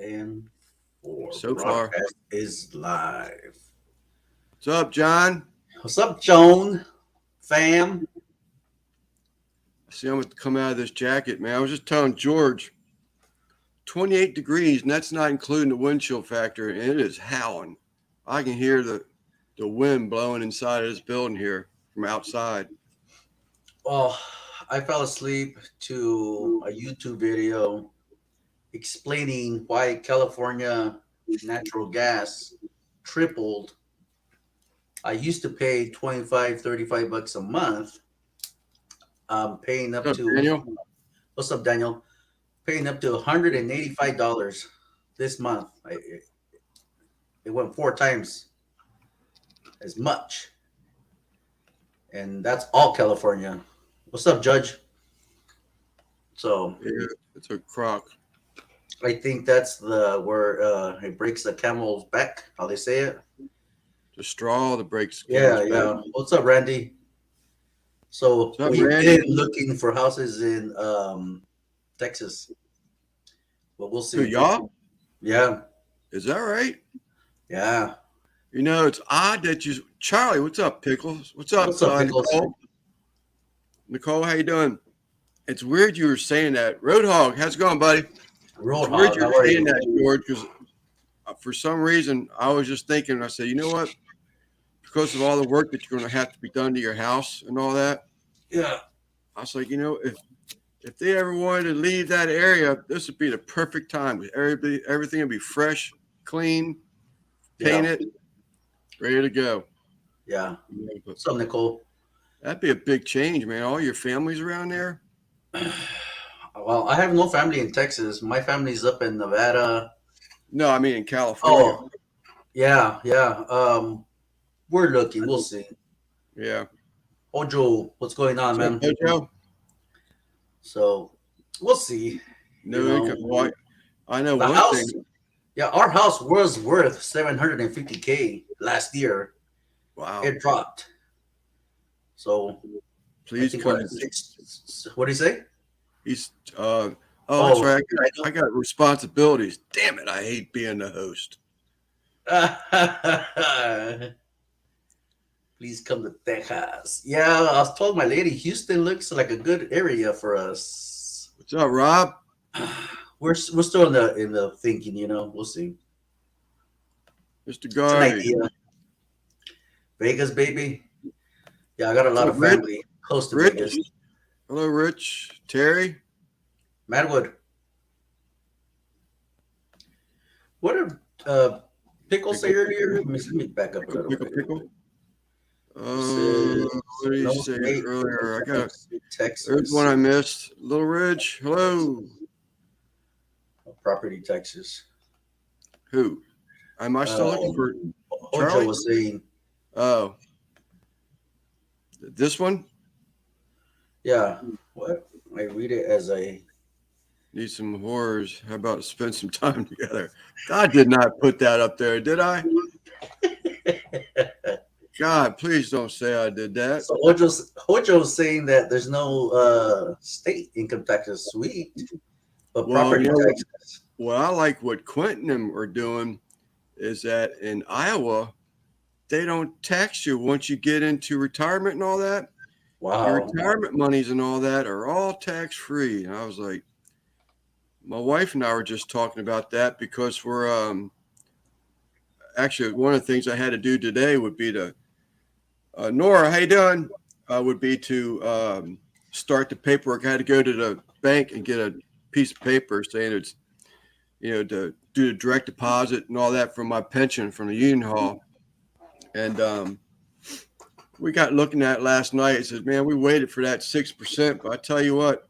And four. So far. Broadcast is live. What's up, John? What's up, Joan? Fam? I see I'm going to come out of this jacket, man. I was just telling George, 28 degrees, and that's not including the wind chill factor, and it is howling. I can hear the wind blowing inside of this building here from outside. Oh, I fell asleep to a YouTube video explaining why California natural gas tripled. I used to pay 25, 35 bucks a month. I'm paying up What's up, to, Daniel? what's up, Daniel? Paying up to $185 this month. It went four times as much. And that's all California. What's up, Judge? So Yeah, it's a crock. I think that's the where it breaks the camel's back. How they say it? The straw, the brakes. Yeah, yeah. What's up, Randy? So What's up, we've Randy? been looking for houses in Texas, but we'll Who, see. y'all? Yeah, Is that right? yeah. You know, it's odd that you, Charlie. What's up, Pickles? What's up, What's up, Pickles? Nicole? Nicole, how you doing? It's weird you were saying that. Roadhog, how's it going, buddy? It's weird Roadhog, you how were are saying you? that, George, because for some reason I was just thinking. I said, you know what? Because of all the work that you're going to have to be done to your house and all that, Yeah, I was like, you know, if they ever wanted to leave that area, this would be the perfect time. Everything would be fresh, clean, yeah, painted, ready to go. yeah. You know, but What's up, Nicole? that'd be a big change, man. All your families around there. Well, I have no family in Texas. My family's up in Nevada. No, I mean in California. Oh, yeah, yeah. We're looking. We'll see. Yeah. Ojo, what's going on, So, man? Joe, So we'll see. no You know, income. Well, I know the one thing. house. Yeah, our house was worth 750K last year. Wow. It dropped. So I Please think come. what six? What do you say? He's oh, that's Oh, right. I got responsibilities. Damn it! I hate being the host. please come to Texas. Yeah, I was told my lady Houston looks like a good area for us. What's up, Rob? We're still in the thinking. We'll see. Mr. It's an Garvey. idea. Vegas, baby. Yeah, I got a What's lot up, of Rich? family close to Rich? Vegas. Hello, Rich. Terry? Madwood. What did Pickle say earlier? Let me back up a little Pickle, bit. pickle. Says, What did no he say state earlier? I got There's there's one I missed. Little Ridge. Hello. property Texas. Who? Am I still looking for Ojo Charlie? was saying, Oh. This one? yeah. What? I read it as a. Need some horrors. How about spend some time together? God did not put that up there, did I? God, please don't say I did that. So Ojo's saying that there's no state income taxes sweet, but Well, property you know, taxes. what I like what Quentin and them are doing is that in Iowa, they don't tax you once you get into retirement and all that. Your Wow. retirement monies and all that are all tax free. And I was like, my wife and I were just talking about that because we're actually one of the things I had to do today would be to Nora, how you doing? Would be to start the paperwork. I had to go to the bank and get a piece of paper saying it's to do the direct deposit and all that from my pension from the union hall. And we got looking at it last night. It says, man, we waited for that 6%, but I tell you what,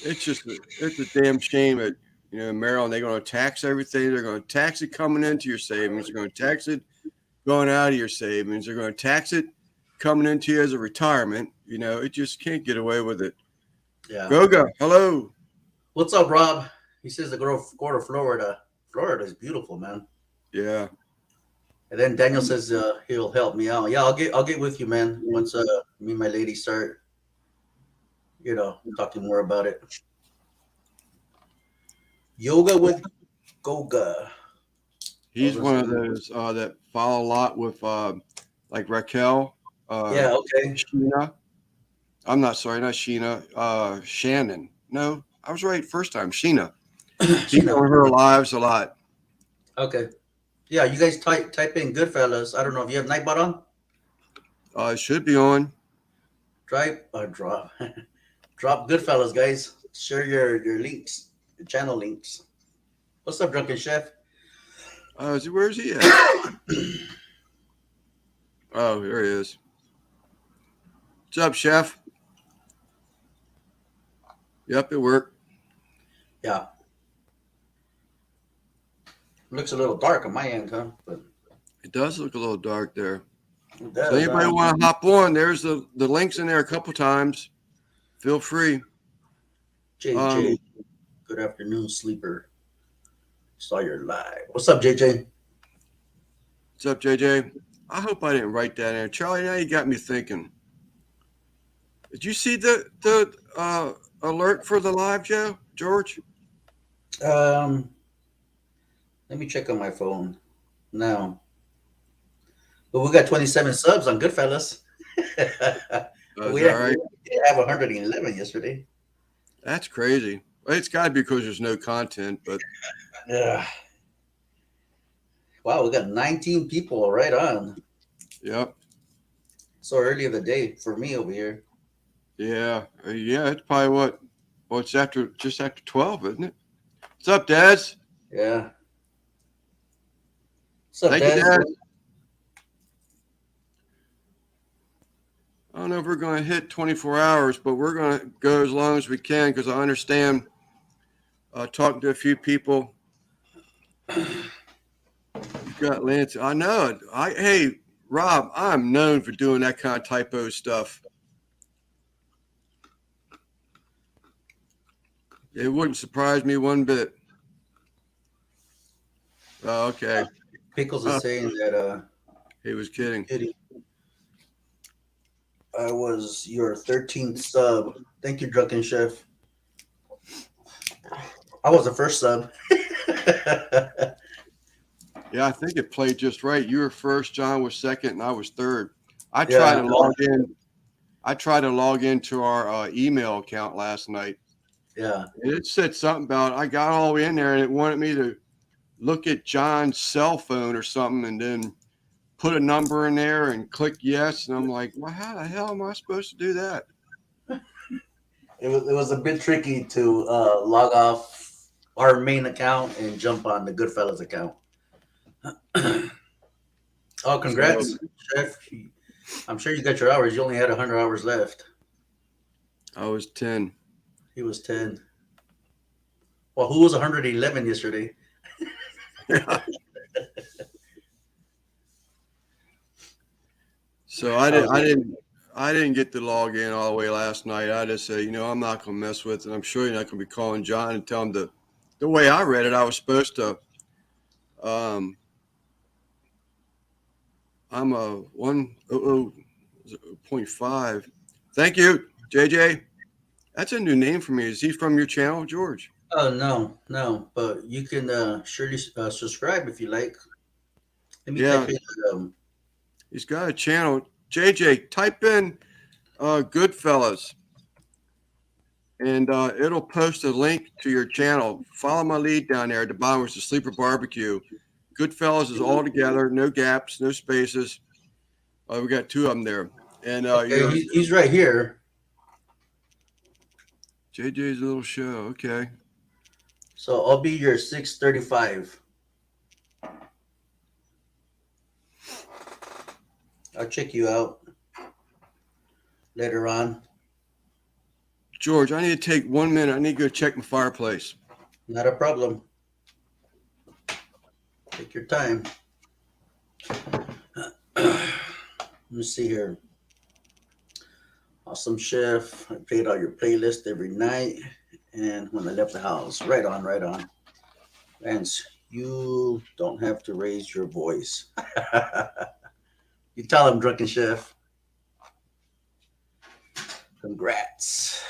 it's a damn shame that Maryland, they're going to tax everything. They're going to tax it coming into your savings. They're going to tax it going out of your savings. They're going to tax it coming into you as a retirement. It just can't get away with it. Yeah. Goga, hello. What's up, Rob? He says to go to Florida. Florida is beautiful, man. Yeah. And then Daniel says he'll help me out. Yeah, I'll get with you, man. Once me and my lady start, talking more about it. Yoga with Goga. He's Those one are of those that follow a lot with like Raquel, Yeah, okay. Sheena. I'm not sorry, not Sheena. Shannon. No, I was right first time. Sheena. He's Sheena. on her lives a lot. Okay. Yeah, you guys type in Goodfellas. I don't know if you have Nightbot on. It should be on. Drop drop Goodfellas, guys. Share your links, your channel links. What's up, Drunken Chef? Where's he at? Oh, there he is. What's up, Chef? Yep, it worked. Yeah. Looks a little dark on my end, huh? But It does look a little dark there. it So does. anybody want to hop on? There's the links in there a couple times. Feel free. JJ, good afternoon, sleeper. Saw your live. What's up, JJ? What's up, JJ? I hope I didn't write that in. Charlie, now you got me thinking. Did you see the alert for the live, George? Let me check on my phone now. But we got 27 subs on Goodfellas. Is we that right? didn't have 111 yesterday. That's crazy. Well, it's got to be because there's no content, but Yeah. Wow, we got 19 people right on. yep. So early of the day for me over here. Yeah. It's probably what? Well, it's just after 12, isn't it? What's up, Daz? Yeah. What's up, Thank you, Dad? Dad. I don't know if we're going to hit 24 hours, but we're going to go as long as we can because I understand talking to a few people. You've got Lance. I know it. Hey, Rob, I'm known for doing that kind of typo stuff. It wouldn't surprise me one bit. Oh, okay. Pickles is saying that He was kidding. I was your 13th sub. Thank you, Drunken Chef. I was the first sub. Yeah, I think it played just right. You were first, John was second, and I was third. I Yeah. tried to log in. I tried to log into our email account last night. Yeah. It said something about I got all the way in there and it wanted me to look at John's cell phone or something and then put a number in there and click yes. And I'm like, well, how the hell am I supposed to do that? It was a bit tricky to log off our main account and jump on the Goodfellas account. Oh, congrats, Chef. I'm sure you got your hours. You only had 100 hours left. I was 10. He was 10. Well, who was 111 yesterday? So I didn't get to log in all the way last night. I just said, I'm not going to mess with it. I'm sure you're not going to be calling John and tell him the way I read it, I was supposed to, I'm a 100.5. Thank you, JJ. That's a new name for me. Is he from your channel, George? Oh, no. But you can surely subscribe if you like. Let me type in. He's got a channel. JJ, type in Goodfellas. And it'll post a link to your channel. Follow my lead down there at the bottom, which is the Sleeper Barbecue. Goodfellas is all together, no gaps, no spaces. We got two of them there. And Okay, he's right here. JJ's little show. Okay. So I'll be your 635. I'll check you out later on. George, I need to take 1 minute. I need to go check my fireplace. Not a problem. Take your time. Let me see here. Awesome Chef. I played all your playlist every night. And when I left the house, right on. Lance, you don't have to raise your voice. You tell him, Drunken Chef. Congrats.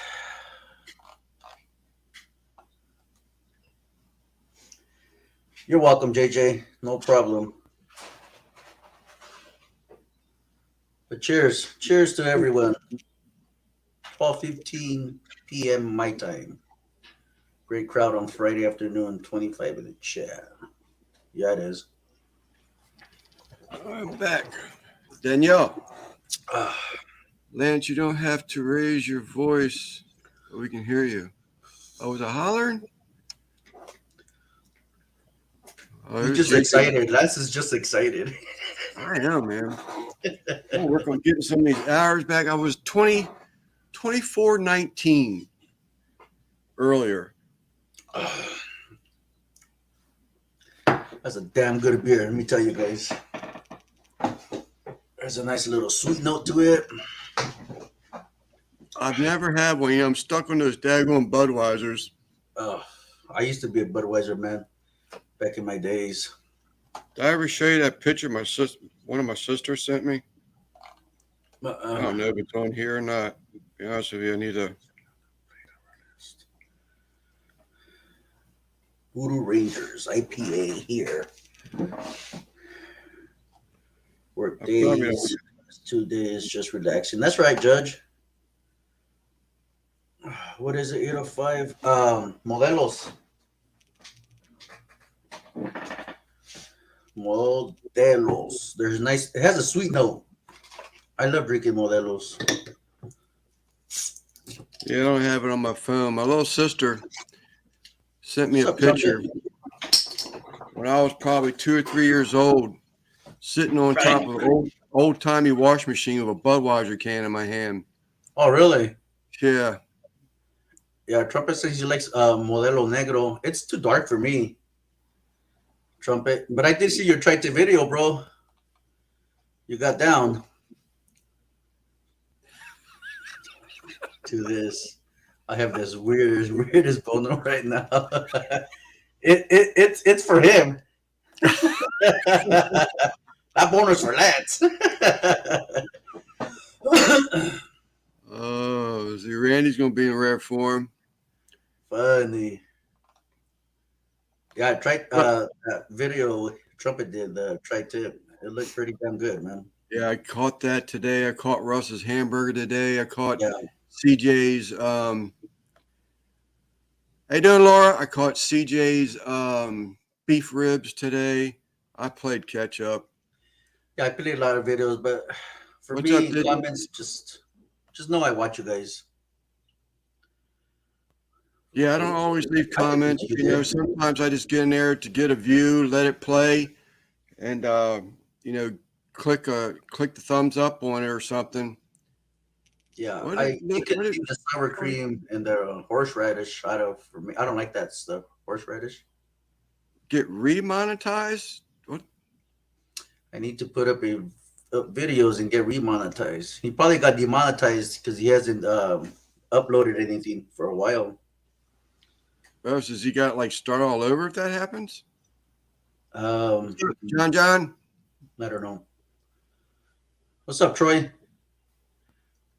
You're welcome, JJ. No problem. But cheers to everyone. 12:15 p.m. my time. Great crowd on Friday afternoon. 25 in the chat. Yeah, it is. I'm back. Danielle, Ah, Lance, you don't have to raise your voice, but we can hear you. Oh, was I hollering? Oh, he's there's just Jacob. excited. Lance is just excited. I am, man. I'll work on getting some of these hours back. I was 24:19 earlier. That's a damn good beer. Let me tell you guys. There's a nice little sweet note to it. I've never had one. I'm stuck on those daggone Budweisers. I used to be a Budweiser man back in my days. Did I ever show you that picture my sister, one of my sisters sent me? I don't know if it's on here or not. To be honest with you, I need to. Voodoo Rangers IPA here. Work I probably don't. days, 2 days, just relaxing. That's right, Judge. What is it? 805. Modelos. Modelos. There's nice. It has a sweet note. I love drinking Modelos. Yeah, I don't have it on my phone. My little sister sent me a What's up, picture when I was probably 2 or 3 years old, sitting on top of an old timey wash machine with a Budweiser can in my hand. Oh, really? Yeah. Yeah, Trumpet says he likes Modelo Negro. It's too dark for me, Trumpet. But I did see your Trite video, bro. You got down to this. I have this weirdest boner right now. It's for him. That boner's for Lance. Oh, see, Randy's gonna be in rare form. Funny. Yeah, I tried that video Trumpet did, the tri-tip. It looked pretty damn good, man. Yeah, I caught that today. I caught Russ's hamburger today. I caught Yeah. CJ's. How you doing, Laura? I caught CJ's beef ribs today. I played catch up. Yeah, I played a lot of videos, but for What's me, up, Diddy? comments just know I watch you guys. Yeah, I don't always leave I think comments. you You know, did. sometimes I just get in there to get a view, let it play, and you know, click the thumbs up on it or something. Yeah, What I is, you can what is, leave the sour cream and the horseradish out of for me. I don't like that stuff. Horseradish. get remonetized? What? I need to put up videos and get remonetized. He probably got demonetized because he hasn't uploaded anything for a while. Oh, does he got like start all over if that happens? Um, John? I don't know. What's up, Troy?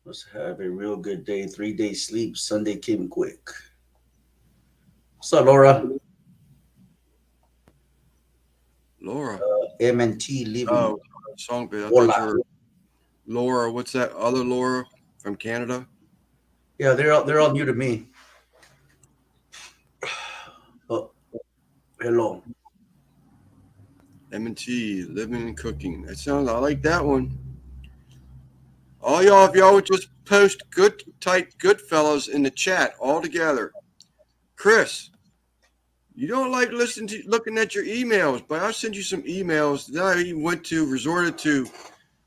Let's have a real good day. 3 days sleep. Sunday came quick. What's up, Laura? Laura. MNT living. Oh, song bit. I Hola. thought you were Laura. What's that other Laura from Canada? Yeah, they're all new to me. Oh, hello. M&T, living and cooking. That sounds. I like that one. All y'all, if y'all would just post good type Goodfellas in the chat all together. Chris, you don't like looking at your emails, but I'll send you some emails that I even resorted to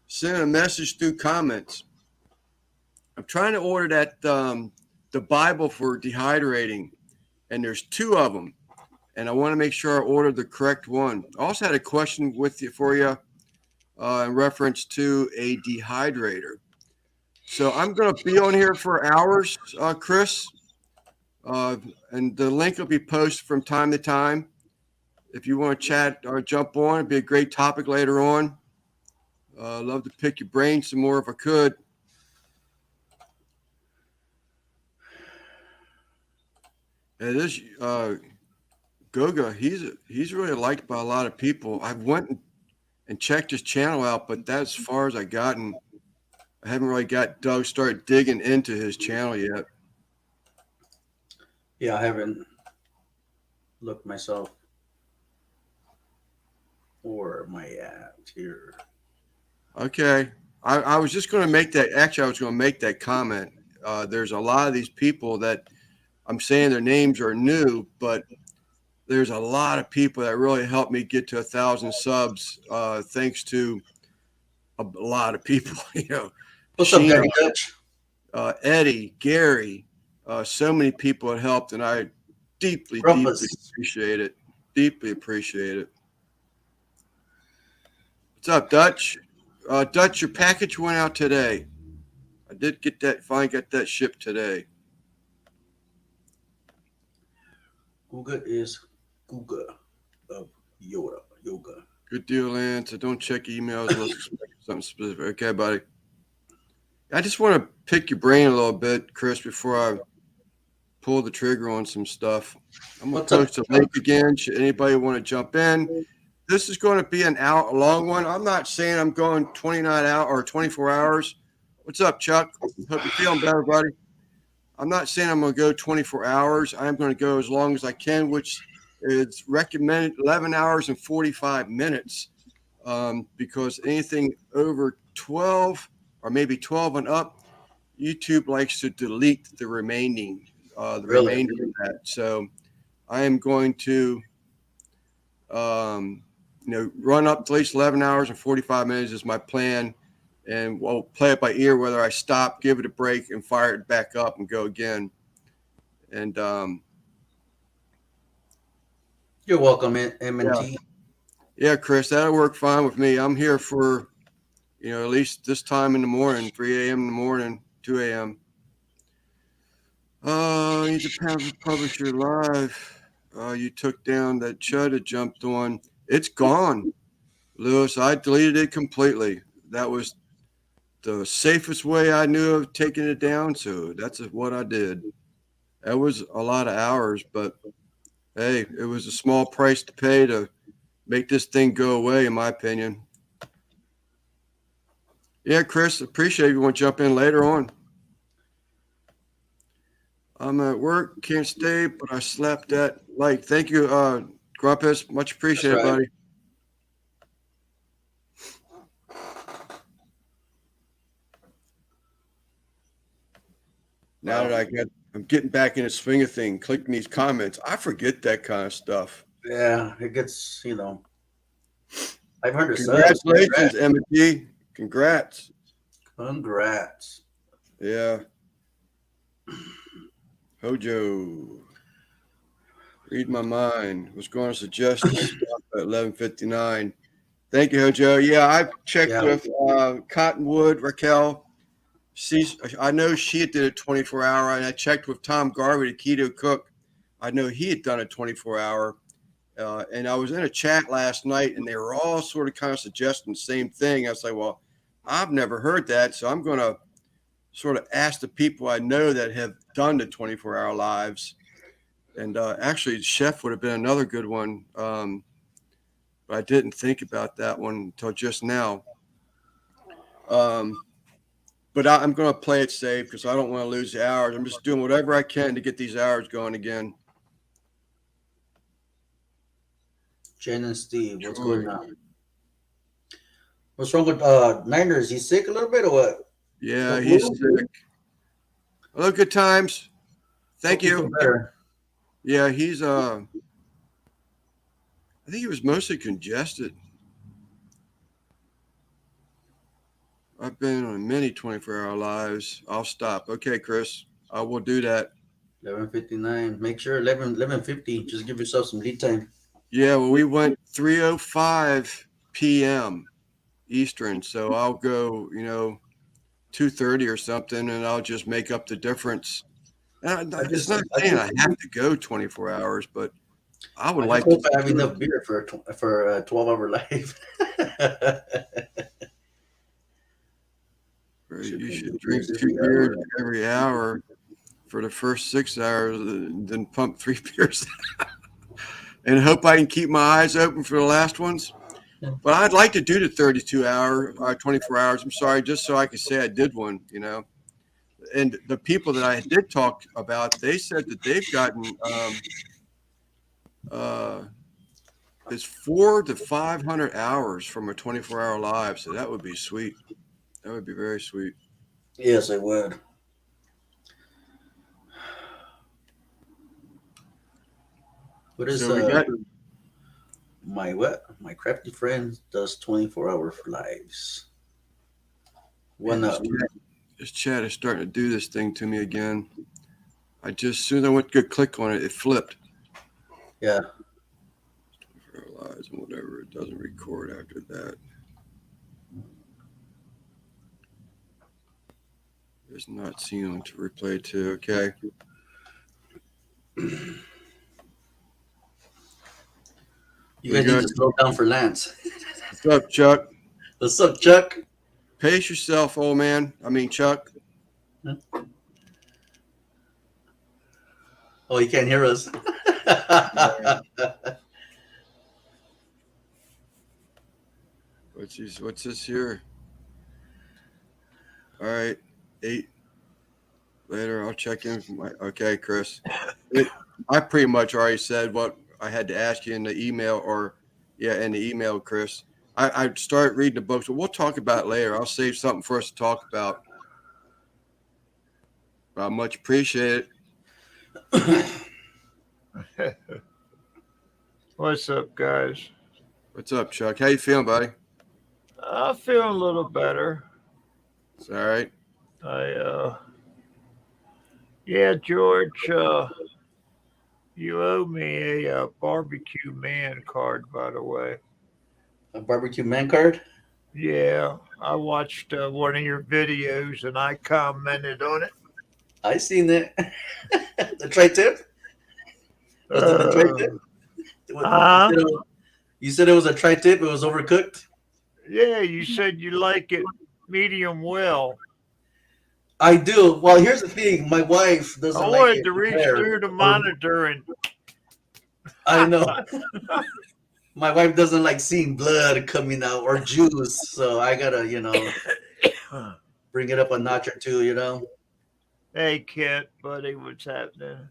sending a message through comments. I'm trying to order that the Bible for dehydrating, and there's 2 of them, and I want to make sure I ordered the correct one. I also had a question for you in reference to a dehydrator. So I'm going to be on here for hours, Chris, and the link will be posted from time to time. If you want to chat or jump on, it'd be a great topic later on. Love to pick your brain some more if I could. And this Goga, he's really liked by a lot of people. I went and checked his channel out, but that's as far as I gotten. I haven't really started digging into his channel yet. Yeah, I haven't looked myself. Where am I at here? Okay. I was just going to make that. Actually, I was going to make that comment. There's a lot of these people that I'm saying their names are new, but there's a lot of people that really helped me get to 1,000 subs, thanks to a lot of people. What's up, Sheena, Daddy Dutch? Eddie, Gary, so many people had helped, and I deeply appreciate it. Deeply appreciate it. What's up, Dutch? Dutch, your package went out today. I did get that. Finally got that shipped today. Guga is Guga of Yoga. Good deal, Lance. So don't check emails unless expecting something specific. Okay, buddy. I just want to pick your brain a little bit, Chris, before I pull the trigger on some stuff. I'm going to post a link again. Should anybody want to jump in? This is going to be a long one. I'm not saying I'm going 29 hours or 24 hours. What's up, Chuck? Hope you're feeling better, buddy. I'm not saying I'm going to go 24 hours. I'm going to go as long as I can, which is recommended 11 hours and 45 minutes, because anything over 12 or maybe 12 and up, YouTube likes to delete the remainder of that. So I am going to run up to at least 11 hours and 45 minutes is my plan. And we'll play it by ear, whether I stop, give it a break, and fire it back up and go again. And you're welcome, M&T. Yeah, Chris, that'll work fine with me. I'm here for, at least this time in the morning, 3 a.m. in the morning, 2 a.m. Need to publish your live. You took down that Chud that jumped on. It's gone, Lewis. I deleted it completely. That was the safest way I knew of taking it down. So that's what I did. That was a lot of hours, but hey, it was a small price to pay to make this thing go away, in my opinion. Yeah, Chris, appreciate you want to jump in later on. I'm at work, can't stay, but I slept at like. Thank you, Grumpus. Much appreciated, buddy. Now that I'm getting back in the swing of things, clicking these comments, I forget that kind of stuff. Yeah, it gets, 500 subs. Congratulations, M&T. Congrats. Yeah. Hojo. Read my mind. Was going to suggest to stop at 11:59. Thank you, Hojo. Yeah, I checked with Cottonwood, Raquel. I know she did a 24-hour, and I checked with Tom Garvey, the Keto Cook. I know he had done a 24-hour. And I was in a chat last night, and they were all sort of kind of suggesting the same thing. I was like, well, I've never heard that, so I'm going to sort of ask the people I know that have done the 24-hour lives. And actually, Chef would have been another good one, but I didn't think about that one until just now. But I'm going to play it safe because I don't want to lose the hours. I'm just doing whatever I can to get these hours going again. Jen and Steve, what's going on? What's wrong with Niners? He's sick a little bit or what? Yeah, he's sick. Hello, good times. Thank you. Yeah, he's I think he was mostly congested. I've been on many 24-hour lives. I'll stop. Okay, Chris, I will do that. 11:59. Make sure 11:50. Just give yourself some lead time. Yeah, well, we went 3:05 p.m. Eastern, so I'll go, 2:30 or something, and I'll just make up the difference. It's not saying I have to go 24 hours, but I would like to have enough beer for a 12-hour life. You should drink 2 beers every hour for the first 6 hours, then pump 3 beers. and hope I can keep my eyes open for the last ones. But I'd like to do the 32-hour, 24 hours. I'm sorry, just so I could say I did one, you know. And the people that I did talk about, they said that they've gotten it's 400 to 500 hours from a 24-hour live. So that would be sweet. That would be very sweet. Yes, I would. What is So we got my crafty friend does 24-hour lives. One up. This chat is starting to do this thing to me again. As soon as I went to go click on it, it flipped. Yeah. Lives and whatever. It doesn't record after that. It's not seen to replay to. Okay. You guys need to slow down for Lance. What's up, Chuck? What's up, Chuck? Pace yourself, old man. I mean, Chuck. Oh, you can't hear us. What's this here? All right, 8 later. I'll check in. Okay, Chris. I pretty much already said what I had to ask you in the email, in the email, Chris. I started reading the books, but we'll talk about it later. I'll save something for us to talk about. I much appreciate it. What's up, guys? What's up, Chuck? How you feeling, buddy? I feel a little better. It's all right. Yeah, George, you owe me a barbecue man card, by the way. A barbecue man card? Yeah, I watched one of your videos and I commented on it. I seen it. The tri-tip? Was it the tri-tip? You said it was a tri-tip. It was overcooked? Yeah, you said you like it medium well. I do. Well, here's the thing. My wife doesn't like it. I wanted to reach through the monitor and... I know. My wife doesn't like seeing blood coming out or juice. So I got to, bring it up a notch or two, Hey, Kent, buddy, what's happening?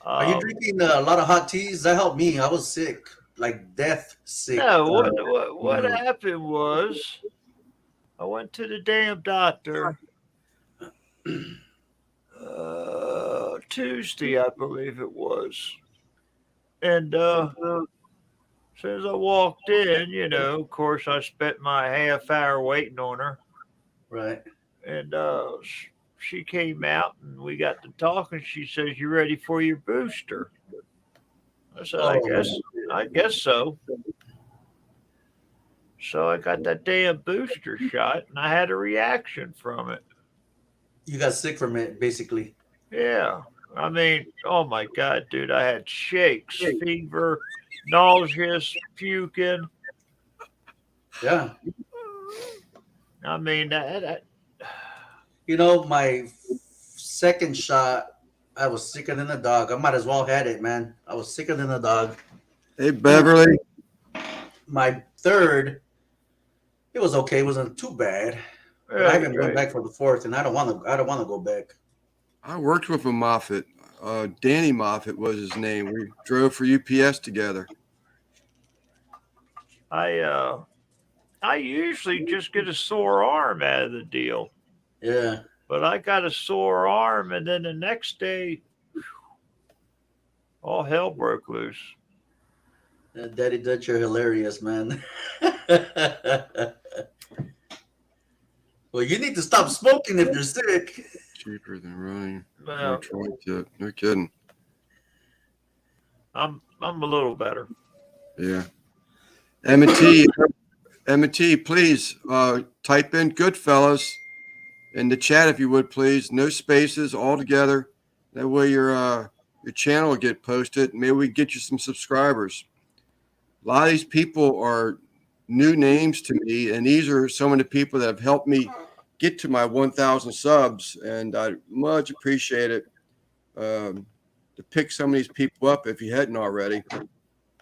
Are you drinking a lot of hot teas? That helped me. I was sick, like death sick. No, what happened was I went to the damn doctor Tuesday, I believe it was. And as soon as I walked in, of course, I spent my half hour waiting on her. Right. And she came out and we got to talking. She says, "You ready for your booster?" I said, I guess so. So I got that damn booster shot and I had a reaction from it. You got sick from it, basically. Yeah. I mean, oh my God, dude, I had shakes, fever, nauseous, puking. Yeah. I mean, my second shot, I was sicker than a dog. I might as well had it, man. I was sicker than a dog. Hey, Beverly. My third, it was okay. It wasn't too bad. But I haven't gone back for the fourth, and I don't want to go back. I worked with a Moffitt. Danny Moffitt was his name. We drove for UPS together. I usually just get a sore arm out of the deal. Yeah. But I got a sore arm, and then the next day, all hell broke loose. Daddy Dutch, you're hilarious, man. Well, you need to stop smoking if you're sick. Cheaper than running. Well, no kidding. I'm a little better. Yeah. M&T, please type in Goodfellas in the chat if you would, please. No spaces, all together. That way your channel will get posted. Maybe we get you some subscribers. A lot of these people are new names to me, and these are some of the people that have helped me get to my 1,000 subs, and I much appreciate it. The to pick some of these people up if you hadn't already.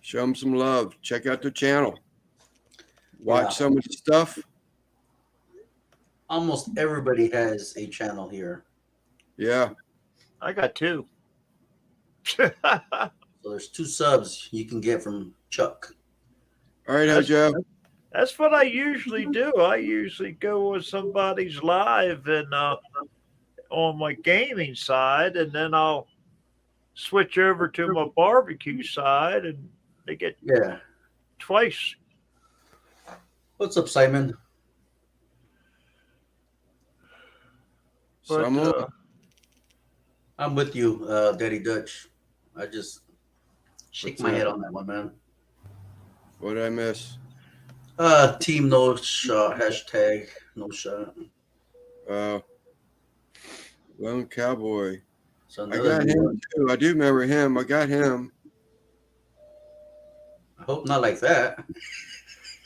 Show them some love. Check out their channel. Watch some of the stuff. Almost everybody has a channel here. Yeah. I got 2. So there's 2 subs you can get from Chuck. All right, Joe. That's what I usually do. I usually go with somebody's live and on my gaming side, and then I'll switch over to my barbecue side, and they get twice. What's up, Simon? But, I'm with you, Daddy Dutch. I just shake my head on that one, man. What did I miss? Team no shot, hashtag no shot. Lone Cowboy. So I got him too. I do remember him. I got him. I hope not like that.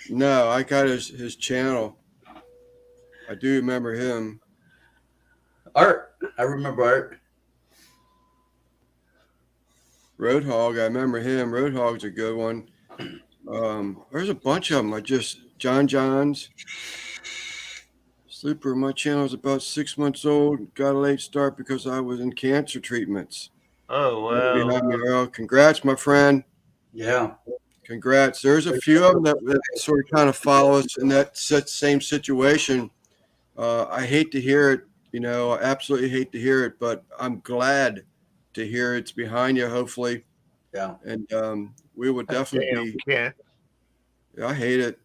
No, I got his channel. I do remember him. Art. I remember Art. Roadhog. I remember him. Roadhog's a good one. There's a bunch of them. John's. Sleeper. My channel is about 6 months old. Got a late start because I was in cancer treatments. Oh, wow. Congrats, my friend. Yeah. Congrats. There's a few of them that sort of kind of follow us in that same situation. I hate to hear it. I absolutely hate to hear it, but I'm glad to hear it's behind you, hopefully. Yeah. And we would definitely be. I hate it.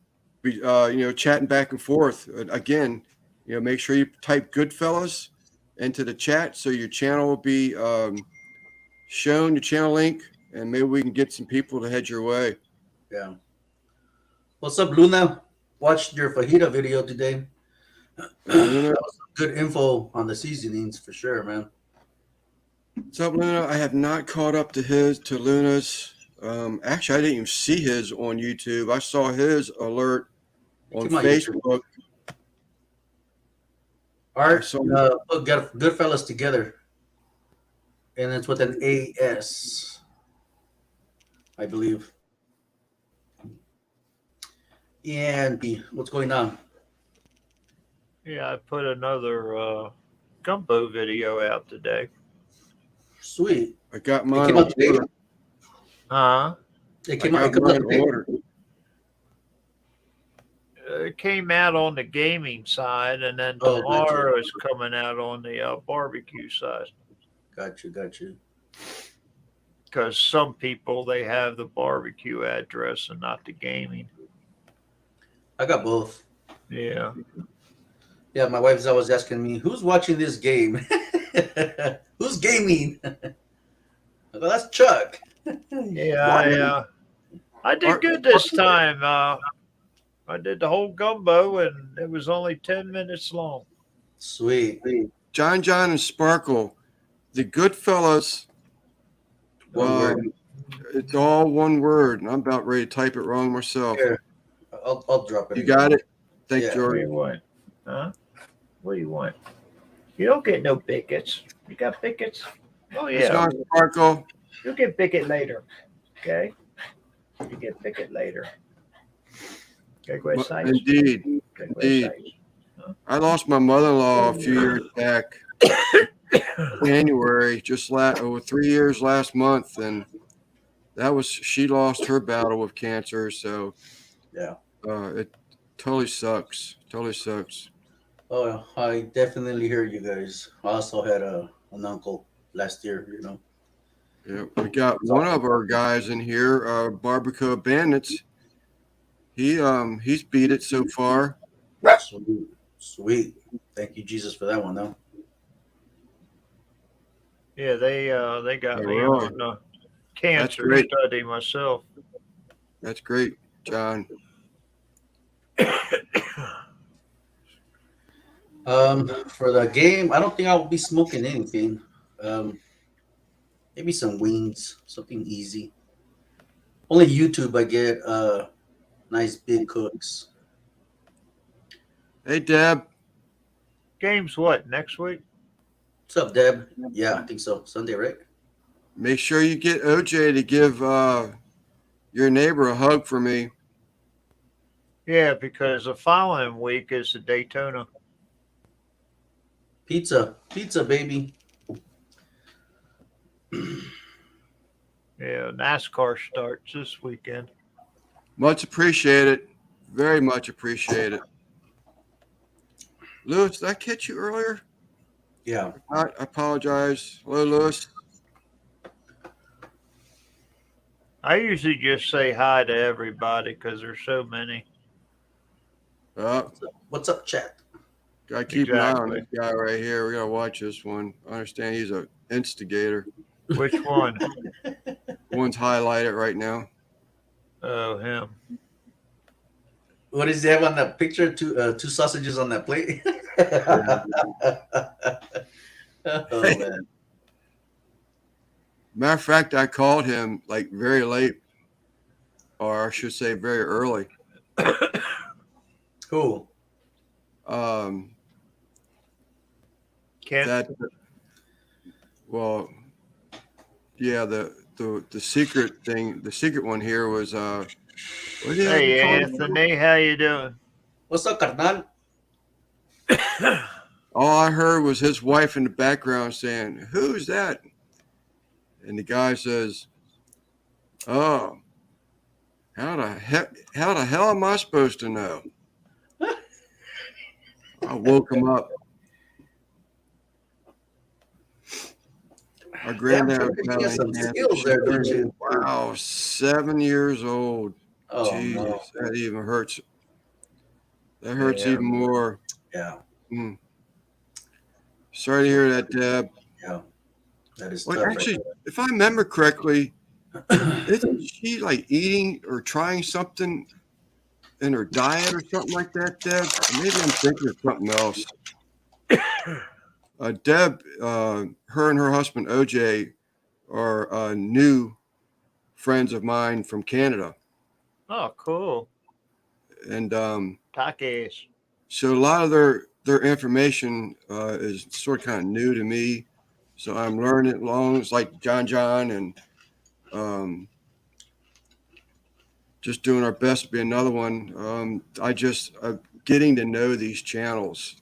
Chatting back and forth. Again, make sure you type Goodfellas into the chat so your channel will be shown, your channel link, and maybe we can get some people to head your way. Yeah. What's up, Luna? Watched your fajita video today. That was some good info on the seasonings for sure, man. What's up, Luna? I have not caught up to Luna's. Actually, I didn't even see his on YouTube. I saw his alert on Facebook. Art, put Goodfellas together. And it's with an AS, I believe. And what's going on? Yeah, I put another gumbo video out today. Sweet. I got mine on order. It came out on order. It came out on the gaming side, and then tomorrow is coming out on the barbecue side. Got you. Because some people, they have the barbecue address and not the gaming. I got both. Yeah. Yeah, my wife's always asking me, who's watching this game? Who's gaming? Well, that's Chuck. Yeah, I did good this time. I did the whole gumbo, and it was only 10 minutes long. Sweet. John and Sparkle, the Goodfellas. One word. It's all one word, and I'm about ready to type it wrong myself. Here, I'll drop it. You got it? Thank you, What Jordan. do you want? Huh? What do you want? You don't get no bickets. You got bickets? Oh, It's yeah. not Sparkle. You'll get bicket later. Okay? You get bicket later. Okay, go ahead, Indeed. Okay, go ahead, I lost my mother-in-law a few years back. January, just 3 years last month, and she lost her battle with cancer. So yeah, it totally sucks. Oh, I definitely hear you guys. I also had an uncle last year. Yeah, we got one of our guys in here, Barbacoa Bandits. He's beat it so far. Sweet. Thank you, Jesus, for that one, though. Yeah, they got me on cancer study myself. That's great, John. For the game, I don't think I'll be smoking anything. Maybe some wings, something easy. Only YouTube I get nice big cooks. Hey, Deb. Game's what, next week? What's up, Deb? Yeah, I think so. Sunday, right? make sure you get OJ to give your neighbor a hug for me. Yeah, because the following week is the Daytona. Pizza, baby. Yeah, NASCAR starts this weekend. Much appreciated. Very much appreciated. Lewis, did I catch you earlier? Yeah. I apologize. Hello, Lewis. I usually just say hi to everybody because there's so many. What's up, chat? Gotta keep an eye on Exactly. this guy right here. We gotta watch this one. I understand he's an instigator. Which one? One's highlighted right now. Oh, him. What does he have on that picture? Two sausages on that plate. Oh man. Matter of fact, I called him like very late, or I should say very early. Cool. Kent? Well, yeah, the secret thing, the secret one here was what did he have Hey, to call him? Anthony, how you doing? What's up, carnal? All I heard was his wife in the background saying, "Who's that?" And the guy says, "Oh, how the hell am I supposed to know?" I woke him up. Our granddad was He has some skills there, don't you? Wow, 7 years old. Oh Jeez, no. that even hurts. That hurts Yeah. even more. Yeah. Sorry to hear that, Deb. Yeah. That is Well, tough. actually, if I remember correctly, isn't she like eating or trying something in her diet or something like that, Deb? Or maybe I'm thinking of something else. Deb, her and her husband OJ are new friends of mine from Canada, Oh, cool. and Takis. so a lot of their information is sort of kind of new to me. So I'm learning it along. It's like John and just doing our best to be another one. Getting to know these channels.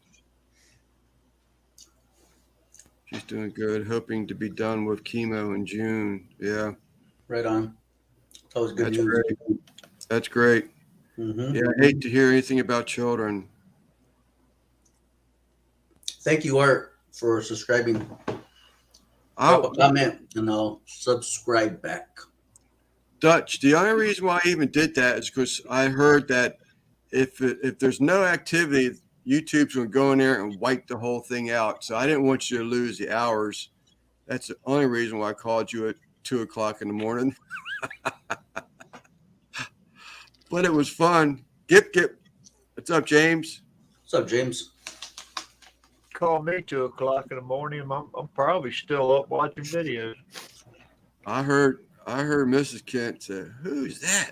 She's doing good. Hoping to be done with chemo in June. Yeah. Right on. That was good That's news. great. That's great. Mm-hmm. Yeah, I hate to hear anything about children. Thank you, Art, for subscribing. Drop a comment and I'll subscribe back. Dutch, the only reason why I even did that is because I heard that if there's no activity, YouTube's going to go in there and wipe the whole thing out. So I didn't want you to lose the hours. That's the only reason why I called you at 2:00 in the morning. But it was fun. Gip. What's up, James? What's up, James? Call me 2:00 in the morning. I'm probably still up watching videos. I heard Mrs. Kent say, "Who's that?"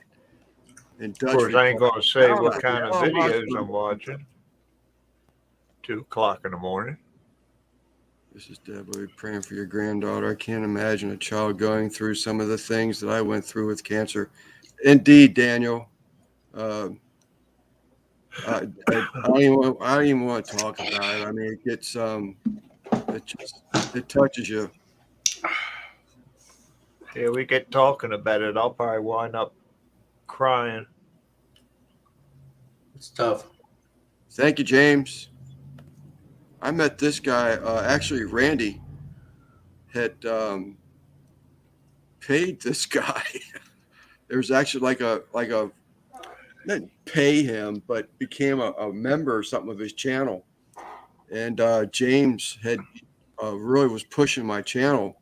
And Dutch Of course, I ain't gonna say Oh, what kind of oh, videos my- I'm watching. 2:00 in the morning. This is Deb. We're praying for your granddaughter. I can't imagine a child going through some of the things that I went through with cancer. Indeed, Daniel. I don't even want to talk about it. I mean, it gets it touches you. Yeah, we get talking about it. I'll probably wind up crying. It's tough. Thank you, James. I met this guy. Actually, Randy had paid this guy. There was actually like a didn't pay him, but became a member or something of his channel. And James had really was pushing my channel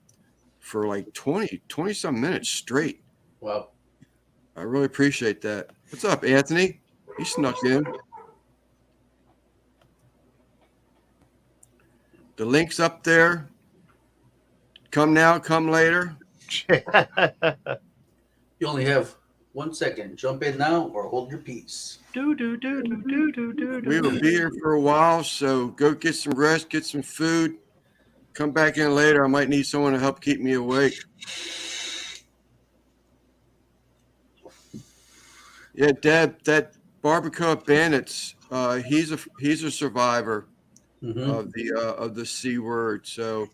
for like 20 some minutes straight. Wow. I really appreciate that. What's up, Anthony? He snuck in. The link's up there. Come now, come later. You only have 1 second. Jump in now or hold your peace. We will be here for a while, so go get some rest, get some food. come back in later. I might need someone to help keep me awake. Yeah, Deb, that Barbacoa Bandits, he's a survivor Mm-hmm. of the C word. So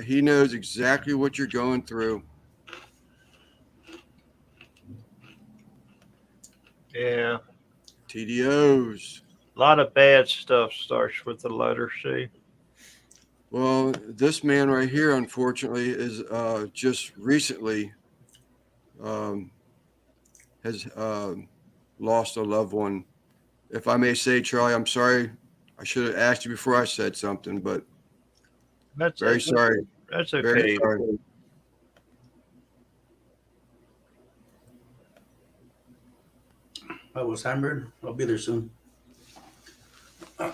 he knows exactly what you're going through. Yeah. TDOs. A lot of bad stuff starts with the letter C. Well, this man right here, unfortunately, is just recently has lost a loved one. If I may say, Charlie, I'm sorry. I should have asked you before I said something, but That's very sorry. That's Very okay. sorry. I was hammered. I'll be there soon. Crud,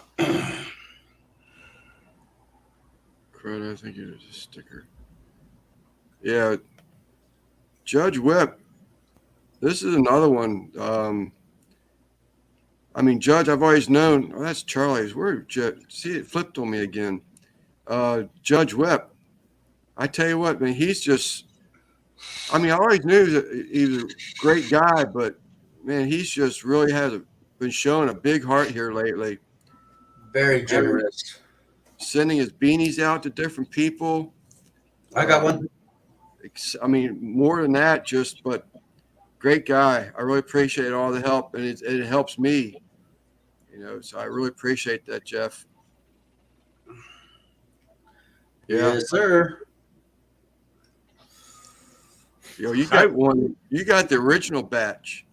I think it is a sticker. Yeah. Judge Whip. This is another one. I mean, Judge, I've always known. Oh, that's Charlie's. Where? See, it flipped on me again. Judge Whip. I tell you what, man, he's just. I mean, I always knew that he was a great guy, but man, he's just really been showing a big heart here lately. Very generous. Sending his beanies out to different people. I got one. I mean, more than that, but great guy. I really appreciate all the help, and it helps me. So I really appreciate that, Jeff. Yeah. Yes, sir. You got one. You got the original batch.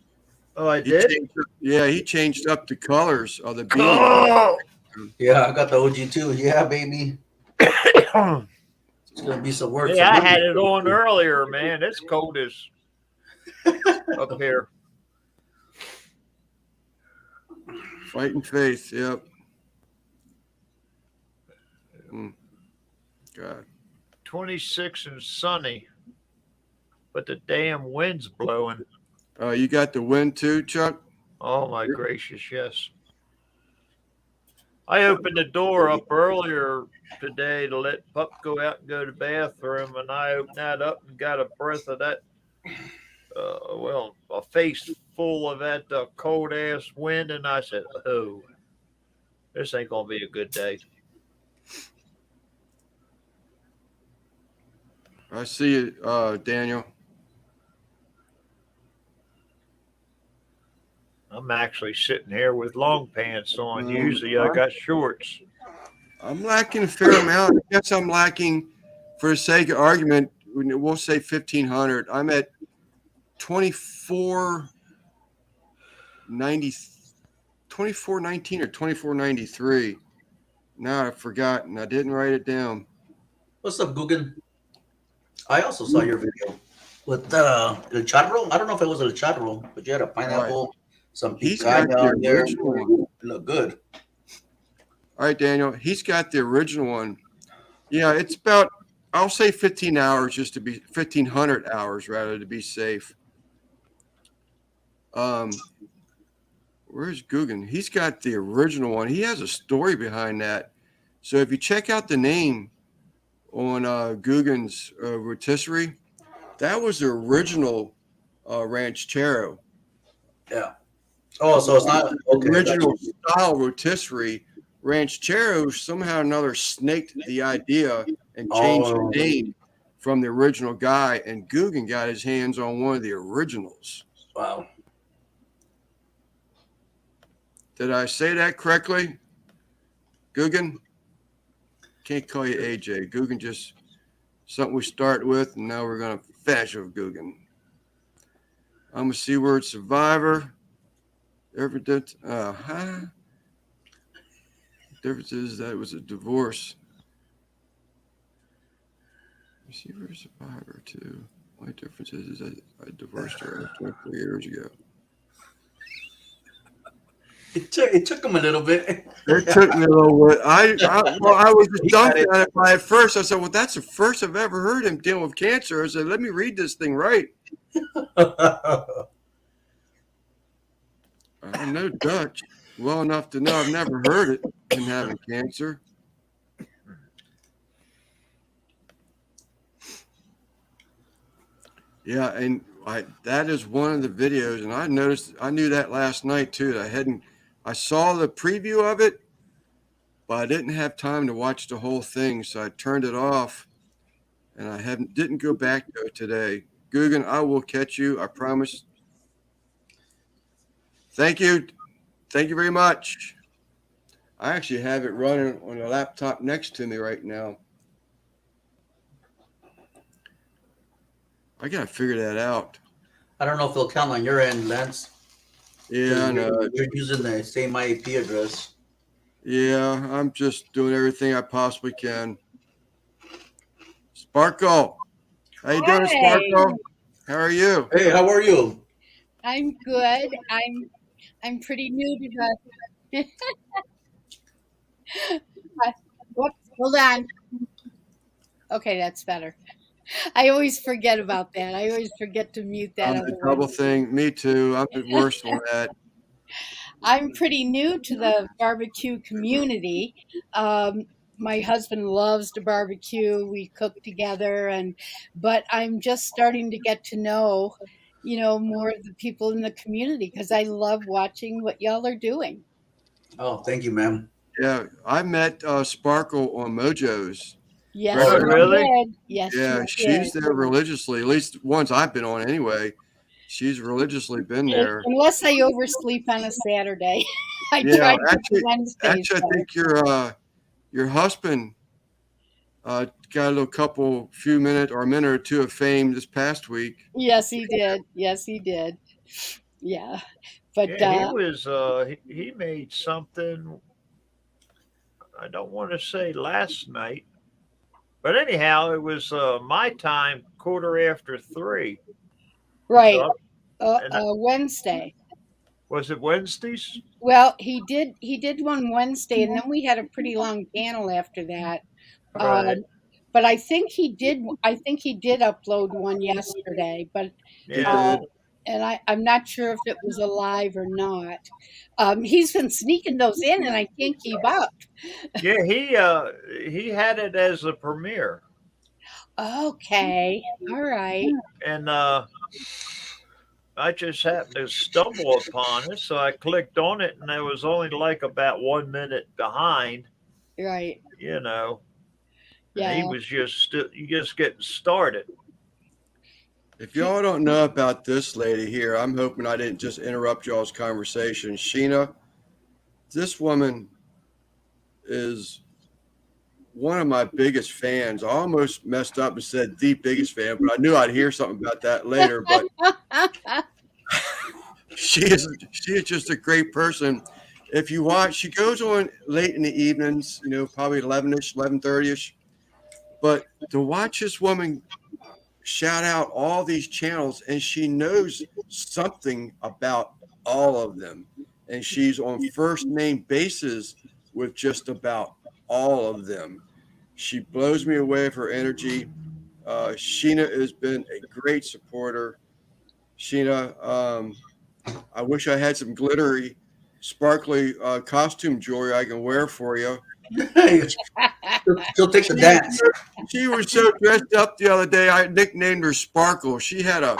Oh, I did? He changed up the colors of the beanie. Oh! Yeah, I got the OG too. Yeah, baby. It's gonna be some work. Yeah, I had it on earlier, man. It's cold as up here. Fighting faith. Yep. God. 26 and sunny, but the damn wind's blowing. You got the wind too, Chuck? Oh my gracious, yes. I opened the door up earlier today to let Pup go out and go to the bathroom, and I opened that up and got a breath of that, a face full of that cold ass wind, and I said, "Oh, this ain't gonna be a good day." I see you, Daniel. I'm actually sitting here with long pants on. Usually I got shorts. I'm lacking a fair amount. I guess I'm lacking, for the sake of argument, we'll say 1,500. I'm at 2419 or 2493. Now I've forgotten. I didn't write it down. What's up, Guggen? I also saw your video with El Charro. I don't know if it was El Charro, but you had a pineapple, some picanha on there. It looked good. All right, Daniel. He's got the original one. Yeah, it's about, I'll say 15 hours just to be 1,500 hours rather to be safe. Where's Guggen? He's got the original one. He has a story behind that. So if you check out the name on Guggen's rotisserie, that was the original ranchero. Yeah. Oh, so it's not okay, original style rotisserie. Ranchero somehow or another snaked the idea and changed the name from the original guy, and Guggen got his hands on one of the originals. Wow. Did I say that correctly? Guggen? Can't call you AJ. Guggen just something we start with, and now we're going to finish with Guggen. I'm a C-word survivor. Difference is that it was a divorce. C-word survivor too. My difference is that I divorced her 24 years ago. It took him a little bit. It took me a little bit. I was dumped at it at first. I said, well, that's the first I've ever heard him dealing with cancer. I said, let me read this thing right. I know Dutch well enough to know I've never heard it, him having cancer. Yeah, and that is one of the videos, and I knew that last night too. I saw the preview of it, but I didn't have time to watch the whole thing, so I turned it off, and I didn't go back to it today. Guggen, I will catch you. I promise. Thank you very much. I actually have it running on a laptop next to me right now. I gotta figure that out. I don't know if it'll count on your end, Lance. Yeah, I know. You're using the same IP address. Yeah, I'm just doing everything I possibly can. Sparkle, how you doing, Sparkle? How are you? Hey, how are you? I'm good. I'm pretty new to the. Whoops, hold on. Okay, that's better. I always forget about that. I always forget to mute that. The double thing. Me too. I'm the worst on that. I'm pretty new to the barbecue community. My husband loves to barbecue. We cook together, but I'm just starting to get to know, more of the people in the community because I love watching what y'all are doing. Oh, thank you, ma'am. Yeah, I met Sparkle on Mojo's. Yes, Oh, really? did. Yes, Yeah, she's there religiously. At least once I've been on anyway. She's religiously been there. Unless I oversleep on a Saturday. I Yeah, try to actually, Wednesdays. I think your husband got a little few minutes or a minute or two of fame this past week. Yes, he did. Yes, he did. Yeah, but Yeah, he was. He made something. I don't want to say last night, but anyhow, it was my time, 3:15. right. So, Wednesday. was it Wednesdays? Well, he did one Wednesday, and then we had a pretty long panel after that. Right. But I think he did upload one yesterday, but Yeah. and I'm not sure if it was alive or not. He's been sneaking those in, and I can't keep up. Yeah, he had it as a premiere. Okay, all right. And I just happened to stumble upon it, so I clicked on it, and I was only like about 1 minute behind. Right. Yeah. He was just getting started. If y'all don't know about this lady here, I'm hoping I didn't just interrupt y'all's conversation. Sheena, this woman is one of my biggest fans. I almost messed up and said the biggest fan, but I knew I'd hear something about that later. But she is just a great person. If you watch, she goes on late in the evenings, probably 11ish, 11:30ish. But to watch this woman shout out all these channels, and she knows something about all of them, and she's on first name basis with just about all of them. She blows me away with her energy. Sheena has been a great supporter. Sheena, I wish I had some glittery, sparkly costume jewelry I can wear for you. She'll take the dance. She was so dressed up the other day. I nicknamed her Sparkle. She had a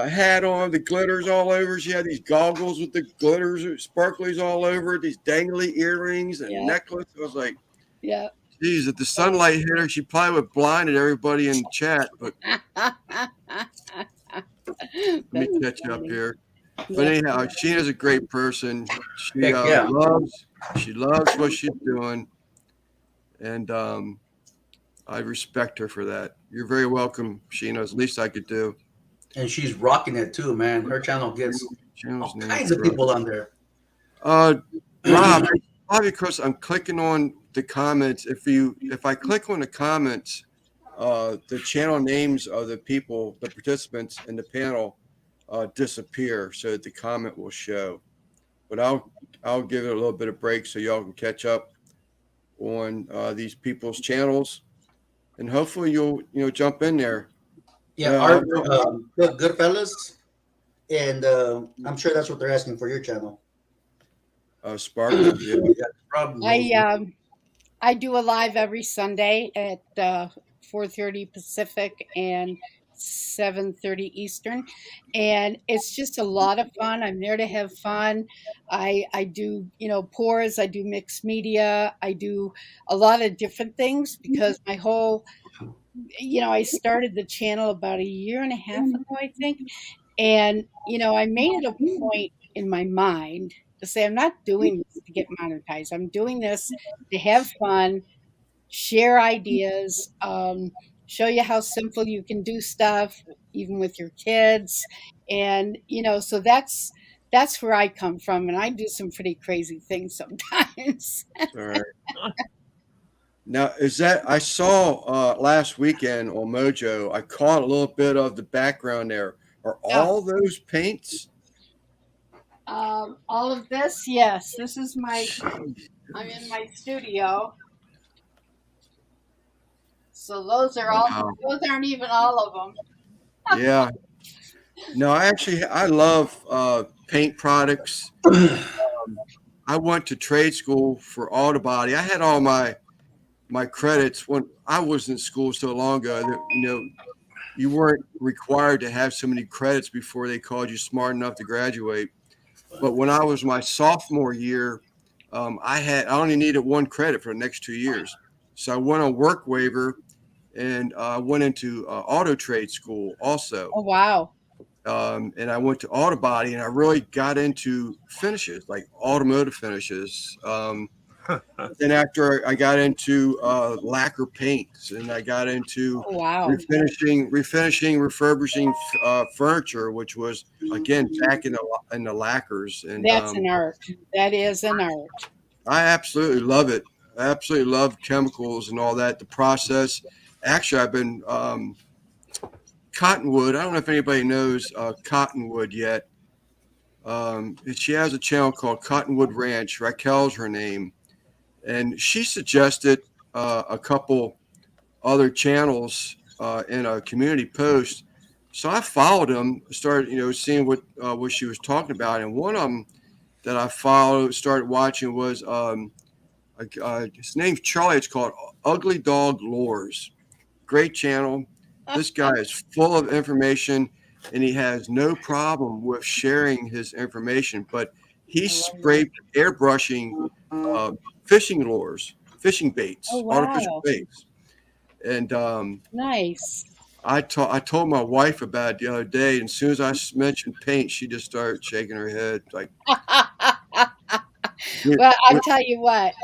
hat on, the glitters all over. She had these goggles with the glitters, sparklies all over, these dangly earrings and necklace. I was like, yeah. Geez, if the sunlight hit her, she probably would have blinded everybody in the chat. But let me catch up here. But anyhow, Sheena's a great person. She loves what she's doing, and I respect her for that. You're very welcome, Sheena. It's the least I could do. And she's rocking it too, man. Her channel gets all kinds of people on there. Rob, probably because I'm clicking on the comments. If I click on the comments, the channel names of the people, the participants in the panel, disappear, so that the comment will show. But I'll give it a little bit of break so y'all can catch up on these people's channels, and hopefully you'll jump in there. Yeah, good fellas, and I'm sure that's what they're asking for your channel. Sparkle. Yeah. I do a live every Sunday at 4:30 Pacific and 7:30 Eastern, and it's just a lot of fun. I'm there to have fun. I do, pours, I do mixed media, I do a lot of different things because my whole, I started the channel about a year and a half ago, I think. And, I made it a point in my mind to say, I'm not doing this to get monetized. I'm doing this to have fun, share ideas, show you how simple you can do stuff, even with your kids. And, so that's where I come from. And I do some pretty crazy things sometimes. All right. Now, is that I saw last weekend on Mojo, I caught a little bit of the background there. Are all those paints? All of this, yes. This is I'm in my studio. So those are all, Wow. those aren't even all of them. Yeah. No, I love paint products. I went to trade school for auto body. I had all my credits when I was in school so long ago that, you weren't required to have so many credits before they called you smart enough to graduate. But when I was my sophomore year, I only needed 1 credit for the next 2 years. So I went on work waiver and went into auto trade school also. Oh, wow. And I went to auto body and I really got into finishes, like automotive finishes. Then after I got into lacquer paints and I got into Oh, wow. refinishing, refurbishing furniture, which was again back in the lacquers. And That's an art. That is an art. I absolutely love it. I absolutely love chemicals and all that. The process. Actually, I've been Cottonwood. I don't know if anybody knows Cottonwood yet. She has a channel called Cottonwood Ranch. Raquel's her name. And she suggested a couple other channels in a community post. So I followed them, started, seeing what she was talking about. And one of them that I followed, started watching was his name's Charlie. It's called Ugly Dog Lures. Great channel. This guy is full of information, and he has no problem with sharing his information. But he's sprayed airbrushing fishing lures, fishing baits, Oh, wow. artificial baits. And Nice. I told my wife about it the other day, and as soon as I mentioned paint, she just started shaking her head like. Well, I'll tell you what,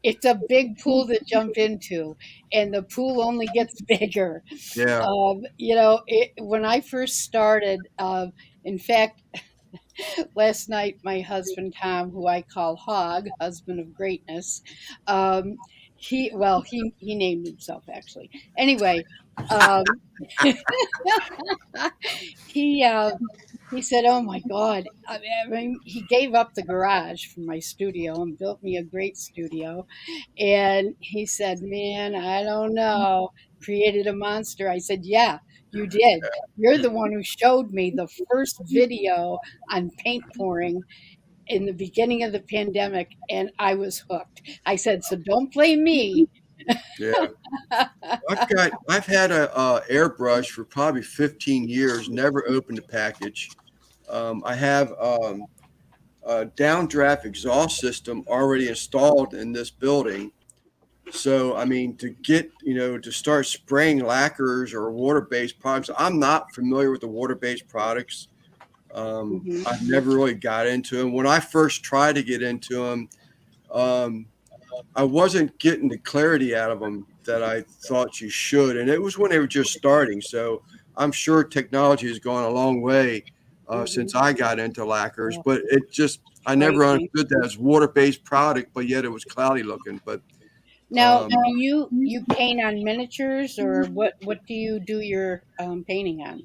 it's a big pool to jump into, and the pool only gets bigger. Yeah. When I first started, in fact, last night, my husband Tom, who I call Hog, husband of greatness, he named himself actually. Anyway, he said, "Oh my God!" I mean, he gave up the garage for my studio and built me a great studio. And he said, "Man, I don't know." Created a monster. I said, "Yeah, you did. You're the one who showed me the first video on paint pouring in the beginning of the pandemic, and I was hooked." I said, "So don't blame me." Yeah. I've had a airbrush for probably 15 years, never opened a package. I have a downdraft exhaust system already installed in this building. So, I mean, to get, to start spraying lacquers or water-based products, I'm not familiar with the water-based products. I've never really got into them. When I first tried to get into them, I wasn't getting the clarity out of them that I thought you should. And it was when they were just starting. So I'm sure technology has gone a long way since I got into lacquers, but I never understood that as water-based product, but yet it was cloudy looking. But now you paint on miniatures, or what do you do your painting on?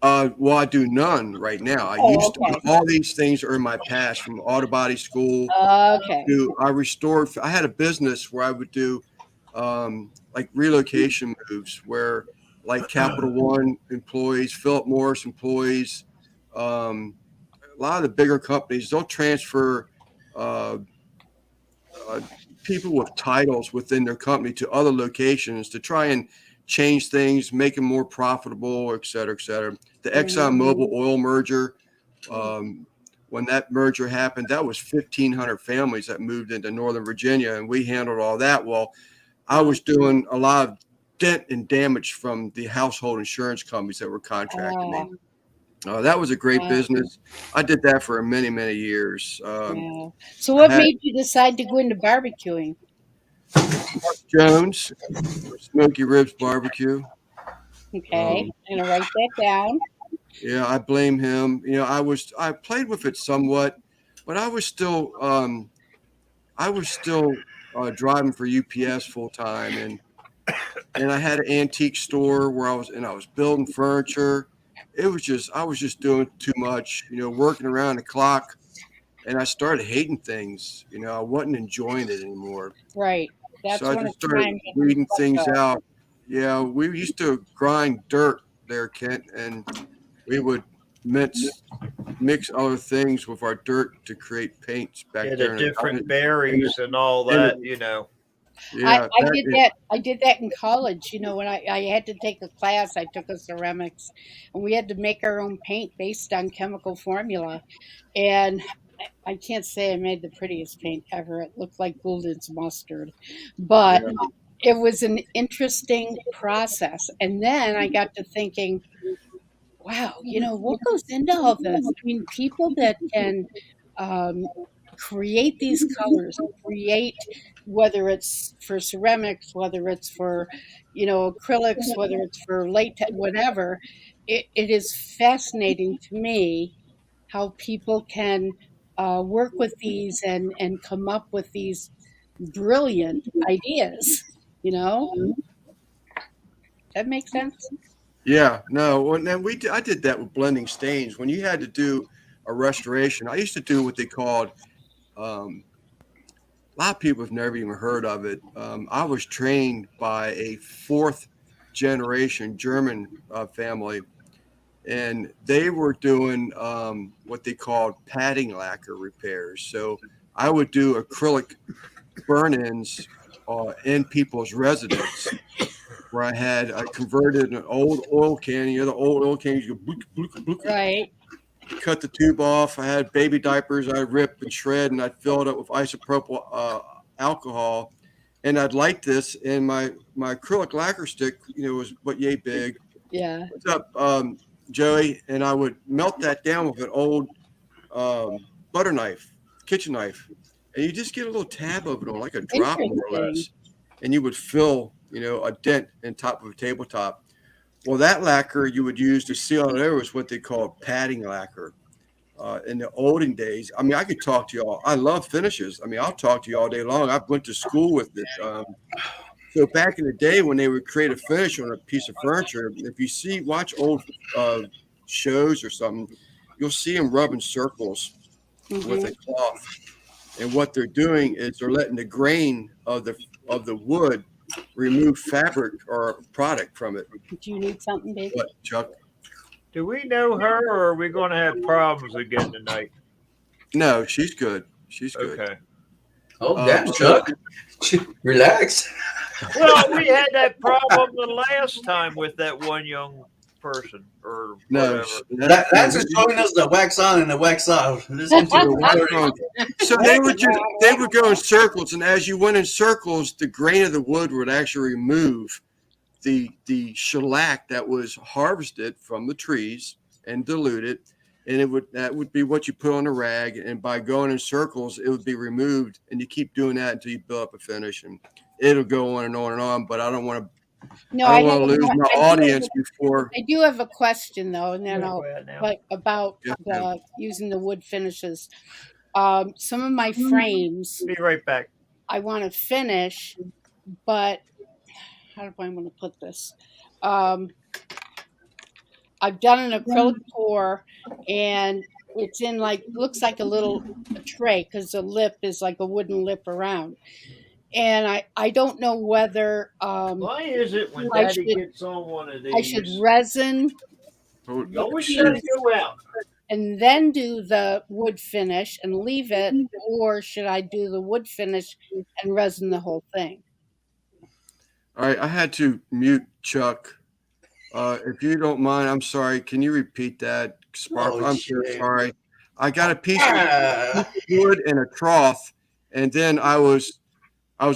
Well, I do none right now. All these things are in my past from auto body school. Okay. I had a business where I would do like relocation moves where like Capital One employees, Philip Morris employees, a lot of the bigger companies, they'll transfer people with titles within their company to other locations to try and change things, make them more profitable, et cetera, et cetera. The ExxonMobil oil merger, when that merger happened, that was 1,500 families that moved into Northern Virginia, and we handled all that. Well, I was doing a lot of dent and damage from the household insurance companies that were contracting me. That was a great business. I did that for many, many years. So what made you decide to go into barbecuing? Jones, Smoky Ribs Barbecue. Okay, I'm gonna write that down. Yeah, I blame him. You know, I played with it somewhat, but I was still driving for UPS full time, and I had an antique store where I was building furniture. I was just doing too much, you know, working around the clock, and I started hating things. You know, I wasn't enjoying it anymore. Right. That's So I one just of started weeding things out. Yeah, we used to grind dirt there, Kent, and we would mix other things with our dirt to create paints back Yeah, there. the different berries and all that, you know. Yeah, I did that in college. You know, when I had to take a class, I took a ceramics, and we had to make our own paint based on chemical formula. And I can't say I made the prettiest paint ever. It looked like Gould's mustard, but it was an interesting process. And then I got to thinking, wow, you know, what goes into all this? I mean, people that can create these colors, create, whether it's for ceramics, whether it's for, you know, acrylics, whether it's for latex, whatever, it is fascinating to me how people can work with these and come up with these brilliant ideas, you know? That makes sense? Yeah, no. Well, then I did that with blending stains. When you had to do a restoration, I used to do what they called. A lot of people have never even heard of it. I was trained by a fourth generation German family, and they were doing what they called padding lacquer repairs. So I would do acrylic burn-ins in people's residence, where I converted an old oil can. You know, the old oil cans, you go blook, blook, blook, Right. cut the tube off. I had baby diapers I rip and shred, and I'd fill it up with isopropyl alcohol, and I'd light this, and my acrylic lacquer stick, you know, was what, yay big. Yeah. What's up, Joey? And I would melt that down with an old butter knife, kitchen knife, and you just get a little tab of it on, like a drop more or less, and you would fill, you know, a dent in top of a tabletop. Well, that lacquer you would use to seal it over was what they called padding lacquer. In the olden days, I mean, I could talk to y'all. I love finishes. I mean, I'll talk to you all day long. I went to school with it. So back in the day when they would create a finish on a piece of furniture, if you watch old shows or something, you'll see them rubbing circles with a cloth. And what they're doing is they're letting the grain of the wood remove fabric or product from it. Do you need something, baby? What, Chuck? Do we know her, or are we going to have problems again tonight? No, she's good. She's good. Okay. Oh, damn, Chuck. Relax. Well, we had that problem the last time with that one young person, or No, whatever. That's just showing us the wax on and the wax off. Listen to the wax. So they would go in circles, and as you went in circles, the grain of the wood would actually remove the shellac that was harvested from the trees and diluted, and that would be what you put on a rag, and by going in circles, it would be removed, and you keep doing that until you build up a finish, and it'll go on and on and on. But I don't want to lose my audience before. I do have a question though, and then I'll about Yeah. using the wood finishes. Some of my frames Be right back. I want to finish, but how do I want to put this? I've done an acrylic pour, and it's in looks like a little tray because the lip is like a wooden lip around. And I don't know whether Why is it when I Daddy should- gets on one of these? I should resin You always gotta go out. and then do the wood finish and leave it, or should I do the wood finish and resin the whole thing? All right, I had to mute Chuck. If you don't mind, I'm sorry. Can you repeat that, Sparkle? Oh, I'm so shit. sorry. I got a piece of Ah. wood and a trough, and then I was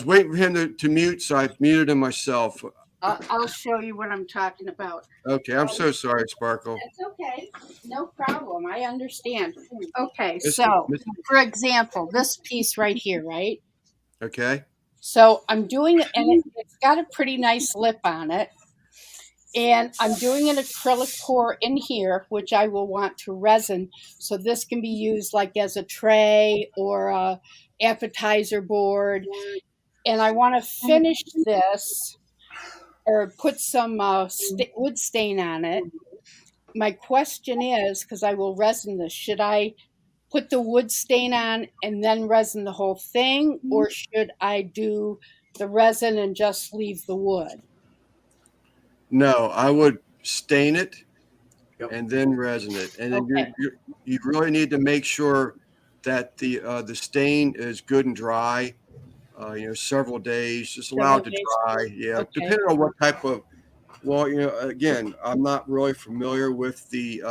waiting for him to mute, so I muted him myself. I'll show you what I'm talking about. Okay, I'm so sorry, Sparkle. That's okay. No problem. I understand. Okay, Miss- so Miss- for example, this piece right here, right? Okay. So I'm doing it, and it's got a pretty nice lip on it. And I'm doing an acrylic pour in here, which I will want to resin. So this can be used like as a tray or a appetizer board. And I want to finish this or put some wood stain on it. My question is, because I will resin this, should I put the wood stain on and then resin the whole thing, or should I do the resin and just leave the wood? No, I would stain it Yep. and then resin it, and then Okay. you really need to make sure that the stain is good and dry. Several days, just allow it to Several days. dry. Yeah, Okay. depending on what type of. Well, again, I'm not really familiar with the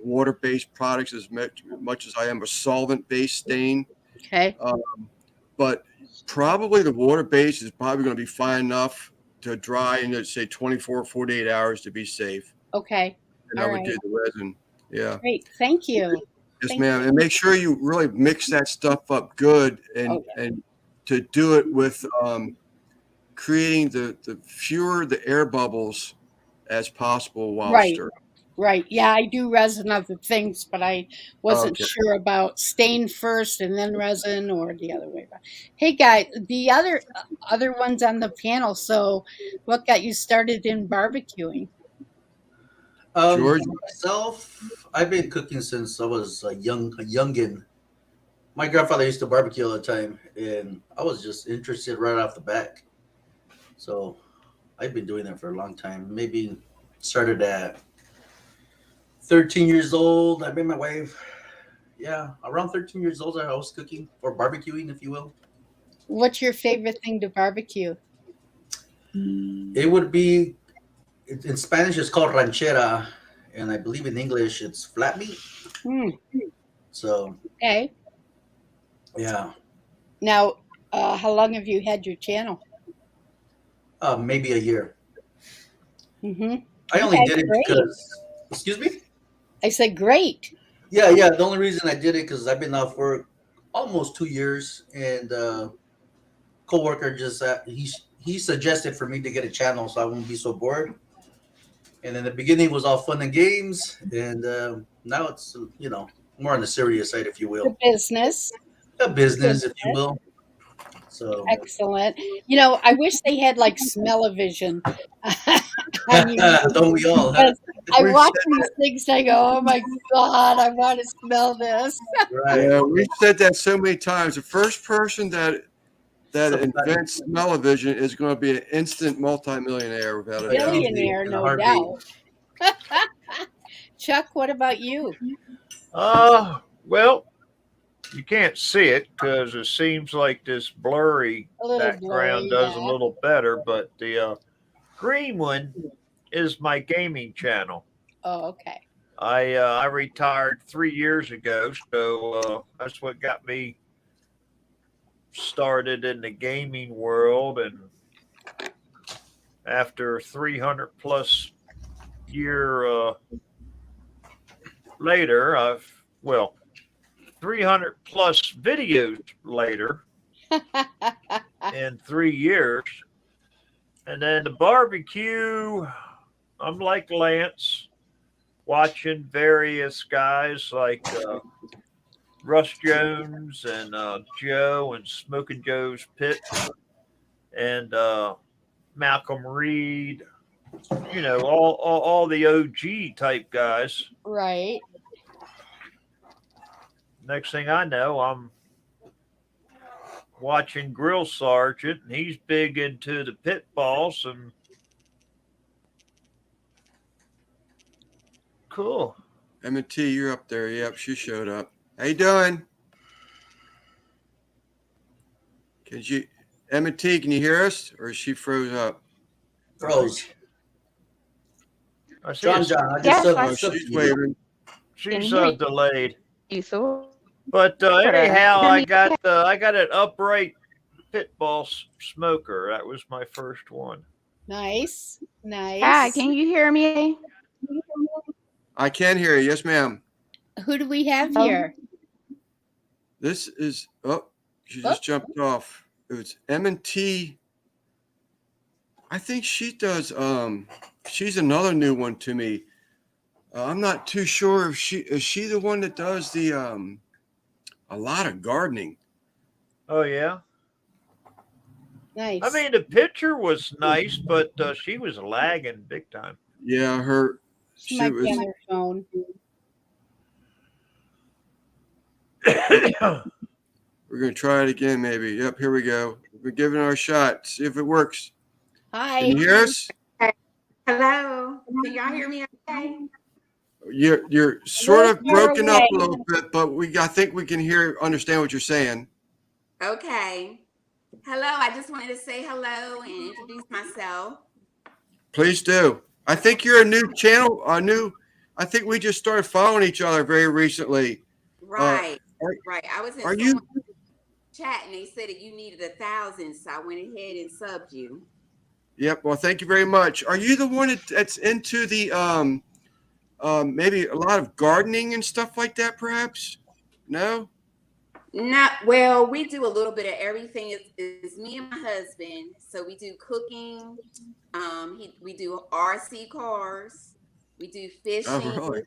water-based products as much as I am a solvent-based stain. Okay. But probably the water-based is probably going to be fine enough to dry in, let's say, 24, 48 hours to be safe. Okay. And I would do the resin. Yeah. Great. Thank you. Yes, Thank ma'am. And make sure you really mix that stuff up good and to do it with creating the fewer the air bubbles as possible while Right. stirring. Right. Yeah, I do resin other things, but I wasn't sure about stain first and then resin or the other way around. Hey, guys, the other ones on the panel. So, what got you started in barbecuing? George? Myself, I've been cooking since I was a youngin. My grandfather used to barbecue all the time, and I was just interested right off the bat. So I've been doing that for a long time. Maybe started at 13 years old. I met my wife. Yeah, around 13 years old, I was cooking or barbecuing, if you will. What's your favorite thing to barbecue? It would be, in Spanish, it's called ranchera, and I believe in English, it's flat meat. So, Okay. yeah, Now, how long have you had your channel? maybe a year. Mm-hmm. I only Okay, did it great. because, excuse me? I said, great. Yeah. The only reason I did it because I've been off work almost 2 years, and coworker just he suggested for me to get a channel so I won't be so bored. And in the beginning, it was all fun and games, and now it's more on the serious side, if you The will, business. a business, if you will. So Excellent. I wish they had like smell-o-vision on YouTube. don't we all? Huh? Because I We've watch these things and I go, oh my God, I want to smell this. Right. Yeah, we've said that so many times. The first person that Somebody- invents smell-o-vision is going to be an instant multimillionaire without a doubt. Billionaire, In a no heartbeat. doubt. Chuck, what about you? Well, you can't see it because it seems like this blurry A little background blurry, does a yeah. little better, but the green one is my gaming channel. Oh, okay. I retired 3 years ago, so that's what got me started in the gaming world. And after 300 plus year later, 300 plus videos later in 3 years. And then the barbecue, I'm like Lance, watching various guys like Russ Jones and Joe and Smoking Joe's Pit and Malcolm Reed, all the OG type guys. Right. Next thing I know, I'm watching Grill Sergeant, and he's big into the pit boss. And cool. M&T, you're up there. Yep, she showed up. How you doing? M&T, can you hear us, or is she froze up? Froze. I see John, it's- John, I just Yes, subbed, I- Oh, subbed she's to you. waving. she's hear you. delayed. You so But anyhow, Hear I me? got an upright pitbull smoker. That was my first one. Nice. Dad, can you hear me? I can hear you. Yes, ma'am. Who do we have Oh. here? This is, she Oh. just jumped off. It was M&T. I think she does, she's another new one to me. I'm not too sure if is she the one that does the, a lot of gardening. Oh yeah. Nice. I mean, the picture was nice, but she was lagging big time. Yeah, she might be on her phone. we're going to try it again, maybe. Yep, here we go. We're giving it our shot. See if it works. Hi. Can you hear us? Hello. Can y'all hear me okay? You're sort of You're broken up away. a little bit, but I think we can understand what you're saying. Okay. Hello. I just wanted to say hello and introduce myself. Please do. I think you're a new channel, I think we just started following each other very recently. Right. are- Right. I was in are you- someone's chat and they said that you needed 1,000, so I went ahead and subbed you. Yep. Well, thank you very much. Are you the one that's into the maybe a lot of gardening and stuff like that, perhaps? No? Not well, we do a little bit of everything. It's me and my husband. So we do cooking. We do RC cars. We do fishing. Oh, really?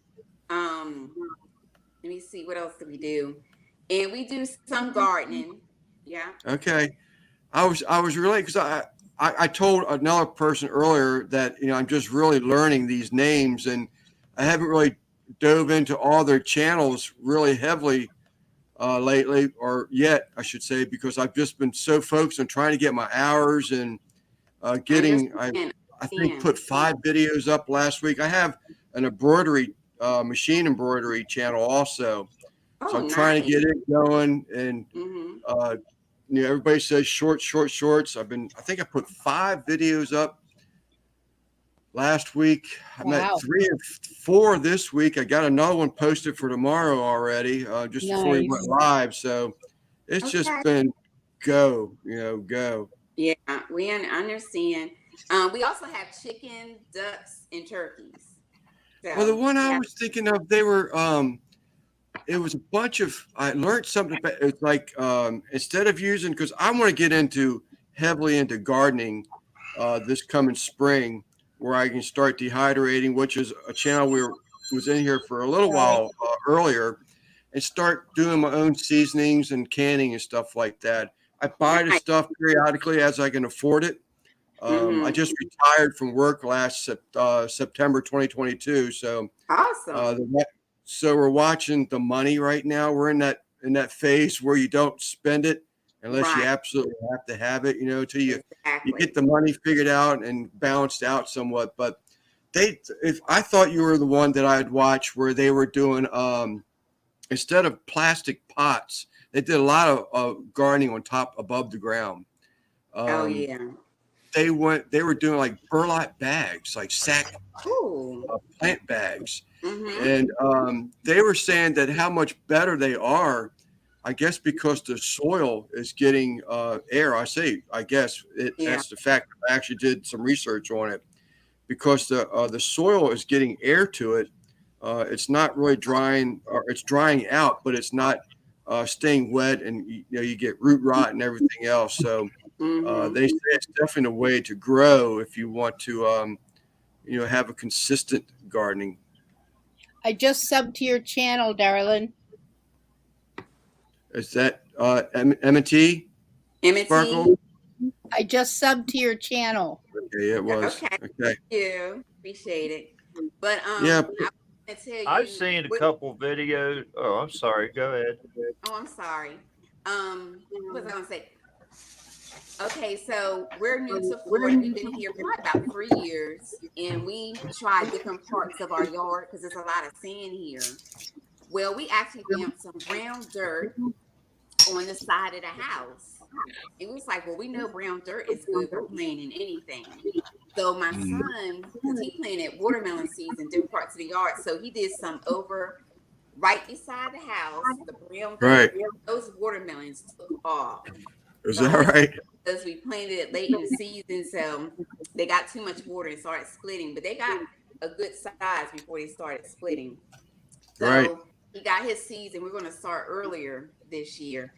Let me see, what else do we do? And we do some gardening. Yeah. Okay. I was really, because I told another person earlier that, I'm just really learning these names, and I haven't really dove into all their channels really heavily lately, or yet, I should say, because I've just been so focused on trying to get my hours and I think put 5 videos up last week. I have an embroidery, machine embroidery channel also. So I'm trying to get it going, and everybody says shorts. I think I put 5 videos up last week. I'm at 3 or 4 this week. I got another one posted for tomorrow already, just before we went live. So it's just been go. Yeah, we understand. We also have chicken, ducks, and turkeys. So, Well, the one I was thinking of, they were it was a bunch of, I learned something about, it's like instead of using, because I want to get heavily into gardening this coming spring, where I can start dehydrating, which is a channel was in here for a little while earlier, and start doing my own seasonings and canning and stuff like that. I buy the stuff periodically as I can afford it. I just retired from work last September 2022. So awesome. So we're watching the money right now. We're in that phase where you don't spend it unless you absolutely have to have it, until you get the money figured out and balanced out somewhat. But if I thought you were the one that I'd watch where they were doing, instead of plastic pots, they did a lot of gardening on top above the ground. They were doing like burlap bags, like sack plant bags. And they were saying that how much better they are, I guess, because the soil is getting air. I guess that's the fact. I actually did some research on it, because the soil is getting air to it. It's not really drying, or it's drying out, but it's not staying wet, and you get root rot and everything else. So they say it's definitely a way to grow if you want to have a consistent gardening. I just subbed to your channel, darling. Is that M&T? Sparkle? I just subbed to your channel. Okay, it was. Okay. Thank you. Appreciate it. But yeah. I tell you, I've seen a couple videos. Oh, I'm sorry. Go ahead. Oh, I'm sorry. What was I gonna say? Okay, so we're new to Florida. We've been here for about 3 years, and we tried different parts of our yard because there's a lot of sand here. Well, we actually found some brown dirt on the side of the house. It was like, well, we know brown dirt is good for planting anything. So my son, because he planted watermelon seeds in different parts of the yard, so he did some over right beside the house. The brown dirt, those watermelons took off. Is that right? Because we planted it late in the season, so they got too much water and started splitting. But they got a good size before they started splitting. So he got his seeds, and we're going to start earlier this year.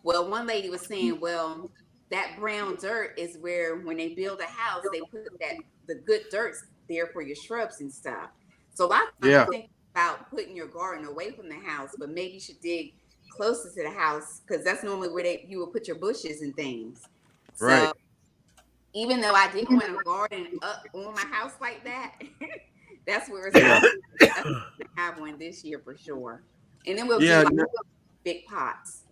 Well, one lady was saying, well, that brown dirt is where when they build a house, they put the good dirt there for your shrubs and stuff. So a lot of times you think about putting your garden away from the house, but maybe you should dig closer to the house, because that's normally where you will put your bushes and things. So even though I didn't want to garden up on my house like that, that's where it's going to have one this year for sure. And then we'll do like big pots.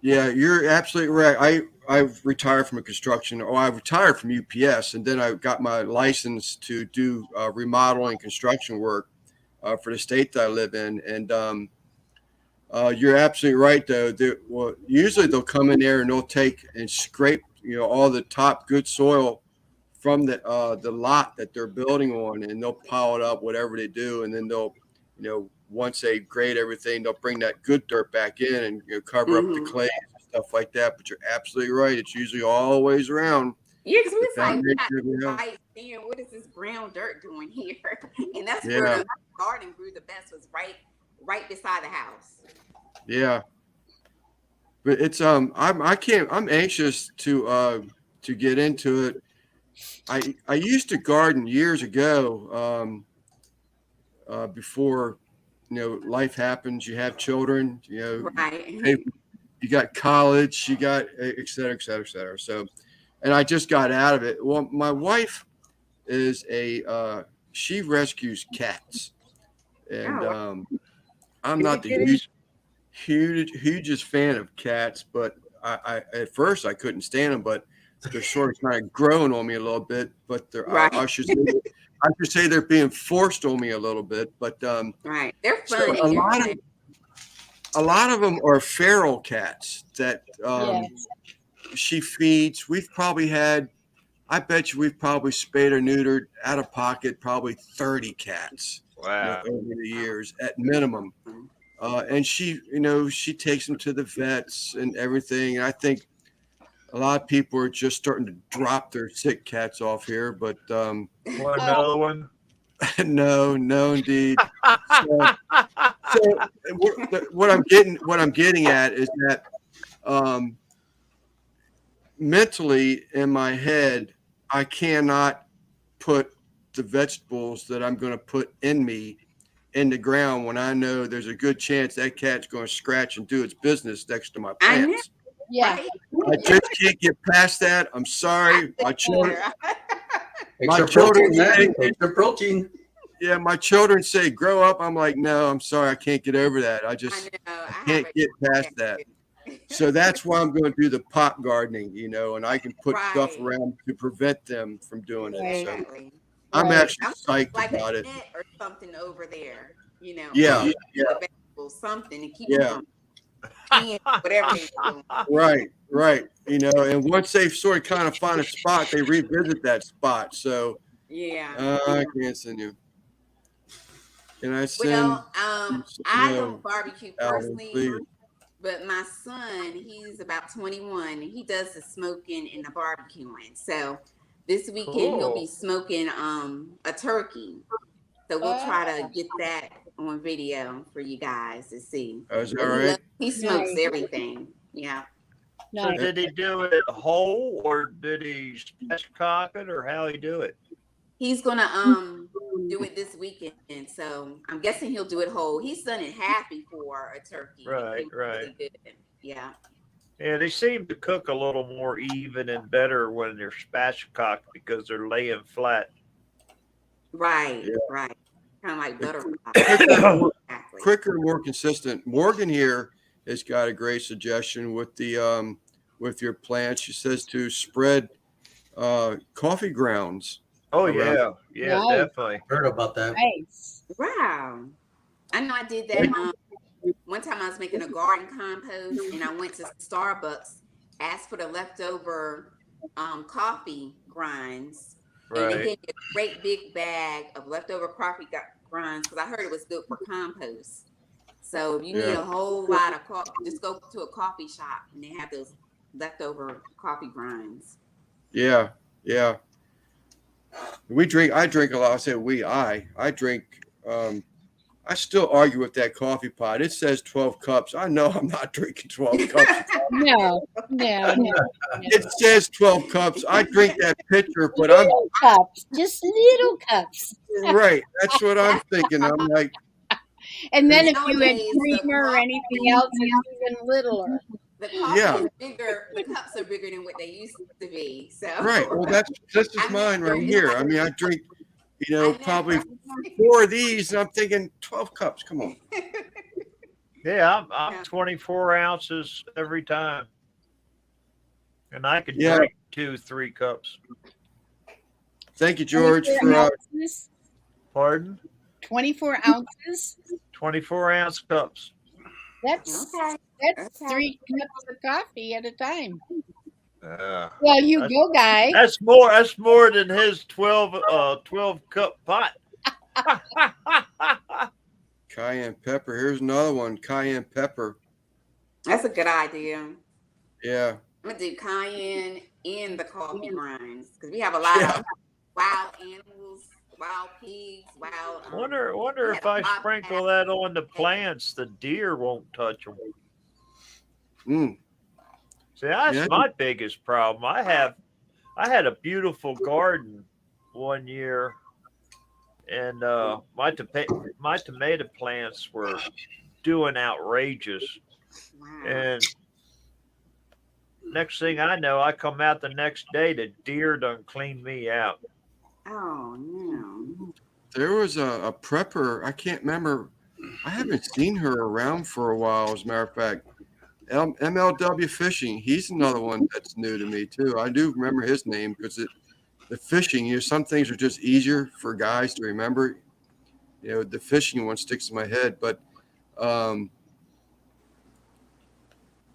Yeah, you're absolutely right. I've retired from construction. I retired from UPS, and then I got my license to do remodeling construction work for the state that I live in. And you're absolutely right, though. Usually they'll come in there and they'll take and scrape, all the top good soil from the lot that they're building on, and they'll pile it up, whatever they do, and then they'll, once they grade everything, they'll bring that good dirt back in and cover up the clay and stuff like that. But you're absolutely right; it's usually always around. Yeah, because we was like, what is this brown dirt doing here? And that's where the garden grew the best, was right beside the house. Yeah, but it's I'm anxious to get into it. I used to garden years ago, before life happens. You have children, you got college, you got et cetera, et cetera, et cetera. So, and I just got out of it. Well, my wife is she rescues cats, and I'm not the hugest fan of cats, but I at first I couldn't stand them, but they're sort of kind of growing on me a little bit. But I should say they're being forced on me a little bit. But they're fun. So a lot of them are feral cats that she feeds. I bet you we've probably spayed or neutered out of pocket probably 30 cats. Wow. Over the years at minimum. And she takes them to the vets and everything. And I think a lot of people are just starting to drop their sick cats off here, but another one. No, indeed. So what I'm getting at is that mentally in my head, I cannot put the vegetables that I'm going to put in me in the ground when I know there's a good chance that cat's going to scratch and do its business next to my plants. Yeah. I just can't get past that. I'm sorry. My children protein. Yeah, my children say, grow up. I'm like, no, I'm sorry. I can't get over that. I can't get past that. So that's why I'm going to do the pot gardening, and I can put stuff around to prevent them from doing it. So I'm actually psyched about it. Or something over there, Yeah. Something to keep them whatever they're doing. Right. And once they sort of kind of find a spot, they revisit that spot. So I can't send you. Can I send? Well, I don't barbecue personally, but my son, he's about 21, and he does the smoking and the barbecuing. So this weekend he'll be smoking a turkey. So we'll try to get that on video for you guys to see. Oh, is that right? He smokes everything. Yeah. So did he do it whole, or did he spatchcock it, or how he do it? He's gonna do it this weekend, so I'm guessing he'll do it whole. He's done it half before a turkey. Right. Really good. Yeah. Yeah, they seem to cook a little more even and better when they're spatchcocked because they're laying flat. Right. Kind of like butterfly. Quicker, more consistent. Morgan here has got a great suggestion with the with your plants. She says to spread coffee grounds. Oh yeah, definitely. Heard about that. Nice. Wow. I know I did that. One time I was making a garden compost, and I went to Starbucks ask for the leftover coffee grinds, and they Right. give you a great big bag of leftover coffee grinds because I heard it was good for compost. So if you need Yeah. a whole lot of coffee, just go to a coffee shop and they have those leftover coffee grinds. Yeah. Yeah. I drink a lot. I say I drink, I still argue with that coffee pot. It says 12 cups. I know I'm not drinking 12 cups. No, no, no. It says 12 cups. I drink that pitcher, but I'm Little cups, just little cups. right. That's what I'm thinking. I'm like, And then if you had Nowadays, the creamer or coffee- anything else, it's even littler. The coffee Yeah. is bigger. The cups are bigger than what they used to be. So right. Well, this is I mine mean, right it's here. like- I mean, I drink, I know. probably 4 of these, and I'm thinking 12 cups. Come on. Yeah, I'm Yeah. 24 ounces every time. And I could Yeah. drink 2-3 cups. Thank you, George, 24 for ounces, Pardon? 24 ounces. 24-ounce cups. That's Okay. that's Okay. 3 cups of coffee at a time. Yeah. Well, you That's- go, guy. That's more than his 12 cup pot. cayenne pepper. Here's another one, cayenne pepper. That's a good idea. Yeah. I'm gonna do cayenne in the coffee grinds because we have a lot Yeah. of wild animals, wild pigs, wild. Wonder Yeah, if I Bob sprinkle that on the plants, the deer won't touch them. Mm. See, that's Yeah. my biggest problem. I had a beautiful garden one year, and my tomato plants were doing outrageous. Wow. And next thing I know, I come out the next day, the deer done cleaned me out. Oh no. There was a prepper. I can't remember. I haven't seen her around for a while, as a matter of fact. MLW Fishing. He's another one that's new to me, too. I do remember his name because the fishing, some things are just easier for guys to remember. The fishing one sticks in my head, but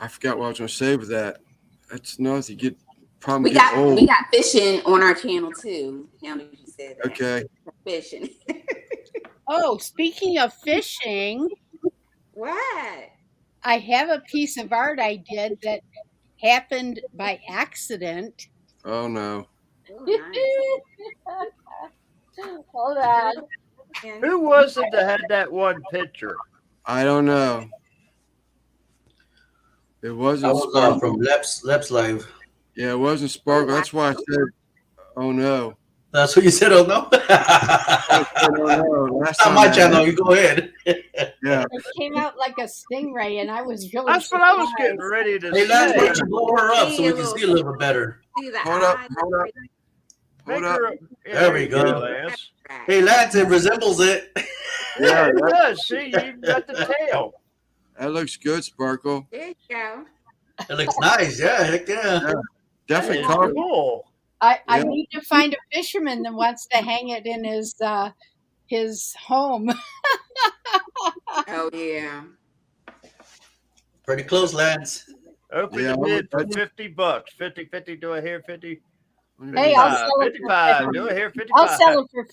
I forgot what I was going to say with that. That's nice. You get probably We get got old. we got fishing on our channel too. Now that you said that. Okay. Fishing. Oh, speaking of fishing, What? I have a piece of art I did that happened by accident. Oh, no. Oh, nice. Hold on. Yeah. Who was it that had that one picture? I don't know. It I wasn't was Sparkle. from Leps Live. Yeah, it wasn't Sparkle. That's why I said, oh, no. That's what you said, oh no? Oh, no. Last On time my I- channel, you go ahead. Yeah. It came out like a stingray, and I was really That's what I was surprised. getting ready to Hey, Lance, why say. don't you blow her up so we can see a little bit better? See the Hold up, eyes? hold up. Make Hold up. her, There we you go. Lance. Hey, Lance, it resembles it. Yeah, it does. See, you got the tail. That looks good, Sparkle. There you go. It looks nice. Yeah, heck yeah. Definitely That is color. cool. I Yeah. need to find a fisherman that wants to hang it in his home. Oh yeah. Pretty close, Lance. Open Yeah, the bid for I- $50. 50, do I hear 50? Hey, I'll 55, sell it for 55, 50. do I hear 55? I'll sell it for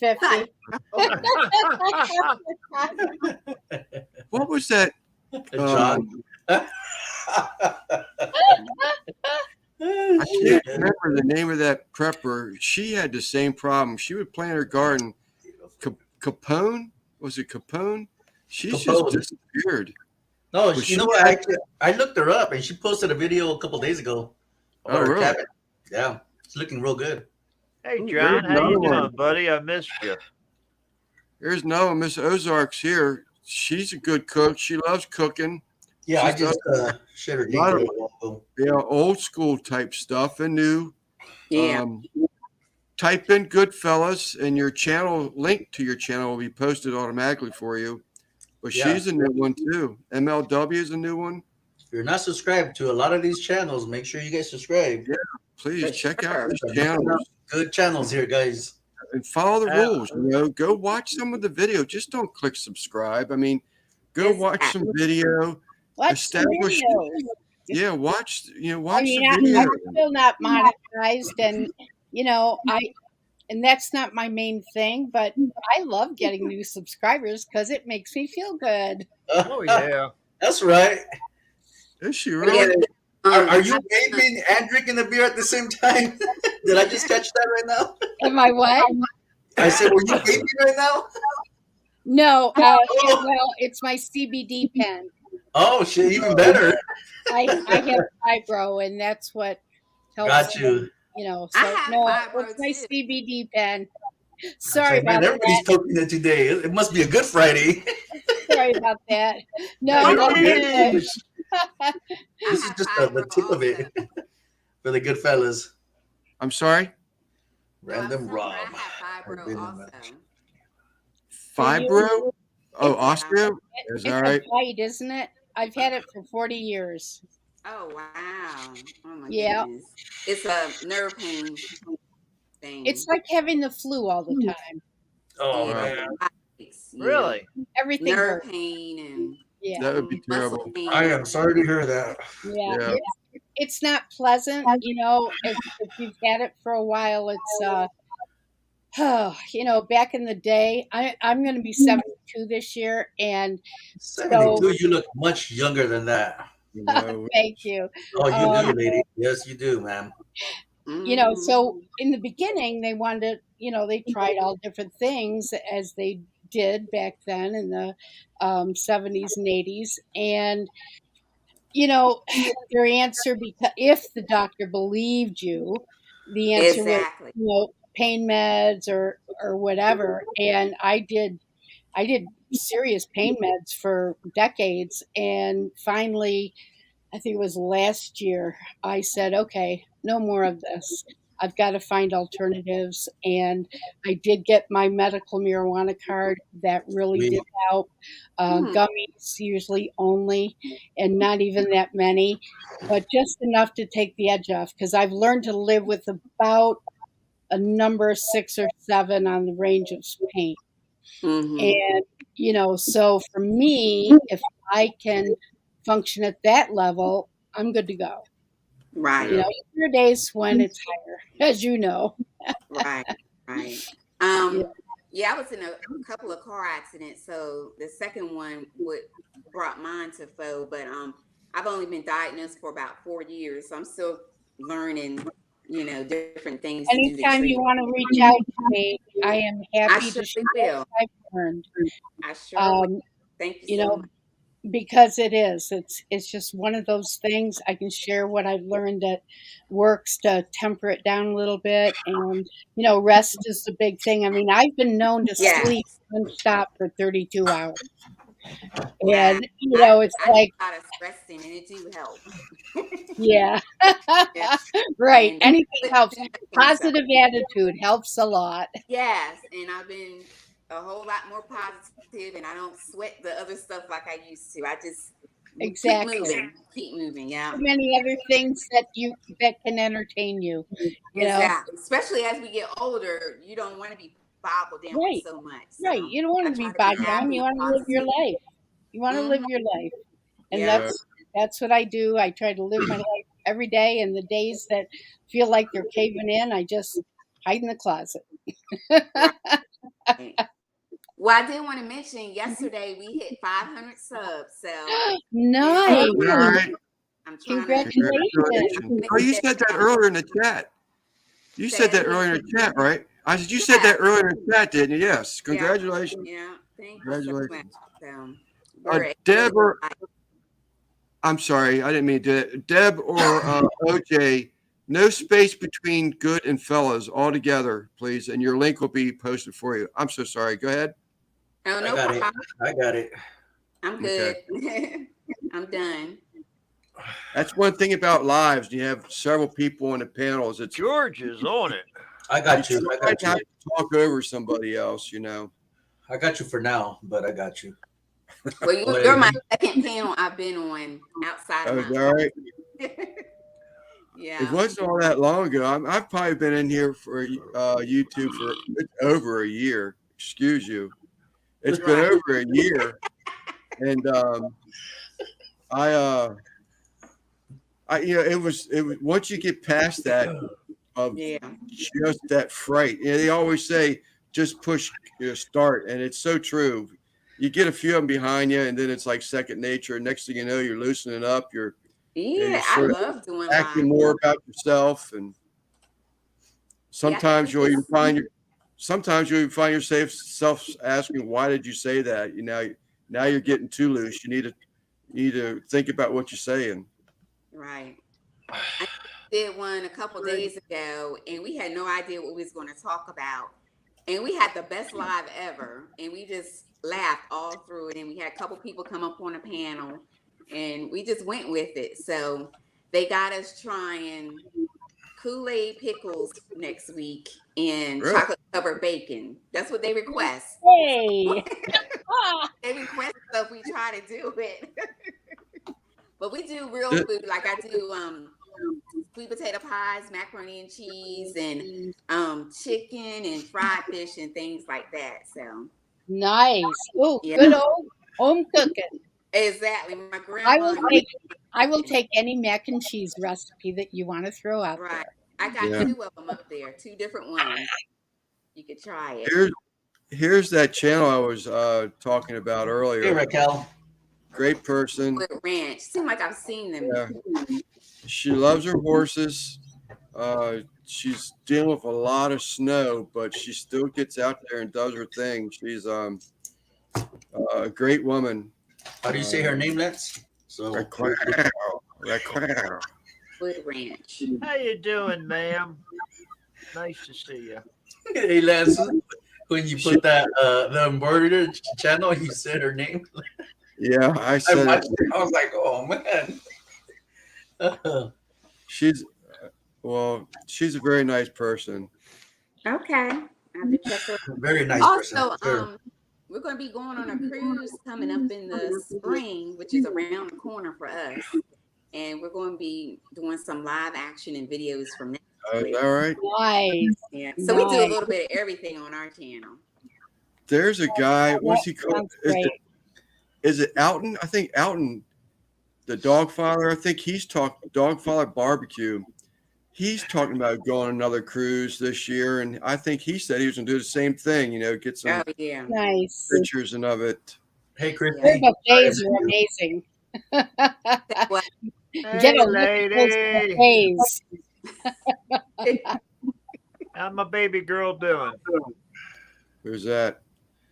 50. What was that? John. I can't remember the name of that prepper. She had the same problem. She would plant her garden. Capone? Was it Capone? She's Capone. just disappeared. No, Was you know she what? active? I looked her up and she posted a video a couple days ago. Oh, about her really? cabin. Yeah, it's looking real good. Hey, Ooh, John, there's how you another one. doing, buddy? I missed you. Here's Noah. Miss Ozark's here. She's a good cook. She loves cooking. Yeah, I She's just shared her lot of- details. Old school type stuff and new. Yeah. Type in Goodfellas and your channel link to your channel will be posted automatically for you. But Yeah. she's a new one too. MLW is a new one. If you're not subscribed to a lot of these channels, make sure you get subscribed. Please For check out sure. these channels Good channels here, guys. and follow the Yeah. rules. Go watch some of the video. Just don't click subscribe. I mean, go Yes, watch some video. What's the Establish- video? Yeah, watch I watch mean, the video. I'm still not monetized, and and that's not my main thing, but I love getting new subscribers because it makes me feel good. Oh yeah. That's right. Is she Yeah, really? Are you vaping and drinking the beer at the same time? Did I just catch that right now? Am I what? I said, were you vaping right now? No, well, it's my CBD pen. Oh shit, even better. I have fibro, and that's what helps. Got you. So I have no, fibro it's my too. CBD pen. It's Sorry like, man, about everybody's that. poking it today. It must be a good Friday. Sorry about that. Yeah, No, you're all good. Please. This is just the tip of it for the good fellas. I'm sorry. Random Rob. I have I've been fibro in also. Fibro? Oh, It's- osteo? Is it's that a right? bite, isn't it? I've had it for 40 years. Oh wow! Oh my Yeah. goodness! It's a nerve pain thing. It's like having the flu all the time. Oh Yeah. man, It's- yeah. Really? Everything Nerve hurts. pain and Yeah. That would be muscle terrible. pain. I am sorry to hear that. Yeah. Yeah. It's not pleasant, if you've had it for a while. It's back in the day, I'm going to be 72 this year, and 72. You look much younger than that. thank you. Oh, you do, lady. Yes, you do, ma'am. Mhm. So in the beginning, they wanted, they tried all different things as they did back then in the 70s and 80s. And, their answer, because if the doctor believed you, the answer Exactly. was, pain meds or whatever. And I did serious pain meds for decades. And finally, I think it was last year, I said, okay, no more of this. I've got to find alternatives. And I did get my medical marijuana card. That really Sweet. did help. Gummies usually only, and not even that many, but just enough to take the edge off, because I've learned to live with about a number 6 or 7 on the range of pain. Mhm. And, so for me, if I can function at that level, I'm good to go. Right. There are days when it's higher, as you know. Right. Right. Yeah, I was in a couple of car accidents. So the second one brought mine to foe, but I've only been diagnosed for about 4 years. So I'm still learning, different things to do. Anytime you want to reach out to me, I am happy to share will. what I've learned. I sure will. Thank you so much. Because it's just one of those things. I can share what I've learned that works to temper it down a little bit. And, rest is the big thing. I mean, I've been known to sleep nonstop for 32 hours. And, it's I like, do a lot of stressing, and it do help. yeah, Yeah. right. And Anything helps. myself. Positive attitude helps a lot. Yes, and I've been a whole lot more positive, and I don't sweat the other stuff like I used to. I just Exactly. keep moving. Yeah. Too many other things that can entertain you. Exactly. Especially as we get older, you don't want to be boggled down Right. so much. So Right. You don't want I to be try to bogged down. happy You and want to live your positive. life. You want to live your life. And Yeah. that's what I do. I try to live my life every day, and the days that feel like they're caving in, I just hide in the closet. Right. Well, I did want to mention yesterday we hit 500 subs. So Nice. All right. I'm trying Congratulations. Oh, you said that earlier in the chat. You said that earlier in the chat, right? I said you said that earlier in the chat, didn't you? Yes. Congratulations. Yeah. Thank you Congratulations. so much. So, Deb or I'm sorry, I didn't mean to. Deb or OJ, no space between good and fellas all together, please. And your link will be posted for you. I'm so sorry. Go ahead. Oh, no I got problem. it. I got it. I'm good. I'm done. That's one thing about lives. You have several people on the panels. It's George is on it. I got you. I got have you. to talk over somebody else, I got you for now, but I got you. Well, you're my second panel I've been on outside Oh, of all right. Yeah. It wasn't all that long ago. I've probably been in here for YouTube for over a year. Excuse you. It's been over a year. And it was once you get past that of Yeah. just that fright. They always say just push start, and it's so true. You get a few of them behind you, and then it's like second nature. Next thing you know, you're loosening up. You're Yeah, I sort of love doing acting live. more about yourself, and sometimes we you'll even just- find yourself asking, "Why did you say that?" Now you're getting too loose. You need to think about what you're saying. Right. I did one a couple days ago, and we had no idea what we was going to talk about, and we had the best live ever, and we just laughed all through it, and we had a couple people come up on a panel, and we just went with it. So they got us trying Kool-Aid pickles next week and Really? chocolate covered bacon. That's what they request. Hey. They request stuff, we try to do it. But we do real Good. food. Like I do sweet potato pies, macaroni and cheese, and chicken and fried fish and things like that. So Nice. Oh, Yeah. good old home cooking. exactly. My grandma I will take any mac and cheese recipe that you want to throw out right. there. I got Yeah. 2 of them up there, 2 different ones. You could try it. Here's that channel I was talking about Hey, earlier. Raquel. Great person. Wood Ranch. Seem like I've seen them. Yeah. She loves her horses. She's dealing with a lot of snow, but she still gets out there and does her thing. She's a great woman. How do you say her name, Lance? So Raquel. Wood Ranch. How you doing, ma'am? Nice to see you. Hey, Lance, when you put that the embroidered channel, you said her name. Yeah, I I said watched it. I was like, oh man. she's a very nice person. Okay. I have to check her. very nice person. Also, Sure. we're going to be going on a cruise coming up in the spring, which is around the corner for us. And we're going to be doing some live action and videos from that. Is that right? Nice. Yeah. So we do a Nice. little bit of everything on our channel. There's a guy. What's he called? Sounds great. Is it Alton? I think Alton, the Dogfather. I think he's talking Dogfather Barbecue. He's talking about going on another cruise this year, and I think he said he was going to do the same thing. Get some Oh, yeah. Nice. pictures and of it. Hey, Their Christy. buffets are amazing. That was- Get Hey, a look at those lady. buffets. How my baby girl doing? Who's that?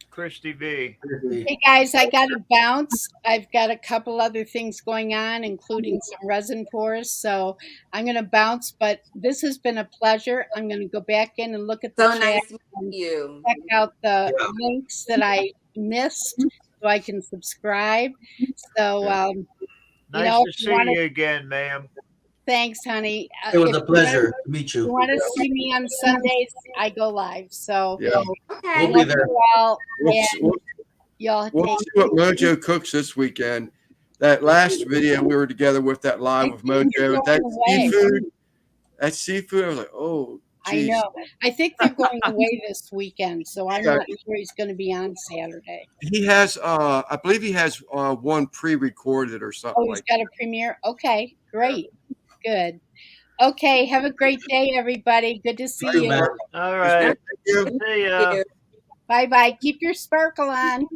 Christy V. Hey guys, I got to bounce. I've got a couple other things going on, including some resin pours. So I'm going to bounce, but this has been a pleasure. I'm going to go back in and look at the so chat, nice meeting you. check out the links that I missed so I can subscribe. So, Nice know, to if you see wanna- you again, ma'am. thanks, honey. It was If a pleasure to meet you you. want to see me on Sundays, I go live. So, Yeah. Okay. We'll be there. Well, We'll y'all see what Mojo cooks this weekend. That last video we were together with that live with I think you're Mojo. That going away. seafood. I was like, oh, I geez. know. I think they're going away this weekend, so I'm Yeah. not sure he's going to be on Saturday. He has, I believe he has one pre-recorded or Oh, something he's like got a premiere? Okay, great. Good. Okay, have a great day, everybody. Good to see You, you. man. All right. that. See ya. Bye bye. Keep your sparkle on.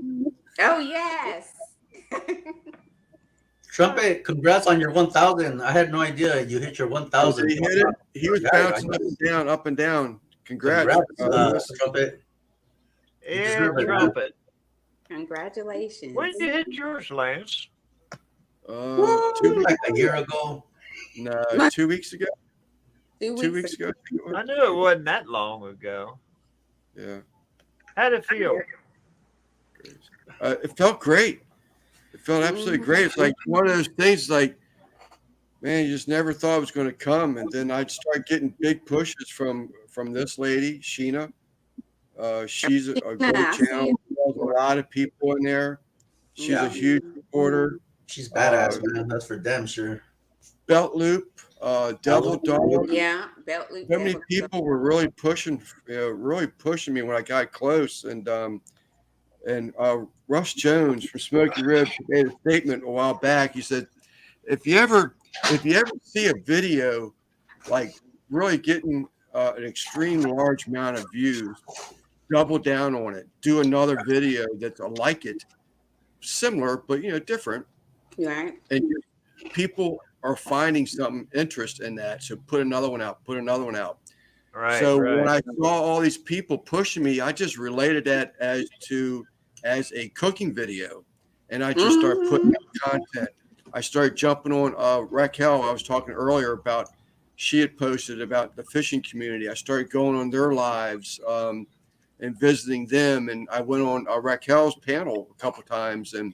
Oh, yes. Trumpet, congrats on your 1,000. I had no idea you hit your 1,000. He hit it. He was Yeah, bouncing up and down. Congrats. Congrats, Trumpet. You Yeah, deserve it, man. trumpet. Congratulations. When did you hit yours, Lance? 2 weeks, Like a year ago. no, 2 weeks ago. 2 weeks ago. I think it was. I knew it wasn't that long ago. Yeah. How'd it feel? It felt great. It felt absolutely great. It's like one of those things like, man, you just never thought it was going to come. And then I'd start getting big pushes from this lady, Sheena. She's a great Yeah, I see channel. it. There's a lot of people in there. She's Yeah. a huge supporter. She's badass, man. That's for damn sure. Belt Loop, Devil Dog. Yeah, belt loop. So many that was- people were really pushing me when I got close, and Russ Jones from Smoky Ribs made a statement a while back. He said, "If you ever if you ever see a video like really getting an extreme large amount of views, double down on it. Do another video that's like it, similar but different. Right. And people are finding some interest in that. So put another one out. Put another one out. Right. So right. when I saw all these people pushing me, I just related that as a cooking video, and I just started putting out content. I started jumping on Raquel. I was talking earlier about, she had posted about the fishing community. I started going on their lives and visiting them, and I went on Raquel's panel a couple times, and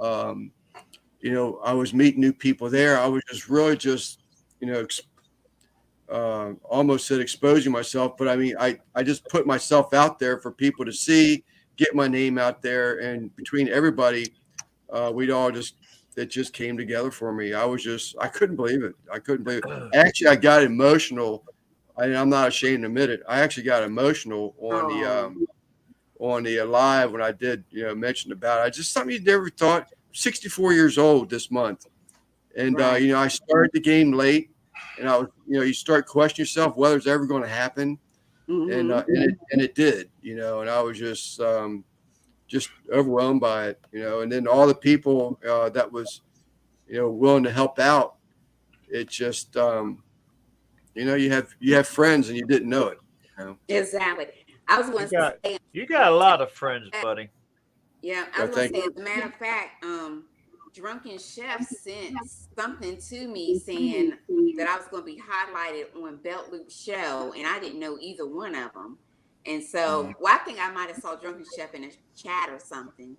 I was meeting new people there. I was just really almost said exposing myself, but I mean, I just put myself out there for people to see, get my name out there, and between everybody, it just came together for me. I couldn't believe it. I couldn't believe it. Actually, I got emotional. I'm not ashamed to admit it. I actually got emotional on the live when I did, mention about it. Just something you never thought. 64 years old this month, and Right. I started the game late, and I was, you start questioning yourself whether it's ever going to happen, and it did, and I was just overwhelmed by it, and then all the people that was, willing to help out. It just, you have friends and you didn't know it. Exactly. I was going to say. You got a lot of friends, buddy. Yeah, I was going to say, as a matter of fact, Drunken Chef sent something to me saying that I was going to be highlighted on Belt Loop Show, and I didn't know either one of them. And so, I think I might have saw Drunken Chef in a chat or something.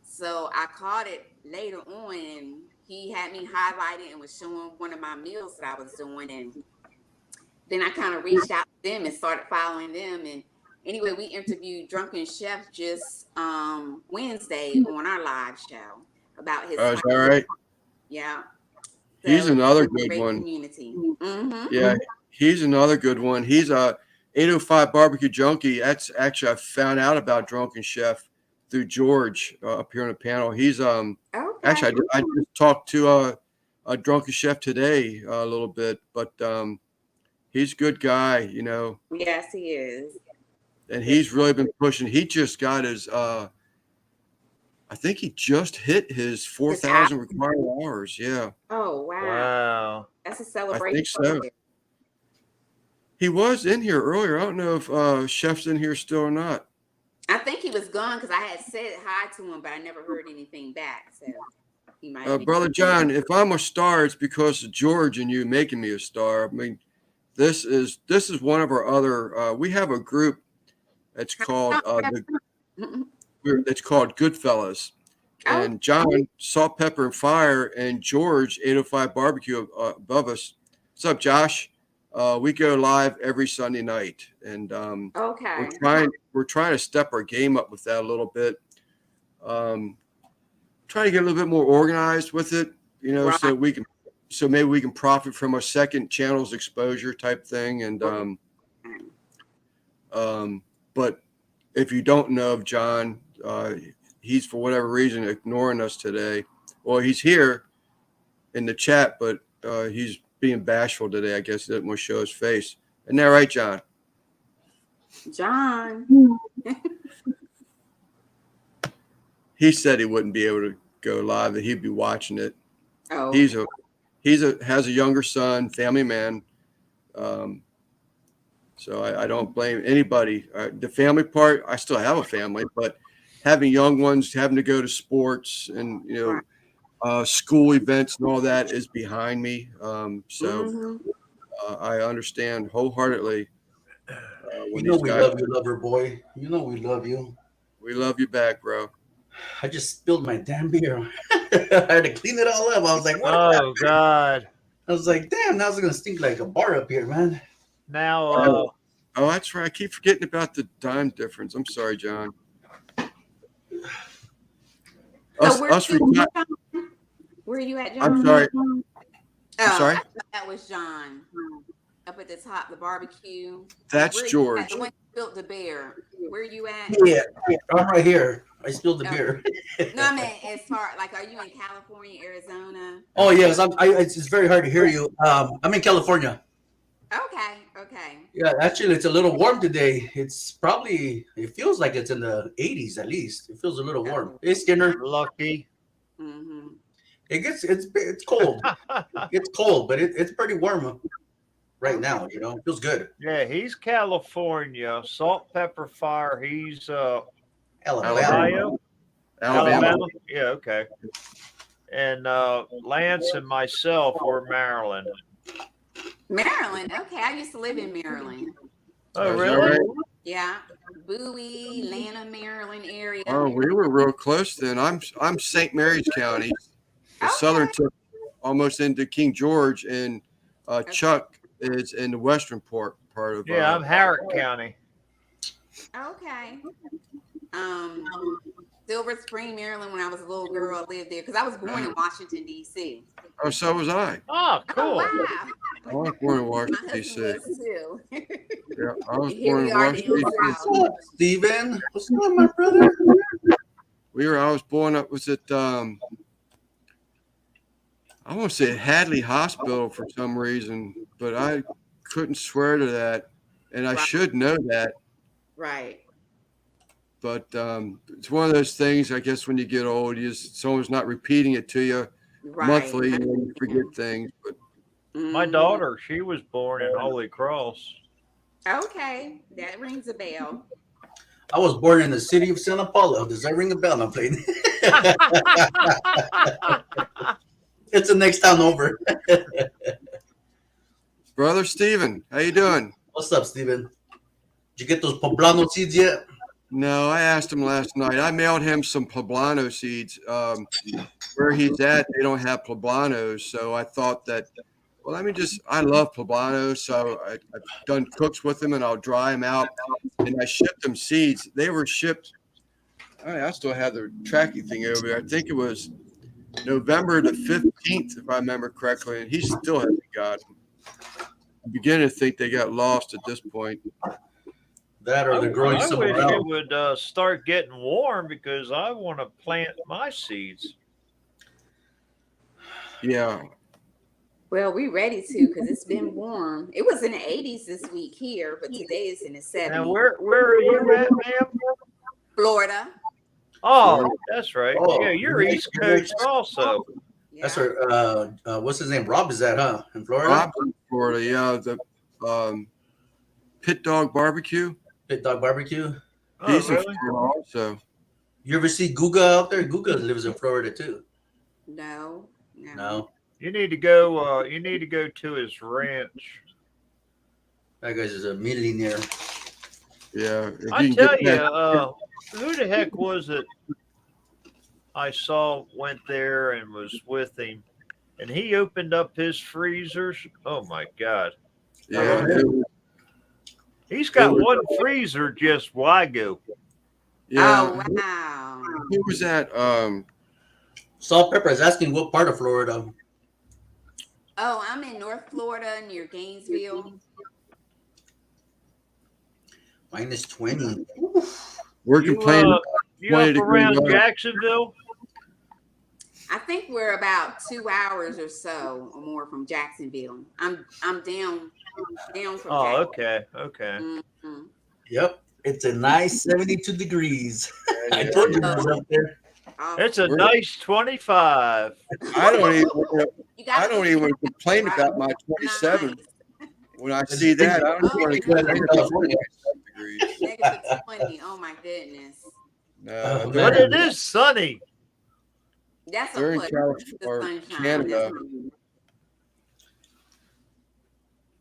So I caught it later on, and he had me highlighted and was showing one of my meals that I was doing. And then I kind of reached out to them and started following them. And anyway, we interviewed Drunken Chef just Wednesday on our live show about his. Oh, is that right? Yeah. He's So, another great good one. Community. Yeah, he's another good one. He's a 805 Barbecue Junkie. That's actually, I found out about Drunken Chef through George up here on the panel. He's Okay. actually, I just talked to a Drunken Chef today a little bit, but he's a good guy, Yes, he is. and he's really been pushing. He just got his I think he just hit his 4,000 required hours. Yeah. Oh, wow. Wow. That's a celebration. I think so. He was in here earlier. I don't know if Chef's in here still or not. I think he was gone because I had said hi to him, but I never heard anything back. So he might be. Brother John, if I'm a star, it's because of George and you making me a star. I mean, this is one of our other. We have a group that's called it's called Goodfellas, and John, Salt, Pepper, and Fire, and George, 805 Barbecue above us. What's up, Josh? We go live every Sunday night, and Okay. we're trying to step our game up with that a little bit. Trying to get a little bit more organized with it, Right. so maybe we can profit from our second channel's exposure type thing. And but if you don't know of John, he's for whatever reason ignoring us today. Well, he's here in the chat, but he's being bashful today. I guess he doesn't want to show his face. Isn't that right, John? John. He said he wouldn't be able to go live, that he'd be watching it. Oh. Has a younger son, family man. So I don't blame anybody. The family part, I still have a family, but having young ones, having to go to sports and school events and all that is behind me. I understand wholeheartedly. We love you, lover boy. We love you. We love you back, bro. I just spilled my damn beer. I had to clean it all up. I was like, what? Oh, God. I was like, damn, now it's going to stink like a bar up here, man. Now, Oh, that's right. I keep forgetting about the time difference. I'm sorry, John. Where are you at, John? I'm sorry. Oh, I'm sorry? I thought that was John. Up at the top, the barbecue. That's Where George. The one who built the bear. Where are you at? Yeah, I'm right here. I spilled the beer. No, I mean, as far like, are you in California, Arizona? Oh yes, it's very hard to hear you. I'm in California. Okay. Okay. Yeah, actually, it's a little warm today. It feels like it's in the 80s at least. It feels a little warm. Hey, Skinner. Lucky. Mm-hmm. It's cold. It's cold, but it's pretty warm right now. It feels good. Yeah, he's California. Salt, pepper, fire. He's Alabama. Ohio. Alabama. Yeah, okay. And Lance and myself were Maryland. Maryland. Okay, I used to live in Maryland. Oh, Is that really? right? Yeah, Bowie, Atlanta, Maryland area. Oh, we were real close then. I'm St. Mary's County, the Okay. southern tip, almost into King George, and Chuck is in the western part of. Yeah, I'm Harrod County. Okay. Silver Spring, Maryland. When I was a little girl, I lived there because I was born in Washington D.C. Oh, so was I. Oh, Oh cool. wow! I was born in My Washington husband D.C. was too. Yeah, I was Here born we in are in the Washington South. D.C. What's up, Steven? What's up, my brother? I was born up. Was it? I want to say Hadley Hospital for some reason, but I couldn't swear to that, and I Right. should know that. Right. But it's one of those things. I guess when you get old, someone's not repeating it to you Right. monthly, and you forget things. But My Mhm. daughter, she was born in Holy Cross. Okay, that rings a bell. I was born in the city of Santa Paula. Does that ring a bell? I'm playing. It's the next town over. brother Steven, how you doing? What's up, Steven? Did you get those poblano seeds yet? No, I asked him last night. I mailed him some poblano seeds. Where he's at, they don't have poblanos, so I thought that. Well, I love poblanos, so I've done cooks with them, and I'll dry them out, and I shipped them seeds. They were shipped. I still have the tracking thing over there. I think it was November the 15th, if I remember correctly, and he still hasn't got them. I'm beginning to think they got lost at this point. That or they're growing I wish somewhere it else. would start getting warm because I want to plant my seeds. Yeah. Well, we ready to because it's been warm. It was in the 80s this week here, but today it's in the 70s. Now, where are you at, ma'am? Florida. Oh, that's right. Oh, Yeah, you're you're East Coast also. Yeah. That's where what's his name? Rob is that, huh? In Florida? Rob's in Florida, yeah. The Pit Dog Barbecue. Pit Dog Barbecue. Oh, He's in really? Florida also. You ever see Guga out there? Guga lives in Florida too. No. No, You need to go. You need to go to his ranch. that guy's just a millionaire. Yeah. if I you can tell get that- you, who the heck was it I saw went there and was with him, and he opened up his freezers. Oh my God, Yeah. he's got one freezer just Wagyu. Yeah. Oh wow. Who was that? Salt Pepper is asking what part of Florida. Oh, I'm in North Florida near Gainesville. Minus 20. We're You, complaining. you 20 up degree around weather. Jacksonville? I think we're about 2 hours or so or more from Jacksonville. I'm down from Oh, Jacksonville. okay. Mhm. Yep. It's a nice 72 degrees. I Yeah. told you it was up there. Oh, It's a We're- nice 25. I don't even. you gotta I don't be even careful, complain right? about my 27. Nice. When I see that, I don't Oh, want to because complain in about California. 27 degrees. Negative 20. Oh my goodness. No, Oh, But they're, it is sunny. That's they're a in plus. California The or sunshine. Canada.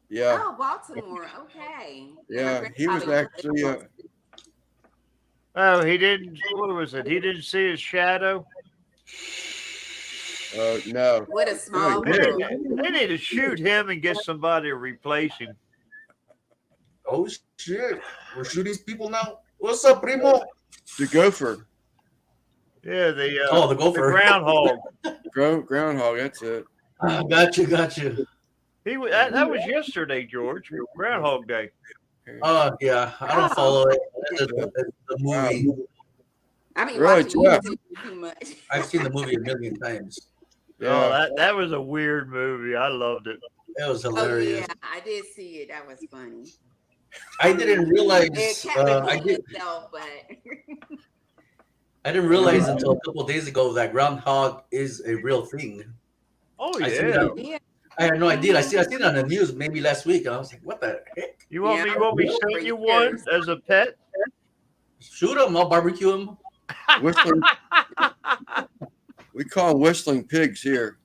Yeah, Oh, Baltimore. Okay. yeah. He was Probably- actually. Oh, he didn't. What was it? He didn't see his shadow. No. What a small he did. world. They need to shoot him and get somebody to replace him. Oh, shit. We're shooting people now. What's up, primo? The gopher, Yeah, the The gopher. groundhog. groundhog. That's it. Gotcha. He that was yesterday, George. Groundhog Day. Yeah. I don't follow it. It's the movie. I mean, Right, watching yeah. YouTube too much. I've seen the movie a million times. Oh, Yeah. that was a weird movie. I loved it. That was Oh hilarious. yeah, I did see it. That was funny. I didn't realize. It kept I repeating did. itself, but I didn't realize until a couple of days ago that groundhog is a real thing. Oh I see yeah. that. yeah. I had no idea. I seen it on the news maybe last week. And I was like, what the heck? You want Yeah, me? You want me to for send you one years. as a pet? Shoot him, I'll barbecue him. Whistling, we call them whistling pigs here.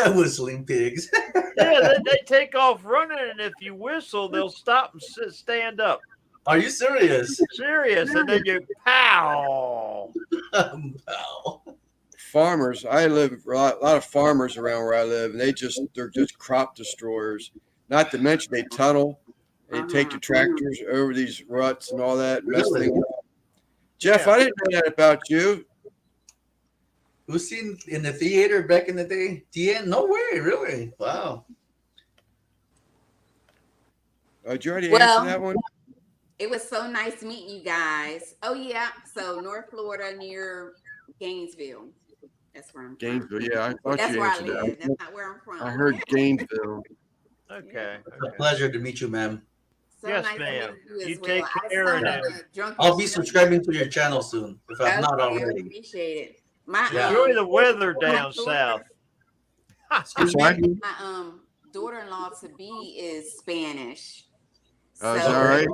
Whistling pigs. Yeah, they take off running, and if you whistle, they'll stop and stand up. Are you serious? Serious, and then you pow. Wow. Farmers, I live a lot of farmers around where I live, and they're just crop destroyers. Not to mention they tunnel and take the tractors over these ruts and all that. Mess Really? things up. Jeff, I didn't know that about you. Who's seen in the theater back in the day? TN? No way, really? Wow. Did you already Well, answer that one? It was so nice meeting you guys. Oh yeah, so North Florida near Gainesville. That's where I'm from. Gainesville, yeah, I thought That's you where I answered live. that. That's not where I'm from. I heard Gainesville. Okay. It's a pleasure to meet you, ma'am. So Yes, nice to ma'am. meet you as You well. take I care saw of the them. drunken I'll be Sailor. subscribing to your channel soon, if I'm not Okay, I already. appreciate it. My Yeah. Enjoy the weather my down daughter- south. I'm sorry? My daughter-in-law to be is Spanish. Oh, is that right?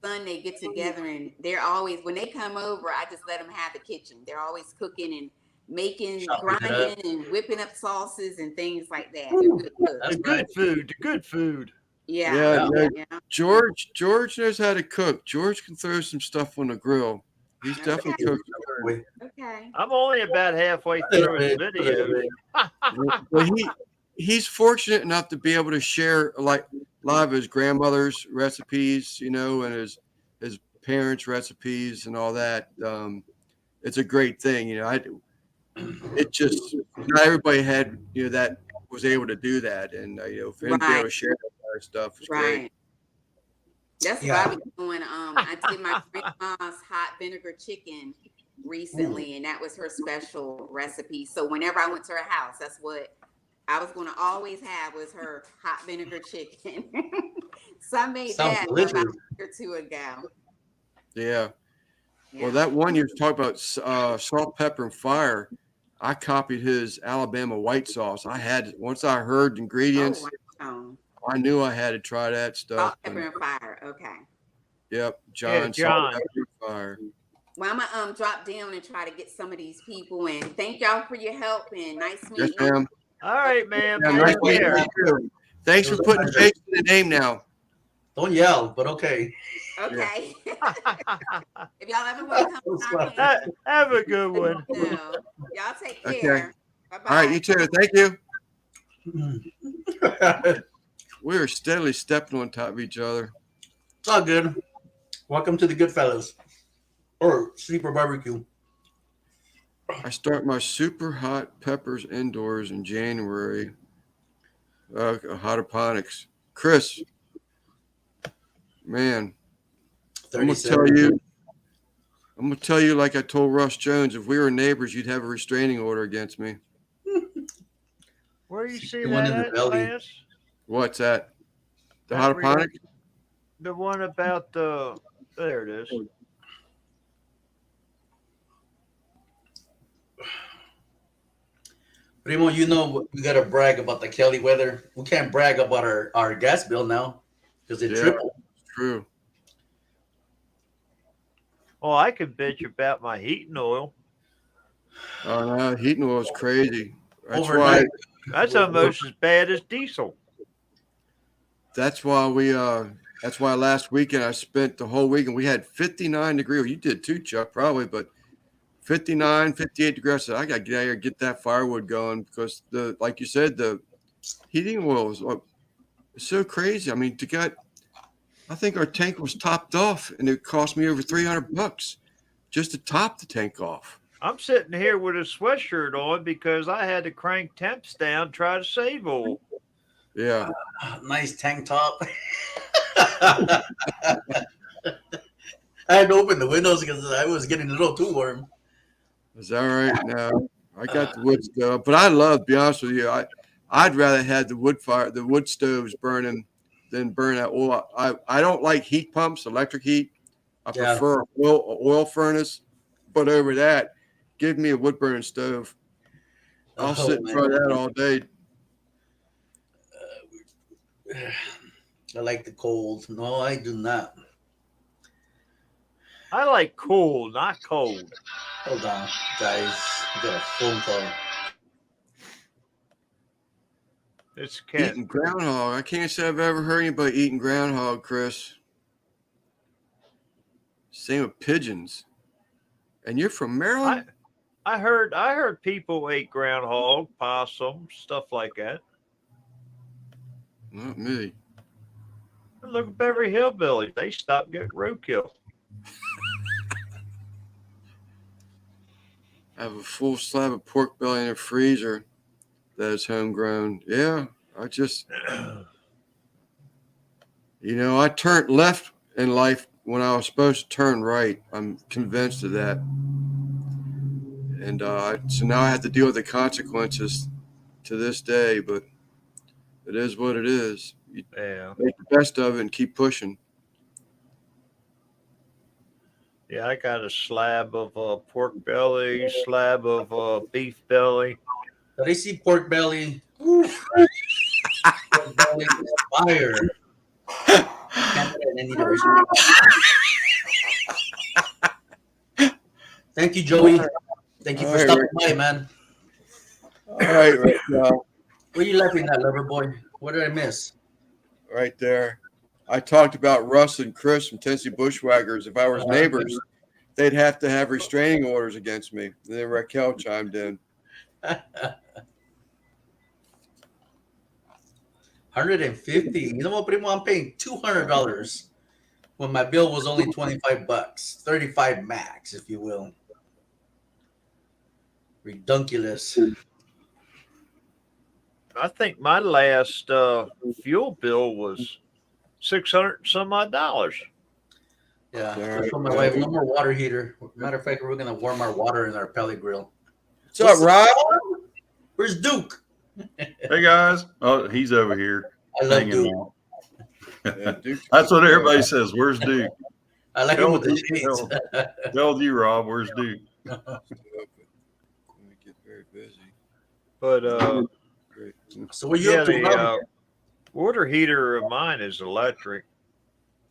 Son, they get together and they're always when they come over. I just let them have the kitchen. They're always cooking and making, Chopping it grinding, and whipping up sauces and things like that. They're good cooks. That's The good food. The good food. Yeah, Yeah, no, yeah. George knows how to cook. George can throw some stuff on the grill. He's definitely Okay. cooked. Okay. I'm only about halfway through his video. Well, he's fortunate enough to be able to share like a lot of his grandmother's recipes, you know, and his parents' recipes and all that. It's a great thing, you know. It just not everybody had, you know, that was able to do that, and you know, for him to be able to share that kind of stuff was great. Right. That's Yeah. what I was doing. I did my grandma's hot vinegar chicken recently, and that was her special recipe. So whenever I went to her house, that's what I was going to always have was her hot vinegar chicken. So I made Sounds that delicious. about a week or two ago. Yeah. Yeah. Well, that one you were talking about, salt, pepper, and fire. I copied his Alabama white sauce. I had once I heard the ingredients, wow. I knew I had to try that Salt, stuff. pepper, And, and fire. Okay. yep, John, Yeah, salt, John. pepper, and fire. Well, I'm gonna drop down and try to get some of these people. And thank y'all for your help. And nice Yes, meeting you. ma'am. All right, ma'am. Yeah, Take nice meeting care. you too. Thanks It for was a putting pleasure. face to the name now. Don't yell, but okay. Okay. If y'all ever want to come to our That's house, Have a good one. no. Y'all take Okay. care. Bye bye. All right, you too. Thank you. It's We are steadily stepping on top of each other. all good. Welcome to the Goodfellas or Sleeper Barbecue. I start my super hot peppers indoors in January. Hydroponics. Chris, man, I'm gonna tell you like I told Russ Jones, if we were neighbors, you'd have a restraining order against me. Where you see The one that in the at, belly. Lance? What's that? The That hydroponics? The one about the. There it is. Primo, you know we gotta brag about the Kelly weather. We can't brag about our gas bill now because it Yeah. tripled. True. Oh, I could bitch about my heating oil. Oh no, heating oil is crazy. That's Overnight. That's almost as bad as diesel. That's why last weekend I spent the whole weekend. We had 59 degrees. Well, you did too, Chuck, probably, but 59, 58 degrees. I said, I got to get out here and get that firewood going because like you said, the heating oil is so crazy. I mean, I think our tank was topped off and it cost me over $300 just to top the tank off. I'm sitting here with a sweatshirt on because I had to crank temps down, try to save oil. Yeah. Nice tank top. I had to open the windows because I was getting a little too warm. Is that right? No. I got the wood stove, but I love, to be honest with you, I'd rather have the wood stoves burning than burn that oil. I don't like heat pumps, electric heat. I prefer oil furnace, but over that, give me a wood burning stove. I'll sit in front of that all day. I like the cold. No, I do not. I like cool, not cold. Hold on, guys. I got a phone call. It's Ken. Eating groundhog. I can't say I've ever heard anybody eating groundhog, Chris. Same with pigeons. And you're from Maryland? I heard people ate groundhog, possum, stuff like that. Not me. Look at Beverly Hillbillies. They stopped getting roadkill. I have a full slab of pork belly in the freezer that is homegrown. Yeah, I turned left in life when I was supposed to turn right. I'm convinced of that. And so now I have to deal with the consequences to this day, but it is what it is. You make the best of it and keep pushing. Yeah, I got a slab of pork belly, slab of beef belly. Did I see pork belly? Pork belly is fire. Can't put it in any direction. Thank you, Joey. Thank you for stopping by, man. All right now. What are you laughing at, lover boy? What did I miss? Right there. I talked about Russ and Chris from Tennessee Bushwhackers. If I was neighbors, they'd have to have restraining orders against me. And then Raquel chimed in. 150. You know what, primo? I'm paying $200 when my bill was only $25, 35 max, if you will. Redunculous. I think my last fuel bill was $600 some odd dollars. Yeah, I told my wife, no more water heater. Matter of fact, we're gonna warm our water in our pellet grill. What's up, Rob? Where's Duke? Hey guys. Oh, he's over here. I love hanging Duke. out. Yeah, Duke. That's what everybody says. Where's Duke? I like him with the shades. Tell you, Rob, where's Duke? Let me get very busy. But Great. So what you yeah, up to? the Rob? water heater of mine is electric.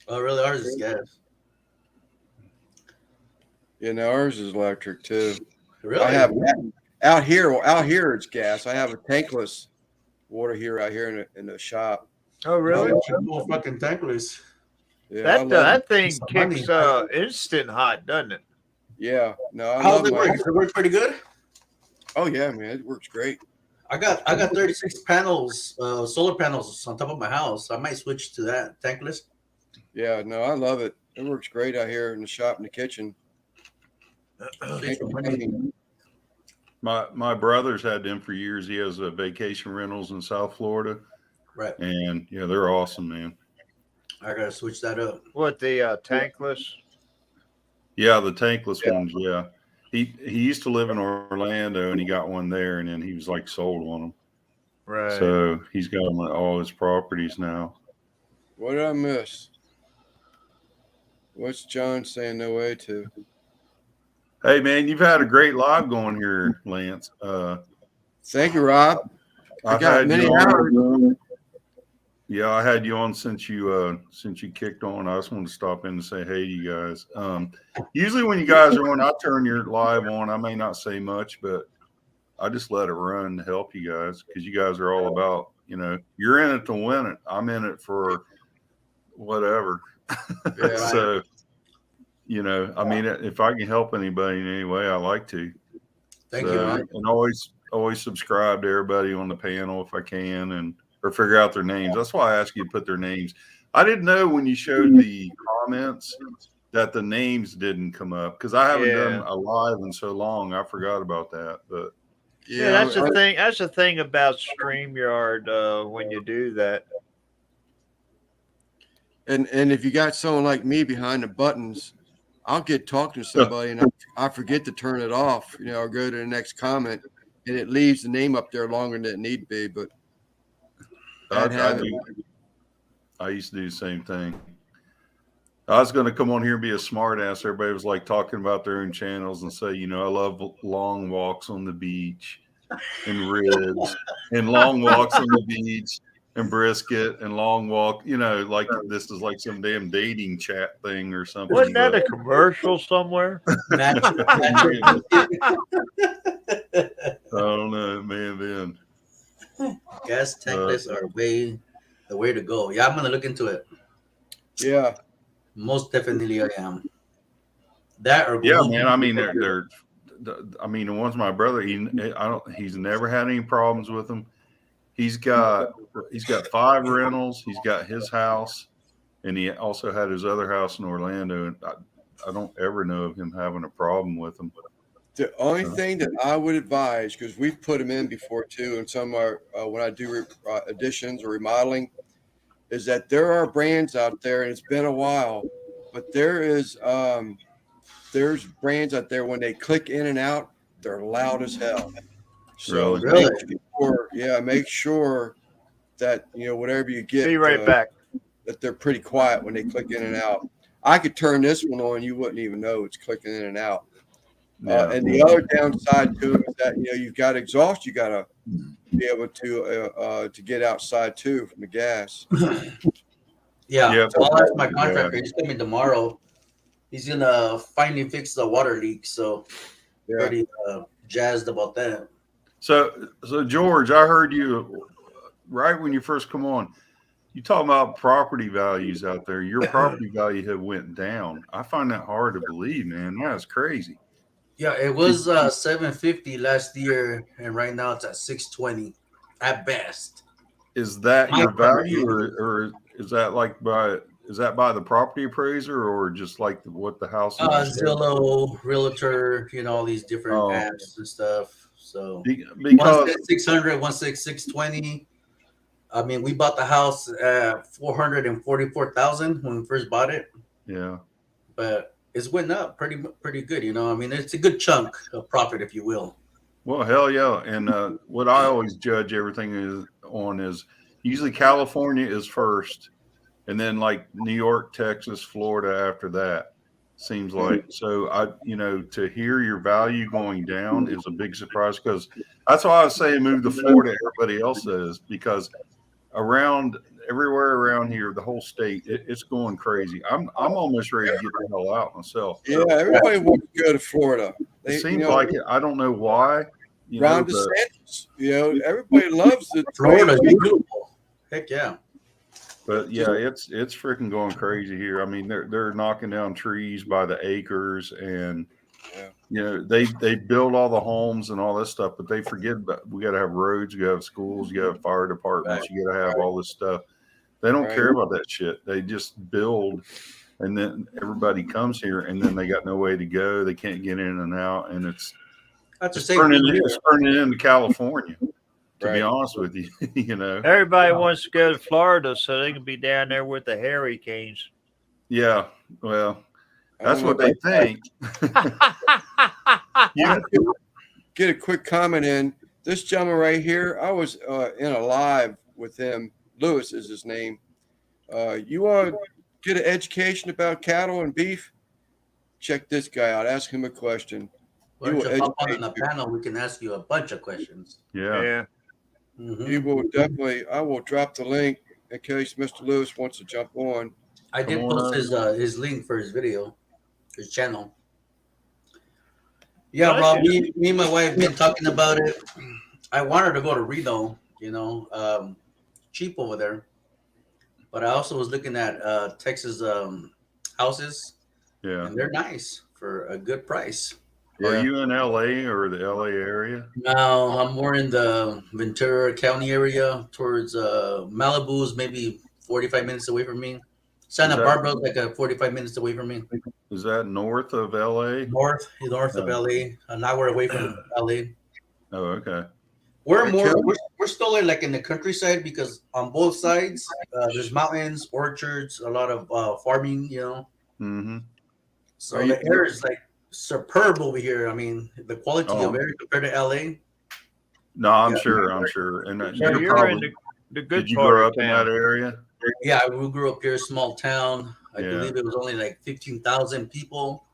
Oh, really? Ours is gas. Yeah, no, ours is electric too. Really? I have out here it's gas. I have a tankless water heater out here in the shop. Oh, really? Oh, fucking tankless. Yeah, I That love that it. thing It's money. kicks instant hot, doesn't it? Yeah, no, I How's love it work? my. Does it work pretty good? Oh yeah, man, it works great. I got 36 panels, solar panels on top of my house. I might switch to that tankless. Yeah, no, I love it. It works great out here in the shop in the kitchen. Save some money. My brother's had them for years. He has vacation rentals in South Florida. Right. And yeah, they're awesome, man. I gotta switch that up. What, the tankless? Yeah, the tankless ones, yeah. He used to live in Orlando and he got one there and then he was like sold on them. Right. So he's got them at all his properties now. What did I miss? What's John saying no way to? Hey man, you've had a great live going here, Lance. Thank you, Rob. I I've got had many you on. hours. Yeah, I had you on since you kicked on. I just wanted to stop in and say hey to you guys. Usually when you guys are on, I turn your live on. I may not say much, but I just let it run to help you guys because you guys are all about, you're in it to win it. I'm in it for whatever. Yeah. So, I mean, if I can help anybody in any way, I like to. Thank you, man. And always subscribe to everybody on the panel if I can, or figure out their names. That's why I asked you to put their names. I didn't know when you showed the comments that the names didn't come up because I haven't done a live in so long. I forgot about that. But yeah, that's the thing. That's the thing about StreamYard when you do that. And if you got someone like me behind the buttons, I'll get talking to somebody and I forget to turn it off, or go to the next comment. and it leaves the name up there longer than it need be. But I used to do the same thing. I was going to come on here and be a smart ass. Everybody was like talking about their own channels and say, you know, I love long walks on the beach and ribs and long walks on the beach and brisket and long walk, you know, like this is like some damn dating chat thing or something. Wasn't that a commercial somewhere? I don't know, man. Gas tankless are the way to go. Yeah, I'm gonna look into it. yeah, Most definitely, I am. That or Yeah, Google. man. I mean, I mean, the one's my brother. He's never had any problems with them. He's got 5 rentals. He's got his house, and he also had his other house in Orlando. And I don't ever know of him having a problem with them. the only thing that I would advise, because we've put them in before too, and some are when I do additions or remodeling, is that there are brands out there, and it's been a while, but there's brands out there when they click in and out, they're loud as hell. So Really? make sure that whatever you get, Be right back. that they're pretty quiet when they click in and out. I could turn this one on, you wouldn't even know it's clicking in and out. Yeah. And the other downside to it is that you've got exhaust, you got to be able to get outside too from the gas. Yeah. Yeah. I'll ask my contractor. He's coming tomorrow. He's gonna finally fix the water leak. So Yeah. pretty jazzed about that. So George, I heard you right when you first come on. You talking about property values out there. Your property value have went down. I find that hard to believe, man. That's crazy. Yeah, it was 750 last year, and right now it's at 620 at best. Is that your My value, or is that by the property appraiser, or just like what the house is? Zillow, Realtor, all these different Oh. apps and stuff. So Because one said 600, one said 620. I mean, we bought the house at 444,000 when we first bought it, yeah. but it's went up pretty good. I mean, it's a good chunk of profit, if you will. Well, hell yeah. And what I always judge everything is usually California is first, and then like New York, Texas, Florida after that. Seems like. So to hear your value going down is a big surprise, because that's why I was saying move to Florida. Everybody else says, because everywhere around here, the whole state, it's going crazy. I'm almost ready to get the hell out myself. Yeah, everybody wants to go to Florida. It seems like it. I don't know why. Ron DeSantis, everybody loves it. Florida's beautiful. Heck yeah. But yeah, it's freaking going crazy here. I mean, they're knocking down trees by the acres, and they build all the homes and all this stuff, but they forget about we got to have roads, you got to have schools, you got to have fire departments, you got to have all this stuff. They don't care about that shit. They just build, and then everybody comes here, and then they got no way to go. They can't get in and out, and it's turning into California. To be honest with you, Everybody wants to go to Florida so they can be down there with the hurricanes. Yeah, well, that's what they think. Get a quick comment in. This gentleman right here, I was in a live with him. Lewis is his name. You want to get an education about cattle and beef? Check this guy out. Ask him a question. Why don't you hop on the panel? We can ask you a bunch of questions. Yeah. Mhm. He will definitely. I will drop the link in case Mr. Lewis wants to jump on. I did post his link for his video, his channel. Yeah, Rob, me and my wife been talking about it. I wanted to go to Reno, cheap over there. But I also was looking at Texas houses. Yeah. And they're nice for a good price. Are you in LA or the LA area? No, I'm more in the Ventura County area towards Malibu's maybe 45 minutes away from me. Santa Barbara's like 45 minutes away from me. Is that north of LA? North of LA, an hour away from LA. Oh, okay. We're still like in the countryside, because on both sides there's mountains, orchards, a lot of farming, Mm-hmm. So the air is like superb over here. I mean, the quality of air compared to LA, No, I'm Yeah. sure. I'm sure. And So you're you're in probably, the good did you part grow of up in that town. area? Yeah, we grew up here, small town. I Yeah. believe it was only like 15,000 people.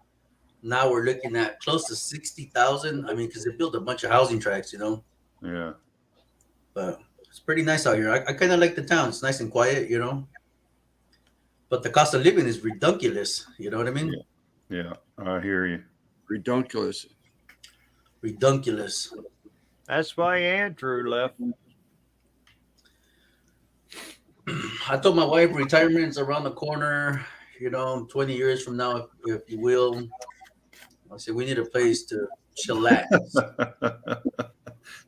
Now we're looking at close to 60,000. I mean, because they built a bunch of housing tracts, Yeah. but it's pretty nice out here. I kind of like the town. It's nice and quiet, but the cost of living is ridiculous. You know what I mean? Yeah. I hear you. Redunculous. Ridiculous. That's why Andrew left. I told my wife retirement's around the corner, 20 years from now, if you will. I said, we need a place to chillax.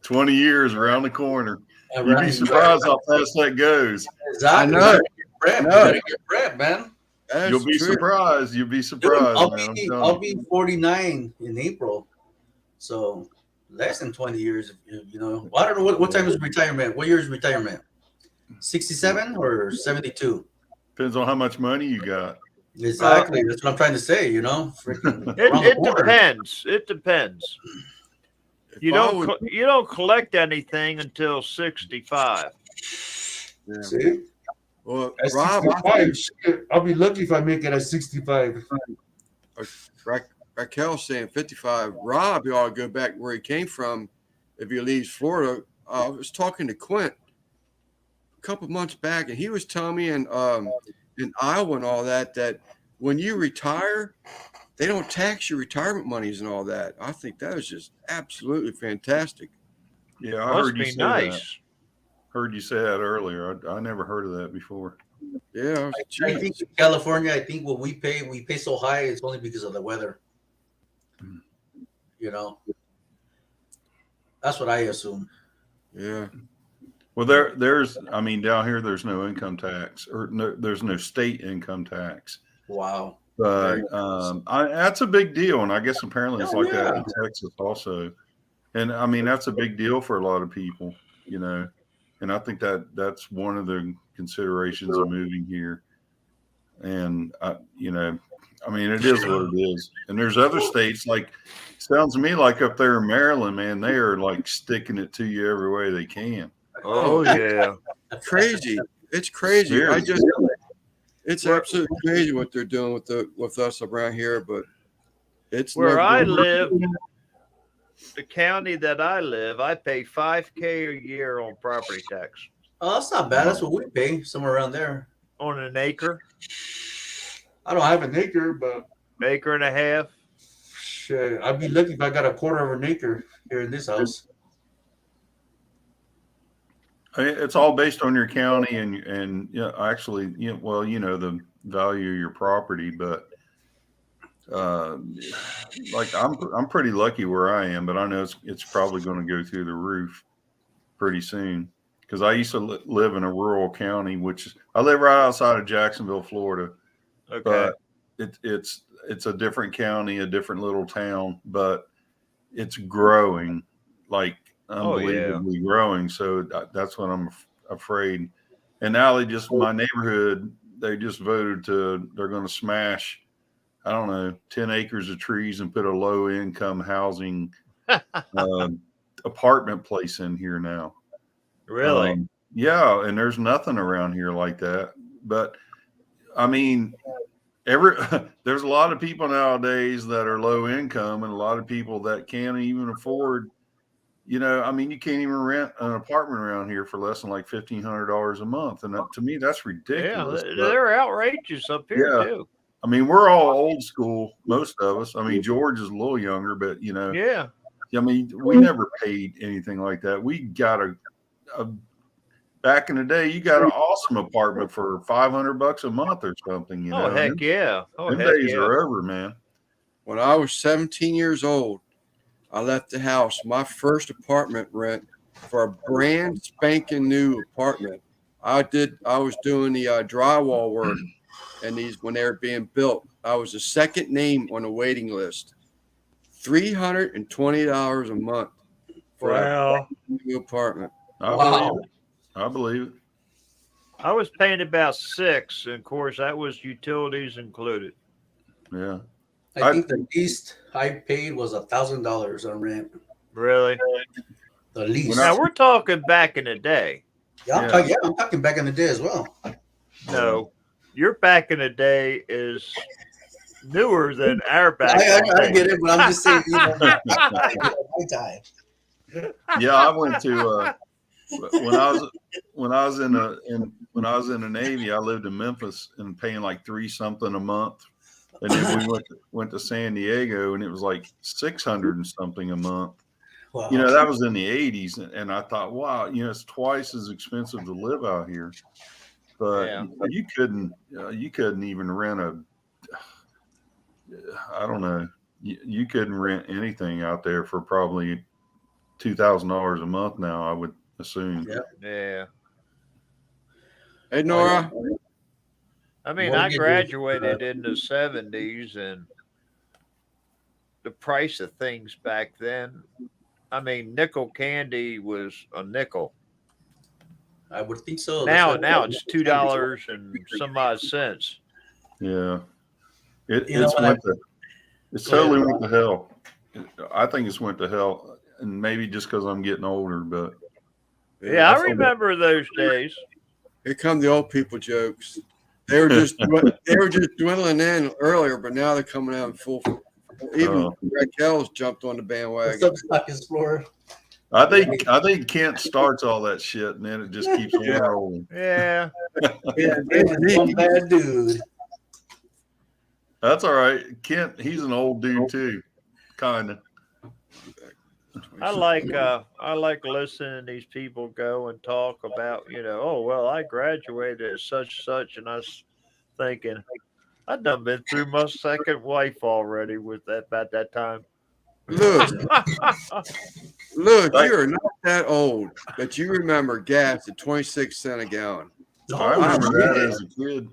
20 years around the corner. You'd Around- be surprised how fast that goes. Exactly. I know. You gotta get prepped, man. That's You'll be true. surprised. You'll be Dude, surprised, I'll, man. I'm be, telling I'll you. be 49 in April. So less than 20 years, Well, I don't know what time is retirement. What year is retirement? 67 or 72? Depends on how much money you got. Exactly. That's what I'm trying to say, Freaking around the It corner. depends. It depends. If You I don't would- you don't collect anything until 65. yeah. See? Well, At Rob, 65, shit, I'll be lucky if I make it at 65. Raquel's saying 55. Rob, you ought to go back where he came from if he leaves Florida. I was talking to Quint a couple months back, and he was telling me in Iowa and all that when you retire, they don't tax your retirement monies and all that. I think that was just absolutely fantastic. Yeah, I Must heard you be say nice. that. Heard you say that earlier. I never heard of that before. Yeah, I was, I think in California, what we pay so high, it's only because of the weather. That's what I assume. yeah. Well, there's down here there's no income tax, or there's no state income tax. Wow. But that's a big deal, and I guess apparently it's Oh, like that yeah. in Texas also. And that's a big deal for a lot of people, And I think that's one of the considerations of moving here. And it is what it is. And there's other states sounds to me like up there in Maryland, man, they are like sticking it to you every way they can. Oh yeah. Crazy. It's crazy. Seriously. It's absolutely crazy what they're doing with us around here, but it's Where no I good. live, the county that I live, I pay $5,000 a year on property tax Oh, that's not bad. That's what we pay, somewhere around there. on an acre, I don't have an acre, but acre and a half. shit, I'd be lucky if I got a quarter of an acre Here in this house. It's all based on your county and actually, the value of your property, but I'm pretty lucky where I am, but I know it's probably going to go through the roof pretty soon, because I used to live in a rural county, I live right outside of Jacksonville, Florida. Okay. But it's a different county, a different little town, but it's growing like unbelievably growing. So that's what I'm afraid. And now my neighborhood, they just voted they're going to smash, I don't know, 10 acres of trees and put a low income housing apartment place in here now. Really? Yeah. And there's nothing around here like that. But there's a lot of people nowadays that are low income, and a lot of people that can't even afford, you can't even rent an apartment around here for less than like $1,500 a month. And to me, that's ridiculous. Yeah, they're outrageous up here Yeah. too. We're all old school, most of us. George is a little younger, but Yeah. we never paid anything like that. We got back in the day, you got an awesome apartment for $500 a month or something. Oh heck yeah. Oh Them heck days yeah. are over, man. When I was 17 years old, I left the house, my first apartment rent, for a brand spanking new apartment. I was doing the drywall work, and when they were being built, I was the second name on the waiting list. $320 a month for a new apartment. I believe it. I was paying about $6, and of course that was utilities included. Yeah. I think the least I paid was $1,000 on rent. Really? The least. Now we're talking back in the day. I'm talking back in the day as well. No, your back in the day is newer than our back. I get it, but I'm just saying, my time. Yeah, I went to when I was in the Navy. I lived in Memphis and paying like $3 something a month, and then we went to San Diego, and it was like $600 and something a month. Wow. That was in the 80s, and I thought, wow, it's twice as expensive to live out here. But you couldn't even rent I don't know, you couldn't rent anything out there for probably $2,000 a month now, I would assume. Yeah. Hey, Nora. I mean, I graduated in the 70s, and the price of things back then, I mean, nickel candy was a nickel. I would think so. Now it's $2 and some odd cents. Yeah. It's totally went to hell. I think it's went to hell, and maybe just because I'm getting older, but yeah, I remember those days. Here come the old people jokes. They were just dwindling in earlier, but now they're coming out in full. Even Raquel's jumped on the bandwagon. I think Kent starts all that shit, and then it just keeps on rolling. Yeah. One bad dude. That's all right. Kent, he's an old dude too, kind of. I like listening to these people go and talk about, oh, well, I graduated as such, and I was thinking, I've done been through my second wife already with that about that time. Look, you're not that old, but you remember gas at 26 cents a gallon. I remember that as a kid.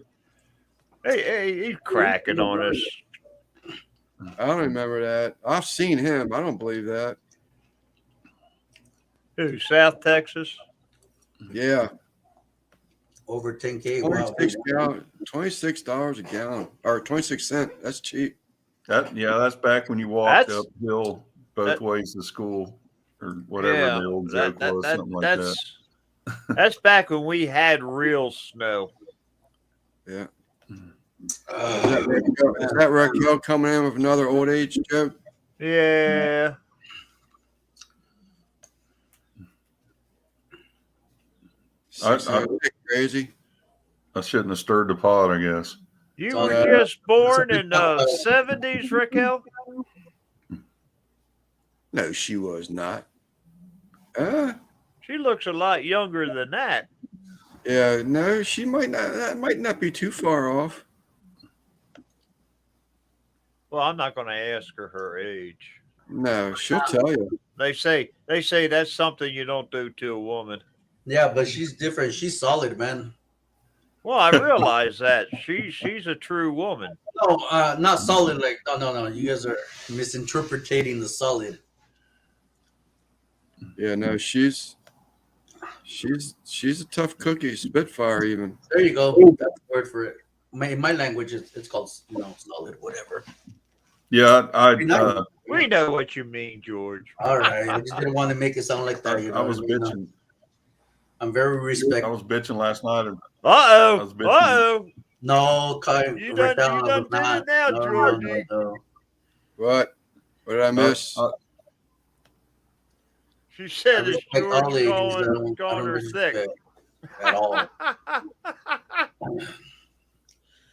Hey, he's cracking on us. I don't remember that. I've seen him. I don't believe that. Who, South Texas? Yeah. Over 10K. $26 a gallon, or 26 cents. That's cheap. That's back when you walked uphill both ways to school, or whatever the old joke was, something like that. That's back when we had real snow. Yeah. Is that Raquel coming in with another old age joke? Yeah. Crazy. I shouldn't have stirred the pot, I guess. You were just born in the 70s, Raquel? No, she was not. She looks a lot younger than that. Yeah, no, she might not. That might not be too far off. Well, I'm not going to ask her age. No, she'll tell you. They say that's something you don't do to a woman. Yeah, but she's different. She's solid, man. Well, I realize that she's a true woman. No, not solid. Like no. You guys are misinterpreting the solid. Yeah, no, she's a tough cookie, Spitfire even. There you go. That's the word for it. In my language, it's called solid, whatever. Yeah, we know what you mean, George. All right, I just didn't want to make it sound like that. I was bitching. I'm very respectful. I was bitching last night. Uh-oh. No, Kai. You done did it now, George. No. What? What did I miss? She said it's George calling her thick. At all.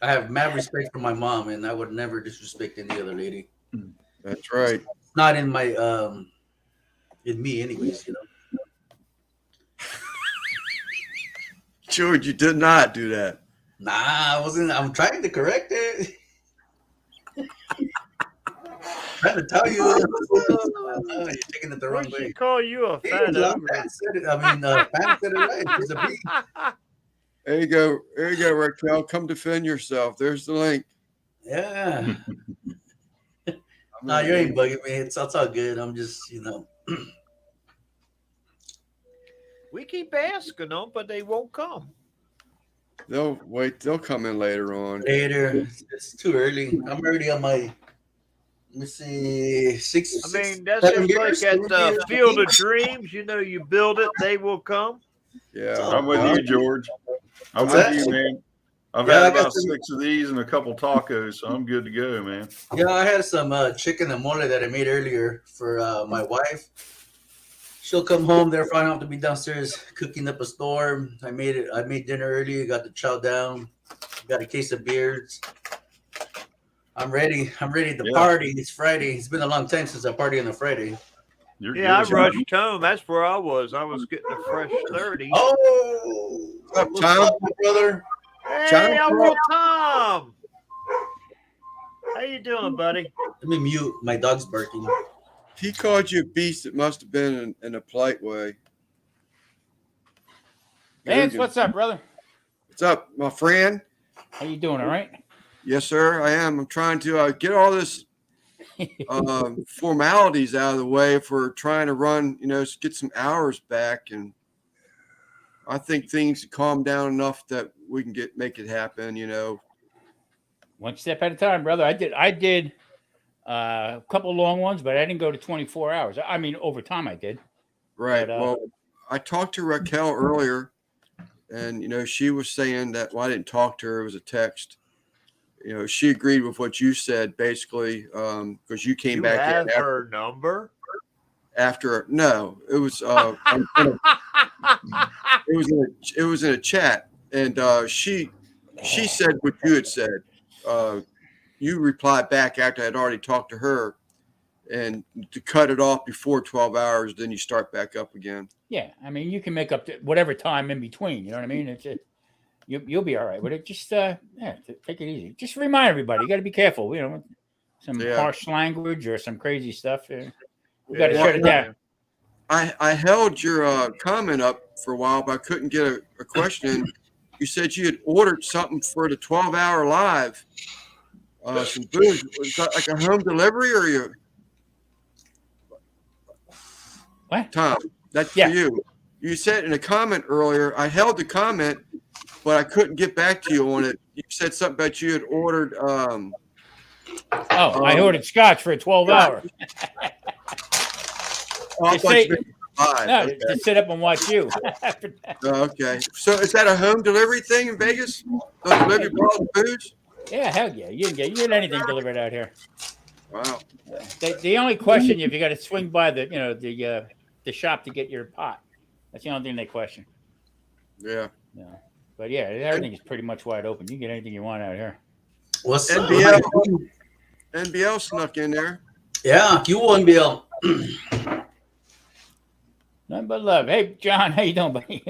I have mad respect for my mom, and I would never disrespect any other lady. That's right. Not in my in me, anyways. George, you did not do that. Nah, I wasn't. I'm trying to correct it. Trying to tell you, you're taking it the wrong way. She call you a fat Fan said it right. She's a bee. There you go, Raquel. Come defend yourself. There's the link. Yeah. No, you ain't bugging me. It's all good. I'm just, We keep asking them, but they won't come. They'll wait. They'll come in later on. Later. It's too early. I'm already on my Let me see. I mean, that's 7 just years, like at 7 years, I Field think. of Dreams. You know, you build it, they will come. Yeah. I'm with you, George. I'm What's with that? you, man. I've Yeah, I had got about some- 6 of these and a couple tacos, so I'm good to go, man. Yeah, I had some chicken and mole that I made earlier for my wife. She'll come home. They're fine out to be downstairs cooking up a storm. I made dinner early. Got the chow down. Got a case of beers. I'm ready. I'm ready to Yeah. party. It's Friday. It's been a long time since I party on a Friday. You're Yeah, I good. rushed home. That's where I was. I was getting a fresh 30. Oh, What's up, what's Tom? up, my brother? Hey, John Uncle Tom. How you doing, buddy? Let me mute. My dog's barking. He called you a beast. It must have been in a polite way. Vance, Guggen. what's up, brother? What's up, my friend? How you doing? All right. Yes, sir. I am. I'm trying to get all this formalities out of the way if we're trying to run, get some hours back. And I think things calm down enough that we can make it happen, One step at a time, brother. I did a couple long ones, but I didn't go to 24 hours. I mean, over time I did. Right. But, Well, I talked to Raquel earlier, and, she was saying that, well, I didn't talk to her. It was a text. She agreed with what you said, basically, because you came You back have in her number? after. No, it was it was in a chat, and she said what you had said. You replied back after I had already talked to her, and to cut it off before 12 hours, then you start back up again. Yeah, I mean, you can make up to whatever time in between. You know what I mean? You'll be all right with it. Just take it easy. Just remind everybody. You got to be careful. Some harsh language or some crazy stuff. We got to shut it down. I held your comment up for a while, but I couldn't get a question in. You said you had ordered something for the 12-hour live. Some booze. Was that like a home delivery or you? What? Tom, that's for you. You said in a comment earlier, I held the comment, but I couldn't get back to you on it. You said something about you had ordered. I ordered scotch for a 12-hour. To sit up and watch you. Okay. So is that a home delivery thing in Vegas? They'll deliver you bottles of booze? Yeah, hell yeah. You can get anything delivered out here. Wow. The only question if you got to swing by the shop to get your pot. That's the only thing they question. Yeah. Yeah. But yeah, everything is pretty much wide open. You can get anything you want out here. What's NBL snuck in there. Yeah, you NBL. Nothing but love. Hey, John, how you doing, buddy?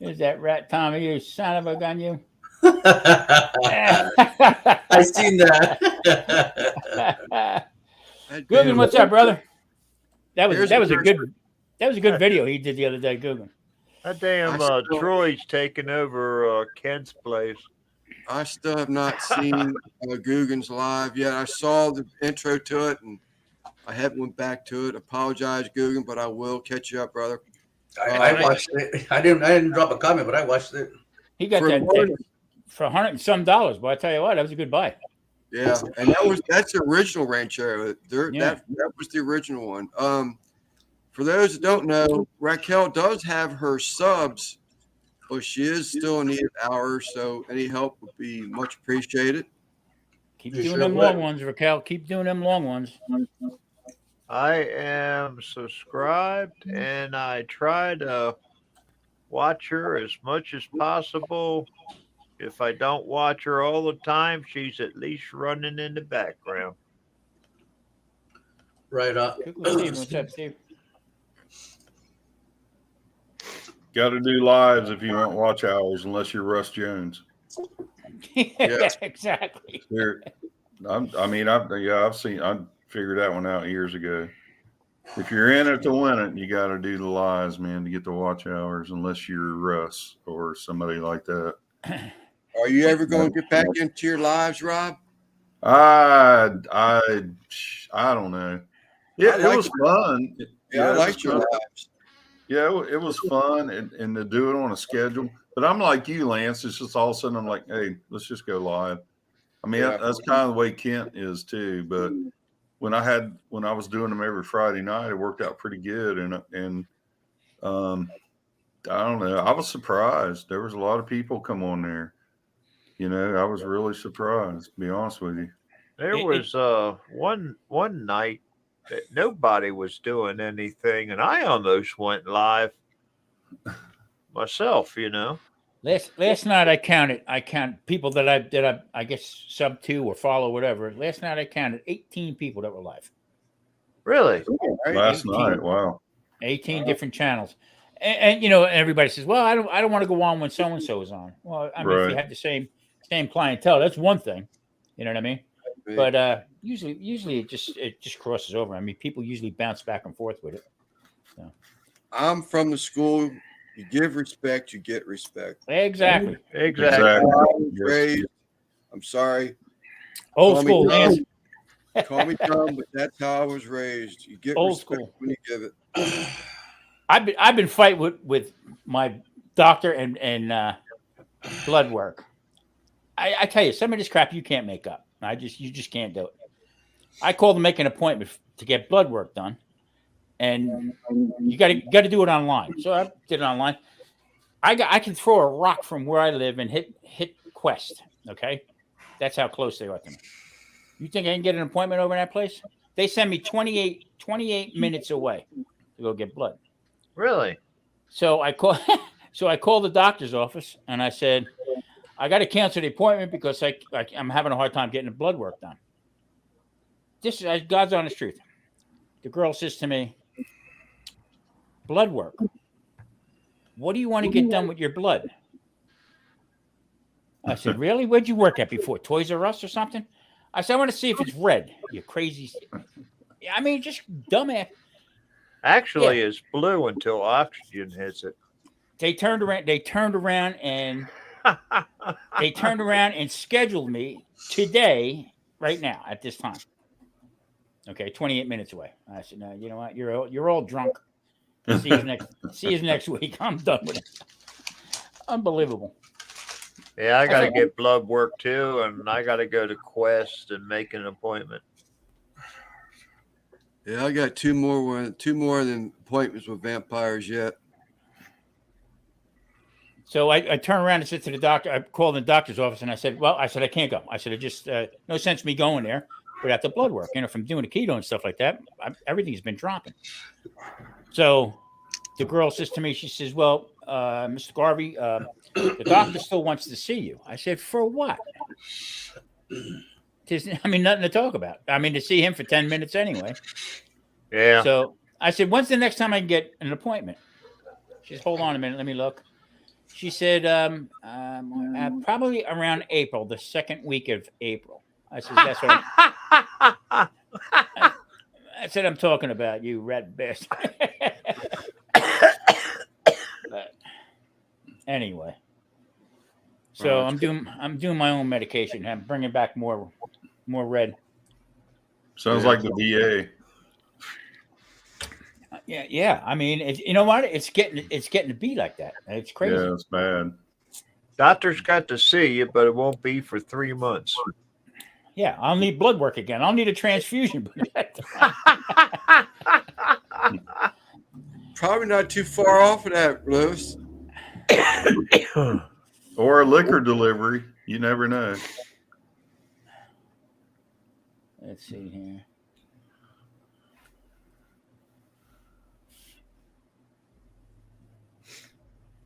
There's that rat Tommy, you son of a gun, you. I seen that. Guggen, what's up, brother? That was a good video he did the other day, Guggen. That damn Troy's taking over Kent's place. I still have not seen Guggen's live yet. I saw the intro to it, and I haven't went back to it. Apologize, Guggen, but I will catch you up, brother. I watched it. I didn't drop a comment, but I watched it. He got that for $100 and some, but I tell you what, that was a good buy. Yeah, and that's the original Ranchero. That was the original one. For those that don't know, Raquel does have her subs, but she is still in need of hours, so any help would be much appreciated. Keep doing them long ones, Raquel. Keep doing them long ones. I am subscribed, and I try to watch her as much as possible. If I don't watch her all the time, she's at least running in the background. Right up. What's up, Steve? Got to do lives if you want watch hours, unless you're Russ Jones. Yeah, exactly. I figured that one out years ago. If you're in it to win it, you got to do the lives, man, to get the watch hours, unless you're Russ or somebody like that. Are you ever going to get back into your lives, Rob? I don't know. Yeah, it was fun. I liked your lives. Yeah, it was fun and to do it on a schedule. But I'm like you, Lance. It's just all of a sudden I'm like, hey, let's just go live. I mean, Yeah. that's kind of the way Kent is too. But when I was doing them every Friday night, it worked out pretty good. And I don't know. I was surprised. There was a lot of people come on there. You know, I was really surprised, to be honest with you. There was one night that nobody was doing anything, and I almost went live myself. You know, Last night I counted people that I guess sub to or follow, whatever. Last night I counted 18 people that were live. really. Last 18. night, wow. 18 different channels. And you know, everybody says, "Well, I don't want to go on when so and so is on." Well, I mean, if you Right. have the same clientele, that's one thing. You know what I mean? But usually it just crosses over. I mean, people usually bounce back and forth with it. So. I'm from the school. You give respect, you get respect. Exactly. Exactly. I was Yes. raised. I'm sorry. Old Call me school, dumb. man. Call me dumb, but that's how I was raised. You get Old respect school. when you give it. I've been fighting with my doctor and blood work. I tell you, some of this crap you can't make up. You just can't do it. I called to make an appointment to get blood work done, and you got to do it online. So I did it online. I can throw a rock from where I live and hit Quest. Okay, that's how close they are to me. You think I can get an appointment over in that place? They send me 28 minutes away to go get blood. Really? So I called the doctor's office and I said, I got to cancel the appointment because I'm having a hard time getting the blood work done. This is God's honest truth. The girl says to me, blood work. What do you want to get done with your blood? I said, really? Where'd you work at before? Toys R Us or something? I said, I want to see if it's red. You crazy. I mean, just dumbass. Actually, it's blue until oxygen hits it. They turned around and scheduled me today, right now, at this time. Okay, 28 minutes away. I said, no, you know what? You're all drunk. See you next week. I'm done with it. Unbelievable. Yeah, I got to get blood work too, and I got to go to Quest and make an appointment. Yeah, I got two more than appointments with vampires yet. So I turned around and said to the doctor, I called the doctor's office and I said, I can't go. I said, it just no sense me going there without the blood work. You know, from doing the keto and stuff like that, everything's been dropping. So the girl says to me, she says, well, Mr. Garvey, the doctor still wants to see you. I said, for what? Nothing to talk about. I mean, to see him for 10 minutes anyway. Yeah. So I said, when's the next time I can get an appointment? She said, hold on a minute. Let me look. She said, probably around April, the second week of April. I said, that's what I said, I'm talking about, you rat bastard. But anyway. So I'm doing my own medication. I'm bringing back more red. Sounds like the VA. Yeah. I mean, you know what? It's getting to be like that. It's crazy. Yeah, it's bad. Doctor's got to see you, but it won't be for 3 months. Yeah, I'll need blood work again. I'll need a transfusion. Probably not too far off of that, Lewis. Or a liquor delivery. You never know. Let's see here.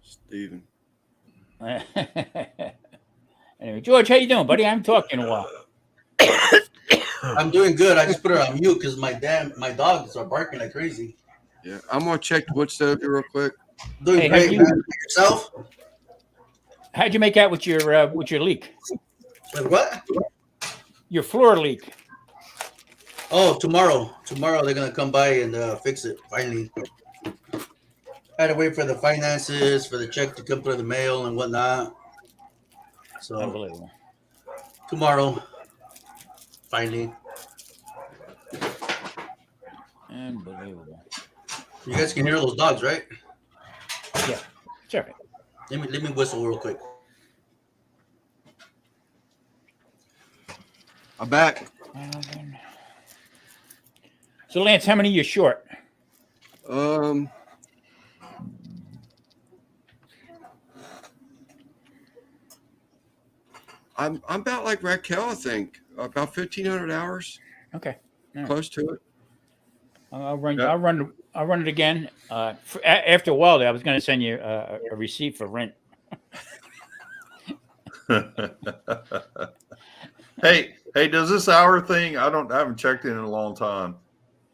Steven. Anyway, George, how you doing, buddy? I haven't talked in a while. I'm doing good. I just put it on mute because my dogs are barking like crazy. Yeah, I'm gonna check the wood setup here real quick. Doing great. Yourself? How'd you make out with your leak? With what? Your floor leak. Oh, tomorrow. Tomorrow they're gonna come by and fix it. Finally. I had to wait for the finances, for the check to come through the mail and whatnot. So Unbelievable. Tomorrow, finally. Unbelievable. You guys can hear those dogs, right? Yeah, sure. Let me whistle real quick. I'm back. So, Lance, how many are you short? I'm about like Raquel, I think, about 1,500 hours, Okay. All right. close to it. I'll run. Yeah. I'll run it again. After a while, I was going to send you a receipt for rent. Hey, does this hour thing? I haven't checked in a long time,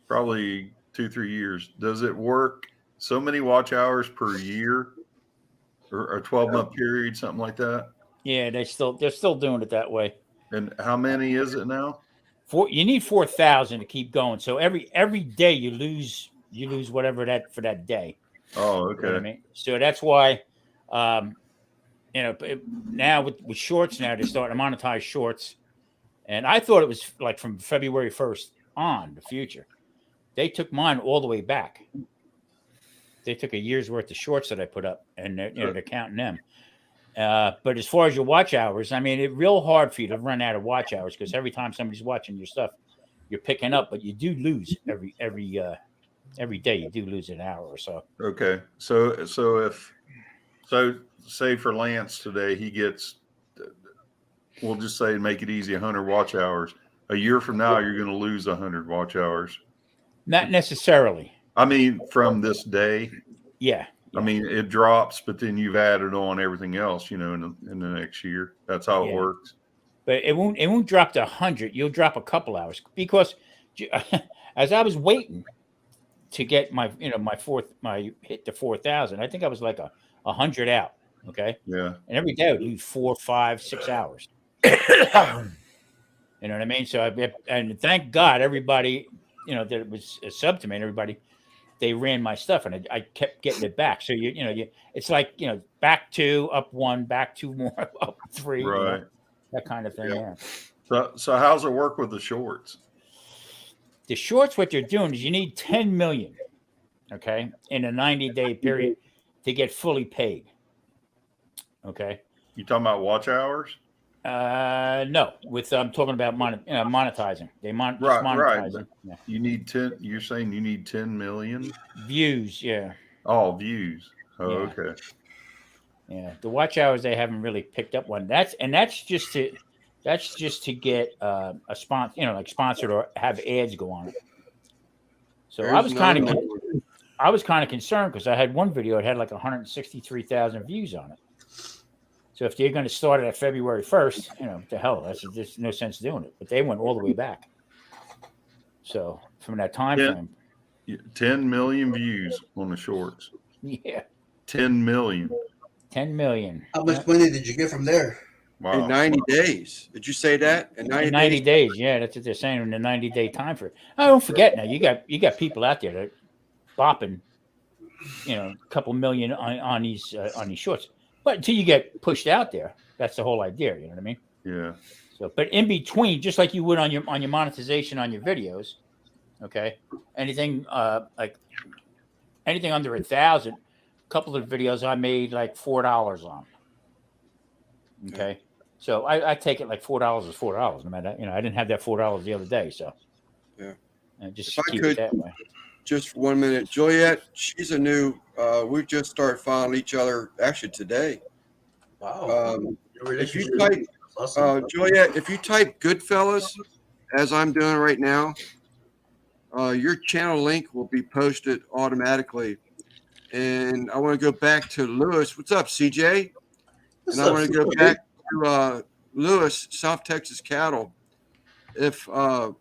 probably 2-3 years. Does it work? So many watch hours per year, or a 12-month period, something like that. Yeah, they're still doing it that way. And how many is it now? You need 4,000 to keep going. So every day you lose whatever that for that day. Oh, You know what I okay. mean? So that's why, now with shorts now they're starting to monetize shorts, and I thought it was like from February 1st on the future. They took mine all the way back. They took a year's worth of shorts that I put up, and they're counting them. But as far as your watch hours, I mean, it's real hard for you to run out of watch hours because every time somebody's watching your stuff, you're picking up, but you do lose every day. You do lose an hour or so. Okay. So say for Lance today, he gets, we'll just say, make it easy, 100 watch hours. A year from now, you're going to lose 100 watch hours. Not necessarily. I mean, from this day. Yeah. I mean, it drops, but then you've added on everything else, in the next year. That's how it works. But it won't drop to 100. You'll drop a couple hours because as I was waiting to get my hit to 4,000, I think I was like 100 out. Okay. Yeah. And every day I would lose 4, 5, 6 hours. You know what I mean? So and thank God everybody, that it was a sub to me and everybody, they ran my stuff and I kept getting it back. So it's like, back 2, up 1, back 2 more, up 3, right? That kind of thing. Yeah. So how's it work with the shorts? The shorts, what you're doing is you need 10 million, okay, in a 90-day period to get fully paid. Okay. You talking about watch hours? No, I'm talking about monetizing. They right. Yeah. You need 10. You're saying you need 10 million views. Yeah. Oh, views. Oh, yeah. Okay. Yeah, the watch hours they haven't really picked up one. That's just to get a sponsor, like sponsored or have ads go on it. So I was kind of concerned because I had one video. It had like 163,000 views on it. So if you're going to start it at February 1st, the hell, there's no sense doing it. But they went all the way back. So from that time frame. 10 million views on the shorts. Yeah. 10 million. 10 million. How much money did you get from there? Wow. In 90 days. Did you say that? In 90 days. Yeah, that's what they're saying in the 90-day time frame. Oh, don't forget now, you got people out there that are bopping, a couple million on these shorts. But until you get pushed out there, that's the whole idea. You know what I mean? Yeah. So, but in between, just like you would on your monetization on your videos, okay, anything like anything under 1,000, a couple of videos I made like $4 on. Okay, so I take it like $4 is $4. No matter, I didn't have that $4 the other day, so yeah, just keep it that way. Just 1 minute, Juliet. She's a new. We just started following each other actually today. Wow. If you type, Juliet, if you type Goodfellas, as I'm doing right now, your channel link will be posted automatically. And I want to go back to Lewis. What's up, CJ? I want to go back to Lewis, South Texas Cattle. If the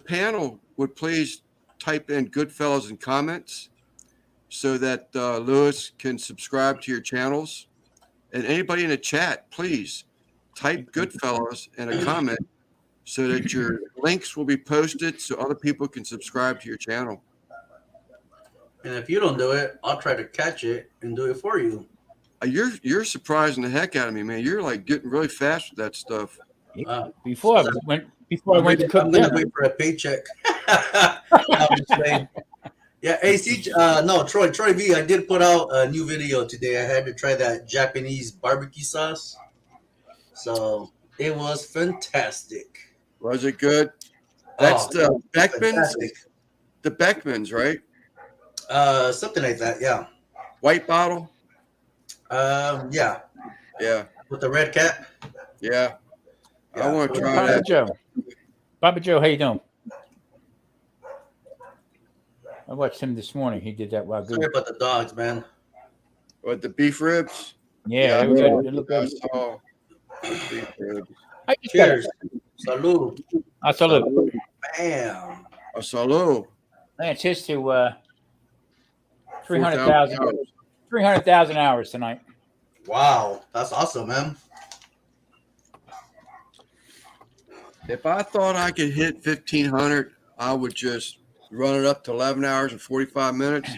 panel would please type in Goodfellas in comments so that Lewis can subscribe to your channels. And anybody in the chat, please type Goodfellas in a comment so that your links will be posted so other people can subscribe to your channel. And if you don't do it, I'll try to catch it and do it for you. You're surprising the heck out of me, man. You're like getting really fast with that stuff. Before I went to cook I'm gonna wait for a paycheck. I'm just saying. Yeah, Troy V, I did put out a new video today. I had to try that Japanese barbecue sauce. So it was fantastic. Was it good? That's Oh, the Beckmans. fantastic. The Beckmans, right? Something like that. Yeah. White bottle. Yeah. Yeah, With the red cap. yeah. I Yeah. want to try Papa that. Joe. Papa Joe, how you doing? I watched him this morning. He did that while Sorry good. about the dogs, man. What, the beef ribs? Yeah, I they were saw- good. They look I good. saw the beef ribs. I just got Cheers. it. Salud. I salute. Bam. A salud. Lance, here's to 4,000 300,000 hours. 300,000 hours tonight. Wow. That's awesome, man. If I thought I could hit 1,500, I would just run it up to 11 hours and 45 minutes.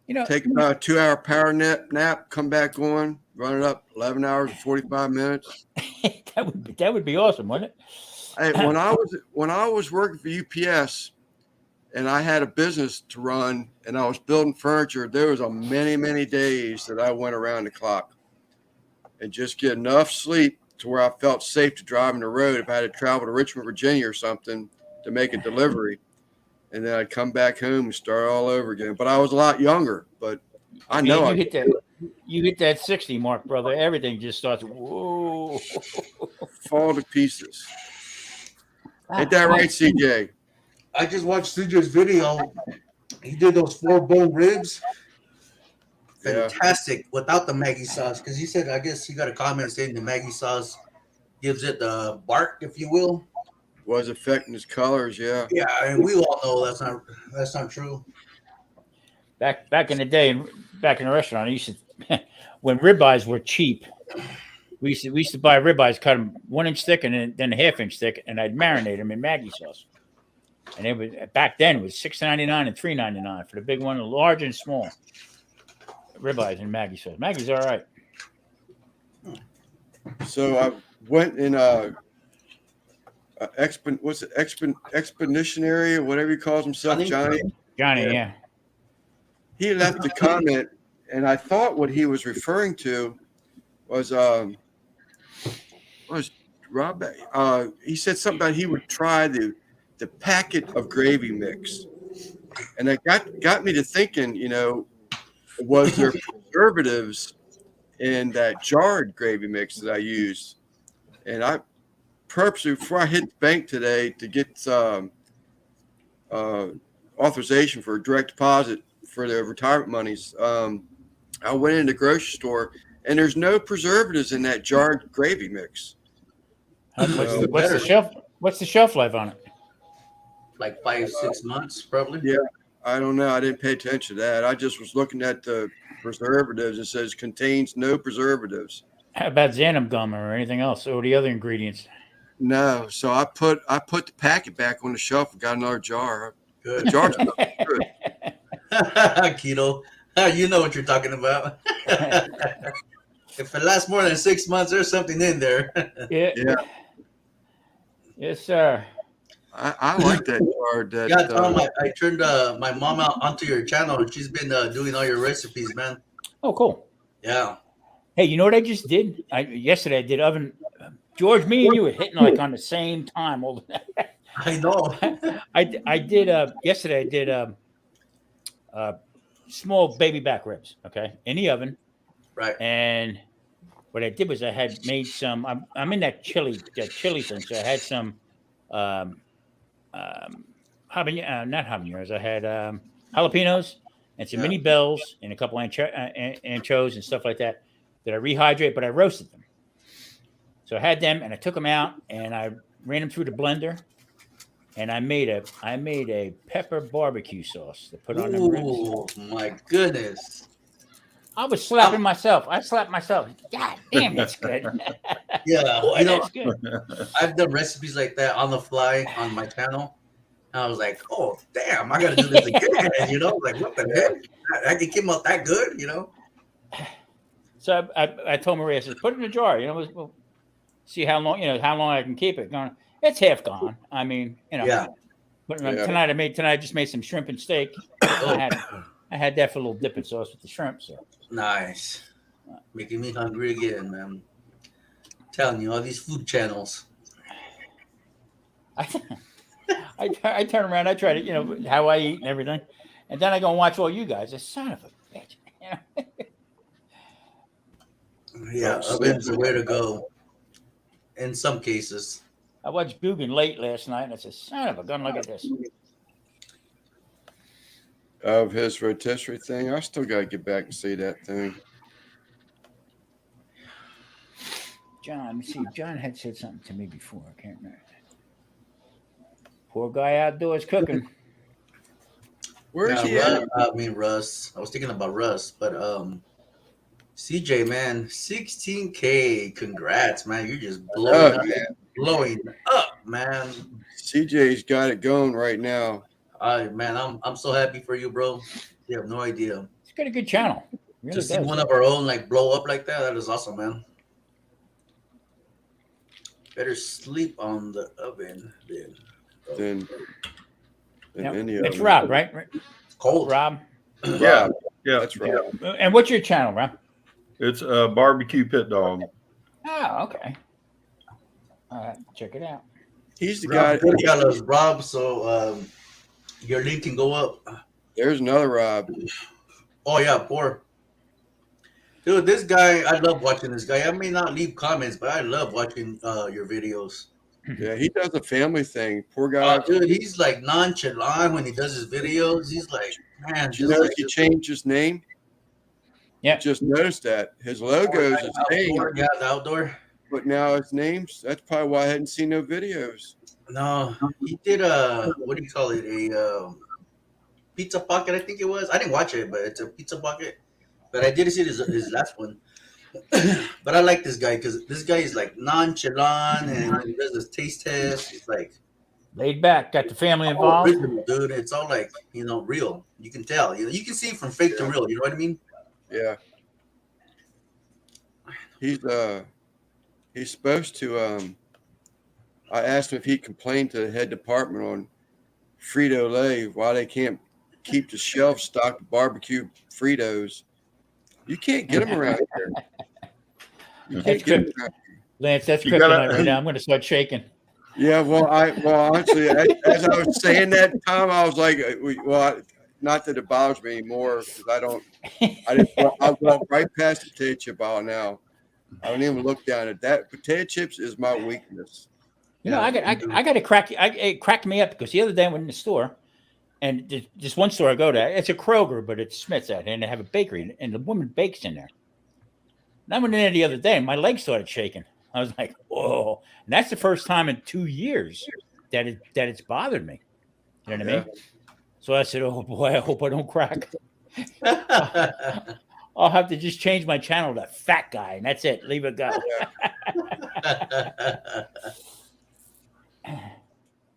You know, Take about a 2-hour power nap, come back on, run it up 11 hours and 45 minutes. that would be awesome, wouldn't it? Hey, when I was working for UPS and I had a business to run and I was building furniture, there was many days that I went around the clock and just get enough sleep to where I felt safe to drive on the road if I had to travel to Richmond, Virginia or something to make a delivery. And then I'd come back home and start all over again. But I was a lot younger, but I know Man, I you hit that 60 mark, brother. Everything just starts whoa. fall to pieces. Ain't that right, CJ? I just watched CJ's video. He did those 4 bone ribs. Yeah. Fantastic without the Maggie sauce. Because he said, I guess he got a comment saying the Maggie sauce gives it the bark, if you will. Was affecting his colors, yeah. Yeah, and we all know that's not true. Back in the day, back in the restaurant, I used to when ribeyes were cheap. We used to buy ribeyes, cut them 1-inch thick and then a 1/2-inch thick, and I'd marinate them in Maggie sauce. And it was back then it was $6.99 and $3.99 for the big one, the large and small ribeyes in Maggie sauce. Maggie's all right. So I went in expeditionary or whatever he calls himself, Johnny. Johnny, yeah. He left a comment, and I thought what he was referring to was Rob. He said something about he would try the packet of gravy mix, and that got me to thinking. You know, was there preservatives in that jarred gravy mix that I used? And I purposely, before I hit the bank today to get some authorization for a direct deposit for their retirement monies, I went in the grocery store and there's no preservatives in that jarred gravy mix. What's the shelf life on it? Like 5-6 months, probably. Yeah, I don't know. I didn't pay attention to that. I just was looking at the preservatives. It says contains no preservatives. How about xanthan gum or anything else, or the other ingredients? No, so I put the packet back on the shelf and got another jar. Good. The jar's not good. Keto. You know what you're talking about. If it lasts more than 6 months, there's something in there. Yeah. Yes, sir. I like that jar. That Yeah, Tom, I turned my mom out onto your channel, and she's been doing all your recipes, man. Oh, cool. Yeah. Hey, you know what I just did? Yesterday I did oven. George, me and you were hitting like on the same time. I know. I did yesterday. I did small baby back ribs. Okay, in the oven. Right. And what I did was I had made some. I'm in that chili thing, so I had some not habaneros. I had jalapenos and some mini bells and a couple anchos and stuff like that I rehydrate, but I roasted them. So I had them and I took them out and I ran them through the blender and I made a pepper barbecue sauce to put on them ribs. Oh my goodness. I was slapping myself. I slapped myself. God damn, that's good. Yeah, Boy, you know, that's good. I've done recipes like that on the fly on my channel. And I was like, oh damn, I gotta do this again. You know, like what the heck? I can keep out that good, you know. So I told Maria, I said, put it in a jar. You know, we'll see how long I can keep it going. It's half gone. I mean, you know. Yeah. But tonight I just made some shrimp and steak. I had that for a little dipping sauce with the shrimp. So Nice. Making me hungry again, man. Telling you, all these food channels. I turn around, I try to, how I eat and everything. And then I go and watch all you guys. A son of a bitch. Yeah, oven's the way to go. In some cases. I watched Guggen late last night, and I said, son of a gun, look at this. Of his rotisserie thing, I still got to get back and see that thing. John, John had said something to me before. I can't remember. Poor guy outdoors cooking. Where's he at? Russ. I was thinking about Russ, but CJ, man, 16K. Congrats, man. You're just blowing up, man. CJ's got it going right now. Man, I'm so happy for you, bro. You have no idea. He's got a good channel. Really to see one of our own like blow up like that is awesome, man. Better sleep on the oven than any it's oven. Rob, right? It's cold. Rob. Yeah, that's right. And what's your channel, Rob? It's a barbecue pit dog. Oh, okay. All right, check it out. He's the Rob, guy. Rob, so your link can go up. There's another Rob. Oh yeah, poor. Dude, this guy, I love watching this guy. I may not leave comments, but I love watching your videos. Yeah, he does a family thing. Poor guy. Dude, he's like nonchalant when he does his videos. He's like, man, Did you notice he changed his name? Yeah. Just noticed that. His logo is his name. Yeah, the outdoor. But now his name's, that's probably why I hadn't seen no videos. No, he did what do you call it? A pizza pocket, I think it was. I didn't watch it, but it's a pizza pocket. But I did see his last one. But I like this guy because this guy is like nonchalant, and when he does his taste test, he's like laid back, got the family involved. Original, dude, it's all like real. You can tell. You can see from fake to real. You know what I mean? Yeah. He's supposed to. I asked him if he complained to the head department on Frito-Lay why they can't keep the shelf stocked with barbecue Fritos. You can't get them around here. You can't get them around here. Lance, that's kryptonite right now. I'm going to start shaking. Yeah, well, honestly, as I was saying that, Tom, I was like, not that it bothers me anymore because I walk right past the potato chip aisle now. I don't even look down at that. Potato chips is my weakness. I got to crack. It cracked me up because the other day I went in the store, and this one store I go to, it's a Kroger, but it's Smith's out, and they have a bakery, and the woman bakes in there. And I went in there the other day, and my legs started shaking. I was like, "Whoa!" And that's the first time in 2 years that it's bothered me. You know what I mean? So I said, "Oh boy, I hope I don't crack." I'll have to just change my channel to Fat Guy, and that's it. Leave it go.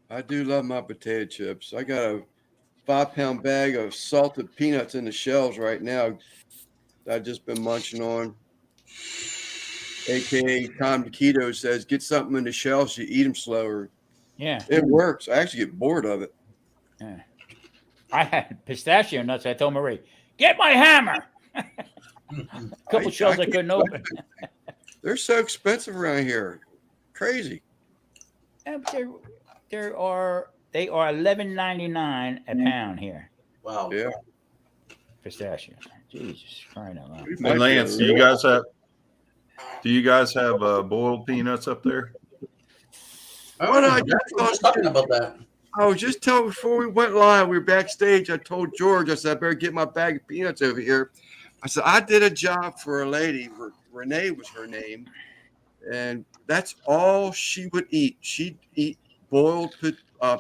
I do love my potato chips. I got a 5-pound bag of salted peanuts in the shelves right now that I've just been munching on. AKA Tom Taquito says, get something in the shelves, you eat them slower. Yeah. It works. I actually get bored of it. Yeah. I had pistachio nuts. I told Marie, get my hammer. A couple shells I couldn't open. They're so expensive around here. Crazy. Yeah, they are $11.99 a pound here. Wow. Yeah. Pistachios. Jesus, crying out loud. And Lance, do you guys have boiled peanuts up there? I was talking about that. I was just telling before we went live, we were backstage. I told George, I said, I better get my bag of peanuts over here. I said, I did a job for a lady. Renee was her name. And that's all she would eat. She'd eat boiled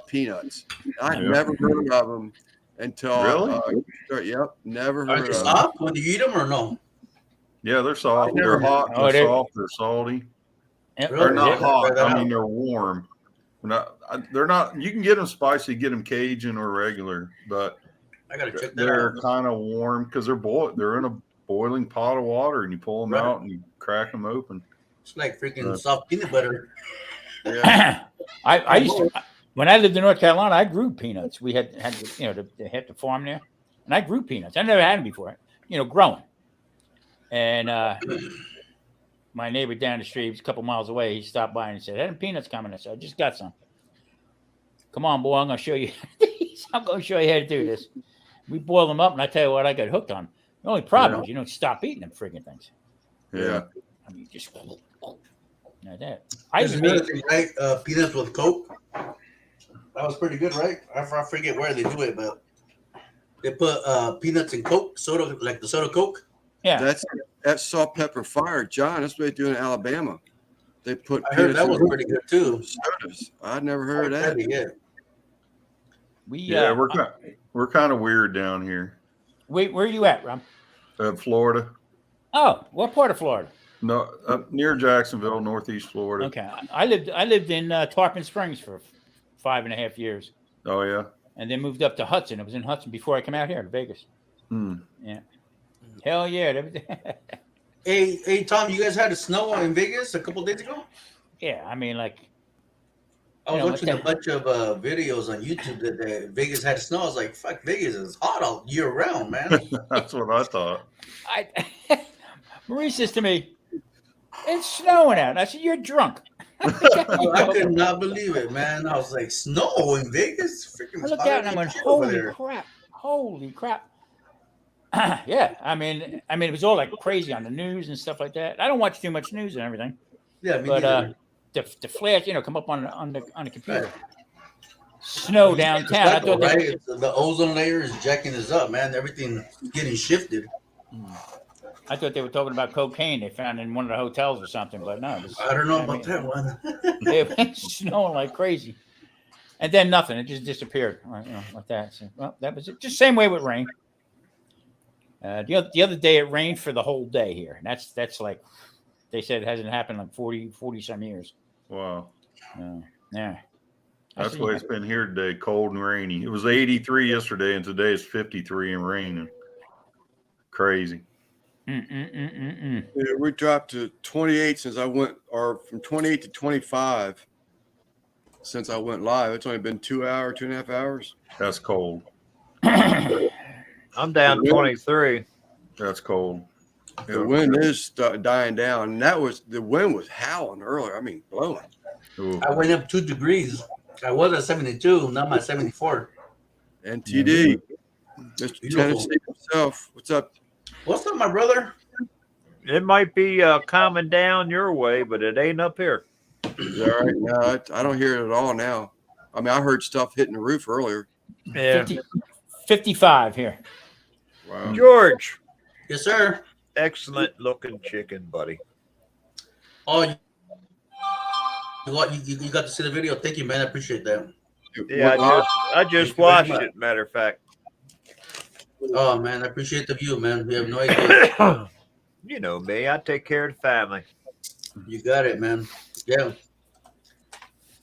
peanuts. I'd never heard of them until. Really? Yep, never heard Are of they them. soft when you eat them or no? Yeah, they're soft. They're hot. They're soft. They're salty. Yep. They're not hot. I mean, they're warm. They're not. You can get them spicy, get them Cajun or regular, but I gotta check that they're out. kind of warm because they're boiled. They're in a boiling pot of water, and you pull them out and you crack them open. It's like freaking soft peanut butter. Yeah. I used to, when I lived in North Carolina, I grew peanuts. We had they had the farm there, and I grew peanuts. I never had them before, growing. And my neighbor down the street, was a couple miles away, he stopped by and he said, "Had peanuts coming." I said, "I just got some." Come on, boy, I'm gonna show you. I'm gonna show you how to do this. We boil them up, and I tell you what, I got hooked on. The only problem is you don't stop eating them friggin' things. Yeah. I mean, just like that. There's another thing, right? Peanuts with Coke. That was pretty good, right? I forget where they do it, but they put peanuts in Coke, soda, like the soda Coke. Yeah. That's salt, pepper, fire, John. That's what they do in Alabama. They put. I heard that peanuts was in pretty good too. sodas. I'd never heard of that. Yeah. We're kind of weird down here. Wait, where are you at, Rob? Florida. Oh, what part of Florida? No, up near Jacksonville, northeast Florida. Okay, I lived in Tarpon Springs for 5.5 years, Oh yeah. and then moved up to Hudson. I was in Hudson before I came out here to Vegas. Yeah, hell yeah. Hey, Tom, you guys had a snow in Vegas a couple days ago? Yeah, I mean, like, I was watching a bunch of videos on YouTube that Vegas had snow. I was like, fuck, Vegas is hot all year round, man. That's what I thought. Marie says to me, "It's snowing out." And I said, "You're drunk." I could not believe it, man. I was like, snow in Vegas? Freaking I looked out and I went, holy crap. Yeah, I mean, it was all like crazy on the news and stuff like that. I don't watch too much news and everything. Yeah, me but neither. the flash, come up on the computer. Right. Snow downtown. I thought right? The ozone layer is jacking us up, man. Everything getting shifted. I thought they were talking about cocaine they found in one of the hotels or something, but no. I don't know about that one. It was snowing like crazy. And then nothing. It just disappeared like that. So, well, that was it. Just same way with rain. The other day it rained for the whole day here. And that's like, they said it hasn't happened like 40 some years. Wow. Yeah. That's why it's been here today, cold and rainy. It was 83 yesterday, and today it's 53 and raining. Crazy. Yeah, we dropped to 28 since I went, or from 28 to 25 since I went live. It's only been 2.5 hours. That's cold. I'm down 23. That's cold. The wind is dying down, and the wind was howling earlier. I mean, blowing. Ooh. I went up 2 degrees. I was at 72. Now I'm at 74. NTD, Mr. Tennessee himself. What's up? What's up, my brother? It might be calming down your way, but it ain't up here. All right. No, I don't hear it at all now. I mean, I heard stuff hitting the roof earlier. Yeah. 55 here. Wow. George. Yes, sir. Excellent looking chicken, buddy. Oh, you got to see the video. Thank you, man. I appreciate that. Yeah, I just watched it, matter of fact. Oh, man, I appreciate the view, man. We have no idea. You know me. I take care of the family. You got it, man. Yeah.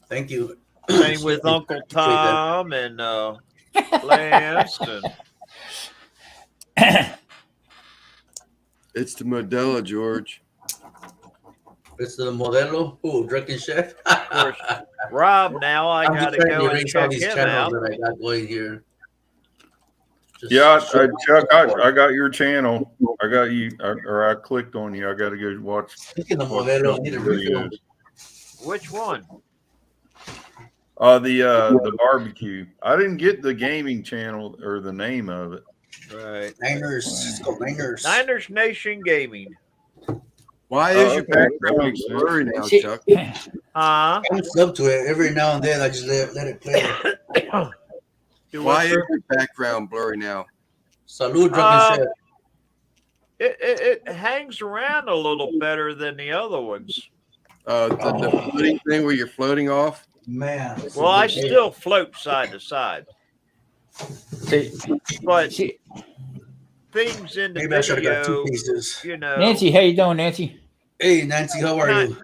Thank you. Same with Uncle Tom and Lance. It's the Modelo, George. It's the Modelo. Oh, Drunken Chef. Of course, Rob, now I got to go and check him out. That I got going here. Chuck, I got your channel. I got you, or I clicked on you. I got to go watch. Speaking of Modelo, I need a refill. Which one? The barbecue. I didn't get the gaming channel or the name of it. Right. Niners. It's called Niners. Niners Nation Gaming. Why is your background blurry now, Chuck? I'm sub to it. Every now and then I just let it play. Why is your background blurry now? Salud, Drunken Chef. It hangs around a little better than the other ones. The floating thing where you're floating off? Man. Well, I still float side to side. But things in the Maybe I should have got 2 video, pieces. you know. Nancy, how you doing, Nancy? Hey, Nancy, how are you?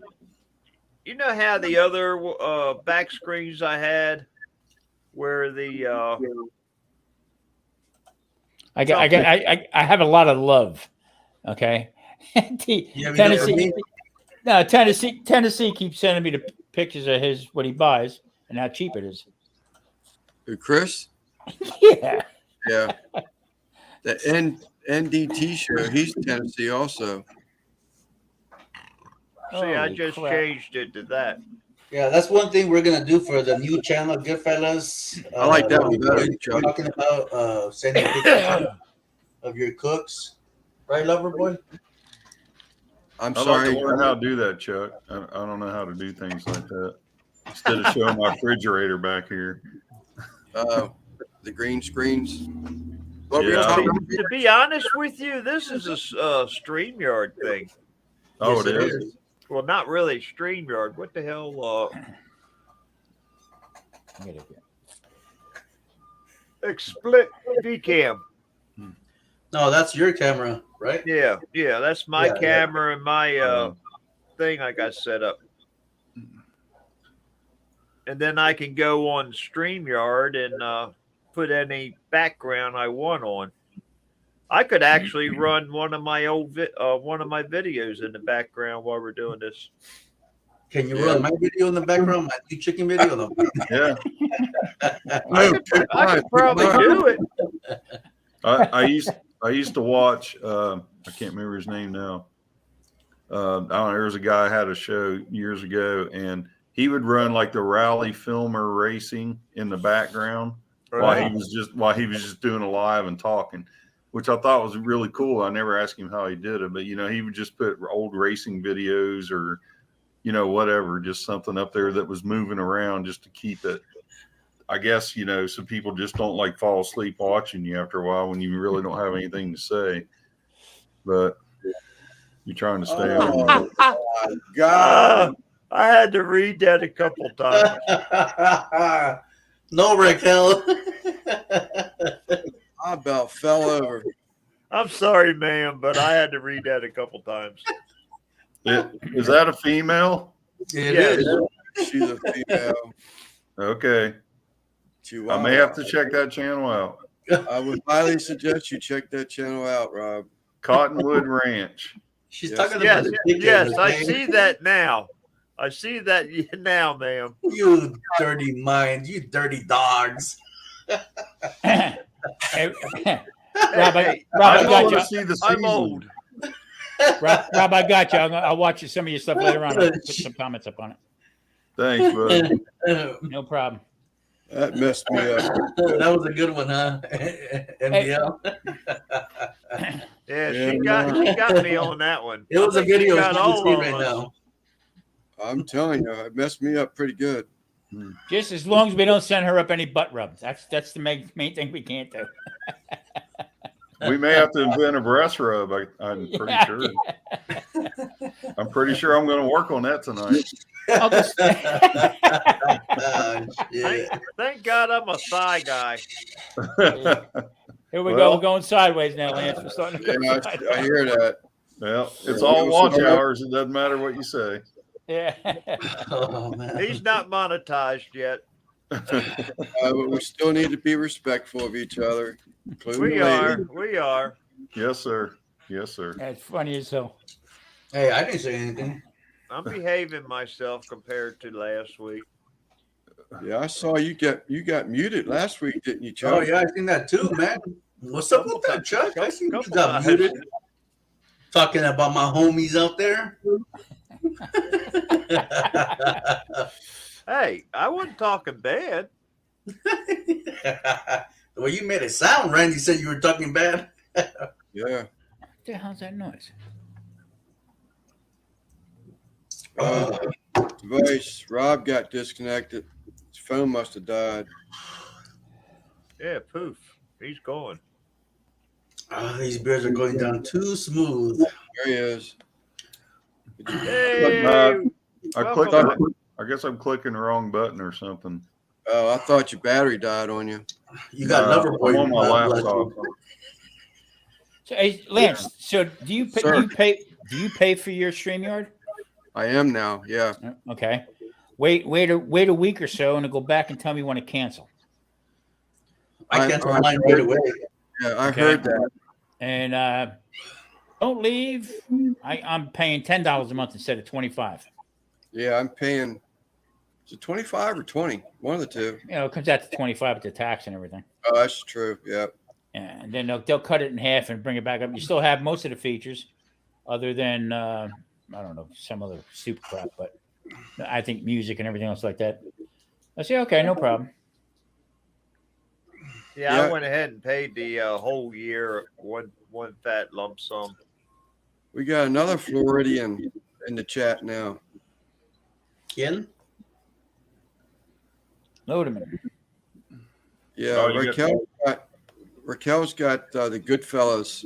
You know how the other back screens I had where the I have a lot of love. Okay. Tennessee keeps sending me the pictures of what he buys and how cheap it is. Who, Chris? Yeah. Yeah. The NDT show, he's Tennessee also. See, I just changed it to that. Yeah, that's one thing we're gonna do for the new channel, Goodfellas. I like that one better, We're Chuck. talking about sending pictures of your cooks, right, lover boy? I'm I'd like sorry. to learn how to do that, Chuck. I don't know how to do things like that. Instead of showing my refrigerator back here. The green screens. What were you Yeah. talking about? To be honest with you, this is a StreamYard thing. Oh, Yes, it is. Well, not really StreamYard. What the hell? Split VCam. No, that's your camera, right? Yeah, that's my Yeah, yeah. camera and my thing I got set up. And then I can go on StreamYard and put any background I want on. I could actually run one of my one of my videos in the background while we're doing this. Can you run my video in the background, my new chicken video? No. Yeah. I could probably do it. I used to watch. I can't remember his name now. I don't know. There was a guy had a show years ago, and he would run like the rally filmer racing in the background while he was just doing a live and talking, which I thought was really cool. I never asked him how he did it, but he would just put old racing videos or whatever, just something up there that was moving around just to keep it. I guess, so people just don't like fall asleep watching you after a while when you really don't have anything to say. But you're trying to stay on. God, I had to read that a couple times. No, Raquel. I about fell over. I'm sorry, ma'am, but I had to read that a couple times. Is that a female? It Yes. is. She's a female. Okay. I may have to check that channel out. I would highly suggest you check that channel out, Rob. Cottonwood Ranch. She's Yes. talking about Yes, the chicken. yes, I okay? see that now. I see that now, ma'am. You dirty mind, you dirty dogs. Hey, Rob, Hey, I I got want you. to see the I'm season. old. Rob, I got you. I'll watch some of your stuff later on. I'll put some comments up on it. Thanks, bud. No problem. That messed me up. That was a good one, huh? MDL. Yeah, Yeah, she got me on that one. It was a I think she video got you all can see of right us. now. I'm telling you, it messed me up pretty good. Just as long as we don't send her up any butt rubs. That's the main thing we can't do. We may have to invent a breast rub. I'm pretty sure. I'm pretty sure I'm going to work on that tonight. I'll just- Yeah. Thank God I'm a thigh guy. Here we go. Well- We're going sideways now, Lance. We're starting to go Yeah, sideways. I hear that. Well, it's all watch hours. It doesn't matter what you say. Yeah. Oh, man. He's not monetized yet. But we still need to be respectful of each other, including We the are. lady. We are. Yes, sir. Yes, sir. That's funny as hell. Hey, I didn't say anything. I'm behaving myself compared to last week. Yeah, I saw you got muted last week, didn't you, Chuck? Oh, yeah, I seen that too, man. What's up with that, Chuck? I seen you Couple got times. muted. Talking about my homies out there. Hey, I wasn't talking bad. The way you made it sound, Randy said you were talking bad. Yeah. What the hell's that noise? Device. Rob got disconnected. His phone must have died. Yeah, poof. He's gone. Oh, these beers are going down too smooth. There he is. Hey, I clicked. I guess I'm clicking the wrong button or something. Oh, I thought your battery died on you. You got another boy. I'm on my laptop. So, hey, Lance. So do you pay? Sir. Do you pay for your StreamYard? I am now. Yeah. Okay. Wait a week or so, and it'll go back and tell me when to cancel. I cancel mine right away. Yeah, I Okay. heard that. And don't leave. I'm paying $10 a month instead of $25. Yeah, I'm paying. Is it 25 or 20? One of the two. You know, it comes out to 25 with the tax and everything. Oh, that's true. Yeah. And then they'll cut it in half and bring it back up. You still have most of the features, other than I don't know, some other stupid crap. But I think music and everything else like that. I say, okay, no problem. Yeah, Yeah. I went ahead and paid the whole year one fat lump sum. We got another Floridian in the chat now. Ken? Lodeman. Yeah, Oh, you Raquel's got the Goodfellas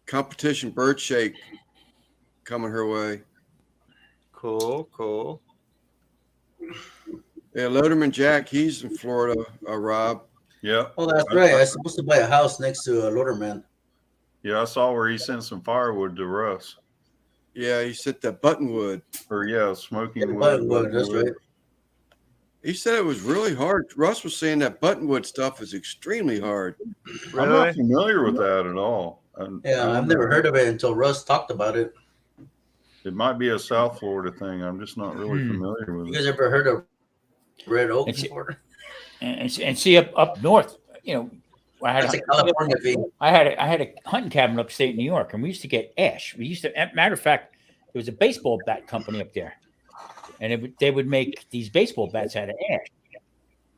competition bird shake coming her way. Cool. Yeah, Loderman Jack, he's in Florida, Rob. Yeah. Oh, that's right. I was supposed to buy a house next to Loderman. Yeah, I saw where he sent some firewood to Russ. Yeah, he said that Buttonwood. Or yeah, smoking Yeah, wood. Buttonwood, that's right. He said it was really hard. Russ was saying that Buttonwood stuff is extremely hard. I'm not familiar with that at all. Yeah, I've never heard of it until Russ talked about it. It might be a South Florida thing. I'm just not really familiar with You it. guys ever heard of Red Oak It's- before? And see up north, I had That's a California thing. I had a hunting cabin upstate New York, and we used to get ash. We used to, matter of fact, there was a baseball bat company up there, and they would make these baseball bats out of ash.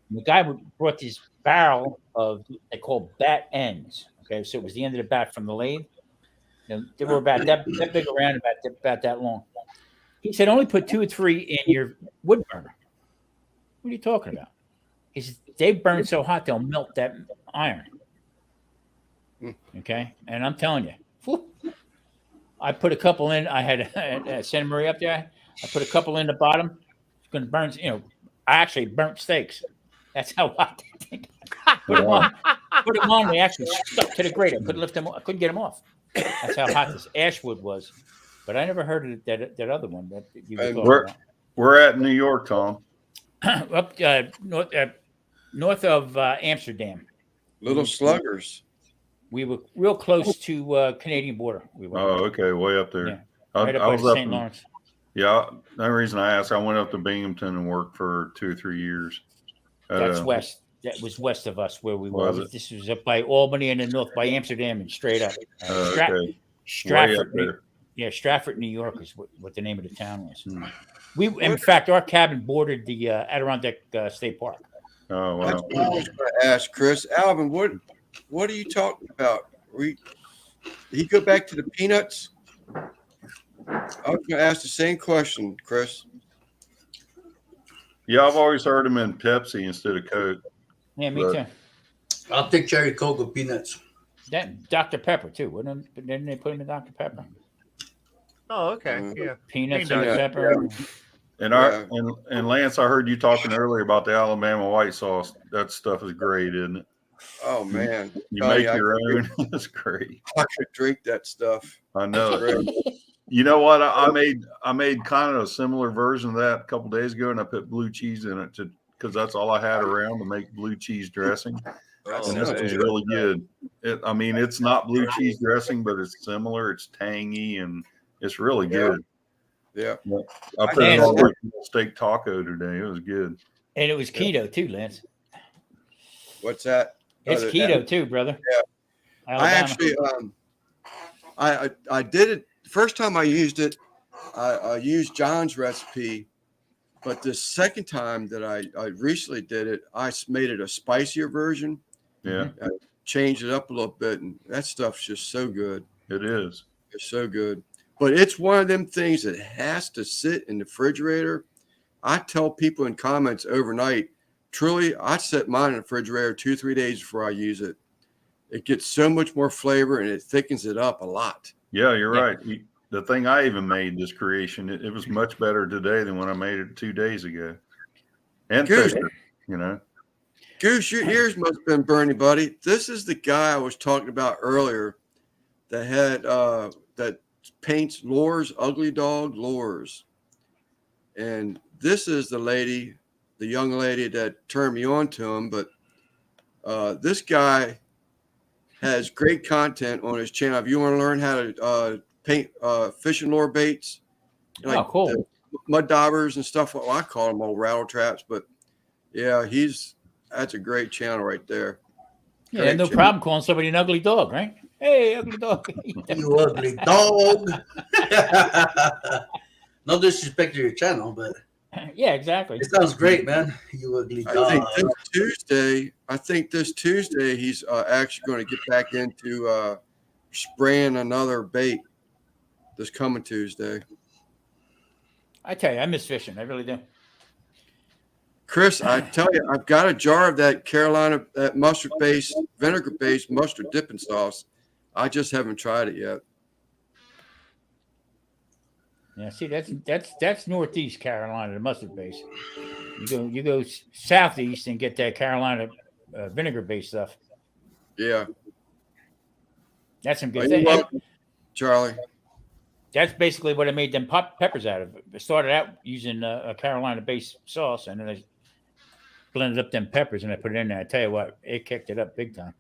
And the guy brought this barrel of they call bat ends. Okay, so it was the end of the bat from the lathe. They were about that big around, about that long. He said, only put 2 or 3 in your wood burner. What are you talking about? He said, they burn so hot they'll melt that iron. Okay, and I'm telling you, whew, I put a couple in. I had Santa Maria up there. I put a couple in the bottom. It's going to burn. I actually burnt steaks. That's how hot that thing. Put them on. Put them on. They actually stuck to the grate. I couldn't lift them. I couldn't get them off. That's how hot this ashwood was. But I never heard of that other one that you were talking about. We're at New York, Tom. Up north of Amsterdam. Little sluggers. We were real close to Canadian border. We were. Oh, okay, way up there. Yeah. I Right up was by up St. in- Lawrence. Yeah, the reason I asked, I went up to Binghamton and worked for 2 or 3 years. That's west. That was west of us where we were. Was it? This was up by Albany and then north by Amsterdam and straight up. Okay. Way up Stratford, there. yeah, Stratford, New York is what the name of the town was. Hmm. In fact, our cabin bordered the Adirondack State Park. Oh, That's wow. what I was going to ask Chris. Alvin, what are you talking about? Did he go back to the peanuts? I was going to ask the same question, Chris. Yeah, I've always heard them in Pepsi instead of Coke. Yeah, me But- too. I'll take cherry Coke with peanuts. That Dr. Pepper too. Didn't they put him in Dr. Pepper? Oh, okay. Yeah. Peanuts Peanuts, and pepper. And and Lance, I heard you talking earlier about the Alabama white sauce. That stuff is great, isn't it? Oh, man. You Oh, make yeah, your own. It's great. I could drink that stuff. I know. Great. You know what? I made kind of a similar version of that a couple days ago, and I put blue cheese in it because that's all I had around to make blue cheese dressing. Oh, And this was man. really good. It's not blue cheese dressing, but it's similar. It's tangy and it's really good. Yeah. I put it on like a steak taco today. It was good. And it was keto too, Lance. What's that? It's Oh, keto too, brother. Yeah. Alabama. I actually, I did it. The first time I used it, I used John's recipe. But the second time that I recently did it, I made it a spicier version. Yeah, I changed it up a little bit, and that stuff's just so good. it is. It's so good. But it's one of them things that has to sit in the refrigerator. I tell people in comments overnight, truly, I set mine in the refrigerator 2-3 days before I use it. It gets so much more flavor and it thickens it up a lot. Yeah, you're Yeah. right. The thing I even made this creation, it was much better today than when I made it 2 days ago. And Goose. thicker, you know. Goose, your ears must have been burning, buddy. This is the guy I was talking about earlier that had that paints lures, ugly dog lures. And this is the lady, the young lady that turned me on to him. But this guy has great content on his channel. If you want to learn how to paint fishing lure baits, Oh, cool. the mud daubers and stuff. Well, I call them old rattle traps, but yeah, that's a great channel right there. Yeah, Great no channel. problem calling somebody an ugly dog, right? Hey, ugly dog. You ugly dog. No disrespect to your channel, but Yeah, exactly. it sounds great, man. You ugly dog. I think this Tuesday he's actually going to get back into spraying another bait this coming Tuesday. I tell you, I miss fishing. I really do. Chris, I tell you, I've got a jar of that Carolina, that mustard-based, vinegar-based mustard dipping sauce. I just haven't tried it yet. Yeah, see, that's Northeast Carolina, the mustard base. You go southeast and get that Carolina vinegar-based stuff. Yeah. That's some Are good you thing. welcome, Charlie? That's basically what I made them peppers out of. I started out using a Carolina-based sauce, and then I blended up them peppers and I put it in there. I tell you what, it kicked it up big time.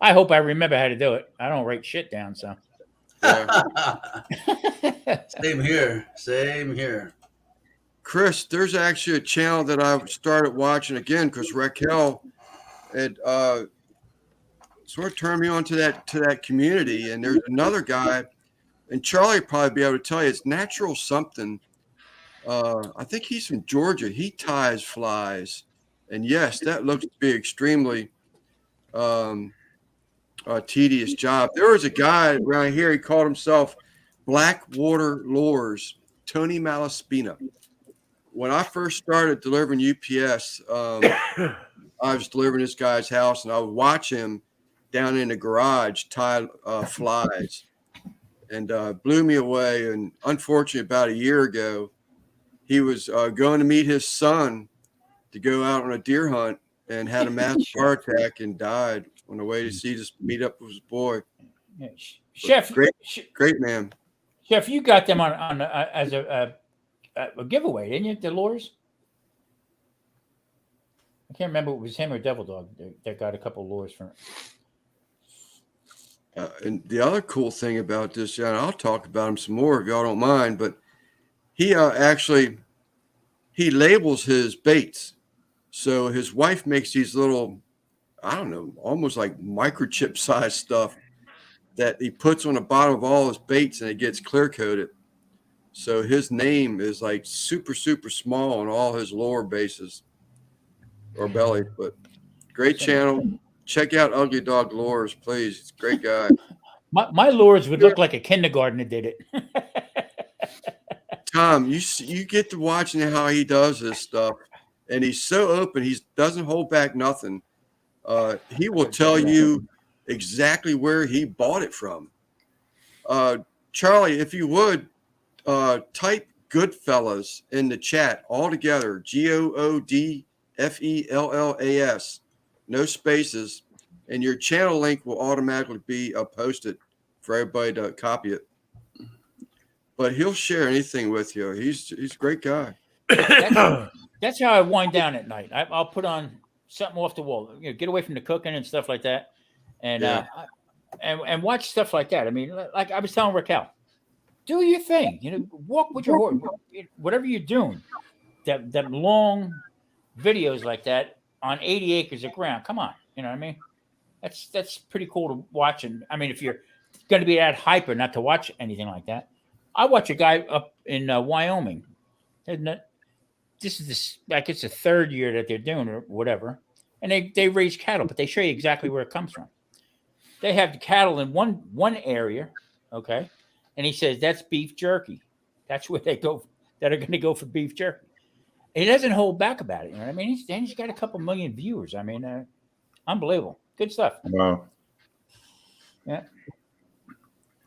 I hope I remember how to do it. I don't write shit down, so. Yeah. Same here. Same here. Chris, there's actually a channel that I've started watching again because Raquel had sort of turned me on to that community. And there's another guy, and Charlie would probably be able to tell you, it's Natural Something. I think he's from Georgia. He ties flies. And yes, that looks to be extremely tedious job. There was a guy around here, he called himself Blackwater Lures, Tony Malaspina. When I first started delivering UPS, I was delivering this guy's house, and I would watch him down in the garage tie flies, and blew me away. And unfortunately, about a year ago, he was going to meet his son to go out on a deer hunt and had a massive heart attack and died on the way to meet up with his boy. Yeah. Chef, great man. Chef, you got them on as a giveaway, didn't you? The lures. I can't remember if it was him or Devil Dog that got a couple lures from it. And the other cool thing about this, and I'll talk about him some more if y'all don't mind, but he he labels his baits. So his wife makes these little, I don't know, almost like microchip size stuff that he puts on the bottom of all his baits, and it gets clear coated. So his name is like super, super small on all his lower bases or belly, but great channel. Check out Ugly Dog Lures, please. It's a great guy. My lures would look like a kindergartner did it. Tom, you get to watching how he does this stuff, and he's so open. He doesn't hold back nothing. He will tell you exactly where he bought it from. Charlie, if you would, type Goodfellas in the chat all together. GOODFELLAS, no spaces, and your channel link will automatically be posted for everybody to copy it. But he'll share anything with you. He's a great guy. That's how I wind down at night. I'll put on something off the wall, get away from the cooking and stuff like that, and and watch stuff like that. I mean, like I was telling Raquel, do your thing. Walk with your horse, whatever you're doing. That long videos like that on 80 acres of ground. Come on, you know what I mean? That's pretty cool to watch. And I mean, if you're going to be that hyper not to watch anything like that, I watch a guy up in Wyoming. This is like it's the third year that they're doing or whatever, and they raise cattle, but they show you exactly where it comes from. They have the cattle in one area, okay, and he says that's beef jerky. That's where they go. That are going to go for beef jerky. He doesn't hold back about it. You know what I mean? He's got a couple million viewers. I mean, unbelievable, good stuff. Wow. Yeah.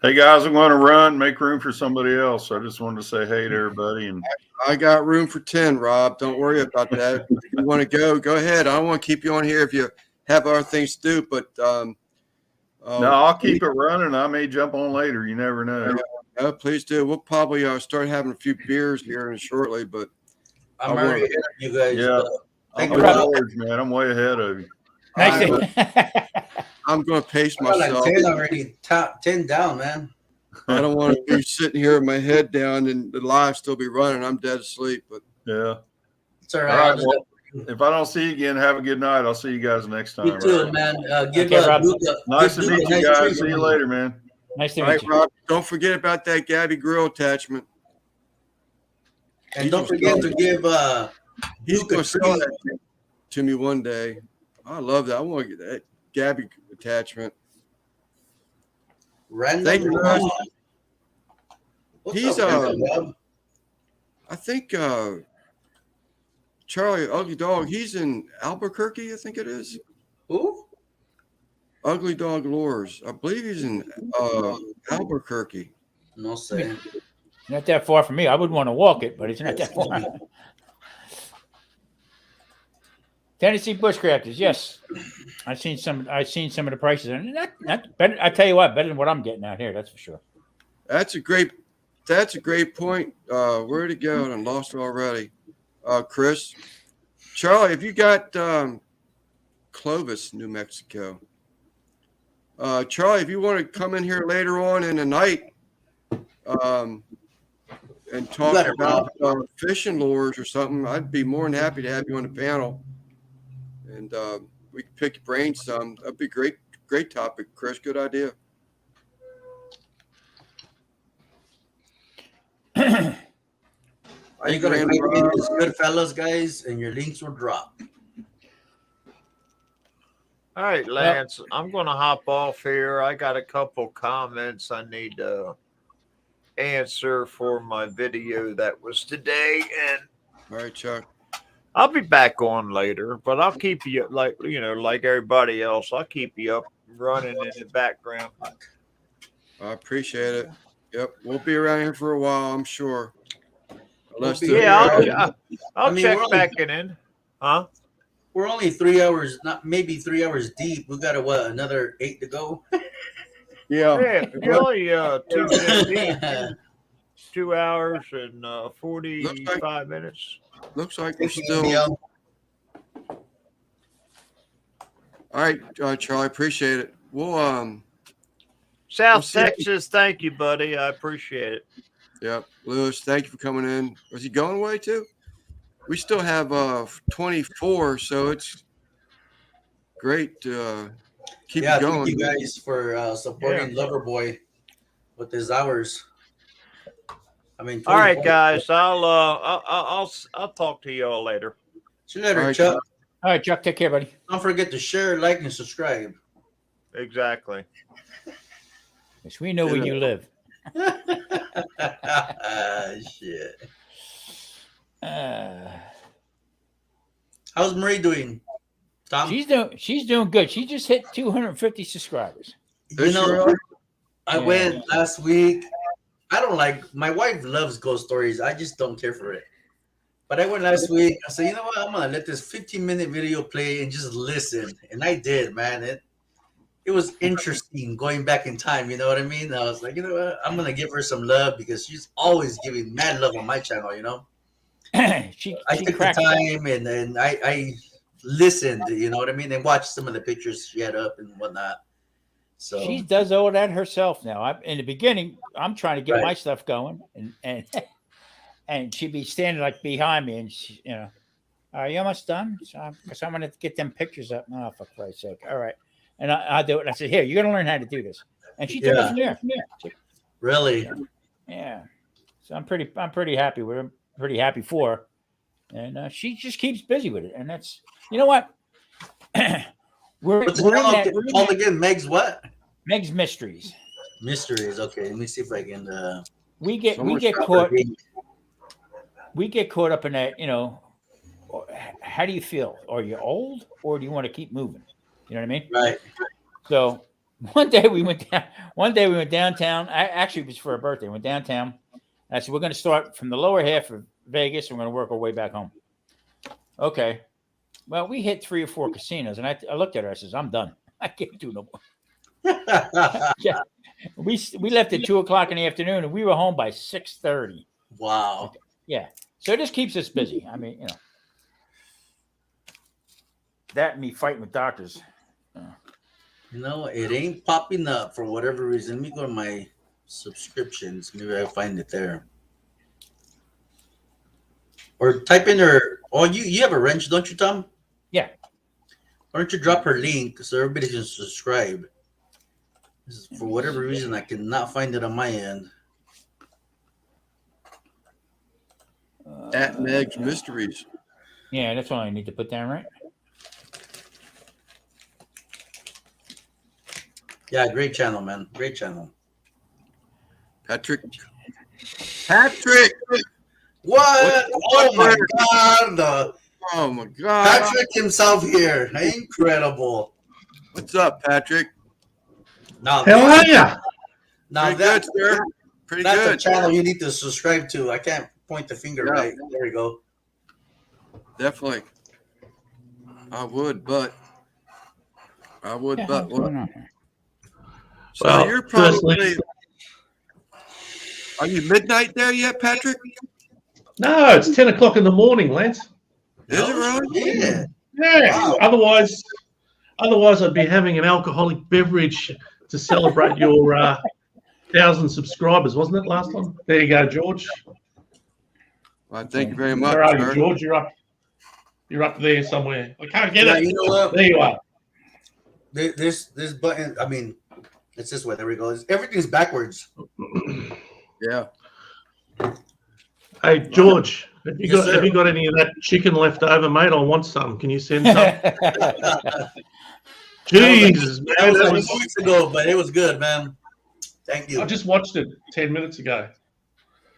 Hey guys, I'm going to run, make room for somebody else. I just wanted to say hey to everybody. And I got room for 10, Rob. Don't worry about that. If you want to go ahead. I don't want to keep you on here if you have other things to do, but no, I'll keep it running. I may jump on later. You never know. Please do. We'll probably start having a few beers here shortly, but I'm already ahead of you guys. Yeah. Thank I'm you, Rob. man. I'm way ahead of you. I'm going to pace I got myself. like 10 already, top 10 down, man. I don't want to be sitting here with my head down and the live still be running. I'm dead asleep, but yeah, it's all all right. right. Well, if I don't see you again, have a good night. I'll see you guys next time. You too, right? man. Give Okay, Rob. Nice to give meet Duke a you nice guys. treat. See you later, man. Nice to all meet right, you. Rob, don't forget about that Gabby grill attachment. And don't forget to give He's Duke going a to sell treat. that to me one day. I love that. I want to get that Gabby attachment. Random. Thank you, Russ. What's He's up, Random Rob? I think Charlie Ugly Dog. He's in Albuquerque, I think it is. Who? Ugly Dog Lures. I believe he's in Albuquerque. No say. Not that far from me. I would want to walk it, but it's not that far. Tennessee Bushcrafters, yes. I've seen some of the prices, and not better. I tell you what, better than what I'm getting out here. That's for sure. That's a great point. Where'd it go? I lost it already. Chris, Charlie, if you got Clovis, New Mexico. Charlie, if you want to come in here later on in the night and talk about fishing lures or something, I'd be more than happy to have you on the panel. And we can pick your brains some. That'd be great topic, Chris. Good idea. Are you going to make this good, fellas, guys? And your links will drop. All right, Lance, I'm going to hop off here. I got a couple comments I need to answer for my video that was today. And all right, Chuck. I'll be back on later, but I'll keep you like everybody else. I'll keep you up running in the background. I appreciate it. Yep, we'll be around here for a while, I'm sure. I'll check back in. Huh? We're only 3 hours, maybe 3 hours deep. We got another 8 to go. Yeah, you're only 2:15, 2 hours and 45 minutes. Looks like we're still. All right, Charlie, appreciate it. We'll South Texas, thank you, buddy. I appreciate it. Yep, Lewis, thank you for coming in. Was he going away too? We still have 24, so it's great to keep it going. Thank you guys for supporting Loverboy with his hours. I mean, all right, guys. I'll talk to you all later. See you later, Chuck. All right, Chuck. Take care, buddy. Don't forget to share, like, and subscribe. Exactly. Yes, we know where you live. Shit. How's Marie doing, Tom? She's doing good. She just hit 250 subscribers. You know, I went last week. I don't my wife loves ghost stories. I just don't care for it. But I went last week. I said, you know what? I'm gonna let this 15-minute video play and just listen. And I did, man. It was interesting going back in time. You know what I mean? I was like, you know what? I'm gonna give her some love because she's always giving mad love on my channel. You know. I took the time and I listened. You know what I mean? And watched some of the pictures she had up and whatnot. So she does all that herself now. In the beginning, I'm trying to get my stuff going, and she'd be standing like behind me, and she, are you almost done? Because I'm gonna get them pictures up. Oh, for Christ's sake! All right, and I do it. And I said, "Here, you're gonna learn how to do this." And she took it from there. Really? Yeah. So I'm pretty happy with her. Pretty happy for her, and she just keeps busy with it. And that's what. What's it called again? Meg's what? Meg's Mysteries. Mysteries. Okay, let me see if I can. We get caught up in that. How do you feel? Are you old, or do you want to keep moving? You know what I mean? Right. So one day we went downtown. Actually, it was for her birthday. We went downtown. I said, we're going to start from the lower half of Vegas. And we're going to work our way back home. Okay. Well, we hit 3 or 4 casinos, and I looked at her. I says, I'm done. I can't do no more. Yeah. We left at 2:00 in the afternoon, and we were home by 6:30. Wow. Yeah. So it just keeps us busy. I mean, that and me fighting with doctors. It ain't popping up for whatever reason. Let me go to my subscriptions. Maybe I'll find it there. Or type in her. Oh, you have a wrench, don't you, Tom? Yeah. Why don't you drop her link so everybody can subscribe? For whatever reason, I cannot find it on my end. at Meg's Mysteries. Yeah, that's all I need to put down, right? Yeah, great channel, man. Great channel. Patrick. What? Oh my God. Oh my God. Patrick himself here. Incredible. What's up, Patrick? How are you? Now Pretty good, sir. Pretty that's good. the channel you need to subscribe to. I can't point the finger right. There we go. Definitely. I would, but what? So Well, you're probably. firstly- Are you midnight there yet, Patrick? No, it's 10 o'clock in the morning, Lance. Is it really? Yeah. Yeah. Wow. Otherwise, I'd be having an alcoholic beverage to celebrate your 1,000 subscribers, wasn't it last time? There you go, George. Well, thank you very much, Where are you, sir. George? You're up there somewhere. I can't get Yeah, it. you know what? There you are. This button, I mean, it's this way. There we go. Everything's backwards. Yeah. Hey, George, have you Yes, sir. got any of that chicken left over, mate? I want some. Can you send some? Jesus, That man. was That like was, 2 weeks ago, but it was good, man. Thank you. I just watched it 10 minutes ago.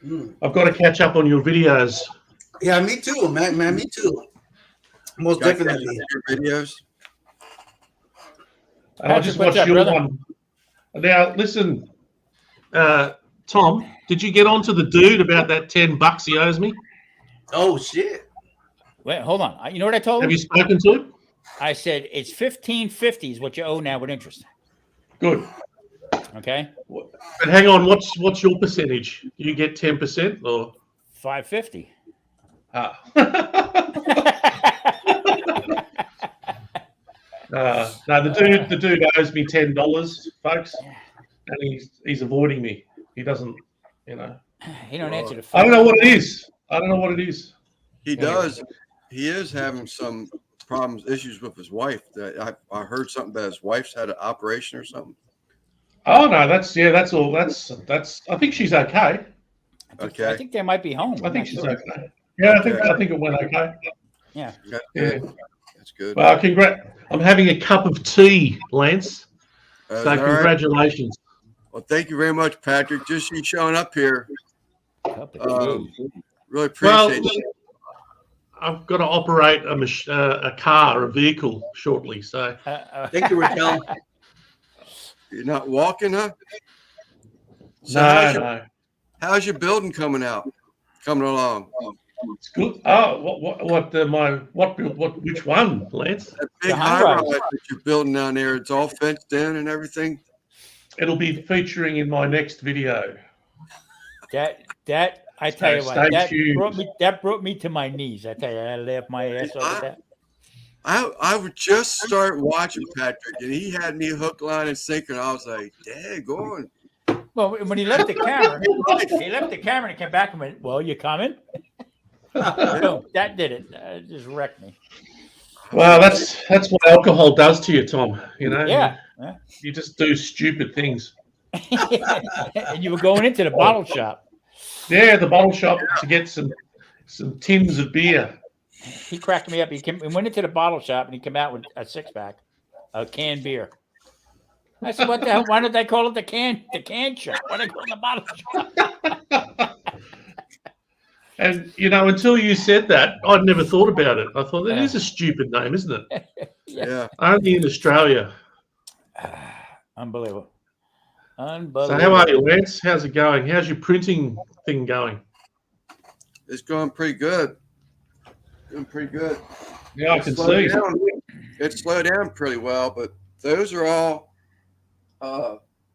Mm. I've got to catch up on your videos. Yeah, me too, man. Me too. Most Got definitely. your videos. And I Patrick, just what's watched up, your brother? one. Now, listen, Tom, did you get on to the dude about that $10 he owes me? Oh shit. Wait, hold on. You know what I told Have him? you spoken to him? I said it's $15.50 is what you owe now with interest. Good. Okay, But hang on, what's your percentage? You get 10% or? $5.50. Ah. No, the dude owes me $10, folks, and he's avoiding me. He doesn't, He don't answer the phone. I don't know what it is. He does. He is having some issues with his wife. I heard something about his wife's had an operation or something. Oh no, that's all. That's. I think she's okay. Okay. I think they might be home. I I'm think not she's sure. okay. Yeah, I think it went okay. Yeah. That's Yeah. good. That's good. Well, I'm having a cup of tea, Lance. Is So that all right? congratulations. Well, thank you very much, Patrick. Just you showing up here. Cup of tea. Really Well, appreciate it. I've got to operate a vehicle shortly. So Thank you, Raquel. You're not walking, huh? So no. how's your building coming along? It's good. Oh, which one, Lance? That big The high high-rise. rise that you're building down there, it's all fenced in and everything. It'll be featuring in my next video. That I tell you Stay what, tuned. that brought me to my knees. I tell you, I laughed my ass off at that. I would just start watching Patrick, and he had me hook, line, and sinker, and I was like, "Daggone!" Well, when he left the camera, and came back and went, "Well, you coming?" Boom, that did it. It just wrecked me. Well, that's what alcohol does to you, Tom. Yeah. You just do stupid things. And you were going into the bottle shop. Yeah, the bottle shop to get some tins of beer. He cracked me up. He went into the bottle shop and he came out with a 6-pack of canned beer. I said, "What the hell? Why did they call it the can shop? Why they call it the bottle shop?" And until you said that, I'd never thought about it. I thought it is a stupid name, isn't it? Yeah. Only in Australia. Unbelievable. So how are you, Lance? How's it going? How's your printing thing going? It's going pretty good. Yeah, I can see. It slowed down pretty well, but those are all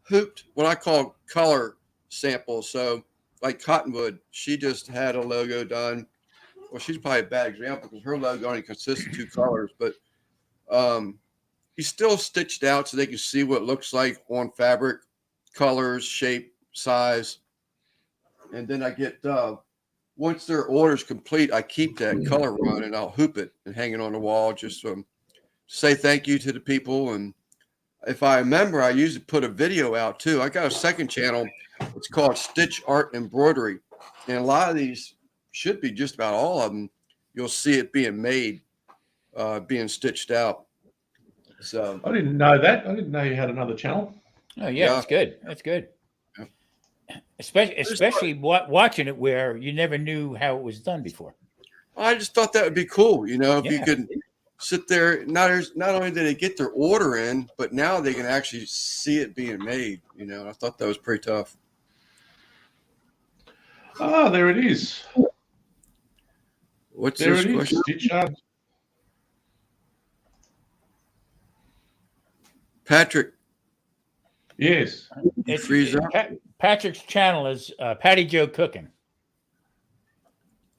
hooped, what I call color samples. So, like Cottonwood, she just had a logo done. Well, she's probably a bad example because her logo only consists of 2 colors, but he's still stitched out so they can see what it looks like on fabric, colors, shape, size. And then I get once their order's complete, I keep that color run and I'll hoop it and hang it on the wall just to say thank you to the people. And if I remember, I usually put a video out too. I got a second channel. It's called Stitch Art Embroidery. And a lot of these should be just about all of them, you'll see it being made, being stitched out. So I didn't know that. I didn't know you had another channel. Oh yeah, Yeah. that's good. That's good. Especially watching it where you never knew how it was done before. I just thought that would be cool, you know, if you Yeah. could sit there. Not only did they get their order in, but now they can actually see it being made. You know, I thought that was pretty tough. Ah, there it is. What's There this it is. question? Stitch Art. Patrick, Yes. It's, freeze up? Patrick's channel is Patty Joe Cooking.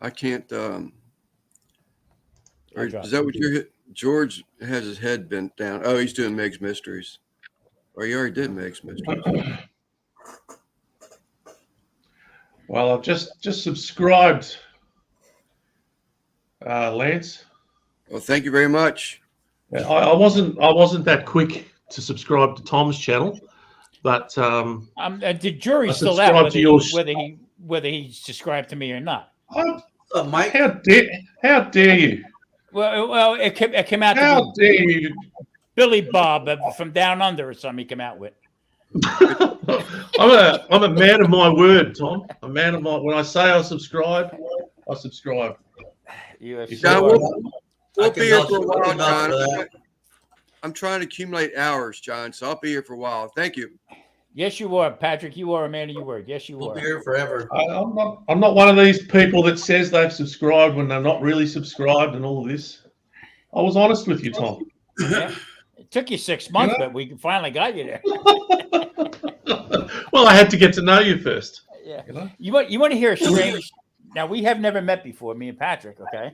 I can't. I'll drop Is that it. what you're? George has his head bent down. Oh, he's doing Meg's Mysteries. Or he already did Meg's Mysteries. Well, I've just subscribed, Lance. Well, thank you very much. I wasn't that quick to subscribe to Tom's channel, but The jury's I still subscribe out to yours. whether he subscribed to me or not. Mike, how dare you? Well, it came out to How be dare you? Billy Bob from Down Under or something. He came out with. I'm a man of my word, Tom. A man of my. When I say I subscribe, I subscribe. You John, are- we'll I be can here vouch for a while, for John. that. I'm trying to accumulate hours, John, so I'll be here for a while. Thank you. Yes, you are, Patrick. You are a man of your word. Yes, you We'll are. be here forever. I'm not one of these people that says they've subscribed when they're not really subscribed and all of this. I was honest with you, Tom. Yeah. It took you 6 months, but we finally got you there. Well, I had to get to know you first. Yeah. You know? You want to hear a strange? Now we have never met before, me and Patrick. Okay,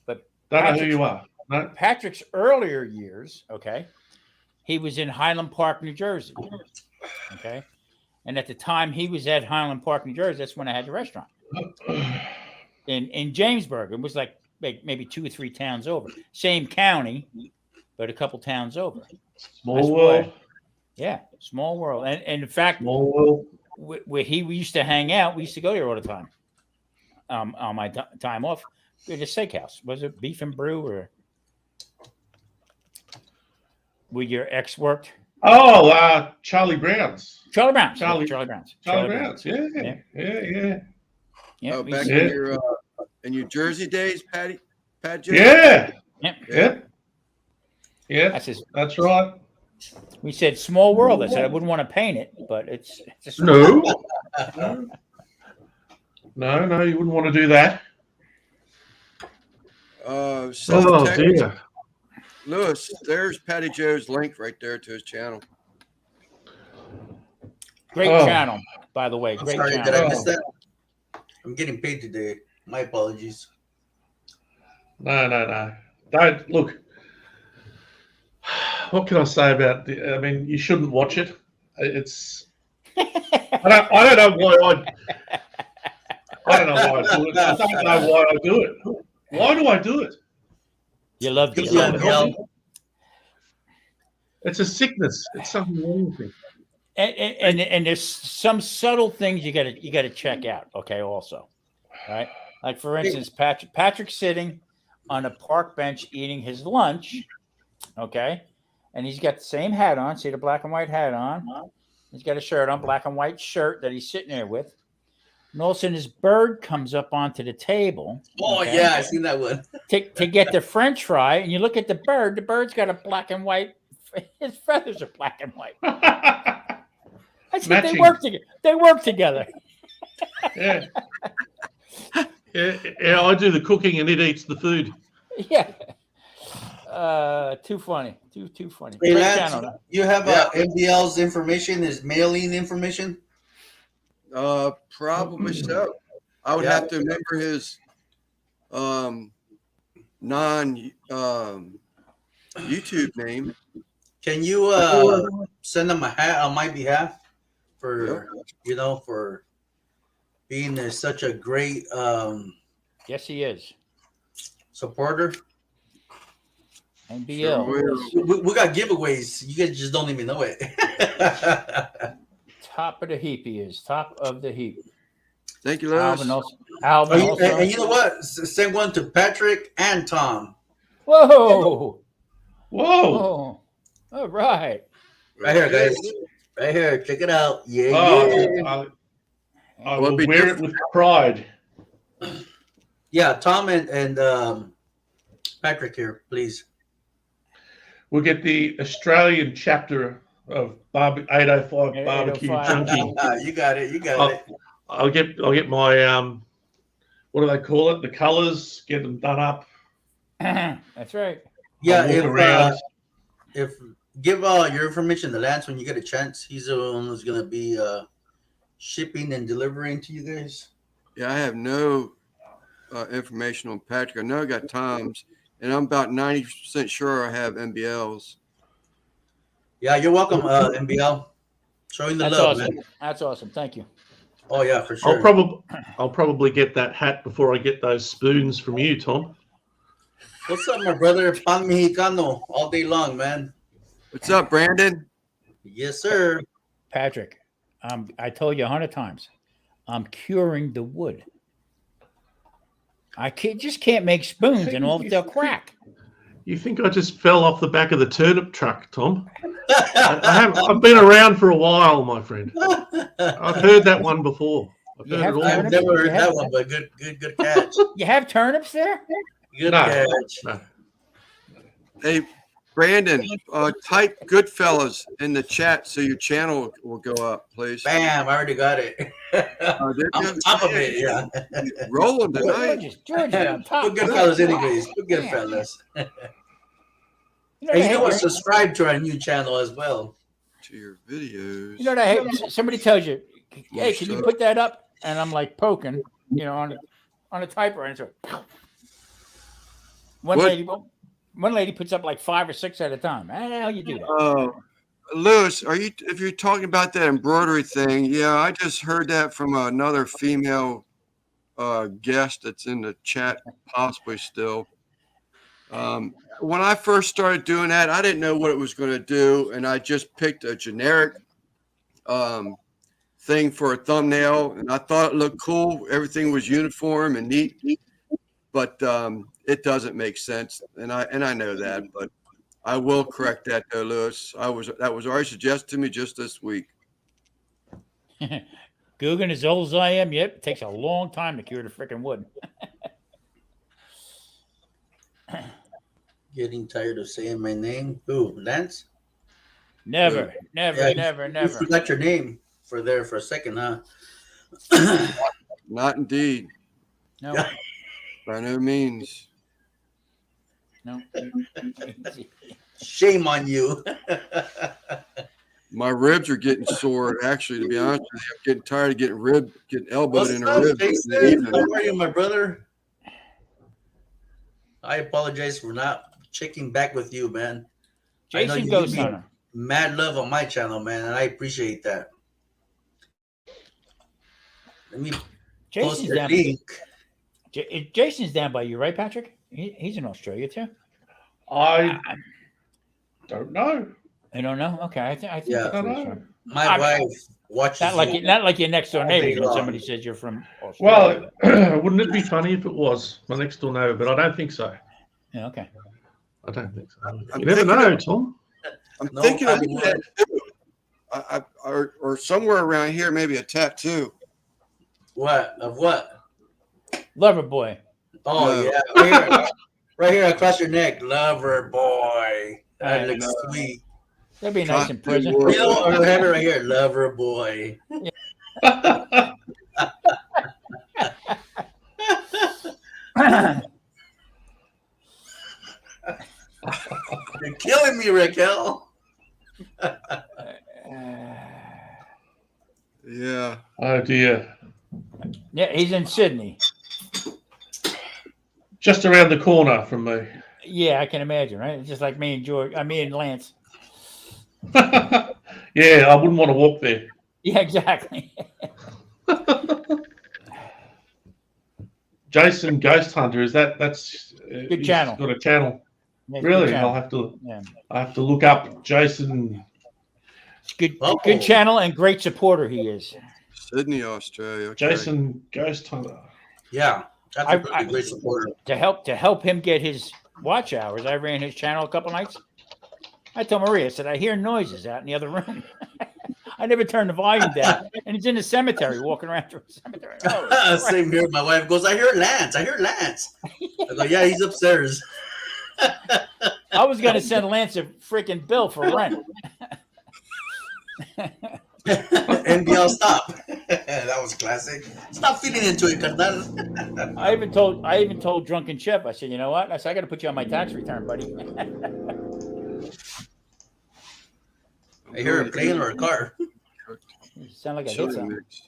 but Don't know who Patrick's- you are. No. Patrick's earlier years, okay, he was in Highland Park, New Jersey. Okay, and at the time he was at Highland Park, New Jersey, that's when I had the restaurant in Jamesburg. It was like maybe 2 or 3 towns over, same county, but a couple towns over. Small That's world. why- Yeah, small world. And in fact, Small world. where we used to hang out, we used to go there all the time. On my time off, at a steakhouse. Was it Beef and Brew or where your ex worked? Oh, Charlie Brown's. Charlie Brown's. Charlie- Charlie Brown's. Charlie Brown's. Yeah. Yeah, Oh, we back used Yeah. in your New Jersey days, Pat Joe? Yeah. yeah. Yeah. I says That's right. we said small world. I said I wouldn't want to paint it, but it's a small No. No, you wouldn't want to do that. So Oh, text- dear. Lewis, there's Patty Joe's link right there to his channel. great Oh. channel, by the way. I'm Great sorry, did channel. I miss that? I'm getting paid today. My apologies. No. Don't look. What can I say about it? I mean, you shouldn't watch it. It's. I don't know why I don't know why I do it. I don't know why I do it. Why do I do it? You loved it. Because You I'm loved it. hell. It's a sickness. It's something wrong with me. And there's some subtle things you gotta check out. Okay, also, right? Like for instance, Patrick's sitting on a park bench eating his lunch. Okay, and he's got the same hat on. See the black and white hat on. He's got a shirt on, black and white shirt that he's sitting there with. And all of a sudden, his bird comes up onto the table. Oh okay, yeah, I seen that one. to get the French fry, and you look at the bird. The bird's got a black and white. His feathers are black and white. I said Matching. they work together. They work together. Yeah. Yeah, I do the cooking and it eats the food. Yeah. Too funny. Too funny. Hey, Great Lance, channel. you have MDL's information, his mailing information? Probably so. I would Yeah. have to remember his non YouTube name. Can you send him a hat on my behalf for for being such a great Yes, he is. supporter? NBL. Sure will. We got giveaways. You guys just don't even know it. Top of the heap he is. Top of the heap. Thank you, Lewis. Alvin Alvin Oh, also. and you know what? Send one to Patrick and Tom. Whoa. Whoa! Oh. All right. Right here, guys. Right here. Check it out. Yeah, Oh, I Well, will be wear it different. with pride. yeah. Tom and Patrick here, please. We'll get the Australian chapter of 805 805. Barbecue Junkie. You got it. You got it. I'll get my what do they call it? The colors. Get them done up. That's right. Yeah. I'll walk around. If give your information to Lance when you get a chance. He's the one who's gonna be shipping and delivering to you guys. Yeah, I have no information on Patrick. I know I got Tom's, and I'm about 90% sure I have MBLs. Yeah, you're welcome, MBL. Showing the That's love, awesome. man. That's awesome. Thank you. Oh yeah, for sure. I'll probably get that hat before I get those spoons from you, Tom. What's up, my brother? Pan Mexicano all day long, man. What's up, Brandon? Yes, sir. Patrick, I told you 100 times, I'm curing the wood. I just can't make spoons and all they'll crack. You think I just fell off the back of the turnip truck, Tom? I've been around for a while, my friend. I've heard that one before. I've You heard have it all. I've turnips? never heard You have that one, but good catch. You have turnips there? Good No. catch. No. Hey, Brandon, type Goodfellas in the chat so your channel will go up, please. Bam! I already got it. Oh, there I'm you on go. top of it. Yeah. Rolling tonight. George on top. Good fellas, anyways. Good Man. fellas. You know, And what you know I what? hate? Subscribe to our new channel as well. To your videos. You know what I hate? Somebody tells you, "Hey, can you put that up?" And I'm like poking, on a typewriter. So, one lady puts up like 5 or 6 at a time. How the hell you do that? Lewis, if you're talking about that embroidery thing, yeah, I just heard that from another female guest that's in the chat, possibly still. When I first started doing that, I didn't know what it was going to do, and I just picked a generic thing for a thumbnail, and I thought it looked cool. Everything was uniform and neat, but it doesn't make sense, and I know that, but I will correct that, though, Lewis. That was already suggested to me just this week. Guggen, as old as I am, yep, it takes a long time to cure the freaking wood. Getting tired of saying my name. Who? Lance? Never. You forgot your name for a second, huh? Not indeed. No. By no means. No. Shame on you. My ribs are getting sore, actually, to be honest with you. I'm getting tired of getting elbowed What's in the up, ribs. Jason? How are you, my brother? I apologize for not checking back with you, man. I know Jason you Ghost give me Hunter. mad love on my channel, man, and I appreciate that. Let me post Jason's the down. link. Jason's down by you, right, Patrick? He's in Australia too. I don't know. I don't know. Okay, I think Yeah. that's I where don't he's know. from. My wife watches Not like your next door all day neighbor when long. somebody says you're from Australia. Well, wouldn't it be funny if it was my next door neighbor? But I don't think so. Yeah, okay. I don't think so. I'm You never thinking know, of- Tom. I'm No, thinking of I mean, that too. Or somewhere around here, maybe a tattoo. What? Of what? Lover boy. Oh, No. yeah. Right here across your neck. Lover boy. That I looks know. sweet. That'd be nice in prison. Tattoo You know, I have it right here. Lover boy. You're killing me, Raquel. Yeah. Oh dear. Yeah, he's in Sydney. Just around the corner from me. Yeah, I can imagine, right? Just like me and George. Me and Lance. Yeah, I wouldn't want to walk there. Yeah, exactly. Jason Ghost Hunter, is that's Good he's channel. got a channel. Yeah, Really? good channel. I Yeah. have to look up Jason. It's good, Oh. good channel and great supporter he is. Sydney, Australia. Okay. Jason Ghost Hunter. Yeah, that's a pretty great supporter. To help him get his watch hours, I ran his channel a couple nights. I told Maria, I said, I hear noises out in the other room. I never turned the volume down, and he's in the cemetery, walking around through the cemetery. Oh, Same here. My wife goes, I hear Lance. I go, yeah, he's upstairs. I was going to send Lance a freaking bill for rent. NBL, stop. That was classic. Stop feeding into it, carnal. I even told Drunken Chip, I said, you know what? I said, I got to put you on my tax return, buddy. I hear a plane or a car. You sound like I hit Chili something. mix.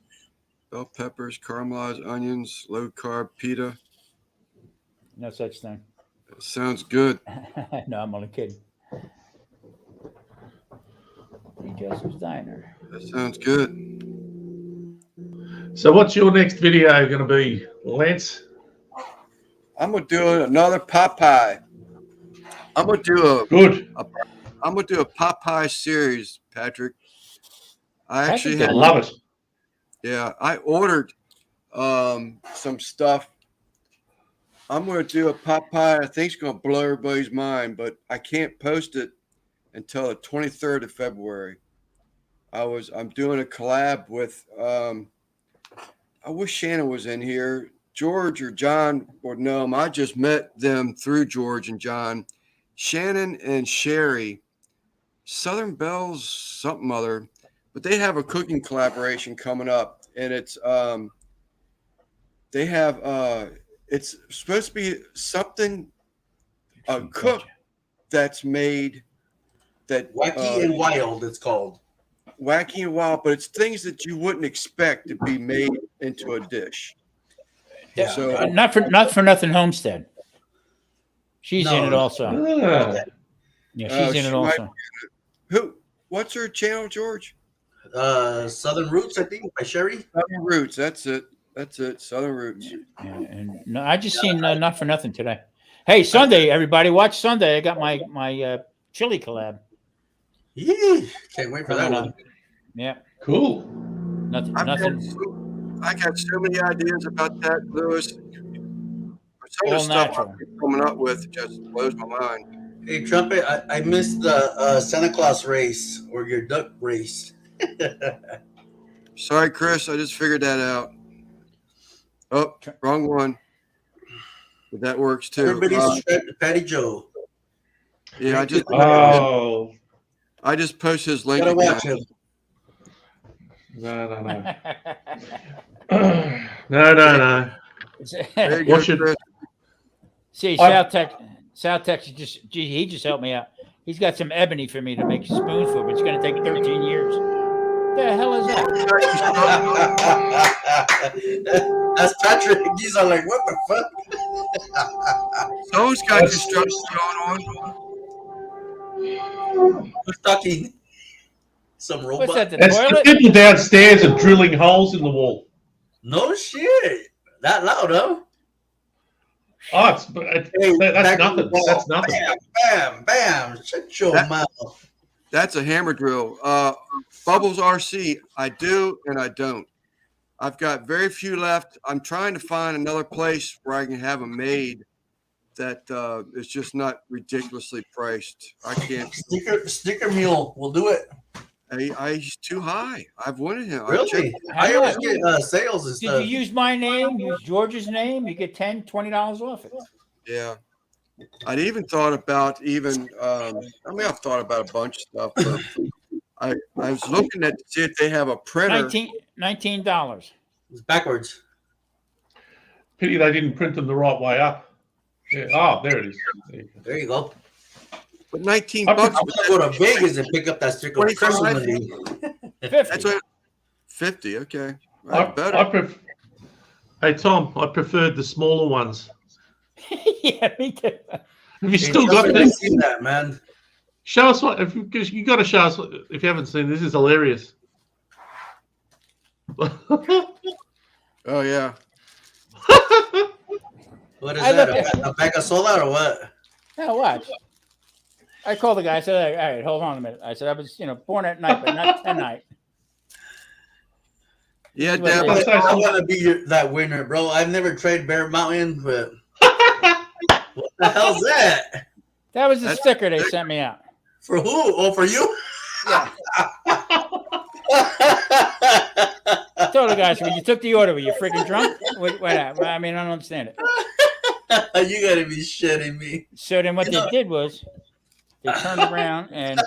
Bell peppers, caramelized onions, low carb pita. No such thing. Sounds good. No, I'm only kidding. D. Joseph's Diner. That sounds good. So, what's your next video going to be, Lance? I'm gonna do another Popeye. I'm gonna do I'm gonna do a Popeye series, Patrick. I actually I love it. Yeah, I ordered some stuff. I'm gonna do a Popeye. I think it's gonna blow everybody's mind, but I can't post it until the 23rd of February. I'm doing a collab with I wish Shannon was in here. George or John would know him. I just met them through George and John. Shannon and Sherry, Southern Bells, something other, but they have a cooking collaboration coming up, and it's they have it's supposed to be something a cook that's made that Wacky and Wild, it's called. Wacky and Wild, but it's things that you wouldn't expect to be made into a dish. Yeah. So Not for nothing, Homestead. She's in it also. Yeah, she's in it also. What's her channel, George? Southern Roots, I think, by Sherry. Southern Roots. That's it. Southern Roots. Yeah, and no, I just seen Not for Nothing today. Hey, Sunday, everybody, watch Sunday. I got my chili collab. Yeah, can't wait for that one. Yeah, cool. Nothing. I got so many ideas about that, Lewis. Some of the All stuff natural. I'm coming up with just blows my mind. Hey, Trumpet, I missed the Santa Claus race or your duck race. Sorry, Chris. I just figured that out. Oh, wrong one. But that works too. Everybody subscribe to Patty Joe. Yeah, I just post his link. Gotta watch him. No. No. There you What go, should- Chris. See, South Texas he just helped me out. He's got some ebony for me to make a spoonful, but it's going to take 13 years. What the hell is that? That's Patrick. He's all like, what the fuck? Someone's got construction going on. Who's talking? Some robot? What's that, the That's the toilet? people downstairs are drilling holes in the wall. No shit. That loud, huh? Oh, that's nothing. That's nothing. Bam, bam. Shut your mouth. That's a hammer drill. Bubbles RC, I do and I don't. I've got very few left. I'm trying to find another place where I can have them made that is just not ridiculously priced. I can't. Sticker Mule will do it. He's too high. I've wanted him. Really? I always get sales and stuff. Did you use my name? Use George's name? You get $10, $20 off it. Yeah. I'd even thought about I've thought about a bunch of stuff, but I was looking to see if they have a printer. $19. It's backwards. Pity they didn't print them the right way up. Yeah. Oh, there it is. There you go. But 19 I bucks. I'm gonna go to Vegas and pick up that sticker. 25. Personally. 50. That's what 50. Okay. Right, better. Hey Tom, I preferred the smaller ones. Yeah, me too. Have you still got I've this? seen that, man. Show us what. Because you got to show us if you haven't seen. This is hilarious. Oh yeah. What is that? A bag of soda or what? Now watch. I called the guy. I said, "All right, hold on a minute." I said, "I was, born at night, but not tonight." Yeah, This is what Deb. they- I want to be that winner, bro. I've never tried Bear Mountain, but what the hell's that? That was the sticker they sent me out. For who? Oh, for you? Yeah. I told the guys when you took the order, were you freaking drunk? What I mean, I don't understand it. You gotta be shitting me. So then what they did was they turned around, and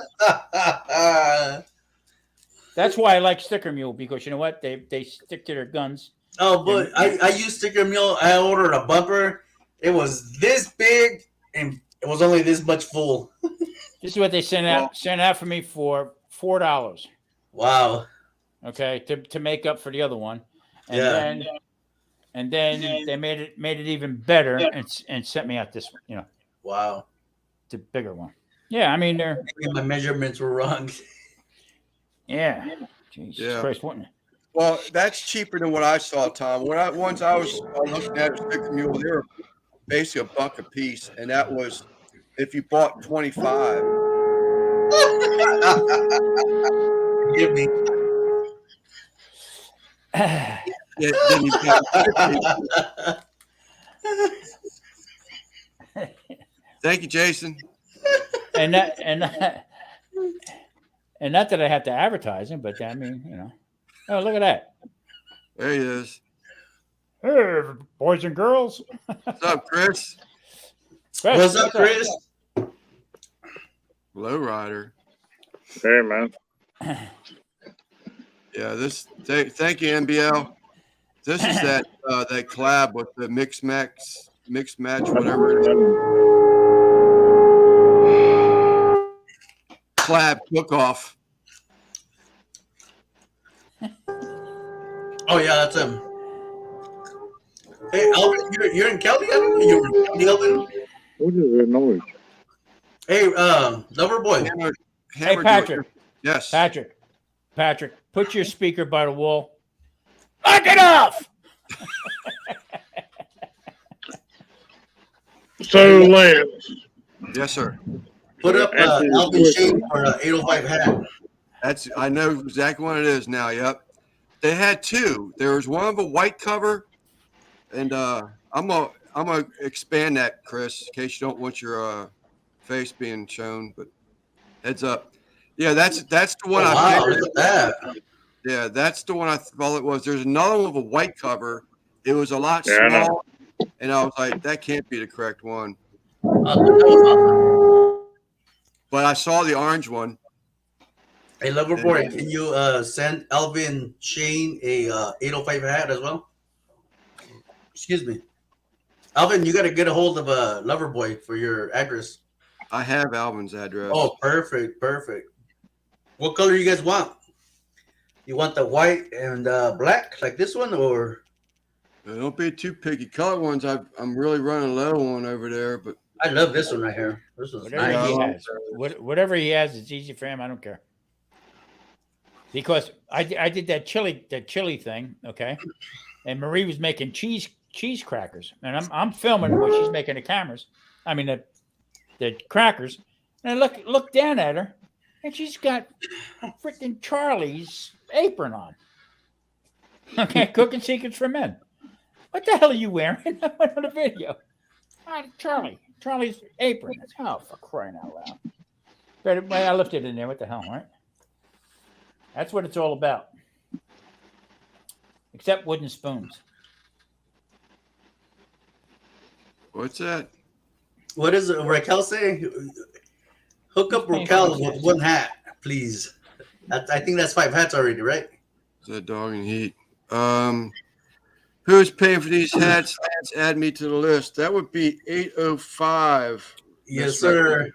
that's why I like Sticker Mule, because you know what? They stick to their guns. Oh, but I used Sticker Mule. I ordered a bumper. It was this big, and it was only this much full. This is what they sent out for me for $4. Wow. Okay, to make up for the other one, and then they made it even better and sent me out this one. You know, Wow. the bigger one. Yeah, I mean they're My measurements were wrong. yeah. Jesus Yeah. Christ, what? Well, that's cheaper than what I saw, Tom. Once I was looking at a Sticker Mule, they were basically $1 a piece, and that was if you bought 25. Give me. Then you got 50. Thank you, Jason. and not that I have to advertise him, but I mean, you know. Oh, look at that. There he is. Hey, boys and girls. What's up, Chris? What's up, Chris? Lowrider. Hey, man. Yeah, thank you, NBL. This is that collab with the mixed match, whatever it is. Collab cook-off. Oh yeah, that's him. Hey, Alvin, you're in Kelly? You're in Kelly, Alvin? What is that noise? Hey, Lover Boy. Hey, Patrick. Yes. Patrick, put your speaker by the wall. Knock it off. So, Lance. Yes, sir. Put up Alvin Shane for an 805 hat. I know exactly what it is now. Yep. They had two. There was one of a white cover, and I'm gonna expand that, Chris, in case you don't want your face being shown. But heads up. Yeah, that's the one I wow, figured. look at that. Yeah, that's the one I thought it was. There's another one with a white cover. It was a lot Yeah, I know. smaller, and I was like, that can't be the correct one. That was awesome. But I saw the orange one. Hey, Lover Boy, can you send Alvin Shane a 805 hat as well? Excuse me. Alvin, you got to get a hold of Lover Boy for your address. I have Alvin's address. Oh, perfect, perfect. What color you guys want? You want the white and black like this one, or? Don't be too picky. Color ones, I'm really running low on over there, but I love this one right here. This is Whatever nice. he has, whatever he has, it's easy for him. I don't care. Because I did that chili thing, okay, and Marie was making cheese crackers, and I'm filming when she's making the cameras. I mean the crackers, and I look down at her, and she's got freaking Charlie's apron on. Okay, Cooking Secrets for Men. What the hell are you wearing? I went on the video. Charlie's apron. Oh, for crying out loud! But I left it in there. What the hell, right? That's what it's all about. Except wooden spoons. what's that? What is it? Raquel say? Hook up Raquel with one hat, please. I think that's 5 hats already, right? It's a dog in heat. Who's paying for these hats? Let's add me to the list. That would be 805. Yes, sir.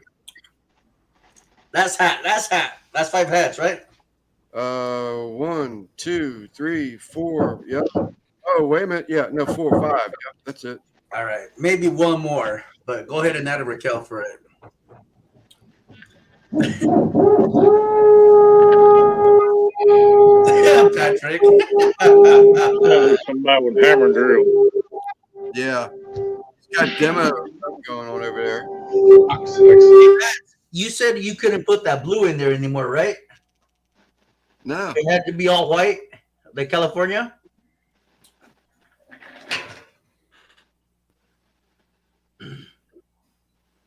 That's hat. That's 5 hats, right? 1, 2, 3, 4. Yep. Oh, wait a minute. Yeah, no, 4 or 5. Yep, that's it. All right. Maybe one more, but go ahead and add a Raquel for it. Yeah, Patrick. Somebody with hammer and drill. Yeah. It's got demo going on over there. You said you couldn't put that blue in there anymore, right? No. It had to be all white. Lake California?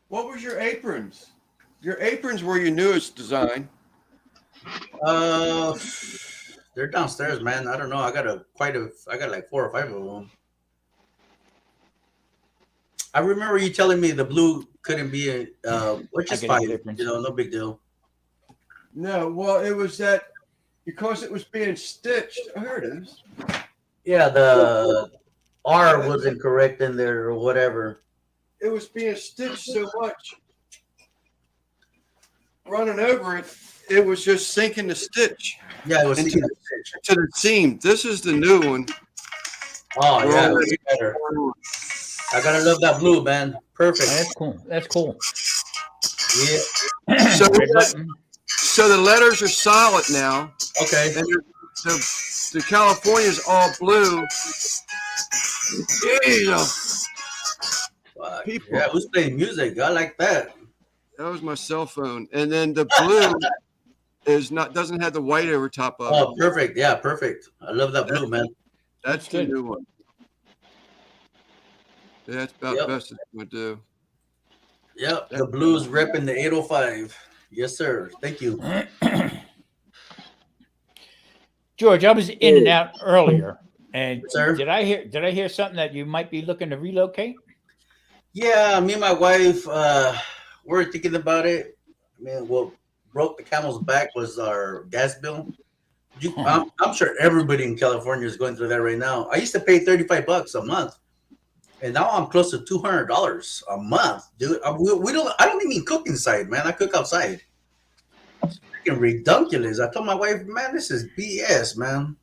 What was your aprons? Your aprons were your newest design. They're downstairs, man. I don't know. I got like 4 or 5 of them. I remember you telling me the blue couldn't be which is fine. You know, no big deal. No, well, it was that because it was being stitched. Oh, here it is. Yeah, the R wasn't correct in there or whatever. It was being stitched so much. Running over it, it was just sinking the stitch. Yeah, it was into sinking the stitch. to the seam. This is the new one. Oh, yeah, way better. I gotta love that blue, man. Perfect. That's cool. That's cool. Yeah. So the letters are solid now. Okay. And the California's all blue. Jesus. People. Yeah, who's playing music? I like that. That was my cell phone. And then the blue doesn't have the white over top of it. Oh, perfect. Yeah, perfect. I love that blue, man. That's the new one. Yeah, that's about the best it's going to do. Yep, the blues repping the 805. Yes, sir. Thank you. George, I was in and out earlier, and Sir? did I hear something that you might be looking to relocate? Yeah, me and my wife, we're thinking about it. I mean, what broke the camel's back was our gas bill. I'm sure everybody in California is going through that right now. I used to pay $35 a month, and now I'm close to $200 a month, dude. I don't even cook inside, man. I cook outside. It's freaking ridiculous. I told my wife, man, this is BS, man.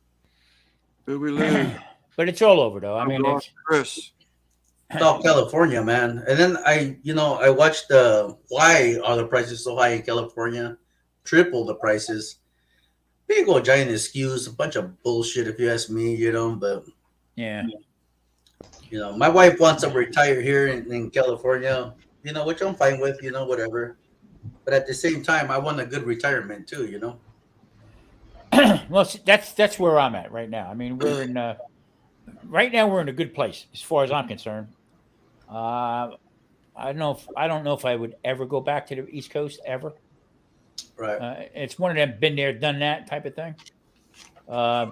Where we live. But it's all over, though. I mean, it's Chris. South California, man. And then I watched why are the prices so high in California? Triple the prices. Big old giant excuse, a bunch of bullshit if you ask me, but yeah. My wife wants to retire here in California, which I'm fine with, whatever. But at the same time, I want a good retirement too, Well, that's where I'm at right now. I mean, right now we're in a good place as far as I'm concerned. I don't know if I would ever go back to the East Coast ever. Right. It's one of them been there, done that type of thing.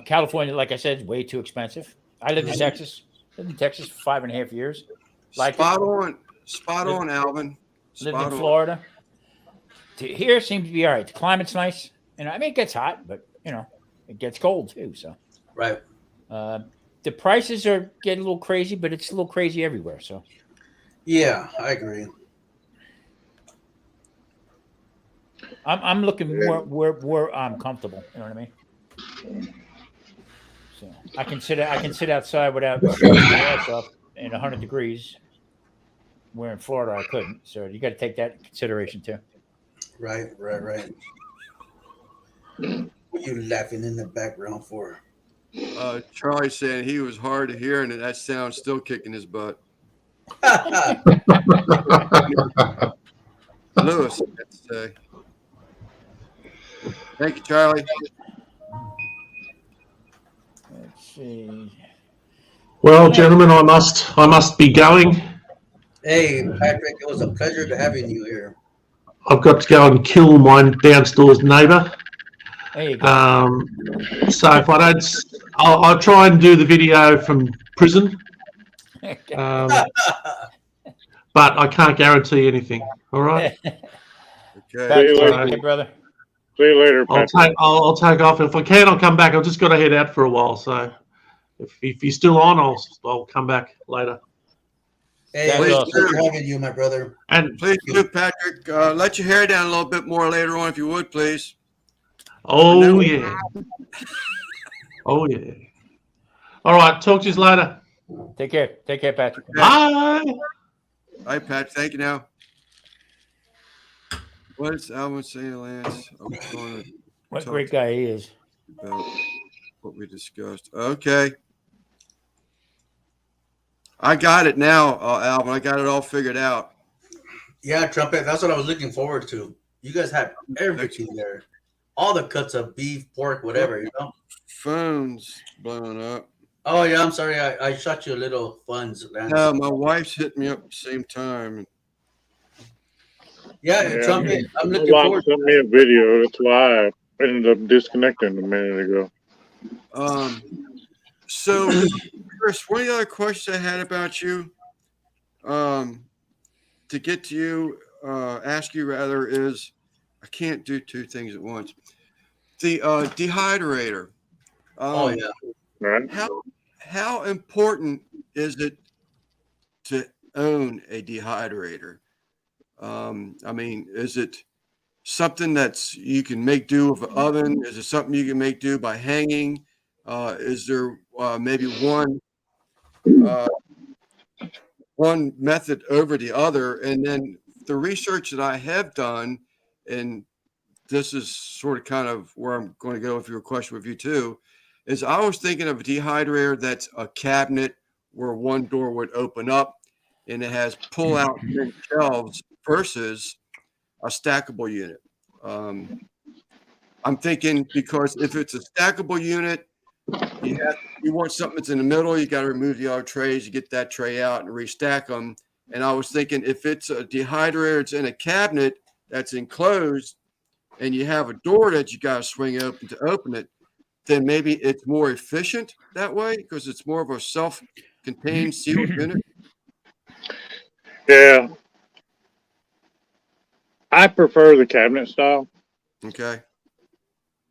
California, like I said, is way too expensive. I lived in Texas. Lived in Texas for 5.5 years. Spot on, Alvin. Lived in Florida. Here seems to be all right. The climate's nice. I mean, it gets hot, but it gets cold too. So right. The prices are getting a little crazy, but it's a little crazy everywhere. So yeah, I agree. I'm looking where I'm comfortable. You know what I mean? So I can sit outside without shutting my ass up in 100 degrees. Where in Florida I couldn't. So you got to take that into consideration too. Right. What are you laughing in the background for? Charlie saying he was hard to hear, and that sound's still kicking his butt. Lewis, let's say. Thank you, Charlie. Let's see. Well, gentlemen, I must be going. Hey, Patrick, it was a pleasure to having you here. I've got to go and kill my downstairs neighbour. There you go. So if I don't, I'll try and do the video from prison. But I can't guarantee anything. All right. Okay. Hey, brother. See you later, Patrick. I'll take off. If I can, I'll come back. I've just got to head out for a while. So if you're still on, I'll come back later. Hey, pleasure having you, my brother. And please do, Patrick. Let your hair down a little bit more later on, if you would, please. Oh yeah. Oh yeah. All right. Talk to you later. Take care. Take care, Patrick. Bye. Bye, Pat. Thank you now. What is Alvin saying, Lance? What a great guy he is. About what we discussed. Okay. I got it now, Alvin. I got it all figured out. Yeah, Trumpet. That's what I was looking forward to. You guys have everything there. All the cuts of beef, pork, whatever, phone's blowing up. Oh yeah, I'm sorry. I shot you a little funds, Lance. No, my wife's hit me up at the same time. Yeah, Trump. I'm looking Bob forward. sent me a video. That's why I ended up disconnecting a minute ago. So, Chris, one of the other questions I had about you, to get to you, ask you rather, is I can't do two things at once. The dehydrator. Oh yeah. Right. How important is it to own a dehydrator? I mean, is it something that's you can make do with an oven? Is it something you can make do by hanging? Is there maybe one method over the other? And then the research that I have done, and this is sort of kind of where I'm going to go with your question with you too, is I was thinking of a dehydrator that's a cabinet where one door would open up and it has pull-out shelves versus a stackable unit. I'm thinking because if it's a stackable unit, you want something that's in the middle, you got to remove the other trays, you get that tray out and restack them. And I was thinking if it's a dehydrator, it's in a cabinet that's enclosed and you have a door that you got to swing open to open it, then maybe it's more efficient that way because it's more of a self-contained sealed unit. Yeah. I prefer the cabinet style. Okay.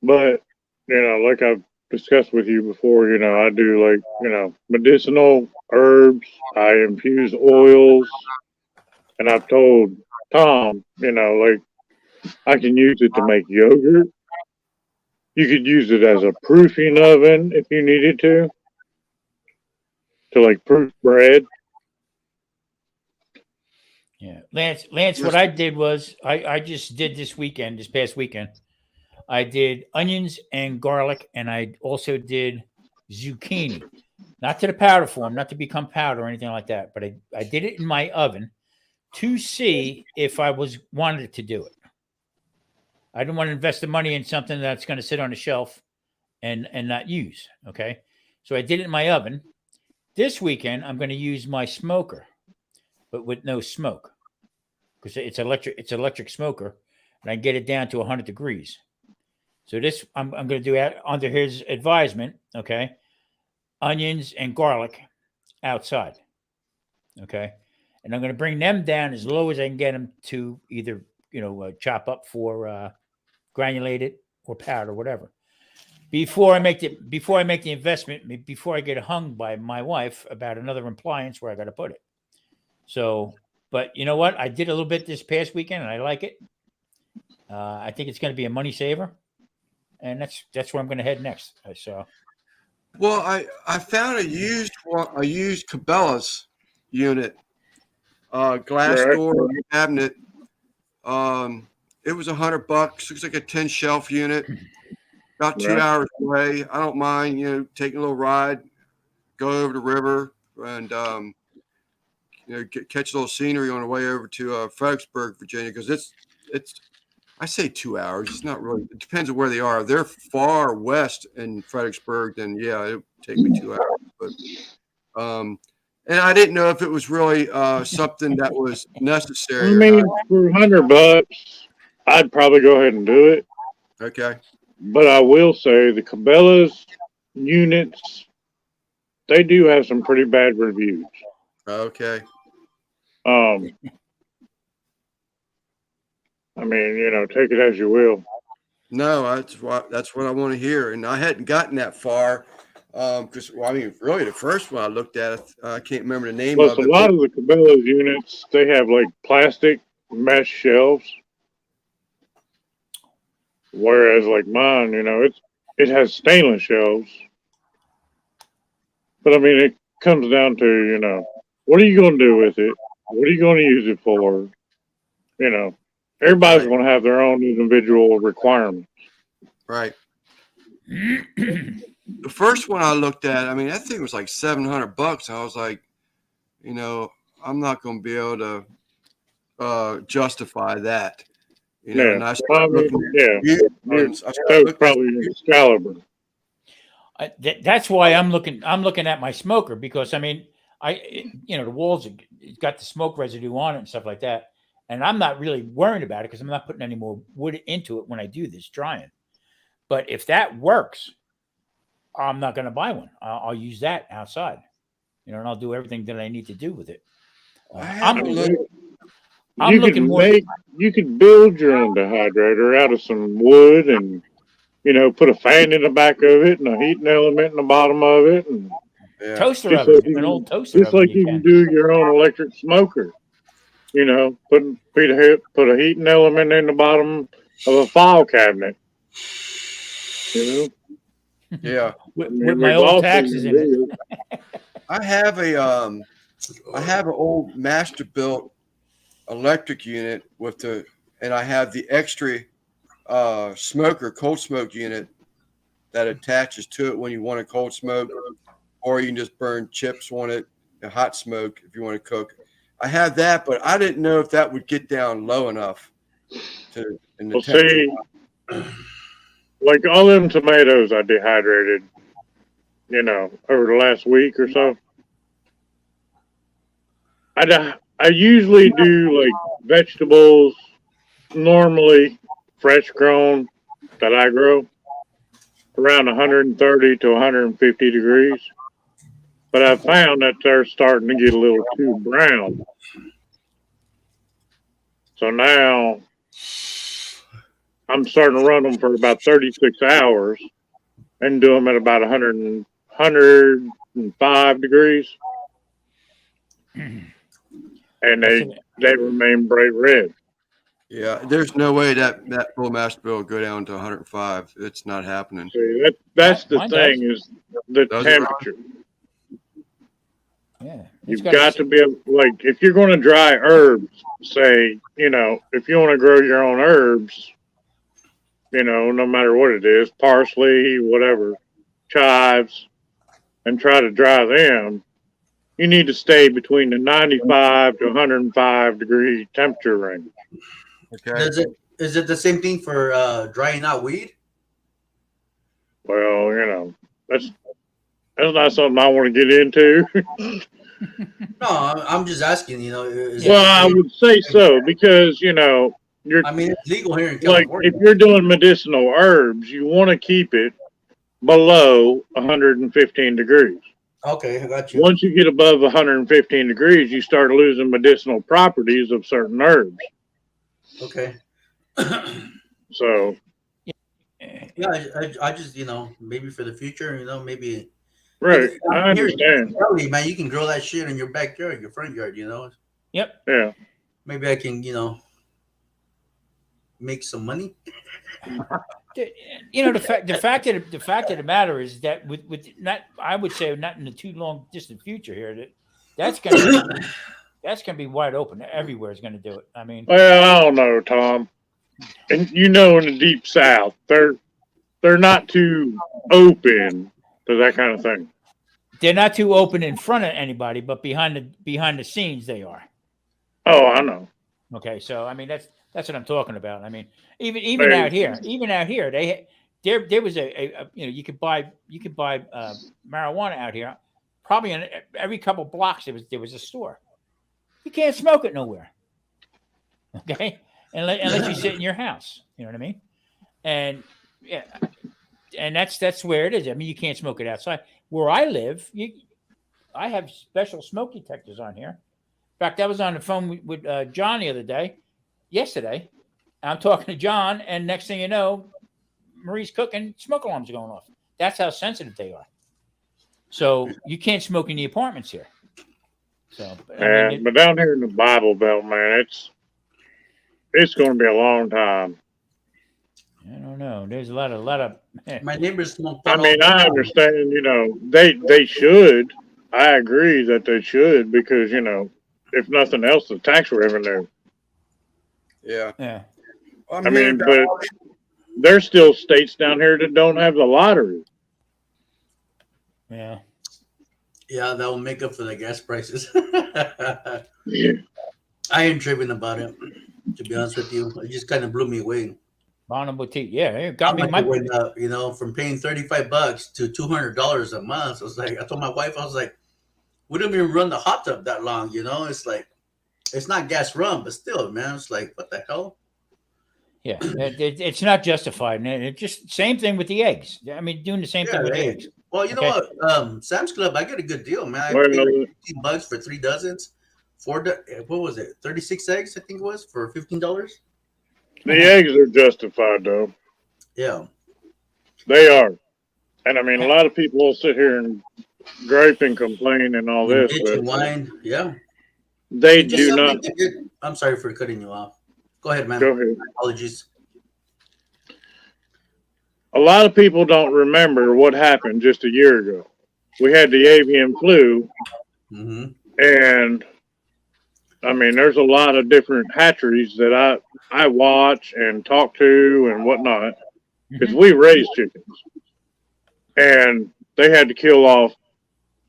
But, like I've discussed with you before, I do like, medicinal herbs. I infuse oils. And I've told Tom, like I can use it to make yogurt. You could use it as a proofing oven if you needed to like proof bread. Yeah. Lance, what I did was I just did this past weekend, I did onions and garlic, and I also did zucchini, not to the powder form, not to become powder or anything like that, but I did it in my oven to see if I wanted to do it. I didn't want to invest the money in something that's going to sit on the shelf and not use. Okay. So I did it in my oven. This weekend, I'm going to use my smoker, but with no smoke because it's electric smoker, and I get it down to 100 degrees. So this, I'm going to do under his advisement. Okay. Onions and garlic outside. Okay. And I'm going to bring them down as low as I can get them to either, chop up for granulated or powder, whatever. Before I make the investment, before I get hung by my wife about another appliance where I got to put it. So, but you know what? I did a little bit this past weekend, and I like it. I think it's going to be a money saver, and that's where I'm going to head next. So, well, I found a used Cabela's unit, glass door cabinet. It was $100. Looks like a 10 shelf unit. About 2 hours away. I don't mind, taking a little ride, go over the river, and catch a little scenery on the way over to Fredericksburg, Virginia. Because it's I say 2 hours. It's not really. It depends on where they are. They're far west in Fredericksburg. Then yeah, it would take me 2 hours. But and I didn't know if it was really something that was necessary. I mean, for $100, I'd probably go ahead and do it. Okay. But I will say the Cabela's units, they do have some pretty bad reviews. Okay. I mean, take it as you will. No, that's what I want to hear. And I hadn't gotten that far because, really the first one I looked at, I can't remember the name of it. A lot of the Cabela's units, they have like plastic mesh shelves. Whereas like mine, it has stainless shelves. But I mean, it comes down to, what are you going to do with it? What are you going to use it for? Everybody's going to have their own individual requirements. Right. The first one I looked at, that thing was like $700. I was like, I'm not going to be able to justify that. And I started looking at probably Excalibur. That's why I'm looking at my smoker, because I mean, the walls, it's got the smoke residue on it and stuff like that. And I'm not really worried about it because I'm not putting any more wood into it when I do this drying. But if that works, I'm not going to buy one. I'll use that outside, and I'll do everything that I need to do with it. You could build your own dehydrator out of some wood and, put a fan in the back of it and a heating element in the bottom of it. And toaster oven, an old toaster just oven. like you can do your own electric smoker. Put a heating element in the bottom of a file cabinet. Yeah. With my old taxes in it. I have an old Masterbuilt electric unit and I have the extra smoker, cold smoke unit that attaches to it when you want to cold smoke, or you can just burn chips on it, a hot smoke if you want to cook. I have that, but I didn't know if that would get down low enough to. See, like all them tomatoes I dehydrated, over the last week or so. I usually do like vegetables, normally fresh grown that I grow, around 130 to 150 degrees. But I found that they're starting to get a little too brown. So now I'm starting to run them for about 36 hours and do them at about 105 degrees. And they remain bright red. Yeah, there's no way that full master bill will go down to 105. It's not happening. See, that's the thing is the temperature. Yeah, you've got to be like, if you're going to dry herbs, say, if you want to grow your own herbs, no matter what it is, parsley, whatever, chives, and try to dry them, you need to stay between the 95 to 105 degree temperature range. Okay. Is it the same thing for drying out weed? Well, that's not something I want to get into. No, I'm just asking. I would say so because it's legal here in California. Like if you're doing medicinal herbs, you want to keep it below 115 degrees. Okay, I got you. Once you get above 115 degrees, you start losing medicinal properties of certain herbs. Okay. So. Yeah, I just maybe for the future, maybe. Right, I understand. Man, you can grow that shit in your backyard, your front yard. Yep. Yeah. Maybe I can, make some money. The fact of the matter is that with not, I would say not in the too long distant future here, that's gonna be wide open. Everywhere is gonna do it. I mean, well, I don't know, Tom. And in the deep South, they're not too open to that kind of thing. They're not too open in front of anybody, but behind the scenes they are. Oh, I know. Okay, so I mean that's what I'm talking about. I mean, even out here, there was a you could buy marijuana out here. Probably in every couple blocks there was a store. You can't smoke it nowhere. Okay, unless you sit in your house. You know what I mean? And yeah, and that's where it is. I mean, you can't smoke it outside. Where I live, I have special smoke detectors on here. In fact, I was on the phone with John yesterday. I'm talking to John, and next thing you know, Marie's cooking, smoke alarms are going off. That's how sensitive they are. So you can't smoke in the apartments here. So, but down here in the Bible Belt, man, it's going to be a long time. I don't know. There's a lot of. My neighbors smoke. I mean, I understand. They should. I agree that they should because if nothing else, the tax revenue. Yeah. Yeah. I mean, but there's still states down here that don't have the lottery. Yeah. Yeah, that will make up for the gas prices. Yeah. I ain't tripping about it, to be honest with you. It just kind of blew me away. Bon Boutique. Yeah, it got me. I went up, you know, from paying $35 to $200 a month. I was like, I told my wife, I was like, we don't even run the hot tub that long, you know. It's like, it's not gas run, but still, man, it's like, what the hell? Yeah, it's not justified, and it just same thing with the eggs. I mean, doing the same thing with the eggs. Well, you know what? Sam's Club, I get a good deal, man. I Well, paid like $15 for 3 dozens. What was it? 36 eggs, I think it was, for $15. The eggs are justified, though. Yeah, They are. And I mean, a lot of people will sit here and gripe and complain and all this, bitch but and wine. Yeah, they Just do something not. to get- I'm sorry for cutting you off. Go ahead, man. Go ahead. Apologies. A lot of people don't remember what happened just a year ago. We had the avian flu, Mm-hmm. and I mean, there's a lot of different hatcheries that I watch and talk to and whatnot, because we raise chickens, and they had to kill off,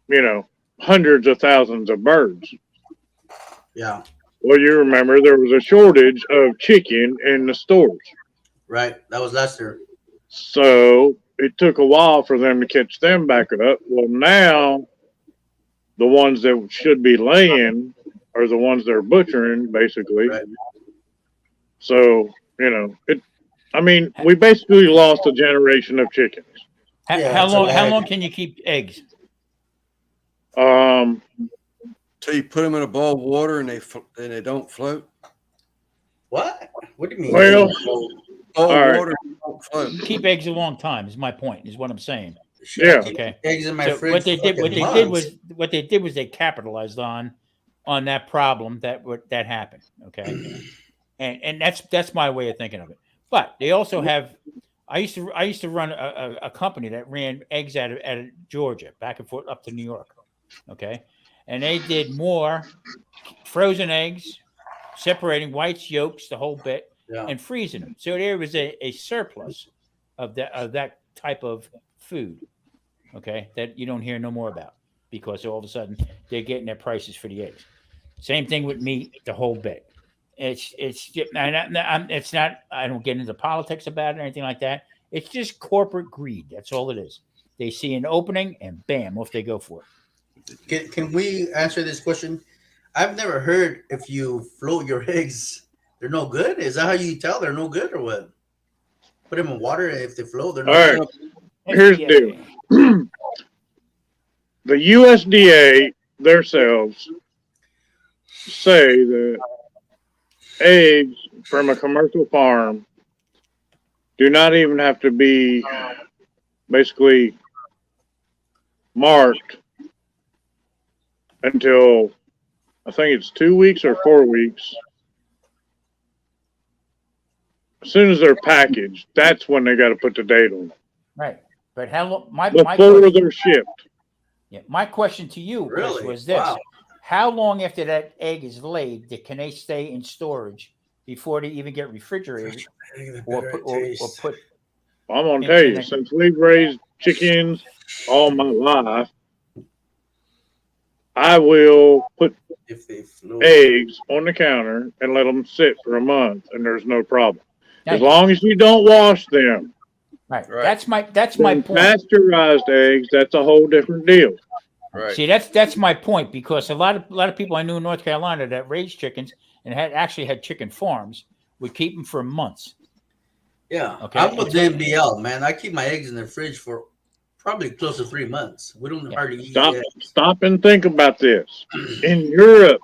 you know, hundreds of thousands of birds. Yeah, Well, you remember there was a shortage of chicken in the stores. right. That was last year. So it took a while for them to catch them back up. Well, now the ones that should be laying are the ones they're butchering, basically. Right. So, you know, I mean, we basically lost a generation of chickens. Yeah, How it's a long? How lag. long can you keep eggs? So you put them in a bowl of water and they don't float. What? What do you mean? Well, Bowl all of right. water don't float. You keep eggs a long time. Is my point. Is what I'm saying. Shit, I Yeah. keep Okay. eggs in my So fridge. what they for did, fucking months. what they did was they capitalized on that problem that happened. Okay, and that's my way of thinking of it. But they also have. I used to run a company that ran eggs out of Georgia back and forth up to New York. Okay, and they did more frozen eggs, separating whites, yolks, the whole bit, Yeah. and freezing them. So there was a surplus of that type of food. Okay, that you don't hear no more about because all of a sudden they're getting their prices for the eggs. Same thing with meat, the whole bit. It's not. I don't get into politics about it or anything like that. It's just corporate greed. That's all it is. They see an opening and bam, off they go for it. Can we answer this question? I've never heard if you float your eggs, they're no good. Is that how you tell they're no good or what? Put them in water and if they float, they're no All right. good. Here's the deal. The USDA themselves say that eggs from a commercial farm do not even have to be basically marked until I think it's 2 weeks or 4 weeks. As soon as they're packaged, that's when they got to put the date on it. Right. But how long? My Before question, they're shipped. yeah, my question to you Chris, Really? was this: Wow. how long after that egg is laid can they stay in storage before they even get refrigerated or put? I'm gonna tell you, since we've raised chickens all my life, I will put If they float. eggs on the counter and let them sit for a month, and there's no problem. As Thank you. long as you don't wash them. Right. Right. That's my Then point. pasteurized eggs, that's a whole different deal. Right. See, that's my point because a lot of people I knew in North Carolina that raised chickens and had chicken farms would keep them for months. Yeah. Okay. I'm with the MBL, man. I keep my eggs in the fridge for probably close to 3 months. We don't Yeah. hardly eat Stop, eggs. stop and think about this. In Europe,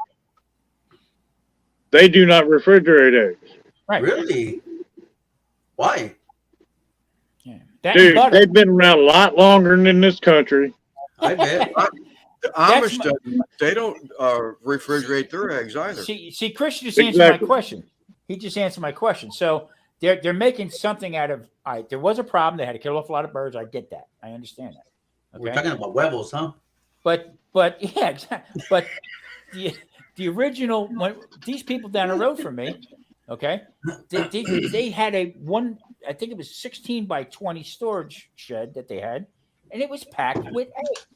they do not refrigerate eggs. Right. Really? Why? Yeah. That Dude, and butter. they've been around a lot longer than this country. I bet. The That's Amish they don't refrigerate their eggs either. See, Chris just answered my Exactly. question. He just answered my question. So they're making something out of. All right, there was a problem. They had to kill off a lot of birds. I get that. I understand that. We're Okay. talking about huevos, huh? But yeah, exactly. But the original when these people down the road from me, okay, they had I think it was 16 by 20 storage shed that they had, and it was packed with eggs.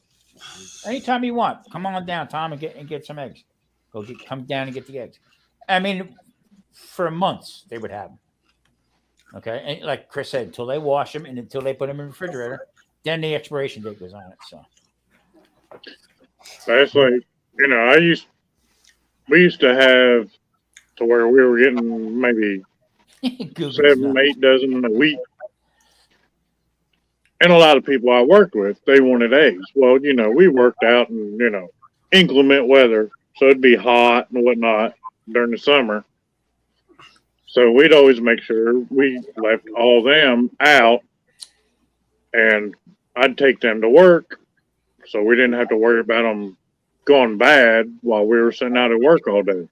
Anytime you want, come on down, Tom, and get some eggs. Come down and get the eggs. I mean, for months they would have them. Okay, and like Chris said, until they wash them and until they put them in the refrigerator, then the expiration date goes on it. So That's like, we used to have to where we were getting maybe Google's 7, nuts. 8 dozen a week. And a lot of people I worked with, they wanted eggs. Well, we worked out in, inclement weather. So it'd be hot and whatnot during the summer. So we'd always make sure we left all them out, and I'd take them to work. So we didn't have to worry about them going bad while we were sitting out at work all day.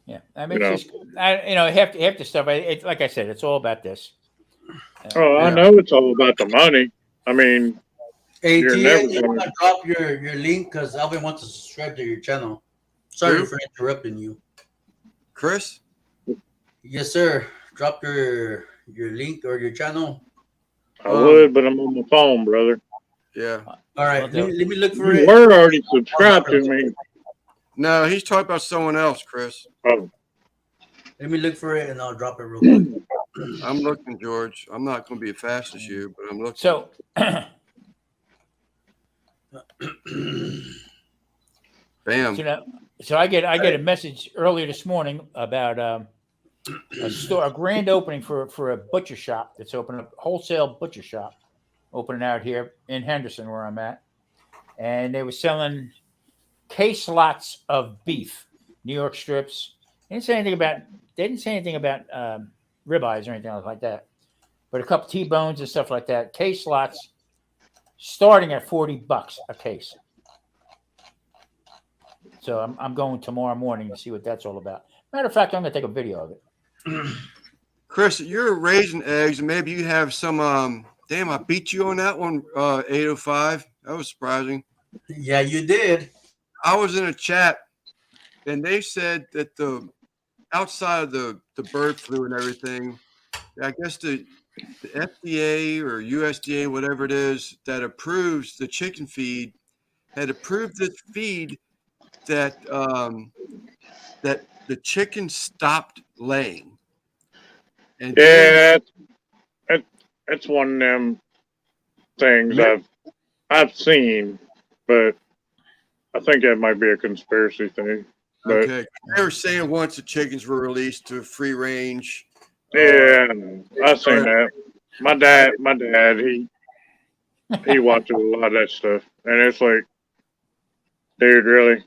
Yeah, I mean, it's just, half the stuff. It's like I said, it's all about this. I know it's all about the money. I mean, Hey, you're Tia, never you going want to drop your link because Alvin wants to subscribe to your channel. Sorry Who? for interrupting you. Chris? Yes, sir. Drop your link or your channel. I would, but I'm on my phone, brother. Yeah. All right, let me look for You it. were already subscribed to me. No, he's talking about someone else, Chris. Oh, Let me look for it and I'll drop it real quick. I'm looking, George. I'm not going to be as fast as you, but I'm looking. So, Bam. so I get a message earlier this morning about a grand opening for a butcher shop that's opening up, wholesale butcher shop opening out here in Henderson where I'm at, and they were selling case lots of beef, New York strips. They didn't say anything about ribeyes or anything like that, but a couple T-bones and stuff like that. Case lots starting at $40 a case. So I'm going tomorrow morning to see what that's all about. Matter of fact, I'm going to take a video of it. Chris, you're raising eggs, and maybe you have some. Damn, I beat you on that one. 805. That was surprising. Yeah, you did. I was in a chat, and they said that the outside of the bird flu and everything, I guess the FDA or USDA, whatever it is, that approves the chicken feed, had approved this feed that that the chicken stopped laying. And yeah, that's one of them things I've seen, but I think that might be a conspiracy thing. But, okay, they were saying once the chickens were released to free range. Yeah, I've seen that. My dad, he watches a lot of that stuff, and it's like, dude, really?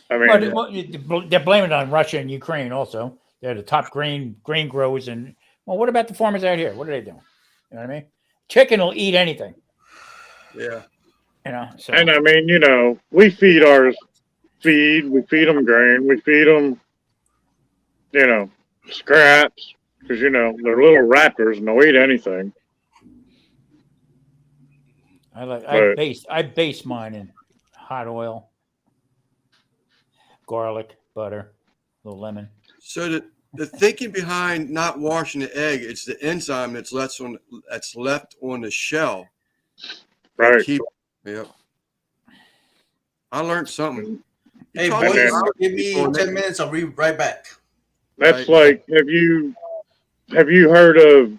I mean, they're blaming it on Russia and Ukraine also. They're the top grain growers, and well, what about the farmers out here? What are they doing? You know what I mean? Chicken will eat anything. Yeah. So. And I mean, we feed ours feed, we feed them grain, we feed them, scraps, because, they're little raptors and they'll eat anything. I base mine in hot oil, garlic, butter, a little lemon. So the thinking behind not washing the egg, it's the enzyme that's left on the shell. Right. Yep. I learned something. Hey, boys, give me 10 minutes. I'll be right back. That's like, have you heard of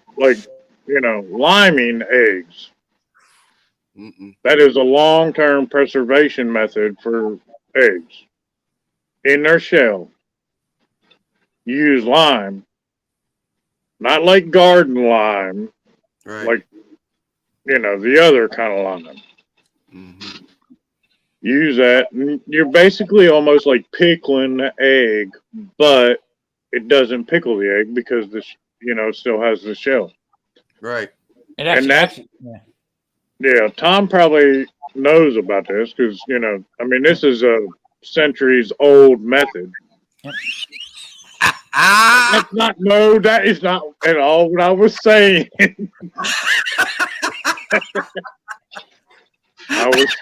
liming eggs? Mm-mm. That is a long-term preservation method for eggs. In their shell, you use lime, not like garden lime, right. like, the other kind of lime. Mm-hmm. Use that, and you're basically almost like pickling the egg, but it doesn't pickle the egg because it still has the shell. Right. And that's yeah. Tom probably knows about this because this is a centuries old method. That is not at all what I was saying. I was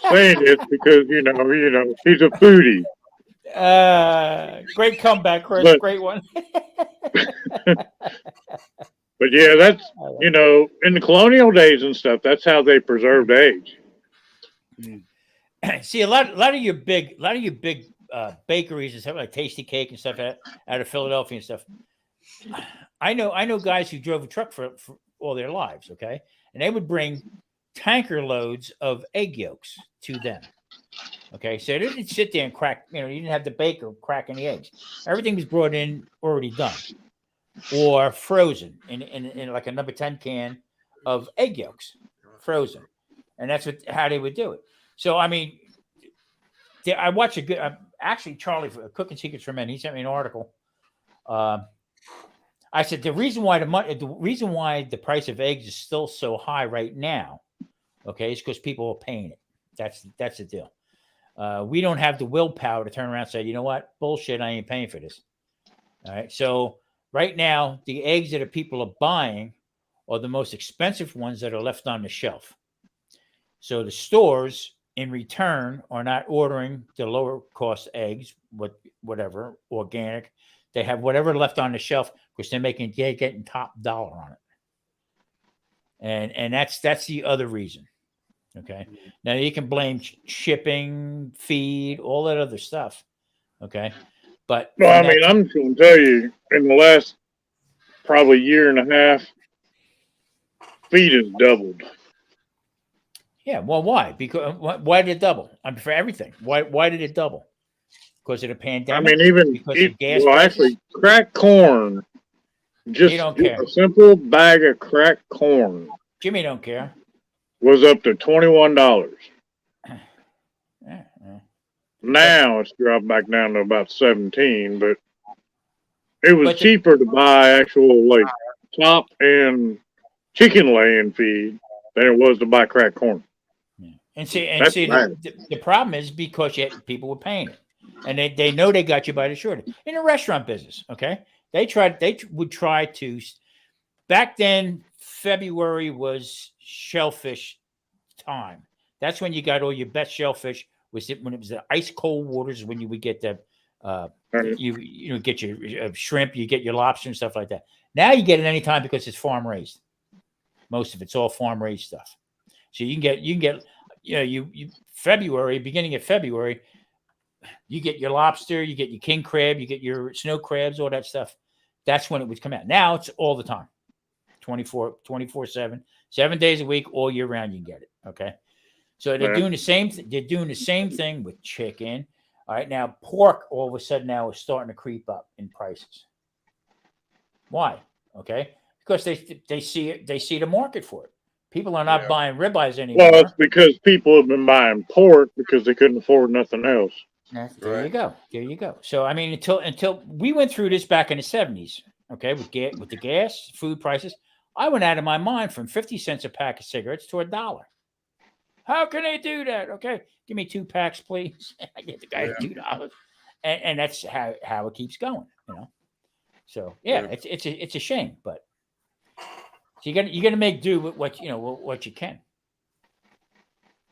saying it because he's a foodie. Great comeback, Chris. Great one. But yeah, that's in the colonial days and stuff. That's how they preserved eggs. See, a lot of your big bakeries and stuff like Tasty Cake and stuff out of Philadelphia and stuff. I know guys who drove a truck for all their lives, okay? And they would bring tanker loads of egg yolks to them. Okay, so they didn't sit there and crack, you didn't have the baker cracking the eggs. Everything was brought in already done or frozen in like a number 10 can of egg yolks, frozen. And that's how they would do it. So, I mean, I watched a good, actually, Charlie, for Cooking Secrets for Men, he sent me an article. I said, the reason why the price of eggs is still so high right now, okay, is because people are paying it. That's the deal. We don't have the willpower to turn around and say, you know what, bullshit, I ain't paying for this. All right. So right now, the eggs that people are buying are the most expensive ones that are left on the shelf. So the stores, in return, are not ordering the lower cost eggs, whatever, organic. They have whatever left on the shelf because they're getting top dollar on it. And that's the other reason. Okay. Now you can blame shipping, feed, all that other stuff. Okay. But well, I mean, I'm just going to tell you, in the last probably year and a half, feed has doubled. Yeah. Well, why? Because why did it double? I mean, for everything. Why did it double? Because of the pandemic. I mean, even actually, cracked corn. Just a simple bag of cracked corn. Jimmy don't care. Was up to $21. Now it's dropped back down to about 17, but it was cheaper to buy actual like top and chicken laying feed than it was to buy cracked corn. And see, the problem is because people were paying it, and they know they got you by the short. In the restaurant business, okay, they would try to. Back then, February was shellfish time. That's when you got all your best shellfish. When it was the ice cold waters, when you would get the you get your shrimp, you get your lobster and stuff like that. Now you get it anytime because it's farm raised. Most of it's all farm raised stuff. So you can get February, beginning of February, you get your lobster, you get your king crab, you get your snow crabs, all that stuff. That's when it would come out. Now it's all the time. 24/7, 7 days a week, all year round, you can get it. Okay. So they're doing the same. They're doing the same thing with chicken. All right. Now pork all of a sudden now is starting to creep up in prices. Why? Okay. Because they see the market for it. People are not buying ribeyes anymore. Well, it's because people have been buying pork because they couldn't afford nothing else. There you go. There you go. So I mean, until we went through this back in the 70s, okay, with the gas, food prices, I went out of my mind from 50 cents a pack of cigarettes to $1. How can they do that? Okay, give me 2 packs, please. I get the guy $2, and that's how it keeps going. So it's a shame, but so you got to make do with what you can.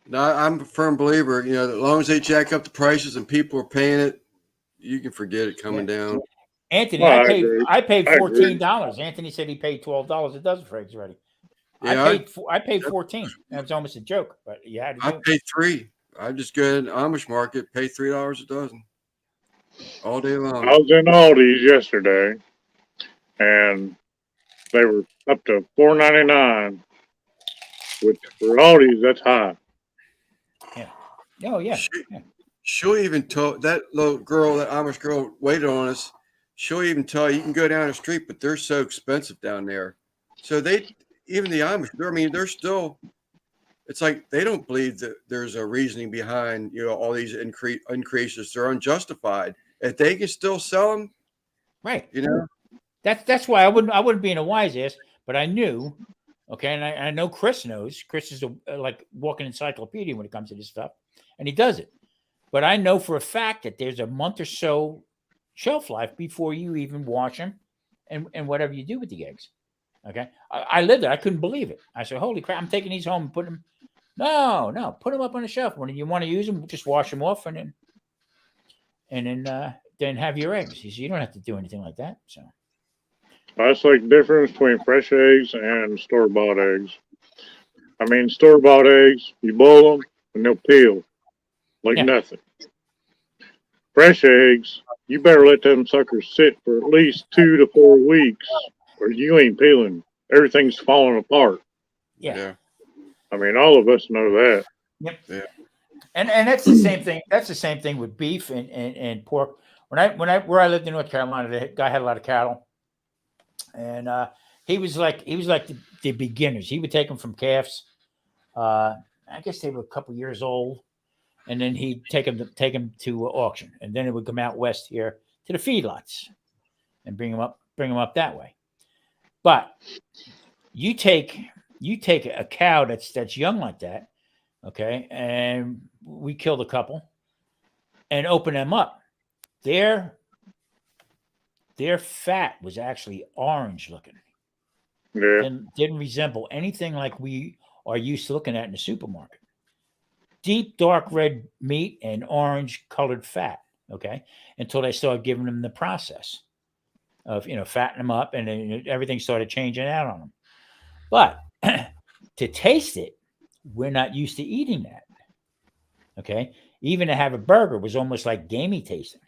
No, I'm a firm believer. As long as they jack up the prices and people are paying it, you can forget it coming down. Anthony, I paid $14. Anthony said he paid $12 a dozen for eggs already. Yeah, I paid 14. That was almost a joke, but you had to do I paid $3. I just go in the Amish market, pay $3 a dozen all day long. I was in Aldi's yesterday, and they were up to $4.99, which for Aldi's that's high. Yeah. Oh yeah. She'll even tell that little girl, that Amish girl, waited on us. She'll even tell you can go down the street, but they're so expensive down there. So even the Amish, they're still. It's like they don't believe that there's a reasoning behind all these increases. They're unjustified. If they can still sell them, right? That's why I wouldn't be in a wise ass, but I knew. Okay, and I know Chris knows. Chris is like walking encyclopedia when it comes to this stuff, and he does it. But I know for a fact that there's a month or so shelf life before you even wash them and whatever you do with the eggs. Okay. I lived it. I couldn't believe it. I said, holy crap, I'm taking these home and putting them. No, put them up on the shelf. When you want to use them, just wash them off and then have your eggs. You don't have to do anything like that. So that's like the difference between fresh eggs and store-bought eggs. I mean, store-bought eggs, you boil them and they'll peel like nothing. fresh eggs, you better let them suckers sit for at least 2 to 4 weeks, or you ain't peeling. Everything's falling apart. Yeah. I mean, all of us know that. Yep. Yeah. And that's the same thing. That's the same thing with beef and pork. Where I lived in North Carolina, the guy had a lot of cattle, and he was like the beginners. He would take them from calves. I guess they were a couple years old, and then he'd take them to auction, and then it would come out west here to the feedlots, and bring them up that way. But you take a cow that's young like that, okay, and we killed a couple, and open them up. Their fat was actually orange looking. Yeah. And didn't resemble anything like we are used to looking at in the supermarket. Deep dark red meat and orange colored fat. Okay, until they started giving them the process of fattening them up, and then everything started changing out on them. But to taste it, we're not used to eating that. Okay, even to have a burger was almost like gamey tasting.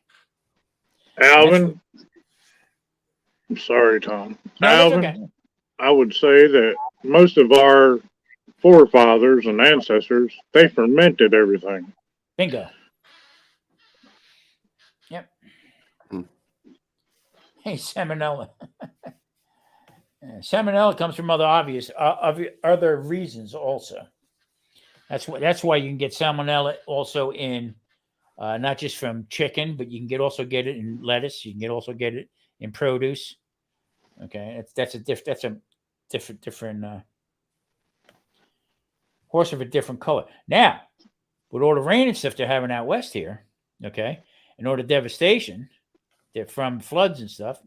Alvin, I'm sorry, Tom. No, Alvin, that's okay. I would say that most of our forefathers and ancestors, they fermented everything. Bingo. Yep. Hey, salmonella. Salmonella comes from other reasons also. That's why you can get salmonella also in not just from chicken, but you can also get it in lettuce. You can also get it in produce. Okay, that's a different horse of a different color. Now, with all the rain and stuff they're having out west here, okay, and all the devastation from floods and stuff,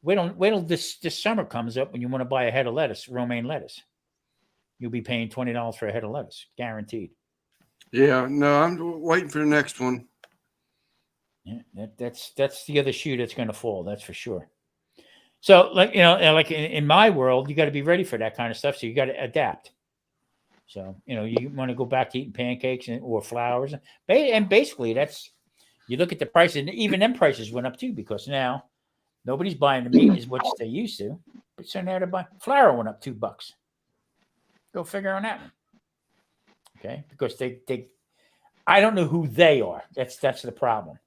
wait till this summer comes up when you want to buy a head of lettuce, romaine lettuce. You'll be paying $20 for a head of lettuce, guaranteed. Yeah, no, I'm waiting for the next one. Yeah, that's the other shoe that's going to fall. That's for sure. So, like in my world, you got to be ready for that kind of stuff. So you got to adapt. So you want to go back to eating pancakes or flours, and basically that's you look at the prices, and even them prices went up too because now nobody's buying the meat as much as they used to. But so now they're buying flour went up $2. Go figure on that one. Okay, because they I don't know who they are. That's the problem.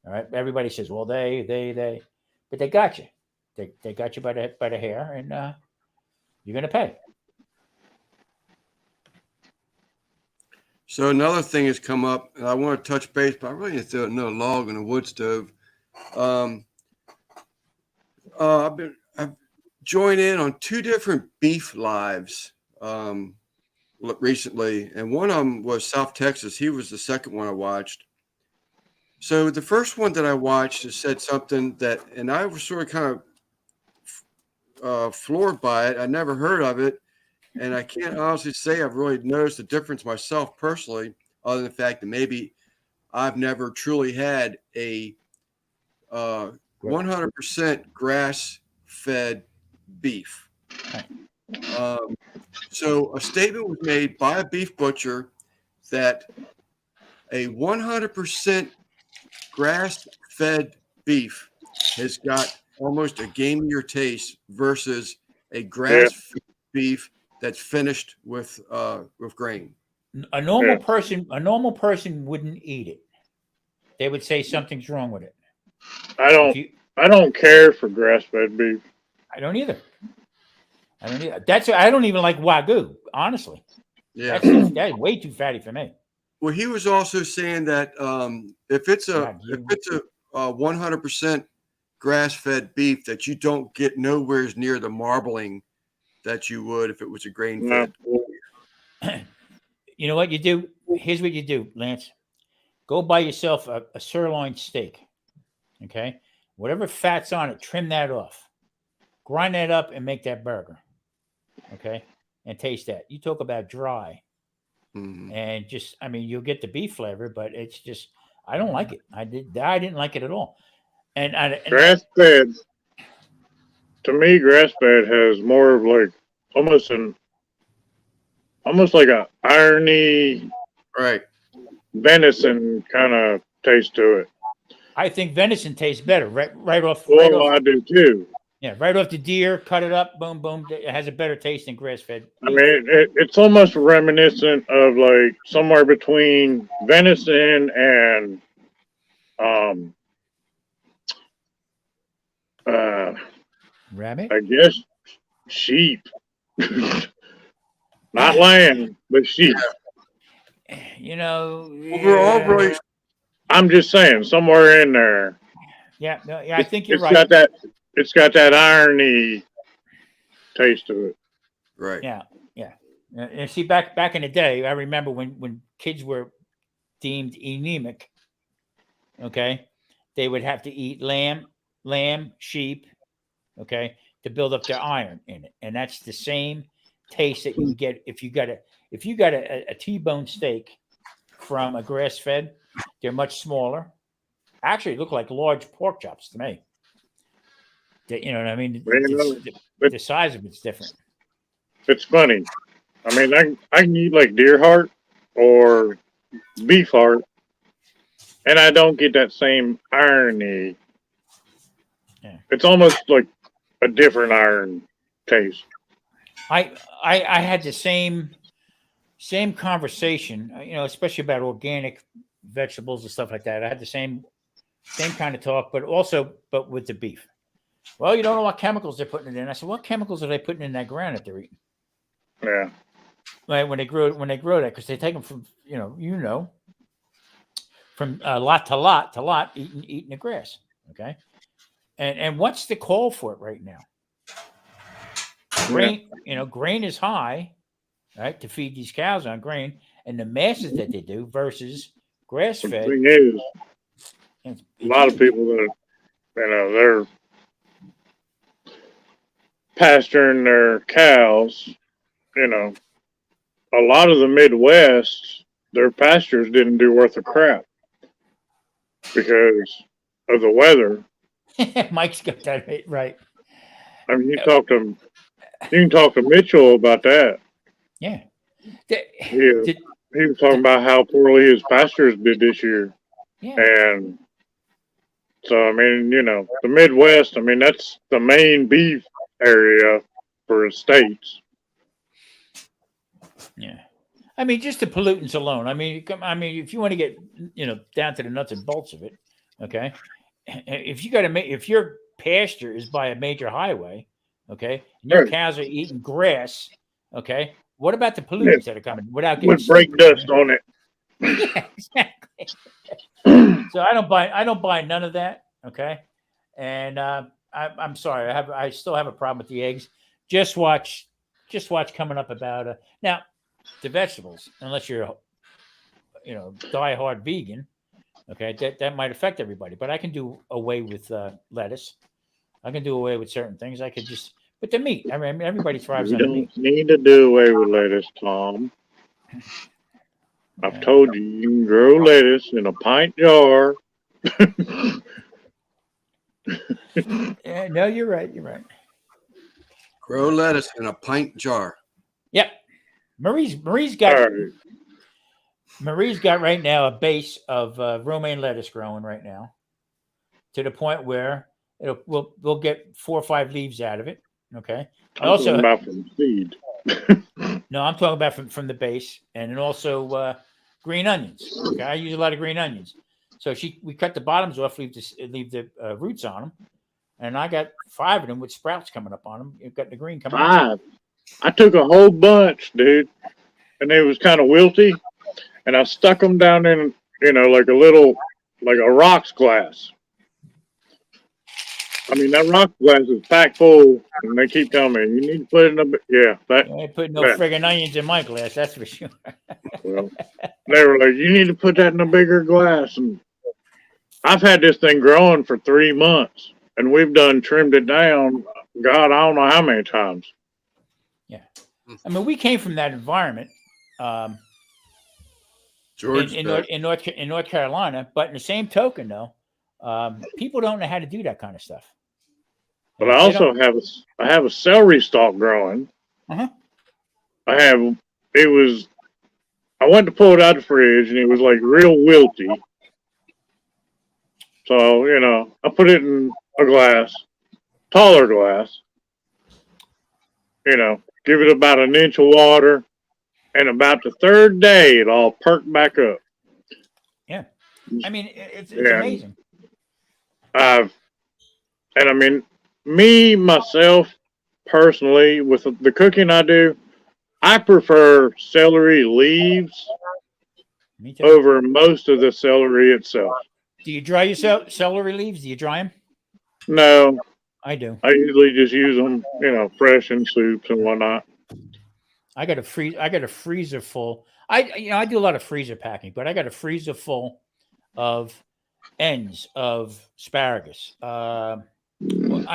All right, everybody says, well, they, but they got you. They got you by the hair, and you're gonna pay. So another thing has come up, and I want to touch base, but I really need to throw another log on a wood stove. I've joined in on 2 different beef lives recently, and one of them was South Texas. He was the second one I watched. So the first one that I watched said something that, and I was sort of kind of floored by it. I never heard of it. And I can't honestly say I've really noticed the difference myself personally, other than the fact that maybe I've never truly had a 100% grass-fed beef. So a statement was made by a beef butcher that a 100% grass-fed beef has got almost a gamier taste versus a grass-fed beef that's finished with grain. A normal person wouldn't eat it. They would say something's wrong with it. I don't care for grass-fed beef. I don't either. I don't even like Wagyu, honestly. Yeah, that's way too fatty for me. Well, he was also saying that if it's a 100% grass-fed beef, that you don't get nowhere near the marbling that you would if it was a grain-fed. You know what you do? Here's what you do, Lance. Go buy yourself a sirloin steak. Okay, whatever fat's on it, trim that off, grind that up, and make that burger. Okay, and taste that. You talk about dry, and you'll get the beef flavor, but it's just I don't like it. I didn't like it at all. And grass-fed. To me, grass-fed has more of like almost like a irony, right, venison kind of taste to it. I think venison tastes better, right off. Well, I do too. Yeah, right off the deer, cut it up, boom, boom. It has a better taste than grass fed. I mean, it's almost reminiscent of like somewhere between venison and rabbit. I guess sheep, not lamb, but sheep. You know, Overall, really, I'm just saying, somewhere in there. Yeah, no, yeah, I think you're It's right. It's got that irony taste to it. right. Yeah, yeah. And see, back in the day, I remember when kids were deemed anemic. Okay, they would have to eat lamb, sheep. Okay, to build up their iron in it, and that's the same taste that you would get if you got a T-bone steak from a grass fed. They're much smaller. Actually, look like large pork chops to me. You know what I mean? The size of it's different. It's funny. I mean, I can eat like deer heart or beef heart, and I don't get that same irony. Yeah. It's almost like a different iron taste. I had the same conversation, you know, especially about organic vegetables and stuff like that. I had the same kind of talk, but with the beef. Well, you don't know what chemicals they're putting it in. I said, what chemicals are they putting in that ground that they're eating? Yeah. Right, when they grow that, because they take them from from lot to lot, eating the grass. Okay, and what's the call for it right now? Grain, grain is high, right, to feed these cows on grain, and the masses that they do versus grass fed. The thing is, a lot of people that they're pasturing their cows. A lot of the Midwest, their pastures didn't do worth a crap because of the weather. Mike's got that right. I mean, you can talk to Mitchell about that. Yeah. He was talking about how poorly his pastures did this year. Yeah. And so, I mean, the Midwest, I mean, that's the main beef area for the states. Yeah. I mean, just the pollutants alone. I mean, if you want to get, down to the nuts and bolts of it, okay. If your pasture is by a major highway, okay, and your cows are eating grass, okay, what about the pollutants that are coming without getting with brake dust on it? Yeah, exactly. So I don't buy none of that, okay. And I'm sorry, I still have a problem with the eggs. Just watch coming up about now the vegetables, unless you're die-hard vegan, okay, that might affect everybody. But I can do away with lettuce. I can do away with certain things. I could just, but the meat. I mean, everybody thrives on meat. You don't need to do away with lettuce, Tom. I've told you, you can grow lettuce in a pint jar. Yeah, no, you're right. You're right. Grow lettuce in a pint jar. Yep. Marie's got right now a base of romaine lettuce growing right now, to the point where we'll get 4 or 5 leaves out of it. Okay. I'm talking about from seed. No, I'm talking about from the base, and then also green onions. Okay, I use a lot of green onions. So we cut the bottoms off, leave the roots on them, and I got 5 of them with sprouts coming up on them. You've got the green coming up. 5. I took a whole bunch, dude, and they was kind of wilty, and I stuck them down in, like a rocks glass. I mean, that rock glass is packed full, and they keep telling me, you need to put it in a, I ain't putting no friggin' onions in my glass, that's for sure. Well, they were like, you need to put that in a bigger glass. And I've had this thing growing for 3 months, and we've trimmed it down, God, I don't know how many times. Yeah. I mean, we came from that environment George, in North Carolina, but in the same token, though, people don't know how to do that kind of stuff. But I also have a celery stalk growing. Uh-huh. I went to pull it out of the fridge, and it was like real wilty. So, you know, I put it in a glass, taller glass, you know, give it about an inch of water, and about the third day, it all perked back up. Yeah. I mean, it's And amazing. and I mean, me, myself, personally, with the cooking I do, I prefer celery leaves Me too. over most of the celery itself. Do you dry your celery leaves? Do you dry them? No, I do. I usually just use them, you know, fresh in soups and whatnot. I got a freezer full. I do a lot of freezer packing, but I got a freezer full of ends of asparagus. I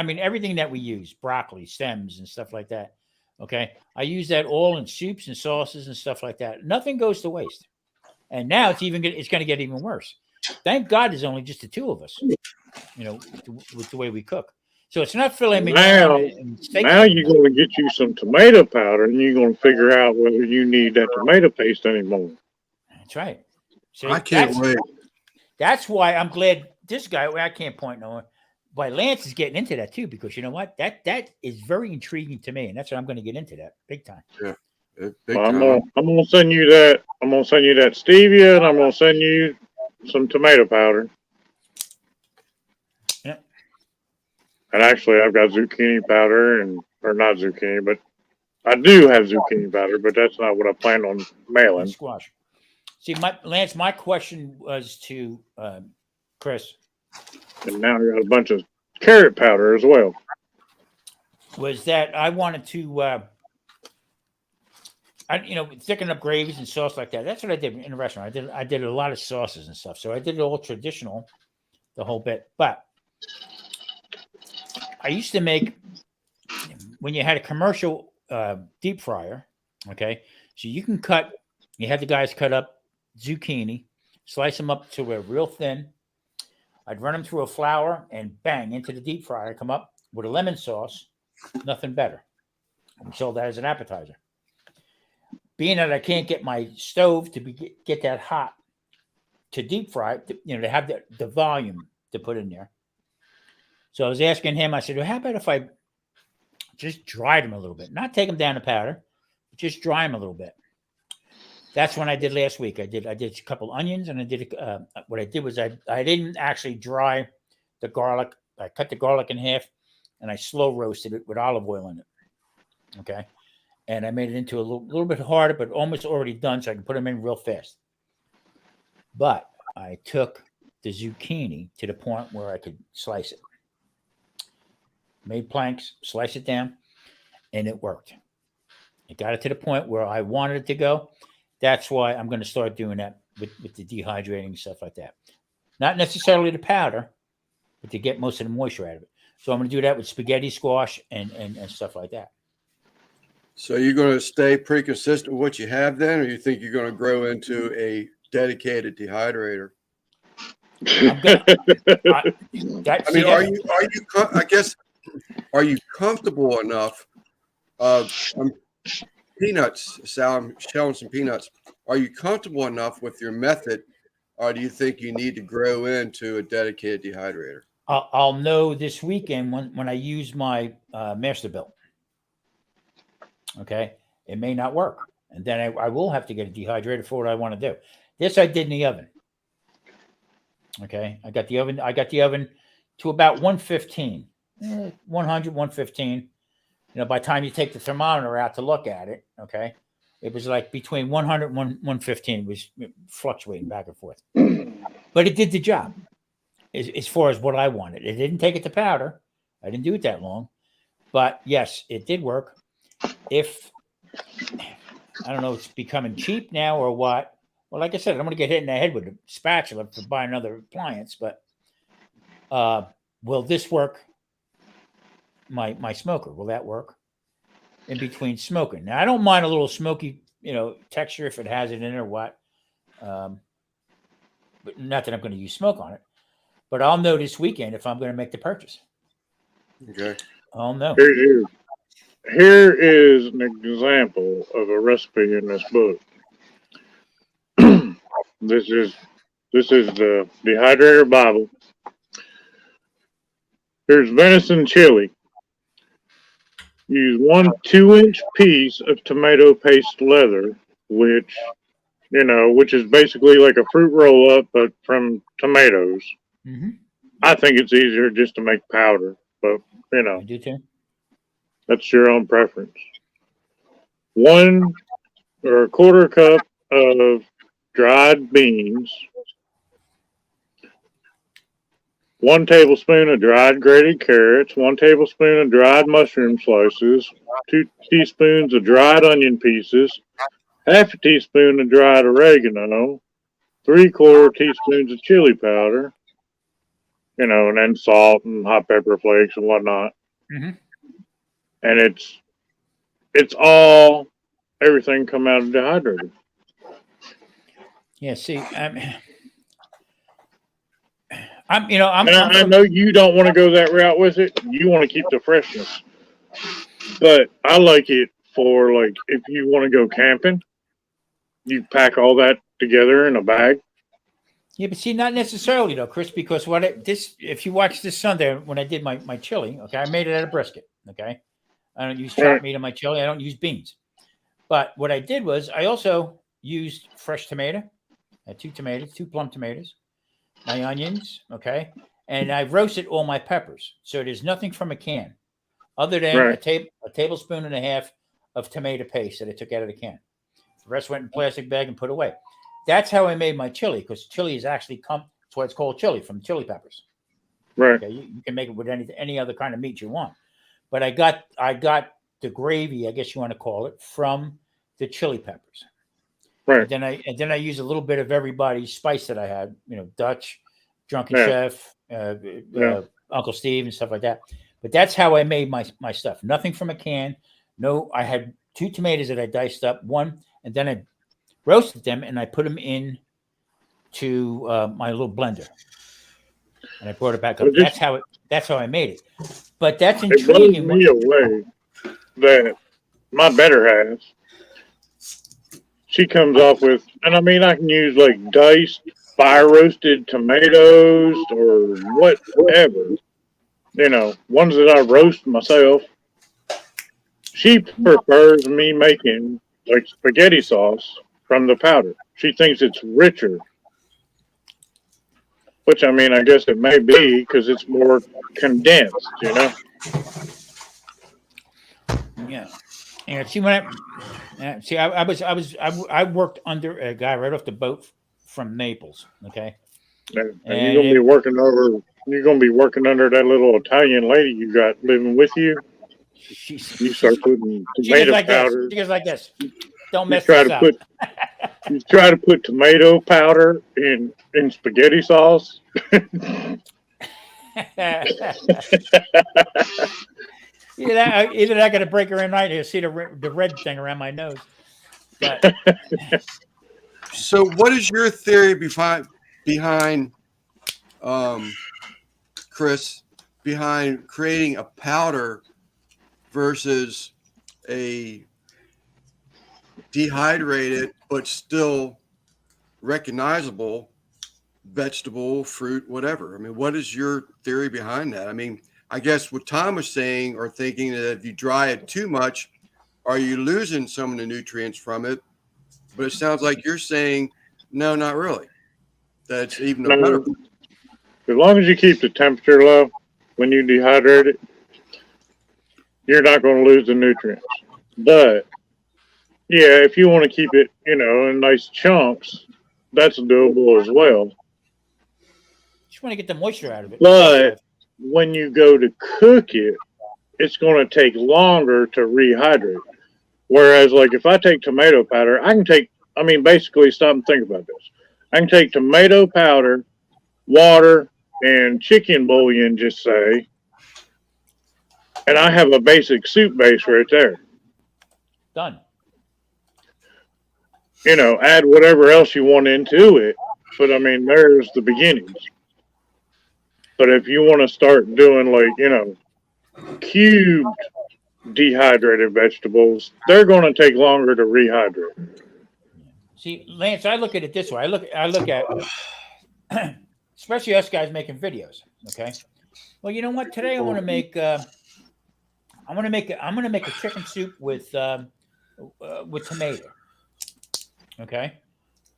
mean, everything that we use, broccoli, stems, and stuff like that. Okay. I use that all in soups and sauces and stuff like that. Nothing goes to waste. And now it's going to get even worse. Thank God there's only just the two of us, you know, with the way we cook. So it's not filet mignon. Now you're going to get you some tomato powder, and you're going to figure out whether you need that tomato paste anymore. That's right. See, I can't wait. That's why I'm glad this guy, I can't point no one, but Lance is getting into that too, because you know what? That is very intriguing to me, and that's what I'm going to get into that big time. Yeah. Well, I'm gonna send you that. I'm gonna send you that stevia, and I'm gonna send you some tomato powder. Yeah. And actually, I've got zucchini powder, or not zucchini, but I do have zucchini powder, but that's not what I plan on mailing. Squash. See, Lance, my question was to Chris. And now I got a bunch of carrot powder as well. Was that I wanted to, thicken up gravies and sauce like that. That's what I did in a restaurant. I did a lot of sauces and stuff. So I did it all traditional, the whole bit. But I used to make, when you had a commercial deep fryer, okay, so you had the guys cut up zucchini, slice them up to a real thin. I'd run them through a flour and bang into the deep fryer, come up with a lemon sauce, nothing better. We sold that as an appetizer. Being that I can't get my stove to get that hot to deep fry, to have the volume to put in there. So I was asking him, I said, well, how about if I just dried them a little bit? Not take them down to powder, but just dry them a little bit. That's what I did last week. I did a couple onions, and I did what I did was I didn't actually dry the garlic. I cut the garlic in half, and I slow roasted it with olive oil in it. Okay. And I made it into a little bit harder, but almost already done, so I can put them in real fast. But I took the zucchini to the point where I could slice it. Made planks, slice it down, and it worked. It got it to the point where I wanted it to go. That's why I'm going to start doing that with the dehydrating stuff like that. Not necessarily the powder, but to get most of the moisture out of it. So I'm going to do that with spaghetti, squash, and stuff like that. So you're going to stay pretty consistent with what you have then, or you think you're going to grow into a dedicated dehydrator? Are you comfortable enough? Peanuts, Sal, I'm shelling some peanuts. Are you comfortable enough with your method, or do you think you need to grow into a dedicated dehydrator? I'll know this weekend when I use my Masterbuilt. Okay, it may not work, and then I will have to get a dehydrator for what I want to do. This I did in the oven. Okay, I got the oven to about 115, 100, 115. By the time you take the thermometer out to look at it, okay, it was like between 100 and 115. It was fluctuating back and forth, but it did the job as far as what I wanted. It didn't take it to powder. I didn't do it that long, but yes, it did work. If I don't know, it's becoming cheap now or what. Well, like I said, I'm going to get hit in the head with a spatula to buy another appliance. But will this work? My smoker, will that work? In between smoking. Now, I don't mind a little smoky, texture if it has it in it or what. But not that I'm going to use smoke on it. But I'll know this weekend if I'm going to make the purchase. Okay. I'll know. Here is an example of a recipe in this book. This is the Dehydrator Bible. There's venison chili. Use 1 2-inch piece of tomato paste leather, which is basically like a fruit roll up, but from tomatoes. Mm-hmm. I think it's easier just to make powder, but I do too. that's your own preference. 1 or 1/4 cup of dried beans. 1 tablespoon of dried grated carrots, 1 tablespoon of dried mushroom slices, 2 teaspoons of dried onion pieces, 1/2 teaspoon of dried oregano, 3/4 teaspoons of chili powder, and then salt and hot pepper flakes and whatnot. Mm-hmm. And it's all everything come out of dehydrated. Yeah. See, I know you don't want to go that route with it. You want to keep the freshness, but I like it for like if you want to go camping, you pack all that together in a bag. Yeah, but see, not necessarily though, Chris, because if you watch this Sunday when I did my chili, okay, I made it out of brisket. Okay, I don't use chopped meat in my chili. I don't use beans. But what I did was I also used fresh tomato. I had 2 tomatoes, 2 plum tomatoes, my onions, okay, and I roasted all my peppers. So there's nothing from a can, other than a tablespoon and a half of tomato paste that I took out of the can. The rest went in a plastic bag and put away. That's how I made my chili, because chili is actually that's why it's called chili, from chili peppers. Right. Okay, you can make it with any other kind of meat you want. But I got the gravy, I guess you want to call it, from the chili peppers. Right. And then I use a little bit of everybody's spice that I had, Dutch, Drunken Chef, Uncle Steve, and stuff like that. But that's how I made my stuff. Nothing from a can. No, I had 2 tomatoes that I diced up, 1, and then I roasted them and I put them in to my little blender, and I brought it back up. That's how I made it. But that's intriguing. It blows me away that my better half, she comes off with, and I mean, I can use like diced, fire roasted tomatoes or whatever, ones that I roast myself. She prefers me making like spaghetti sauce from the powder. She thinks it's richer, which I mean, I guess it may be because it's more condensed, Yeah. And see, I worked under a guy right off the boat from Naples. Okay. And you're gonna be working under that little Italian lady you got living with you. You start putting tomato powder. She goes like this. Don't mess this up. You try to put tomato powder in spaghetti sauce. Either that got to break her in right here. See the red thing around my nose. But, so, what is your theory behind Chris, behind creating a powder versus a dehydrated but still recognizable vegetable, fruit, whatever? I mean, what is your theory behind that? I mean, I guess what Tom was saying or thinking that if you dry it too much, are you losing some of the nutrients from it? But it sounds like you're saying, no, not really. That's even better. As long as you keep the temperature low when you dehydrate it, you're not going to lose the nutrients. But yeah, if you want to keep it, in nice chunks, that's doable as well. Just want to get the moisture out of it. But when you go to cook it, it's going to take longer to rehydrate. Whereas, like, if I take tomato powder, basically stop and think about this. I can take tomato powder, water, and chicken bouillon, just say, and I have a basic soup base right there. Done. Add whatever else you want into it. But, I mean, there's the beginnings. But if you want to start doing, like, cubed dehydrated vegetables, they're going to take longer to rehydrate. See, Lance, I look at it this way. I look at, especially us guys making videos, okay? Well, you know what? Today I want to make. I'm gonna make a chicken soup with tomato. Okay.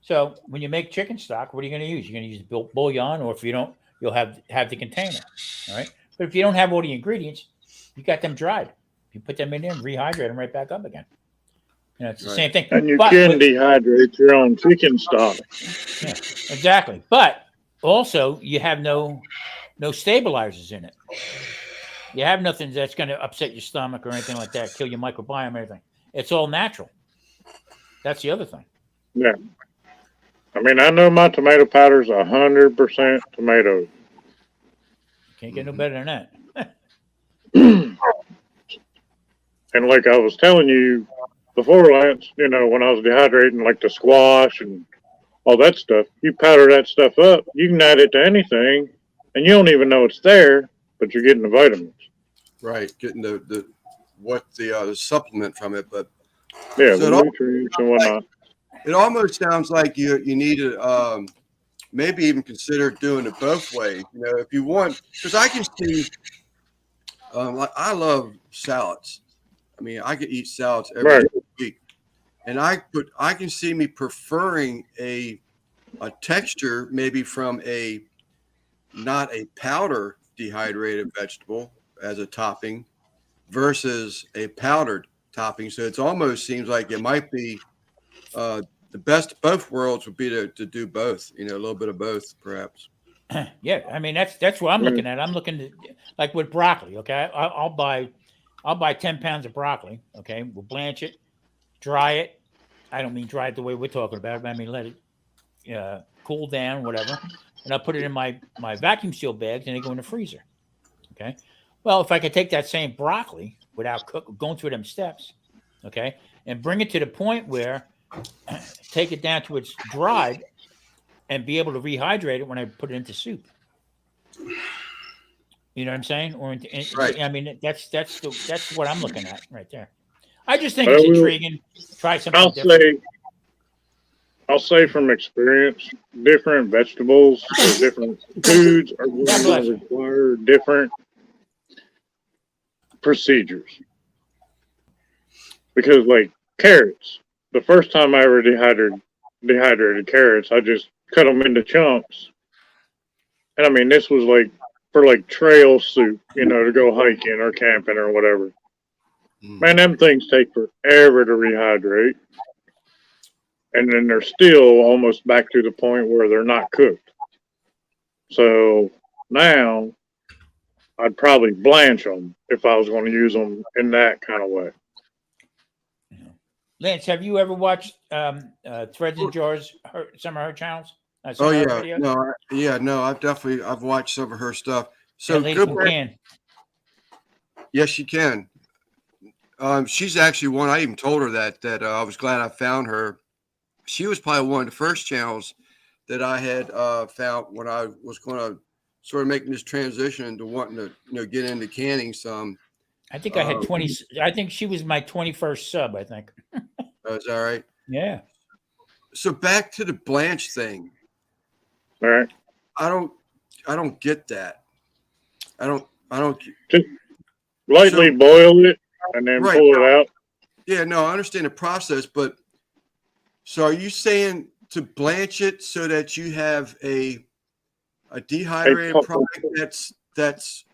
So when you make chicken stock, what are you going to use? You're going to use bouillon, or if you don't, you'll have the container. All right. But if you don't have all the ingredients, you got them dried. You put them in there and rehydrate them right back up again. You know, it's the same thing. And you can dehydrate your own chicken stock. Yeah, exactly. But also, you have no stabilizers in it. You have nothing that's going to upset your stomach or anything like that, kill your microbiome or anything. It's all natural. That's the other thing. Yeah. I mean, I know my tomato powder's 100% tomato. Can't get no better than that. And like I was telling you before, Lance, you know, when I was dehydrating, like the squash and all that stuff, you powder that stuff up. You can add it to anything, and you don't even know it's there, but you're getting the vitamins. Right, getting the supplement from it, but yeah, so the nutrients and whatnot. It almost sounds like you need to maybe even consider doing it both ways. You know, if you want, because I can see, like I love salads. I mean, I could eat salads every week, and I can see me preferring a texture maybe from not a powder dehydrated vegetable as a topping versus a powdered topping. So it almost seems like it might be the best of both worlds would be to do both, you know, a little bit of both perhaps. Yeah. I mean, that's what I'm looking at. I'm looking at, like with broccoli. Okay. I'll buy 10 pounds of broccoli. Okay. We'll blanch it, dry it. I don't mean dry it the way we're talking about it, but I mean, let it cool down, whatever. And I'll put it in my vacuum seal bags and they go in the freezer. Okay. Well, if I could take that same broccoli without going through them steps, okay, and bring it to the point where take it down to its dried and be able to rehydrate it when I put it into soup. You know what I'm saying? Or right. I mean, that's what I'm looking at right there. I just think it's intriguing. Try something different. I'll say from experience, different vegetables or different foods are going to require different procedures. Because like carrots, the first time I ever dehydrated carrots, I just cut them into chunks. And I mean, this was like for like trail soup, you know, to go hiking or camping or whatever. Man, them things take forever to rehydrate. And then they're still almost back to the point where they're not cooked. So now I'd probably blanch them if I was going to use them in that kind of way. Lance, have you ever watched Threads and Jars, some of her channels? Oh yeah, no, I've watched some of her stuff. So good. Yes, she can. She's actually one. I even told her that I was glad I found her. She was probably one of the first channels that I had found when I was going to sort of making this transition into wanting to get into canning some. I think I had 20. I think she was my 21st sub. I think. Is that right? Yeah. So back to the blanch thing. All right. I don't get that. I don't. Just lightly boil it and then pull it out. Yeah, no, I understand the process, but so are you saying to blanch it so that you have a dehydrated product that's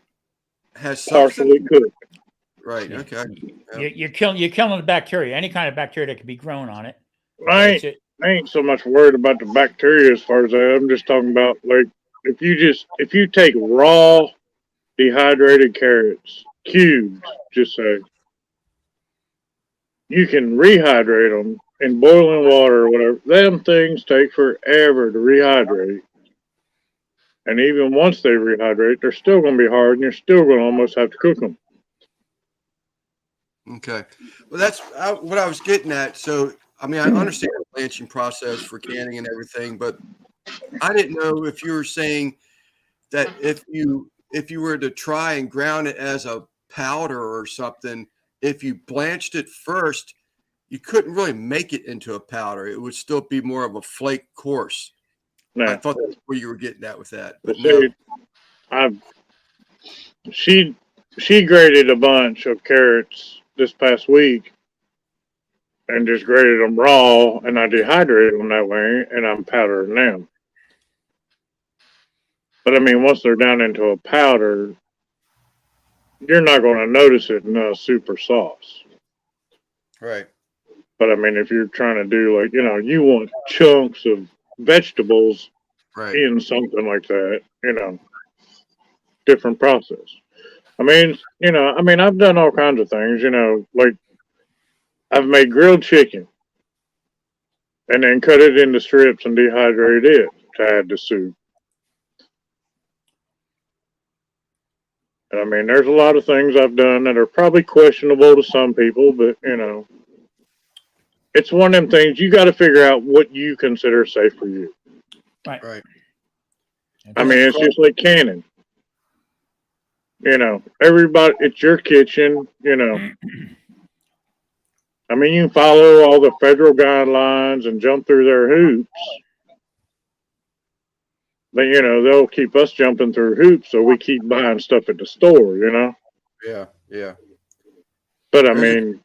has partially cooked? Right. Okay. You're killing the bacteria. Any kind of bacteria that can be grown on it. I ain't so much worried about the bacteria as far as that. I'm just talking about like if you take raw dehydrated carrots, cubes, just say, you can rehydrate them in boiling water or whatever. Them things take forever to rehydrate. And even once they rehydrate, they're still going to be hard and you're still going to almost have to cook them. Okay. Well, that's what I was getting at. So, I mean, I understand the blanching process for canning and everything, but I didn't know if you were saying that if you were to try and ground it as a powder or something, if you blanched it first, you couldn't really make it into a powder. It would still be more of a flake course. No. I thought that's where you were getting at with that. But no. she graded a bunch of carrots this past week and just graded them raw, and I dehydrated them that way, and I'm powdering them. But I mean, once they're down into a powder, you're not going to notice it in a super sauce. Right. But I mean, if you're trying to do like, you want chunks of vegetables in something like that, different process. I mean, I've done all kinds of things, like I've made grilled chicken and then cut it into strips and dehydrate it to add to soup. And I mean, there's a lot of things I've done that are probably questionable to some people, but it's one of them things you got to figure out what you consider safe for you. Right. Right. I mean, it's just like canning. Everybody, it's your kitchen, I mean, you can follow all the federal guidelines and jump through their hoops. But, they'll keep us jumping through hoops, so we keep buying stuff at the store, Yeah, yeah. But, I mean...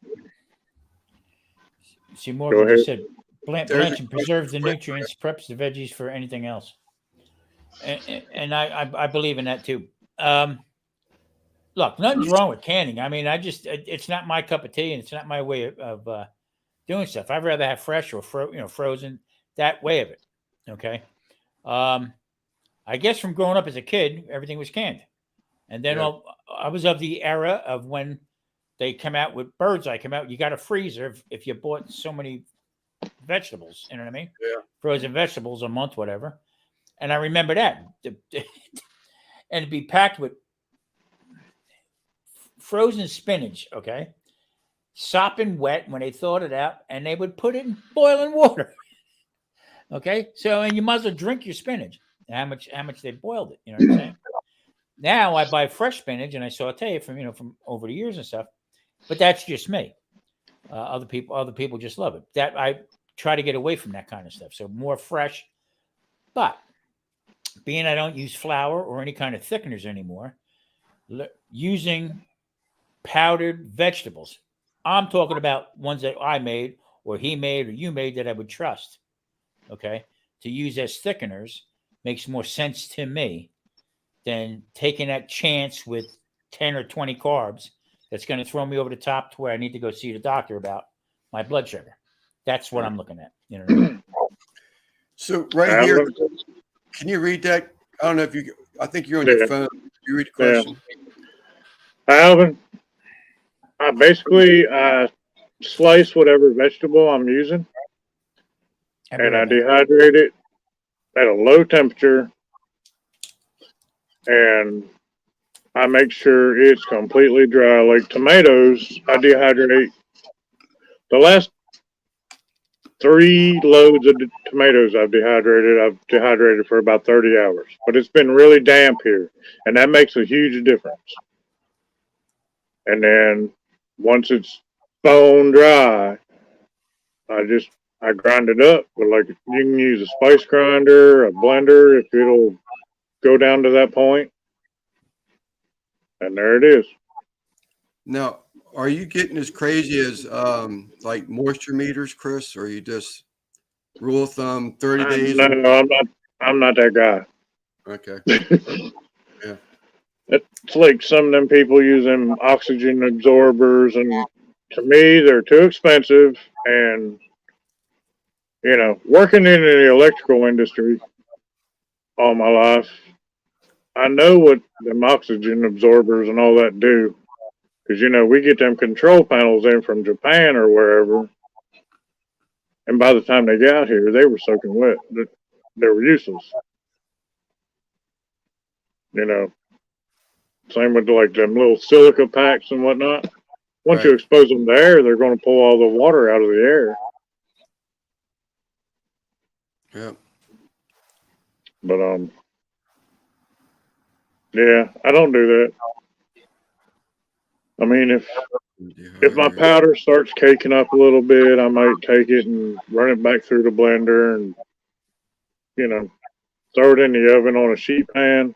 See, Morgan just said, blanch and preserve the nutrients, preps the veggies for anything else. And I believe in that, too. Look, nothing's wrong with canning. I mean, it's not my cup of tea, and it's not my way of doing stuff. I'd rather have fresh or frozen, that way of it. Okay. I guess from growing up as a kid, everything was canned. And then I was of the era of when they come out with Birds Eye, you got a freezer if you bought so many vegetables, you know what I mean? Yeah. Frozen vegetables a month, whatever. And I remember that. And it'd be packed with frozen spinach, okay? Sopping wet when they thawed it out, and they would put it in boiling water. Okay? So, and you might as well drink your spinach. How much they boiled it, you know what I'm saying? Now I buy fresh spinach and I saute it from over the years and stuff. But that's just me. Other people just love it. That I try to get away from that kind of stuff. So more fresh. But being I don't use flour or any kind of thickeners anymore, using powdered vegetables. I'm talking about ones that I made or he made or you made that I would trust. Okay? To use as thickeners makes more sense to me than taking that chance with 10 or 20 carbs that's going to throw me over the top to where I need to go see the doctor about my blood sugar. That's what I'm looking at. You know what I mean? So right here, can you read that? I don't know if I think you're on your phone. You read the question. Alvin, I slice whatever vegetable I'm using and I dehydrate it at a low temperature, and I make sure it's completely dry. Like tomatoes, I dehydrate. The last 3 loads of tomatoes I've dehydrated for about 30 hours. But it's been really damp here, and that makes a huge difference. And then once it's bone dry, I grind it up. But like you can use a spice grinder, a blender, if it'll go down to that point. And there it is. Now, are you getting as crazy as like moisture meters, Chris? Or are you just rule of thumb 30 days? No, I'm not that guy. Okay. Yeah. It's like some of them people using oxygen absorbers, and to me, they're too expensive. And working in the electrical industry all my life, I know what them oxygen absorbers and all that do. Because, we get them control panels in from Japan or wherever. And by the time they got here, they were soaking wet. They were useless. Same with like them little silica packs and whatnot. Once you expose them to air, they're going to pull all the water out of the air. Yeah. But, yeah, I don't do that. I mean, if my powder starts caking up a little bit, I might take it and run it back through the blender and, throw it in the oven on a sheet pan.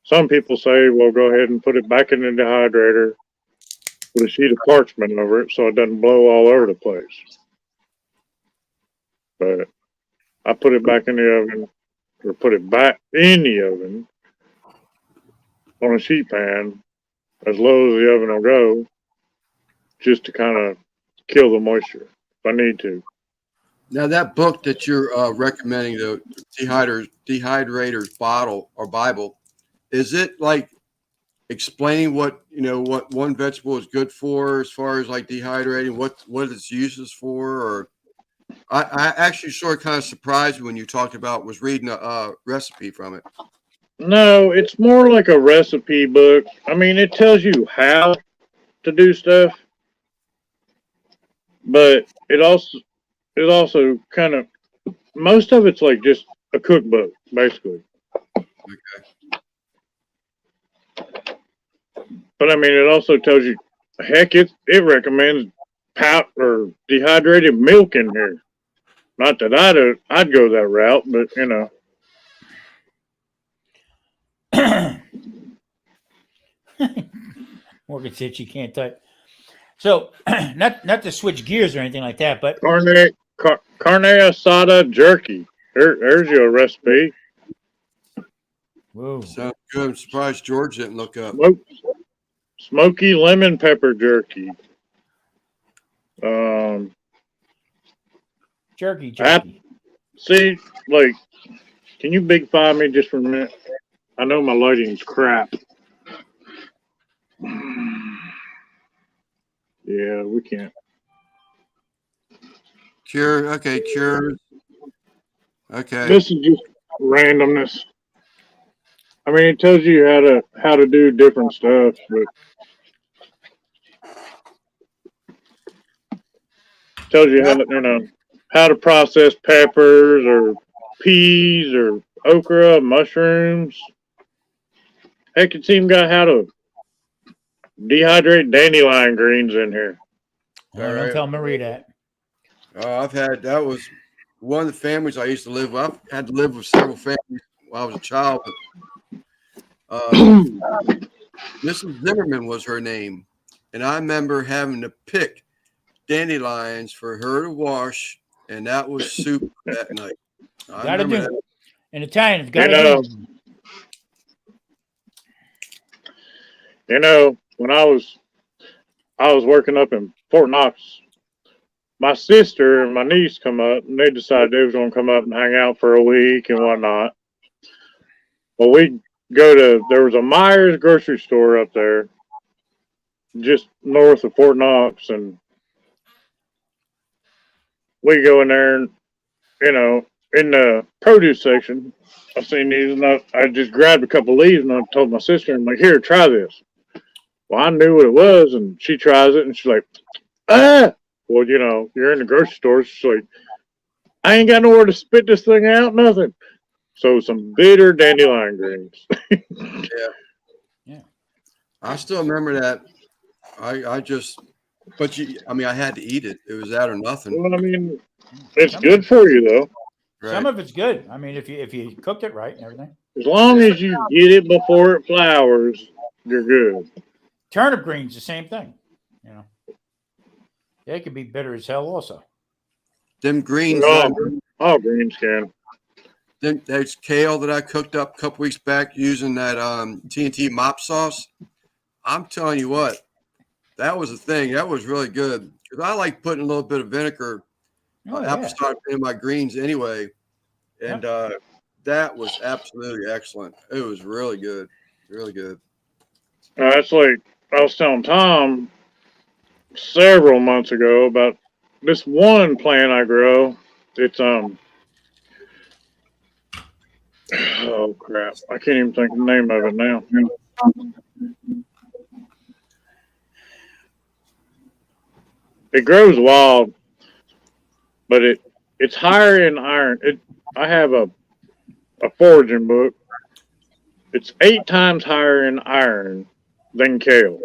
some people say, well, go ahead and put it back in the dehydrator with a sheet of parchment over it so it doesn't blow all over the place. But I put it back in the oven, or put it back in the oven on a sheet pan as low as the oven will go, just to kind of kill the moisture if I need to. Now that book that you're recommending, the dehydrator's bottle or Bible, is it like explaining what one vegetable is good for as far as like dehydrating, what its uses for? Or I actually sort of kind of surprised when you talked about was reading a recipe from it. No, it's more like a recipe book. I mean, it tells you how to do stuff, but it also kind of, most of it's like just a cookbook, basically. Okay. But I mean, it also tells you, heck, it recommends or dehydrated milk in here. Not that I'd go that route, but you know. Morgan said she can't type. So, not to switch gears or anything like that, but Carne asada jerky. There's your recipe. Whoa. Sounds good. I'm surprised George didn't look up. Smoky lemon pepper jerky. Jerky. See, like, can you big five me just for a minute? I know my lighting's crap. Yeah, we can't. Cure. Okay. This is just randomness. I mean, it tells you how to do different stuff, but tells you how to process peppers or peas or okra, mushrooms. Heck, it's even got how to dehydrate dandelion greens in here. Don't tell Marie that. That was one of the families I used to live with. I've had to live with several families while I was a child. But, Mrs. Zimmerman was her name. And I remember having to pick dandelions for her to wash. And that was soup that night. Gotta do it. In Italian, it's gotta do. You know, when I was working up in Fort Knox, my sister and my niece come up, and they decided they was going to come up and hang out for a week and whatnot. Well, there was a Myers grocery store up there, just north of Fort Knox, and we go in there, and, you know, in the produce section, I seen these, and I just grabbed a couple leaves, and I told my sister, I'm like, here, try this. Well, I knew what it was, and she tries it, and she's like, ah! Well, you know, you're in the grocery store. She's like, I ain't got nowhere to spit this thing out, nothing. So some bitter dandelion greens. Yeah. I still remember that. I had to eat it. It was that or nothing. Well, I mean, it's good for you, though. Right. Some of it's good. I mean, if you cooked it right and everything. As long as you get it before it flowers, you're good. Turnip greens, the same thing. You know, they could be bitter as hell, also. Them greens. All greens can. There's kale that I cooked up a couple weeks back using that TNT mop sauce. I'm telling you what, that was a thing. That was really good because I like putting a little bit of vinegar, apple cider in my greens anyway, and that was absolutely excellent. It was really good, really good. It's like I was telling Tom several months ago about this one plant I grow. It's oh crap! I can't even think of the name of it now. It grows wild, but it's higher in iron. I have a foraging book. It's 8 times higher in iron than kale.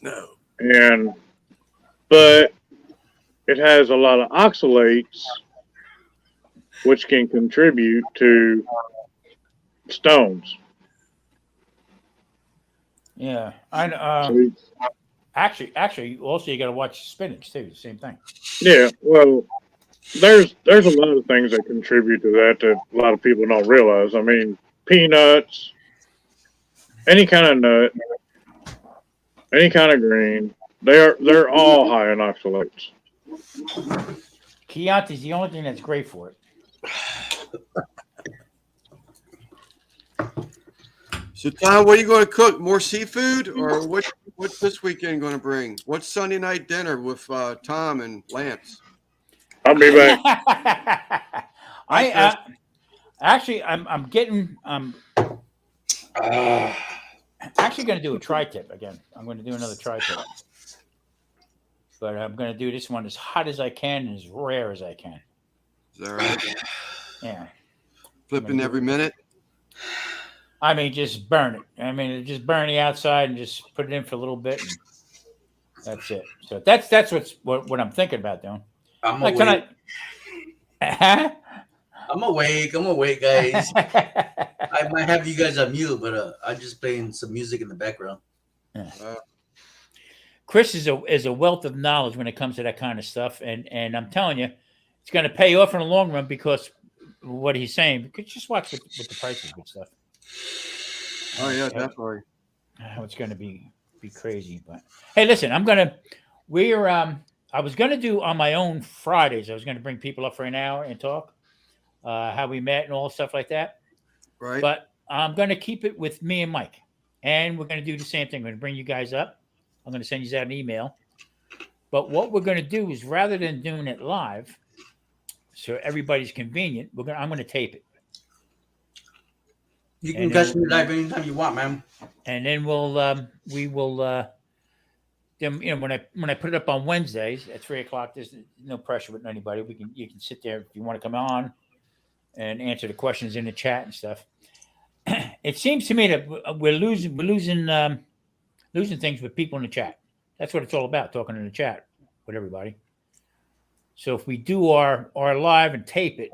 No. But it has a lot of oxalates, which can contribute to stones. Yeah, I actually also you got to watch spinach too. Same thing. Yeah, well, there's a lot of things that contribute to that that a lot of people don't realize. I mean, peanuts, any kind of nut, any kind of grain, they're all high in oxalates. Chianti is the only thing that's great for it. So, Tom, what are you going to cook? More seafood, or what's this weekend going to bring? What's Sunday night dinner with Tom and Lance? I'll be back. I'm getting actually going to do a tri-tip again. I'm going to do another tri-tip, but I'm going to do this one as hot as I can and as rare as I can. Is that right? Yeah. Flipping every minute. I mean, just burn it. I mean, just burn the outside and just put it in for a little bit, and that's it. So that's what I'm thinking about doing. I'm like awake. Tonight. I'm awake, guys. I might have you guys on mute, but I'm just playing some music in the background. Yeah. Chris is a wealth of knowledge when it comes to that kind of stuff, and I'm telling you, it's going to pay off in the long run because what he's saying. Because just watch with the prices and stuff. Oh yeah, definitely. It's going to be crazy, but hey, listen, I was going to do on my own Fridays. I was going to bring people up for an hour and talk how we met and all stuff like that. Right. But I'm going to keep it with me and Mike, and we're going to do the same thing. We're going to bring you guys up. I'm going to send you out an email. But what we're going to do is rather than doing it live, so everybody's convenient, I'm going to tape it. You can catch me live anytime you want, man. And then we will then when I put it up on Wednesdays at 3:00, there's no pressure with anybody. You can sit there if you want to come on and answer the questions in the chat and stuff. It seems to me that we're losing things with people in the chat. That's what it's all about, talking in the chat with everybody. So if we do our live and tape it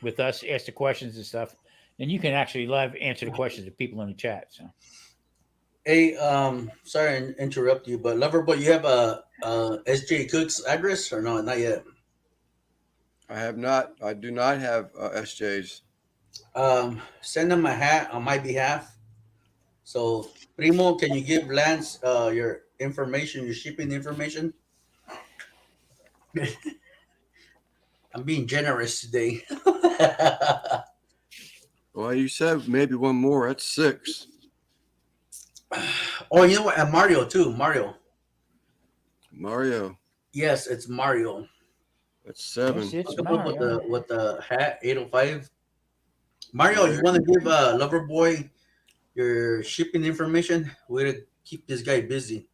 with us, ask the questions and stuff, then you can actually live answer the questions of people in the chat. So, hey, sorry to interrupt you, but Loverboy, you have a SJ Cook's address or no? Not yet. I have not. I do not have SJ's. Send them a hat on my behalf. So, Primo, can you give Lance your information, your shipping information? I'm being generous today. Well, you said maybe one more. That's 6. Oh, you know what? And Mario too. Mario. Yes, it's Mario. That's 7. It's Mario. With the hat 805. Mario, you want to give Loverboy your shipping information? Way to keep this guy busy.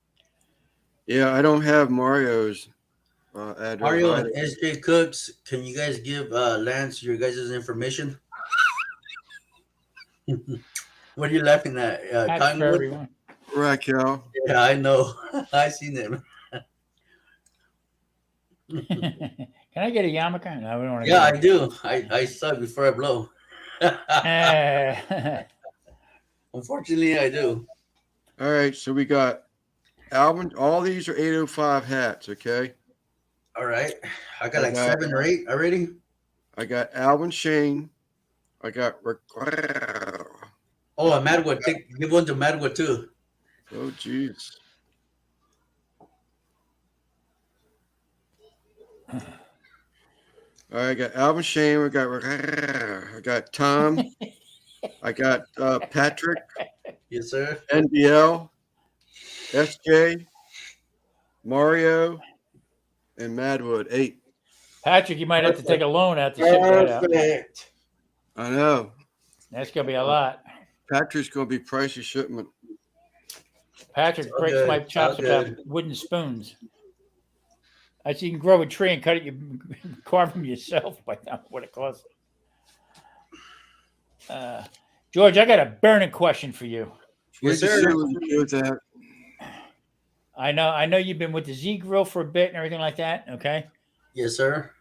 Yeah, I don't have Mario's address. Mario and SJ Cooks, can you guys give Lance your guys' information? What are you laughing at? Cottonwood? Raquel. Yeah, I know. I seen it. Can I get a yarmulke? No, we don't want to. Yeah, I do. I saw it before I blow. Unfortunately, I do. All right, so we got Alvin. All these are 805 hats, okay? All right. I got like 7 or 8 already. I got Alvin Shane. I got Oh, and Madwood. Give one to Madwood too. Oh, jeez. All right, I got Alvin Shane. I got Tom. I got Patrick. Yes, sir. NBL, SJ, Mario, and Madwood. 8. Patrick, you might have to take a loan out to ship that out. I know. That's gonna be a lot. Patrick's gonna be pricey shipment. Patrick breaks my chops about wooden spoons. I see you can grow a tree and cut it, you carve them yourself, but not what it costs. George, I got a burning question for you. Yes, sir. I know you've been with the Z Grill for a bit and everything like that. Okay. Yes, sir.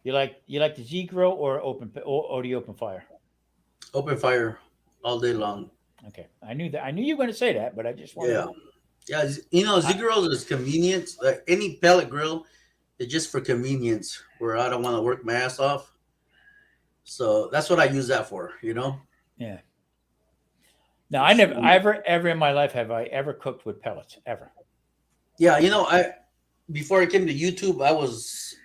You like the Z Grill or the open fire? Open fire all day long. Okay, I knew that. I knew you were going to say that, but I just wanted. Yeah. Yeah, you know, Z grills is convenience. Like any pellet grill, it's just for convenience. Where I don't want to work my ass off, so that's what I use that for. You know. Yeah. No, I never, ever in my life have I ever cooked with pellets ever. Yeah, you know, before I came to YouTube,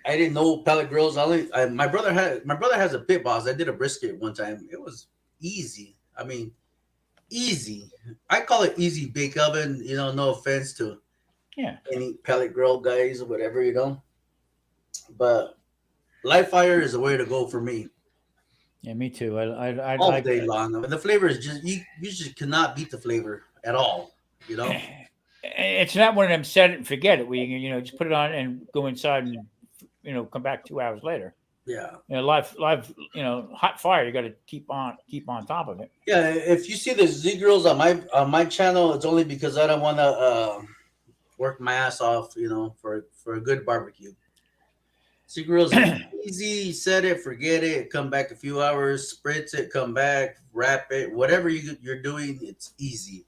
I didn't know pellet grills. My brother has a pit boss. I did a brisket one time. It was easy. I mean, easy. I call it easy bake oven. You know, no offense to any pellet grill guys or whatever, you know. But live fire is the way to go for me. Yeah, me too. I all day long. The flavor is just you just cannot beat the flavor at all. You know. It's not one of them set it and forget it. Where you know just put it on and go inside and come back 2 hours later. Yeah. Live hot fire. You got to keep on top of it. Yeah. If you see the Z grills on my channel, it's only because I don't want to work my ass off. You know, for a good barbecue. Z grills is easy. Set it, forget it. Come back a few hours. Spritz it. Come back. Wrap it. Whatever you're doing, it's easy.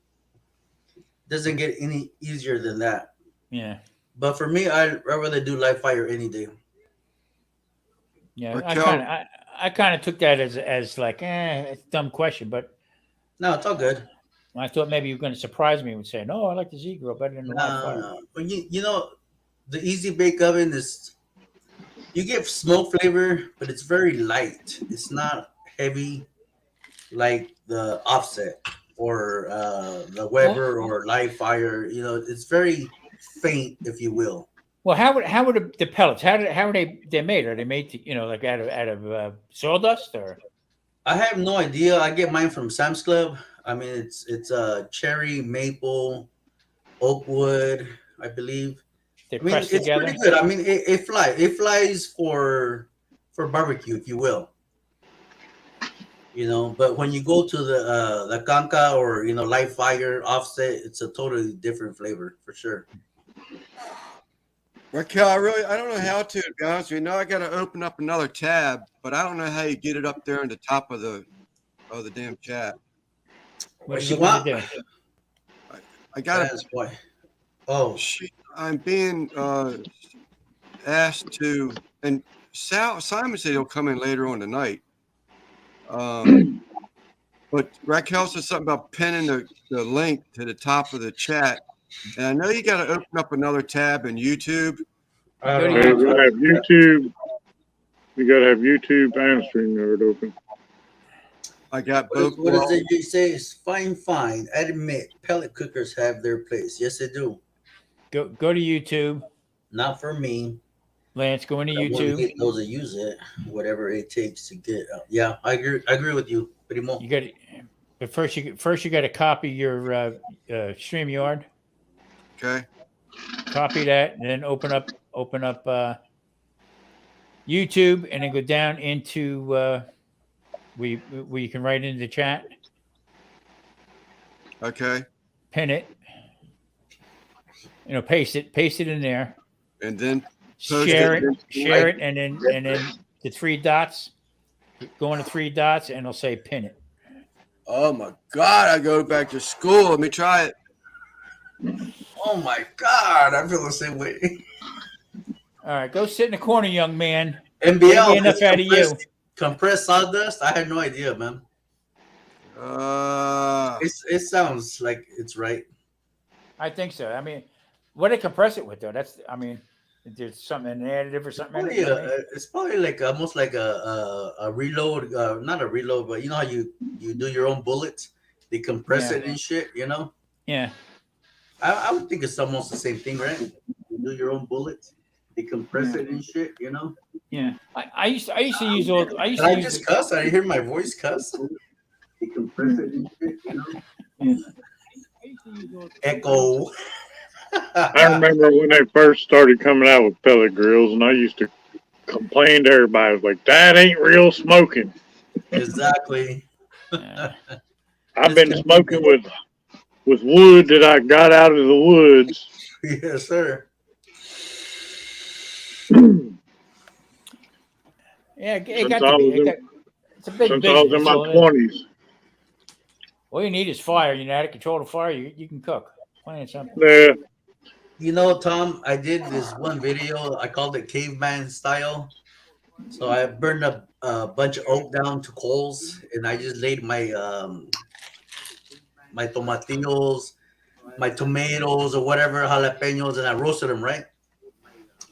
Doesn't get any easier than that. Yeah. But for me, I'd rather do live fire any day. Yeah, I kind of took that as like, it's a dumb question, but no, it's all good. I thought maybe you were going to surprise me with saying, "No, I like the Z grill better than the live fire." No. But you know, the easy bake oven is you get smoke flavor, but it's very light. It's not heavy like the Offset or the Weber or live fire. You know, it's very faint, if you will. Well, how would the pellets? How are they made? Are they made like out of sawdust or? I have no idea. I get mine from Sam's Club. I mean, it's cherry, maple, oak wood, I believe. They're I mean, pressed it's together. pretty good. I mean, it flies for barbecue, if you will. You know, but when you go to the Kanka or live fire Offset, it's a totally different flavor for sure. Raquel, I don't know how to be honest with you. Now I got to open up another tab, but I don't know how you get it up there on the top of the damn chat. What do you want to do? I got to. Oh, I'm being asked to, and Simon said he'll come in later on tonight. But Raquel said something about pinning the link to the top of the chat. And I know you got to open up another tab in YouTube. You gotta have YouTube. You gotta have YouTube and StreamYard open. I got both. What does it say? It's fine. Admit, pellet cookers have their place. Yes, they do. Go to YouTube. Not for me. Lance, go into YouTube. Want to get those that use it, whatever it takes to get out. Yeah, I agree with you. Pretty much. You got it. But first you got to copy your StreamYard. Okay. Copy that, and then open up YouTube, and then go down into where you can write into the chat. Okay. Pin it. Paste it in there. And then share it, and then the 3 dots. Go on the 3 dots, and it'll say pin it. Oh my God! I go back to school. Let me try it. Oh my God! I feel the same way. All right, go sit in the corner, young man. NBL, enough out of you. Compressed sawdust? I had no idea, man. It sounds like it's right. I think so. I mean, what they compress it with, though? There's something an additive or something. It's probably like almost like a reload, not a reload, but you know how you do your own bullets? They compress it and shit, Yeah. I would think it's almost the same thing, right? You do your own bullets, they compress it and shit, Yeah. I used to use all. I used Did to I just cuss? I hear my voice cuss. They compress it and shit, Echo. I remember when they first started coming out with pellet grills, and I used to complain to everybody, like, that ain't real smoking. Exactly. I've been smoking with wood that I got out of the woods. Yes, sir. Yeah, it got to be. It's a big since I was business. in my So, 20s. all you need is fire. You know how to control the fire. You can cook. Plain and simple. Yeah. You know, Tom, I did this one video. I called it caveman style. So I burned a bunch of oak down to coals, and I just laid my tomatillos, my tomatoes, or whatever jalapenos, and I roasted them right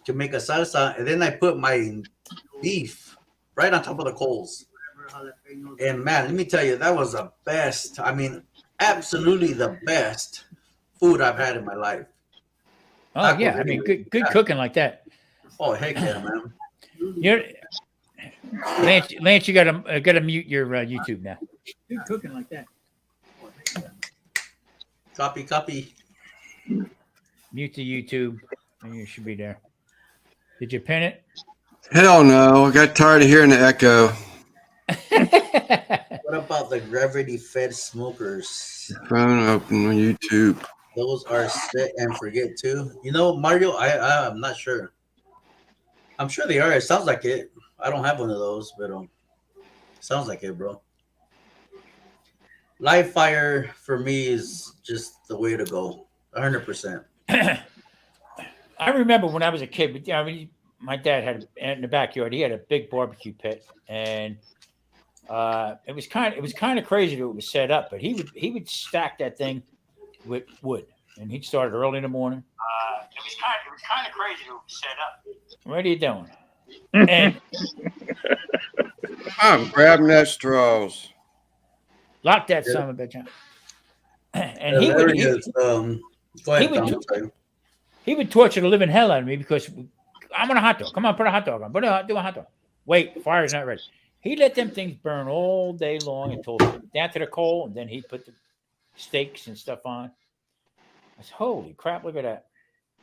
to make a salsa. And then I put my beef right on top of the coals. And man, let me tell you, that was the best. I mean, absolutely the best food I've had in my life. Oh yeah, I mean, good cooking like that. Oh heck yeah, man! You're, Lance, you gotta mute your YouTube now. Good cooking like that. Copy. Mute the YouTube, and you should be there. Did you pin it? Hell no. I got tired of hearing the echo. What about the gravity-fed smokers? Phone open on YouTube. Those are set and forget too. You know, Mario, I'm not sure. I'm sure they are. It sounds like it. I don't have one of those, but sounds like it, bro. Live fire for me is just the way to go. 100%. I remember when I was a kid, but I mean, my dad had in the backyard. He had a big barbecue pit, and it was kind of crazy that it was set up. But he would stack that thing with wood, and he'd start it early in the morning. It was kind of crazy that it was set up. What are you doing? And I'm grabbing that straws. lock that son of a bitch out. And he would torture the living hell out of me because I'm on a hot dog. Come on, put a hot dog on. Do a hot dog. Wait, fire's not ready. He let them things burn all day long until down to the coal, and then he put the steaks and stuff on. I said, holy crap, look at that.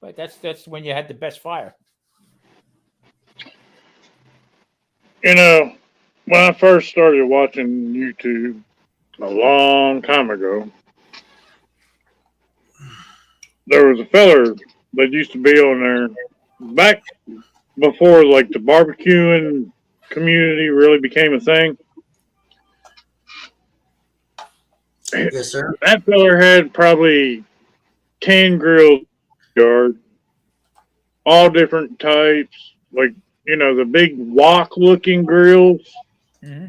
But that's when you had the best fire. You know, when I first started watching YouTube a long time ago, there was a feller that used to be on there back before like the barbecuing community really became a thing. Yes, sir. That feller had probably 10 grills in the yard, all different types, like, you know, the big wok looking grills. Mm-hmm.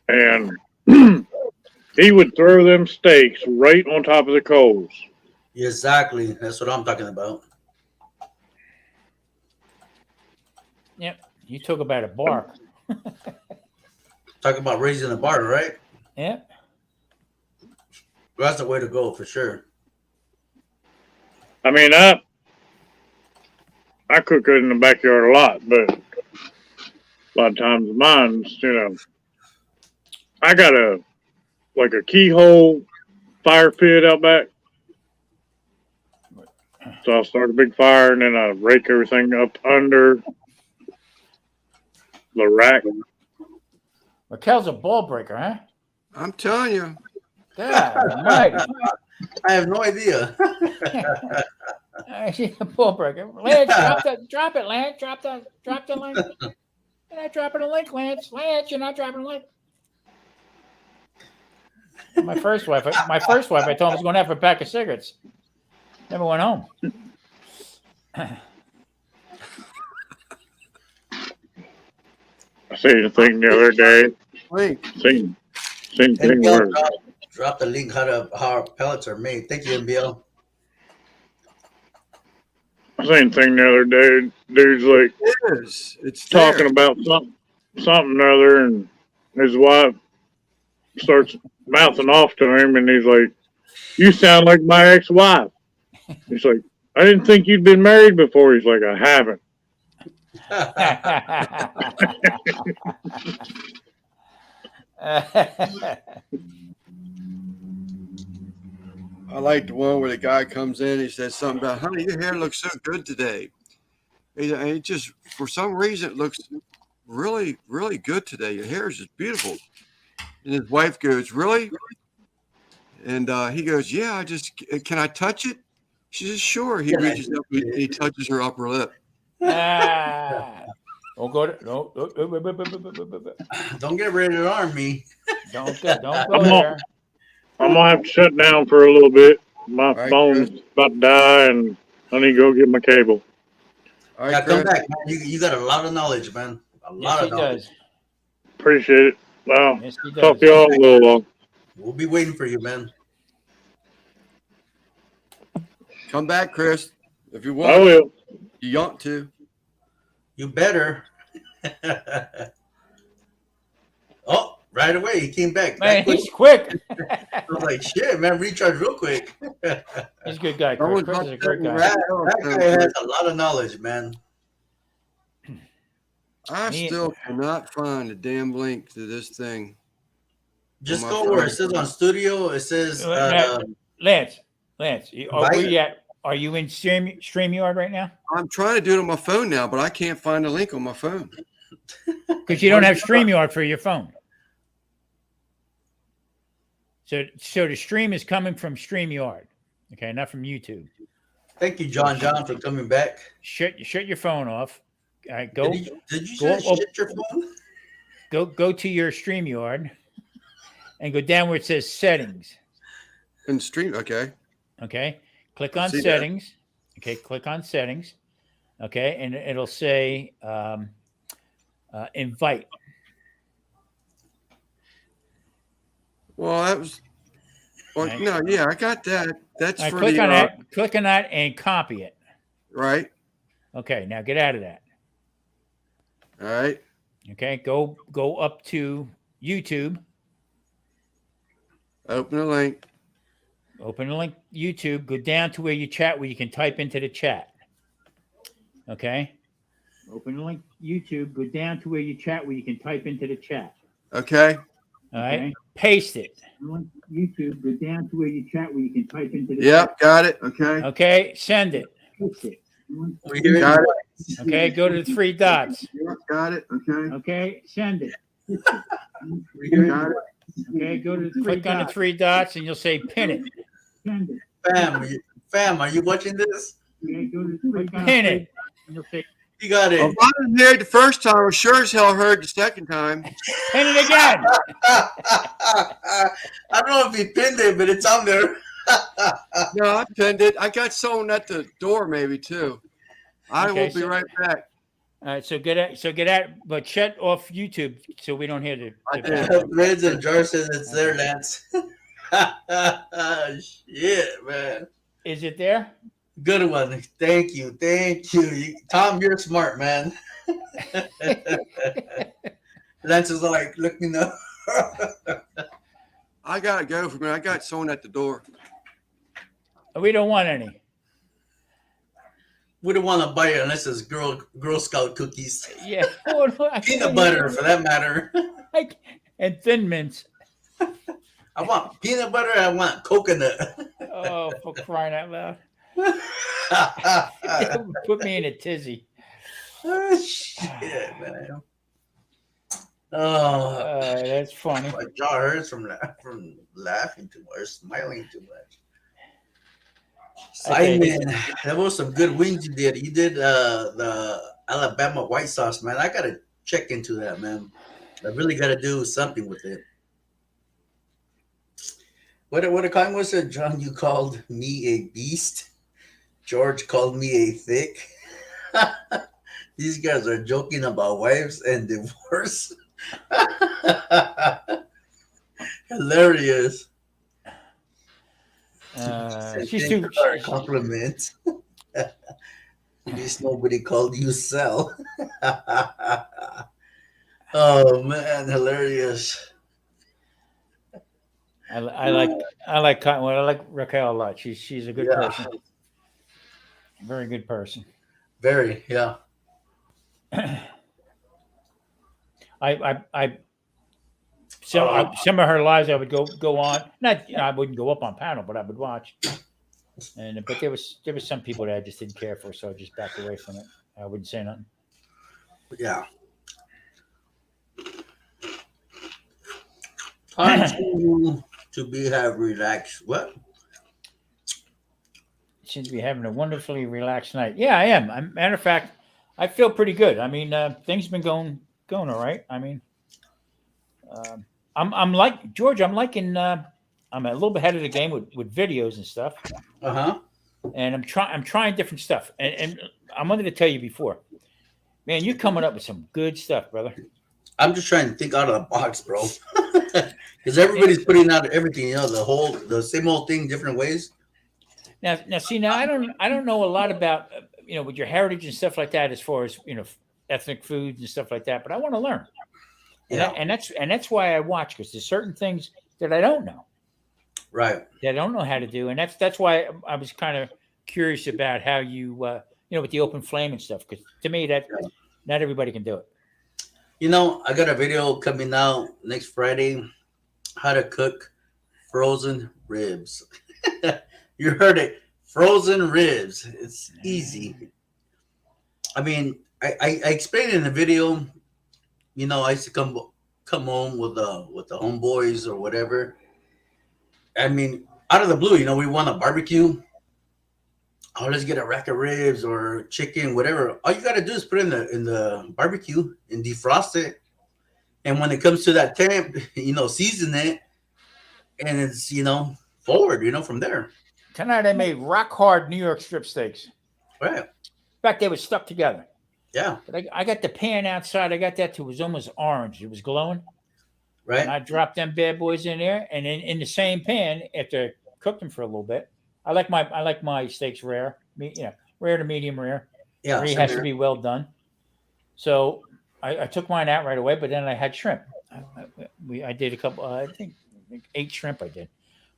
And he would throw them steaks right on top of the coals. Exactly. That's what I'm talking about. Yep. You talk about a bar. Talk about raising the bar, right? Yep. That's the way to go for sure. I mean, I cook it in the backyard a lot, but a lot of times mine's, you know, I got a keyhole fire pit out back. So I'll start a big fire and then I rake everything up under the rack. Raquel's a ball breaker, huh? I'm telling you. God almighty. I have no idea. She's a ball breaker. Lance, drop it, Lance. Drop the link. You're not dropping a link, Lance. Lance, you're not dropping a link. My first wife, I told him I was going to have a pack of cigarettes. Never went home. I seen a thing the other day. Link. Seen thing NBL where drop the link how our pellets are made. Thank you, NBL. I seen a thing the other day. Dude's like It's talking there. about something other, and his wife starts mouthing off to him, and he's like, "You sound like my ex-wife." He's like, "I didn't think you'd been married before." He's like, "I haven't." I like the one where the guy comes in. He says something about, "Honey, your hair looks so good today." And it just, for some reason, it looks really, really good today. Your hair is just beautiful. And his wife goes, "Really?" And he goes, "Yeah, can I touch it?" She says, "Sure." He reaches up and he touches her upper lip. Well, Don't go to no. Don't get rated R on me. Don't go I'm there. gonna have to shut down for a little bit. My All right, phone's Chris. about to die, and I need to go get my cable. All right, Yeah, come Chris. back, man. You got a lot of knowledge, man. A Yes, lot he of knowledge. does. Appreciate it. Well, Yes, he talk does. to y'all a little long. We'll be waiting for you, man. Come back, Chris. If you I want, will. you want to. You better. Oh, right away. He came back. Man, That quick. he's quick. I was like, shit, man, recharge real quick. He's a good guy, Chris. Someone's Chris is a great guy. That guy has a lot of knowledge, man. I Me- still cannot find a damn link to this thing. Just my go where it phone. says on studio. It says Lance, are Right. we at? Are you in StreamYard right now? I'm trying to do it on my phone now, but I can't find the link on my phone. Because you don't have StreamYard for your phone. So the stream is coming from StreamYard, okay, not from YouTube. thank you, John, for coming back. Shut your phone off. All right, go Did you go say up- shit your phone? go to your StreamYard and go down where it says settings. And stream, okay. Okay, click on See that. settings. Okay, click on settings. Okay, and it'll say invite. Well, that was. Well, Right. no, yeah, I got that. That's All right, for click the on that. Click on that and copy it. right. Okay, now get out of that. All right. Okay, go up to YouTube. Open the link. Open the link YouTube. Go down to where you chat, where you can type into the chat. Okay. Open the link YouTube. Go down to where you chat, where you can type into the chat. Okay. All right. Okay. Paste it. YouTube. Go down to where you chat, where you can type into the Yep, got it. Okay. Okay. Send it. Paste it. We hear Got you. it. Okay. Go to the three dots. Yep, got it. Okay. Okay. Send it. We hear Got you. it. Okay. Go to the click on the three dots, and you'll say pin it. Send it. Fam, are you watching this? Okay. Go to the click on pin it. And you'll say You got it. Well, if I was there the first time, I sure as hell heard the second time. pin it again. I don't know if he pinned it, but it's on there. No, I pinned it. I got someone at the door, maybe too. I Okay, will be so- right back. All right, so get out, but shut off YouTube so we don't hear the. I the did. background. Reds and Jar says it's there, Lance. Shit, man. Is it there? Good one. Thank you. Tom, you're smart, man. Lance is like, look me know. I gotta go for a minute. I got someone at the door. We don't want any. We don't want to buy it unless it's Girl Scout cookies. Yeah, oh, no, I Peanut can't butter, hear for that matter. it. And Thin Mints. I want peanut butter. I want coconut. Oh, for crying out loud! Put me in a tizzy. Oh, shit, man. Oh, That's funny. my jaw hurts from laughing too much, smiling too much. Simon, that was some good wings you did. You did the Alabama white sauce, man. I gotta check into that, man. I really gotta do something with it. What kind was it, John? You called me a beast. George called me a thick. These guys are joking about wives and divorce. Hilarious. She's too. Compliment. At least nobody called you Sal. Oh man, hilarious. I like Raquel a lot. She's a good person. Very good person. Very, yeah. Some of her lives I would go on. Not I wouldn't go up on panel, but I would watch. But there was some people that I just didn't care for, so I just backed away from it. I wouldn't say nothing. Yeah. Time to have relaxed. What? Seems to be having a wonderfully relaxed night. Yeah, I am. Matter of fact, I feel pretty good. I mean, things been going all right. I mean, I'm like George. I'm liking. I'm a little bit ahead of the game with videos and stuff. And I'm trying different stuff. And I wanted to tell you before, man, you're coming up with some good stuff, brother. I'm just trying to think out of the box, bro. Because everybody's putting out everything, you know, the same old thing, different ways. Now, I don't know a lot about with your heritage and stuff like that, as far as ethnic foods and stuff like that. But I want to learn. Yeah. And that's why I watch, because there's certain things that I don't know. Right. That I don't know how to do, and that's why I was kind of curious about how you with the open flame and stuff. Because to me, that not everybody can do it. You know, I got a video coming out next Friday, how to cook frozen ribs. You heard it, frozen ribs. It's easy. I mean, I explained in the video. You know, I used to come home with the homeboys or whatever. I mean, out of the blue, we want a barbecue. Oh, let's get a rack of ribs or chicken, whatever. All you gotta do is put it in the barbecue and defrost it. And when it comes to that temp, season it, and it's forward, from there. Tonight I made rock hard New York strip steaks. Right. In fact, they were stuck together. Yeah. But I got the pan outside. I got that to, it was almost orange. It was glowing. Right. And I dropped them bad boys in there, and then in the same pan, after I cooked them for a little bit. I like my steaks rare, rare to medium rare. Yeah, Rare has to be well done. So I took mine out right away, but then I had shrimp. I did a couple. I think 8 shrimp I did,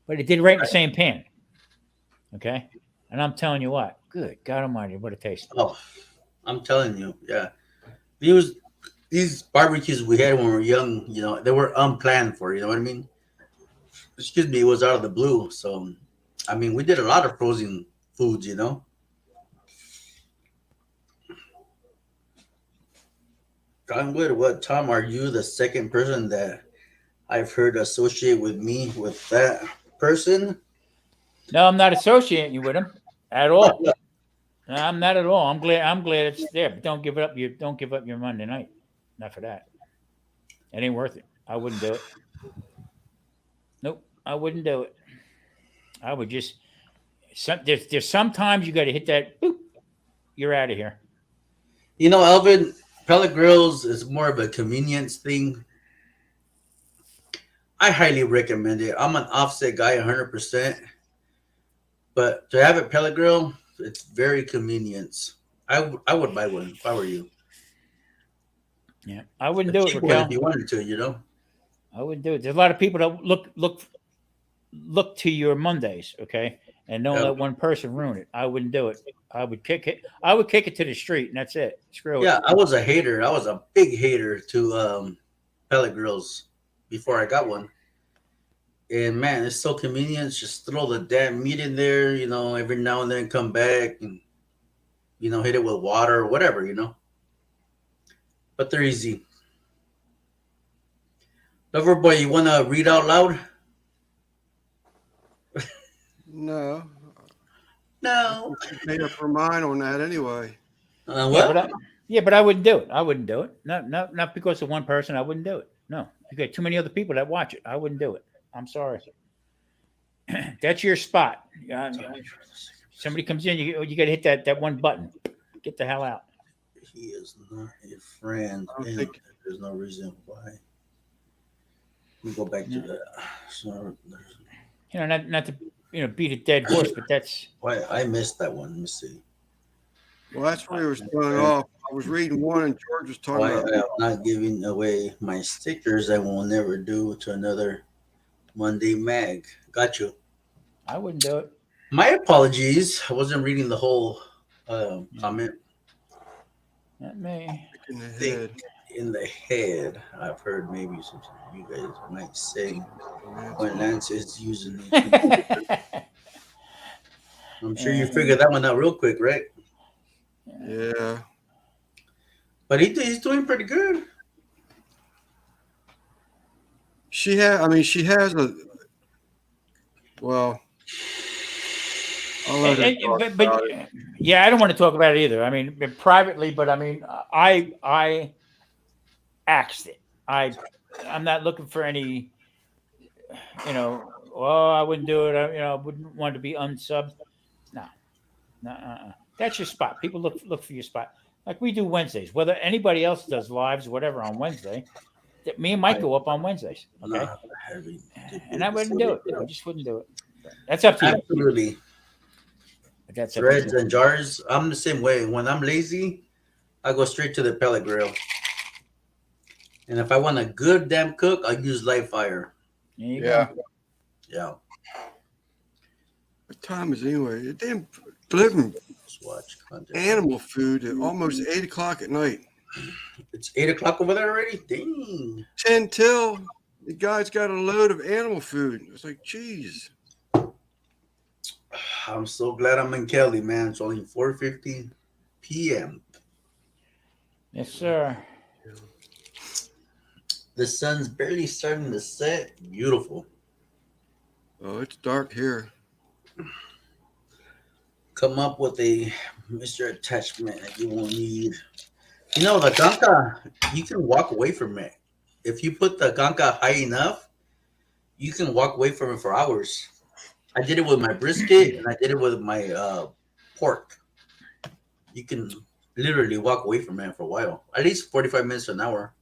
but it did right in the same pan. Okay, and I'm telling you what, good God Almighty, what a taste! Oh, I'm telling you, yeah. These barbecues we had when we were young, they were unplanned for. You know what I mean? Excuse me, it was out of the blue. So, I mean, we did a lot of frozen foods. I'm good. What, Tom? Are you the second person that I've heard associate with me with that person? No, I'm not associating you with him at all. No, I'm not at all. I'm glad it's there, but don't give up your Monday night. Not for that. It ain't worth it. I wouldn't do it. Nope, I wouldn't do it. I would just. There's sometimes you got to hit that. Boop, you're out of here. Elvin, pellet grills is more of a convenience thing. I highly recommend it. I'm an offset guy, 100%. But to have a pellet grill, it's very convenient. I would buy one if I were you. Yeah, I wouldn't do it, Cheap Raquel. one if you wanted to, I wouldn't do it. There's a lot of people that look to your Mondays, okay, and don't let one person ruin it. I wouldn't do it. I would kick it. I would kick it to the street, and that's it. Screw it. Yeah, I was a hater. I was a big hater to pellet grills before I got one. And man, it's so convenient. Just throw the damn meat in there, every now and then come back and, hit it with water or whatever, But they're easy. Loverboy, you want to read out loud? No. No. Made up her mind on that anyway. What? But I wouldn't do it. I wouldn't do it. Not because of one person. I wouldn't do it. No, you got too many other people that watch it. I wouldn't do it. I'm sorry. That's your spot. Somebody comes in, you got to hit that one button. Get the hell out. He is not a friend. And there's no reason why. Let me go back to that. So, not to beat a dead horse, but that's why I missed that one. Let me see. Well, that's where he was starting off. I was reading one, and George was talking Why about. I'm not giving away my stickers. I will never do to another Monday mag. Got you. I wouldn't do it. My apologies. I wasn't reading the whole comment. Not me. In the head. In the head, I've heard maybe something you guys might say when Lance is using it. I'm sure you figured that one out real quick, right? Yeah. But he's doing pretty good. She has a. Well, I'll let her talk about it. Yeah, I don't want to talk about it either. I mean, privately, but I mean, I axed it. I'm not looking for any, you know, well, I wouldn't do it. I wouldn't want to be unsubbed. No. That's your spot. People look for your spot. Like we do Wednesdays. Whether anybody else does lives, whatever, on Wednesday, me and Mike go up on Wednesdays. Okay. And I wouldn't do it. I just wouldn't do it. That's up to you. Absolutely. But that's Threads and jars. I'm the same way. When I'm lazy, I go straight to the pellet grill. And if I want a good damn cook, I use live fire. Yeah. Yeah. What time is it anyway? They're damn delivering animal food at almost 8 o'clock at night. It's 8 o'clock over there already? Dang. 10 till. The guy's got a load of animal food. It's like, geez. I'm so glad I'm in Kelly, man. It's only 4:50 p.m. Yes, sir. The sun's barely starting to set. Beautiful. Oh, it's dark here. Come up with a Mr. Attachment that you will need. You know, the ganka, you can walk away from it. If you put the ganka high enough, you can walk away from it for hours. I did it with my brisket and I did it with my pork. You can literally walk away from it for a while, at least 45 minutes to an hour.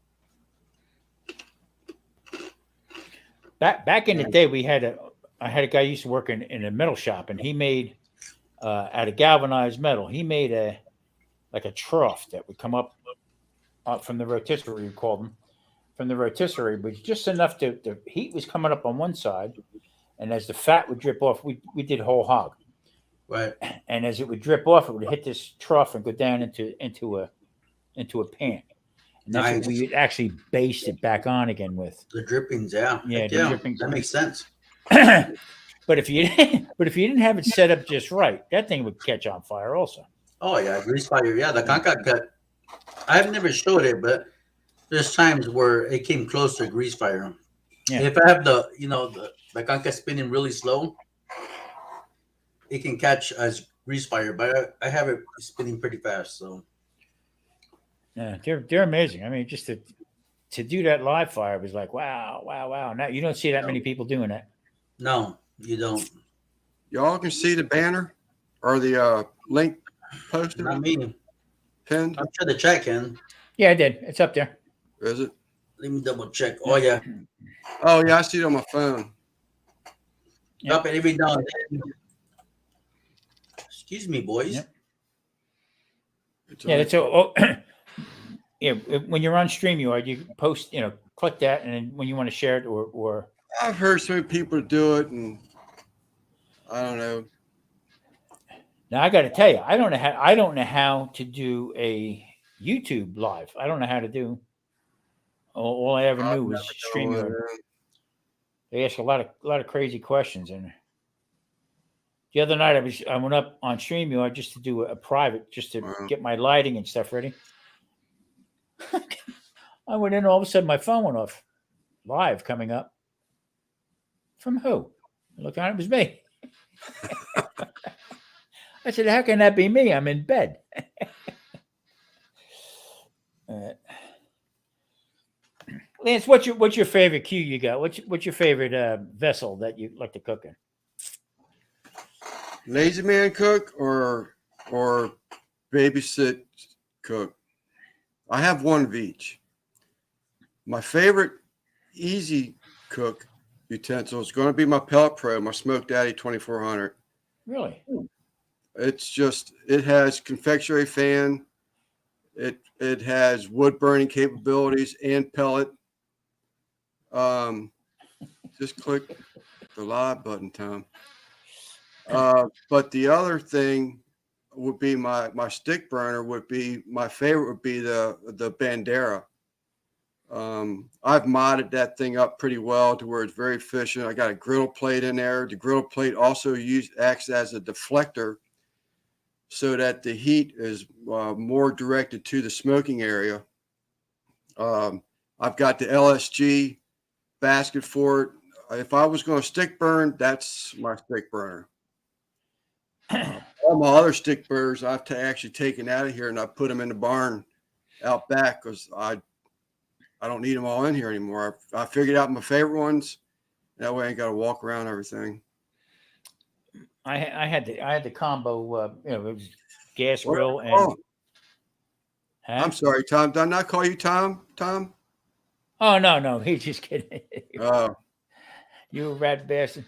Back in the day, I had a guy who used to work in a metal shop, and he made out of galvanized metal. He made a trough that would come up from the rotisserie. We called them from the rotisserie, but just enough the heat was coming up on one side, and as the fat would drip off, we did whole hog, right? And as it would drip off, it would hit this trough and go down into a pan. And that's what we actually based it back on again with the drippings. Yeah, the drippings. That makes sense. But if you didn't have it set up just right, that thing would catch on fire also. Oh yeah, grease fire. Yeah, the ganka cut. I've never showed it, but there's times where it came close to grease fire. Yeah. If I have the ganka spinning really slow, it can catch as grease fire. But I have it spinning pretty fast, so. Yeah, they're amazing. I mean, just to do that live fire was like, wow. Now you don't see that many people doing that. No, you don't. Y'all can see the banner or the link posted. Not me. Pinned. I'm sure the chat can. Yeah, I did. It's up there. Is it? Let me double check. Oh yeah. Oh yeah, I see it on my phone. Drop it every now and then. Excuse me, boys. Yep. That's all. Yeah, when you're on StreamYard, you post, click that, and then when you want to share it, or I've heard some people do it, and I don't know. Now I got to tell you, I don't know how to do a YouTube live. I don't know how to do. All I ever knew was StreamYard. They ask a lot of crazy questions, and the other night I went up on StreamYard just to do a private, just to get my lighting and stuff ready. I went in, all of a sudden my phone went off. Live coming up. From who? I looked on, it was me. I said, how can that be me? I'm in bed. Lance, what's your favorite cue you got? What's your favorite vessel that you like to cook in? Lazy man cook or babysit cook? I have one of each. My favorite easy cook utensil is going to be my Pellet Pro, my Smoke Daddy 2400. Really? It's just, it has confectionery fan. It has wood burning capabilities and pellet. Just click the live button, Tom. But the other thing would be my stick burner would be my favorite would be the Bandera. I've modded that thing up pretty well to where it's very efficient. I got a griddle plate in there. The griddle plate also acts as a deflector so that the heat is more directed to the smoking area. I've got the LSG basket for it. If I was going to stick burn, that's my stick burner. All my other stick burgers I've actually taken out of here and I put them in the barn out back because I don't need them all in here anymore. I figured out my favorite ones. That way I ain't got to walk around everything. I had the combo. It was gas grill and. Oh, Huh? I'm sorry, Tom. Did I not call you Tom? Tom? Oh no, he's just kidding. Oh, You a rat bastard.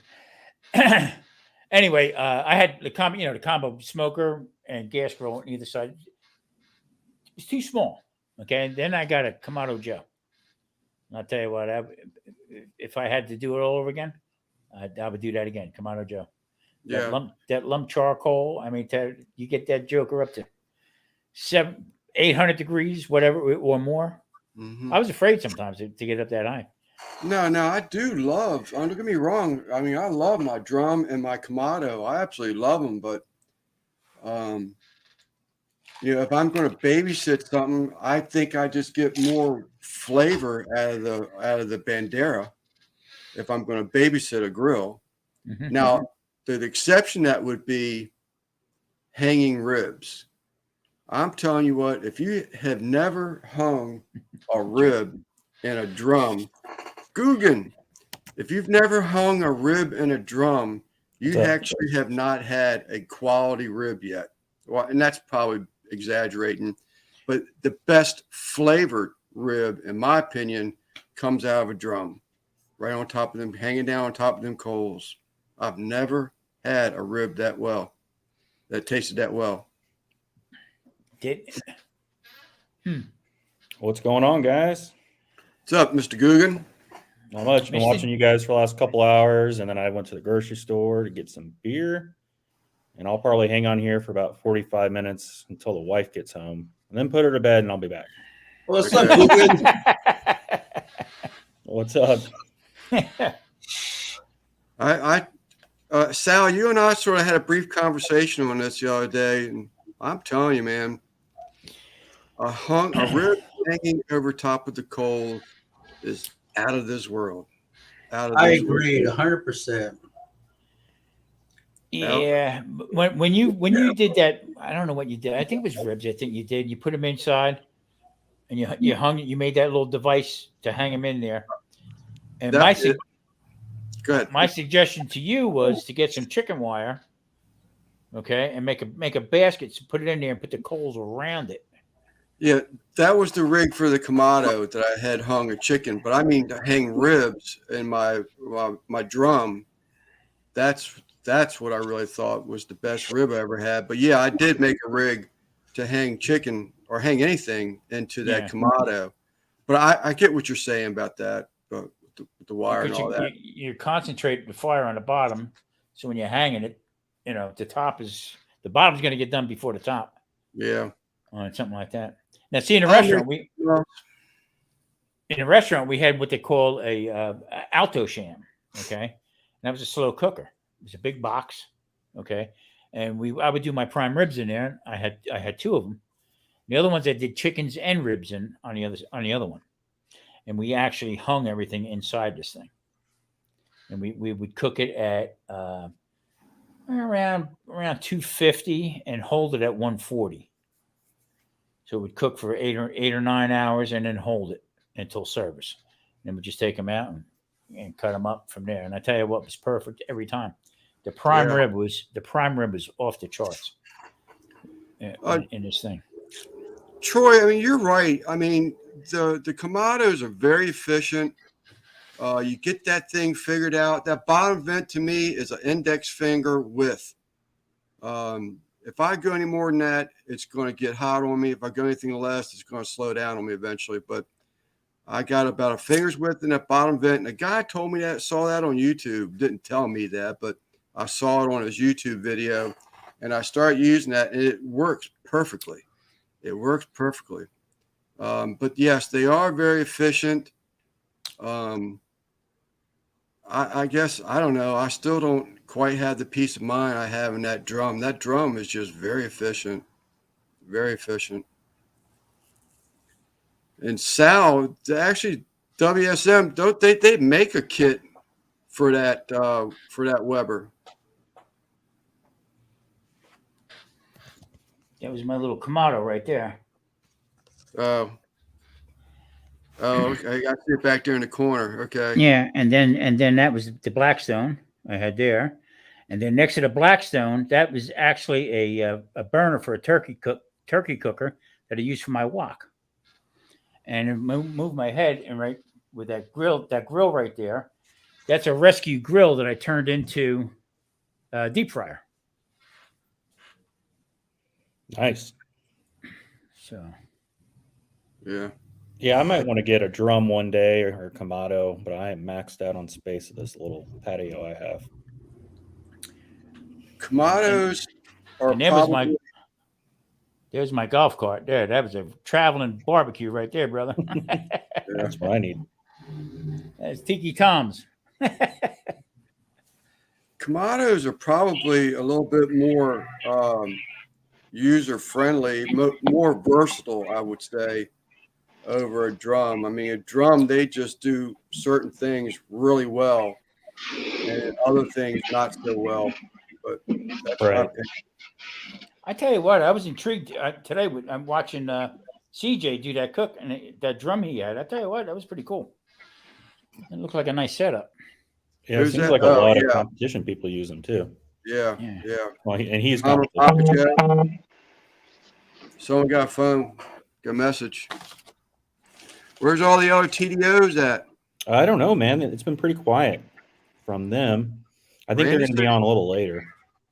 Anyway, I had the combo smoker and gas grill on either side. It's too small. Okay, and then I got a Kamado Joe. And I'll tell you what, if I had to do it all over again, I would do that again. Kamado Joe. yeah. That lump charcoal. I mean, you get that joker up to 800 degrees, whatever, or more. Mm-hmm. I was afraid sometimes to get up that high. No, I do love. Don't get me wrong. I mean, I love my drum and my Kamado. I absolutely love them. But, if I'm going to babysit something, I think I just get more flavor out of the Bandera. If I'm going to babysit a grill, now the exception that would be hanging ribs. I'm telling you what, if you have never hung a rib in a drum, Guggen, if you've never hung a rib in a drum, you actually have not had a quality rib yet. Well, and that's probably exaggerating, but the best flavored rib, in my opinion, comes out of a drum, right on top of them, hanging down on top of them coals. I've never had a rib that tasted that well. What's going on, guys? What's up, Mr. Guggen? Not much. Been watching you guys for the last couple hours, and then I went to the grocery store to get some beer. And I'll probably hang on here for about 45 minutes until the wife gets home, and then put her to bed, and I'll be back. What's up, Guggen? What's up? Sal, you and I sort of had a brief conversation on this the other day, and I'm telling you, man, a rib hanging over top of the coal is out of this world. I agree, 100%. Yeah, when you did that, I don't know what you did. I think it was ribs. I think you did. You put them inside, and you hung it. You made that little device to hang them in there. And Go ahead. My suggestion to you was to get some chicken wire, okay, and make a basket, so put it in there and put the coals around it. Yeah, that was the rig for the Kamado that I had hung a chicken. But I mean, to hang ribs in my drum, that's what I really thought was the best rib I ever had. But yeah, I did make a rig to hang chicken or hang anything into that Kamado. But I get what you're saying about that, but with the wire and all that. You concentrate the fire on the bottom, so when you're hanging it, the bottom's going to get done before the top. Yeah, something like that. Now, see, in a restaurant, we had what they call a Alto Sham. Okay, and that was a slow cooker. It was a big box. Okay, and I would do my prime ribs in there. I had two of them. The other ones I did chickens and ribs in on the other one, and we actually hung everything inside this thing, and we would cook it at around 250 and hold it at 140. So it would cook for 8 or 9 hours and then hold it until service. And then we just take them out and cut them up from there. And I tell you what was perfect every time. The prime rib was off the charts in this thing. Troy, I mean, you're right. I mean, the Kamados are very efficient. You get that thing figured out. That bottom vent to me is an index finger width. If I go any more than that, it's going to get hot on me. If I go anything less, it's going to slow down on me eventually. But I got about a finger's width in that bottom vent. And a guy told me that, saw that on YouTube. Didn't tell me that, but I saw it on his YouTube video. And I started using that, and it works perfectly. It works perfectly. But yes, they are very efficient. I guess, I don't know. I still don't quite have the peace of mind I have in that drum. That drum is just very efficient. Very efficient. And Sal, actually, WSM, don't they make a kit for that Weber? That was my little Kamado right there. Oh, okay. I see it back there in the corner. Okay. Yeah, and then that was the Blackstone I had there, and then next to the Blackstone, that was actually a burner for a turkey cooker that I used for my wok. And it moved my head, and right with that grill right there, that's a rescue grill that I turned into a deep fryer. Nice. So, yeah, I might want to get a drum one day or a Kamado, but I am maxed out on space at this little patio I have. Kamados are and there's my golf cart there. That was a traveling barbecue right there, brother. That's what I need. That's Tiki Tom's. Kamados are probably a little bit more user friendly, more versatile, I would say, over a drum. I mean, a drum, they just do certain things really well and other things not so well. But that's right. I tell you what, I was intrigued today. I'm watching CJ do that cook and that drum he had. I tell you what, that was pretty cool. It looked like a nice setup. Yeah, it seems like a lot of competition people use them too. Yeah. Well, and he's Someone got a phone, got a message. Where's all the other TDOs at? I don't know, man. It's been pretty quiet from them. I think they're going to be on a little later.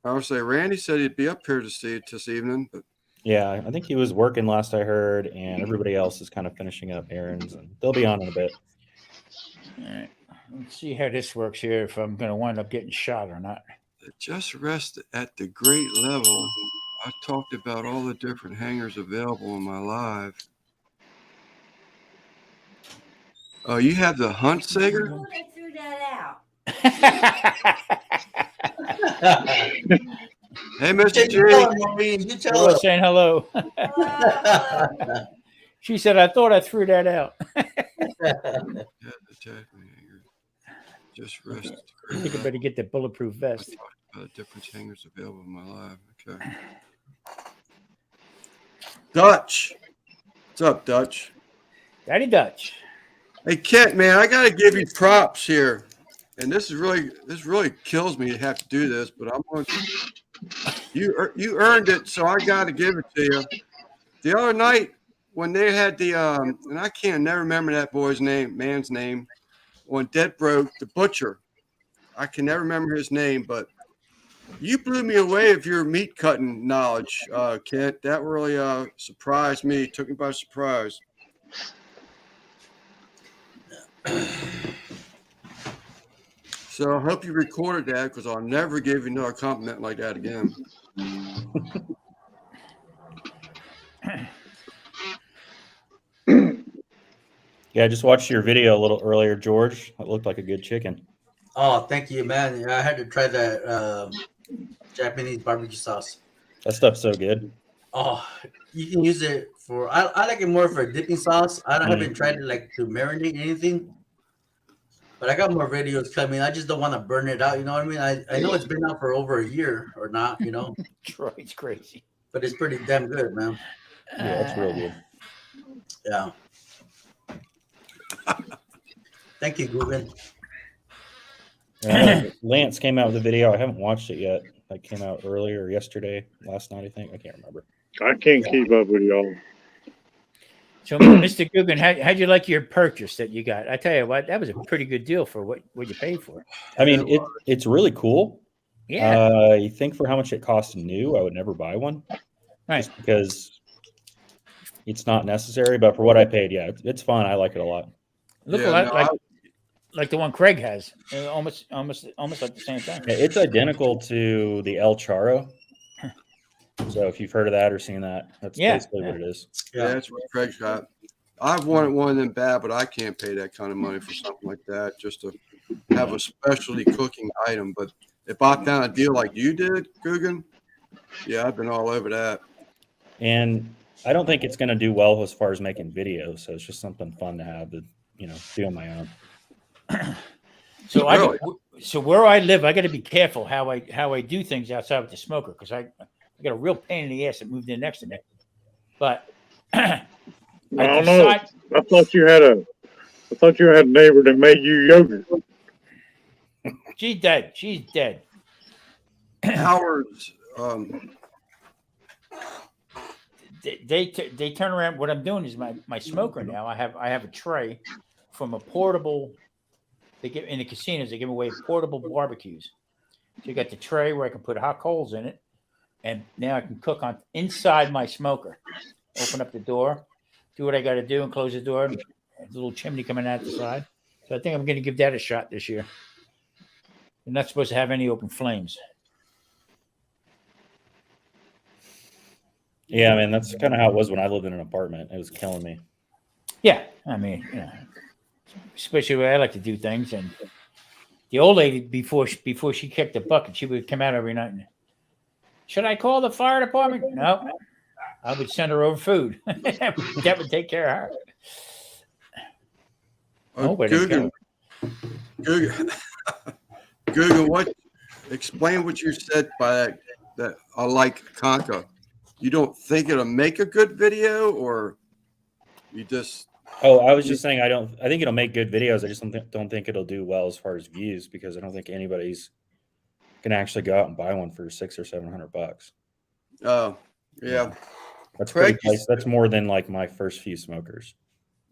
I would say Randy said he'd be up here this evening, but yeah, I think he was working last I heard, and everybody else is kind of finishing up errands, and they'll be on in a bit. All right. Let's see how this works here, if I'm going to wind up getting shot or not. Just rest at the great level. I talked about all the different hangers available in my live. Oh, you have the Hunt Sager? They threw that out. Hey, Mr. G. You tell her. Saying hello. She said, I thought I threw that out. Just rest. I think I better get the bulletproof vest. Different hangers available in my live. Okay. Dutch. What's up, Dutch? Daddy Dutch. Hey, Kent, man, I got to give you props here. And this really kills me to have to do this, but I'm going to. You earned it, so I got to give it to you. The other night when they had the and I can't never remember that man's name, on Dead Broke, the butcher. I can never remember his name, but you blew me away with your meat cutting knowledge, Kent. That really surprised me, took me by surprise. So I hope you recorded that, because I'll never give you another compliment like that again. Yeah, I just watched your video a little earlier, George. It looked like a good chicken. Oh, thank you, man. Yeah, I had to try that Japanese barbecue sauce. That stuff's so good. Oh, you can use it for. I like it more for a dipping sauce. I haven't tried it like to marinate anything. But I got more videos coming. I just don't want to burn it out. You know what I mean? I know it's been out for over a year or not. You know. Troy's crazy. But it's pretty damn good, man. Yeah, that's real good. Yeah. Thank you, Google. Lance came out with a video. I haven't watched it yet. That came out earlier, yesterday, last night, I think. I can't remember. I can't keep up with y'all. So, Mr. Guggen, how'd you like your purchase that you got? I tell you what, that was a pretty good deal for what you paid for it. I mean, it's really cool. Yeah. You think for how much it costs new, I would never buy one. Right. Just because it's not necessary. But for what I paid, yeah, it's fun. I like it a lot. Look like the one Craig has. Almost like the same thing. Yeah, it's identical to the El Charo. So if you've heard of that or seen that, that's basically what it is. Yeah, that's what Craig's got. I've wanted one of them bad, but I can't pay that kind of money for something like that just to have a specialty cooking item. But if I found a deal like you did, Guggen, yeah, I've been all over that. And I don't think it's going to do well as far as making videos. So it's just something fun to have to, do on my own. So where I live, I got to be careful how I do things outside with the smoker, because I got a real pain in the ass that moved in next to me. But I don't know. I thought you had a neighbor that made you yogurt. She's dead. She's dead. Howard's. They turn around. What I'm doing is my smoker now. I have a tray from a portable. They give in the casinos. They give away portable barbecues. So you got the tray where I can put hot coals in it, and now I can cook on inside my smoker. Open up the door, do what I got to do, and close the door. And a little chimney coming out the side. So I think I'm going to give that a shot this year. You're not supposed to have any open flames. Yeah, I mean, that's kind of how it was when I lived in an apartment. It was killing me. Yeah, I mean, especially the way I like to do things. And the old lady, before she kicked the bucket, she would come out every night and, should I call the fire department? No, I would send her over food. That would take care of her. Google, explain what you said by that I like Conca. You don't think it'll make a good video, or you just? Oh, I was just saying I think it'll make good videos. I just don't think it'll do well as far as views, because I don't think anybody's gonna actually go out and buy one for $600 or $700. Oh, yeah. That's pretty nice. That's more than like my first few smokers.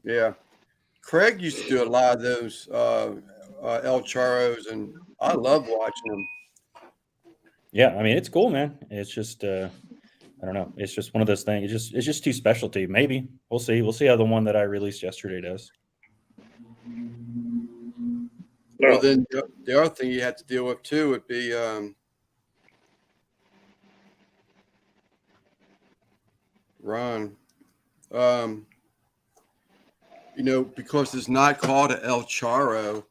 Yeah. Craig used to do a lot of those El Charos, and I love watching them. Yeah, I mean, it's cool, man. It's just I don't know. It's just one of those things. It's just too specialty. Maybe we'll see. We'll see how the one that I released yesterday does. Well, then the other thing you have to deal with too would be Ron. Because it's not called an El Charo.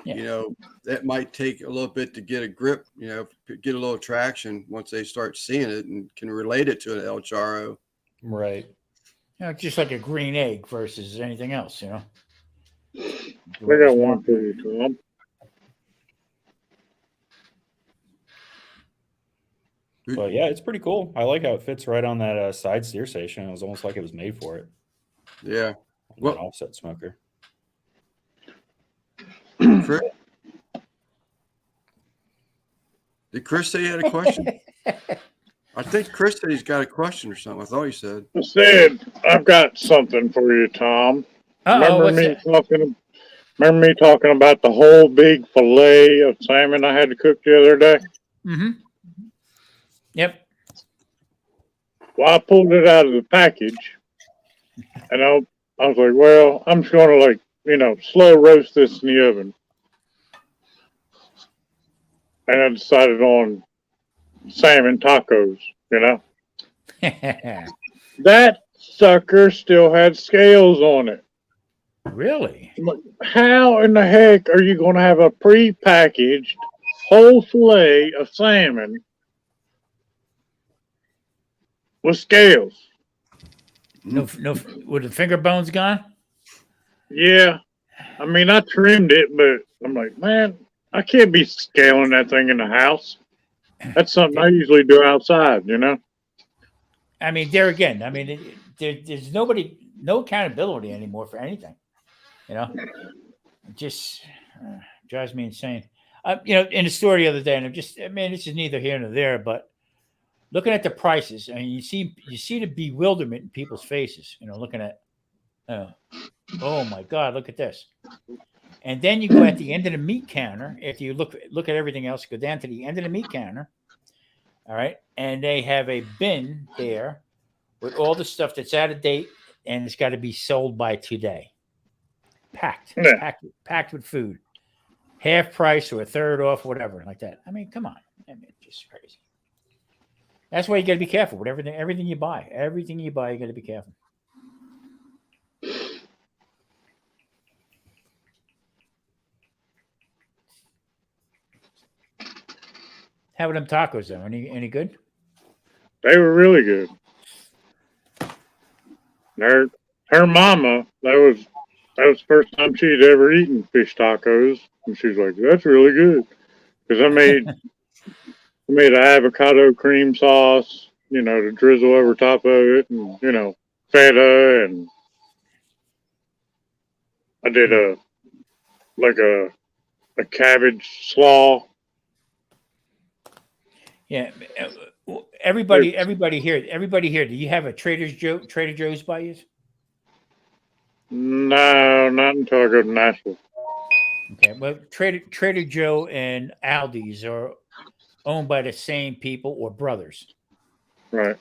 Yeah. That might take a little bit to get a grip, get a little traction once they start seeing it and can relate it to an El Charo. Right. Just like a green egg versus anything else, I got one for you, Tom. But yeah, it's pretty cool. I like how it fits right on that side steer station. It was almost like it was made for it. Yeah. Well, an offset smoker. Chris? Did Chris say he had a question? I think Chris said he's got a question or something. I thought he said. I said, I've got something for you, Tom. Remember me talking about the whole big fillet of salmon I had to cook the other day? Mm-hmm. Yep. Well, I pulled it out of the package, and I was like, well, I'm just going to slow roast this in the oven. And I decided on salmon tacos, That sucker still had scales on it. Really? How in the heck are you going to have a pre-packaged whole fillet of salmon with scales? No, with the finger bones gone? Yeah. I mean, I trimmed it, but I'm like, man, I can't be scaling that thing in the house. That's something I usually do outside, I mean, there again, there's no accountability anymore for anything. It just drives me insane. In the store the other day, and this is neither here nor there, but looking at the prices, you see the bewilderment in people's faces, looking at, oh my God, look at this. And then you go at the end of the meat counter. If you look at everything else, go down to the end of the meat counter. All right. And they have a bin there with all the stuff that's out of date and it's got to be sold by today. Packed with food. Half price or a third off, whatever, like that. Come on. It's just crazy. That's why you got to be careful with everything you buy. Everything you buy, you got to be careful. How were them tacos though? Any good? They were really good. Her mama, that was the first time she'd ever eaten fish tacos, and she's like, "That's really good," because I made I made an avocado cream sauce, you know, to drizzle over top of it, and you know, feta, and I did a cabbage slaw. Yeah. Everybody here. Do you have a Trader Joe's by you? No, not until I go to Nashville. Okay. Well, Trader Joe and Aldi's are owned by the same people or brothers. Right.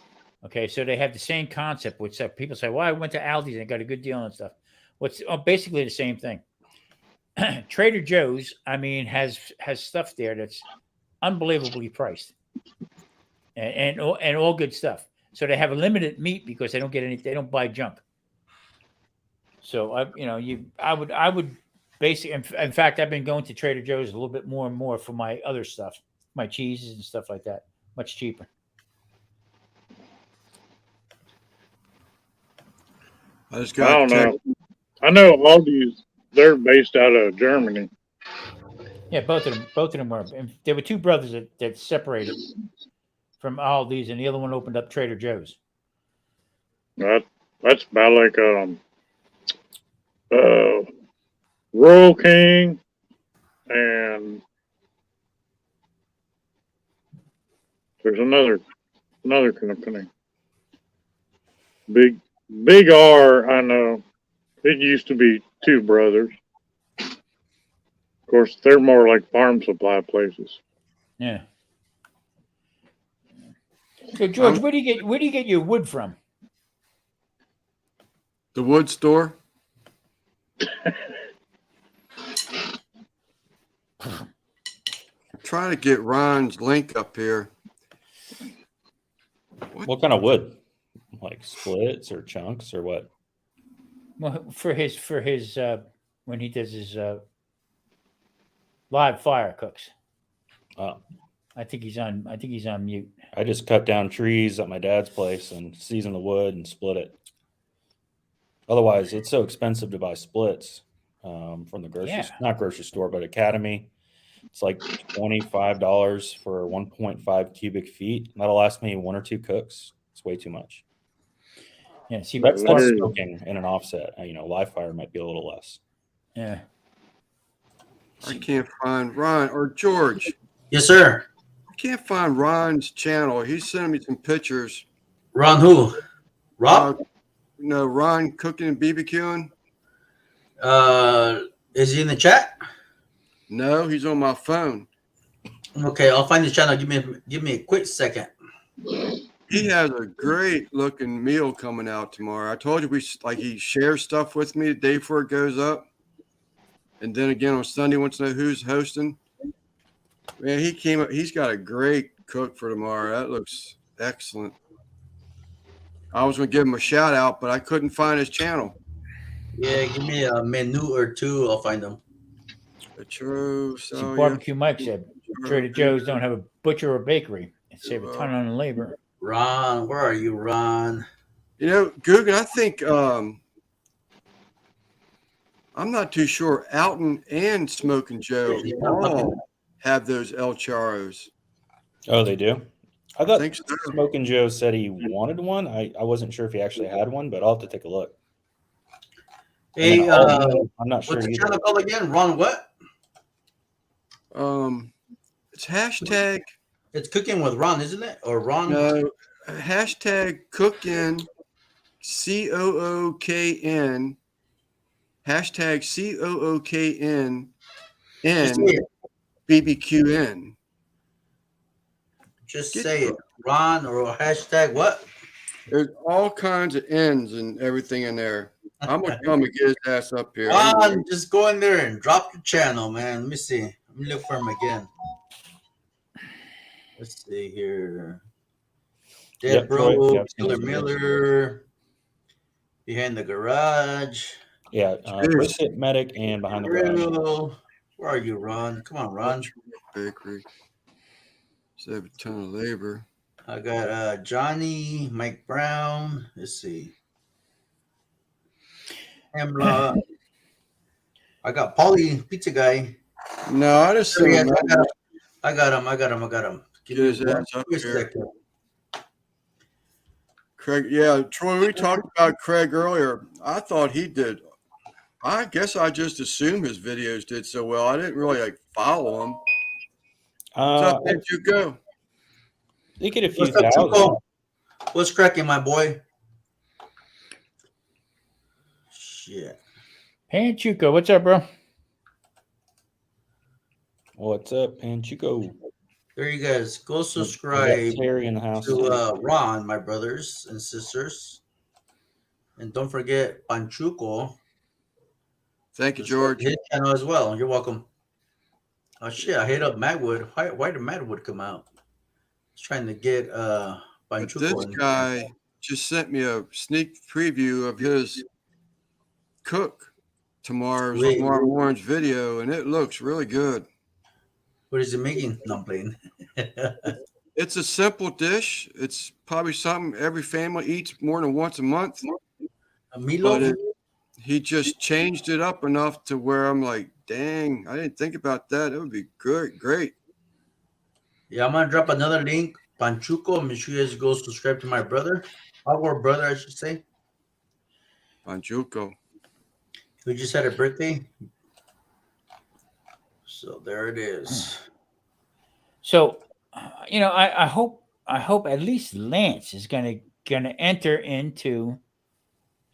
Okay, so they have the same concept. Which people say, "Well, I went to Aldi's and got a good deal and stuff." What's basically the same thing. Trader Joe's, I mean, has stuff there that's unbelievably priced, and all good stuff. So they have a limited meat because they don't get any. They don't buy junk. So I would basically. In fact, I've been going to Trader Joe's a little bit more and more for my other stuff, my cheeses and stuff like that. Much cheaper. I don't know. I know all these. They're based out of Germany. Yeah, both of them were. And there were two brothers that separated from Aldi's, and the other one opened up Trader Joe's. That's about like Royal King and there's another company. Big R, I know. It used to be two brothers. Of course, they're more like farm supply places. Yeah. So George, where do you get your wood from? The wood store. I'm trying to get Ron's link up here. What kind of wood? Like splits or chunks or what? Well, for his when he does his live fire cooks. Oh. I think he's on mute. I just cut down trees at my dad's place and season the wood and split it. Otherwise, it's so expensive to buy splits from the not grocery store, but Academy. It's like $25 for 1.5 cubic feet. That'll last me 1 or 2 cooks. It's way too much. Yeah, see, that's smoking in an offset. Live fire might be a little less. Yeah. I can't find Ron or George. Yes, sir. I can't find Ron's channel. He's sending me some pictures. Ron who? Rob? No, Ron cooking and BBQing. Is he in the chat? No, he's on my phone. Okay, I'll find the channel. Give me a quick second. He has a great looking meal coming out tomorrow. I told you he shares stuff with me the day before it goes up. And then again on Sunday, wants to know who's hosting. Man, he came up. He's got a great cook for tomorrow. That looks excellent. I was going to give him a shout out, but I couldn't find his channel. Yeah, give me a menu or two. I'll find them. Barbecue Mike said Trader Joe's don't have a butcher or bakery. It save a ton on labor. Ron, where are you, Ron? Guggen, I think I'm not too sure. Alton and Smoking Joe all have those El Charos. Oh, they do? I thought Smoking Joe said he wanted one. I wasn't sure if he actually had one, but I'll have to take a look. Hey, I'm not sure. What's the channel called again? Ron what? It's hashtag. It's Cooking with Ron, isn't it? Or Ron? No, hashtag Cookin, COOKN. Hashtag COOKN BBQN. Just say it. Ron or hashtag what? There's all kinds of N's and everything in there. I'm going to come and get his ass up here. Ron, just go in there and drop your channel, man. Let me see. Let me look for him again. Let's see here. Dead Bro, Killer Miller, Behind the Garage. Yeah, Brisket Medic and Behind the Garage. Where are you, Ron? Come on, Ron. Bakery. Save a ton of labor. I got Johnny, Mike Brown. Let's see. Hemlock. I got Paulie, Pizza Guy. No, I just I got him. Give Get me his one ass up quick here. second. Craig, yeah, Troy, we talked about Craig earlier. I thought he did. I guess I just assumed his videos did so well. I didn't really like follow him. What's up, I Panchuco? think it a few What's up, thousand. Chico? What's cracking, my boy? Shit. Panchuco, what's up, bro? What's up, Panchuco? There you guys. Go We got subscribe Terry in the house. to Ron, my brothers and sisters. And don't forget Panchuco. Thank you, George. His channel as well. You're welcome. Oh shit, I hit up Madwood. Why did Madwood come out? I was trying to get But Panchuco. this guy just sent me a sneak preview of his cook tomorrow morning's video, and it looks really good. What is he making? No, I'm playing. It's a simple dish. It's probably something every family eats more than once a month. A But meatloaf? he just changed it up enough to where I'm like, dang, I didn't think about that. It would be great. Yeah, I'm gonna drop another link. Panchuco. Make sure you guys go subscribe to my brother. Our brother, I should say. Panchuco. Who just had a birthday. So there it is. So, I hope at least Lance is gonna enter into,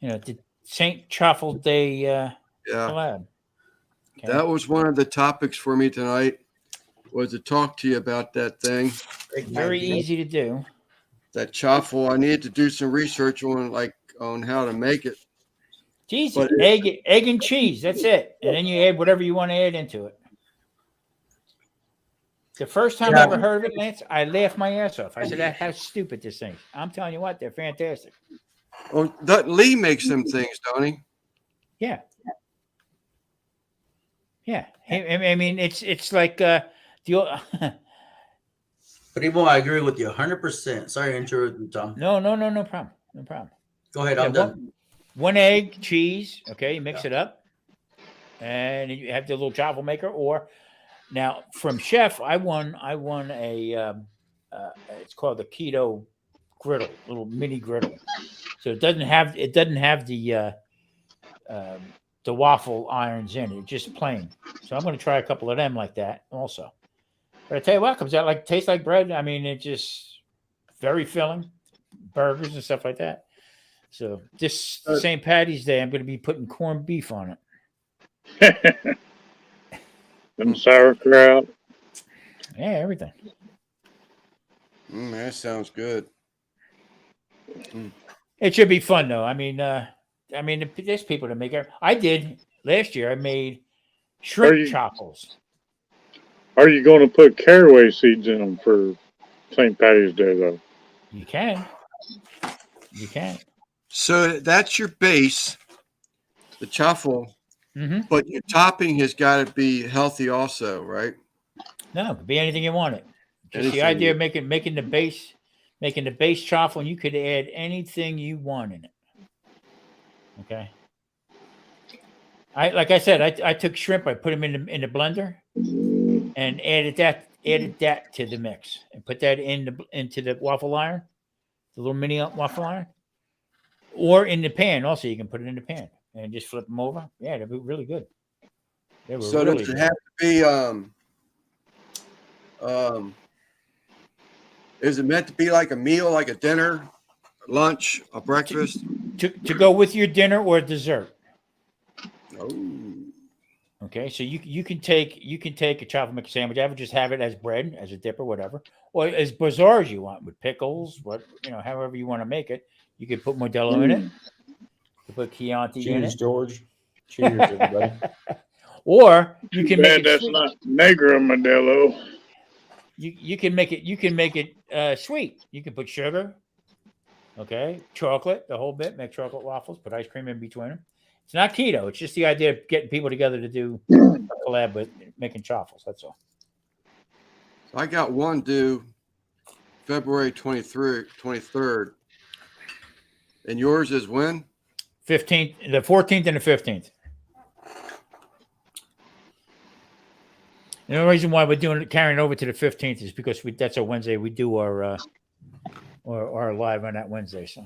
the St. Truffle Day collab. Okay. That was one of the topics for me tonight, was to talk to you about that thing. Very easy to do. That chaffle. I needed to do some research on how to make it. Jesus, But egg and cheese. That's it. And then you add whatever you want to add into it. The first time I ever heard of it, Lance, I laughed my ass off. I said, how stupid this thing. I'm telling you what, they're fantastic. Oh, Lee makes them things, don't he? Yeah. Yeah. I mean, it's like Primo, I agree with you 100%. Sorry to interrupt you, Tom. No problem. No problem. Go ahead, I'm done. One egg, cheese. Okay, you mix it up, and you have the little chaffle maker. Or now from Chef, I won a it's called the keto griddle, little mini griddle. So it doesn't have the waffle irons in it, just plain. So I'm going to try a couple of them like that also. But I tell you what, comes out tastes like bread. I mean, it just very filling, burgers and stuff like that. So this St. Patty's Day, I'm going to be putting corned beef on it. Some sauerkraut. Yeah, everything. That sounds good. It should be fun though. I mean, there's people that make it. I did last year. I made shrimp chopples. Are you going to put caraway seeds in them for St. Patty's Day, though? You can. So that's your base, the chaffle, Mm-hmm. but your topping has got to be healthy also, right? No, it could be anything you want it. Just Anything. the idea of making the base chaffle, and you could add anything you want in it. Okay. Like I said, I took shrimp, I put them in the blender, and added that to the mix, and put that into the waffle iron, the little mini waffle iron, or in the pan. Also, you can put it in the pan and just flip them over. Yeah, they'd be really good. They were So really does it good. have to be is it meant to be like a meal, like a dinner, lunch, a breakfast? To go with your dinner or dessert. Oh. Okay, so you can take a chocolate mix sandwich. I would just have it as bread, as a dip or whatever, or as bizarre as you want with pickles. However you want to make it. You could put Modelo in it. You put Chianti in it. Cheers, George. Cheers, everybody. Or you can make it that's sweet. not Negro Modelo. You can make it sweet. You can put sugar, okay, chocolate, the whole bit. Make chocolate waffles. Put ice cream in between them. It's not keto. It's just the idea of getting people together to do a collab with making chaffles. That's all. I got one due February 23rd. And yours is when? 15th, the 14th and the 15th. The only reason why we're doing it, carrying over to the 15th is because that's a Wednesday. We do our live on that Wednesday. So,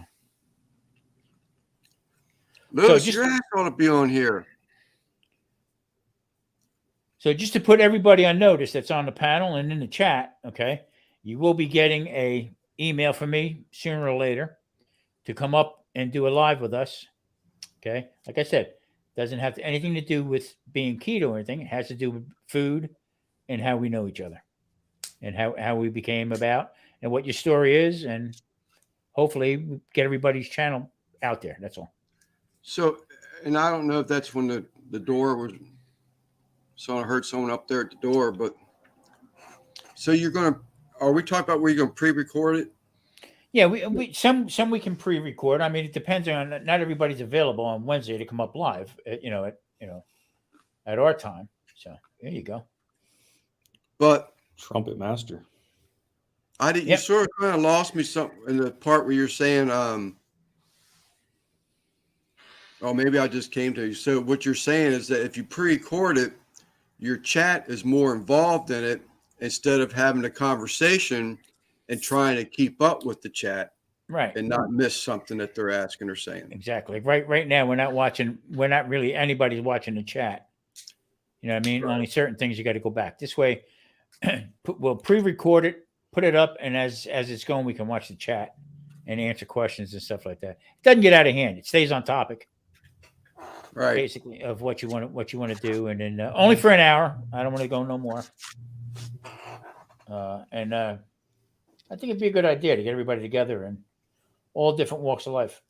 Lewis, your ass ought to be on here. So just to put everybody on notice that's on the panel and in the chat, okay, you will be getting a email from me sooner or later to come up and do a live with us. Okay, like I said, doesn't have anything to do with being keto or anything. It has to do with food and how we know each other and how we became about and what your story is, and hopefully we get everybody's channel out there. That's all. So, and I don't know if that's when the door was. So I heard someone up there at the door, but so are we talking about where you're going to pre-record it? Yeah, we some we can pre-record. I mean, it depends on, not everybody's available on Wednesday to come up live, at our time. So there you go. But Trumpet master. you sort of kind of lost me some in the part where you're saying, maybe I just came to you. So what you're saying is that if you pre-record it, your chat is more involved in it instead of having a conversation and trying to keep up with the chat, right, and not miss something that they're asking or saying. Exactly. Right now, we're not really anybody's watching the chat. You know what I mean? Right. Only certain things you got to go back. This way, we'll pre-record it, put it up, and as it's going, we can watch the chat and answer questions and stuff like that. It doesn't get out of hand. It stays on topic. Right, basically, of what you want to do, and then only for an hour. I don't want to go no more. And I think it'd be a good idea to get everybody together and all different walks of life.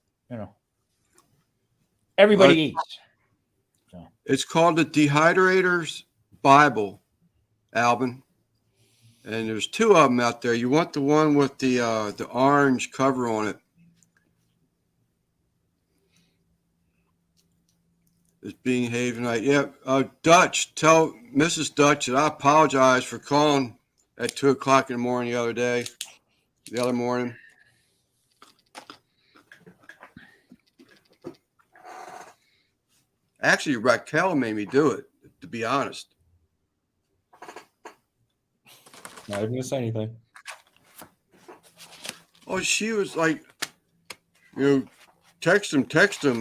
Everybody eats. So. It's called the Dehydrator's Bible, Alvin, and there's two of them out there. You want the one with the orange cover on it. It's being Haven night. Yeah, Dutch, tell Mrs. Dutch that I apologize for calling at 2:00 in the morning the other morning. Actually, Raquel made me do it, to be honest. Not even gonna say anything. Oh, she was like, text him.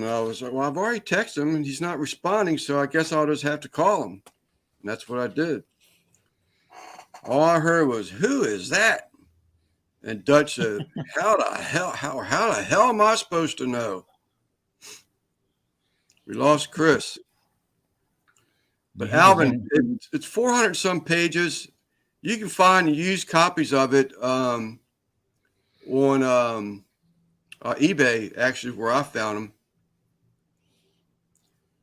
And I was like, well, I've already texted him and he's not responding, so I guess I'll just have to call him. And that's what I did. All I heard was, who is that? And Dutch said, how the hell am I supposed to know? We lost Chris. But Alvin, it's 400 some pages. You can find used copies of it on eBay, actually, where I found them.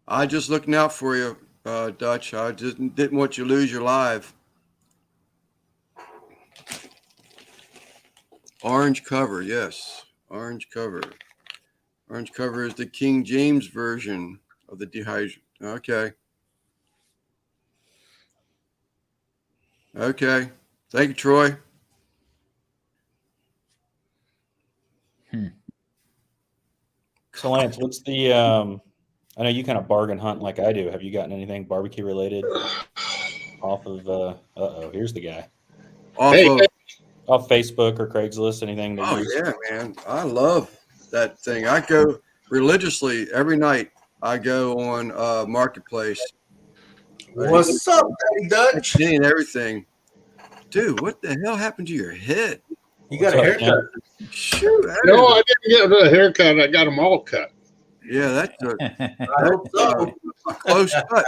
I just looking out for you, Dutch. I just didn't want you to lose your live. Orange cover, yes. Orange cover. Orange cover is the King James version of the dehydrator. Okay. Okay. Thank you, Troy. So Lance, what's the I know you kind of bargain hunt like I do. Have you gotten anything barbecue related off of here's the guy. Off Facebook or Craigslist, anything? Yeah, man. I love that thing. I go religiously every night. I go on Marketplace. What's up, Daddy Dutch? Seeing everything. Dude, what the hell happened to your head? You got a haircut? Shoot. No, I didn't get a haircut. I got them all cut. Yeah, that's a close cut.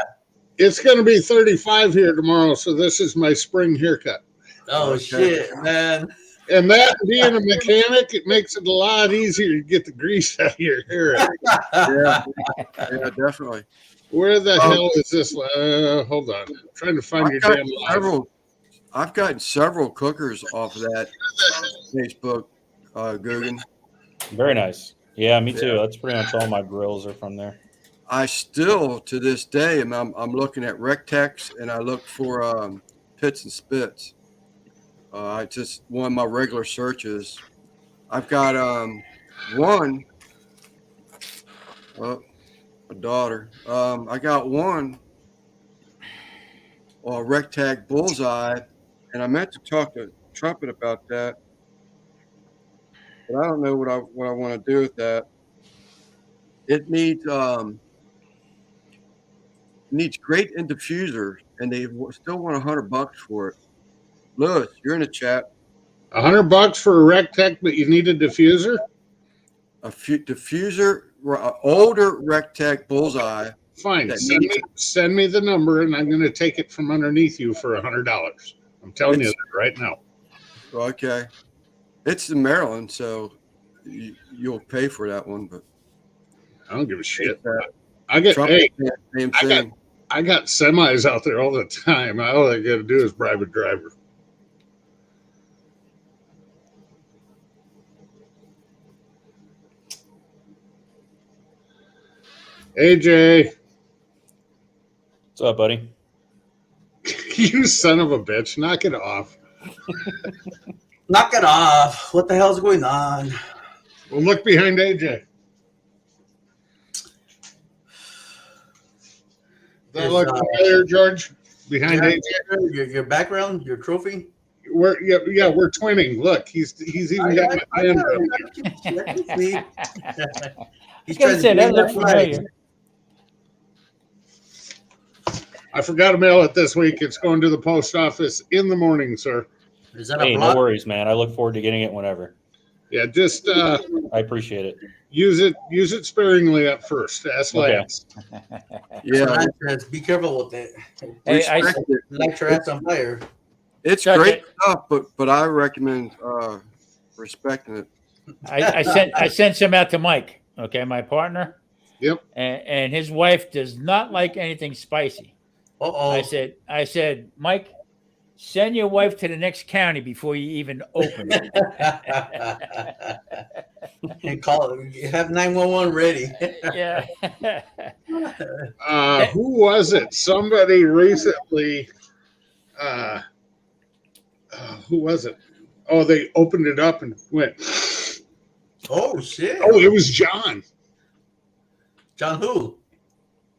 It's going to be 35 here tomorrow, so this is my spring haircut. Oh, okay. Shit, man. And that, being a mechanic, it makes it a lot easier to get the grease out of your hair. Yeah, definitely. Where the hell is this? Hold on. I'm trying to find your damn live. I've gotten several cookers off of that Facebook, Guggen. Very nice. Yeah, me too. That's pretty much all my grills are from there. I still, to this day, I'm looking at Rectex, and I look for Pits and Spits. I just one of my regular searches. I've got one. My daughter. I got one Rectag Bullseye, and I meant to talk to Trumpet about that, but I don't know what I want to do with that. It needs great in diffuser, and they still want $100 for it. Lewis, you're in the chat. $100 for a Rectech, but you need a diffuser? A diffuser, older Rectech Bullseye. Fine. Send me the number, and I'm going to take it from underneath you for $100. I'm telling you that right now. Okay. It's in Maryland, so you'll pay for that one, but I don't give a shit. I got semis out there all the time. All I got to do is bribe a driver. AJ. What's up, buddy? You son of a bitch. Knock it off. Knock it off. What the hell's going on? Well, look behind AJ. Does that look familiar, George? Behind AJ? Your background, your trophy? We're twinning. Look, he's even got my hand up. He's trying to say that looks familiar. I forgot to mail it this week. It's going to the post office in the morning, sir. Is that hey, no worries, man. I look forward to getting it whenever. Yeah, just I appreciate it. Use it sparingly at first. Ask Lance. Yeah. Be careful with it. Hey, Light your ass on fire. It's great stuff, but I recommend respecting it. I sent some out to Mike, okay, my partner. Yep. And his wife does not like anything spicy. Uh-oh. I said, Mike, send your wife to the next county before you even open it. And call it. Have 911 ready. Yeah. Who was it? Somebody recently. Who was it? Oh, they opened it up and went. Oh shit! Oh, it was John. John who?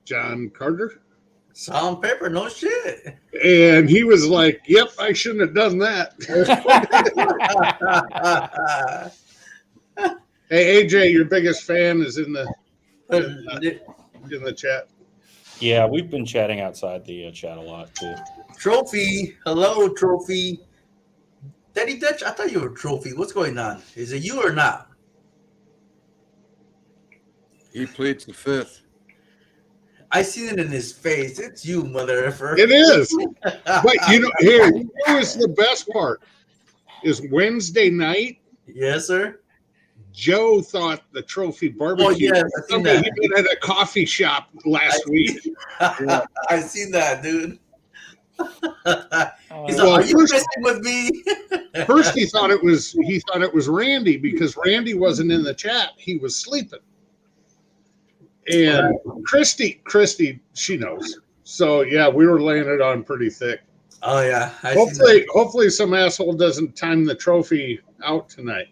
John Carter. Salt and pepper, no shit. And he was like, "Yep, I shouldn't have done that." Hey AJ, your biggest fan is in the chat. Yeah, we've been chatting outside the chat a lot too. Trophy, hello, Trophy. Daddy Dutch, I thought you were Trophy. What's going on? Is it you or not? He pleads the fifth. I seen it in his face. It's you, mother effer. It is. But here is the best part. Is Wednesday night. Yes, sir. Joe thought the Trophy barbecue. Oh, yes, I seen that. He did at a coffee shop last week. I seen that, dude. He's like, are you messing with me? First, he thought it was Randy because Randy wasn't in the chat. He was sleeping. And Christy, she knows. So yeah, we were laying it on pretty thick. Oh yeah. Hopefully some asshole doesn't time the Trophy out tonight.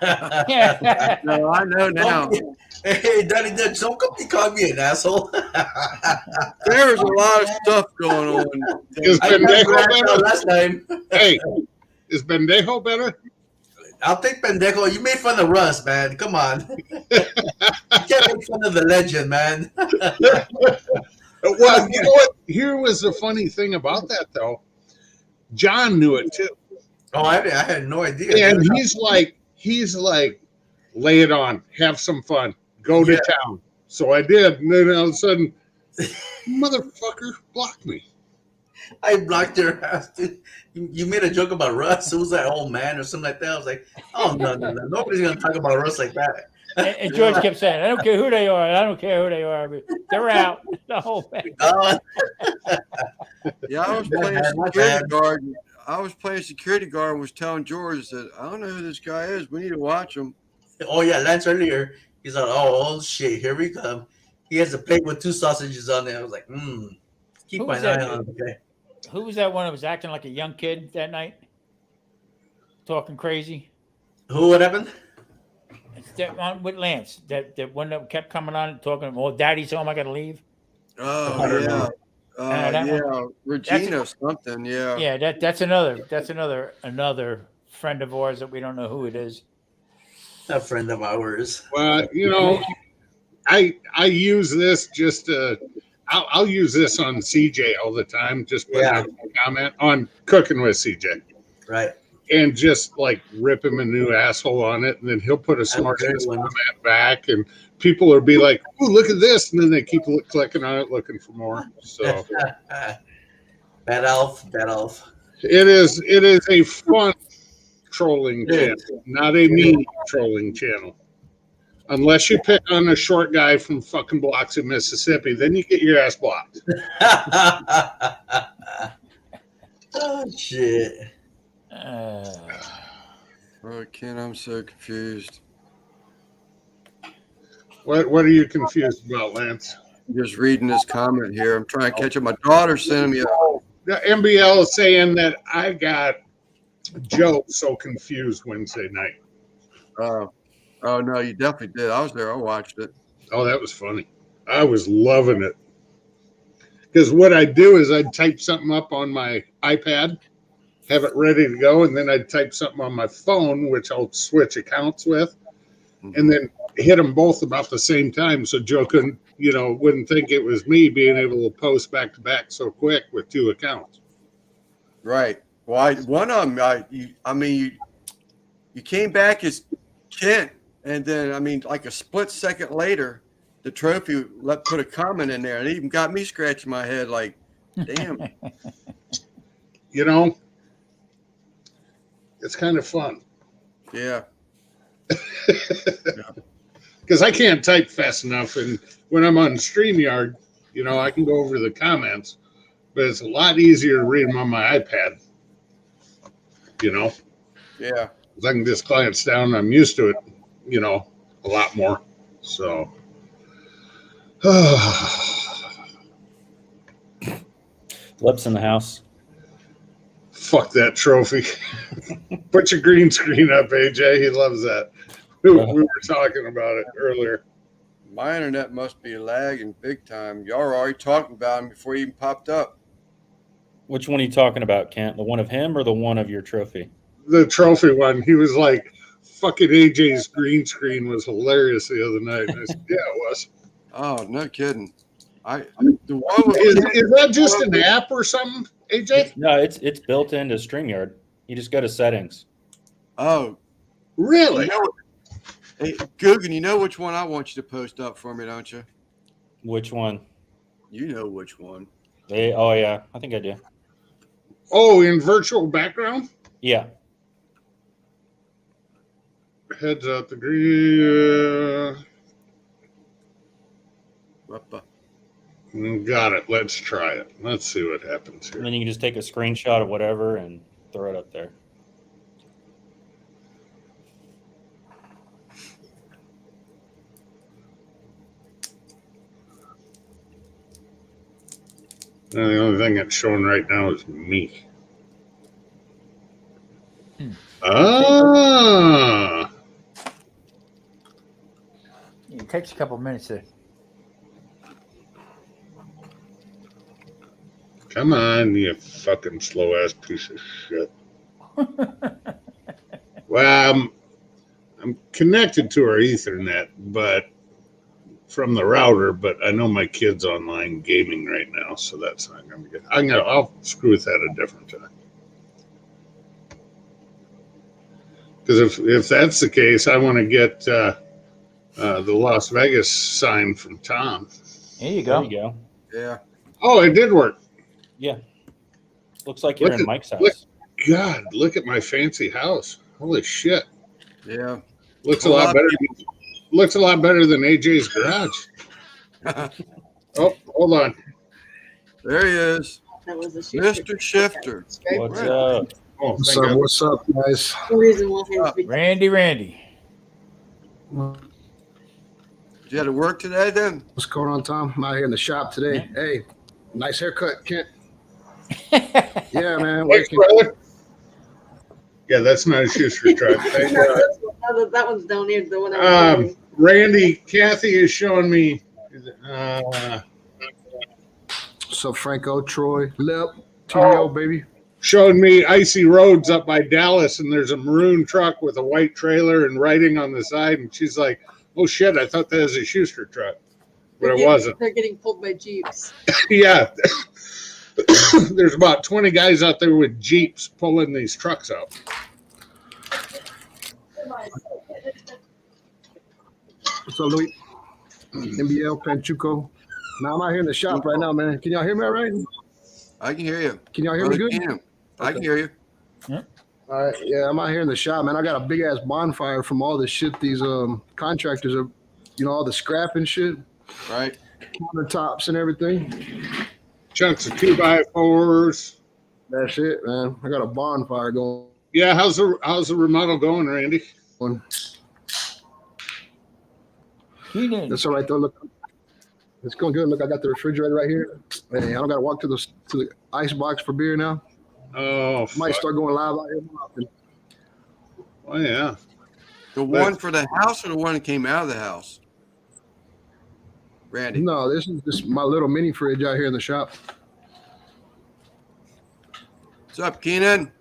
No, I know now. Hey, Daddy Dutch, don't come be calling me an asshole. There's a lot of stuff going on. Is Bendejo better? Last time. Hey, is Bendejo better? I'll take Pendejo. You made fun of Russ, man. Come on. You can't make fun of the legend, man. Well, you know what? Here was the funny thing about that, though. John knew it too. Oh, I had no idea. And he's like, lay it on, have some fun, go to town. So I did, and then all of a sudden, motherfucker blocked me. I blocked your ass, dude. You made a joke about Russ. It was that old man or something like that. I was like, oh no, nobody's gonna talk about Russ like that. And George kept saying, I don't care who they are. I don't care who they are. But they're out. The whole thing. Yeah, I was playing security guard. I was playing security guard and was telling George, I said, I don't know who this guy is. We need to watch him. Oh yeah, Lance earlier. He's like, oh shit, here we come. He has a plate with 2 sausages on there. I was like, keep my eye on him. Okay. Who was that one that was acting like a young kid that night? Talking crazy? Who, what happened? It's that one with Lance. That one that kept coming on and talking, oh, Daddy's home, I got to leave. Oh, yeah. that one? Yeah, Regina something. Yeah. Yeah, that's another friend of ours that we don't know who it is. A friend of ours. Well, you know, I use this just to. I'll use this on CJ all the time. Just put a comment on Cooking with CJ. Right. And just like rip him a new asshole on it, and then he'll put a smart ass comment back, and people will be like, "Oh, look at this," and then they keep clicking on it, looking for more. So, Bad Elf. it is a fun trolling channel, not a mean trolling channel. Unless you pick on a short guy from fucking Biloxi, Mississippi, then you get your ass blocked. Oh shit. Oh, Ken, I'm so confused. What are you confused about, Lance? Just reading this comment here. I'm trying to catch up. My daughter sent me The MBL is saying that I got Joe so confused Wednesday night. Oh no, you definitely did. I was there. I watched it. Oh, that was funny. I was loving it. Because what I'd do is I'd type something up on my iPad, have it ready to go, and then I'd type something on my phone, which I'll switch accounts with, and then hit them both about the same time so Joe couldn't, wouldn't think it was me being able to post back to back so quick with two accounts. Right. Well, one of them, you came back as Kent, and then, like a split second later, the trophy put a comment in there, and it even got me scratching my head like, damn. It's kind of fun. Yeah. Because I can't type fast enough, and when I'm on StreamYard, I can go over the comments, but it's a lot easier to read them on my iPad. Yeah. Because I can just glance down, and I'm used to it, a lot more. So. Lips in the house. Fuck that trophy. Put your green screen up, AJ. He loves that. We were talking about it earlier. My internet must be lagging big time. Y'all were already talking about him before he even popped up. Which one are you talking about, Kent? The one of him or the one of your trophy? The trophy one. He was like, fucking AJ's green screen was hilarious the other night. And I said, yeah, it was. Oh, no kidding. Is that just an app or something, AJ? No, it's built into StreamYard. You just go to settings. Oh. Really? Hey, Guggen, you know which one I want you to post up for me, don't you? Which one? You know which one. Oh, yeah. I think I do. Oh, in virtual background? Yeah. Heads up the green. Got it. Let's try it. Let's see what happens here. And then you can just take a screenshot of whatever and throw it up there. And the only thing that's showing right now is me. Ah. It takes a couple minutes to. Come on, you fucking slow ass piece of shit. Well, I'm connected to our Ethernet, but from the router. But I know my kid's online gaming right now, so that's not going to be good. I'll screw with that a different time. Because if that's the case, I want to get the Las Vegas sign from Tom. There you go. There you go. Yeah. Oh, it did work. Yeah. Looks like you're in Mike's house. God, look at my fancy house. Holy shit. Yeah. Looks a lot better. Looks a lot better than AJ's garage. Oh, hold on. There he is. Mr. Shifter. What's up? Oh, What's up, guys? Randy. You had to work today then? What's going on, Tom? I'm out here in the shop today. Hey, nice haircut, Kent. Yeah, man. Thanks, brother. Yeah, that's not a Schuster truck. That one's down here. The one Randy, Kathy is showing me. What's up, Franco, Troy, Lip, TDO, baby? Showing me icy roads up by Dallas, and there's a maroon truck with a white trailer and writing on the side. And she's like, "Oh shit! I thought that was a Schuster truck, but it wasn't." They're getting pulled by Jeeps. Yeah, there's about 20 guys out there with Jeeps pulling these trucks out. What's up, Louis? NBL, Panchuco. Now I'm out here in the shop right now, man. Can y'all hear me all right? I can hear you. Can y'all hear me good? I can hear you. All right, yeah, I'm out here in the shop, man. I got a big ass bonfire from all the shit these contractors are, all the scrap and shit. Right. Countertops and everything. Chunks of 2x4s. That's it, man. I got a bonfire going. Yeah, how's the remodel going, Randy? That's all right though. Look, it's going good. Look, I got the refrigerator right here. Hey, I don't got to walk to the ice box for beer now. Oh, might start going live out here more often. Oh yeah. The one for the house or the one that came out of the house? Randy. No, this is just my little mini fridge out here in the shop. What's up, Keenan?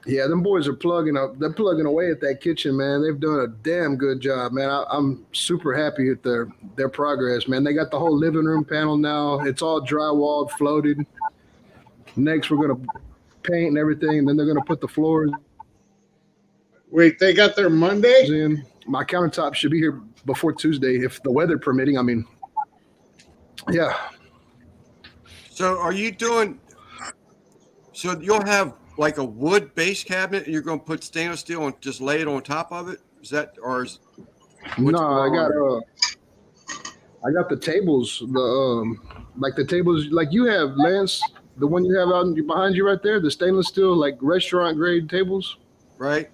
Yeah, them boys are plugging up. They're plugging away at that kitchen, man. They've done a damn good job, man. I'm super happy with their progress, man. They got the whole living room panel now. It's all drywalled, floated. Next, we're gonna paint and everything, and then they're gonna put the floors. Wait, they got their Monday in. My countertop should be here before Tuesday, if the weather permitting. I mean, yeah. So are you doing? So you'll have like a wood base cabinet, and you're going to put stainless steel and just lay it on top of it? Is that or is? No, I got the tables. Like the tables, like you have, Lance. The one you have out behind you right there, the stainless steel, like restaurant grade tables. Right.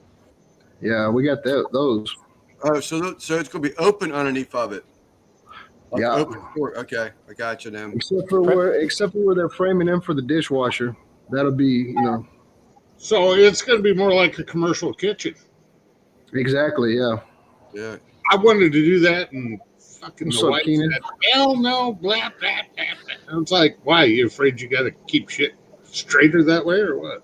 Yeah, we got those. Oh, so it's going to be open underneath of it. Like yeah. Open door. Okay, I got you now. Except for where they're framing them for the dishwasher. That'll be, So it's going to be more like a commercial kitchen. Exactly. Yeah. Yeah. I wanted to do that, and fucking What's the up, wife Keenan? said, "Hell no, blah blah blah." And it's like, why? You afraid you got to keep shit straighter that way, or what?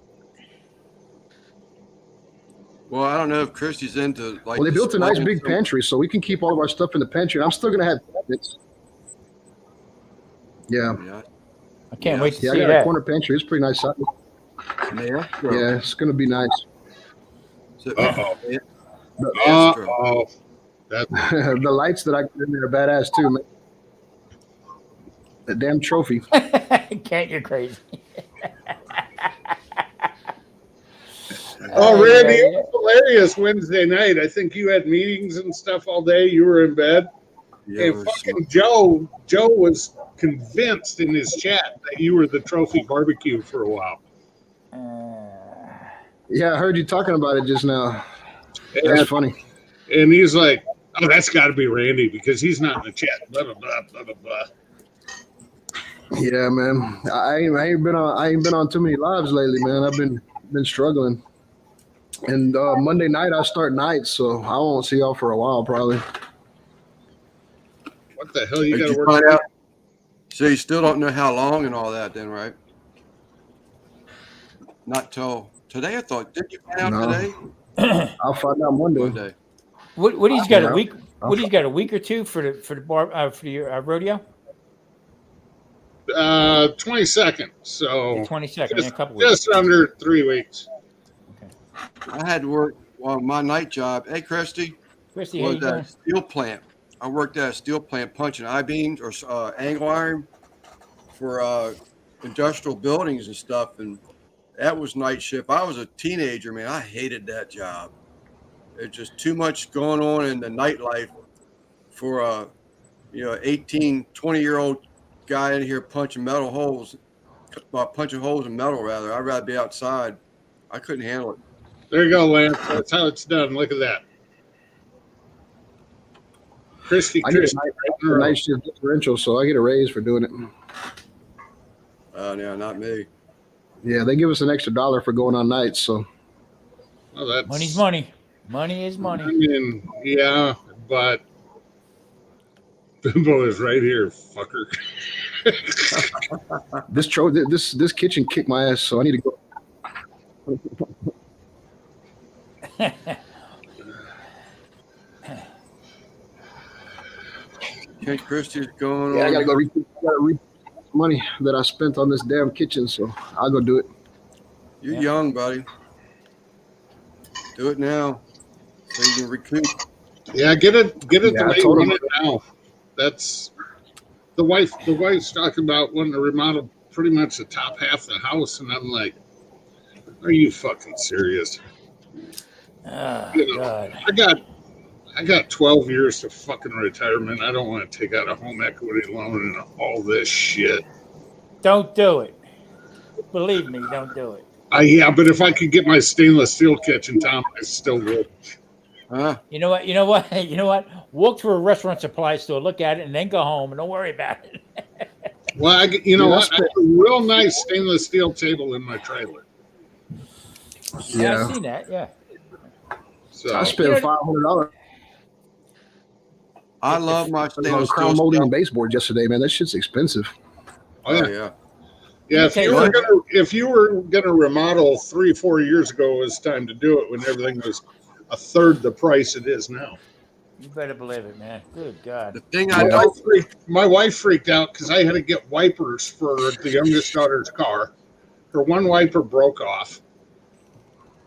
Well, I don't know if Christy's into like. Well, they built a nice displaying big some- pantry, so we can keep all of our stuff in the pantry. I'm still gonna have cabinets. Yeah. I can't wait to Yeah, see I got a that. corner pantry. It's pretty nice size. Yeah. Yeah, it's gonna be nice. Uh-oh. The lights that I got in there are badass too, man. The damn trophy. Can't, you're crazy. Oh, Randy, it was hilarious Wednesday night. I think you had meetings and stuff all day. You were in bed. Yeah, Hey, fucking Joe was convinced in his chat that you were the trophy barbecue for a while. Yeah, I heard you talking about it just now. That's funny. And he's like, "Oh, that's got to be Randy because he's not in the chat." Blah blah blah blah blah blah. Yeah, man. I ain't been on too many lives lately, man. I've been struggling. And Monday night I start nights, so I won't see y'all for a while probably. What the hell you Did got to you work find out? out? So you still don't know how long and all that, then, right? Not till today. I thought. Did you find out No. today? I'll find out Monday. Monday. What he's got Yeah. a week? What he's got a week or two for the bar for your rodeo? 22nd. So The 22nd, just, in a couple weeks. just under 3 weeks. I had to work on my night job. Hey, Christy. Christy, how Was you doing? at a steel plant. I worked at a steel plant punching I-beams or angle iron for industrial buildings and stuff, and that was night shift. I was a teenager, man. I hated that job. There's just too much going on in the nightlife for a 18, 20-year-old guy in here punching holes in metal, rather. I'd rather be outside. I couldn't handle it. There you go, Lance. That's how it's done. Look at that. Christy, I get a night shift differential, so I get a raise for doing it. No, not me. Yeah, they give us an extra $1 for going on nights, so Well, that's, Money's money. Money is money. I mean, yeah, but Bimbo is right here, fucker. This kitchen kicked my ass, so I need to go. Okay, Christy's going Yeah, on. I gotta go recoup money that I spent on this damn kitchen, so I'll go do it. You're young, buddy. Do it now so you can recoup. Yeah, get it Yeah, the I way you told want him. it now. That's the wife. The wife's talking about wanting to remodel pretty much the top half of the house, and I'm like, are you fucking serious? Oh, You know, God. I got 12 years to fucking retirement. I don't want to take out a home equity loan and all this shit. Don't do it. Believe me, don't do it. Yeah, but if I could get my stainless steel kitchen, Tom, I still would. You know what? You know what? You know what? Walk through a restaurant supply store, look at it, and then go home, and don't worry about it. Well, you know what? I have a real nice stainless steel table in my trailer. Yeah, I've seen that. Yeah. So I spent $500 I love my on stainless crown steel molding stuff. and baseboard yesterday, man. That shit's expensive. Oh, yeah. yeah. Yeah, Okay, if you were gonna remodel 3 or 4 years ago, it was time to do it when everything was a third the price it is now. You better believe it, man. Good God. The thing I know, My wife freaked out because I had to get wipers for the youngest daughter's car. Her one wiper broke off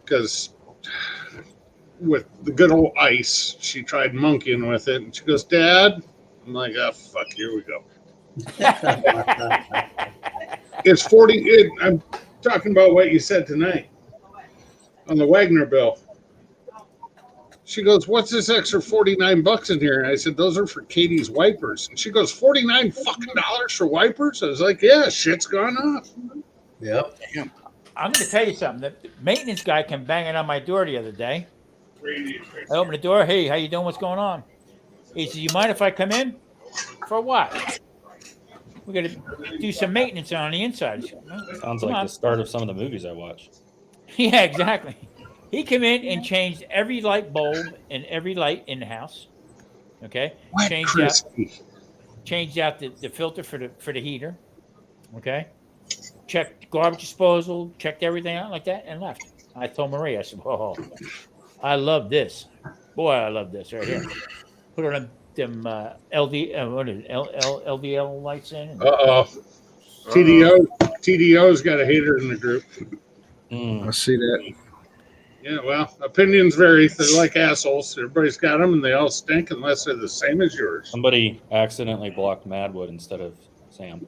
because with the good old ice, she tried monkeying with it, and she goes, "Dad," I'm like, "Oh fuck, here we go." It's 40. I'm talking about what you said tonight on the Wagner bill. She goes, "What's this extra $49 in here?" And I said, "Those are for Katie's wipers." And she goes, "$49 fucking dollars for wipers?" I was like, "Yeah, shit's gone up." Yep. I'm going to tell you something. The maintenance guy came banging on my door the other day. I opened the door. Hey, how you doing? What's going on? He said, "You mind if I come in?" For what? We got to do some maintenance on the inside. Said, "No, Sounds come like on." the start of some of the movies I watch. Yeah, exactly. He came in and changed every light bulb and every light in the house. Okay, changed out the filter for the heater. Okay, checked garbage disposal, checked everything out like that, and left. I told Maria, I said, "Whoa, I love this. Boy, I love this right here." Put on them LDL lights in. and- TDO's got a hater in the group. I see that. Yeah, well, opinions vary. They're like assholes. Everybody's got them, and they all stink unless they're the same as yours. Somebody accidentally blocked Madwood instead of Sam.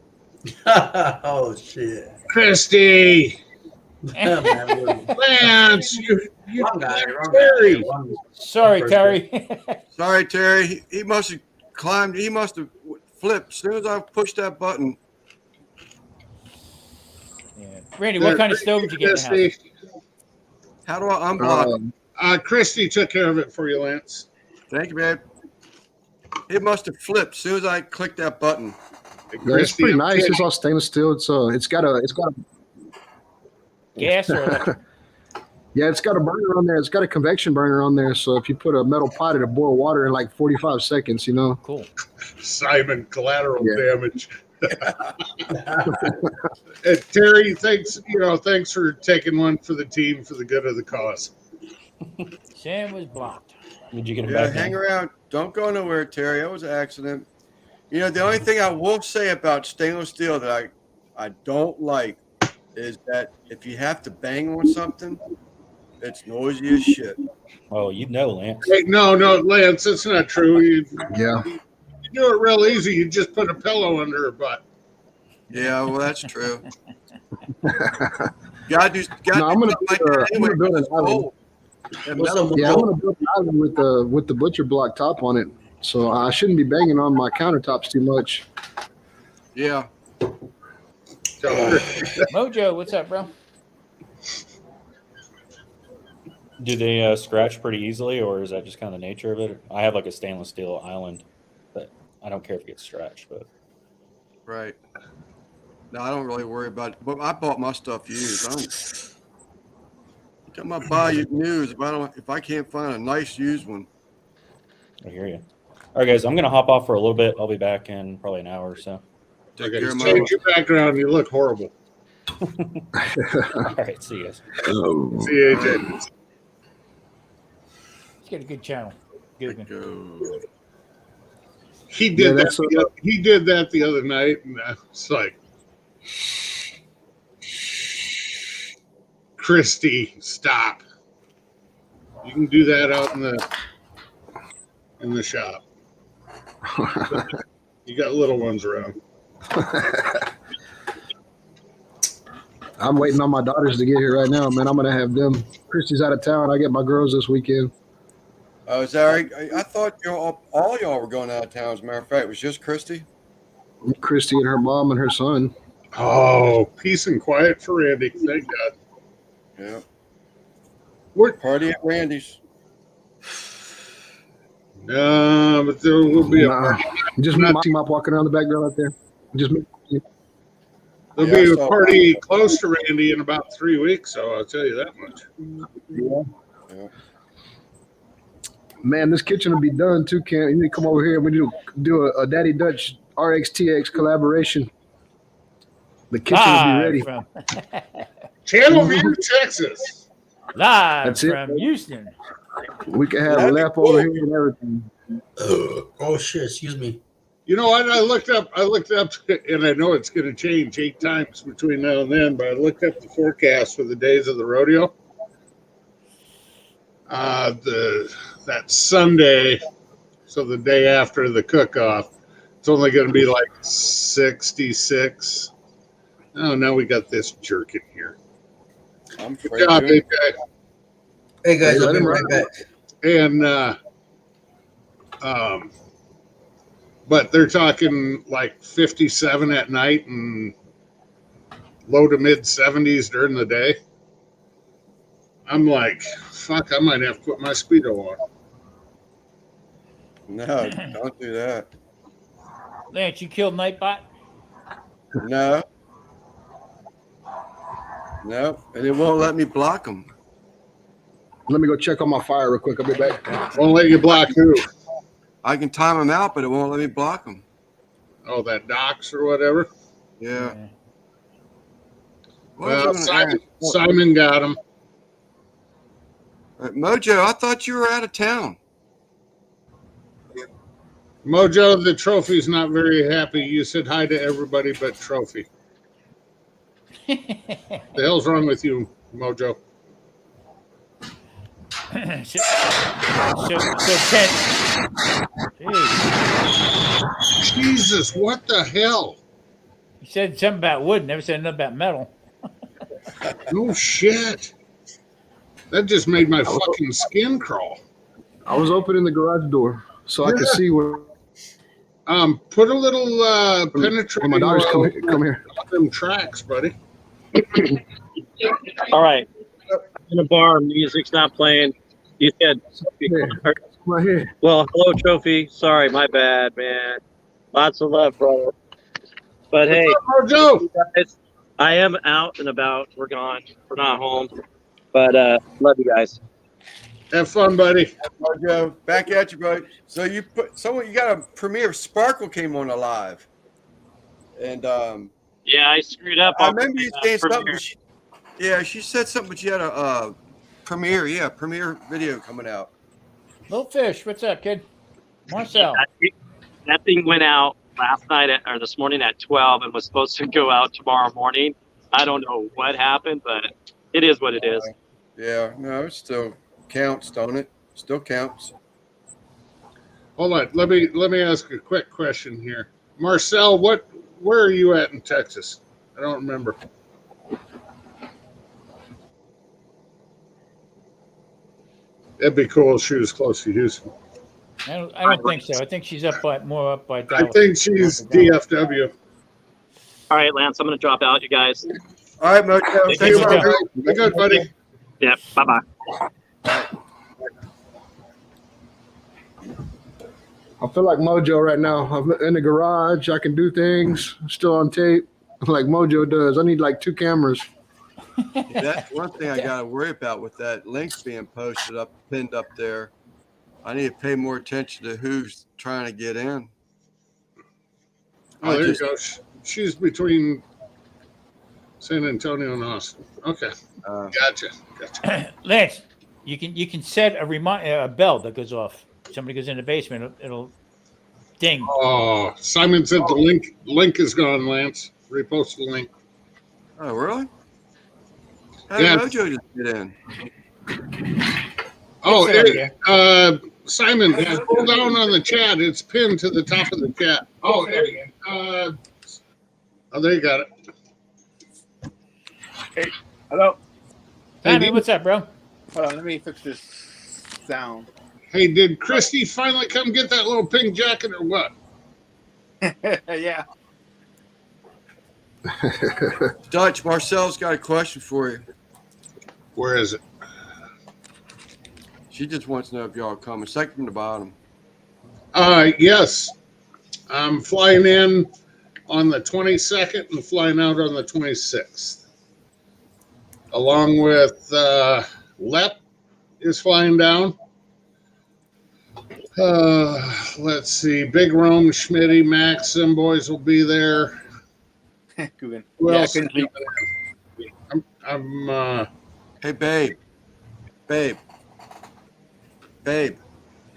Oh shit. Christy, Madwood. Lance, you Wrong guy, wrong Terry. guy. Wrong- Sorry, wrong Terry. sorry, Terry. He must have climbed. He must have flipped as soon as I pushed that button. Yeah. Randy, what kind of stove did you get in the house? Christy, How do I unblock? Christy took care of it for you, Lance. Thank you, man. It must have flipped as soon as I clicked that button. Yeah, it's pretty nice. It's all stainless steel. It's got a Gas or electric? yeah, it's got a burner on there. It's got a convection burner on there. So if you put a metal pot, it'll boil water in like 45 seconds. You know. Cool. Simon, collateral Yeah. damage. Terry, thanks for taking one for the team for the good of the cause. Sam was blocked. Did you get him Yeah, back? hang in? around. Don't go nowhere, Terry. That was an accident. You know, the only thing I will say about stainless steel that I don't like is that if you have to bang on something, it's noisy as shit. Oh, you know, Lance. Hey, no, Lance, that's not true. You Yeah. do it real easy. You just put a pillow under her butt. Yeah, well, that's true. Gotta do No, I'm gonna something like that I'm gonna anyway, build an it's island. cold. And metal Yeah, I'm will gonna build an island with the butcher block top on it. So I shouldn't be banging on my countertops too much. yeah. Mojo, what's up, bro? Do they scratch pretty easily, or is that just kind of the nature of it? I have like a stainless steel island, but I don't care if it gets scratched. But Right. No, I don't really worry about it. But I bought my stuff used. I might buy you news if I can't find a nice used one. I hear you. All right, guys, I'm gonna hop off for a little bit. I'll be back in probably an hour or so. Okay, just change your background. You look horrible. All right, see you guys. See you, AJ. Let's get a good channel. Good. He did that. He did that the other night, and I was like, "Christy, stop! You can do that out in the shop. You got little ones around." I'm waiting on my daughters to get here right now, man. I'm gonna have them. Christy's out of town. I get my girls this weekend. Oh, is that right? I thought all y'all were going out of town. As a matter of fact, it was just Christy. Christy and her mom and her son. Oh, peace and quiet for Randy. Thank God. Yeah. What party at Randy's? No, but there will be a party. Just me and Mop walking around the background out there. Just me. There'll be a party close to Randy in about 3 weeks, so I'll tell you that much. Yeah. Man, this kitchen will be done too, Cam. You need to come over here and we do a Daddy Dutch RXTX collaboration. The kitchen will be ready. Channelview, Texas. Live That's it. from Houston. We can have a lap over here and everything. Oh shit! Excuse me. You know what? I looked up, and I know it's going to change 8 times between now and then, but I looked up the forecast for the days of the rodeo. That Sunday, so the day after the cook-off, it's only going to be like 66. Oh, now we got this jerk in here. I'm Good job, big guy. Hey guys, I'll be right back. And but they're talking like 57 at night and low to mid 70s during the day. I'm like, fuck, I might have to put my Speedo on. No, don't do that. Lance, you killed Nightbot? No. No, and it won't let me block them. Let me go check on my fire real quick. I'll be back. Won't let you block who? I can time them out, but it won't let me block them. Oh, that docs or whatever? Yeah. Well, Simon got him. Mojo, I thought you were out of town. Mojo, the trophy's not very happy. You said hi to everybody but Trophy. The hell's wrong with you, Mojo? so Ken. Jesus, what the hell? You said something about wood, never said nothing about metal. No shit. That just made my fucking skin crawl. I was opening the garage door so I could see where. Put a little penetrating. My daughters come here. Them tracks, buddy. All right. In a bar, music's not playing. You said. Right here. Well, hello, Trophy. Sorry, my bad, man. Lots of love, brother. But hey, Joe, guys, I am out and about. We're gone. We're not home. But love you guys. Have fun, buddy. Mojo, back at you, buddy. So you got a premiere. Sparkle came on alive, and yeah, I screwed up. I remember you saying premiere. something. She said something, but she had a premiere. Yeah, premiere video coming out. Little Fish, what's up, kid? Marcel. That thing went out last night or this morning at 12 and was supposed to go out tomorrow morning. I don't know what happened, but it is what it is. Yeah, no, it still counts, don't it? Still counts. Hold on. Let me ask a quick question here. Marcel, where are you at in Texas? I don't remember. It'd be cool if she was close to Houston. I don't think so. I think she's more up by Dallas. I think she's DFW. All right, Lance, I'm going to drop out, you guys. All right, Mojo. Thank you, Be good, buddy. Yeah, bye-bye. I feel like Mojo right now. I'm in the garage. I can do things. I'm still on tape like Mojo does. I need like 2 cameras. That's one thing I got to worry about with that link being posted up, pinned up there. I need to pay more attention to who's trying to get in. Oh, there you go. She's between San Antonio and Austin. Okay, gotcha. Lance, you can set a bell that goes off. Somebody goes in the basement, it'll ding. Oh, Simon said the link is gone, Lance. Repost the link. Oh, really? How did Mojo just get in? Oh, Simon, scroll down on the chat. It's pinned to the top of the chat. Oh, there you go. There you got it. Hey, hello. Hey, what's up, bro? Hold on, let me fix this sound. Hey, did Christy finally come get that little pink jacket or what? Yeah. Dutch, Marcel's got a question for you. Where is it? She just wants to know if y'all are coming. Second from the bottom. Yes. I'm flying in on the 22nd and flying out on the 26th. Along with Lep is flying down. Let's see. Big Rome, Schmitty, Max, them boys will be there. Who else? Hey, babe.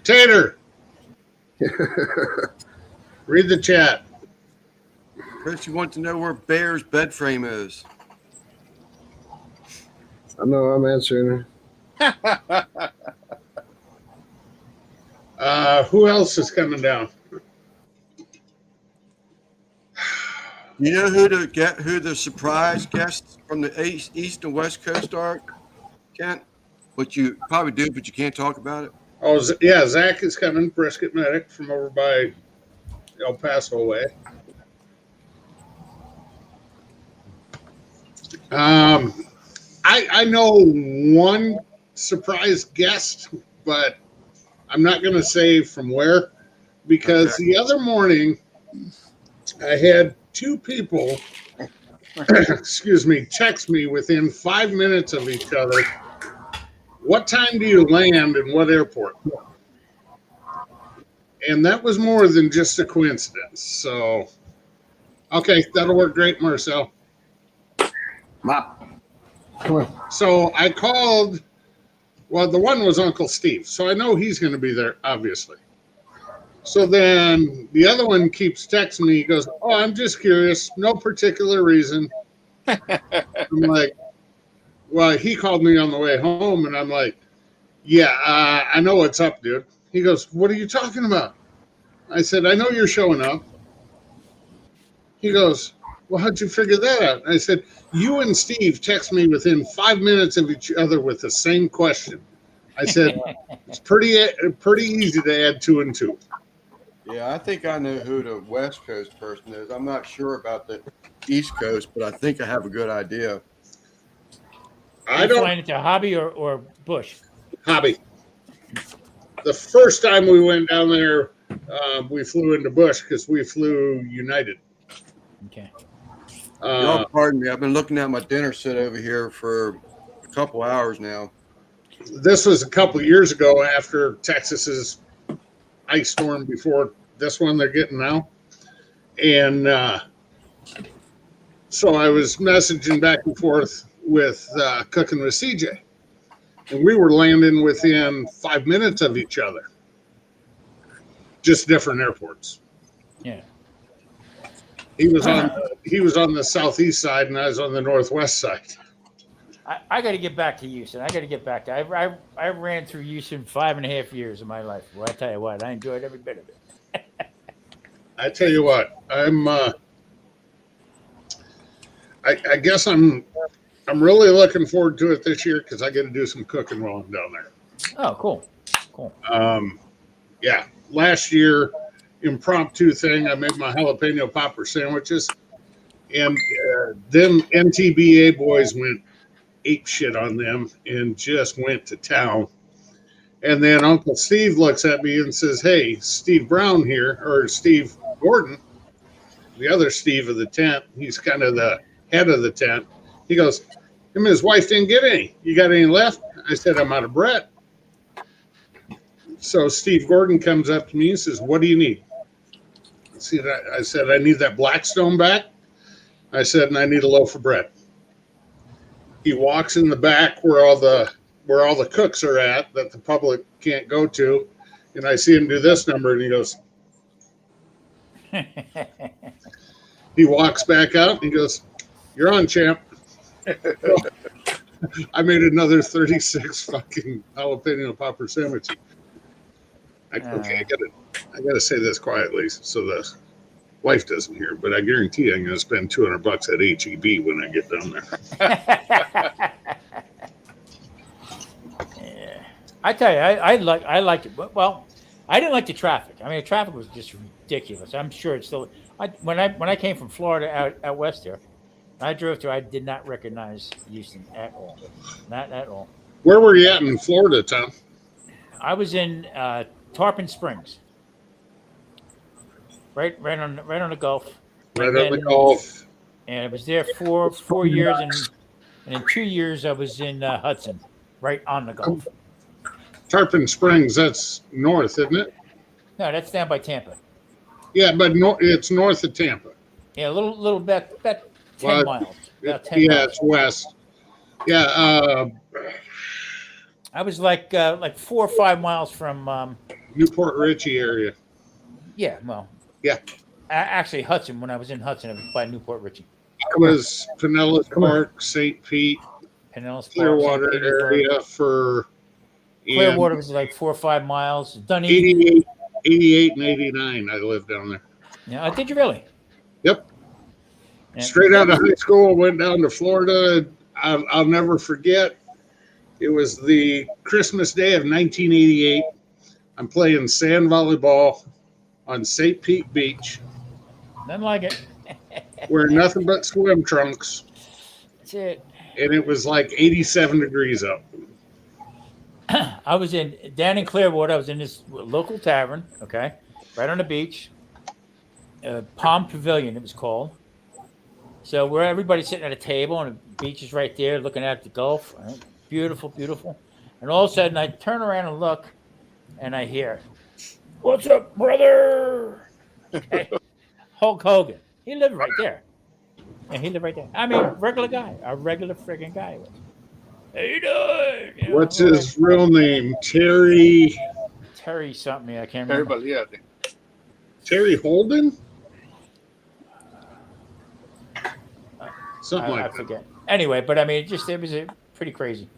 Tater. Read the chat. Chris, you want to know where Bear's bed frame is? I know I'm answering her. Who else is coming down? You know who the surprise guests from the East and West Coast are, Kent? What you probably do, but you can't talk about it. Oh, yeah, Zach is coming, Brisket Medic from over by El Paso way. I know one surprise guest, but I'm not going to say from where, because the other morning I had two people, excuse me, text me within 5 minutes of each other. What time do you land and what airport? And that was more than just a coincidence. So, okay, that'll work great, Marcel. So I called, well, the one was Uncle Steve. So I know he's going to be there, obviously. So then the other one keeps texting me. He goes, oh, I'm just curious. No particular reason. I'm like, well, he called me on the way home, and I'm like, yeah, I know what's up, dude. He goes, what are you talking about? I said, I know you're showing up. He goes, well, how'd you figure that out? I said, you and Steve text me within 5 minutes of each other with the same question. I said, it's pretty easy to add 2 and 2. Yeah, I think I know who the West Coast person is. I'm not sure about the East Coast, but I think I have a good idea. Are you flying into Hobby or Bush? Hobby. The first time we went down there, we flew into Bush because we flew United. Okay. Y'all pardon me. I've been looking at my dinner set over here for a couple hours now. This was a couple years ago after Texas's ice storm before this one they're getting now. And so I was messaging back and forth with cooking with CJ. And we were landing within 5 minutes of each other. Just different airports. Yeah. He was on the southeast side and I was on the northwest side. I got to get back to Houston. I ran through Houston 5.5 years of my life. Well, I tell you what, I enjoyed every bit of it. I tell you what, I guess I'm really looking forward to it this year because I get to do some cooking while I'm down there. Oh, cool. Yeah, last year, impromptu thing, I made my jalapeno popper sandwiches, and them NTBA boys went ape shit on them and just went to town. And then Uncle Steve looks at me and says, hey, Steve Brown here, or Steve Gordon, the other Steve of the tent, he's kind of the head of the tent. He goes, him and his wife didn't get any. You got any left? I said, I'm out of bread. So Steve Gordon comes up to me and says, "What do you need?" I said, "I need that Blackstone back." I said, "And I need a loaf of bread." He walks in the back where all the cooks are at that the public can't go to, and I see him do this number, and he goes. He walks back out and he goes, "You're on, champ." I made another 36 fucking jalapeno popper sandwich. Okay, I gotta say this quietly so the wife doesn't hear, but I guarantee you I'm gonna spend $200 at HEB when I get down there. Yeah. I tell you, I liked it. Well, I didn't like the traffic. I mean, the traffic was just ridiculous. I'm sure it's still. When I came from Florida out west there, I drove through. I did not recognize Houston at all. Not at all. Where were you at in Florida, Tom? I was in Tarpon Springs, right on the Gulf. Right on the Gulf. And I was there for 4 years, and in 2 years I was in Hudson, right on the Gulf. Tarpon Springs, that's north, isn't it? No, that's down by Tampa. Yeah, but it's north of Tampa. Yeah, a little bit, about 10 miles. About 10 yeah, miles. it's west. Yeah. I was like 4 or 5 miles from Newport Richey area. Yeah, well. Yeah. Actually, Hudson. When I was in Hudson, I was by Newport Richey. It was Pinellas Park, St. Pete, Pinellas Park, Clearwater St. area for. Clearwater was like 4 or 5 miles. Dunedin. 88 and 89. I lived down there. Yeah, did you really? Yep. Yeah. Straight out of high school, went down to Florida. I'll never forget. It was the Christmas Day of 1988. I'm playing sand volleyball on St. Pete Beach. Nothing like it. Wearing nothing but swim trunks. That's it. And it was like 87 degrees up. I was down in Clearwater. I was in this local tavern, okay, right on the beach. Palm Pavilion, it was called. So where everybody's sitting at a table and the beach is right there, looking at the Gulf. Right? Beautiful, beautiful. And all of a sudden, I turn around and look, and I hear, "What's up, brother?" Okay. Hulk Hogan. He lived right there. And he lived right there. I mean, regular guy, a regular friggin' guy. How you doing? You know, What's his real name? Terry something. I can't remember. Everybody, yeah. Terry Holden? Something like I that. forget. Anyway, but I mean, it was pretty crazy.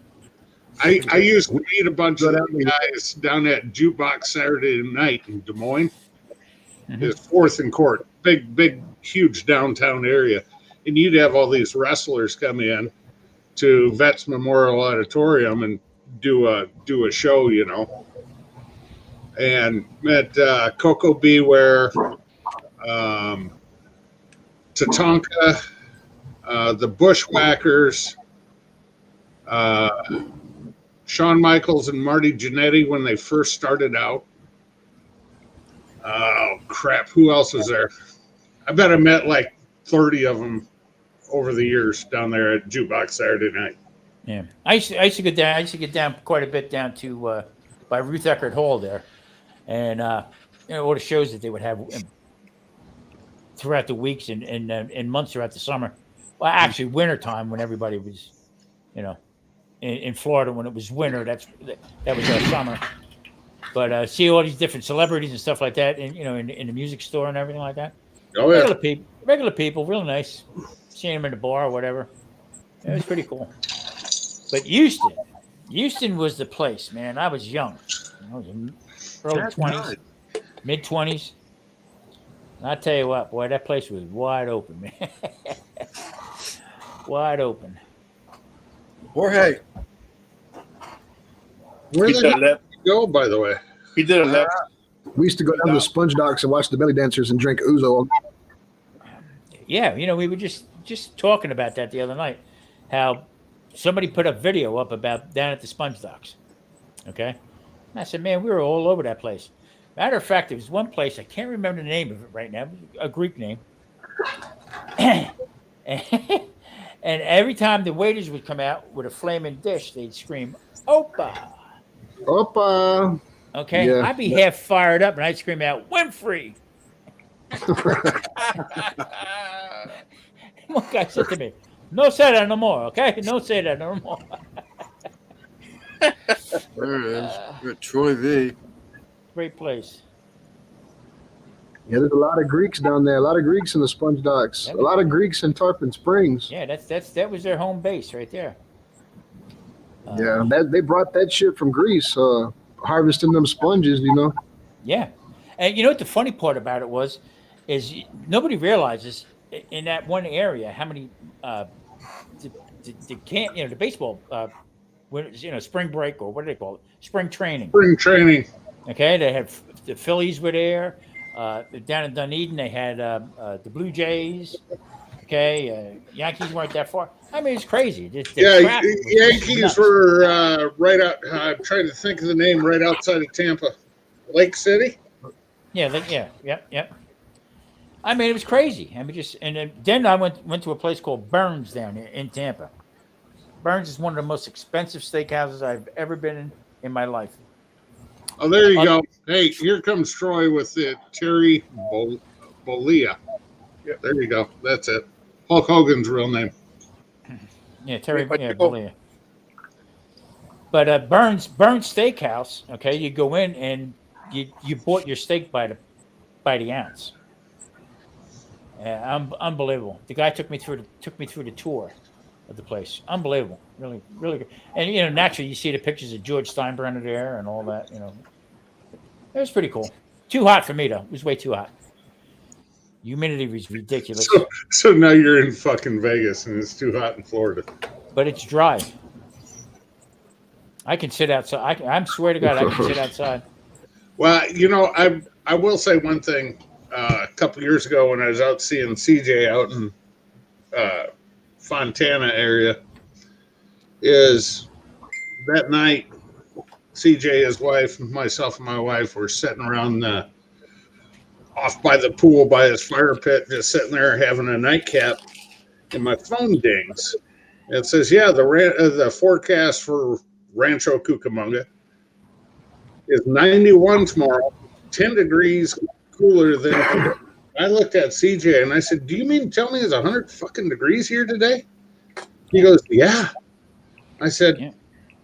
I used to meet a bunch of guys down at Jukebox Saturday Night in Des Moines. It's 4th and Court, big, huge downtown area, and you'd have all these wrestlers come in to Vets Memorial Auditorium and do a show, you know. And met Coco Beware, Tatanka, the Bushwhackers, Shawn Michaels and Marty Jannetty when they first started out. Oh, crap. Who else was there? I bet I met like 30 of them over the years down there at Jukebox Saturday Night. Yeah. I used to get down. I used to get down quite a bit down to by Ruth Eckerd Hall there. And, all the shows that they would have throughout the weeks and months throughout the summer. Well, actually, wintertime when everybody was, in Florida when it was winter. That was our summer. But see all these different celebrities and stuff like that, and in the music store and everything like that. Oh yeah, regular people, real nice. Seeing them in the bar or whatever. It was pretty cool. But Houston was the place, man. I was young. I was in early 20s, mid 20s. I tell you what, boy, that place was wide open, man. Wide open. Jorge. Where He did did a left. go, by the way? He did a left. We used to go down to the Sponge Docks and watch the belly dancers and drink ouzo. Yeah, we were just talking about that the other night. How somebody put a video up about down at the Sponge Docks. Okay? And I said, man, we were all over that place. Matter of fact, there was one place, I can't remember the name of it right now, a Greek name. And every time the waiters would come out with a flaming dish, they'd scream, "Opa! Opa!" Okay, Yeah. I'd be half fired up and I'd scream out, Winfrey. One guy said to me, no say that no more, okay? No say that no more. There it is. We're at Troy V. Great place. Yeah, there's a lot of Greeks down there. A lot of Greeks in the Sponge Docks. A lot of Greeks in Tarpon Springs. Yeah, that was their home base right there. Yeah, they brought that shit from Greece, harvesting them sponges, you know. Yeah. And you know what the funny part about it was, is nobody realizes in that one area how many the baseball spring break, or what do they call it? Spring training. Spring training. Okay, they had the Phillies were there. Down in Dunedin, they had the Blue Jays. Okay, Yankees weren't that far. I mean, it's crazy. The crap was Yankees nuts. were right out. I'm trying to think of the name. Right outside of Tampa, Lake City. Yeah. I mean, it was crazy. I mean, then I went to a place called Burns down here in Tampa. Burns is one of the most expensive steakhouses I've ever been in my life. Oh, there you go. Hey, here comes Troy with the Terry Bollea. There you go. That's it. Hulk Hogan's real name. Yeah, Terry Bollea. But Burns Steakhouse, okay, you go in and you bought your steak by the ounce. Unbelievable. The guy took me through the tour of the place. Unbelievable. Really, really good. And naturally you see the pictures of George Steinbrenner there and all that, It was pretty cool. Too hot for me though. It was way too hot. Humidity was ridiculous. So now you're in fucking Vegas and it's too hot in Florida. But it's dry. I can sit outside. I swear to God, I can sit outside. Well, I will say one thing. A couple years ago when I was out seeing CJ out in Fontana area, is that night CJ, his wife, myself and my wife were sitting around off by the pool by his fire pit, just sitting there having a nightcap, and my phone dings. It says, the forecast for Rancho Cucamonga is 91 tomorrow, 10 degrees cooler than today. I looked at CJ and I said, do you mean to tell me it's 100 fucking degrees here today? He goes, yeah. I said,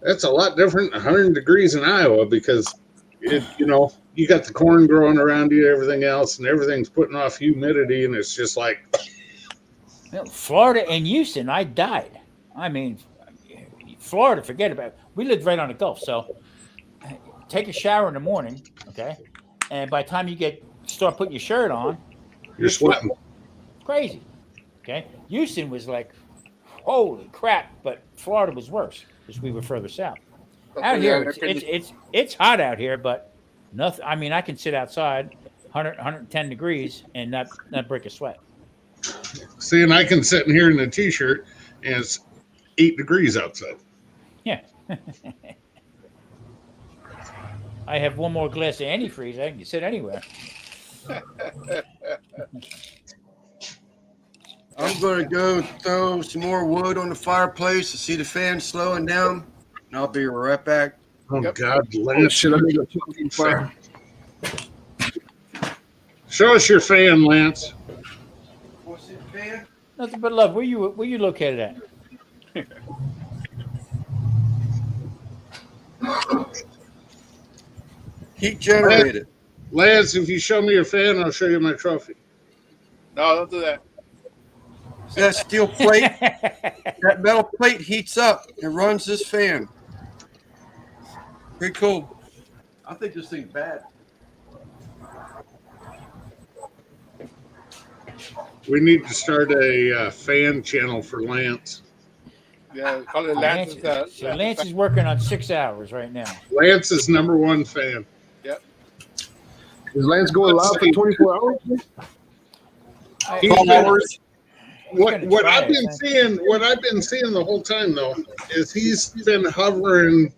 that's a lot different than 100 degrees in Iowa, because you got the corn growing around you, everything else, and everything's putting off humidity, and it's just like Florida and Houston, I died. I mean, Florida, forget about it. We lived right on the Gulf, so take a shower in the morning, okay? And by the time you start putting your shirt on, you're sweating. Crazy. Okay? Houston was like, holy crap, but Florida was worse because we were further south. Out here, it's hot out here, but nothing. I mean, I can sit outside 110 degrees and not break a sweat. See, and I can sit in here in a t-shirt and it's 8 degrees outside. Yeah. I have one more glass of antifreeze. I can sit anywhere. I'm going to go throw some more wood on the fireplace to see the fan slowing down, and I'll be right back. Oh, God, Lance. Show us your fan, Lance. What's it, fan? Nothing but love. Where you located at? Heat generated. Lance, if you show me your fan, I'll show you my trophy. No, don't do that. That steel plate, that metal plate heats up and runs this fan. Pretty cool. I think this thing's bad. We need to start a fan channel for Lance. Yeah, call it Lance. So Lance is working on 6 hours right now. Lance's #1 fan. Yep. Is Lance going live for 24 hours? 12 hours. What I've been seeing the whole time though is he's been hovering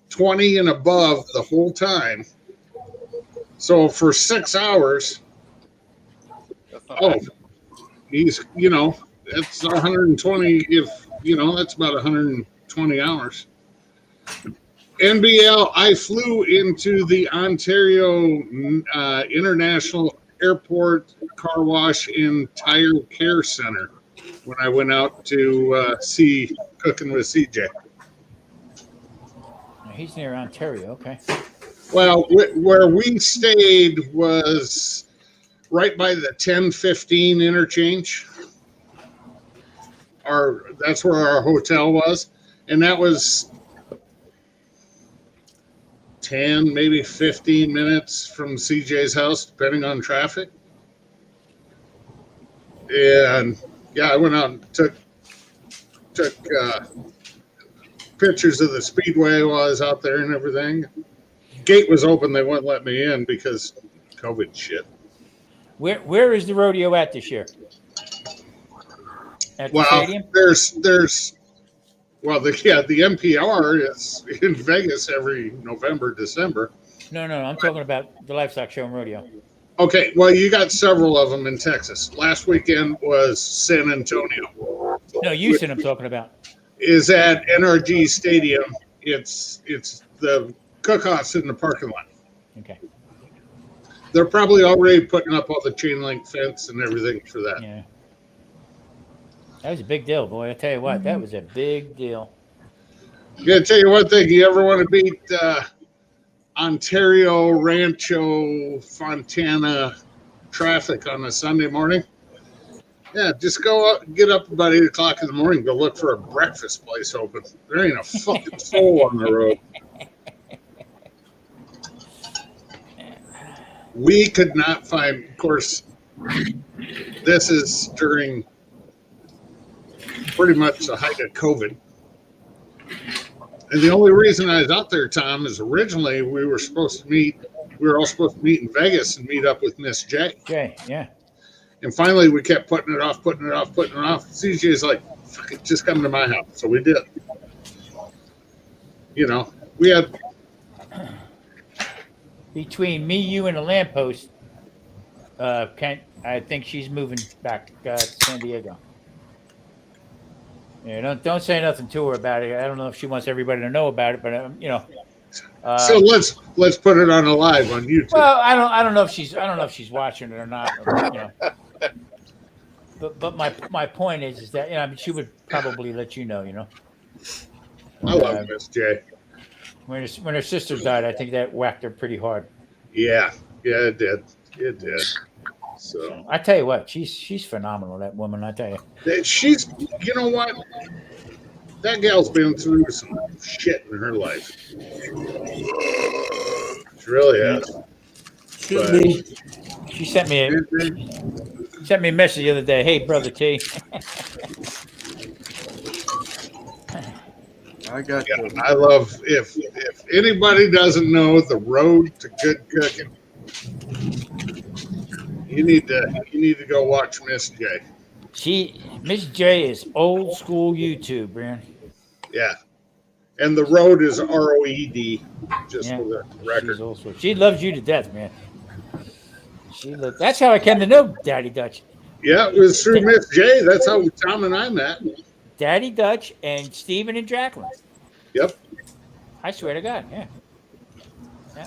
20 and above the whole time. So for 6 hours, he's it's 120. If that's about 120 hours. NBL, I flew into the Ontario International Airport Car Wash and Tire Care Center when I went out to see Cooking with CJ. He's near Ontario. Okay. Well, where we stayed was right by the 1015 interchange. That's where our hotel was, and that was 10, maybe 15 minutes from CJ's house, depending on traffic. And yeah, I went out and took pictures of the speedway while I was out there and everything. Gate was open; they wouldn't let me in because COVID shit. Where is the rodeo at this year? At the stadium? there's the NPR is in Vegas every November, December. No, I'm talking about the Livestock Show and Rodeo. Okay, well, you got several of them in Texas. Last weekend was San Antonio. No, Houston I'm talking about. Is at NRG Stadium. It's the cook-offs in the parking lot. Okay. They're probably already putting up all the chain link fence and everything for that. Yeah. That was a big deal, boy. I tell you what, that was a big deal. I'm gonna tell you one thing. You ever want to beat Ontario, Rancho, Fontana traffic on a Sunday morning? Yeah, just go up, get up about 8 o'clock in the morning, go look for a breakfast place open. There ain't a fucking soul on the road. We could not find, of course, this is during pretty much the height of COVID. And the only reason I was out there, Tom, is originally we were all supposed to meet in Vegas and meet up with Miss J. Okay, yeah. And finally we kept putting it off. CJ's like, fuck it, just come to my house. So we did. You know, we had between me, you, and a lamppost, Kent, I think she's moving back to San Diego. Yeah, don't say nothing to her about it. I don't know if she wants everybody to know about it, but you know. So let's put it on a live on YouTube. Well, I don't know if she's watching it or not. Or, you know. But my point is that I mean, she would probably let you know. You know. I love Miss J. When her sister died, I think that whacked her pretty hard. Yeah, it did. So I tell you what, she's phenomenal. That woman, I tell you. She's, you know what? That gal's been through some shit in her life. She really has. She sent me a message the other day. Hey, brother T. I love if anybody doesn't know the road to good cooking, you need to go watch Miss J. Miss J is old school YouTube, man. Yeah. And the road is ROED, just for the record. She loves you to death, man. That's how I came to know Daddy Dutch. Yeah, it was through Miss J. That's how Tom and I met. Daddy Dutch and Stephen and Jacqueline. Yep. I swear to God, yeah.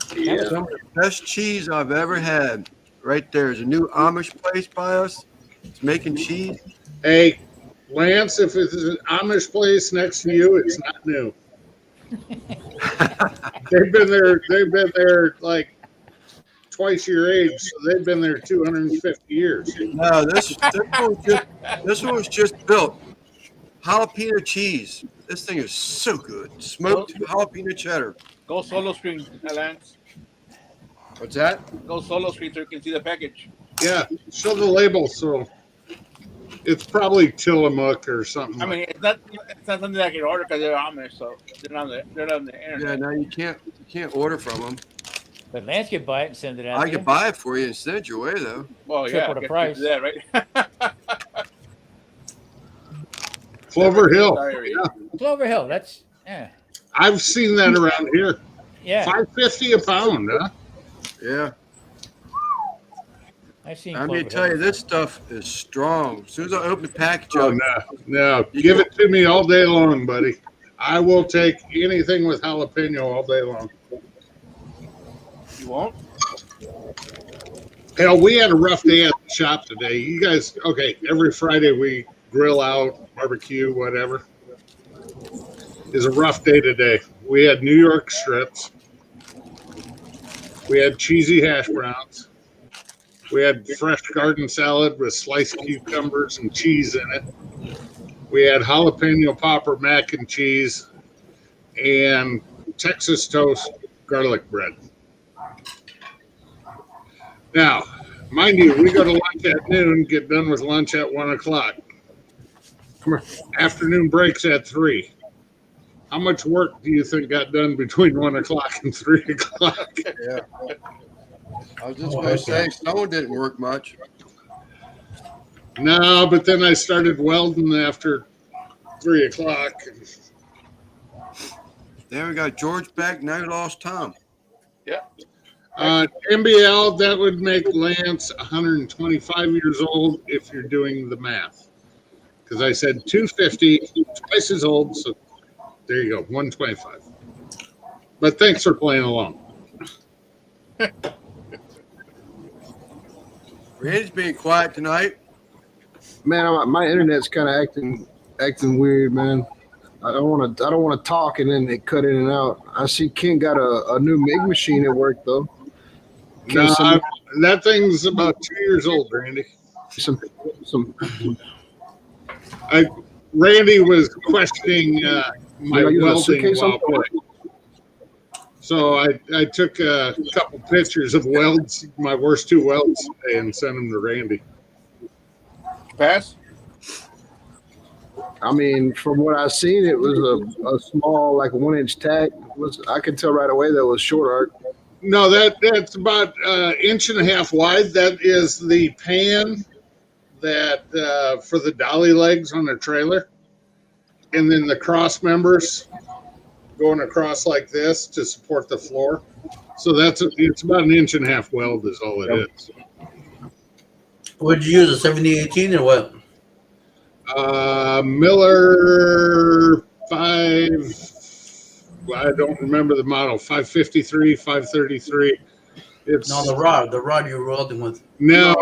Some of the best cheese I've ever had. Right there is a new Amish place by us. It's making cheese. Hey, Lance, if it's an Amish place next to you, it's not new. They've been there like twice your age, so they've been there 250 years. No, this one was just built. Jalapeno cheese. This thing is so good. Smoked jalapeno cheddar. Go Solo Screen, Lance. What's that? Go Solo Screen so you can see the package. Yeah, show the label. So it's probably Tillamook or something. I mean, it's not something I can order because they're Amish, so they're not on the internet. Yeah, no, you can't order from them. But Lance could buy it and send it out. I could buy it for you and send it your way, though. Well, Triple the price. That, right? Clover Hill. Clover Hill. That's I've seen that around here. Yeah. $5.50 a pound, huh? Yeah. I've seen. I'm going to tell you, this stuff is strong. As soon as I open the package up, no, give it to me all day long, buddy. I will take anything with jalapeno all day long. You won't? Hell, we had a rough day at the shop today. You guys, okay, every Friday we grill out, barbecue, whatever. It's a rough day today. We had New York strips. We had cheesy hash browns. We had fresh garden salad with sliced cucumbers and cheese in it. We had jalapeno popper mac and cheese and Texas toast garlic bread. Now, mind you, we go to lunch at noon, get done with lunch at 1 o'clock. Afternoon breaks at 3. How much work do you think got done between 1 o'clock and 3 o'clock? Yeah. I was just going to say, someone didn't work much. No, but then I started welding after 3 o'clock. Then we got George back. Now we lost Tom. Yeah. NBL, that would make Lance 125 years old if you're doing the math. Because I said 250, twice as old. So there you go, 125. But thanks for playing along. Randy's being quiet tonight. Man, my internet's kind of acting weird, man. I don't want to talk and then they cut in and out. I see Ken got a new MIG machine at work though. No, that thing's about 2 years old, Randy. Randy was questioning my welding while playing. So I took a couple pictures of welds, my worst 2 welds today, and sent them to Randy. Pass? I mean, from what I seen, it was a small, like 1-inch tack. I could tell right away that was short arc. No, that's about 1.5 inches wide. That is the pan that for the dolly legs on the trailer, and then the cross members going across like this to support the floor. So it's about 1.5 inch weld is all it is. What'd you use, a 7018 or what? Miller 5. I don't remember the model. 553, 533. It's No, the rod you were welding with. No,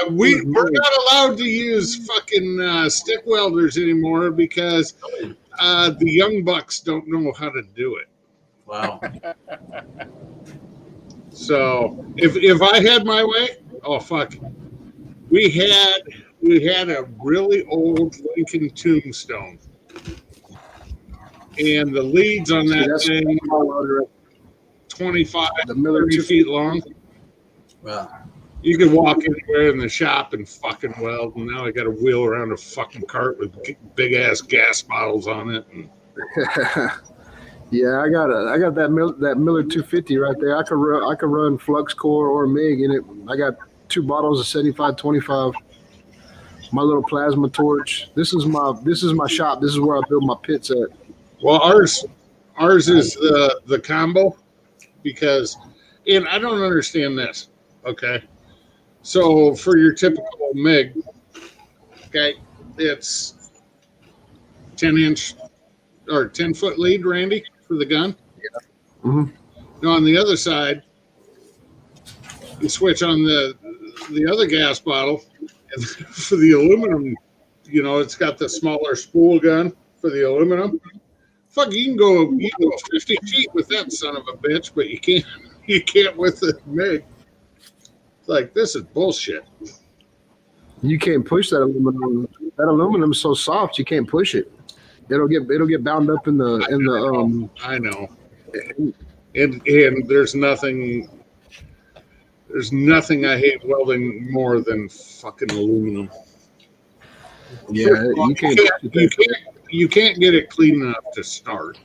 we're not allowed to use fucking stick welders anymore because the young bucks don't know how to do it. Wow. So if I had my way, oh fuck, we had a really old Lincoln Tombstone, and the leads on that thing 25, 30 feet long. Wow. You could walk anywhere in the shop and fucking weld, and now I got to wheel around a fucking cart with big ass gas bottles on it. And yeah, I got that Miller 250 right there. I could run flux core or MIG in it. I got 2 bottles of 7525. My little plasma torch. This is my shop. This is where I build my pits at. Well, ours is the combo, because, and I don't understand this. Okay, so for your typical MIG, okay, it's 10-inch or 10-foot lead, Randy, for the gun. Yeah. Mm-hmm. Now on the other side, you switch on the other gas bottle, and for the aluminum, it's got the smaller spool gun for the aluminum. Fuck, you can go 50 feet with that son of a bitch, but you can't with the MIG. It's like, this is bullshit. You can't push that aluminum. That aluminum's so soft, you can't push it. It'll get bound up in the. I know. And there's nothing I hate welding more than fucking aluminum. Yeah, you can't get it clean enough to start.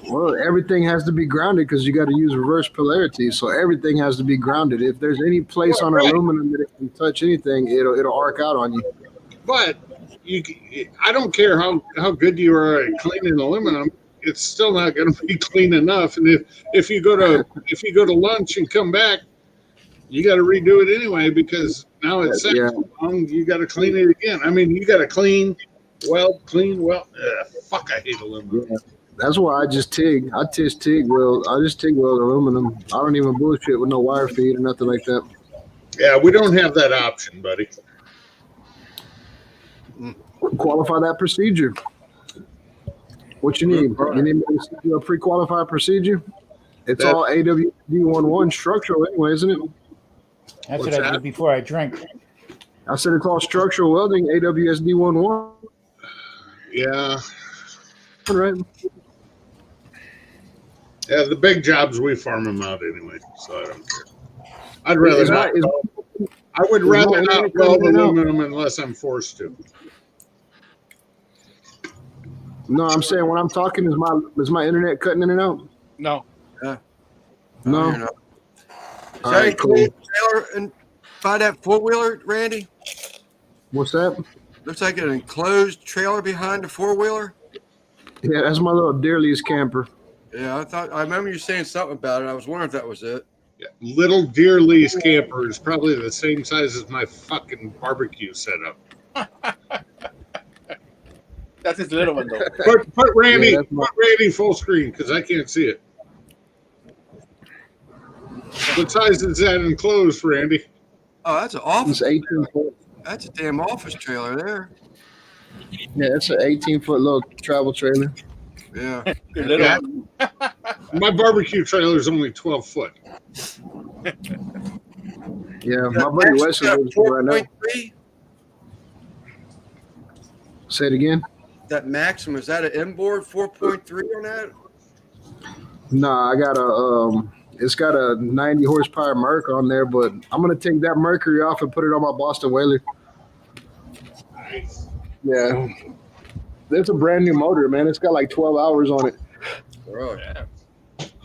Well, everything has to be grounded because you got to use reverse polarity. So everything has to be grounded. If there's any place on aluminum that it can touch anything, it'll arc out on you. But I don't care how good you are at cleaning aluminum. It's still not going to be clean enough. And if you go to lunch and come back, you got to redo it anyway because now it's sat so long. You got to clean it again. I mean, you got to clean Well, clean, well. Fuck, I hate aluminum. Yeah. That's why I just TIG. I just TIG weld. I just TIG weld aluminum. I don't even bullshit with no wire feed or nothing like that. Yeah, we don't have that option, buddy. Qualify that procedure. What you need? You need me to send you a pre-qualified procedure? It's all AWSD11 structural anyway, isn't it? That's what I did before I drank. I said it's all structural welding, AWSD11. Yeah. All right. Yeah, the big jobs, we farm them out anyway, so I don't care. I'd rather not. I would rather not weld aluminum unless I'm forced to. No, I'm saying when I'm talking, is my internet cutting in and out? No. No. So All right, cool. trailer and by that four-wheeler, Randy? What's that? Looks like an enclosed trailer behind the four-wheeler. Yeah, that's my little deer lease camper. Yeah, I remember you saying something about it. I was wondering if that was it. Yeah, little deer lease camper is probably the same size as my fucking barbecue setup. That's his little one, though. Put Randy, put Randy full screen because I can't see it. What size is that enclosed, Randy? Oh, that's an office. It's 18 foot. That's a damn office trailer there. Yeah, it's an 18-foot little travel trailer. Yeah. Yeah. My barbecue trailer is only 12 foot. Yeah, my buddy Wesley lives here right now. Say it again. That Maxim, is that an inboard 4.3 on that? Nah, I got it's got a 90 horsepower Merc on there, but I'm gonna take that Mercury off and put it on my Boston Whaler. Yeah, it's a brand new motor, man. It's got like 12 hours on it. Really?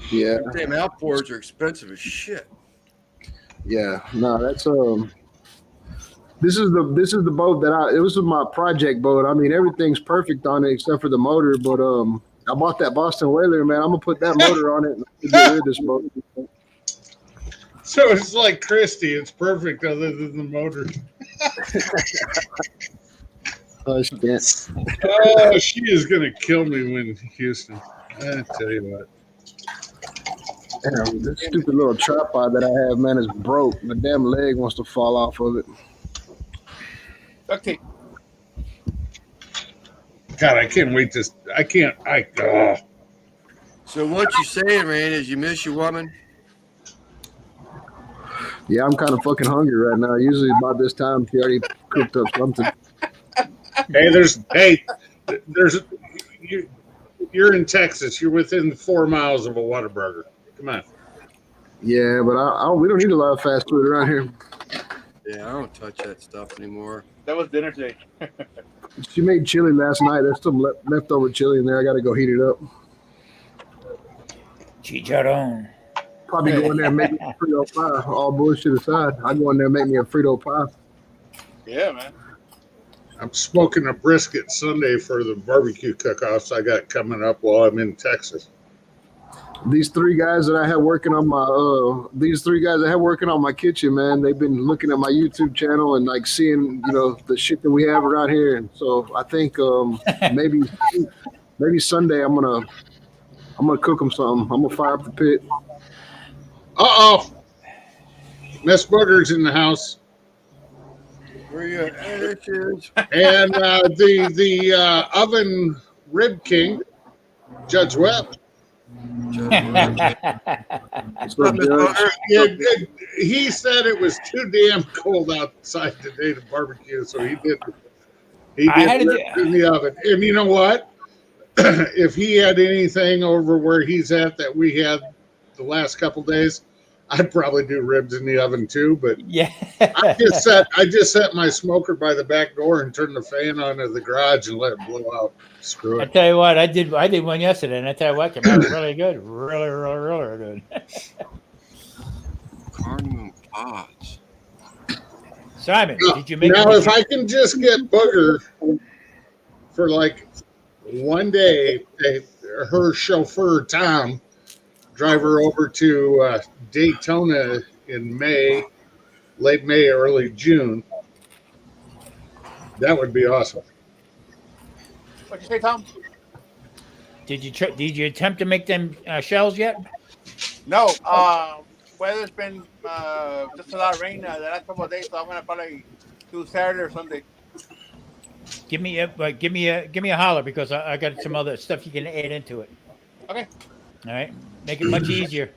Yeah. Damn outboards are expensive as shit. Yeah, no, that's This is the boat that it was my project boat. I mean, everything's perfect on it except for the motor. But I bought that Boston Whaler, man. I'm gonna put that motor on it and get rid of this boat. So it's like Christy. It's perfect other than the motor. Oh, she can't. Oh, she is gonna kill me when Houston. I tell you what. Damn, this stupid little tripod that I have, man, is broke. The damn leg wants to fall off of it. Okay. God, I can't wait to. I can't. So what you saying, man, is you miss your woman? Yeah, I'm kind of fucking hungry right now. Usually about this time, she already cooked up something. You're in Texas. You're within 4 miles of a Whataburger. Come on. Yeah, but we don't need a lot of fast food around here. Yeah, I don't touch that stuff anymore. That was dinner today. She made chili last night. There's some leftover chili in there. I got to go heat it up. Chicharron. Probably go in there and make me a Frito pie. All bullshit aside, I go in there and make me a Frito pie. Yeah, man. I'm smoking a brisket Sunday for the barbecue cook-offs I got coming up while I'm in Texas. These three guys that I have working on my kitchen, man, they've been looking at my YouTube channel and like seeing, the shit that we have around here. And so I think maybe Sunday I'm gonna cook them something. I'm gonna fire up the pit. Miss Booger's in the house. Where you at? There she is. And the oven rib king, Judge Webb. He said it was too damn cold outside today to barbecue, so he did it in the oven. And you know what? If he had anything over where he's at that we had the last couple days, I'd probably do ribs in the oven too. But yeah, I just set my smoker by the back door and turned the fan on in the garage and let it blow out. Screw it. I tell you what, I did one yesterday, and I tell you what, it came out really good, really good. Cardamom pods. Simon, did you make? Now, if I can just get Booger for like one day, her chauffeur Tom drive her over to Daytona in May, late May, early June, that would be awesome. What'd you say, Tom? Did you attempt to make them shells yet? No. Weather's been just a lot of rain the last couple of days, so I'm gonna probably do Saturday or Sunday. Give me a holler because I got some other stuff you can add into it. Okay. All right. Make it much easier.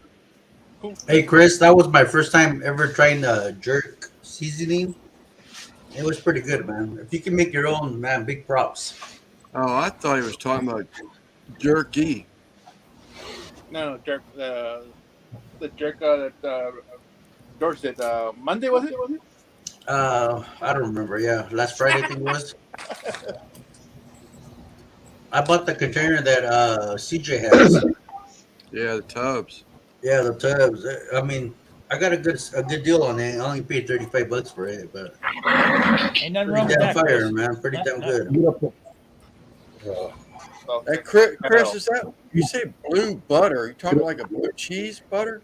Hey, Chris, that was my first time ever trying jerk seasoning. It was pretty good, man. If you can make your own, man, big props. Oh, I thought he was talking about jerky. No, jerk. The jerk that George did Monday, was it? I don't remember. Yeah, last Friday I think it was. I bought the container that CJ has. Yeah, the tubs. Yeah, the tubs. I mean, I got a good deal on it. I only paid $35 for it, but ain't nothing wrong pretty with damn that, fire, Chris. man. Pretty damn good. Hey, Chris, is that you say blue butter? You talking like a blue cheese butter?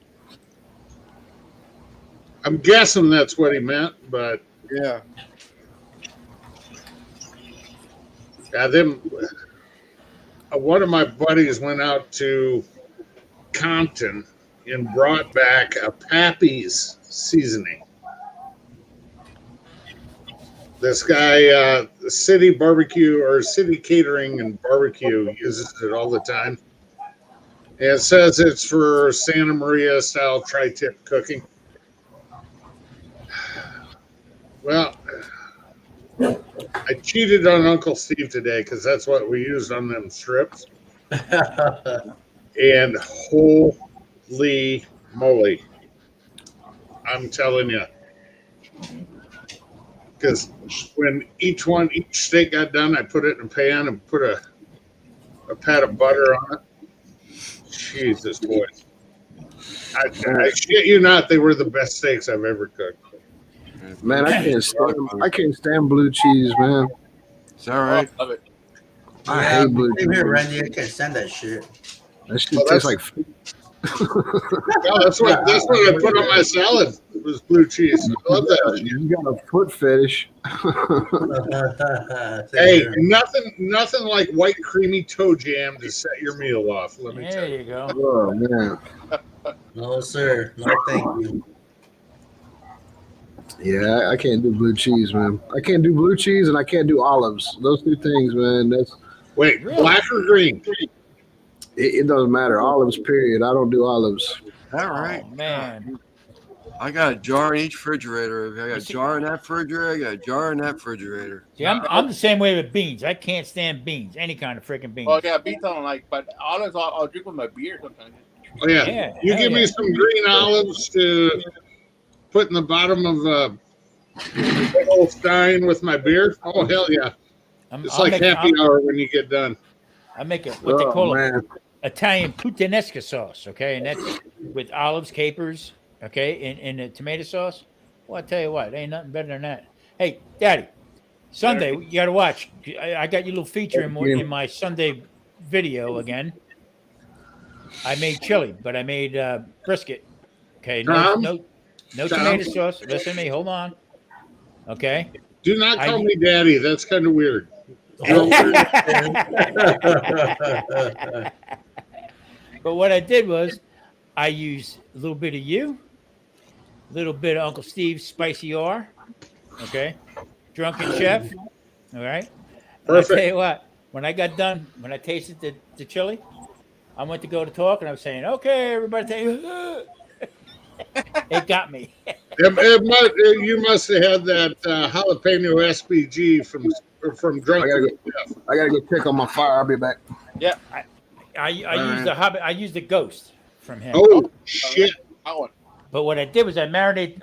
I'm guessing that's what he meant, but yeah. Yeah, one of my buddies went out to Compton and brought back a Pappy's seasoning. This guy, City Barbecue or City Catering and Barbecue uses it all the time. And it says it's for Santa Maria style tri-tip cooking. Well, I cheated on Uncle Steve today because that's what we used on them strips. And holy moly, I'm telling you. Because when each steak got done, I put it in a pan and put a pat of butter on it. Jesus, boys. I shit you not, they were the best steaks I've ever cooked. Man, I can't stand blue cheese, man. Is that right? Love it. I hate blue cheese. Same here, Randy. I can't stand that shit. That shit tastes like. No, that's what I put on my salad was blue cheese. I love that shit. You got a foot fetish. Hey, nothing like white creamy toe jam to set your meal off. Let me tell you. There you go. Oh man. No, sir. No, thank you. Yeah, I can't do blue cheese, man. I can't do blue cheese and I can't do olives. Those two things, man. Wait, black or green? It doesn't matter. Olives, period. I don't do olives. All right, man. I got a jar in each refrigerator. I got a jar in that refrigerator. I got a jar in that refrigerator. See, I'm the same way with beans. I can't stand beans, any kind of freaking beans. Oh yeah, beets I don't like, but olives I'll drink with my beer sometimes. Oh yeah. You give me some green olives to put in the bottom of a old stein with my beer. Oh hell yeah! It's like happy hour when you get done. I make what they call Italian puttanesca sauce, okay, and that's with olives, capers, okay, and the tomato sauce. Well, I tell you what, ain't nothing better than that. Hey, Daddy, Sunday you got to watch. I got your little feature in my Sunday video again. I made chili, but I made brisket. Okay, no tomato sauce. Listen to me. Hold on. Okay. Do not call me Daddy. That's kind of weird. But what I did was I used a little bit of you, a little bit of Uncle Steve's Spicy R, okay, Drunken Chef, all right. And I tell you what, when I got done, when I tasted the chili, I went to go to talk and I was saying, okay, everybody take it got me. You must have had that jalapeno SPG from Drunken Chef. I gotta go check on my fire. I'll be back. Yeah, I used the Hobbit. I used the Ghost from him. Oh shit! But what I did was I marinated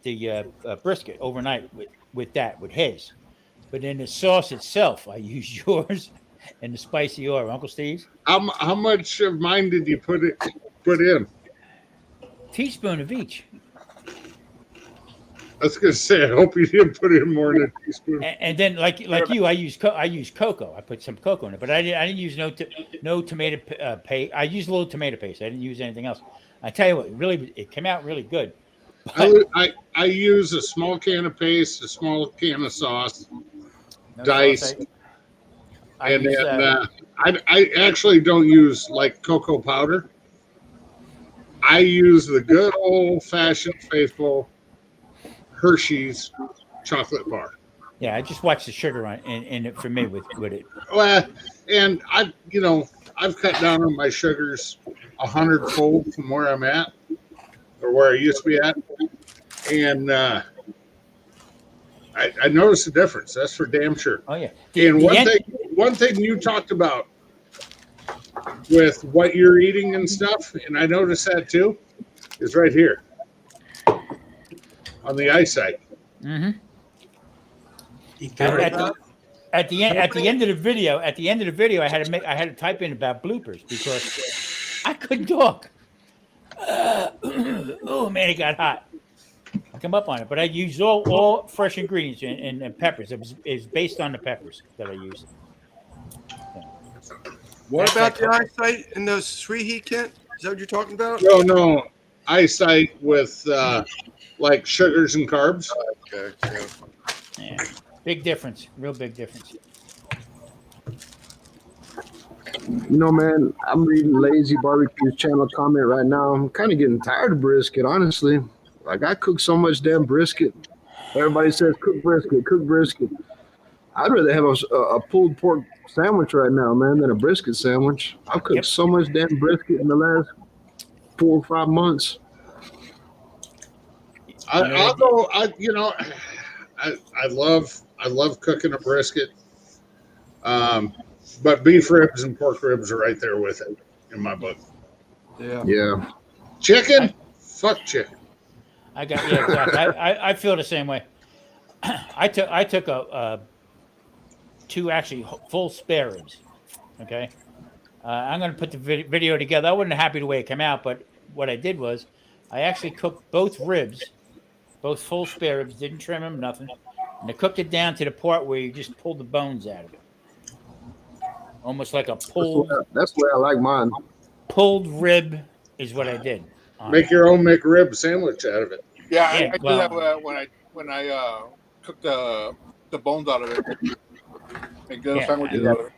the brisket overnight with his. But in the sauce itself, I used yours and the spicy oil, Uncle Steve's. How much of mine did you put in? Teaspoon of each. I was gonna say, I hope you didn't put in more than a teaspoon. And then, like you, I used cocoa. I put some cocoa in it, but I didn't use no tomato paste. I used a little tomato paste. I didn't use anything else. I tell you what, it came out really good. I use a small can of paste, a small can of sauce, diced, And then I actually don't use like cocoa powder. I use the good old fashioned faithful Hershey's chocolate bar. Yeah, I just watch the sugar on in it for me with it. Well, and I've cut down on my sugars 100-fold from where I'm at, or where I used to be at, and I noticed a difference. That's for damn sure. Oh yeah. And one thing you talked about with what you're eating and stuff, and I noticed that too, is right here on the eyesight. Mm-hmm. At the end of the video, I had to type in about bloopers because I couldn't talk. Oh man, it got hot. I come up on it, but I use all fresh ingredients and peppers. It's based on the peppers that I use. What about the eyesight and the sweet heat, Kent? Is that what you're talking about? No, eyesight with like sugars and carbs. Okay. Yeah. Big difference, real big difference. You know, man, I'm reading Lazy Barbecue's channel comment right now. I'm kind of getting tired of brisket, honestly. Like, I cook so much damn brisket. Everybody says cook brisket. I'd rather have a pulled pork sandwich right now, man, than a brisket sandwich. I've cooked so much damn brisket in the last 4 or 5 months. I love cooking a brisket. But beef ribs and pork ribs are right there with it in my book. Yeah. Chicken? Fuck chicken. Exactly. I feel the same way. I took a 2 actually full spare ribs. Okay. I'm going to put the video together. I wasn't happy the way it came out, but what I did was I actually cooked both ribs, both full spare ribs, didn't trim them, nothing. And I cooked it down to the part where you just pulled the bones out of it. Almost like a pulled. That's the way I like mine. Pulled rib is what I did. Make your own McRib sandwich out of it. Yeah, I do that when I cook the bones out of it. Make good sandwiches out of it.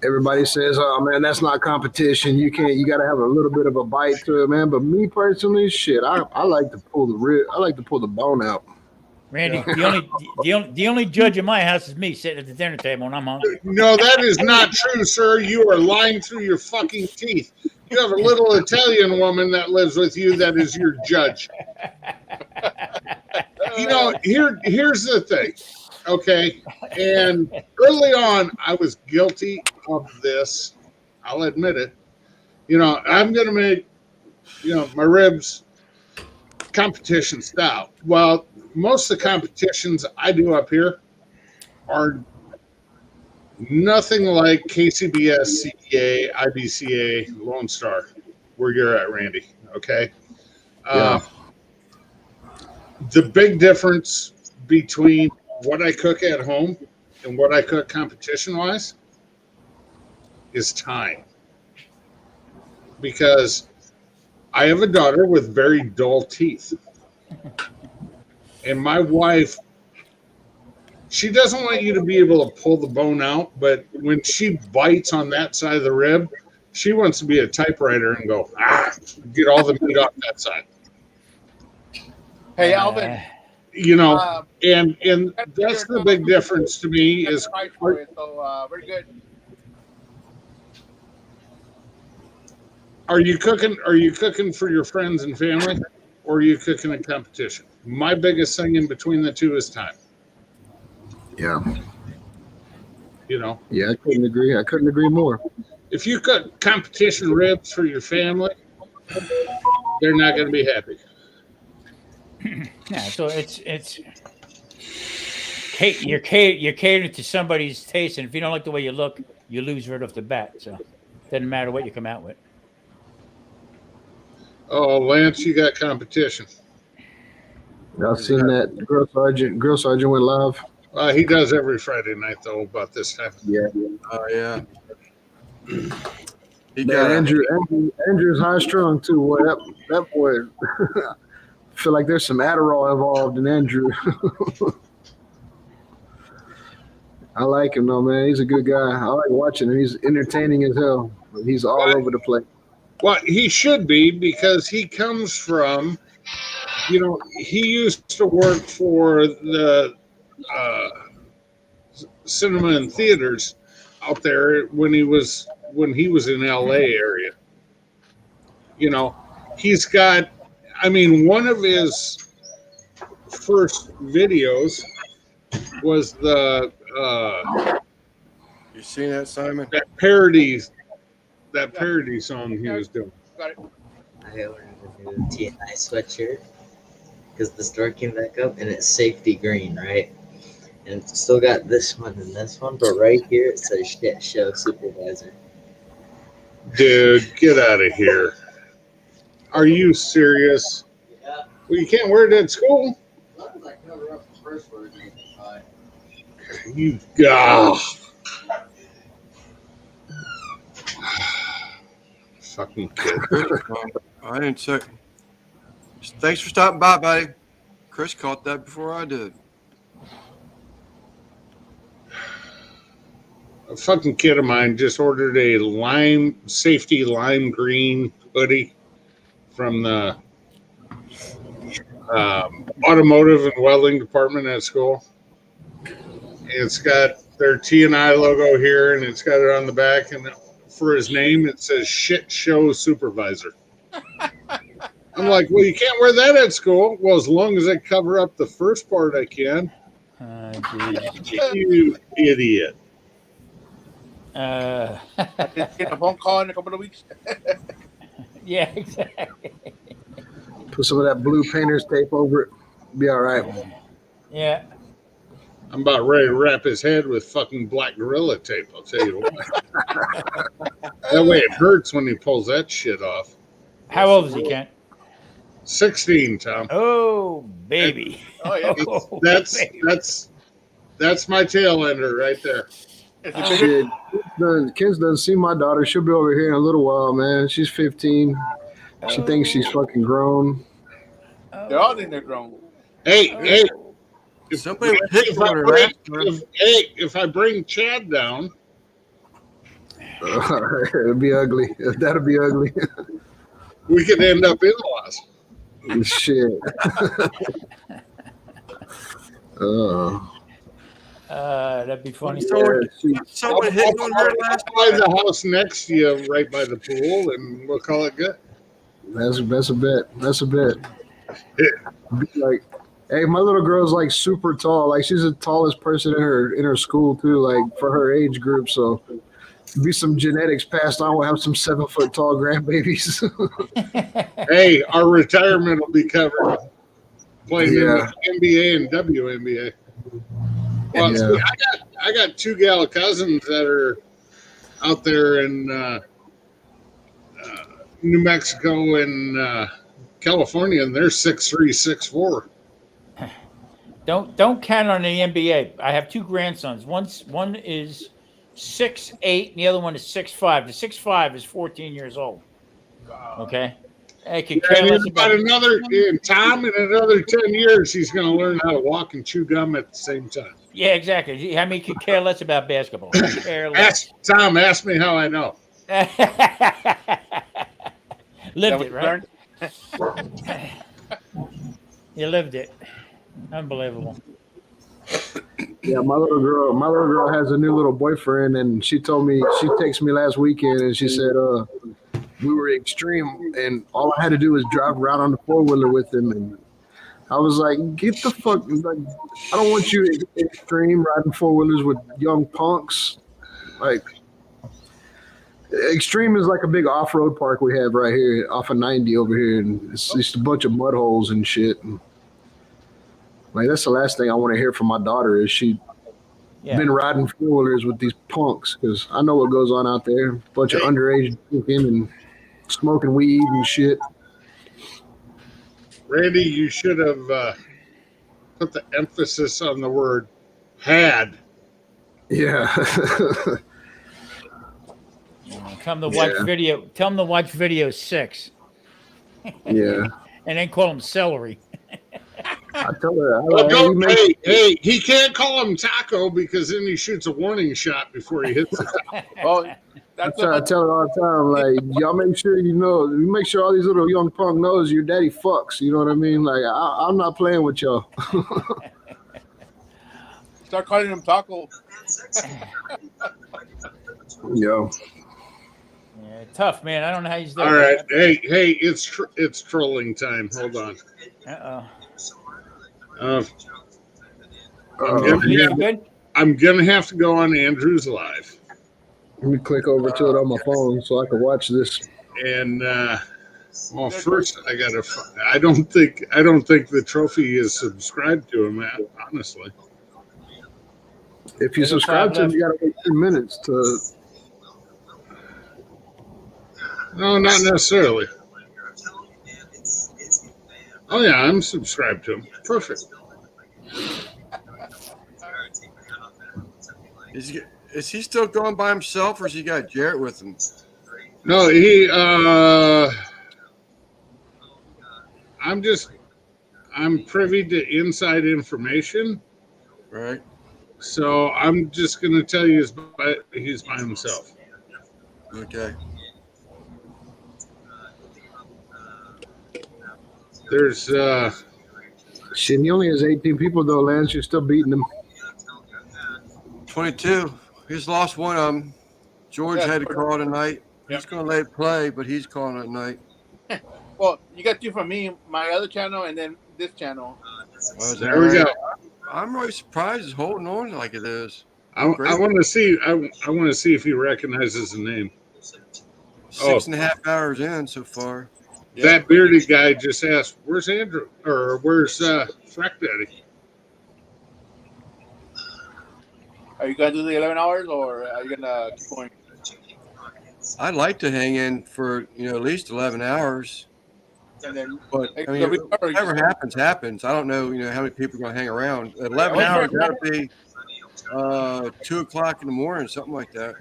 Everybody says, "Oh man, that's not competition. You got to have a little bit of a bite to it, man." But me personally, I like to pull the rib. I like to pull the bone out. Randy, the only judge in my house is me sitting at the dinner table when I'm hungry. No, that is not true, sir. You are lying through your fucking teeth. You have a little Italian woman that lives with you that is your judge. Here's the thing, okay? And early on, I was guilty of this. I'll admit it. I'm going to make, my ribs competition style. Well, most of the competitions I do up here are nothing like KCBS, CEA, IBCA, Lone Star, where you're at, Randy. Okay. The big difference between what I cook at home and what I cook competition wise is time. Because I have a daughter with very dull teeth. And my wife, she doesn't want you to be able to pull the bone out, but when she bites on that side of the rib, she wants to be a typewriter and go, get all the meat off that side. Hey, Alvin. And that's the big difference to me is. So we're good. Are you cooking for your friends and family, or are you cooking in competition? My biggest thing in between the two is time. Yeah. Yeah, I couldn't agree more. If you cook competition ribs for your family, they're not going to be happy. Yeah, so you're catering to somebody's taste, and if you don't like the way you look, you lose right off the bat. So it doesn't matter what you come out with. Oh, Lance, you got competition. I've seen that Grill Sergeant went live. He does every Friday night though. About this time. Yeah. Oh yeah. Andrew's high strung too. Boy, that boy. I feel like there's some Adderall involved in Andrew. I like him though, man. He's a good guy. I like watching him. He's entertaining as hell. But he's all over the place. Well, he should be because he comes from, he used to work for the cinema and theaters out there when he was in LA area. He's got, one of his first videos was the You seen that, Simon? that parody song he was doing. Got it. I ordered a new TNI sweatshirt because the store came back up and it's safety green, right? And it's still got this one and this one, but right here it says shit show supervisor. Dude, get out of here. Are you serious? Yeah. Well, you can't wear it at school? As long as I cover up the first word, it's fine. You go. Fucking kid. I didn't check. Thanks for stopping by, buddy. Chris caught that before I did. A fucking kid of mine just ordered a safety lime green hoodie from the automotive and welding department at school. It's got their T&I logo here, and it's got it on the back, and for his name it says shit show supervisor. I'm like, well, you can't wear that at school. Well, as long as I cover up the first part, I can. You idiot. Get a phone call in a couple of weeks. Yeah, exactly. Put some of that blue painter's tape over it. Be all right. Yeah. I'm about ready to wrap his head with fucking black gorilla tape, I'll tell you what. That way it hurts when he pulls that shit off. How old is he, Kent? 16, Tom. Oh, baby. Oh, yeah. That's my tail ender right there. Shit. Kids doesn't see my daughter. She'll be over here in a little while, man. She's 15. She thinks she's fucking grown. They're all in their grown. Hey. Somebody hit If I bring Chad down, it'll be ugly. That'll be ugly. We could end up in-laws. Shit. That'd be funny. Someone hit on her last buy the house next to you right by the pool, and we'll call it good. That's a bet. That's a bet. Like, hey, my little girl's like super tall. Like, she's the tallest person in her school too. Like, for her age group. So, be some genetics passed on. We'll have some 7 foot tall grandbabies. Hey, our retirement will be covered playing in the NBA and WNBA. Well, see, I got 2 gal cousins that are out there in New Mexico and California, and they're 6'3", 6'4". Don't count on the NBA. I have 2 grandsons. One is 6'8", and the other one is 6'5". The 6'5" is 14 years old. Okay. And in Tom, in another 10 years, he's going to learn how to walk and chew gum at the same time. Yeah, exactly. I mean, could care less about basketball. Care less. Ask me how I know. Lived it, right? You lived it. Unbelievable. Yeah, my little girl has a new little boyfriend, and she told me, she texted me last weekend, and she said, we were extreme, and all I had to do was drive around on the 4-wheeler with him, and I was like, get the fuck, like, I don't want you extreme riding 4-wheelers with young punks. Like, Extreme is like a big off-road park we have right here off of 90 over here, and it's just a bunch of mud holes and shit. And, like, that's the last thing I want to hear from my daughter is she been riding 4-wheelers with these punks, because I know what goes on out there. A bunch of underage drinking and smoking weed and shit. Randy, you should have put the emphasis on the word had. Yeah. Tell them to watch video. Tell them to watch video 6. Yeah. And then call them celery. I tell her, Well, don't, hey, he can't call him Taco because then he shoots a warning shot before he hits it. Oh, That's what I tell her all the time. Like, y'all make sure you make sure all these little young punk knows your daddy fucks. You know what I mean? Like, I'm not playing with y'all. Start calling him Taco. Yo. Yeah, tough, man. I don't know how he's doing. All right. Hey, it's trolling time. Hold on. I'm gonna have to go on Andrew's live. Let me click over to it on my phone so I can watch this. And well, first I don't think the trophy is subscribed to him, honestly. If you subscribe to him, you gotta wait 2 minutes to. No, not necessarily. Oh yeah, I'm subscribed to him. Perfect. Is he still going by himself, or has he got Jarrett with him? No, I'm privy to inside information. Right. So I'm just going to tell you he's by himself. Okay. There's shit, he only has 18 people though, Lance. You're still beating him. 22. He's lost one of them. George had to call tonight. He's going to let it play, but he's calling it night. Well, you got two from me, my other channel, and then this channel. There we go. I'm really surprised he's holding on like it is. I want to see. I want to see if he recognizes the name. 6.5 hours in so far. That bearded guy just asked, "Where's Andrew?" Or "Where's Frack Daddy?" Are you gonna do the 11 hours, or are you gonna keep going? I'd like to hang in for at least 11 hours. And then, but I mean, whatever happens. I don't know. How many people are going to hang around? 11 hours. That'll be 2 o'clock in the morning, something like that.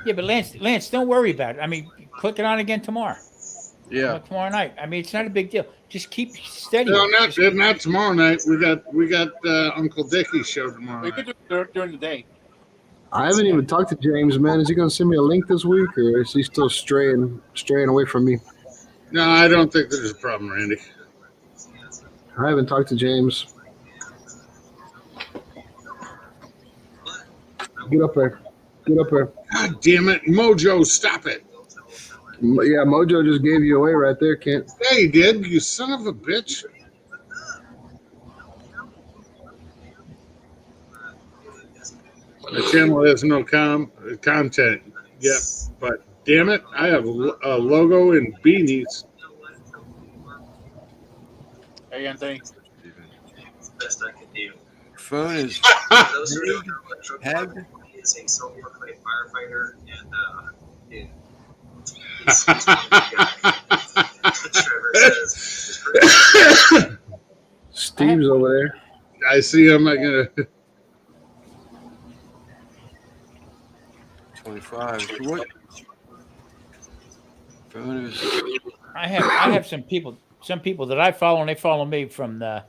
Yeah, but Lance, don't worry about it. I mean, click it on again tomorrow. Yeah, tomorrow night. I mean, it's not a big deal. Just keep steady. No, not tomorrow night. We got Uncle Dickie's show tomorrow. We could do it during the day. I haven't even talked to James, man. Is he going to send me a link this week, or is he still straying away from me? No, I don't think there's a problem, Randy. I haven't talked to James. Get up there. God damn it. Mojo, stop it. Yeah, Mojo just gave you away right there, Kent. Yeah, he did. You son of a bitch. The channel has no content yet, but damn it, I have a logo and beanies. Hey, Anthony. Best I can do. Phone is Those who don't know what truck driver is a self-proclaimed firefighter, and Trevor says Steve's over there. I see him. I'm gonna. 25. What? Phone is. I have some people that I follow, and they follow me from the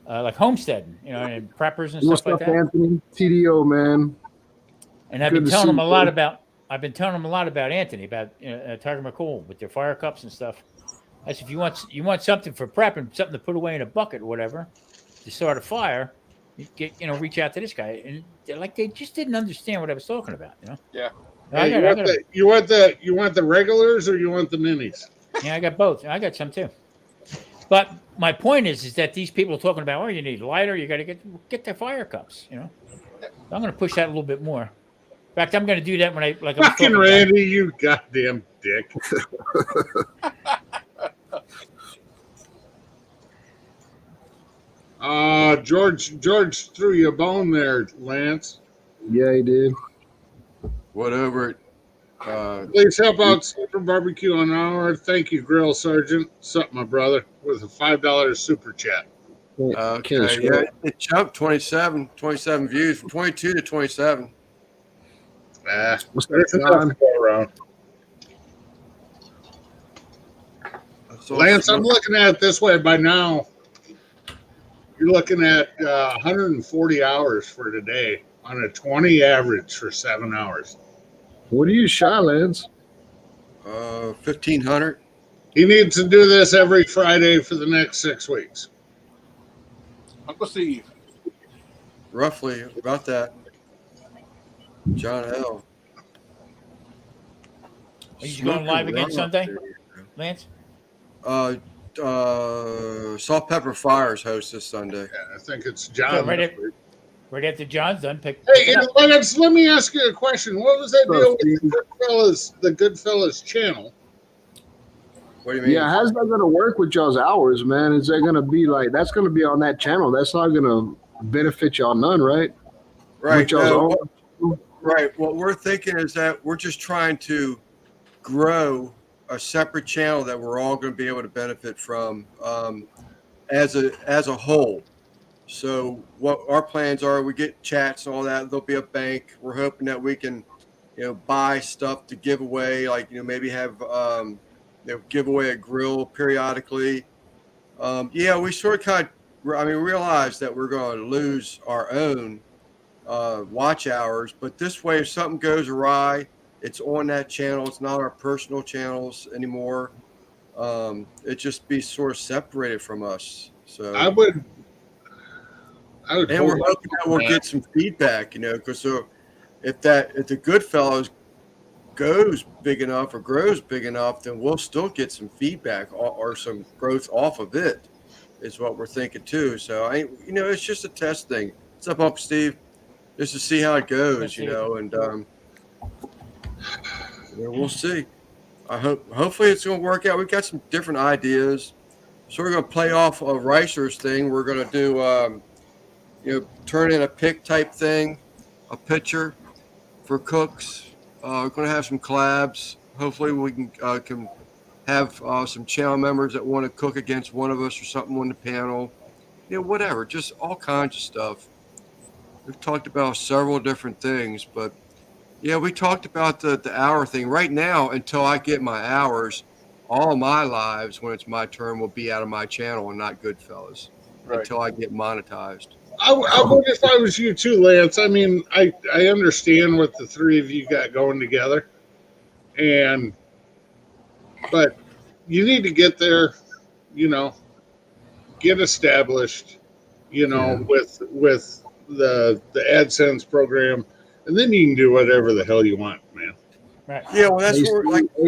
like homesteading, and preppers and What's stuff up, like that. Anthony? TDO, man. And I've been telling them a lot about Anthony, about Tiger McCool with their fire cups and stuff. I said, if you want something for prepping, something to put away in a bucket or whatever to start a fire, you get reach out to this guy. And they just didn't understand what I was talking about. Yeah. Hey, you want the regulars or you want the minis? Yeah, I got both. I got some too. But my point is that these people are talking about, you need lighter, you got to get the fire cups. I'm going to push that a little bit more. In fact, I'm going to do that when I fucking Randy, you goddamn dick. George threw you a bone there, Lance. Yeah, he did. Whatever. Please help out Super Barbecue on our Thank you, Grill Sergeant. Sup, my brother, with a $5 super chat. Okay, yeah, it jumped 27 views from 22 to 27. What's that, around. Lance, I'm looking at it this way by now. You're looking at 140 hours for today on a 20 average for 7 hours. What do you shy, Lance? 1,500. He needs to do this every Friday for the next 6 weeks. Uncle Steve. Roughly about that. John L. Are you going live again Sunday, Lance? Salt Pepper Fires host this Sunday. Yeah, I think it's So John. right after John's done, pick Hey, it up. Lance, let me ask you a question. What was that deal with the Goodfellas channel? What do you mean? Yeah, how's that going to work with y'all's hours, man? Is that going to be like, that's going to be on that channel? That's not going to benefit y'all none, right? Right. With y'all's own- Right. What we're thinking is that we're just trying to grow a separate channel that we're all going to be able to benefit from as a whole. So what our plans are, we get chats and all that. There'll be a bank. We're hoping that we can, buy stuff to give away, like maybe have give away a grill periodically. We sort of kind of, realize that we're going to lose our own watch hours, but this way, if something goes awry, it's on that channel. It's not our personal channels anymore. It just be sort of separated from us. So I would and we're hoping that we'll get some feedback, because if the Goodfellas goes big enough or grows big enough, then we'll still get some feedback or some growth off of it, is what we're thinking too. So it's just a test thing. What's up, Uncle Steve? Just to see how it goes, and we'll see. Hopefully it's going to work out. We've got some different ideas. So we're going to play off of Ricer's thing. We're going to do, turn in a pick type thing, a pitcher for cooks. We're going to have some collabs. Hopefully we can have some channel members that want to cook against one of us or something on the panel. Whatever, just all kinds of stuff. We've talked about several different things, but we talked about the hour thing. Right now, until I get my hours, all my lives, when it's my turn, will be out of my channel and not Goodfellas until I get monetized. I would if I was you too, Lance. I mean, I understand what the three of you got going together, but you need to get there, get established, with the AdSense program, and then you can do whatever the hell you want, man. Right. Yeah, well, that's Hey,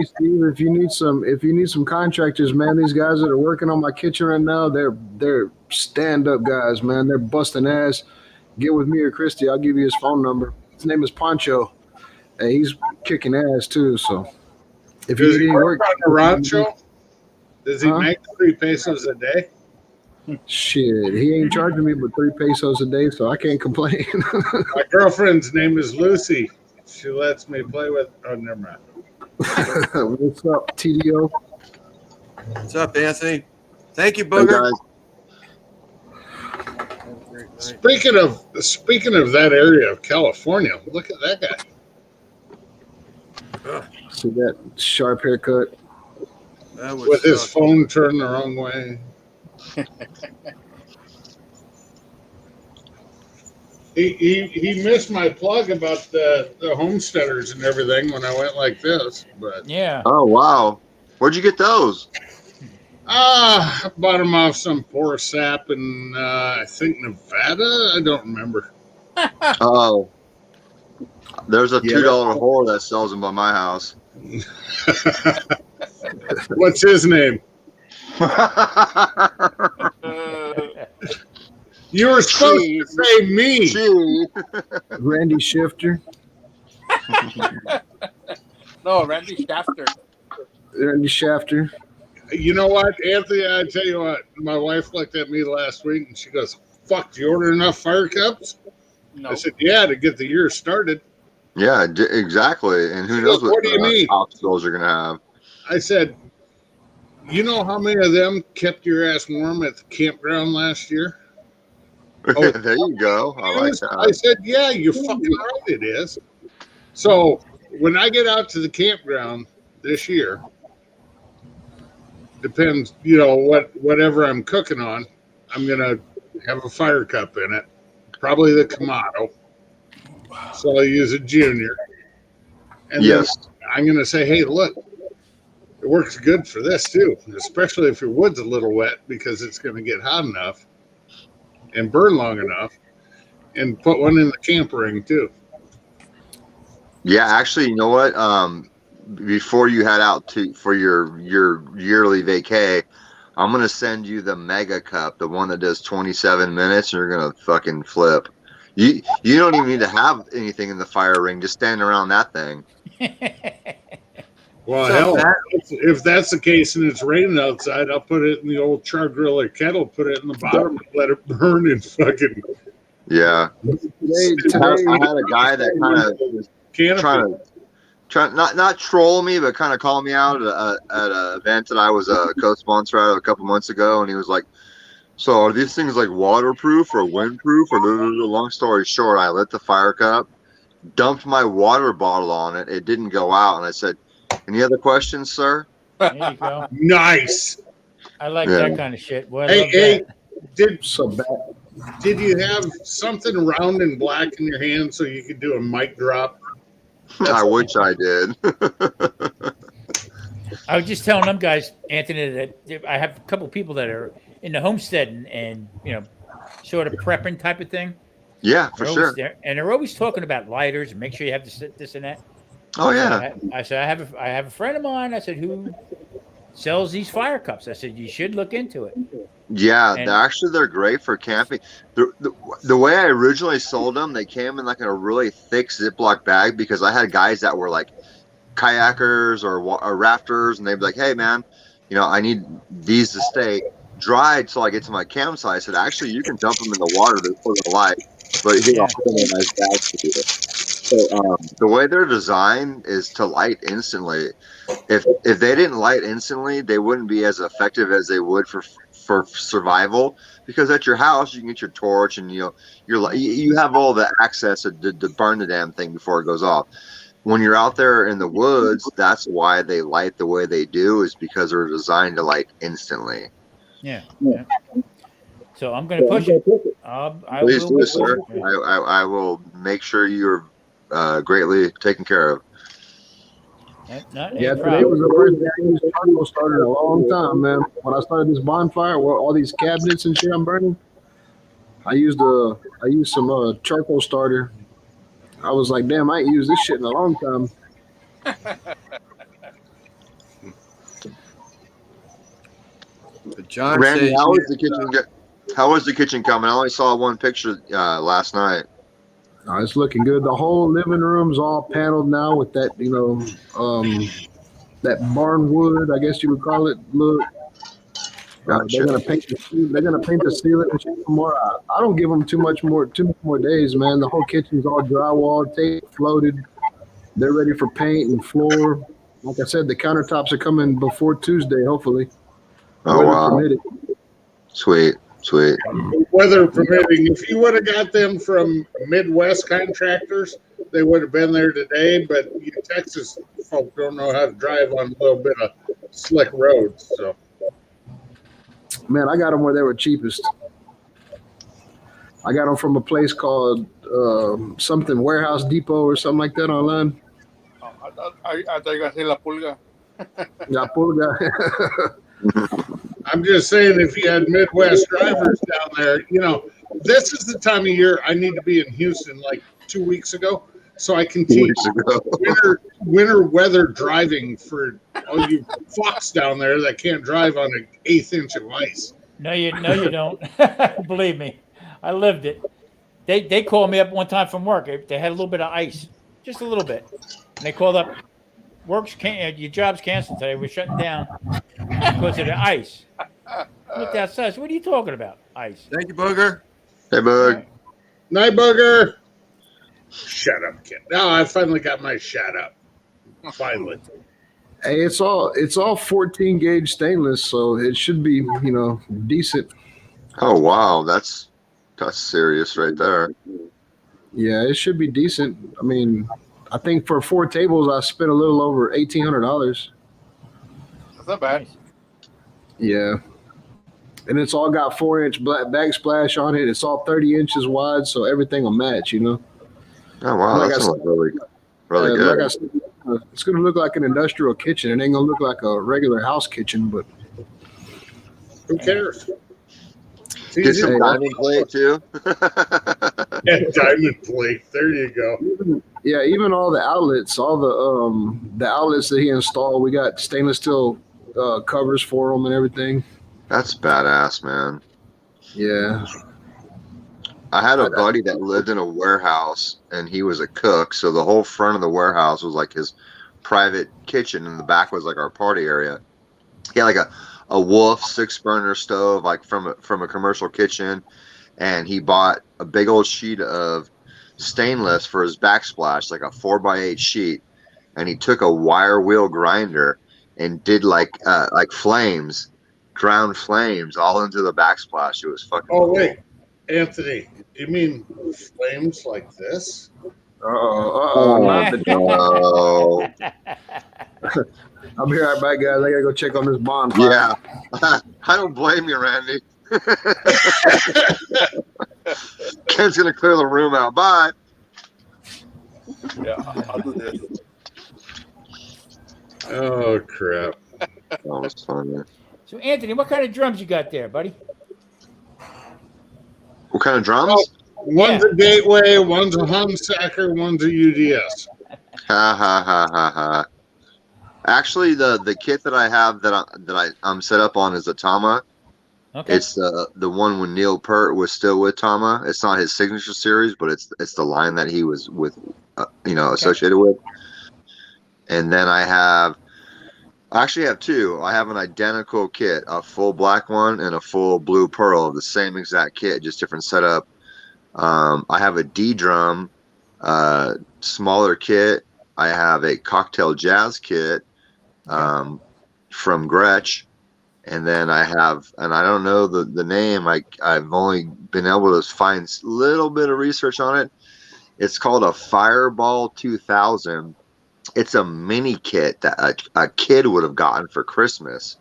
Steve, if you need some contractors, man, these guys that are working on my kitchen right now, they're stand-up guys, man. They're busting ass. Get with me or Christy. I'll give you his phone number. His name is Pancho. And he's kicking ass too. So if you Does need he any work work on the rancho? Does he make 3 pesos a day? Shit, he ain't charging me but 3 pesos a day, so I can't complain. My girlfriend's name is Lucy. She lets me play with. Oh, never mind. What's up, TDO? What's up, Anthony? Thank you, Booger. Speaking of that area of California, look at that guy. See that sharp haircut? With his phone turned the wrong way. He missed my plug about the homesteaders and everything when I went like this, but yeah. Oh wow, where'd you get those? I bought them off some poor sap in I think Nevada. I don't remember. Oh, there's a $2 whore that sells them by my house. What's his name? You were supposed to say me. Randy Shifter. No, Randy Shafter. Randy Shafter. You know what, Anthony? I tell you what, my wife looked at me last week and she goes, "Fuck, do you order enough fire cups?" No. I said, "Yeah, to get the year started." Yeah, exactly. And who knows What do you mean? obstacles you're gonna have. I said, "You know how many of them kept your ass warm at the campground last year?" Oh, there you go. I like that. I said, "Yeah, you're fucking right. It is." So when I get out to the campground this year, depends, whatever I'm cooking on, I'm gonna have a fire cup in it, probably the Kamado. So I'll use a Junior. And Yes. then I'm going to say, hey, look, it works good for this too, especially if your wood's a little wet because it's going to get hot enough and burn long enough. And put one in the camp ring too. Yeah, actually, you know what? Before you head out for your yearly vacay, I'm gonna send you the Mega Cup, the one that does 27 minutes, and you're gonna fucking flip. You don't even need to have anything in the fire ring; just stand around that thing. Well, So hell, if that's the case and it's raining outside, I'll put it in the old char grill or kettle, put it in the bottom, let it burn and fucking. Yeah. I had a guy that kind of was trying not troll me, but kind of call me out at an event that I was a co-sponsor at a couple months ago, and he was like, "So are these things like waterproof or windproof?" Or long story short, I lit the fire cup, dumped my water bottle on it. It didn't go out, and I said, "Any other questions, sir?" There you go. Nice. I like Yeah. that kind of shit. Boy, I Hey, love hey, that. did you have something round and black in your hand so you could do a mic drop? I wish I did. I was just telling them guys, Anthony, that I have a couple people that are in the homestead and sort of prepping type of thing. Yeah, for They're sure. always there, and they're always talking about lighters and make sure you have this and that. Oh, yeah. I said I have a friend of mine. I said, who sells these fire cups? I said you should look into it. Yeah, And- they're great for camping. The way I originally sold them, they came in like in a really thick Ziploc bag because I had guys that were like kayakers or rafters, and they'd be like, "Hey, man, I need these to stay dry till I get to my campsite." I said, "Actually, you can dump them in the water before the light, but here I'll put them in a nice bag for you." So the way they're designed is to light instantly. If they didn't light instantly, they wouldn't be as effective as they would for survival, because at your house you can get your torch and you have all the access to burn the damn thing before it goes off. When you're out there in the woods, that's why they light the way they do, is because they're designed to light instantly. Yeah. So I'm going to push it. I Please will do, push sir. it. I will make sure you're greatly taken care of. Not Yeah, a today was problem. the first day I used charcoal starter in a long time, man. When I started this bonfire, where all these cabinets and shit I'm burning, I used some charcoal starter. I was like, damn, I ain't used this shit in a long time. John Randy, says how was the kitchen coming? I only saw one picture last night. It's looking good. The whole living room's all paneled now with that, that barn wood, I guess you would call it. Look, they're gonna paint the ceiling and shit some more. I don't give them too much more days, man. The whole kitchen's all drywall, tape, floated. They're ready for paint and floor. Like I said, the countertops are coming before Tuesday, hopefully. Oh, Weather wow. permitting. Sweet. Weather permitting, if you would have got them from Midwest contractors, they would have been there today. But you Texas folk don't know how to drive on a little bit of slick roads. So, Man, I got them where they were cheapest. I got them from a place called something Warehouse Depot or something like that online. I thought you were going to say La Pulga. La Pulga. I'm just saying, if you had Midwest drivers down there, this is the time of year I need to be in Houston like 2 weeks ago, so I can teach winter weather driving for all you fucks down there that can't drive on an 1/8 inch of ice. No, you don't. Believe me, I lived it. They called me up one time from work. They had a little bit of ice, just a little bit. And they called up, your job's canceled today. We're shutting down because of the ice. I looked outside. So what are you talking about? Ice. Thank you, Booger. Hey, Bug. Night, Booger. Shut up, kid. Now I finally got my shut up. Finally. Hey, it's all 14 gauge stainless, so it should be, decent. Oh, wow. That's serious right there. Yeah, it should be decent. I mean, I think for 4 tables, I spent a little over $1,800. That's not bad. Yeah. and it's all got 4-inch black backsplash on it. It's all 30 inches wide, so everything will match. You know. Oh wow, Like that I sounds said- really, really Like good. I said, it's gonna look like an industrial kitchen. It ain't gonna look like a regular house kitchen, but Who cares? It's Get easy. some diamond plate too. Yeah, diamond plate. There you go. Yeah, even all the outlets, all the outlets that he installed, we got stainless steel covers for them and everything. That's badass, man. Yeah. I had a buddy that lived in a warehouse, and he was a cook. So the whole front of the warehouse was like his private kitchen, and the back was like our party area. He had like a Wolf 6-burner stove, like from a commercial kitchen, and he bought a big old sheet of stainless for his backsplash, like a 4x8 sheet, and he took a wire wheel grinder and did like flames, ground flames all into the backsplash. It was fucking Oh cool. wait, Anthony, you mean flames like this? No. I'll be right back, guys. I gotta go check on this bonfire. Yeah, I don't blame you, Randy. Ken's gonna clear the room out. Bye. Yeah, I'll do this. Oh crap! That was fun. So, Anthony, what kind of drums you got there, buddy? What kind of drums? One's a Gateway, one's a Humsacker, one's a UDS. Ha ha ha ha ha. Actually, the kit that I have I'm set up on is a Tama. Okay. It's the one when Neil Peart was still with Tama. It's not his signature series, but it's the line that he was with, associated with. And then I actually have two. I have an identical kit, a full black one and a full blue pearl, the same exact kit, just different setup. I have a D drum, smaller kit. I have a cocktail jazz kit from Gretsch. And then I have, and I don't know the name. I've only been able to find a little bit of research on it. It's called a Fireball 2000. It's a mini kit that a kid would have gotten for Christmas,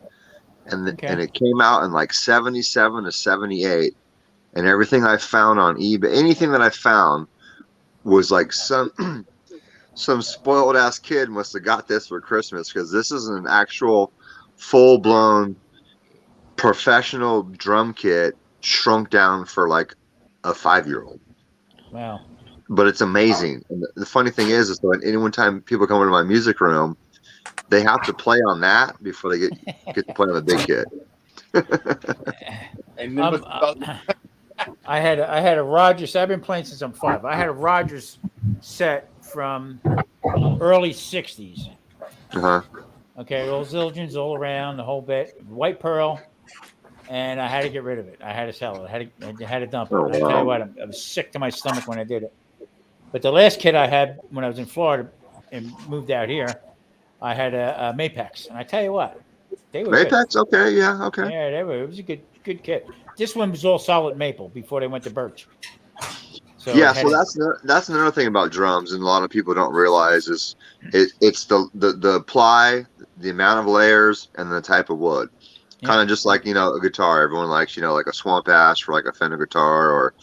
and it came out in like 77 to 78. And everything I found on eBay, anything that I found, was like some spoiled ass kid must have got this for Christmas, because this is an actual full blown professional drum kit shrunk down for like a 5-year-old. Wow. But it's amazing. And the funny thing is that any one time people come into my music room, they have to play on that before they get to play on the big kit. I had a Rogers. I've been playing since I'm 5. I had a Rogers set from early 60s. Uh-huh. Okay, all Zildjians all around, the whole bit, white pearl, and I had to get rid of it. I had to sell it. I had to dump it. Oh, And I tell wow. you what, I was sick to my stomach when I did it. But the last kit I had when I was in Florida and moved out here, I had a Mapex, and I tell you what, they were good. Mapex, okay, yeah, okay. Yeah, they were. It was a good kit. This one was all solid maple before they went to birch. So Yeah, I had so that's another thing about drums, and a lot of people don't realize is it's the ply, the amount of layers, and the type of wood. Kind of just like a guitar. Everyone likes like a swamp ash for like a Fender guitar, or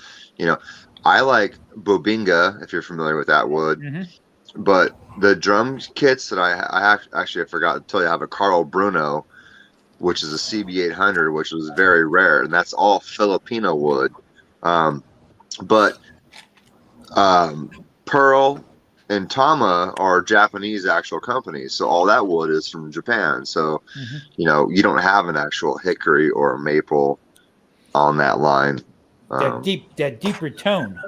I like Bobinga, if you're familiar with that wood. Mm-hmm. But the drum kits that I forgot to tell you, I have a Carl Bruno, which is a CB800, which was very rare, and that's all Filipino wood. But Pearl and Tama are Japanese actual companies, so all that wood is from Japan. So you don't have an actual hickory or maple on that line. that deeper tone.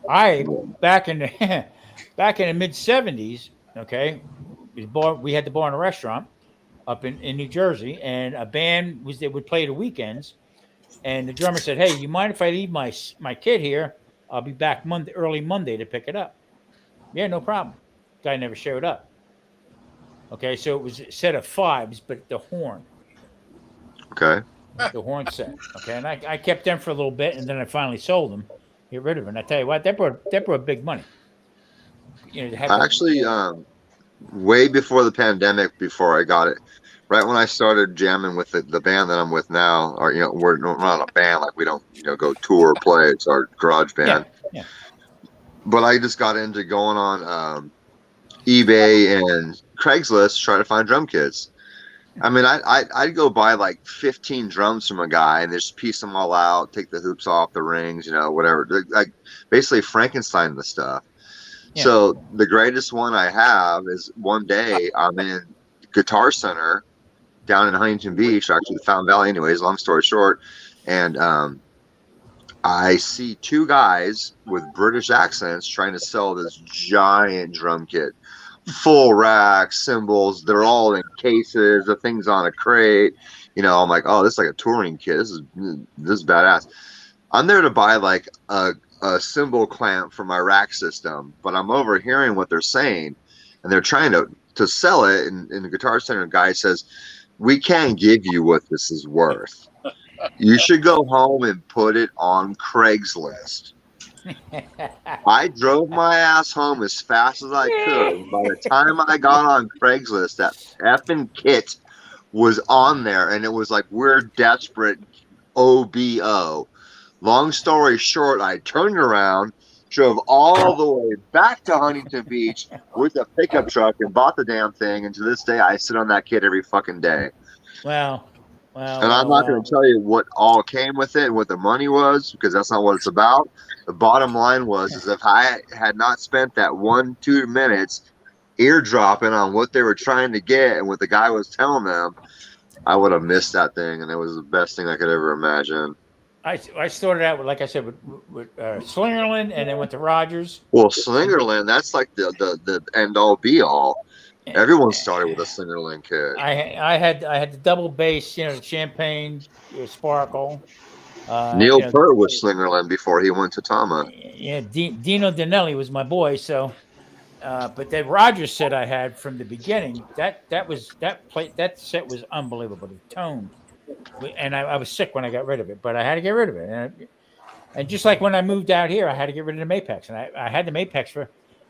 Back in the mid 70s, okay, we had the bar and a restaurant up in New Jersey, and a band that would play the weekends, and the drummer said, "Hey, you mind if I leave my kit here? I'll be back early Monday to pick it up." Yeah, no problem. Guy never showed up. Okay, so it was a set of 5s, but the horn. Okay. The horn set. Okay, and I kept them for a little bit, and then I finally sold them. Get rid of them. And I tell you what, that brought big money. To have Actually, way before the pandemic, before I got it, right when I started jamming with the band that I'm with now, or we're not a band, like we don't go tour or play. It's our garage band. Yeah. But I just got into going on eBay and Craigslist to try to find drum kits. I mean, I'd go buy like 15 drums from a guy and just piece them all out, take the hoops off, the rings, whatever. Like basically Frankenstein the stuff. Yeah. So the greatest one I have is one day I'm in Guitar Center down in Huntington Beach, actually the Fountain Valley anyways, long story short. And I see two guys with British accents trying to sell this giant drum kit. Full rack, cymbals, they're all in cases, the thing's on a crate. I'm like, oh, this is like a touring kit. This is badass. I'm there to buy like a cymbal clamp for my rack system, but I'm overhearing what they're saying, and they're trying to sell it. And the Guitar Center guy says, we can't give you what this is worth. You should go home and put it on Craigslist. I drove my ass home as fast as I could. By the time I got on Craigslist, that effing kit was on there, and it was like, we're desperate, OBO. Long story short, I turned around, drove all the way back to Huntington Beach with a pickup truck and bought the damn thing, and to this day, I sit on that kit every fucking day. Wow. And I'm not going to tell you what all came with it and what the money was, because that's not what it's about. The bottom line is if I had not spent that 1-2 minutes eardropping on what they were trying to get and what the guy was telling them, I would have missed that thing, and it was the best thing I could ever imagine. I started out with, like I said, with Slingerland, and then went to Rogers. Well, Slingerland, that's like the end all be all. Everyone started with a Slingerland kit. I had the double bass, the Champagne Sparkle. Neil Peart was Slingerland before he went to Tama. Yeah, Dino Danelli was my boy. So, but that Rogers set I had from the beginning, that set was unbelievable. The tone, and I was sick when I got rid of it, but I had to get rid of it. And just like when I moved out here, I had to get rid of the Mapex, and I had the Mapex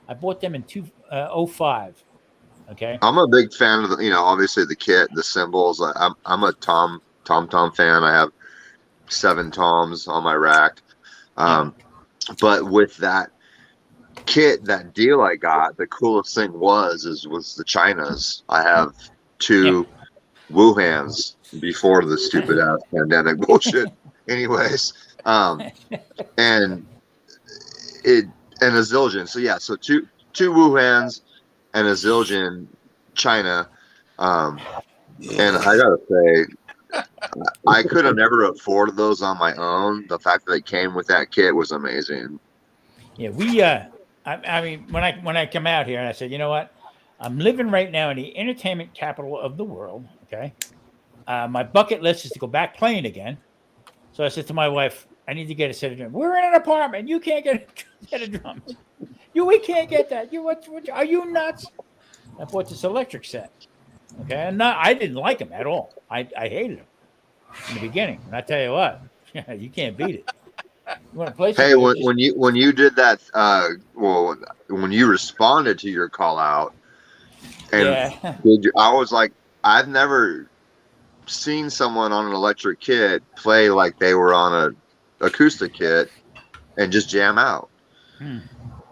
I bought them in 2005. Okay. I'm a big fan of obviously the kit, the cymbals. I'm a tom fan. I have 7 toms on my rack. But with that kit, that deal I got, the coolest thing was the Chinas. I have 2 Wuhans before the stupid ass pandemic bullshit. Anyways, and a Zildjian. So yeah, so two Wuhans and a Zildjian China. And I gotta say, I could have never afforded those on my own. The fact that they came with that kit was amazing. Yeah, I mean, when I come out here and I said, you know what, I'm living right now in the entertainment capital of the world. Okay, my bucket list is to go back playing again. So I said to my wife, I need to get a set of drums. We're in an apartment. You can't get a set of drums. We can't get that. What are you nuts? I bought this electric set. Okay, and I didn't like them at all. I hated them in the beginning. And I tell you what, you can't beat it. You want to play? Hey, when you did that, when you responded to your call out, and I was like, I've never seen someone on an electric kit play like they were on a acoustic kit and just jam out.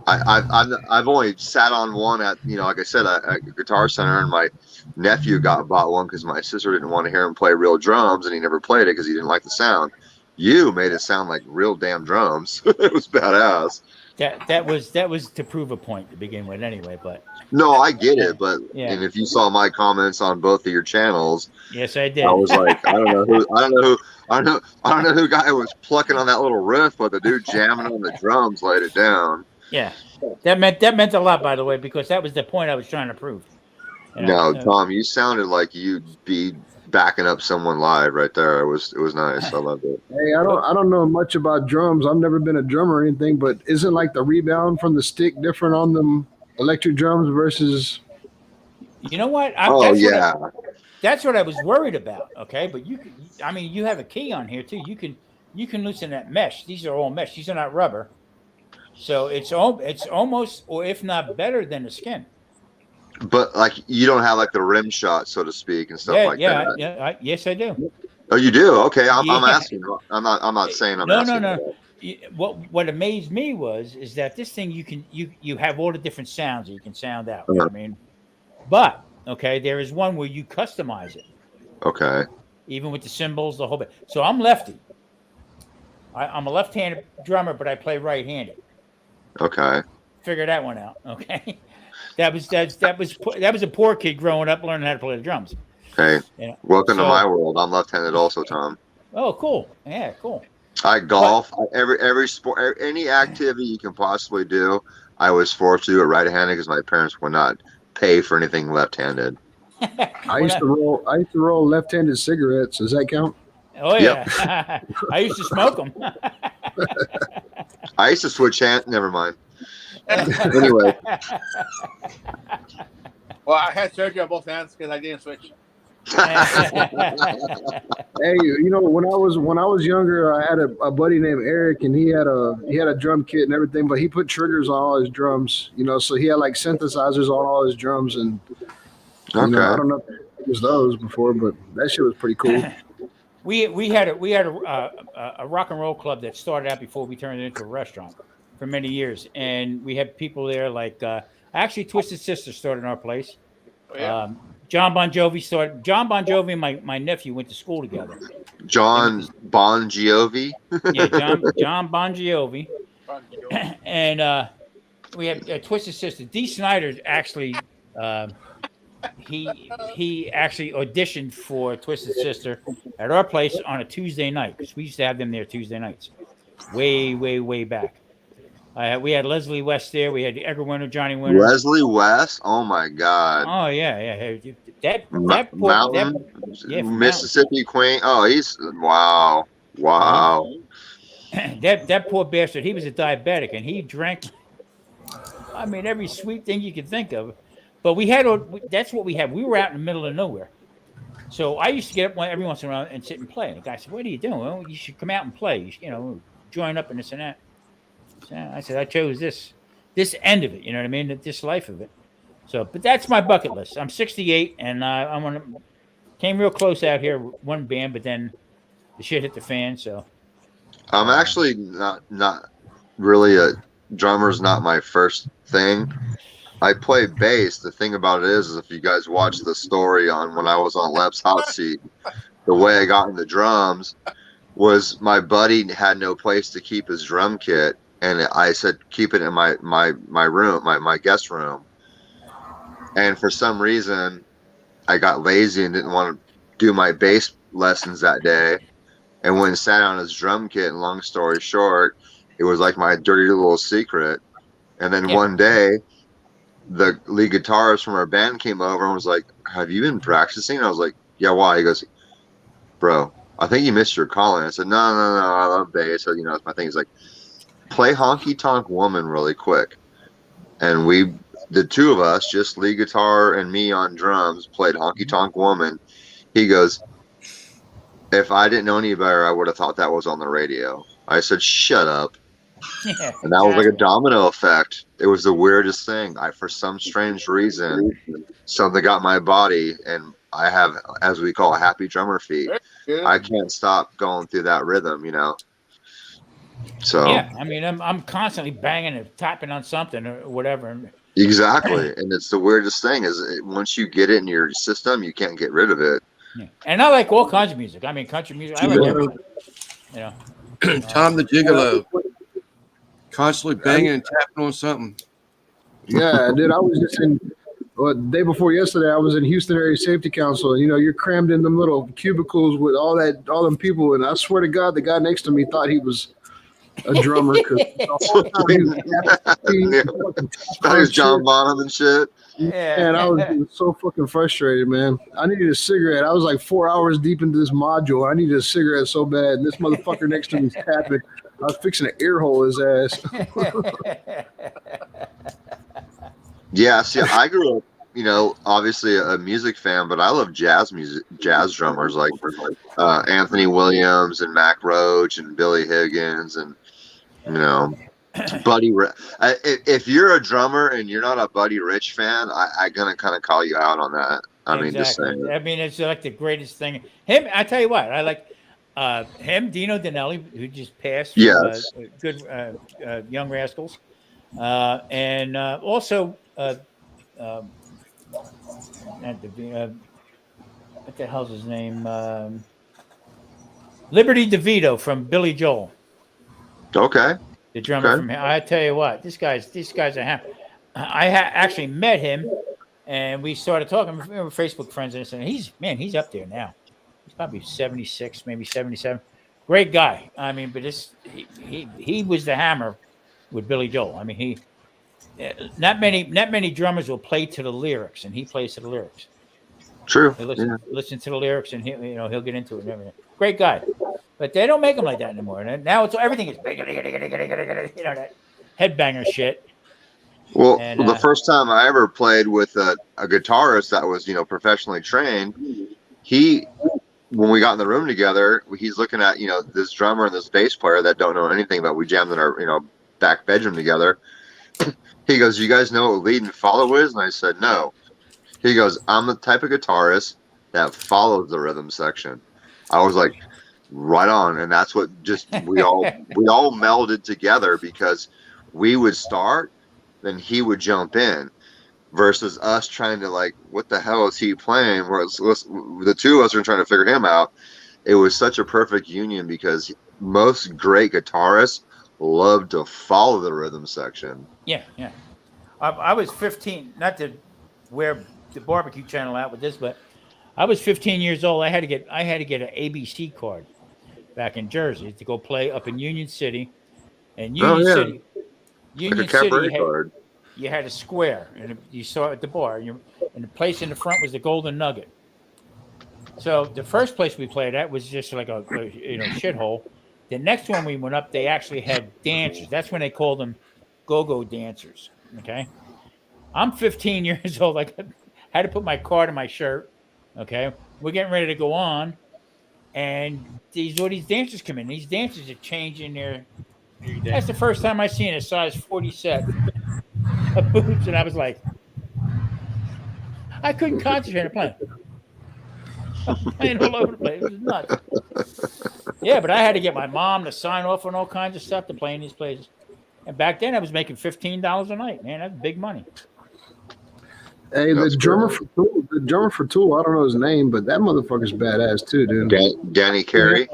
I've only sat on one at like I said at Guitar Center, and my nephew bought one because my sister didn't want to hear him play real drums, and he never played it because he didn't like the sound. You made it sound like real damn drums. It was badass. That was to prove a point to begin with, anyway. But no, I get it. But and if you saw my comments on both of your channels, yes, I did. I was like, I don't know who guy was plucking on that little riff, but the dude jamming on the drums laid it down. Yeah, that meant a lot, by the way, because that was the point I was trying to prove. No, Tom, you sounded like you'd be backing up someone live right there. It was nice. I loved it. Hey, I don't know much about drums. I've never been a drummer or anything, but isn't like the rebound from the stick different on them electric drums versus? You know what? That's what I was worried about. Okay, but you have a key on here too. You can loosen that mesh. These are all mesh. These are not rubber. So it's almost, or if not better than the skin. But like you don't have like the rim shot, so to speak, and stuff like that. Yes, I do. Oh, you do? Okay, I'm Yeah. asking. I'm not saying I'm asking. No. What amazed me is that this thing you have all the different sounds that you can sound out. You know what I mean? But okay, there is one where you customize it. Okay. Even with the cymbals, the whole bit. So I'm lefty. I'm a left-handed drummer, but I play right-handed. Okay. Figure that one out. Okay. That was a poor kid growing up learning how to play the drums. Hey, You know, welcome to so- my world. I'm left-handed also, Tom. Oh, cool. Yeah, cool. I golf. Every sport, any activity you can possibly do, I was forced to do it right-handed because my parents would not pay for anything left-handed. I used to roll left-handed cigarettes. Does that count? Oh yeah. I used to smoke them. I used to switch hand. Never mind. Anyway, Well, I had surgery on both hands because I didn't switch. Hey, you know, when I was younger, I had a buddy named Eric, and he had a drum kit and everything, but he put triggers on all his drums. You know, so he had like synthesizers on all his drums, and you know, I don't know if it was those before, but that shit was pretty cool. We had a rock and roll club that started out before we turned it into a restaurant for many years, and we had people there like actually Twisted Sister started in our place. Oh, yeah. John Bon Jovi started. John Bon Jovi and my nephew went to school together. John Bon Jovi. Yeah, John Bon Jovi. And we had Twisted Sister. Dee Snider actually he actually auditioned for Twisted Sister at our place on a Tuesday night because we used to have them there Tuesday nights, way back. We had Leslie West there. We had Edgar Winter, Johnny Winter. Leslie West. Oh my God. Oh yeah. That Mountain, from Mississippi Queen. Oh, he's wow. That poor bastard. He was a diabetic and he drank. I mean, every sweet thing you could think of. But that's what we had. We were out in the middle of nowhere. So I used to get up every once in a while and sit and play. And the guy said, "What are you doing?" Well, you should come out and play. You know, join up in this and that. So I said, I chose this end of it. You know what I mean? This life of it. So, but that's my bucket list. I'm 68, and came real close out here with one band, but then the shit hit the fan. So I'm actually not really a drummer's not my first thing. I play bass. The thing about it is if you guys watch the story on when I was on Lep's hot seat, the way I got into drums was my buddy had no place to keep his drum kit. And I said, keep it in my room, my guest room. And for some reason, I got lazy and didn't want to do my bass lessons that day. And went and sat on his drum kit. And long story short, it was like my dirty little secret. And then one day, the lead guitarist from our band came over and was like, "Have you been practicing?" I was like, "Yeah, why?" He goes, "Bro, I think you missed your calling." I said, No, I love bass. So, you know, it's my thing. He's like, "Play Honky Tonk Woman really quick." And the two of us, just lead guitar and me on drums, played Honky Tonk Woman. He goes, "If I didn't know any better, I would have thought that was on the radio." I said, "Shut up." And that was like a domino effect. It was the weirdest thing. For some strange reason, something got my body, and I have, as we call, happy drummer feet. I can't stop going through that rhythm, you know. So yeah, I mean, I'm constantly banging and tapping on something or whatever. Exactly, and it's the weirdest thing is once you get it in your system, you can't get rid of it. Yeah. And I like all kinds of music. I mean, country music. I like everything. You know, Tom the Gigolo, constantly banging and tapping on something. Yeah, dude. I was just the day before yesterday. I was in Houston Area Safety Council, and you know, you're crammed in them little cubicles with all them people, and I swear to God, the guy next to me thought he was a drummer because that was John Bonham and shit. Yeah, and I was so fucking frustrated, man. I needed a cigarette. I was like 4 hours deep into this module. I needed a cigarette so bad, and this motherfucker next to me's tapping. I was fixing to ear hole his ass. Yeah, see, I grew up, you know, obviously a music fan, but I love jazz drummers like Anthony Williams and Mac Roach and Billy Higgins and, you know, Buddy, if you're a drummer and you're not a Buddy Rich fan, I'm gonna kind of call you out on that. I mean, just saying. I mean, it's like the greatest thing. Him, I tell you what, I like him, Dino Danelli, who just passed. From, Yes. Good Young Rascals, and also what the hell's his name? Liberty DeVito from Billy Joel. Okay. The drummer Okay. from here. I tell you what, this guy's a ham. I actually met him, and we started talking. We were Facebook friends, and I said, he's up there now. He's probably 76, maybe 77. Great guy. I mean, but he was the hammer with Billy Joel. I mean, not many drummers will play to the lyrics, and he plays to the lyrics. True. He'll listen to the lyrics, and he'll get into it and everything. Great guy. But they don't make them like that anymore. And now everything is that headbanger shit. Well, And, the first time I ever played with a guitarist that was, professionally trained, when we got in the room together, he's looking at, this drummer and this bass player that don't know anything about. We jammed in our, back bedroom together. He goes, "You guys know what lead and follow is?" And I said, "No." He goes, "I'm the type of guitarist that follows the rhythm section." I was like, right on. And that's what we all melded together, because we would start, then he would jump in, versus us trying to what the hell is he playing? Whereas the two of us are trying to figure him out. It was such a perfect union, because most great guitarists love to follow the rhythm section. Yeah. I was 15, not to wear the barbecue channel out with this, but I was 15 years old. I had to get an ABC card back in Jersey to go play up in Union City. And Union City, you had a square, and you saw it at the bar. And the place in the front was the Golden Nugget. So the first place we played at was just like a shithole. The next one we went up, they actually had dancers. That's when they called them go-go dancers. Okay, I'm 15 years old. I had to put my card in my shirt. Okay, we're getting ready to go on, and all these dancers come in. These dancers are changing their. That's the first time I seen a size 40 set of boobs, and I was like, I couldn't concentrate on playing. Playing all over the place. It was nuts. Yeah, but I had to get my mom to sign off on all kinds of stuff to play in these places. And back then, I was making $15 a night. Man, that's big money. Hey, the drummer for Tool, I don't know his name, but that motherfucker's badass too, dude. Danny Carey.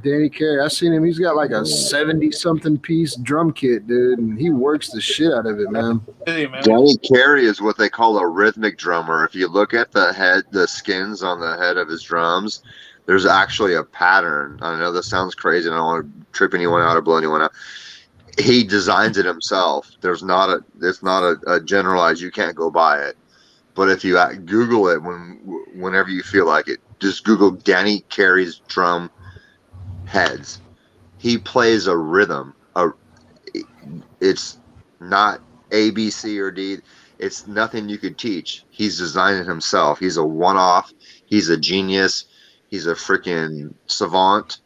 Danny Carey. I seen him. He's got like a 70-something piece drum kit, dude, and he works the shit out of it, man. Danny Carey is what they call a rhythmic drummer. If you look at the skins on the head of his drums, there's actually a pattern. I know this sounds crazy, and I don't want to trip anyone out or blow anyone out. He designs it himself. It's not a generalized. You can't go buy it. But if you Google it whenever you feel like it, just Google Danny Carey's drum heads. He plays a rhythm. It's not A, B, C, or D. It's nothing you could teach. He's designed it himself. He's a one-off. He's a genius. He's a freaking savant.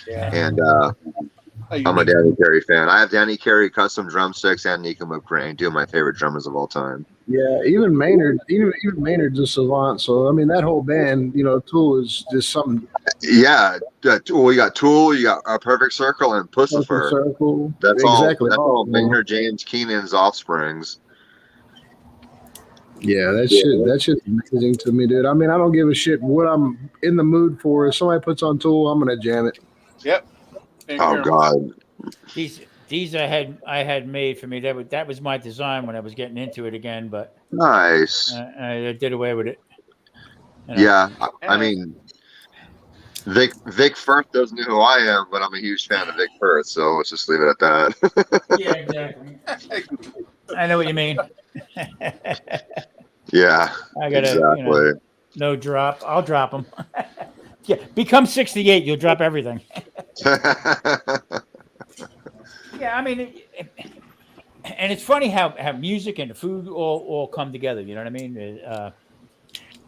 Yeah. And I'm a Danny Carey fan. I have Danny Carey custom drumsticks and Nico McBrain, two of my favorite drummers of all time. Yeah, even Maynard, even Maynard's a savant. So I mean, that whole band, Tool is just something. Yeah, Tool. You got Tool. You got A Perfect Circle and Pussifer. Circle. That's exactly. That's all Maynard James Keenan's offsprings. Yeah, that shit's amazing to me, dude. I mean, I don't give a shit what I'm in the mood for. If somebody puts on Tool, I'm gonna jam it. Yep. Oh God. These I had made for me. That was my design when I was getting into it again, but nice. I did away with it. Yeah, I mean, Vic Firth doesn't know who I am, but I'm a huge fan of Vic Firth, so let's just leave it at that. Yeah, exactly. I know what you mean. Yeah, I gotta no drop. I'll drop them. Yeah, become 68. You'll drop everything. Yeah, I mean, and it's funny how music and the food all come together. You know what I mean?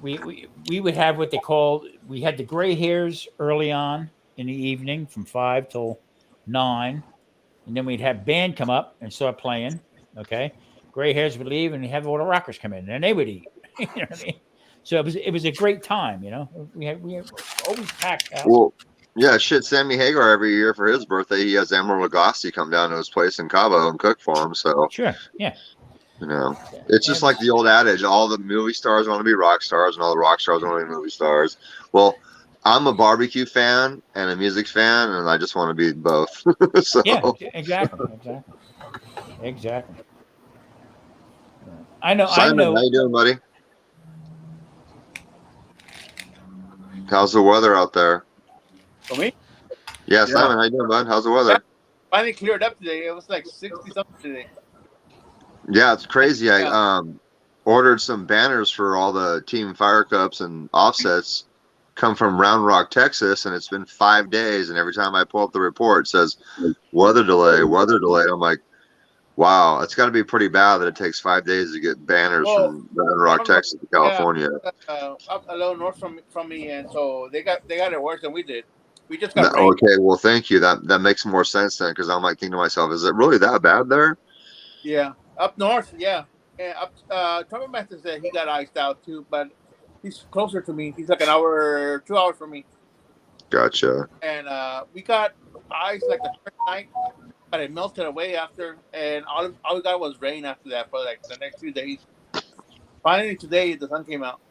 We would have what they called. We had the gray hairs early on in the evening from 5 till 9, and then we'd have band come up and start playing. Okay, gray hairs would leave, and we'd have all the rockers come in, and they would eat. You know what I mean? So it was a great time. You know, we had always packed out. Well, yeah, shit. Sammy Hagar every year for his birthday, he has Emerald Lagasse come down to his place in Cabo and cook for him. So sure, yeah. You know, it's just like the old adage: all the movie stars want to be rock stars, and all the rock stars want to be movie stars. Well, I'm a barbecue fan and a music fan, and I just want to be both. So yeah, exactly. I know. Simon, how you doing, buddy? How's the weather out there? For me? Yeah, Simon, how you doing, bud? How's the weather? Finally cleared up today. It was like 60 something today. Yeah, it's crazy. I ordered some banners for all the Team Fire Cups and offsets. Come from Round Rock, Texas, and it's been 5 days. And every time I pull up the report, it says weather delay, weather delay. I'm like, wow, it's got to be pretty bad that it takes 5 days to get banners from Round Rock, Texas to California. Up a little north from me, and so they got it worse than we did. We just got Okay, well, thank you. That makes more sense then, because I'm like thinking to myself, is it really that bad there? Yeah, up north, yeah. And up, Trevor Master said he got iced out too, but he's closer to me. He's like an hour, 2 hours from me. Gotcha. And we got ice like the first night, but it melted away after, and all we got was rain after that for like the next 2 days. Finally, today the sun came out.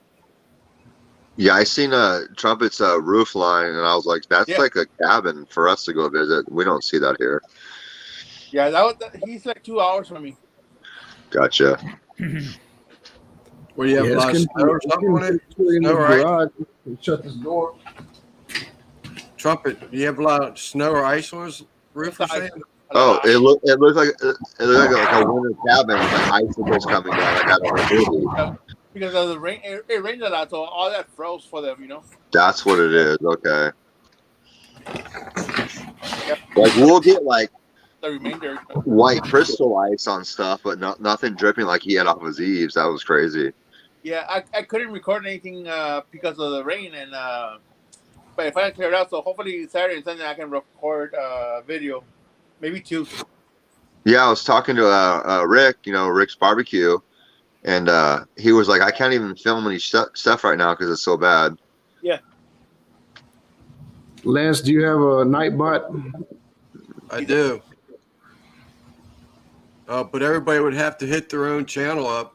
Yeah, I seen Trumpet's roof line, and I was like, that's like a cabin for us to go visit. We don't see that here. Yeah, he's like 2 hours from me. Gotcha. What do you have? A lot of snow or something on it? Snow, right? Shut this door. Trumpet, do you have a lot of snow or ice on his roof or something? Oh, it looked like a winter cabin with like icicles coming down. Like that on a movie. Because of the rain, it rained a lot, so all that froze for them, you know. That's what it is. Okay. Like we'll get like the remainder white crystal ice on stuff, but nothing dripping like he had off his eaves. That was crazy. Yeah, I couldn't record anything because of the rain, and but if I cleared out, so hopefully Saturday and Sunday I can record video, maybe 2. Yeah, I was talking to Rick, Rick's Barbecue, and he was like, I can't even film any stuff right now because it's so bad. Yeah. Lance, do you have a Nightbot? I do. But everybody would have to hit their own channel up.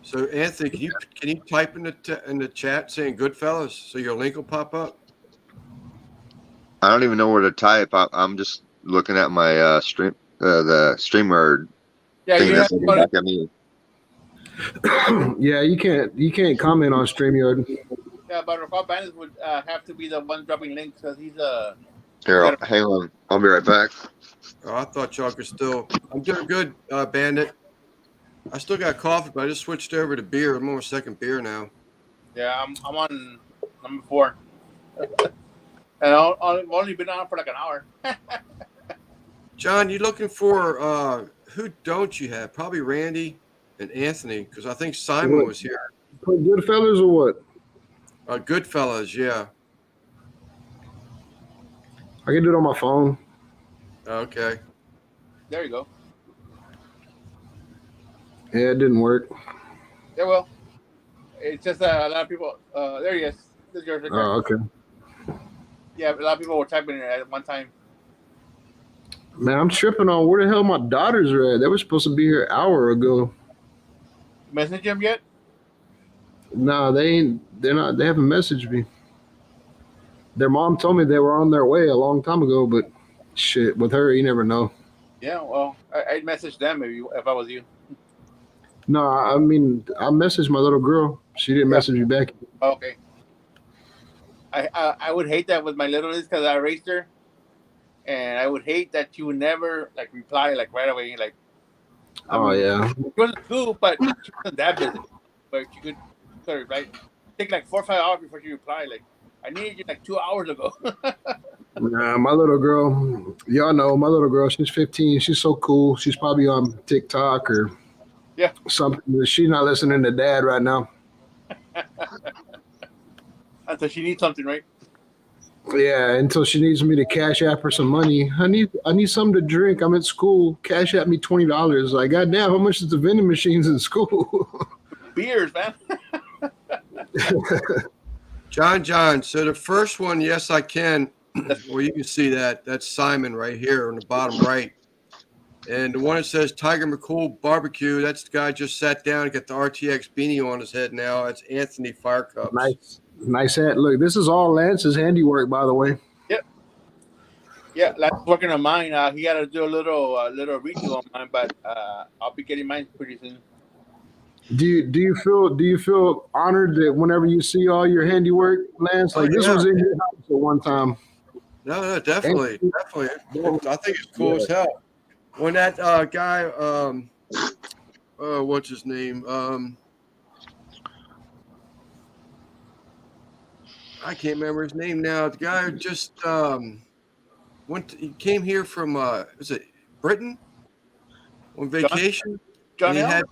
So Anthony, can you type in the chat saying Goodfellas so your link will pop up? I don't even know where to type. I'm just looking at my the StreamYard thing that's looking back at me. Yeah, you can't comment on StreamYard. Yeah, but Rafael Bandits would have to be the one dropping links because he's Here, hang on. I'll be right back. Oh, I thought y'all could still. I'm doing good, Bandit. I still got coffee, but I just switched over to beer. I'm on my second beer now. Yeah, I'm on number 4. And I've only been on for like an hour. John, you looking for who don't you have? Probably Randy and Anthony, because I think Simon was here. Put Goodfellas or what? Goodfellas, yeah. I can do it on my phone. Okay. There you go. Yeah, it didn't work. Yeah, well, it's just a lot of people. There he is. This is yours. Oh, okay. Yeah, a lot of people were typing it at one time. Man, I'm tripping on where the hell my daughters are at. They were supposed to be here an hour ago. Message them yet? No, they ain't. They're not. They haven't messaged me. Their mom told me they were on their way a long time ago, but shit, with her, you never know. Yeah, well, I'd message them if I was you. No, I mean, I messaged my little girl. She didn't message me back. Okay. I would hate that with my littlest because I raised her, and I would hate that she would never like reply like right away. Like, yeah. She wasn't cool, but she wasn't that busy. But she could sort of like take like 4 or 5 hours before she replied. Like, I needed you like 2 hours ago. Nah, my little girl, y'all know my little girl. She's 15. She's so cool. She's probably on TikTok or something. She's not listening to Dad right now. So she needs something, right? Yeah, until she needs me to cash app her some money. I need something to drink. I'm at school. Cash app me $20. Like, goddamn, how much is the vending machines in school? Beers, man. John. So the first one, yes, I can. Well, you can see that. That's Simon right here on the bottom right. And the one that says Tiger McCool Barbecue, that's the guy just sat down and got the RTX beanie on his head now. That's Anthony Firecups. Nice hat. Look, this is all Lance's handiwork, by the way. Yep. Yeah, like working on mine. He got to do a little redo on mine, but I'll be getting mine pretty soon. Do you feel honored that whenever you see all your handiwork, Lance? Like this was in your house at one time. No, definitely. I think it's cool as hell. When that guy, what's his name? I can't remember his name now. The guy who just he came here from was it Britain on vacation? John he L? had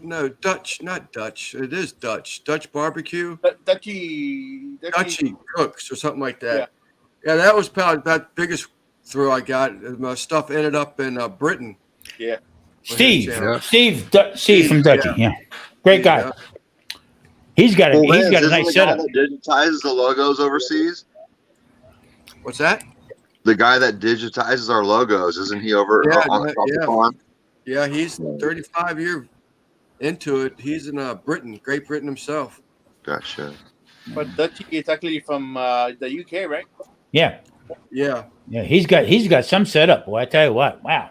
no Dutch, not Dutch. It is Dutch barbecue. Dutchy Cooks or something like that. Yeah, that was probably the biggest thrill I got. My stuff ended up in Britain. Yeah. Steve from Dutchy. Yeah. Great guy. Yeah. He's got a Lance, nice isn't the guy setup. that digitizes the logos overseas? What's that? The guy that digitizes our logos, isn't he over on the pond? Yeah, he's 35 years into it. He's in Britain, Great Britain himself. Gotcha. But Dutchy is actually from the UK, right? Yeah. Yeah. Yeah, he's got some setup. Boy, I tell you what. Wow.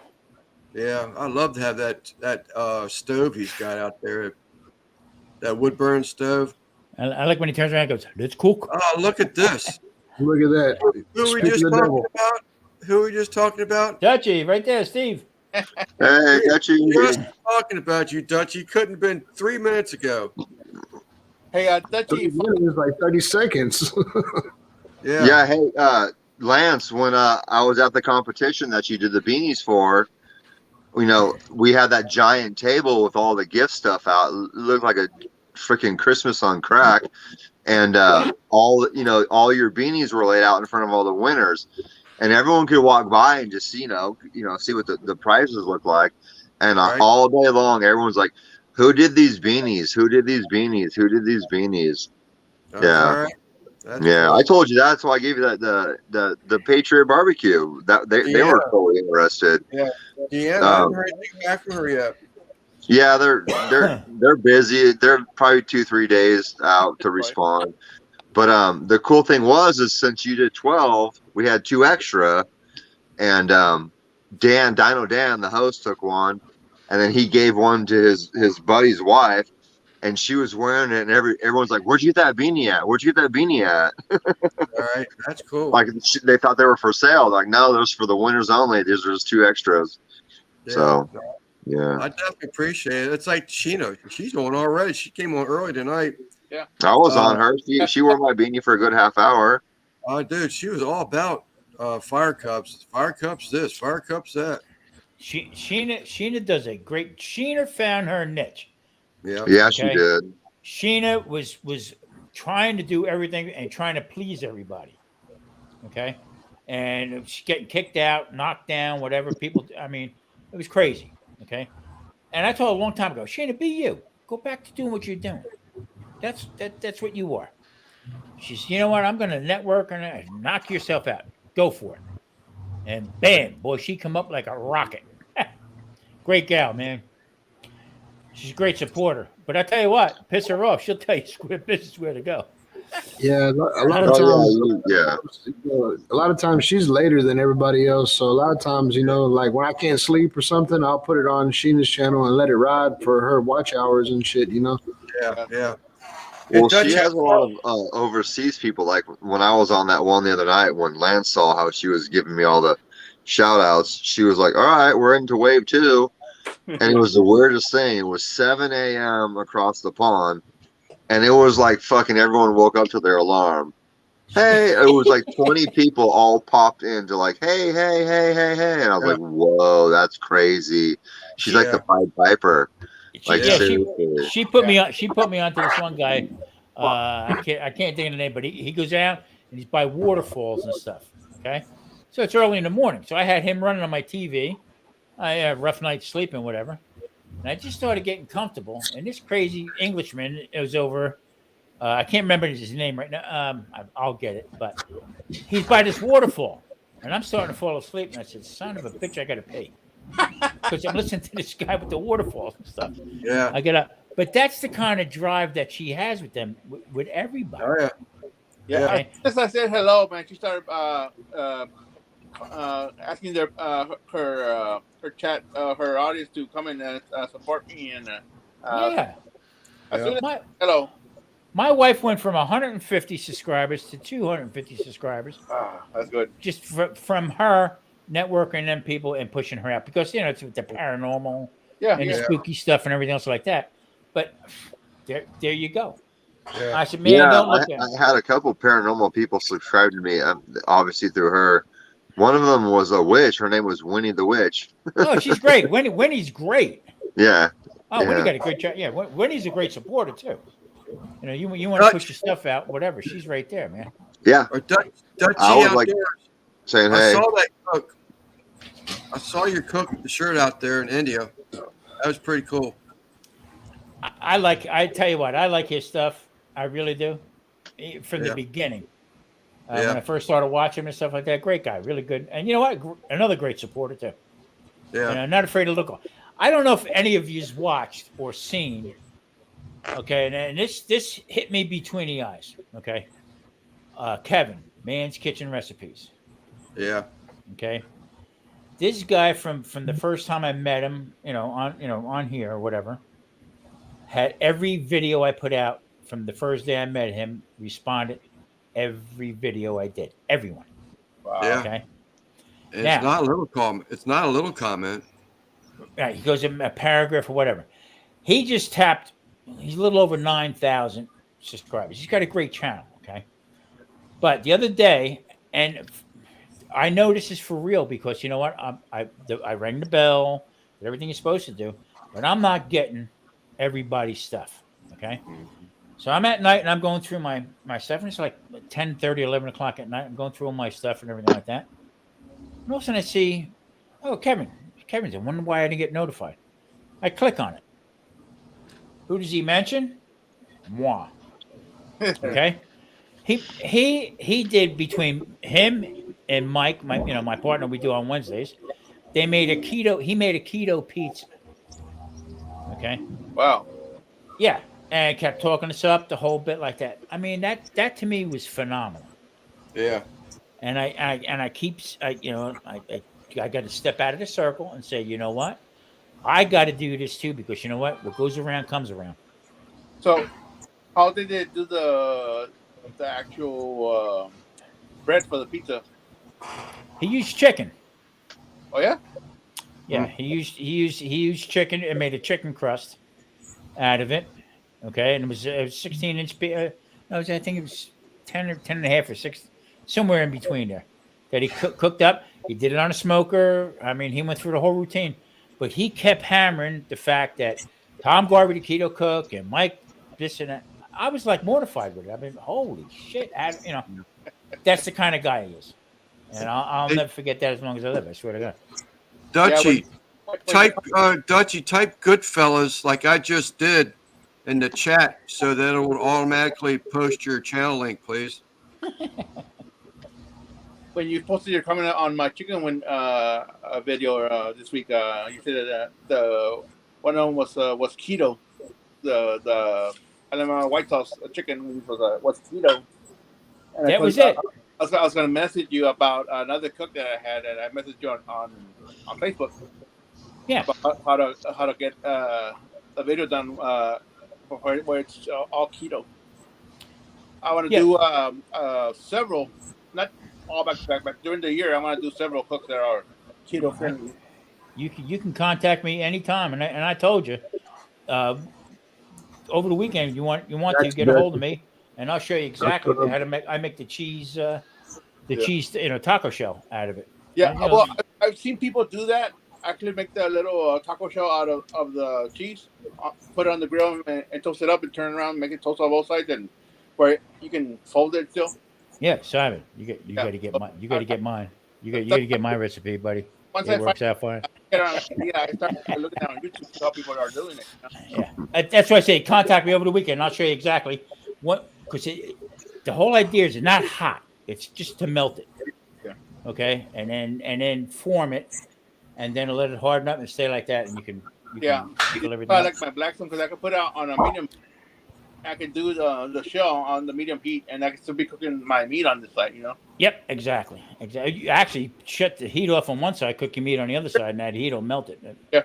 Yeah, I'd love to have that stove he's got out there. That wood burn stove. I like when he turns around and goes, "Let's cook." Oh, look at this. Look at that. Who were we just talking about? Who were we just talking about? Dutchy, right there, Steve. Hey, Dutchy. Just talking about you, Dutchy. Couldn't have been 3 minutes ago. Hey, Dutchy. It was like 30 seconds. Yeah. Hey, Lance, when I was at the competition that you did the beanies for, we had that giant table with all the gift stuff out. It looked like a freaking Christmas on crack, and all your beanies were laid out in front of all the winners, and everyone could walk by and just see what the prizes look like. And all day long, everyone's like, "Who did these beanies? Who did these beanies? Who did these beanies?" Yeah. I told you that's why I gave you the Patriot Barbecue. That they were totally interested. Yeah, I haven't heard anything back from her yet. Yeah, they're busy. They're probably 2-3 days out to respond. But the cool thing is since you did 12, we had 2 extra, and Dino Dan, the host, took one, and then he gave one to his buddy's wife. And she was wearing it, and everyone's like, "Where'd you get that beanie at? Where'd you get that beanie at?" All right, that's cool. Like they thought they were for sale. Like, no, those for the winners only. These are just 2 extras. Yeah. So, yeah, I definitely appreciate it. It's like Sheena. She's on already. She came on early tonight. Yeah, I was on her. She wore my beanie for a good half hour. Oh, dude, she was all about fire cups. Fire cups this, fire cups that. Sheena does a great. Sheena found her niche. Yeah, she did. Sheena was trying to do everything and trying to please everybody. Okay. And she's getting kicked out, knocked down, whatever. People, I mean, it was crazy. Okay. And I told her a long time ago, Sheena, be you. Go back to doing what you're doing. That's what you are. She said, you know what? I'm going to network and knock yourself out. Go for it. And bam, boy, she come up like a rocket. Great gal, man. She's a great supporter. But I tell you what, piss her off. She'll tell you where to go. Yeah, a lot of times. A lot of times she's later than everybody else. So a lot of times, like when I can't sleep or something, I'll put it on Sheena's channel and let it ride for her watch hours and shit. Yeah. Well, she has a lot of overseas people. Like when I was on that one the other night, when Lance saw how she was giving me all the shout outs, she was like, "All right, we're into wave 2." And it was the weirdest thing. It was 7 a.m. across the pond, and it was like fucking everyone woke up to their alarm. Hey, it was like 20 people all popped into like, hey, and I was like, whoa, that's crazy. She's like the Pied Piper. Like seriously. She put me on. She put me onto this one guy. I can't think of the name, but he goes out. and he's by waterfalls and stuff. Okay, so it's early in the morning. So I had him running on my TV. I had a rough night's sleep and whatever, and I just started getting comfortable. And this crazy Englishman was over. I can't remember his name right now. I'll get it, but he's by this waterfall, and I'm starting to fall asleep. And I said, "Son of a bitch, I got to pee," because I'm listening to this guy with the waterfalls and stuff. Yeah, I get up, but that's the kind of drive that she has with them, with everybody. Oh, yeah. Yeah. Okay. As I said hello, man, she started asking her chat, her audience to come in and support me. And Yeah. as soon as, My, hello. my wife went from 150 subscribers to 250 subscribers. That's good. Just from her networking them people and pushing her out because it's with the paranormal Yeah. and the Yeah. spooky stuff and everything else like that. But there you go. Yeah. I said, man, Yeah, don't look at I had a couple paranormal people subscribe to me, obviously through her. One of them was a witch. Her name was Winnie the Witch. Oh, she's great. Winnie's great. Yeah. Oh, Winnie yeah. got a good job. Yeah, Winnie's a great supporter too. You want to push your stuff out, whatever. She's right there, man. Yeah. Or Dutchie I was out like there. saying, I hey. saw that cook. I saw your cook with the shirt out there in India. That was pretty cool. I tell you what, I like his stuff. I really do. From the Yeah. beginning. Yeah. When I first started watching him and stuff like that, great guy, really good. And you know what? Another great supporter too. Yeah. Not afraid to look. I don't know if any of you's watched or seen. Okay, and this hit me between the eyes. Okay, Kevin, Man's Kitchen Recipes. Yeah. Okay, this guy from the first time I met him, on here or whatever, had every video I put out from the first day I met him responded. Every video I did, everyone. Wow. Yeah. Okay. And Now- it's not a little comment. It's not a little comment. Right, he goes in a paragraph or whatever. He just tapped. He's a little over 9,000 subscribers. He's got a great channel. Okay. But the other day, and I know this is for real because you know what? I rang the bell, did everything you're supposed to do, but I'm not getting everybody's stuff. Okay. So I'm at night and I'm going through my stuff, and it's like 10:30, 11 o'clock at night. I'm going through all my stuff and everything like that. And all of a sudden I see, oh, Kevin's. I wonder why I didn't get notified. I click on it. Who does he mention? Moi. Okay. He did between him and Mike, my partner we do on Wednesdays. He made a keto pizza. Okay. Wow. Yeah. And kept talking us up the whole bit like that. I mean, that to me was phenomenal. Yeah. And I got to step out of the circle and say, you know what? I got to do this too because you know what goes around comes around. So, how did they do the actual bread for the pizza? He used chicken. Oh yeah. Yeah, he used chicken and made a chicken crust out of it. Okay, and it was a 16-inch. I think it was 10 or 10 and a half or 6, somewhere in between there. That he cooked up. He did it on a smoker. I mean, he went through the whole routine, but he kept hammering the fact that Tom Garvey, the keto cook, and Mike this and that. I was like mortified with it. I mean, holy shit! That's the kind of guy he is, and I'll never forget that as long as I live. I swear to God. Dutchie, type Goodfellas like I just did in the chat so that it will automatically post your channel link, please. When you posted your comment on my chicken video this week, you said that the one of them was keto. The Alabama White Sauce chicken was keto. And that was it. I was going to message you about another cook that I had, and I messaged you on Facebook. Yeah. About how to get a video done where it's all keto. I want to do several, not all back to back, but during the year I want to do several cooks that are keto friendly. You can contact me anytime, and I told you over the weekend you want to get a hold of me, and I'll show you exactly how to make. I make the cheese, cheese taco shell out of it. Yeah, well, I've seen people do that. Actually, make the little taco shell out of the cheese, put it on the grill and toast it up and turn it around, make it toast on both sides, and where you can fold it still. Yeah, Simon, you got to get mine. You got to get mine. You got to get my recipe, buddy. Once It I works find, out fine. I start looking on YouTube to how people are doing it. You know? Yeah, that's why I say contact me over the weekend. I'll show you exactly what, because the whole idea is not hot. It's just to melt it. Yeah. Okay, and then form it, and then let it harden up and stay like that, and you can pickle everything. I up. like my black stone because I can put it on a medium. I can do the shell on the medium heat, and I can still be cooking my meat on this side. You know. Yep, exactly. You actually shut the heat off on one side, cook your meat on the other side, and that heat will melt it. Yeah.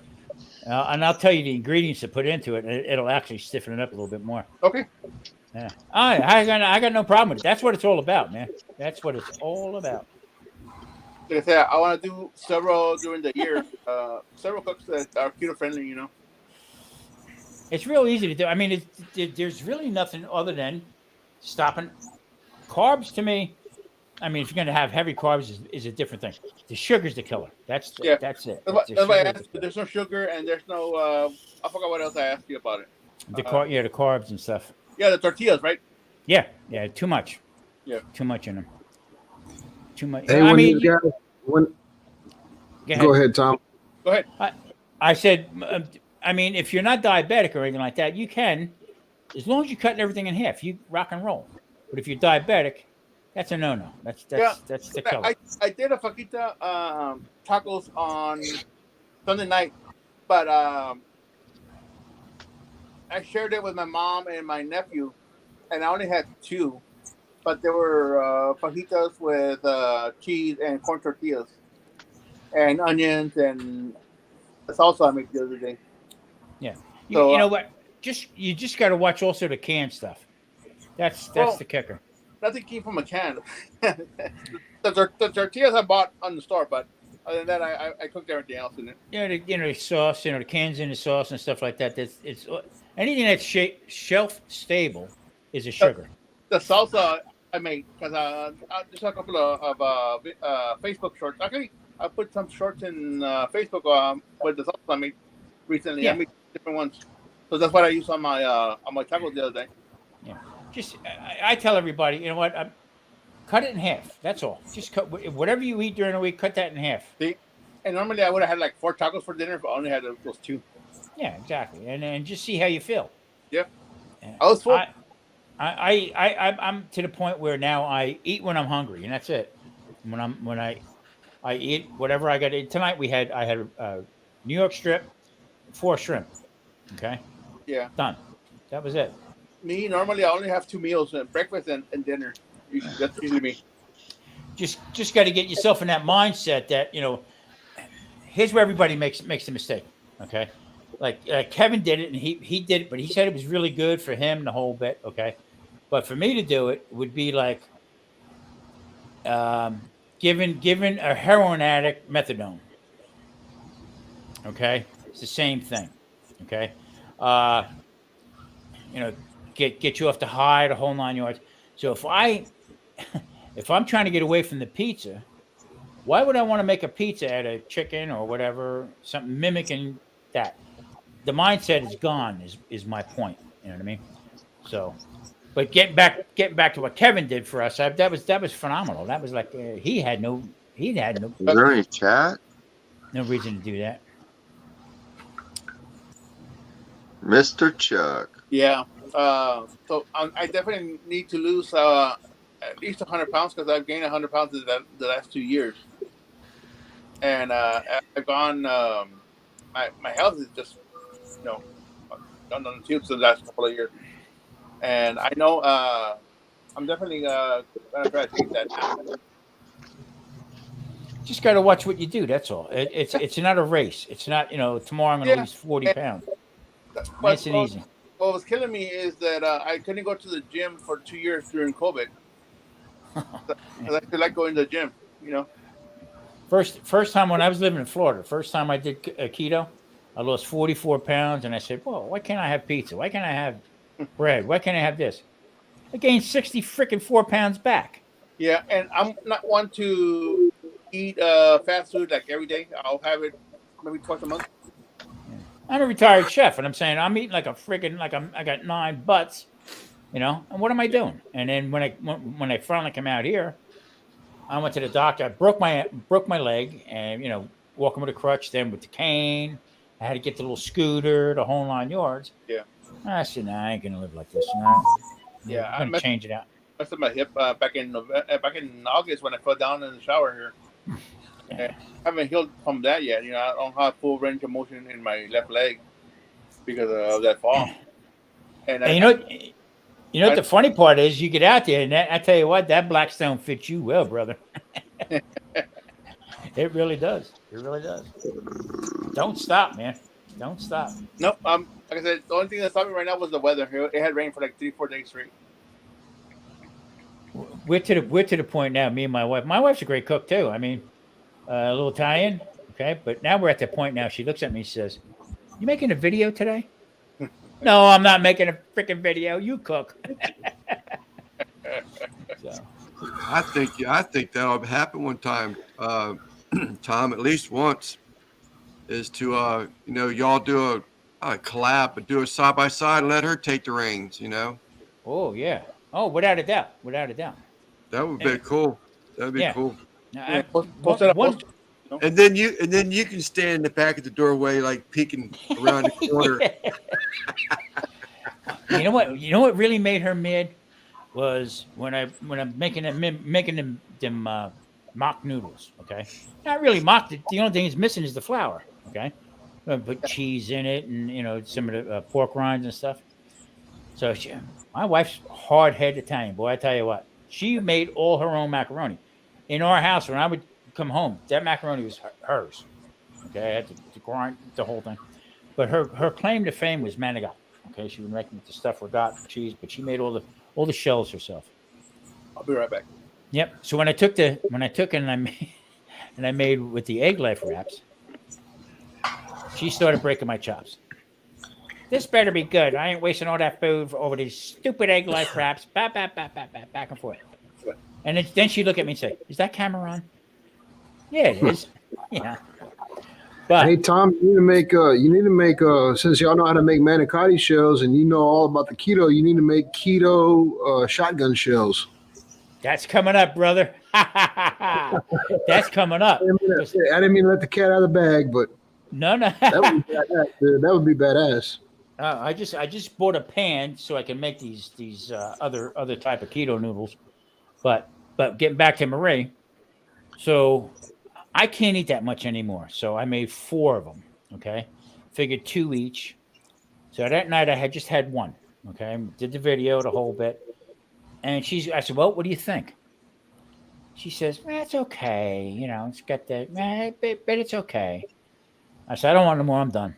And I'll tell you the ingredients to put into it. It'll actually stiffen it up a little bit more. Okay. Yeah. I got no problem with it. That's what it's all about, man. That's what it's all about. Like I said, I want to do several during the year. Several cooks that are keto friendly. You know. It's real easy to do. I mean, there's really nothing other than stopping carbs. To me, I mean, if you're going to have heavy carbs, is a different thing. The sugar's the killer. That's it. That's why I asked. There's no sugar and there's no. I forgot what else I asked you about it. The carbs and stuff. Yeah, the tortillas, right? Yeah, too much. Yeah, too much in them. Too much. Hey, I mean, go ahead, Tom. Go ahead. I said, I mean, if you're not diabetic or anything like that, you can, as long as you're cutting everything in half, you rock and roll. But if you're diabetic, that's a no-no. That's the killer. I did a fajita tacos on Sunday night, but I shared it with my mom and my nephew, and I only had 2, but there were fajitas with cheese and corn tortillas and onions and the salsa I made the other day. Yeah. So, you know what? You just got to watch also the canned stuff. That's the kicker. Nothing came from a can. the tortillas I bought on the store, but other than that, I cooked everything else in it. Yeah, the sauce, the cans in the sauce and stuff like that. It's anything that's shelf stable is a sugar. The salsa I made because I just a couple of Facebook shorts. Actually, I put some shorts in Facebook with the salsa I made recently. Yeah. I made different ones, so that's what I used on my tacos the other day. Yeah. Just I tell everybody, you know what? Cut it in half. That's all. Just cut whatever you eat during the week. Cut that in half. See, and normally I would have had like 4 tacos for dinner, but I only had those 2. Yeah, exactly. And just see how you feel. Yeah. I was full. I'm to the point where now I eat when I'm hungry, and that's it. When I eat whatever I got to eat. Tonight I had a New York strip, 4 shrimp. Okay. Yeah. Done. That was it. Me, normally I only have 2 meals, breakfast and dinner. That's usually me. Just got to get yourself in that mindset that, here's where everybody makes a mistake. Okay. Like Kevin did it and he did it, but he said it was really good for him, the whole bit. Okay. But for me to do it would be like giving a heroin addict methadone. Okay. It's the same thing. Okay. Get you off the high, the whole 9 yards. So if I'm trying to get away from the pizza, why would I want to make a pizza out of chicken or whatever, something mimicking that? The mindset is gone. Is my point. You know what I mean? So, but getting back to what Kevin did for us, that was phenomenal. That was like he had no. Is there any chat? No reason to do that. Mr. Chuck. Yeah. So I definitely need to lose at least 100 pounds because I've gained 100 pounds in the last 2 years, and I've gone. My health is just gone on the tubes the last couple of years, and I know I'm definitely gonna try to take that. Just got to watch what you do. That's all. It's not a race. It's not tomorrow I'm going to lose 40 pounds. Nice and easy. What was killing me is that I couldn't go to the gym for 2 years during COVID. I feel like going to the gym, First time when I was living in Florida, first time I did keto, I lost 44 pounds, and I said, "Well, why can't I have pizza? Why can't I have bread? Why can't I have this?" I gained 4 pounds back. Yeah, and I'm not one to eat fast food like every day. I'll have it maybe twice a month. I'm a retired chef, and I'm saying I'm eating like a I got 9 butts, you know, and what am I doing? And then when I finally come out here, I went to the doctor. I broke my leg, and you know, walking with a crutch, then with the cane. I had to get the little scooter, the whole 9 yards. Yeah. I said, nah, I ain't gonna live like this. You know? Yeah, I'm gonna change it out. I messed up my hip back in August when I fell down in the shower here. I haven't healed from that yet. You know, I don't have full range of motion in my left leg because of that fall. And you know what the funny part is? You get out there, and I tell you what, that Blackstone fits you well, brother. It really does. It really does. Don't stop, man. Don't stop. No, like I said, the only thing that stopped me right now was the weather. It had rain for like 3-4 days straight. We're to the point now. Me and my wife. My wife's a great cook too. I mean, a little Italian, okay. But now we're at the point now. She looks at me and says, "You making a video today?" No, I'm not making a freaking video. You cook. So. I think that'll happen one time, Tom, at least once, is to you know, y'all do a collab, but do a side by side and let her take the reins, you know. Oh yeah. Oh, without a doubt. Without a doubt. That would be cool. That would be cool. And then you can stand in the back of the doorway, like peeking around the corner. You know what? You know what really made her mad was when I'm making them mock noodles. Okay, not really mock. The only thing is missing is the flour. Okay, put cheese in it and you know some of the pork rinds and stuff. So my wife's hard-headed Italian boy. I tell you what, she made all her own macaroni. In our house, when I would come home, that macaroni was hers. Okay, I had to grind the whole thing. But her claim to fame was manigot. Okay, she would make the stuff regat cheese, but she made all the shells herself. I'll be right back. Yep. So when I took and I made with the egg life wraps, she started breaking my chops. This better be good. I ain't wasting all that food over these stupid egg life wraps. Back and forth. And then she looked at me and said, "Is that camera on?" Yeah, it is. Yeah. But hey Tom, you need to make since y'all know how to make manicotti shells and you know all about the keto, you need to make keto shotgun shells. That's coming up, brother. That's coming up. I didn't mean to let the cat out of the bag, but no. That would be badass, dude. That would be badass. I just bought a pan so I can make these other type of keto noodles. But getting back to Marie, so I can't eat that much anymore. So I made 4 of them. Okay, figured 2 each. So that night I had just had 1. Okay, did the video, the whole bit, and I said, "Well, what do you think?" She says, "It's okay. You know, it's got that, but it's okay." I said, "I don't want no more. I'm done."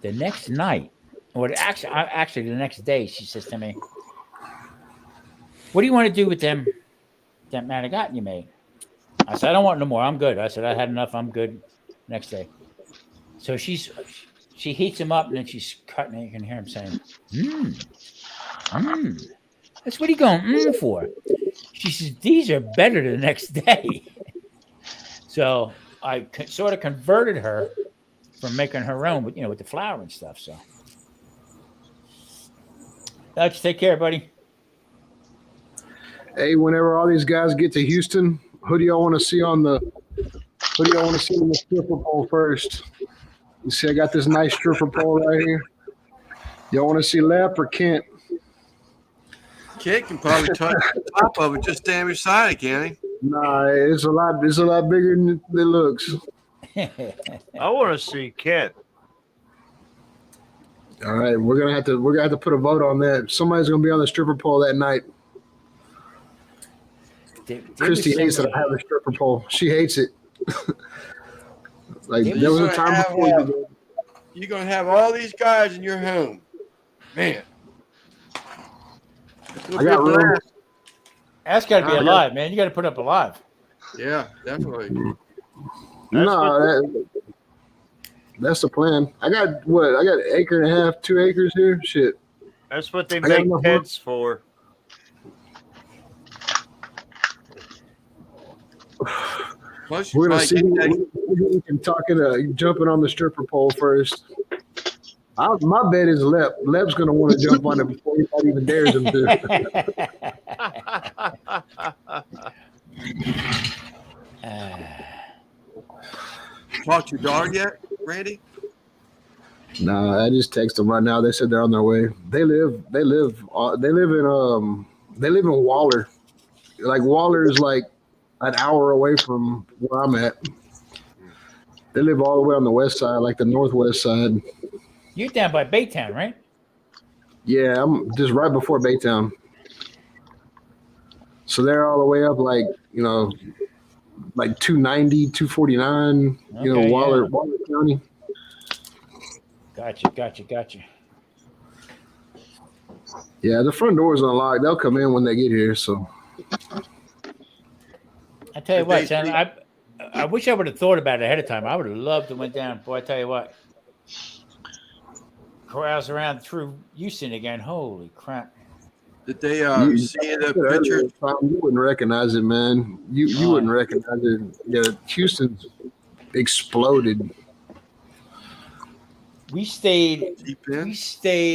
The next night, or actually the next day, she says to me, "What do you want to do with that manigot you made?" I said, "I don't want no more. I'm good." I said, "I had enough. I'm good." Next day. So she heats them up and then she's cutting it. You can hear him saying, That's what are you going for? She says, "These are better the next day." So I sort of converted her from making her own, with with the flour and stuff. So let's take care, buddy. Hey, whenever all these guys get to Houston, who do y'all want to see on the stripper pole first? You see, I got this nice stripper pole right here. Y'all want to see Lap or Kent? Kent can probably touch the top of it, just stand beside it, can he? Nah, it's a lot bigger than it looks. I want to see Kent. All right, we're gonna have to put a vote on that. Somebody's gonna be on the stripper pole that night. Christy hates that I have a stripper pole. She hates it. Like there was a time before you're gonna have all these guys in your home, man. I got room. That's got to be alive, man. You got to put up alive. Yeah, definitely. That's the plan. I got an acre and a half, 2 acres here. Shit. That's what they make tents for. We're gonna see who can jumping on the stripper pole first. My bet is Lep. Lep's going to want to jump on it before anybody even dares him to. Bought your dog yet, Randy? Nah, I just texted them right now. They said they're on their way. They live in Waller. Like Waller is like an hour away from where I'm at. They live all the way on the west side, like the northwest side. You're down by Baytown, right? Yeah, I'm just right before Baytown. So they're all the way up, like, you know, like 290, 249, you know, Okay, Waller yeah. County. Gotcha. Yeah, the front door's unlocked. They'll come in when they get here. So I tell you what, son, I wish I would have thought about it ahead of time. I would have loved to went down. Boy, I tell you what, carouse around through Houston again. Holy crap! Did they you see the earlier, picture? Tom, you wouldn't recognize it, man. You wouldn't recognize it. Yeah, Houston's exploded. We stayed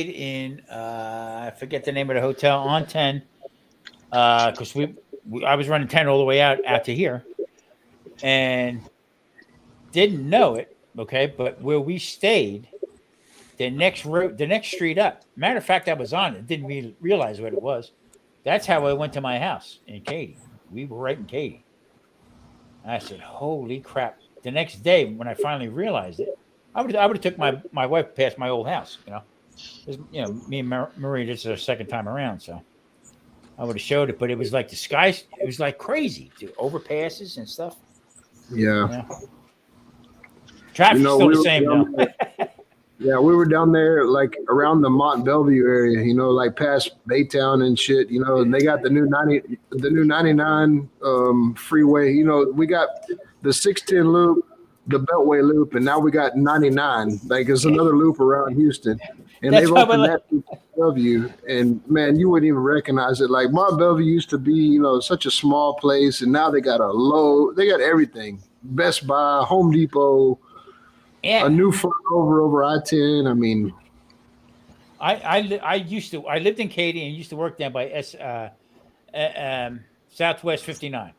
in I forget the name of the hotel on 10 because I was running 10 all the way out to here and didn't know it, okay, but where we stayed, the next street up, matter of fact, I was on it, didn't really realize what it was. That's how I went to my house in Katy. We were right in Katy. I said, holy crap. The next day when I finally realized it, I would have took my wife past my old house, you know. You know, me and Marie, this is our second time around, so I would have showed it. But it was like the skies, it was like crazy, dude. Overpasses and stuff. Yeah. Traffic's still the same though. Yeah, we were down there like around the Mont Bellevue area, you know, like past Baytown and shit, you know, and they got the new 99 freeway, you know, we got the 610 loop, the Beltway loop, and now we got 99. Like it's another loop around Houston. And they've opened that to Bellevue, and man, you wouldn't even recognize it. Like Mont Bellevue used to be, you know, such a small place, and now they got they got everything. Best Buy, Home Depot, a new flyover over I-10. I mean, I lived in Katy and used to work down by Southwest 59.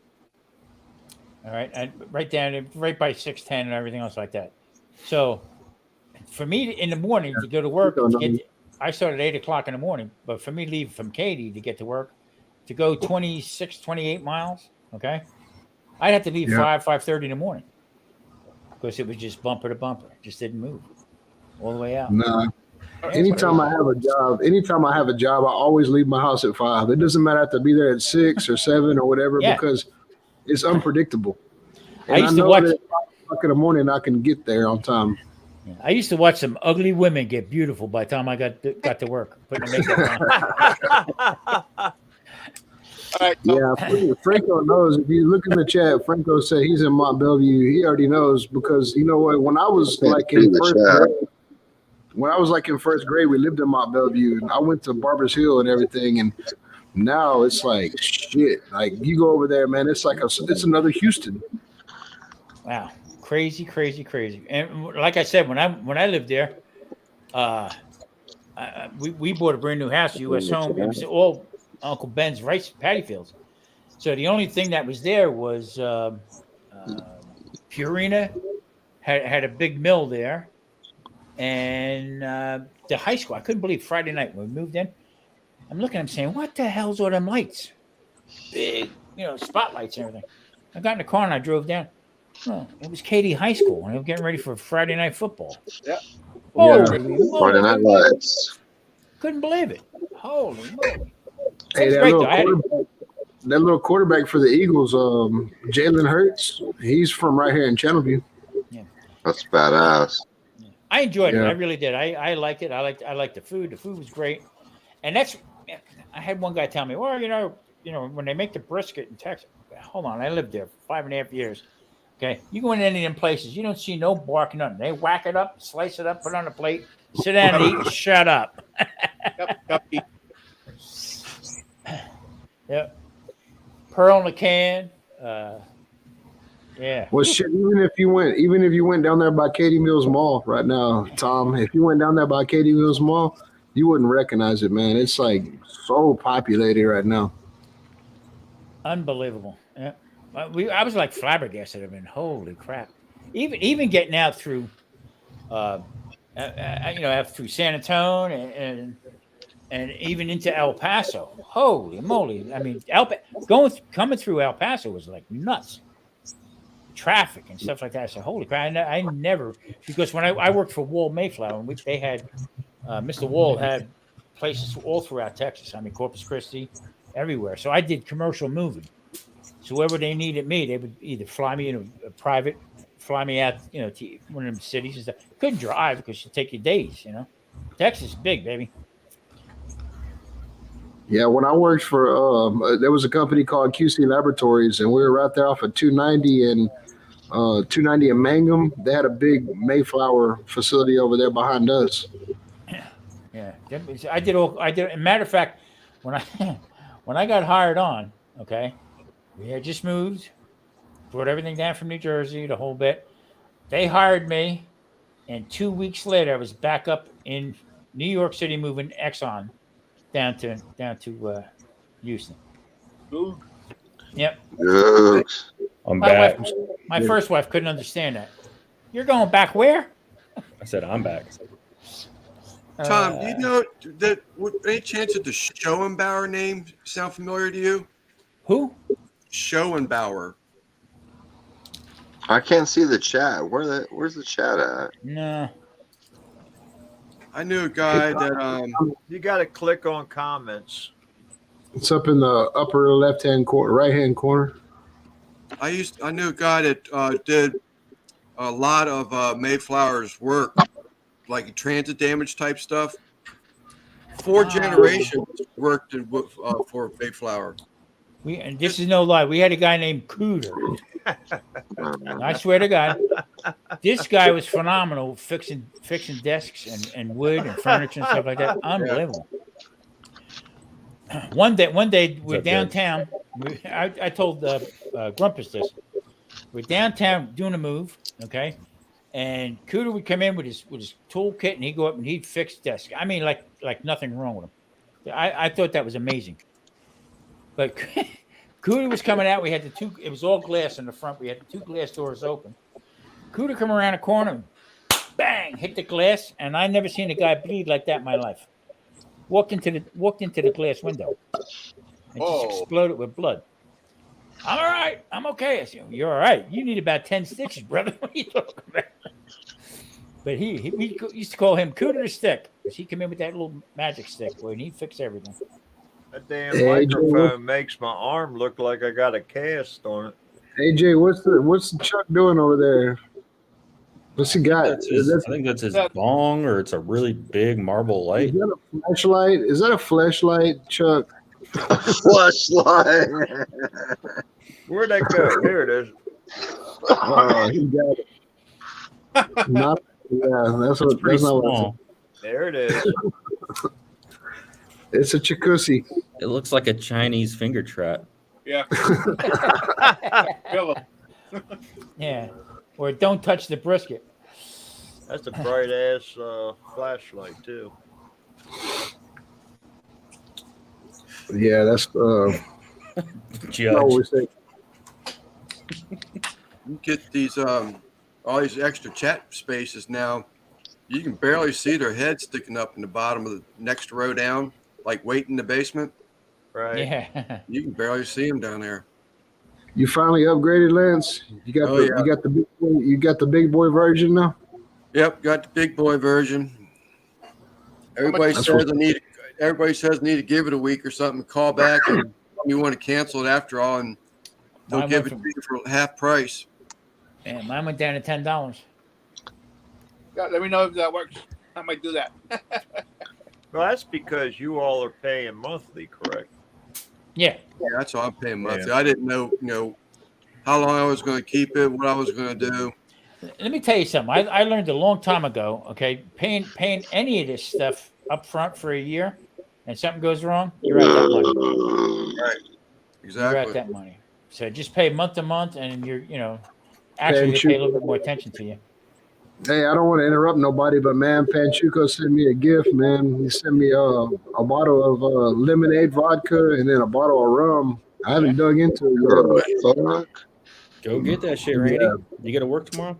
All right, and right by 610 and everything else like that. So, for me in the morning to go to work, I started at 8:00 in the morning. But for me to leave from Katy to get to work, to go 26, 28 miles, okay, I'd have to leave 5:30 in the morning because it was just bumper to bumper, it just didn't move all the way out. Nah. Anytime I have a job, I always leave my house at 5. It doesn't matter if I be there at 6 or 7 or whatever because it's unpredictable. And I used to watch that at 5 o'clock in the morning. I can get there on time. I used to watch some ugly women get beautiful by the time I got to work, putting the makeup on. Yeah, Franco knows. If you look in the chat, Franco said he's in Mont Bellevue. He already knows because you know what? When I was like in first grade, we lived in Mont Bellevue, and I went to Barbers Hill and everything, and now it's like shit. Like you go over there, man, it's like it's another Houston. Wow, crazy. And like I said, when I lived there, we bought a brand new house, U.S. Home. It was all Uncle Ben's rice paddy fields. So the only thing that was there was Purina had a big mill there, and the high school. I couldn't believe Friday night when we moved in. I'm looking at him saying, what the hell's all them lights? Big, spotlights and everything. I got in the car and I drove down. Oh, it was Katy High School, and they were getting ready for Friday night football. Yeah. Friday Night Lights. Couldn't believe it. Holy moly. Hey, that little quarterback for the Eagles, Jalen Hurts, he's from right here in Channelview. Yeah. That's badass. I enjoyed it. I really did. I liked it. I liked the food. The food was great. And I had one guy tell me, well, when they make the brisket in Texas, hold on, I lived there 5.5 years. Okay, you go in any of them places, you don't see no bark, nothing. They whack it up, slice it up, put it on a plate, sit down and eat, and shut up. Yep. Pearl in a can. Yeah. Well, shit. Even if you went down there by Katie Mills Mall right now, Tom. If you went down there by Katie Mills Mall, you wouldn't recognize it, man. It's like so populated right now. Unbelievable. Yeah. I was like flabbergasted. I mean, holy crap. Even getting out through, out through San Antonio and even into El Paso. Holy moly! I mean, coming through El Paso was like nuts. Traffic and stuff like that. I said, holy crap! I never, because when I worked for Wall Mayflower, in which they had Mr. Wall had places all throughout Texas. I mean, Corpus Christi, everywhere. So I did commercial moving. So wherever they needed me, they would either fly me in a private, fly me out, to one of them cities and stuff. Couldn't drive because it'd take you days. Texas is big, baby. Yeah, when I worked for, there was a company called QC Laboratories, and we were right there off of 290 and 290 and Mangum. They had a big Mayflower facility over there behind us. Yeah, I did. As a matter of fact, when I got hired on, okay, we had just moved, brought everything down from New Jersey, the whole bit. They hired me, and 2 weeks later, I was back up in New York City moving Exxon down to Houston. Ooh. Yep. Yes. I'm back. My first wife couldn't understand that. You're going back where? I said I'm back. Tom, do you know that? Any chance that the Schoenbauer name sound familiar to you? Who? Schoenbauer. I can't see the chat. Where's the chat at? No. I knew a guy that You got to click on comments. It's up in the upper left-hand corner, right-hand corner. I knew a guy that did a lot of Mayflower's work, like transit damage type stuff. 4 generations worked for Mayflower. And this is no lie. We had a guy named Cooter. I swear to God, this guy was phenomenal fixing desks and wood and furniture and stuff like that. Unbelievable. One day we're downtown. I told Grumpus this. We're downtown doing a move, okay? And Cooter would come in with his toolkit, and he'd go up and he'd fix desks. I mean, like nothing wrong with him. I thought that was amazing. But Cooter was coming out. We had it was all glass in the front. We had the 2 glass doors open. Cooter come around a corner, bang, hit the glass, and I never seen a guy bleed like that in my life. Walked into the glass window and just exploded with blood. I'm all right. I'm okay. I said, you're all right. You need about 10 stitches, brother. What are you talking about? But we used to call him Cooter the Stick because he come in with that little magic stick, boy, and he'd fix everything. That damn microphone makes my arm look like I got a cast on it. AJ, what's the Chuck doing over there? What's he got? I think that's his bong, or it's a really big marble light. Is that a flashlight? Is that a flashlight, Chuck? Flashlight. Where'd that go? Here it is. Oh, he got it. That's not small. There it is. It's a jacuzzi. It looks like a Chinese finger trap. Yeah. Yeah. Or don't touch the brisket. That's a bright ass flashlight too. Yeah, that's Judge. You get these all these extra chat spaces now. You can barely see their head sticking up in the bottom of the next row down, like waiting in the basement. Right. Yeah. You can barely see them down there. You finally upgraded, Lance. You got the big boy version now. Yep, got the big boy version. Everybody says I need to give it a week or something. Call back and you want to cancel it after all, and they'll give it to you for half price. Man, mine went down to $10. Yeah, let me know if that works. I might do that. Well, that's because you all are paying monthly, correct? Yeah. Yeah, that's all I'm paying monthly. I didn't know, how long I was going to keep it, what I was going to do. Let me tell you something. I learned a long time ago, okay, paying any of this stuff up front for a year and something goes wrong, you're out that money. Right. Exactly. You're out that money. So just pay month to month and Actually, they Panchuco. pay a little bit more attention to you. Hey, I don't want to interrupt nobody, but man, Panchuco sent me a gift, man. He sent me a bottle of lemonade vodka and then a bottle of rum. I haven't dug into it yet. Go get that shit, Randy. Yeah. You got to work tomorrow?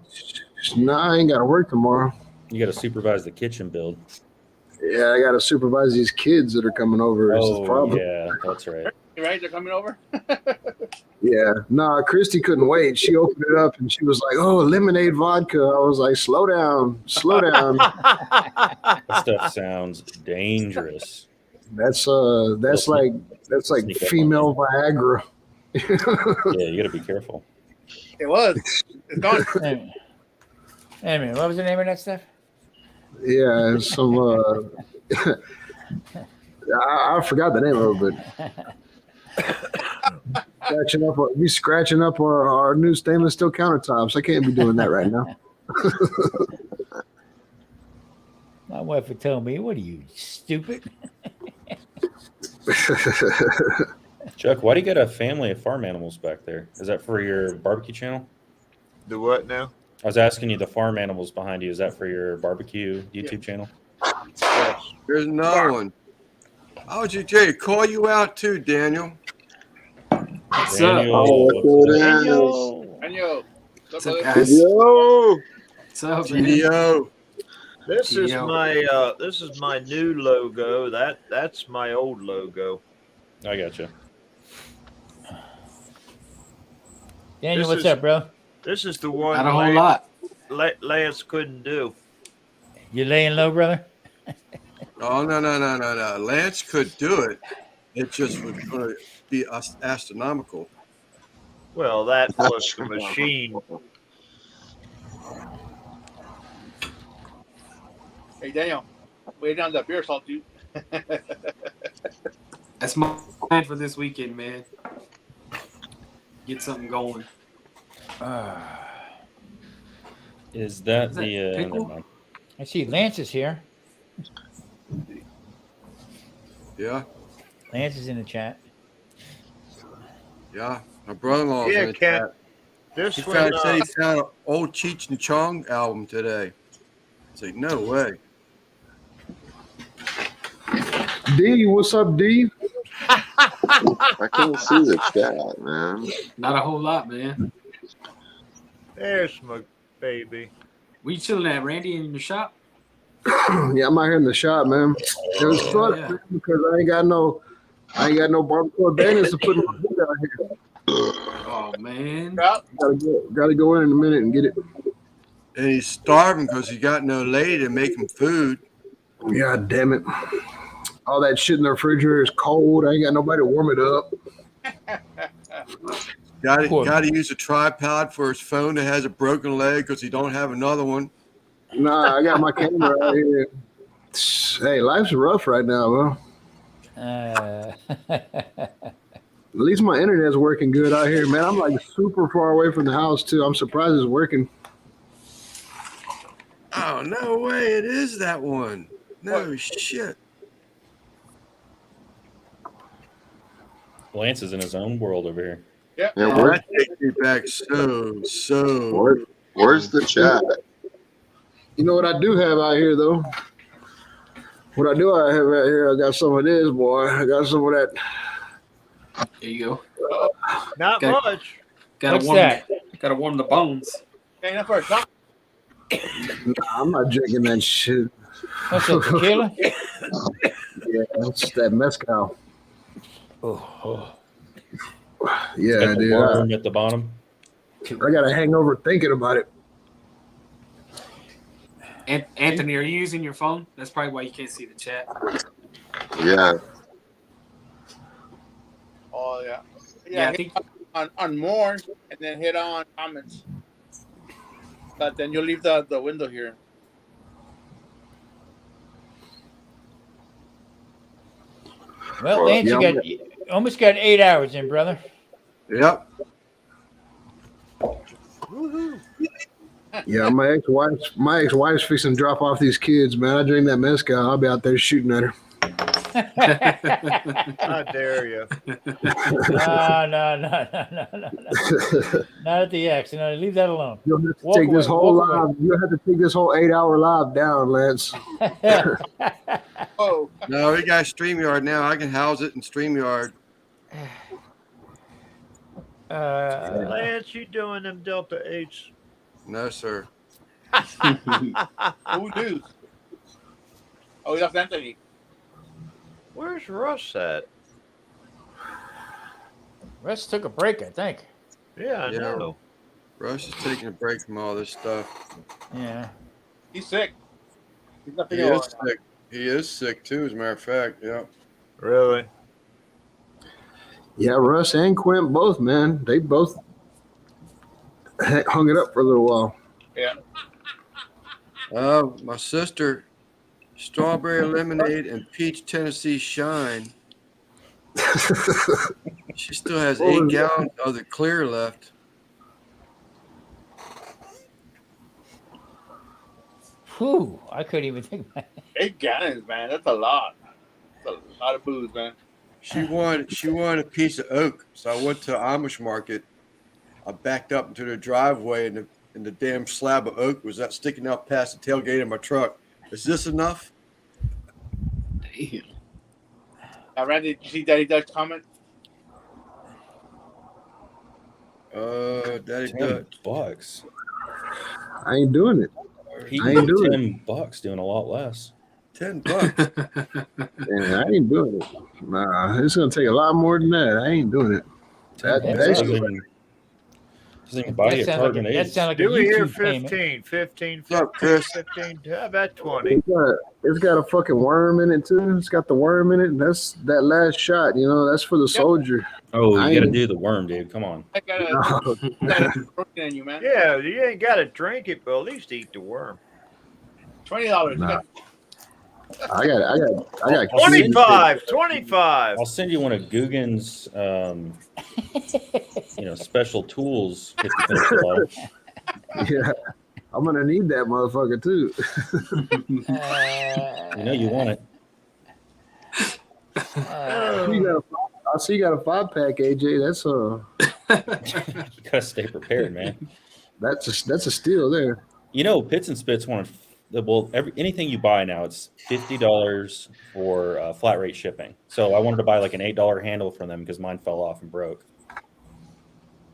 Nah, I ain't got to work tomorrow. You got to supervise the kitchen build. Yeah, I got to supervise these kids that are coming over. Is the Oh, problem. yeah, that's right. Right? They're coming over? Yeah. Nah, Christy couldn't wait. She opened it up and she was like, "Oh, lemonade vodka." I was like, "Slow down, slow down." That stuff sounds dangerous. That's like Sneak up on female Viagra. Yeah, you got to be careful. It was. It's gone. Hey, man, what was the name of that stuff? Yeah, some I forgot the name of it, but scratching up our new stainless steel countertops. I can't be doing that right now. My wife would tell me, "What are you, stupid?" Chuck, why do you got a family of farm animals back there? Is that for your barbecue channel? Do what now? I was asking you the farm animals behind you. Is that for your barbecue YouTube channel? Yes. Here's another one. I was just tell you, call you out too, Daniel. What's Oh, look who it is. Daniel. What's up, brother? guys? Yo, What's up, man? GDO. This is Yo. my new logo. That's my old logo. I got you. Daniel, This what's is- up, bro? This is the one Not a whole lot. Lance couldn't do. You laying low, brother? Oh, no. Lance could do it. It just was going to be astronomical. Well, that was the machine. Hey, Daniel. Way down the beer salt, dude. That's my plan for this weekend, man. Get something going. Is that Is that the pickle? never mind. I see Lance is here. Yeah, Lance is in the chat. yeah. My brother-in-law's Yeah, in the Ken. chat. This He one, said he found an old Cheech and Chong album today. It's like, no way. D, what's up, D? I can't see the chat, man. Not a whole lot, man. there's my baby. Where you chilling at, Randy, in your shop? Yeah, I'm out here in the shop, man. It was fun yeah. man, because I ain't got no barbecue banners to put in my food out here. Oh, man. Gotta go in a minute and get it. And he's starving because he got no lady to make him food. God damn it. All that shit in the refrigerator is cold. I ain't got nobody to warm it up. Got to use a tripod for his phone that has a broken leg because he don't have another one. Nah, I got my camera out here. Hey, life's rough right now, bro. At least my internet's working good out here, man. I'm like super far away from the house too. I'm surprised it's working. Oh, no way. It is that one. No shit. Lance is in his own world over here. Yeah. Yeah, where, That takes me back so. where's the chat? You know what I do have out here though? What I do I have out here, I got some of this, boy. I got some of that. There you go. Not Okay. much. Gotta What's warm. that? Gotta warm the bones. Hey, enough for a shot. Nah, I'm not drinking that shit. What's that, tequila? Yeah, it's that mezcal. Oh. Yeah, Got the dude. worm at the bottom. I got a hangover thinking about it. Anthony, are you using your phone? That's probably why you can't see the chat. Yeah. Oh, yeah. Yeah, I hit think on more and then hit on comments. But then you'll leave the window here. Well, Lance, you almost got 8 hours in, brother. Yep. Yeah, my ex-wife's fixing to drop off these kids, man. I drink that mezcal, I'll be out there shooting at her. How dare you? No. Not at the X. No, leave that alone. You'll have to Walk take this away, whole walk away. live. You'll have to take this whole 8-hour live down, Lance. Oh, No, we got StreamYard now. I can house it in StreamYard. Lance, you doing them Delta 8s? No, sir. who knew? Oh, that's Anthony. Where's Russ at? Russ took a break, I think. Yeah, I know. Russ is taking a break from all this stuff. Yeah. He's sick. He's not He feeling is well. sick. He is sick too, as a matter of fact. Yeah. Really? Yeah, Russ and Quint both, man. They both hung it up for a little while. Yeah. My sister, strawberry lemonade and peach Tennessee shine. She still has 8 gallons of the clear left. Whew, I couldn't even think about it. 8 gallons, man. That's a lot. That's a lot of booze, man. She wanted a piece of oak, so I went to Amish market. I backed up into the driveway, and the damn slab of oak was sticking out past the tailgate of my truck. Is this enough? Damn. Randy, did you see Daddy Doug's comment? Daddy $10. I ain't doing it. He I ain't doing $10 doing a lot less. $10. Yeah, I ain't doing it. Nah, it's gonna take a lot more than that. I ain't doing it. That doesn't shit- even buy you a carton of That eggs. sounds like a Do we hear YouTube payment. 15? What's up, Chris? 15. How about 20? it's got a fucking worm in it too. It's got the worm in it. And that's that last shot. You know, that's for the soldier. Oh, I you got to ain't- do the worm, dude. Come on. I got protein in you, man. Yeah, you ain't got to drink it, but at least eat the worm. $20. Nah. I got 25. I'll send you one of Guggen's, special tools. If you finish the bottle. Yeah, I'm gonna need that motherfucker too. You know you want it. I see you got a 5-pack, AJ. You gotta stay prepared, man. That's a steal there. You know, Pits and Spits wanted anything you buy now, it's $50 for flat rate shipping. So I wanted to buy like an $8 handle from them because mine fell off and broke.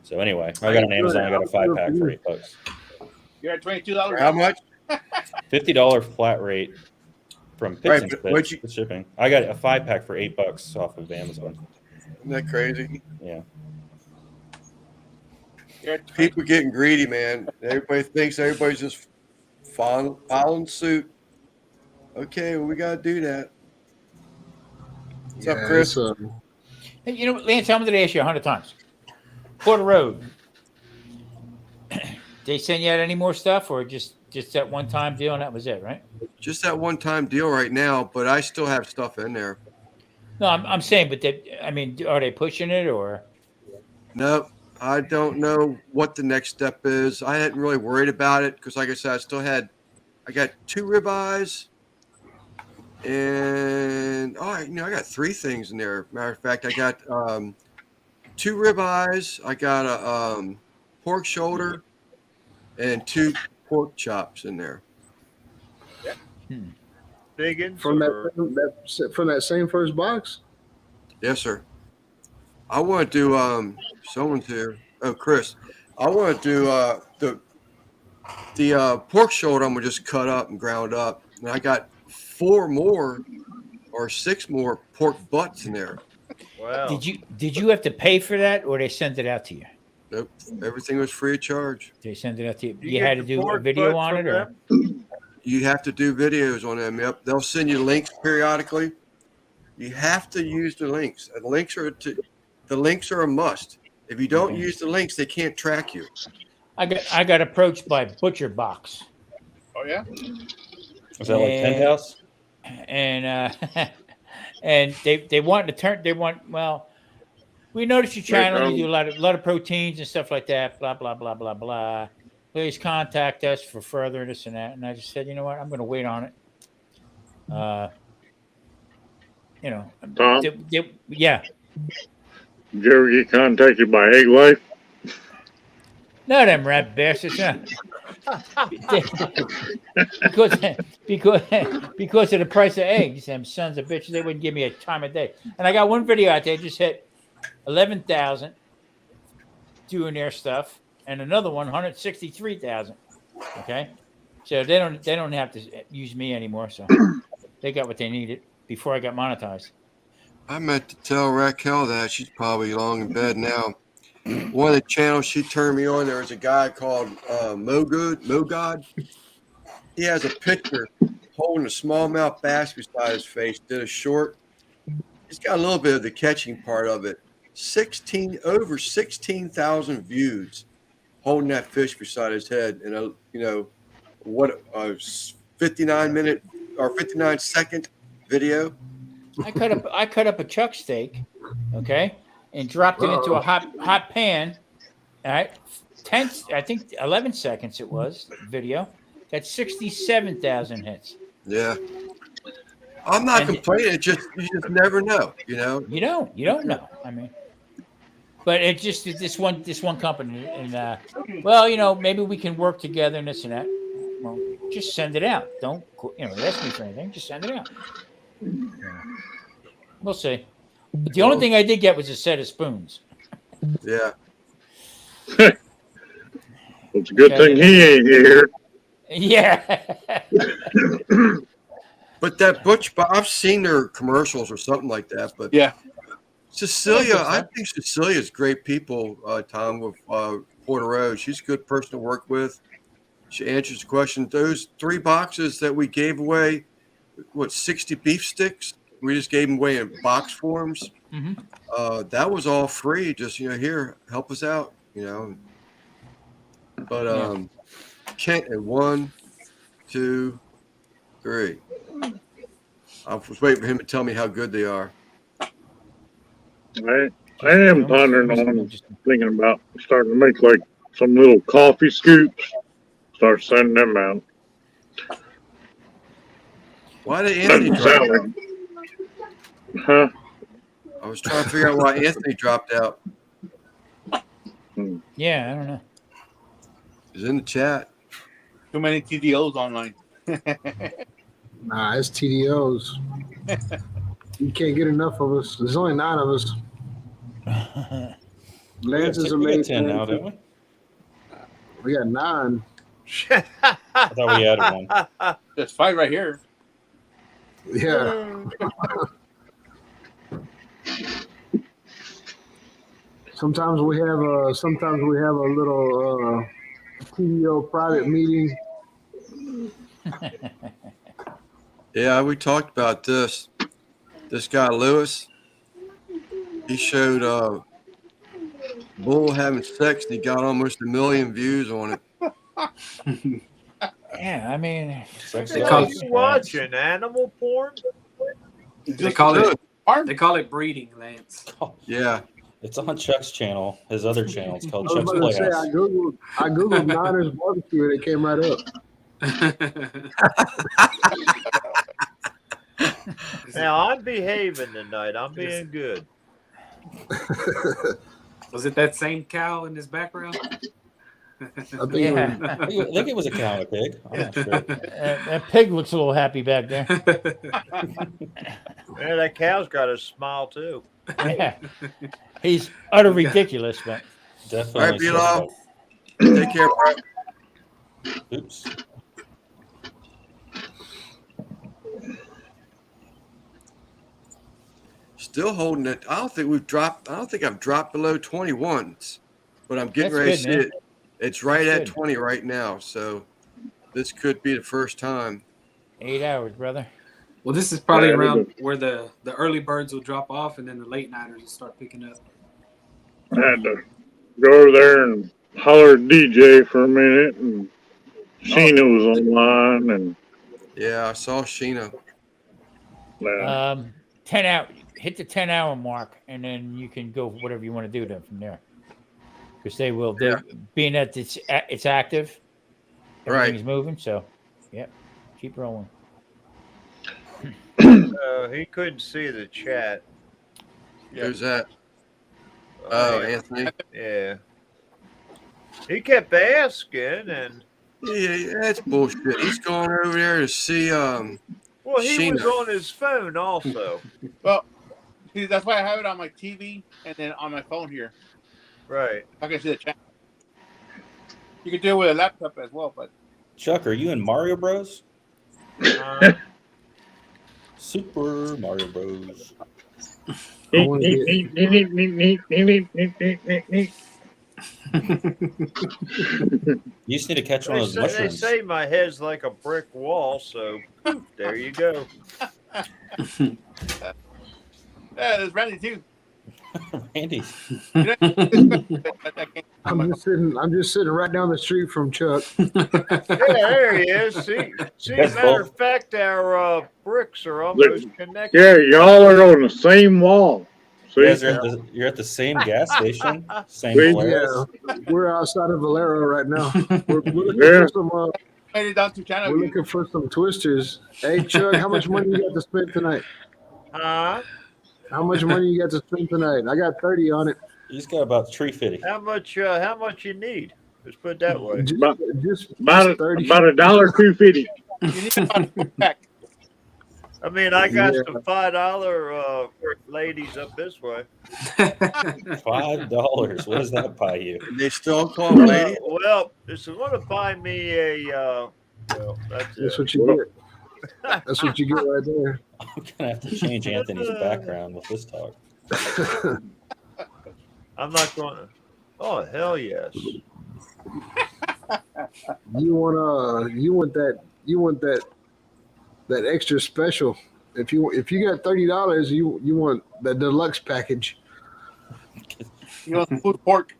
So anyway, I got on Amazon. I got a 5-pack for $8. You're at $22. How much? $50 flat rate from Pits Right, and but Spits what'd you- with shipping. I got a 5-pack for $8 off of Amazon. Isn't that crazy? Yeah. People getting greedy, man. Everybody thinks everybody's just following suit. Okay, well, we got to do that. What's up, Chris? Hey, you know, Lance, I'm going to ask you 100 times. Porter Road. They send you out any more stuff, or just that one-time deal, and that was it, right? Just that one-time deal right now, but I still have stuff in there. No, I'm saying, but are they pushing it, or? No, I don't know what the next step is. I hadn't really worried about it because, like I said, I got 2 ribeyes, and I got 3 things in there. Matter of fact, I got 2 ribeyes, I got a pork shoulder, and 2 pork chops in there. Biggins From that same first box. Yes, sir. I want to do someone's here. Oh, Chris. I want to do the pork shoulder. I'm gonna just cut up and ground up, and I got 4 more or 6 more pork butts in there. Wow. Did you have to pay for that, or they sent it out to you? Nope. Everything was free of charge. They sent it out to you. You You get had to the do a pork video butt on from it, or? You have to do videos on them. Yep. They'll send you links periodically. You have to use the links. The links are a must. If you don't use the links, they can't track you. I got approached by Butcher Box. Oh yeah. Was that like Penthouse? And and they want to turn. Well, we noticed your channel. You do a lot of proteins and stuff like that. Blah blah blah blah blah. Please contact us for further this and that. And I just said, you know what? I'm going to wait on it. you know, Tom? yeah. Did you ever get contacted by Egg Life? No, them rat bastards. Huh? because of the price of eggs, them sons of bitches, they wouldn't give me a time of day. And I got one video out there, just hit 11,000 doing their stuff, and another one 163,000. Okay, so they don't have to use me anymore. So they got what they needed before I got monetized. I meant to tell Raquel that. She's probably long in bed now. One of the channels she turned me on, there was a guy called Mogod. He has a picture holding a smallmouth bass beside his face. Did a short. He's got a little bit of the catching part of it. Over 16,000 views, holding that fish beside his head, and a 59-minute or 59-second video. I cut up a chuck steak, okay, and dropped it into a hot pan. All right, 11 seconds it was video. Got 67,000 hits. Yeah, I'm not complaining. You just never know, you know. You don't know. I mean, but it's just this one company, and well, you know, maybe we can work together and this and that. Well, just send it out. Don't ask me for anything. Just send it out. We'll see. But the only thing I did get was a set of spoons. Yeah. It's a good thing he ain't here. Yeah. But that Butch, I've seen their commercials or something like that. But yeah, Cecilia, I think Cecilia's great people. Tom, with Porter Road, she's a good person to work with. She answers the question. Those 3 boxes that we gave away, 60 beef sticks? We just gave them away in box forms. Mm-hmm. That was all free. Just, here, help us out, But Kent at 1, 2, 3. I was waiting for him to tell me how good they are. I am pondering on thinking about starting to make like some little coffee scoops. Start sending them out. Why did Anthony drop out? Huh? I was trying to figure out why Anthony dropped out. Yeah, I don't know. He's in the chat. Too many TDOs online. Nah, it's TDOs. You can't get enough of us. There's only 9 of us. Lance is We got amazing. 10 now, didn't we? We got 9. I thought we added one. There's 5 right here. Yeah. Sometimes we have a little TDO private meeting. Yeah, we talked about this. This guy Lewis, he showed bull having sex, and he got almost 1 million views on it. Yeah, I mean, Are you watching animal porn? They call it breeding, Lance. Yeah. It's on Chuck's channel. His other channel. It's called I was Chuck's about to say, Playhouse. I googled Niners barbecue and it came right up. Now I'm behaving tonight. I'm being good. Was it that same cow in his background? I think it was a cow and a pig. I'm not sure. That pig looks a little happy back there. Man, that cow's got a smile too. Yeah. He's utter ridiculous, but Definitely. All right, Bilal. Take care, bro. Oops. Still holding it. I don't think I've dropped below 21, but I'm getting That's ready good, to see man. it. It's right That's at good. 20 right now, so this could be the first time. 8 hours, brother. Well, this is probably around where the early birds will drop off, and then the late nighters will start picking up. I had to go over there and holler at DJ for a minute, and Sheena was online, and Yeah, I saw Sheena. 10 hour, hit the 10-hour mark, and then you can go whatever you want to do then from there. Because they will, being that it's active, everything's moving. So, yeah, keep rolling. He couldn't see the chat. Who's that? Oh, Anthony. Yeah. He kept asking, and yeah, that's bullshit. He's going over there to see. well, he Sheena. was on his phone also. Well, see, that's why I have it on my TV and then on my phone here. Right. I can see the chat. You can do it with a laptop as well, but Chuck, are you in Mario Bros? Super Mario Bros. You just need to catch one of those They mushrooms. say my head's like a brick wall, so there you go. yeah, there's Randy too. Randy. I'm just sitting right down the street from Chuck. Yeah, there he is. See, That's matter both. of fact, our bricks are almost connected. Yeah, y'all are on the same wall. You guys are you're at the same gas station, same Yeah. Polaris. We're outside of Valero right now. We're looking Yeah. for some. Made it down to China. We're looking for some twisters. Hey Chuck, how much money you got to spend tonight? Huh? How much money you got to spend tonight? I got 30 on it. You just got about $3.50. How much you need? Let's put it that way. About $30. $1.250. I mean, I got Yeah. some $5 ladies up this way. $5. What does that buy you? They still call them lady. Well, if you want to buy me a, well, That's what you get. That's what you get right there. I'm gonna have to change Anthony's background with this talk. I'm not going to. Oh hell yes! You want that extra special. If you got $30, you want the deluxe package. You want food pork?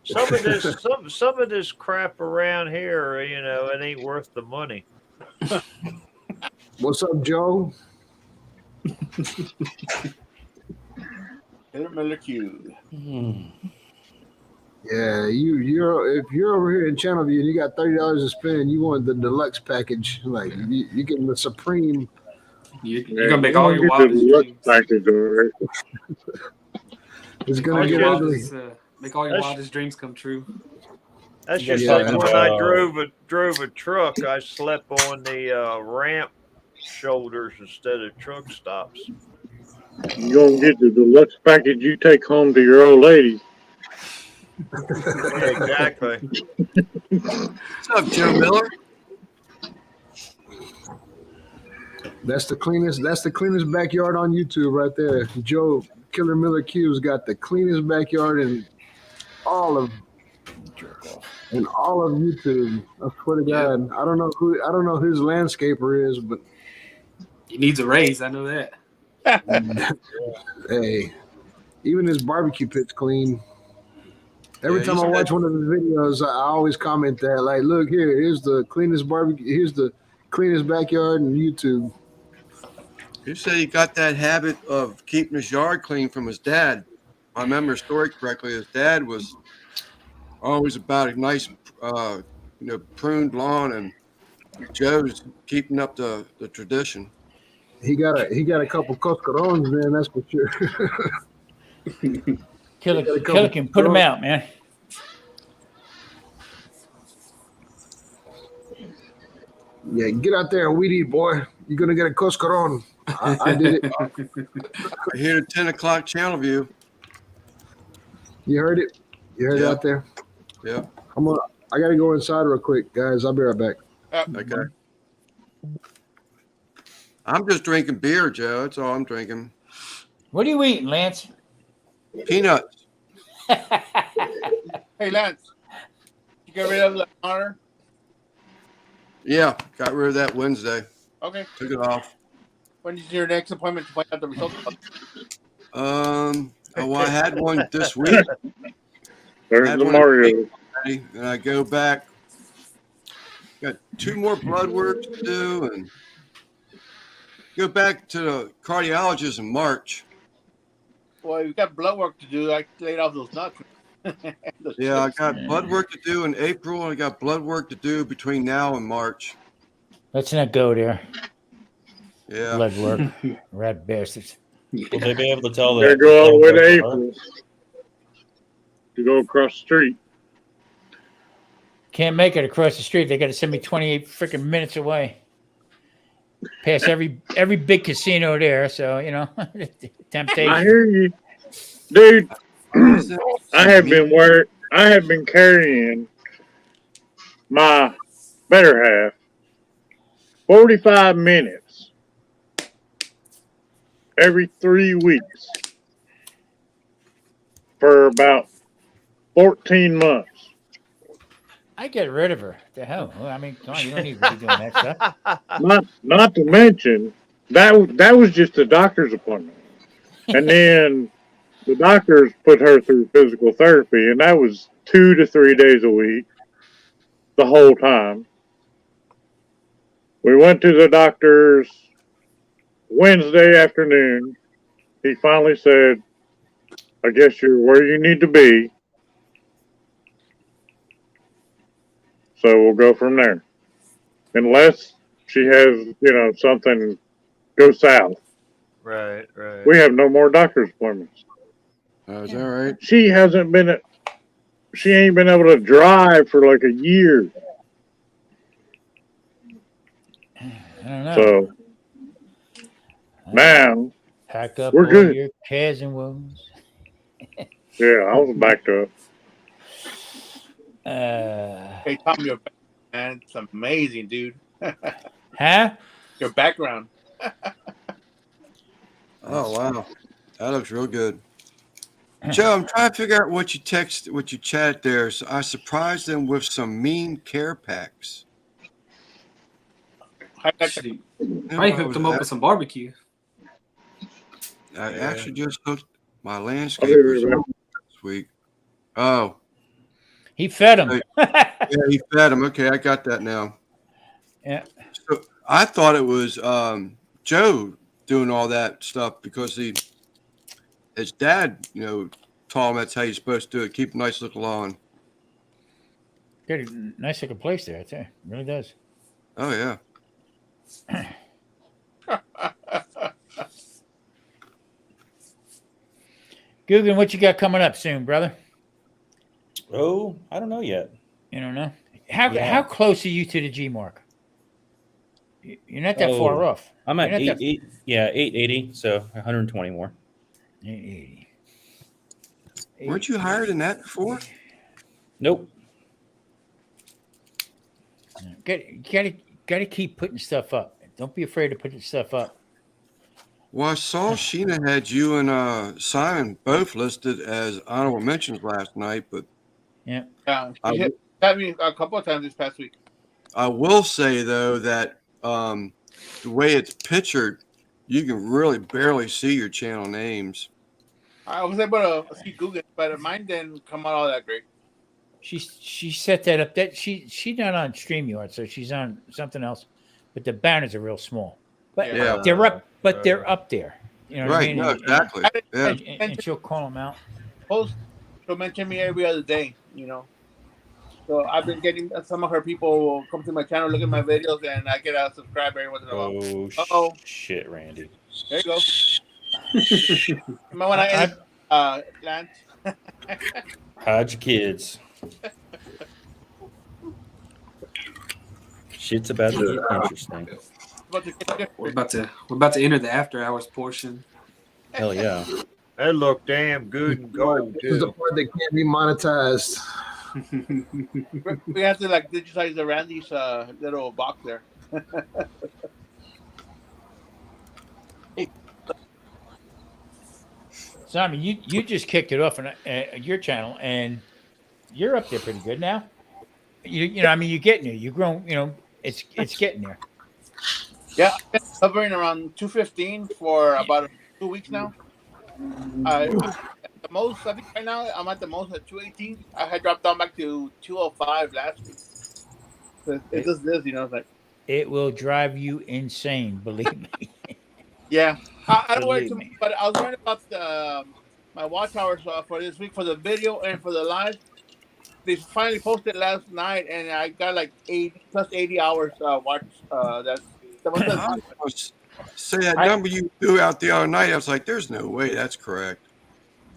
Some of this crap around here, you know, it ain't worth the money. What's up, Joe? Miller Q. Yeah, if you're over here in Channelview and you got $30 to spend, you want the deluxe package. Like you getting the supreme. You're gonna make all your wildest dreams. It's gonna get ugly. Make all your wildest dreams come true. That's Yeah, just like and, when I drove a truck. I slept on the ramp shoulders instead of truck stops. You're going to get the deluxe package you take home to your old lady. Yeah, exactly. What's up, Joe Miller? That's the cleanest backyard on YouTube right there. Joe Killer Miller Q's got the cleanest backyard in all of YouTube. I swear to God, I don't know who his landscaper is, but He needs a raise. I know that. hey, even his barbecue pit's clean. Every Yeah, time I he's watch got- one of his videos, I always comment that, like, look here, here's the cleanest barbecue, here's the cleanest backyard in YouTube. You said he got that habit of keeping his yard clean from his dad. If I remember the story correctly, his dad was always about a nice, pruned lawn, and Joe's keeping up the tradition. He got a couple coscarons, man. That's for sure. Killer can put him out, man. Yeah, get out there and weed eat, boy. You're gonna get a coscaron. I did it. I hear the 10 o'clock channel view. You heard it. You heard it Yeah. out there. Yeah. I gotta go inside real quick, guys. I'll be right back. Okay. I'm just drinking beer, Joe. That's all I'm drinking. What are you eating, Lance? Peanuts. Hey, Lance, you get rid of the honor? Yeah, got rid of that Wednesday. Okay. Took it off. When is your next appointment to find out the results? Well, I had one this week. There's Had the one Mario. already, and I go back. Got 2 more blood work to do, and go back to the cardiologist in March. Well, you got blood work to do. I laid off those nuts. Yeah, I got blood work to do in April, and I got blood work to do between now and March. Let's not go there. Yeah. Blood work. Rat bastards. Will they be able to tell They that? go all the way to April to go across the street. Can't make it across the street. They got to send me 28 freaking minutes away. Past every big casino there, so you know, temptation. I hear you, dude. I have been carrying my better half 45 minutes every 3 weeks for about 14 months. I get rid of her. The hell? I mean, come on, you don't need to be doing that stuff. Not to mention that was just a doctor's appointment, and then the doctors put her through physical therapy, and that was 2 to 3 days a week, the whole time. We went to the doctor's Wednesday afternoon. He finally said, "I guess you're where you need to be." So we'll go from there. Unless she has, something go south. Right. We have no more doctor's appointments. Is that right? She ain't been able to drive for like a year. I don't know. So now Pack up we're all good. your cares and woes. Yeah, I was back to it. Hey, Tom, your back, man, it's amazing, dude. Huh? Your background. Oh wow, that looks real good. Joe, I'm trying to figure out what you chatted there. So I surprised them with some mean care packs. Probably hooked them up with some barbecue. I actually just hooked my landscapers up this week. Oh, he fed him. Yeah, he fed him. Okay, I got that now. Yeah. So I thought it was Joe doing all that stuff because his dad, told him that's how you're supposed to do it. Keep a nice looking lawn. Got a nice looking place there, I tell you. It really does. Oh yeah. Guggen, what you got coming up soon, brother? Oh, I don't know yet. You don't know? How close are you to the G mark? You're not that far off. I'm at You're not 880, so 120 more. 880. Weren't you hired in that before? Nope. Got to keep putting stuff up. Don't be afraid to put stuff up. Well, I saw Sheena had you and Simon both listed as honorable mentions last night, but yeah, He hit me a couple of times this past week. I will say though that the way it's pictured, you can really barely see your channel names. I was able to see Google, but mine didn't come out all that great. She set that up. That she's not on StreamYard, so she's on something else. But the banners are real small. But Yeah. they're up. But they're up there. You know what I Right, mean? no, exactly. Yeah. And she'll call them out. She'll mention me every other day, So I've been getting some of her people will come to my channel, look at my videos, and I get a subscriber every once in a while. Oh, shit, Randy. There you go. You might want to end Lance. Hide your kids. Shit's about to get interesting. We're about to enter the after hours portion. Hell yeah. That look damn good and gold This is the too. part that can't be monetized. We have to digitize the Randy's little box there. Simon, you just kicked it off on your channel, and you're up there pretty good now. You're getting there. You've grown. It's getting there. Yeah, I've been hovering around 215 for about 2 weeks now. The most, I think right now, I'm at the most at 218. I had dropped down back to 205 last week. So it does this, like. It will drive you insane, believe me. Yeah, I don't worry Believe too much, but I was worried about my watch hours for this week for the video and for the live. They finally posted last night, and I got like 80 hours watch. say that number you threw out the other night. I was like, "There's no way that's correct."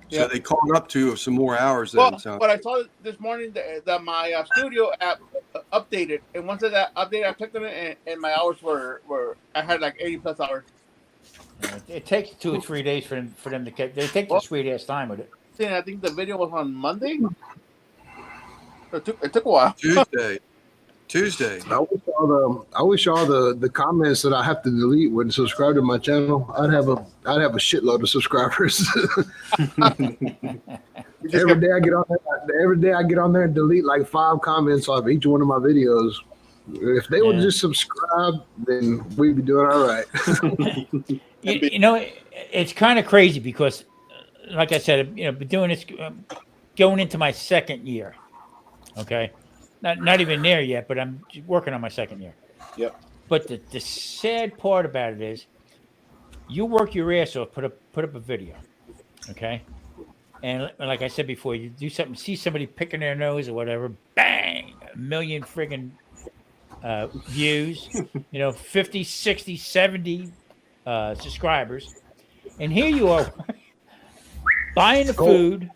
So Yep. they called up to some more hours. Well, Then, so. but I saw this morning that my studio app updated, and once that updated, I clicked on it, and my hours were I had like 80+ hours. It takes 2 or 3 days for them to get. They take the sweet ass time with it. See, I think the video was on Monday. It took a while. Tuesday. I wish all the comments that I have to delete would subscribe to my channel. I'd have a shitload of subscribers. Every day I get on there and delete like 5 comments off each one of my videos. If they would just subscribe, then we'd be doing all right. You know, it's kind of crazy because, like I said, you know, been doing this, going into my 2nd year. Okay. Not even there yet, but I'm working on my 2nd year. Yep. But the sad part about it is, you work your ass off, put up a video, okay? And like I said before, you do something, see somebody picking their nose or whatever, bang, 1 million friggin' views, you know, 50, 60, 70 subscribers, and here you are buying the food,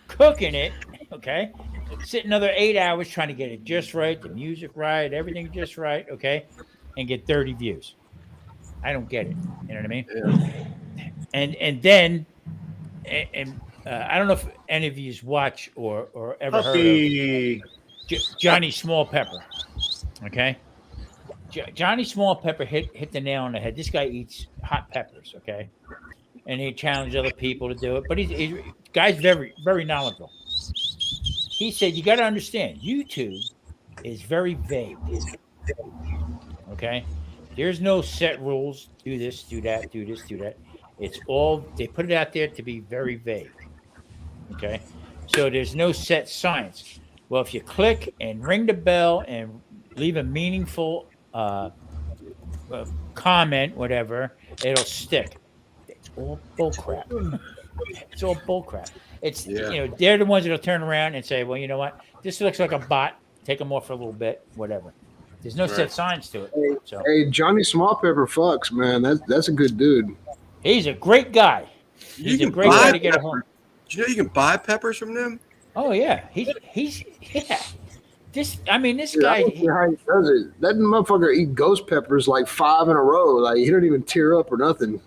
cooking it, okay? Sit another 8 hours trying to get it just right, the music right, everything just right, okay, and get 30 views. I don't get it. You know what I mean? Yeah. And then I don't know if any of you watch or ever heard of Johnny Small Pepper. Okay, Johnny Small Pepper hit the nail on the head. This guy eats hot peppers. Okay, and he challenged other people to do it, but he's guy's very, very knowledgeable. He said, you got to understand, YouTube is very vague. Okay? There's no set rules. Do this, do that, do this, do that. It's all, they put it out there to be very vague. Okay? So there's no set science. Well, if you click and ring the bell and leave a meaningful comment, whatever, it'll stick. It's all bullcrap. It's all bullcrap. It's, you know, they're the ones that'll turn around and say, well, you know what? This looks like a bot. Take them off for a little bit, whatever. There's no set science to it. Hey, Johnny Small Pepper fucks, man. That's a good dude. He's a great guy. He's a great guy to get a hold. Do you know you can buy peppers from them? Oh yeah, he's yeah. This guy. I don't see how he does it. That motherfucker eat ghost peppers like 5 in a row. Like he don't even tear up or nothing.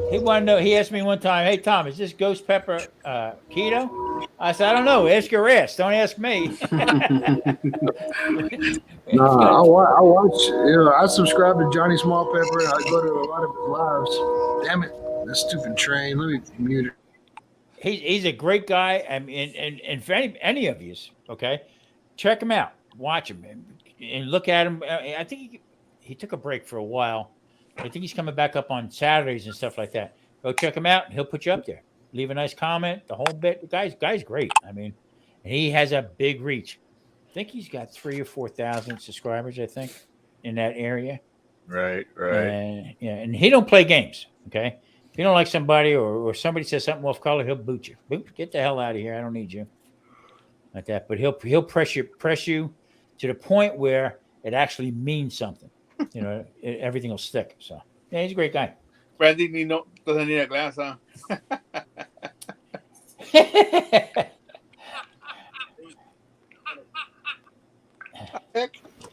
He wanted to know. He asked me one time, "Hey Tom, is this ghost pepper keto?" I said, "I don't know. Ask your ass. Don't ask me." Nah, I watch. You know, I subscribe to Johnny Small Pepper. I go to a lot of his lives. Damn it, this stupid train. Let me mute it. He's a great guy. I mean, and for any of you, okay, check him out, watch him, and look at him. I think he took a break for a while. I think he's coming back up on Saturdays and stuff like that. Go check him out, and he'll put you up there. Leave a nice comment, the whole bit. The guy's great. I mean, and he has a big reach. I think he's got 3,000 or 4,000 subscribers, I think, in that area. Right. And, yeah, and he don't play games, okay? If you don't like somebody or somebody says something off color, he'll boot you. Boot, get the hell out of here. I don't need you. Like that. But he'll press you to the point where it actually means something. You know, everything will stick. So, yeah, he's a great guy. Randy doesn't need a glass, huh?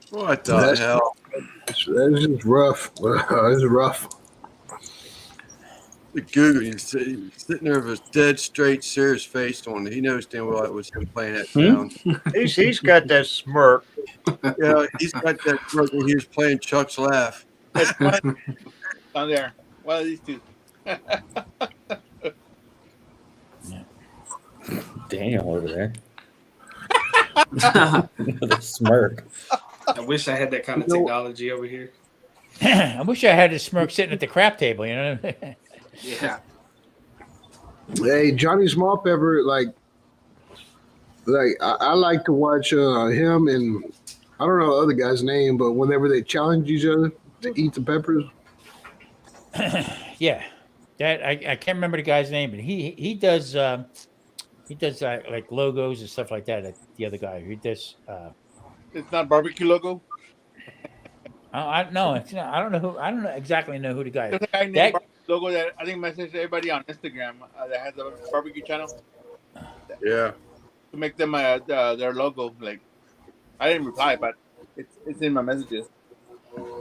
What the hell? That's just rough. It's rough. The Google, he's sitting there with a dead straight, serious face on. He knows damn well it was him playing that sound. He's got that smirk. Yeah, he's got that smirk when he was playing Chuck's Laugh. Down there. One of these two. Daniel over there. The smirk. I wish I had that kind of technology over here. I wish I had a smirk sitting at the crap table, you know? Yeah. Hey, Johnny Small Pepper, like I like to watch him and I don't know the other guy's name, but whenever they challenge each other to eat the peppers. Yeah, that I can't remember the guy's name, but he does like logos and stuff like that. The other guy, he does. It's not barbecue logo. I no, it's not. I don't know who. I don't exactly know who the guy is. There's a guy named That, Barbecue Logo that I think messaged everybody on Instagram that has a barbecue channel. Yeah. To make them their logo. Like, I didn't reply, but it's in my messages.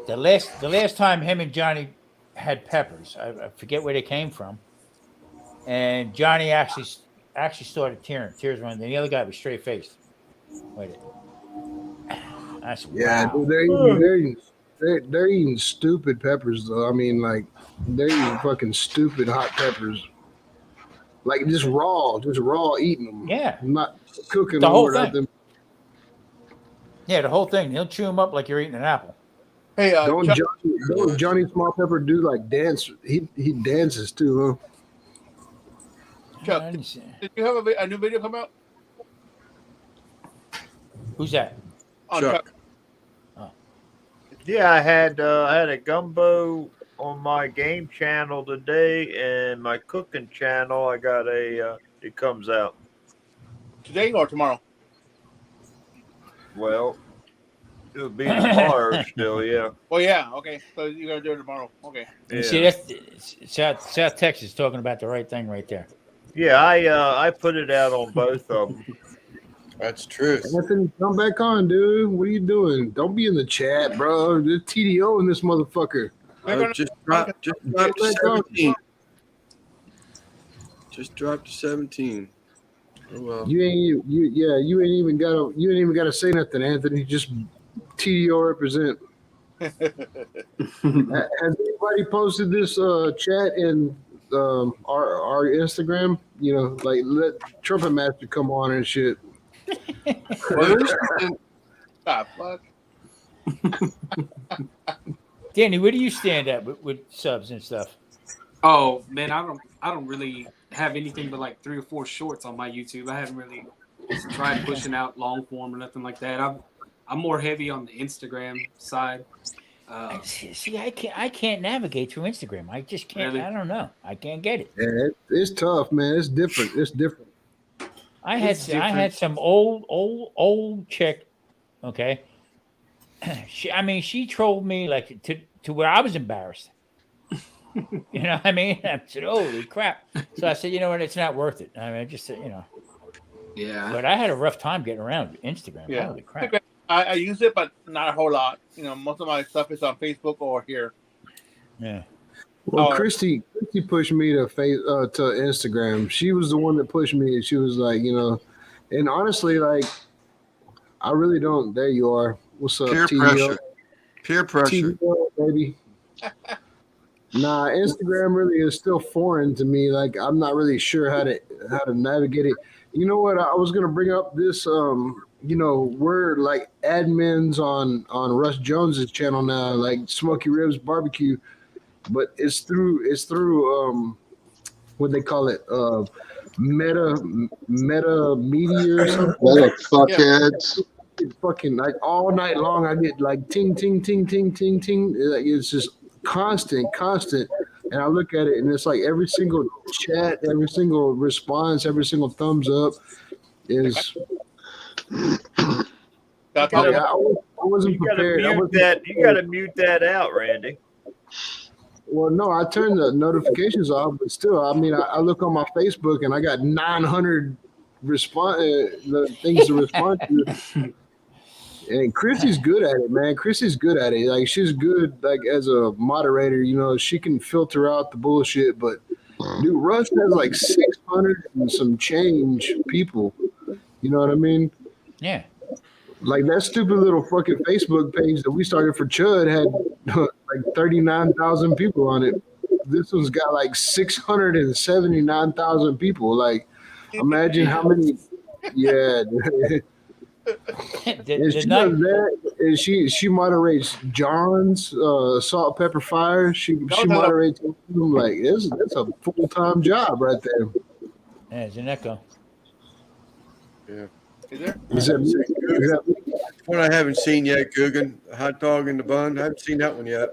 the last time him and Johnny had peppers, I forget where they came from, and Johnny actually started tears running. The other guy was straight faced. Wait. That's Yeah, wow. dude, they're eating stupid peppers though. I mean, like they're eating fucking stupid hot peppers, like just raw eating them. Yeah, not cooking the them whole or thing. nothing. Yeah, the whole thing. He'll chew them up like you're eating an apple. Hey, don't Johnny Small Pepper do like dance? He dances too, huh? Chuck, did you have a new video come out? Who's that? On Chuck. Yeah, I had a gumbo on my game channel today, and my cooking channel. I got it comes out today or tomorrow. Well, it'll be tomorrow still. Yeah. Well, yeah. Okay, so you're gonna do it tomorrow. Okay. You see, that's South Texas talking about the right thing right there. Yeah, I put it out on both of them. That's true. Anthony, come back on, dude. What are you doing? Don't be in the chat, bro. There's TDO in this motherfucker. Just dropped to 17. Just dropped to 17. Oh well. You ain't even gotta say nothing, Anthony. Just TDO represent. Has anybody posted this chat in our Instagram? You know, like let Trumpet Master come on and shit. Ah, fuck. Danny, where do you stand at with subs and stuff? Oh man, I don't really have anything but like 3 or 4 shorts on my YouTube. I haven't really tried pushing out long form or nothing like that. I'm more heavy on the Instagram side. See, I can't navigate through Instagram. I just can't. Really? I don't know. I can't get it. Yeah, it's tough, man. It's different. It's different. I had some old chick. Okay. She trolled me like to where I was embarrassed. You know what I mean? I said, holy crap. So I said, you know what? It's not worth it. I mean, I just said, you know. Yeah. But I had a rough time getting around Instagram. Yeah. Holy crap. I use it, but not a whole lot. You know, most of my stuff is on Facebook or here. Yeah. Well, Christy pushed me to Instagram. She was the one that pushed me. She was like, you know, and honestly, like, I really don't. There you are. What's up, Peer TDO? pressure. Peer pressure. TDO, baby. Nah, Instagram really is still foreign to me. Like, I'm not really sure how to navigate it. You know what? I was gonna bring up this. You know, we're like admins on Russ Jones's channel now, like Smoky Ribs Barbecue. But it's through what they call it, meta media or something. Meta fuckheads. It's fucking like all night long. I get like ting ting ting ting ting ting. Like, it's just constant, and I look at it and it's like every single chat, every single response, every single thumbs up is. I wasn't prepared. You got to mute that out, Randy. Well, no, I turned the notifications off, but still, I mean, I look on my Facebook and I got 900 the things to respond to. And Chrissy's good at it, man. Chrissy's good at it. Like, she's good, like, as a moderator, you know, she can filter out the bullshit. But, dude, Russ has like 600 and some change people. You know what I mean? Yeah. Like, that stupid little fucking Facebook page that we started for Chud had like 39,000 people on it. This one's got like 679,000 people. Like, imagine how many. Yeah. And she does that, and she moderates John's Salt Pepper Fire. She moderates them. Like, that's a full-time job right there. Yeah, it's an echo. Yeah. Is there? Is that One I haven't seen yet, Guggen. Hot dog in the bun. I haven't seen that one yet.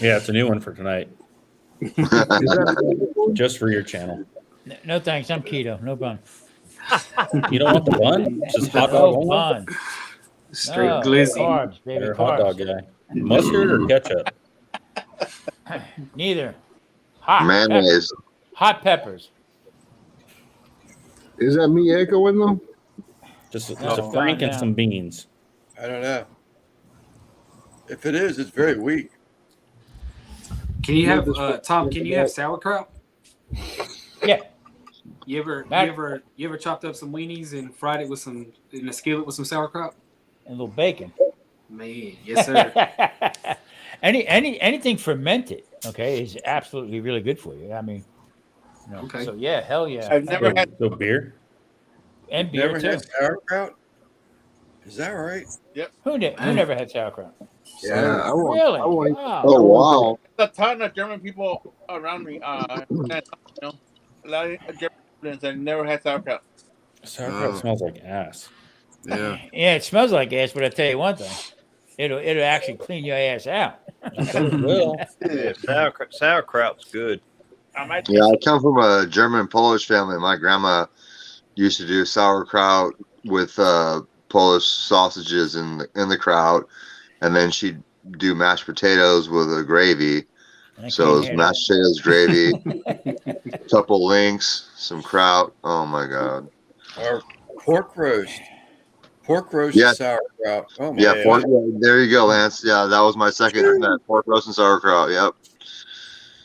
Yeah, it's a new one for tonight. Just for your channel. No thanks. I'm keto. No bun. You don't want the bun? It's just hot dog only? Bun. Straight No, glizzy. Carbs, baby. You're a Carbs. hot dog guy. Mustard or ketchup? Neither. Hot Mayonnaise. Hot peppers. Is that me echoing though? Just No, a frank and yeah. some beans. I don't know. If it is, it's very weak. Can you have Tom? Can you have sauerkraut? Yeah. You ever chopped up some weenies and fried it with some in a skillet with some sauerkraut and a little bacon? Man, yes sir. Anything fermented, okay, is absolutely really good for you. I mean, you know, Okay. So yeah, hell yeah. I've never had. So beer? And beer Never too. had sauerkraut? Is that right? Yep. Who never had sauerkraut? Yeah, I want. Really? I want. Wow. Oh wow. There's a ton of German people around me. A lot of German students that never had sauerkraut. Sauerkraut smells like ass. Yeah. Yeah, it smells like ass, but I tell you one thing, it'll actually clean your ass out. Yeah, sauerkraut's good. Yeah, I come from a German Polish family. My grandma used to do sauerkraut with Polish sausages in the kraut, and then she'd do mashed potatoes with a gravy. So it was mashed potatoes, gravy, couple links, some kraut. Oh my god! Or pork roast. Pork roast Yeah. and sauerkraut. Oh my Yeah, god. pork, there you go, Lance. Yeah, that was my second. Pork roast and sauerkraut. Yep.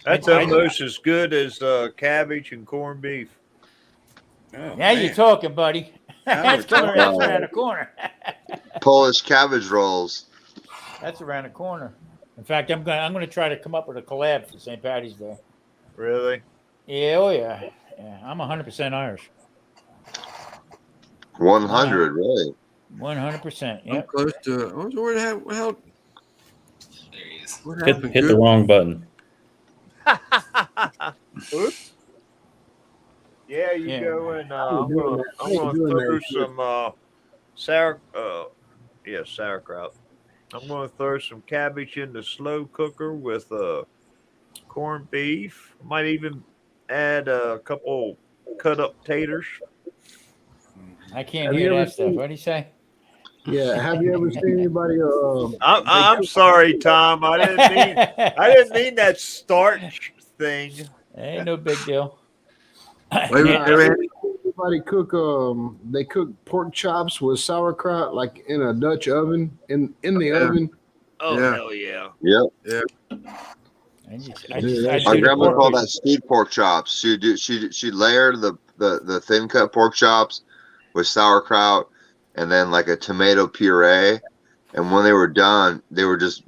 That's almost as good as cabbage and corned beef. Oh, Now you're talking, buddy. That's talking. around the corner. Polish cabbage rolls. That's around the corner. In fact, I'm gonna try to come up with a collab for St. Patty's Day. Really? Yeah, oh yeah. Yeah, I'm 100% Irish. 100, really. 100%. I'm Yep. close to. Where the hell? What happened? Hit the wrong button. Oops. Yeah, you Yeah. go and How I'm you gonna, doing I'm that? gonna How you doing throw that? some sauerkraut. I'm gonna throw some cabbage in the slow cooker with corned beef. Might even add a couple cut up taters. I can't Have hear you ever that stuff. seen- What do you say? Yeah. Have you ever seen anybody? I'm sorry, Tom. I didn't mean that starch thing. Ain't no big deal. Anybody cook? They cook pork chops with sauerkraut, like in a Dutch oven, in the oven. Oh Yeah. hell yeah! Yep. Yeah. My grandma called that stewed pork chops. She layered the thin cut pork chops with sauerkraut and then like a tomato puree. And when they were done, they were just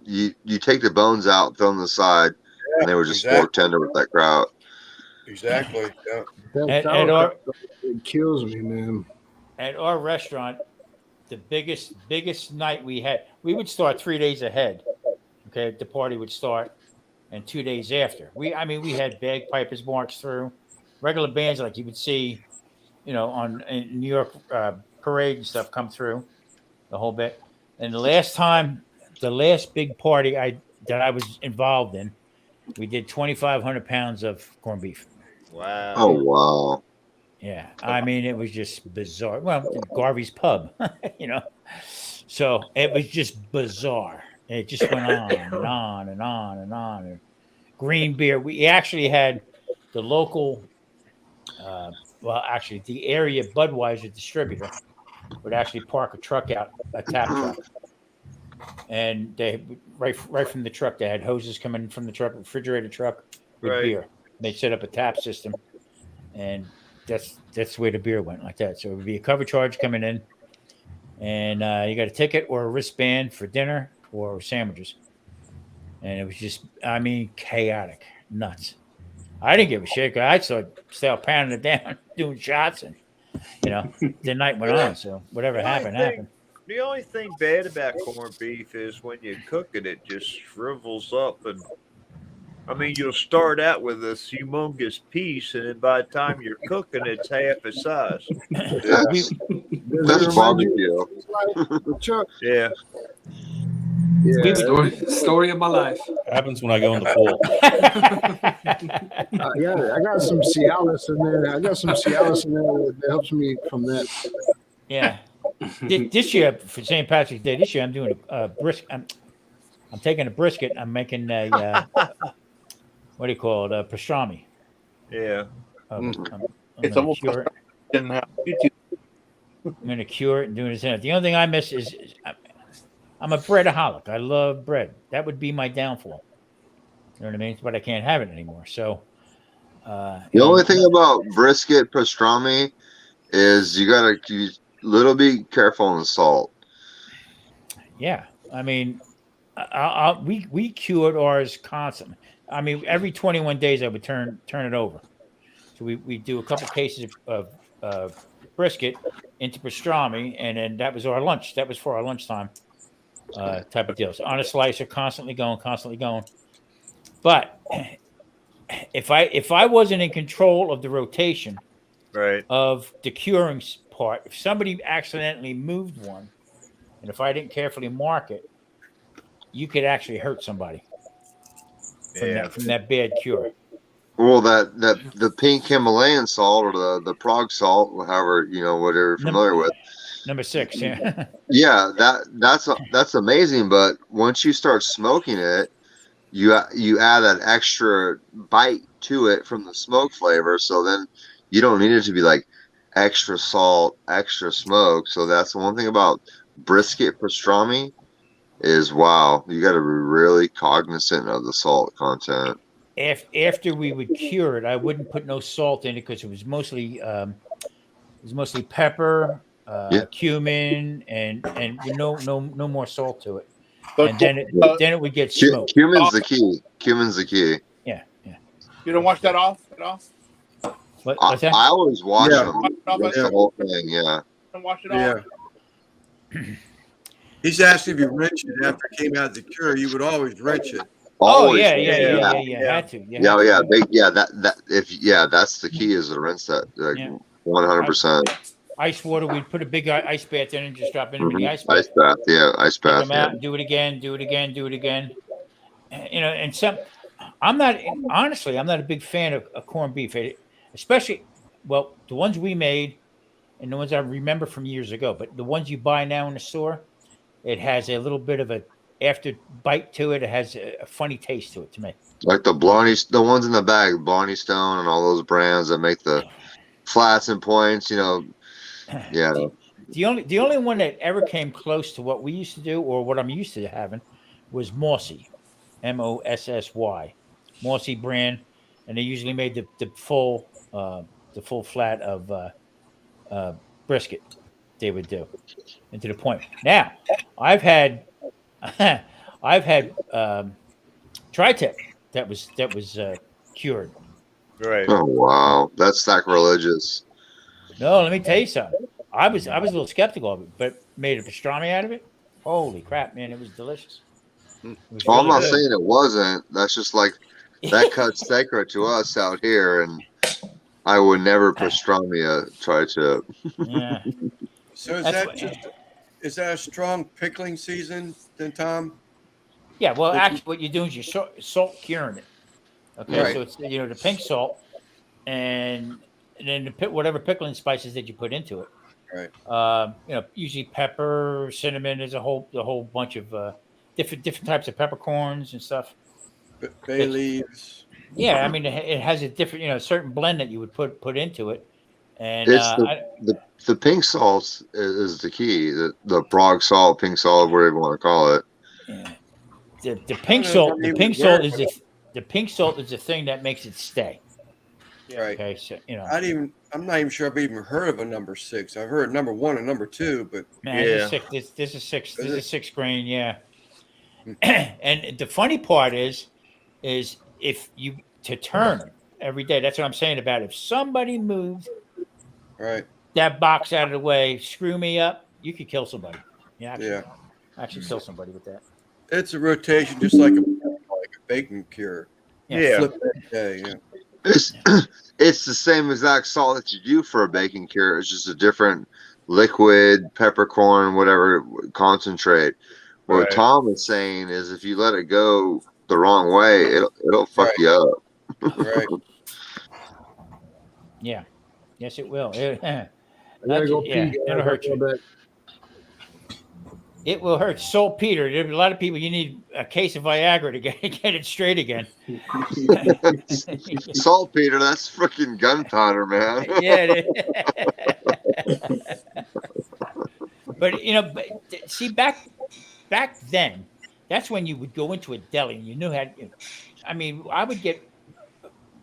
you take the bones out, throw them to the side, and they were just fork tender with that kraut. Exactly. Yeah. That At sauerkraut, it kills me, man. At our restaurant, the biggest night we had, we would start 3 days ahead. Okay, the party would start, and 2 days after. We had bagpipers march through, regular bands like you would see, in New York parade and stuff come through, the whole bit. And the last big party that I was involved in, we did 2,500 pounds of corned beef. Wow. Oh wow. Yeah, I mean, it was just bizarre. Well, Garvey's Pub, So it was just bizarre. It just went on and on and on and on. And green beer. We actually had the local, the area Budweiser distributor would actually park a truck out, a tap truck. And they right from the truck, they had hoses coming from the truck, refrigerated truck with Right. beer. They set up a tap system, and that's where the beer went like that. So it would be a cover charge coming in, and you got a ticket or a wristband for dinner or sandwiches. And it was just, chaotic, nuts. I didn't give a shit. I still pounding it down, doing shots, and the night went on. So whatever happened. The only thing bad about corned beef is when you cook it, it just shrivels up. And you'll start out with this humongous piece, and then by the time you're cooking, it's half its size. That's barbecue. Yeah. Story of my life. Happens when I go in the pool. I got some Cialis in there. That helps me from that. Yeah. This year for St. Patrick's Day, this year I'm doing a brisket. I'm taking a brisket. I'm making a what do you call it? Pastrami. Yeah. I'm It's gonna almost cure it. didn't have YouTube. I'm going to cure it and do this. The only thing I miss is I'm a breadaholic. I love bread. That would be my downfall. You know what I mean? But I can't have it anymore. So The only thing about brisket pastrami is you gotta be a little bit careful on the salt. yeah, I mean, we cured ours constantly. I mean, every 21 days I would turn it over. So we do a couple cases of brisket into pastrami, and then that was our lunch. That was for our lunchtime type of deals. On a slicer, constantly going. But if I wasn't in control of the rotation, right, of the curing part, if somebody accidentally moved one, and if I didn't carefully mark it, you could actually hurt somebody from that bad cure. Well, the pink Himalayan salt or the Prague salt, however whatever you're familiar with. Number 6, yeah. Yeah, that's amazing. But once you start smoking it, you add that extra bite to it from the smoke flavor. So then you don't need it to be like extra salt, extra smoke. So that's the one thing about brisket pastrami is you got to be really cognizant of the salt content. After we would cure it, I wouldn't put no salt in it because it was mostly pepper, cumin, and no more salt to it. And then it would get smoked. Cumin's the key. Cumin's the key. Yeah. You don't wash that off at all? What's that? I always wash them. Yeah. That's the whole thing. Yeah. Don't wash it off. He's asking if you wrench it after it came out of the cure. You would always wrench it. Always. Yeah. Had to. That's the key is to rinse that 100%. Ice water. We'd put a big ice bath in and just drop it in the ice bath. Ice bath. Yeah, ice bath. Come out and do it again. And I'm not a big fan of corned beef, especially the ones we made and the ones I remember from years ago. But the ones you buy now in the store, it has a little bit of a after bite to it. It has a funny taste to it to me. Like the ones in the bag, Blarney Stone and all those brands that make the flats and points, Yeah. The only one that ever came close to what we used to do or what I'm used to having was Mossy, Mossy, Mossy brand, and they usually made the full flat of brisket. They would do, and to the point. Now, I've had tri-tip that was cured. Right. Oh wow, that's sacrilegious. No, let me tell you something. I was a little skeptical of it, but made a pastrami out of it. Holy crap, man! It was delicious. Well, I'm not saying it wasn't. That's just like that cuts sacred to us out here, and I would never pastrami a tri-tip. Yeah. So is that a strong pickling season then, Tom? Yeah. Well, actually, what you're doing is you're salt curing it. Okay, Right. so it's the pink salt, and then whatever pickling spices that you put into it. Right. Usually pepper, cinnamon. There's a whole bunch of different types of peppercorns and stuff. Bay leaves. Yeah, I mean it has a different certain blend that you would put into it, and It's the pink salt is the key. The Prague salt, pink salt, whatever you want to call it. the pink salt. The pink salt is the pink salt is the thing that makes it stay. Right. Okay, so I'm not even sure I've even heard of a number 6. I've heard number 1 and number 2, but man, this is 6. This is 6 grain, yeah. And the funny part is if you to turn them every day. That's what I'm saying about if somebody moved that box out of the way, screw me up, you could kill somebody. Actually kill somebody with that. It's a rotation, just like a bacon cure. Yeah. Flip that day, yeah. It's the same exact salt that you do for a bacon cure. It's just a different liquid, peppercorn, whatever concentrate. What Tom is saying is if you let it go the wrong way, it'll fuck you up. Right. Yeah. Yes, it will. I gotta go pee. It'll hurt you. It will hurt. Saltpeter. There's a lot of people. You need a case of Viagra to get it straight again. Saltpeter, that's freaking gunpowder, man. Yeah. But see, back then, that's when you would go into a deli and you knew how. I mean, I would get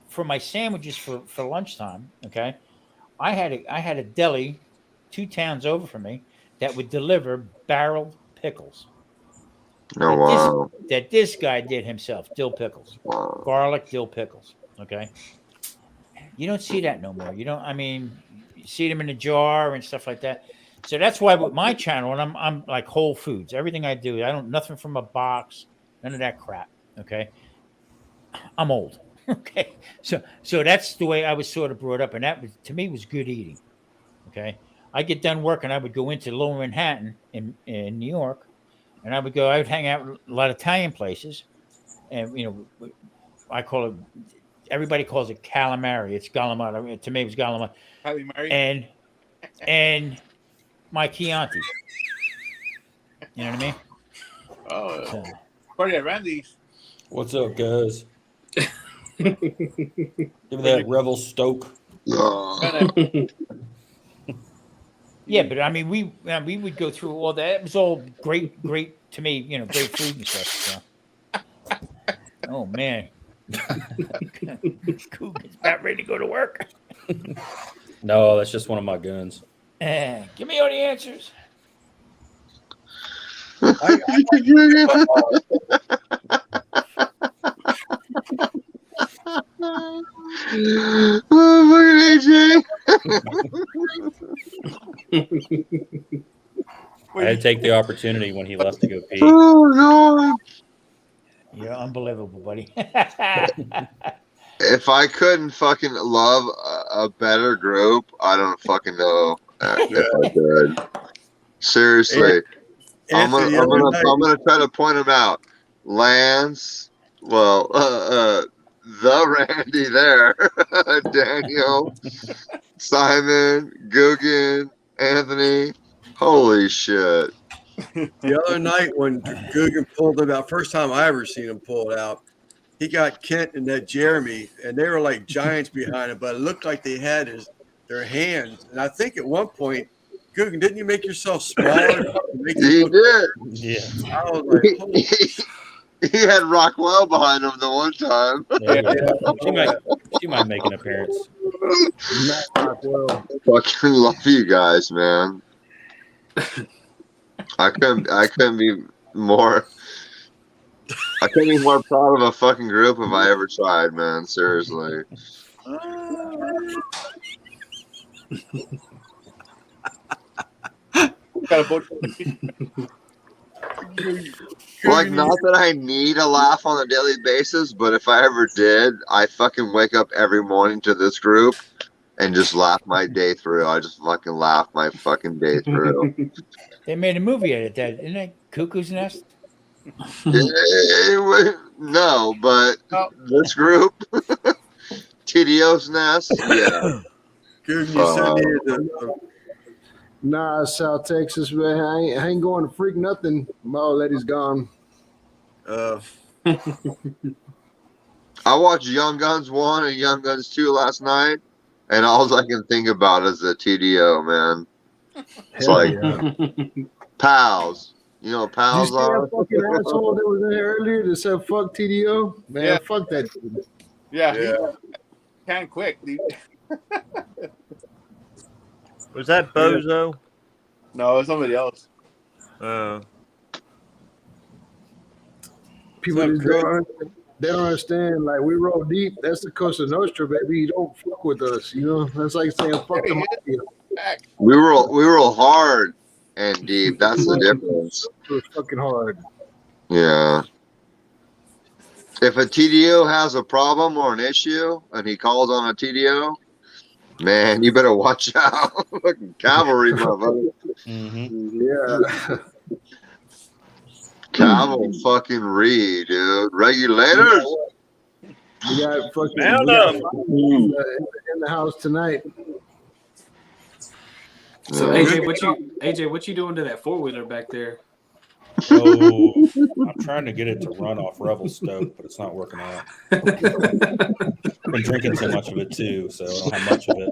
for my sandwiches for lunchtime. Okay, I had a deli 2 towns over from me that would deliver barreled pickles. Oh, wow. That this guy did himself, dill pickles, garlic dill pickles. Okay. You don't see that no more. You don't, I mean, you see them in a jar and stuff like that. So that's why with my channel, and I'm like Whole Foods, everything I do, I don't, nothing from a box, none of that crap. Okay. I'm old. Okay. So that's the way I was sort of brought up. And that was, to me, was good eating. Okay. I get done work and I would go into Lower Manhattan in New York, and I would hang out with a lot of Italian places. And, I call it, everybody calls it calamari. It's Gallimard. To me, it was Gallimard. And my Chianti. You know what I mean? Oh, party at Randy's. What's up, guys? Give me that Revel Stoke. Yeah, but I mean, we would go through all that. It was all great to me, great food and stuff. So. Oh man, Coogan's about ready to go to work. No, that's just one of my guns. Give me all the answers. I had to take the opportunity when he left to go pee. Oh no! You're unbelievable, buddy. If I couldn't fucking love a better group, I don't fucking know if I could. Seriously, I'm gonna try to point them out. Lance, well, the Randy there, Daniel, Simon, Guggen, Anthony. Holy shit! The other night when Guggen pulled it out, first time I ever seen him pull it out, he got Kent and that Jeremy, and they were like giants behind him, but it looked like they had their hands. And I think at one point, Guggen, didn't you make yourself smaller? He did. Yeah. I was like, holy he had Rockwell behind him the one time. Yeah. She might make an appearance. Fucking love you guys, man. I couldn't be more proud of a fucking group if I ever tried, man. Seriously. Like, not that I need a laugh on a daily basis, but if I ever did, I fucking wake up every morning to this group and just laugh my day through. I just fucking laugh my fucking day through. They made a movie out of that, didn't they? Cuckoo's Nest? No, but this group, TDO's Nest, yeah. Nah, South Texas, man. I ain't going to freak nothing. My old lady's gone. I watched Young Guns 1 and Young Guns 2 last night, and all I can think about is the TDO, man. It's like pals. You know what pals Did you see are? that fucking asshole that was in there earlier that said fuck TDO? Man, Yeah. fuck that dude. Yeah. He can quick, dude. Was that Bozo? No, it's somebody else. People just they don't understand. Like, we roll deep. That's the Cosa Nostra, baby. You don't fuck with us. You know, that's like saying fuck the mafia. We roll hard and deep. That's the difference. It was fucking hard. Yeah. If a TDO has a problem or an issue and he calls on a TDO, man, you better watch out. Fucking cavalry, motherfucker. Yeah. Cavalry fucking read, dude. Regulators. We got fucking Man in up. the house tonight. So AJ, what you doing to that 4-wheeler back there? Oh, I'm trying to get it to run off Revelstoke, but it's not working out. Been drinking too much of it too, so I don't have much of it.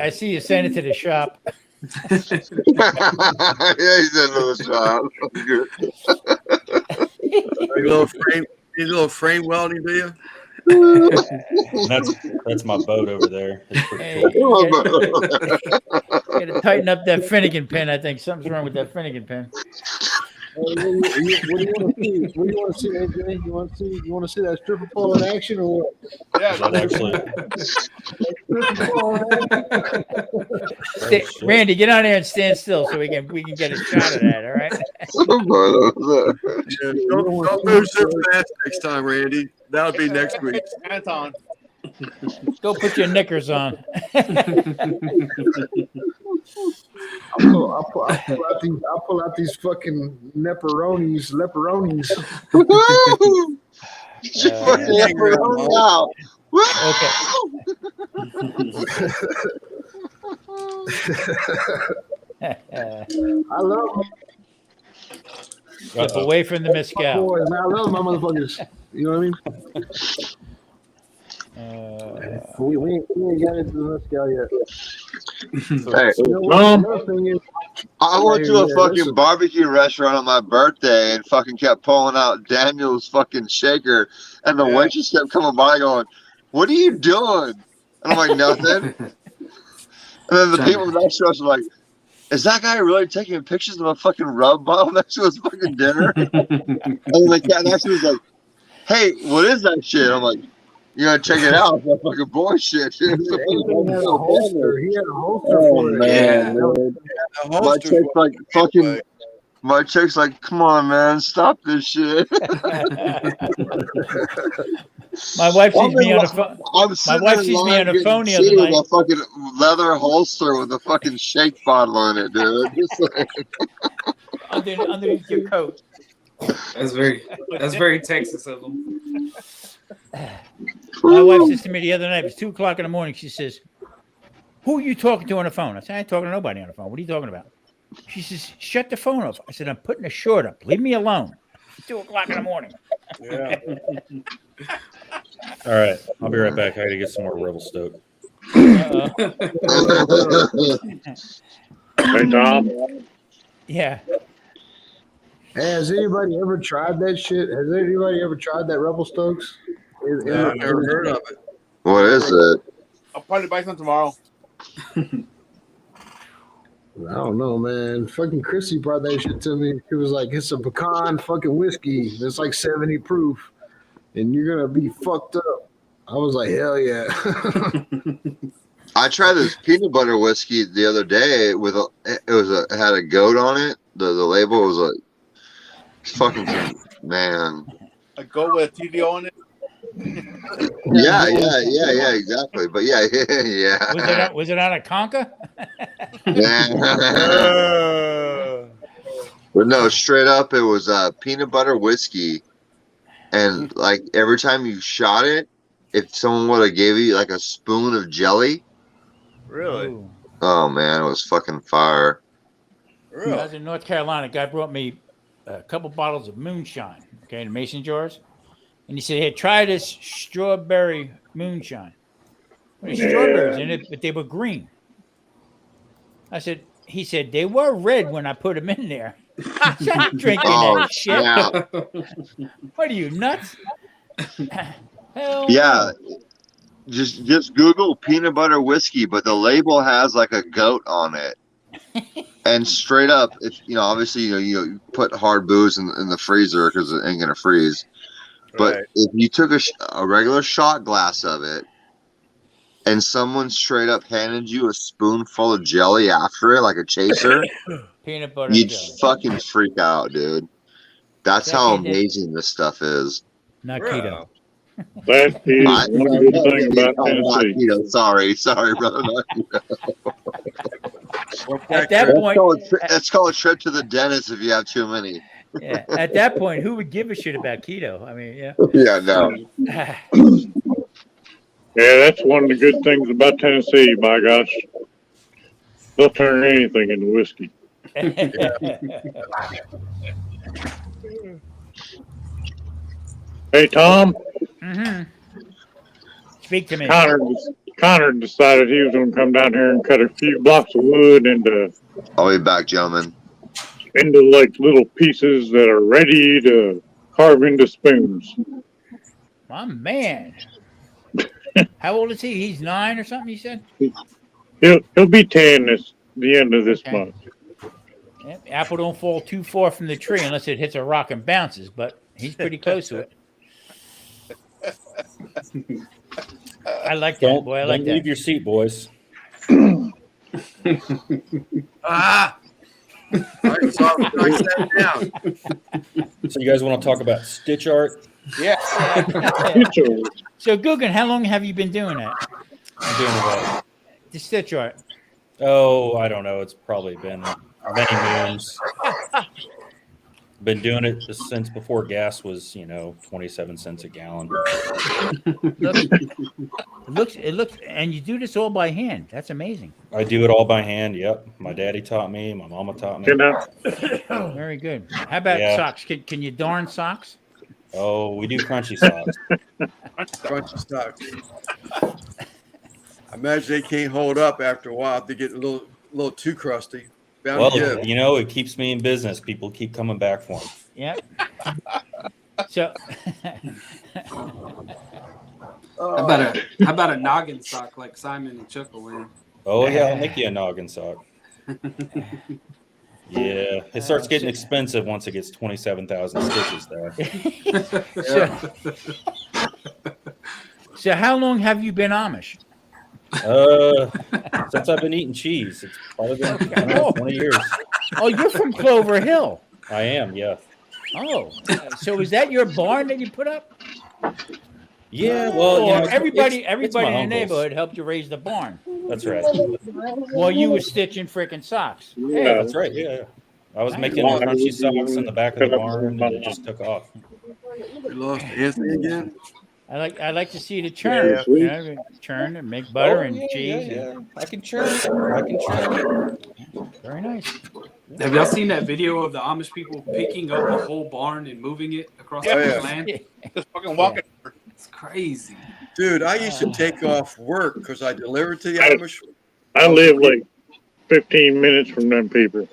I see you sent it to the shop. Yeah, he's in the shop. Need a little frame welding, do you? That's my boat over there. It's pretty Hey, cool. Got to tighten up that Finnegan pin. I think something's wrong with that Finnegan pin. What do you want to see? What do you want to see, AJ? You want to see that stripper pole in action or what? Yeah, Randy, get on there and stand still so we can get a shot of that. All right. Don't move so fast next time, Randy. That'll be next week. Anton. Go put your knickers on. I'll pull out these fucking leperonis. I love them. Step away from the mezcal. Boys, man, I love my motherfuckers. You know what I mean? We ain't got into the mezcal yet. Hey, I went to a fucking barbecue restaurant on my birthday and fucking kept pulling out Daniel's fucking shaker, and the waitress kept coming by going, "What are you doing?" And I'm like, "Nothing." And then the people next to us were like, "Is that guy really taking pictures of a fucking rub bottle next to his fucking dinner?" And then the cat next to me was like, "Hey, what is that shit?" I'm like, "You gotta check it out. It's that fucking bullshit." He had a holster. Oh man, my chick's like fucking. My chick's like, "Come on, man, stop this shit." My wife sees me on the phone. My wife sees me on the phone the other night. With a fucking leather holster with a fucking shake bottle in it, dude. Just like... underneath your coat. That's very Texas of them. My wife says to me the other night, it was 2:00 in the morning. She says, "Who are you talking to on the phone?" I said, "I ain't talking to nobody on the phone. What are you talking about?" She says, "Shut the phone off." I said, "I'm putting a short up. Leave me alone." 2:00 in the morning. Yeah. All right, I'll be right back. I got to get some more Revelstoke. Hey, Tom. Yeah. Hey, has anybody ever tried that shit? Has anybody ever tried that Revelstokes? No, I've never heard of it. What is it? I'll probably buy some tomorrow. I don't know, man. Fucking Chrissy brought that shit to me. It was like, it's a pecan fucking whiskey. It's like 70 proof, and you're gonna be fucked up. I was like, hell yeah. I tried this peanut butter whiskey the other day with it had a goat on it. The label was like fucking man. A goat with a TVO on it. Yeah, exactly. But yeah. Was it on a Conca? But no, straight up, it was peanut butter whiskey, and like every time you shot it, if someone would have gave you like a spoon of jelly, Really? oh man, it was fucking fire. Really? I was in North Carolina. A guy brought me a couple bottles of moonshine, okay, in mason jars. And he said, "Hey, try this strawberry moonshine." Well, there's strawberries in it, but they were green. He said, "They were red when I put them in there." I said, "I'm drinking that shit." What are you, nuts? Hell Yeah. Just Google peanut butter whiskey, but the label has like a goat on it. And straight up, if obviously you put hard booze in the freezer because it ain't gonna freeze. But if you took a regular shot glass of it, and someone straight up handed you a spoonful of jelly after it, like a chaser, peanut butter, you'd jelly. fucking freak out, dude. That's how amazing this stuff is. Not keto. That is one good thing about Tennessee. Sorry, brother. At that point, it's called a trip to the dentist if you have too many. Yeah. At that point, who would give a shit about keto? I mean, yeah. Yeah, no. Yeah, that's one of the good things about Tennessee. By gosh, they'll turn anything into whiskey. Hey, Tom. Mm-hmm. Speak to me. Connor decided he was going to come down here and cut a few blocks of wood into I'll be back, gentlemen. like little pieces that are ready to carve into spoons. My man. How old is he? He's 9 or something, you said? He'll be 10 the end of this month. Yeah, apple don't fall too far from the tree unless it hits a rock and bounces, but he's pretty close to it. I like that, boy. I like Don't that. leave your seat, boys. Ah! All right, so I sat down. So you guys want to talk about stitch art? Yeah. So, Guggen, how long have you been doing that? I'm doing what? The stitch art. Oh, I don't know. It's probably been many moons. Been doing it since before gas was, 27 cents a gallon. It looks, and you do this all by hand. That's amazing. I do it all by hand. Yep. My daddy taught me. My mama taught me. Very good. How about socks? Can you darn socks? Oh, we do crunchy socks. Crunchy socks. I imagine they can't hold up after a while. They get a little too crusty. Well, it keeps me in business. People keep coming back for them. Yep. So, how about a noggin sock like Simon and Chuck are wearing? Oh yeah, I'll make you a noggin sock. Yeah, it starts getting expensive once it gets 27,000 stitches there. So how long have you been Amish? Since I've been eating cheese, it's probably been 20 years. Oh, you're from Clover Hill. I am, yeah. Oh, so is that your barn that you put up? Yeah, well, Or everybody it's my in the uncle's. neighborhood helped you raise the barn. That's right. While you were stitching freaking socks. Yeah, that's right. Yeah. I was making crunchy socks in the back of the barn, and it just took off. We lost Anthony again. I like to see the churn. Churn and make butter and cheese. Yeah. I can churn. Very nice. Have y'all seen that video of the Amish people picking up a whole barn and moving it across the land? Just fucking walking. It's crazy. Dude, I used to take off work because I delivered to the Amish. I live like 15 minutes from them people.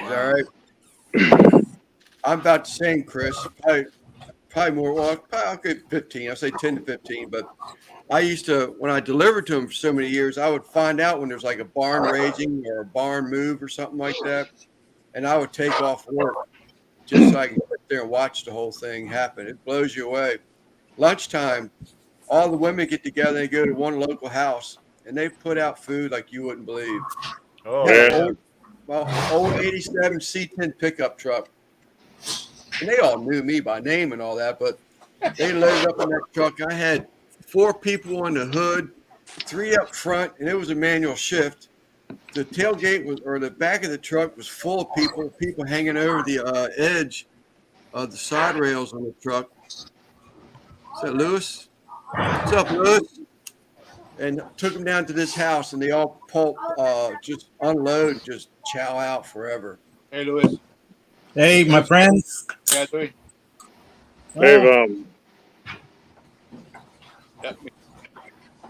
All right. I'm about the same, Chris. Probably more. Well, I'll get 15. I'll say 10 to 15. But I used to, when I delivered to them for so many years, I would find out when there's like a barn raising or a barn move or something like that. And I would take off work just so I can sit there and watch the whole thing happen. It blows you away. Lunchtime, all the women get together and go to one local house and they put out food like you wouldn't believe. Oh, Yeah, old 87 C10 pickup truck. And they all knew me by name and all that, but they loaded up in that truck. I had 4 people on the hood, 3 up front, and it was a manual shift. The tailgate was, or the back of the truck was full of people hanging over the edge of the side rails on the truck. Is that Lewis? What's up, Lewis? And took them down to this house, and they all just unload, just chow out forever. Hey, Louis. Hey, my friends. Yeah, Louis. They've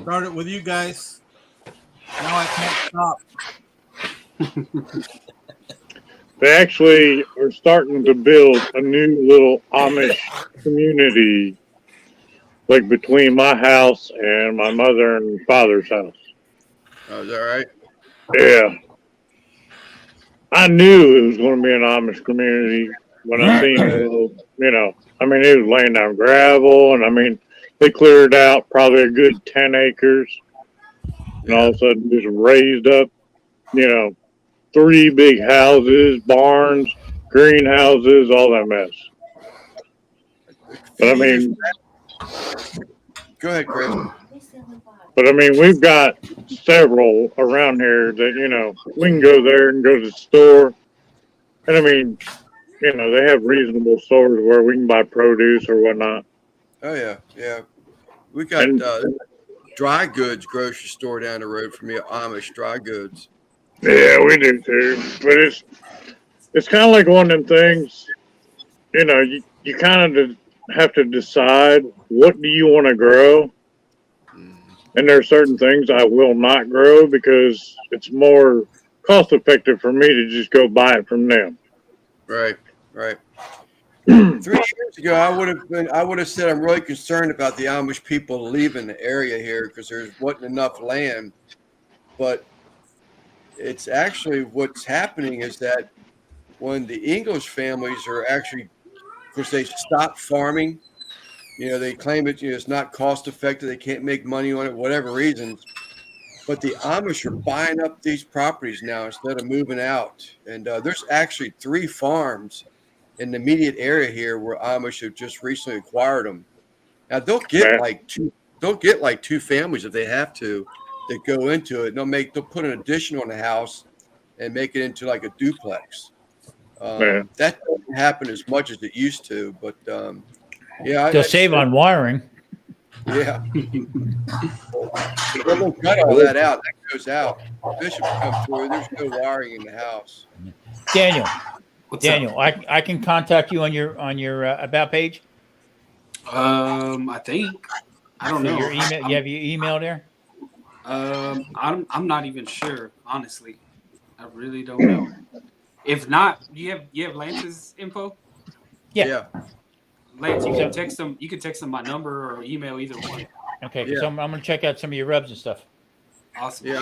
Started with you guys. Now I can't stop. They actually are starting to build a new little Amish community, like between my house and my mother and father's house. Oh, is that right? Yeah. I knew it was going to be an Amish community when I seen it. It was laying down gravel, and they cleared out probably a good 10 acres, and all of a sudden just raised up, 3 big houses, barns, greenhouses, all that mess. But Go ahead, Chris. But we've got several around here that, we can go there and go to the store. And they have reasonable stores where we can buy produce or whatnot. Oh, yeah. Yeah. We got dry goods grocery store down the road from me, Amish dry goods. Yeah, we do too. But it's kind of like one of them things. You know, you kind of have to decide what do you want to grow. And there are certain things I will not grow because it's more cost effective for me to just go buy it from them. Right. 3 years ago, I would have said I'm really concerned about the Amish people leaving the area here because there wasn't enough land. But it's actually what's happening is that when the English families are actually, because they stopped farming, they claim it's not cost effective. They can't make money on it, whatever reasons. But the Amish are buying up these properties now instead of moving out. And there's actually 3 farms in the immediate area here where Amish have just recently acquired them. Now they'll get like 2 families if they have to that go into it. They'll put an addition on the house and make it into like a duplex. That doesn't happen as much as it used to, but they'll save on wiring. Yeah. We'll cut all that out. That goes out. Bishop comes through. There's no wiring in the house. Daniel, Daniel, I can contact you on your about page. I think. I don't know. Your email. You have your email there. I'm not even sure, honestly. I really don't know. If not, you have Lance's info? Yeah. Lance, you can text them. You can text them my number or email, either one. Okay, so I'm going to check out some of your rubs and stuff. Awesome. Yeah,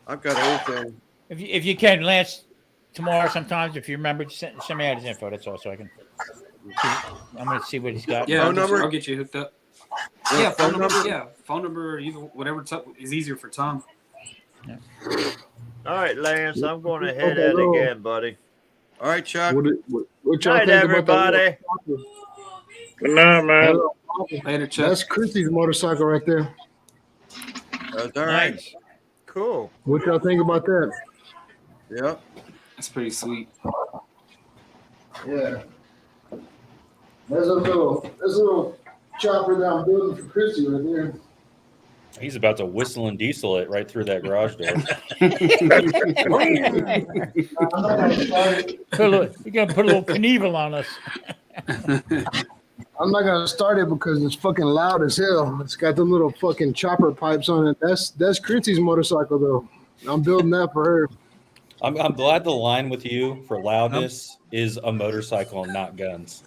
I've got everything. If you can, Lance, tomorrow sometimes, if you remember, send me out his info. That's all, so I can. I'm going to see what he's got. Yeah, I'll get you hooked up. Yeah, phone number. Yeah, phone number. Either whatever is easier for Tom. Yeah. All right, Lance, I'm going to head out again, buddy. All right, Chuck. What y'all Night, think everybody. Good night, man. Later, Chuck. That's Chrissy's motorcycle right there. That's all right. Nice. Cool. What y'all think about that? Yep. That's pretty sweet. Yeah. There's a little chopper that I'm building for Chrissy right there. He's about to whistle and diesel it right through that garage door. You're going to put a little Knievel on us. I'm not gonna start it because it's fucking loud as hell. It's got the little fucking chopper pipes on it. That's Chrissy's motorcycle though. I'm building that for her. I'm glad the line with you for loudness is a motorcycle and not guns.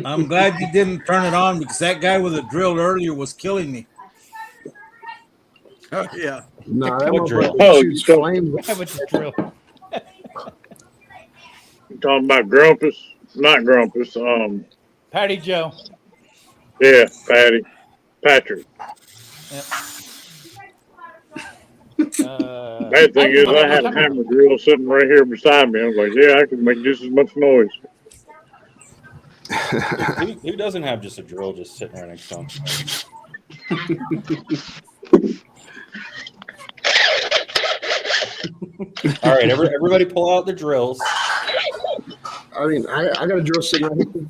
I'm glad you didn't turn it on because that guy with a drill earlier was killing me. Oh yeah. Nah, that What drill? motherfucker shoots flames. What's the drill? You talking about Grumpus? Not Grumpus. Patty Joe. Yeah, Patrick. Yep. Bad thing is, I had a hammer drill sitting right here beside me. I was like, yeah, I can make just as much noise. Who doesn't have just a drill just sitting right next to him? All right, everybody pull out the drills. I mean, I got a drill sitting right here.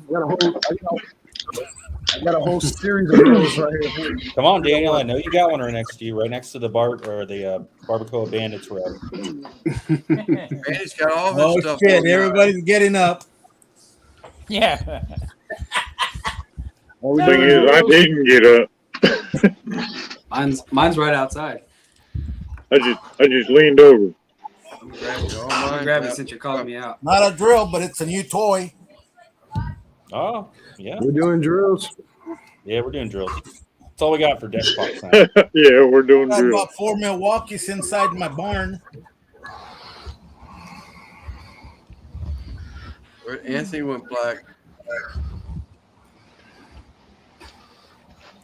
I got a whole series of drills right here. Come on, Daniel. I know you got one right next to you, right next to the Barbacoa Bandits rub. He's got all this Oh stuff. shit! on Everybody's getting up. Yeah. Thing is, I didn't get up. Mine's right outside. I just leaned over. I'm gonna grab it since you're calling me out. Not a drill, but it's a new toy. Oh, yeah. We're doing drills. Yeah, we're doing drills. That's all we got for Dexbox now. Yeah, we're doing I've drills. got 4 Milwaukee's inside my barn. Anthony went black.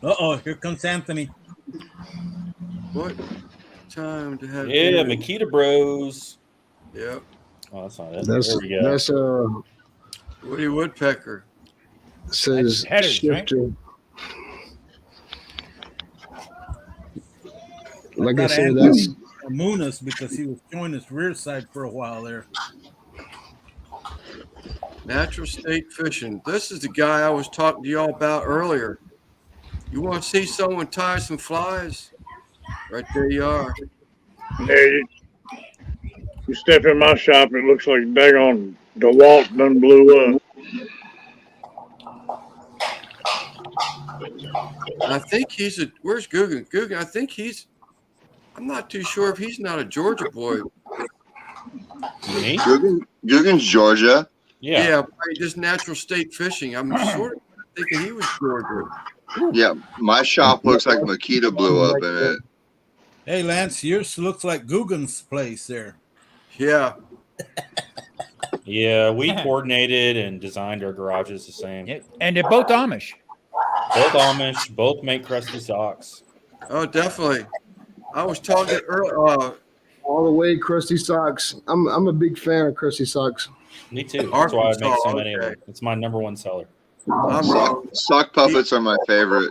Uh-oh, here comes Anthony. What time to have Yeah, dinner? Makita Bros. Yep. Oh, that's not it. That's There we go. that's Woody Woodpecker. says That's headers, shifter. Like I Got said, Anthony that's Munoz because he was showing his rear side for a while there. Natural State Fishing. This is the guy I was talking to y'all about earlier. You want to see someone tie some flies? Right there you are. Hey, you step in my shop, it looks like daggone DeWalt done blew up. I think he's a. Where's Guggen? Guggen, I think he's. I'm not too sure if he's not a Georgia boy. Me? Guggen's Georgia. Yeah, just natural state fishing. I'm sort of thinking he was Georgia. Yeah, my shop looks like Makita blew up in it. Hey, Lance, yours looks like Guggen's place there. Yeah. Yeah, we coordinated and designed our garages the same. And they're both Amish. Both Amish, both make crusty socks. Oh, definitely. I was talking earlier. All the way crusty socks. I'm a big fan of crusty socks. Me too. That's why I make so many of them. It's my #1 seller. Sock puppets are my favorite.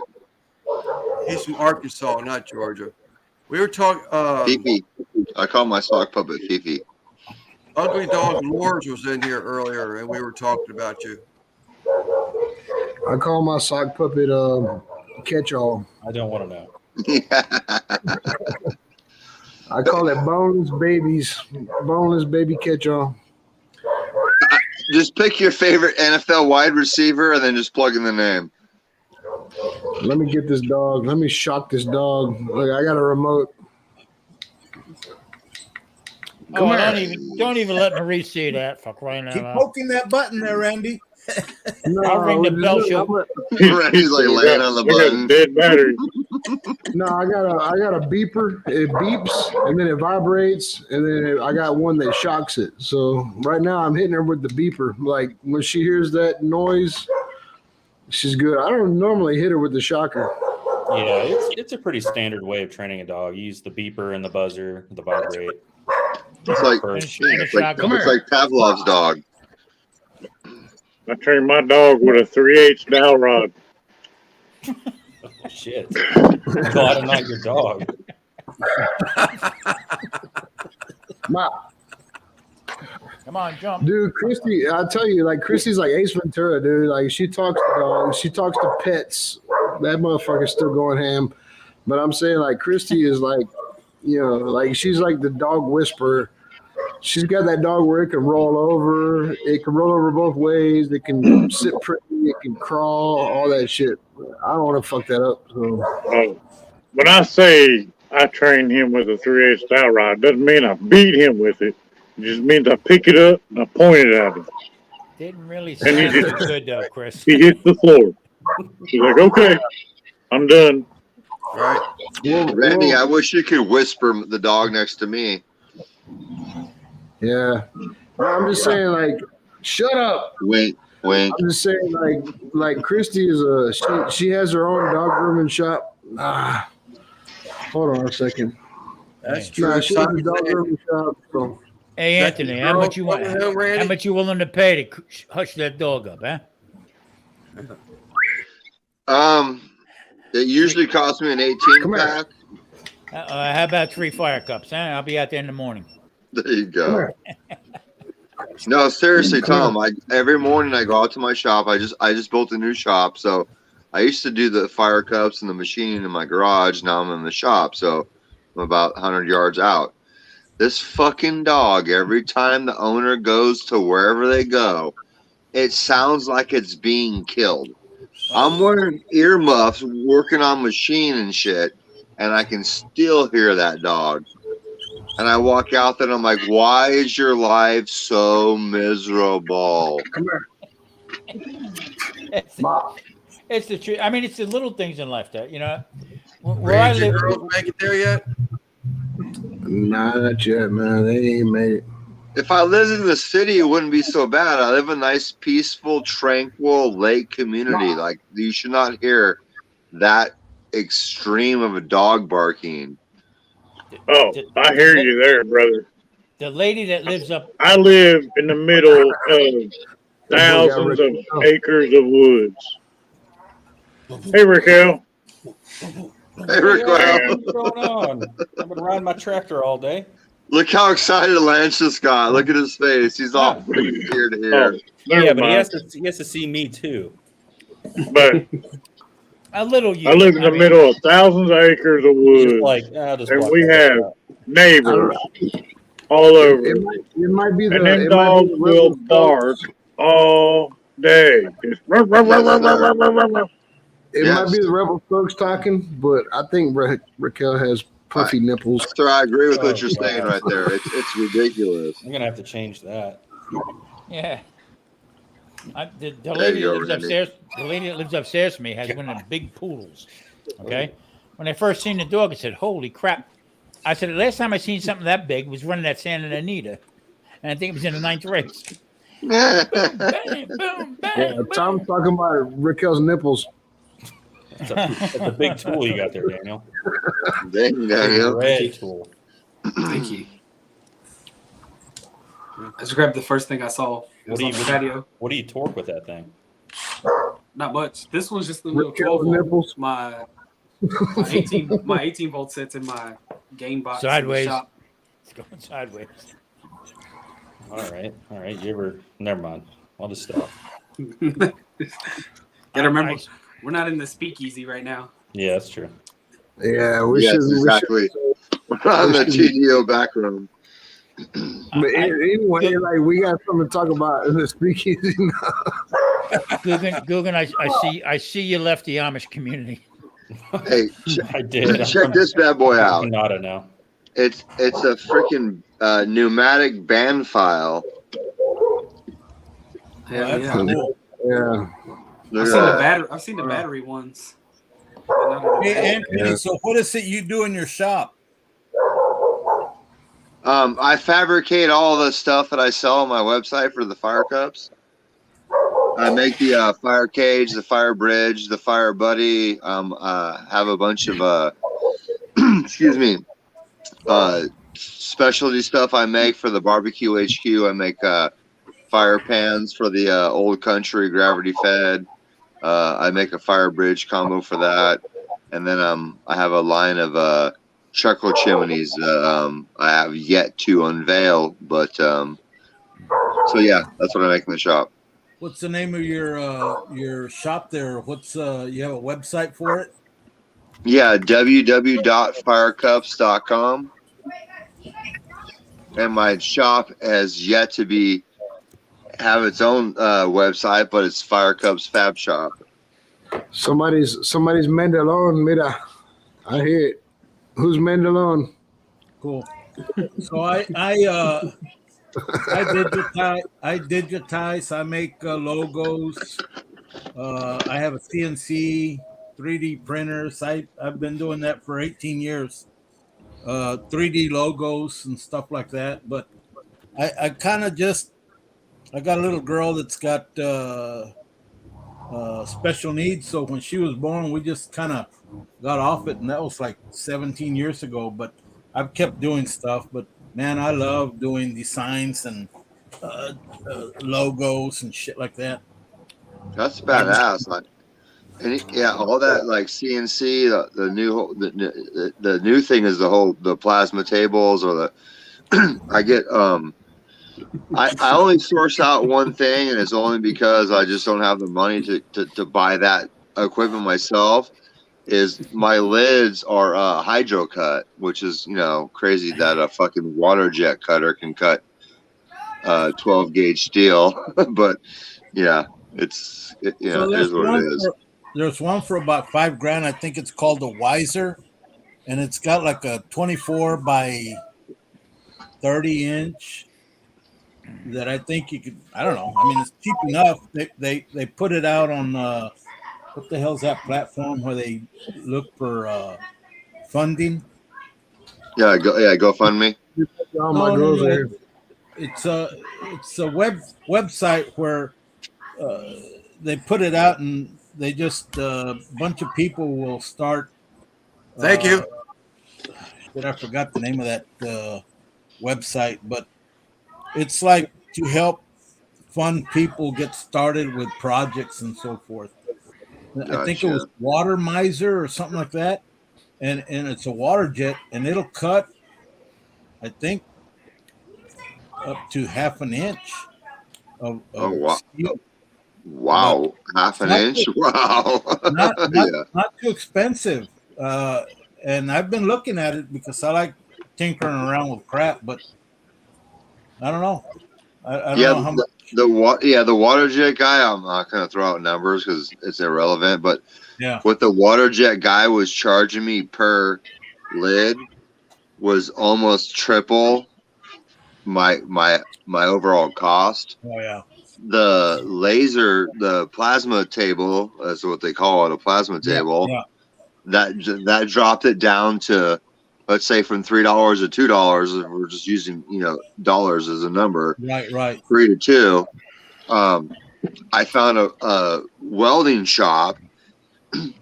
He's from Arkansas, not Georgia. We were talking. Fifi. I call my sock puppet Fifi. Ugly Dog Moores was in here earlier, and we were talking about you. I call my sock puppet catch-all. I don't want to know. I call it boneless baby catch-all. Just pick your favorite NFL wide receiver and then just plug in the name. Let me get this dog. Let me shock this dog. Look, I got a remote. Come on, don't even let Marie see that. For crying out Keep loud. poking that button there, Randy. I'll ring the bell. Randy's like laying on the button. Dead battery. No, I got a beeper. It beeps and then it vibrates, and then I got one that shocks it. So right now I'm hitting her with the beeper. Like when she hears that noise, she's good. I don't normally hit her with the shocker. Yeah, it's a pretty standard way of training a dog. You use the beeper and the buzzer, the vibrate. It's like Pavlov's dog. I trained my dog with a 3/8 dowel rod. Oh, shit. Glad I'm not your dog. Come on, jump. Dude, Christy, I tell you, like Christy's like Ace Ventura, dude. Like she talks to dogs, she talks to pets. That motherfucker's still going ham. But I'm saying like Christy is like, you know, like she's like the dog whisperer. She's got that dog where it can roll over. It can roll over both ways. It can sit pretty. It can crawl. All that shit. I don't want to fuck that up. So. When I say I trained him with a 3/8 dowel rod, doesn't mean I beat him with it. It just means I pick it up and I point it at him. Didn't really And sound he too just- good though, Chris. He hits the floor. He's like, okay, I'm done. Right. Randy, I wish you could whisper the dog next to me. Yeah. I'm just saying, like, shut up. Wink, wink. I'm just saying, like Christy is she has her own dog grooming shop. Hold on a second. That's Nah, true. she has a dog grooming shop. So. Hey Is that Anthony, your how girl much you want? coming home, Randy? How much you willing to pay to hush that dog up, huh? It usually costs me an 18 pack. How about 3 fire cups? Huh? I'll be out there in the morning. There you go. No, seriously, Tom. Every morning I go out to my shop. I just built a new shop, so I used to do the fire cups and the machining in my garage. Now I'm in the shop, so I'm about 100 yards out. This fucking dog, every time the owner goes to wherever they go, it sounds like it's being killed. I'm wearing earmuffs, working on machine and shit, and I can still hear that dog. And I walk out there and I'm like, why is your life so miserable? Come here. It's the truth. I mean, it's the little things in life that, you know, where Randy, I your live. girls make it there yet? Nah, not yet, man. They ain't made it. If I lived in the city, it wouldn't be so bad. I live in a nice, peaceful, tranquil lake community. Like, you should not hear that extreme of a dog barking. Oh, I hear you there, brother. The lady that lives up. I live in the middle of thousands of acres of woods. Hey, Raquel. Hey, Raquel. What's going on? I've been riding my tractor all day. Look how excited Lance just got. Look at his face. He's all freaking ear to ear. Yeah, but he has to see me too. But A little. I live in the middle of thousands of acres of woods, and we have neighbors all over. It might be the. And them It might dogs be the will rebel bark all day. Just ruff, ruff, ruff, ruff, ruff, ruff, ruff, ruff. It might be the rebel thugs talking, but I think Raquel has puffy nipples. Sir, I agree with what you're saying right there. It's ridiculous. I'm gonna have to change that. Yeah. The There lady you that go, lives Randy. upstairs. The lady that lives upstairs from me has one of the big poodles. Okay. When I first seen the dog, I said, "Holy crap!" I said, "The last time I seen something that big was running at Santa Anita, and I think it was in the 9th race." Bang, boom, bang, Yeah, Tom's talking about Raquel's nipples. That's a big tool you got there, Daniel. Thank you, Daniel. Red tool. Thank you. I just grabbed the first thing I saw. It was on the patio. What do you torque with that thing? Not much. This one's just the little Raquel's 12 volt. nipples. My 18 volt sets in my game box. in the Sideways. shop. It's going sideways. All right. You ever? Never mind. I'll just stop. Gotta remember, we're not in the speakeasy right now. Yeah, that's true. Yeah, we Yes, should. exactly. We're on the TDO back room. But anyway, like we got something to talk about in the speakeasy now. Guggen, I see you left the Amish community. Hey, I did. check this bad boy out. Nada now. It's a freaking pneumatic band file. Hell yeah. Cool. Yeah. Look at that. I've seen the battery ones. Hey, Anthony, so what is it you do in your shop? I fabricate all the stuff that I sell on my website for the fire cups. I make the fire cage, the fire bridge, the fire buddy. Have a bunch of excuse me, specialty stuff I make for the barbecue HQ. I make fire pans for the old country gravity fed. I make a fire bridge combo for that, and then I have a line of charcoal chimneys I have yet to unveil, but so yeah, that's what I make in the shop. What's the name of your shop there? What's you have a website for it? Yeah, www.firecups.com. And my shop has yet to have its own website, but it's Fire Cups Fab Shop. Somebody's Mandalone. Mira, I hear it. Who's Mandalone? Cool. So I digitize. I make logos. I have a CNC 3D printers. I've been doing that for 18 years. 3D logos and stuff like that. But I kind of I got a little girl that's got special needs. So when she was born, we just kind of got off it, and that was like 17 years ago. But I've kept doing stuff. But man, I love doing designs and logos and shit like that. That's badass. All that like CNC. The new thing is the plasma tables or the. I get I only source out one thing, and it's only because I just don't have the money to buy that equipment myself. Is my lids are hydro cut, which is crazy that a fucking water jet cutter can cut 12 gauge steel, but yeah, it is what it is. There's one for about $5,000. I think it's called the Wiser, and it's got like a 24 by 30 inch that I think you could. I don't know. I mean, it's cheap enough. They put it out on what the hell's that platform where they look for funding? Yeah, GoFundMe. No. It's a website where they put it out, and they just a bunch of people will start. Thank you. But I forgot the name of that website, but it's like to help fund people get started with projects and so forth. Gotcha. I think it was Water Miser or something like that, and it's a water jet, and it'll cut, I think, up to half an inch of steel. Wow, half an inch. Wow. Not too expensive. And I've been looking at it because I like tinkering around with crap, but I don't know. I don't know how much. The water jet guy. I'm not gonna throw out numbers because it's irrelevant. But yeah, what the water jet guy was charging me per lid was almost triple my overall cost. Oh yeah. The laser, the plasma table, that's what they call it, a plasma table. Yeah. That dropped it down to, let's say, from $3 to $2. If we're just using dollars as a number. Right. 3 to 2. I found a welding shop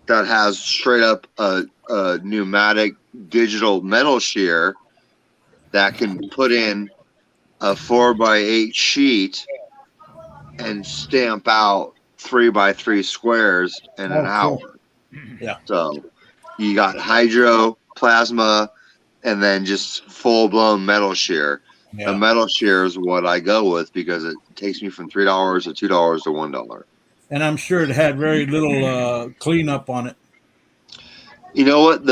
that has straight up a pneumatic digital metal shear that can put in a 4x8 sheet and stamp out 3x3 squares in an hour. Yeah. So you got hydro, plasma, and then just full blown metal shear. Yeah. The metal shear is what I go with because it takes me from $3 to $2 to $1. And I'm sure it had very little cleanup on it. You know what?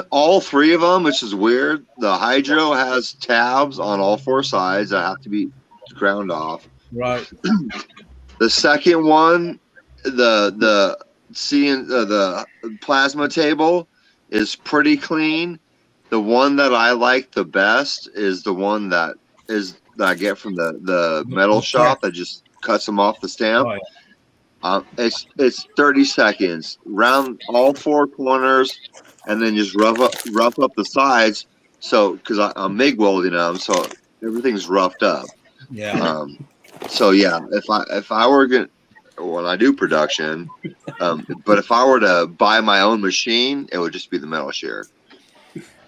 All three of them, which is weird. The hydro has tabs on all four sides that have to be ground off. Right. The second one, the plasma table is pretty clean. The one that I like the best is the one that I get from the metal shop that just cuts them off the stamp. Oh, yeah. It's 30 seconds, round all four corners, and then just rough up the sides. So because I'm MIG welding them, so everything's roughed up. Yeah. So yeah, if I were gonna, when I do production, but if I were to buy my own machine, it would just be the metal shear.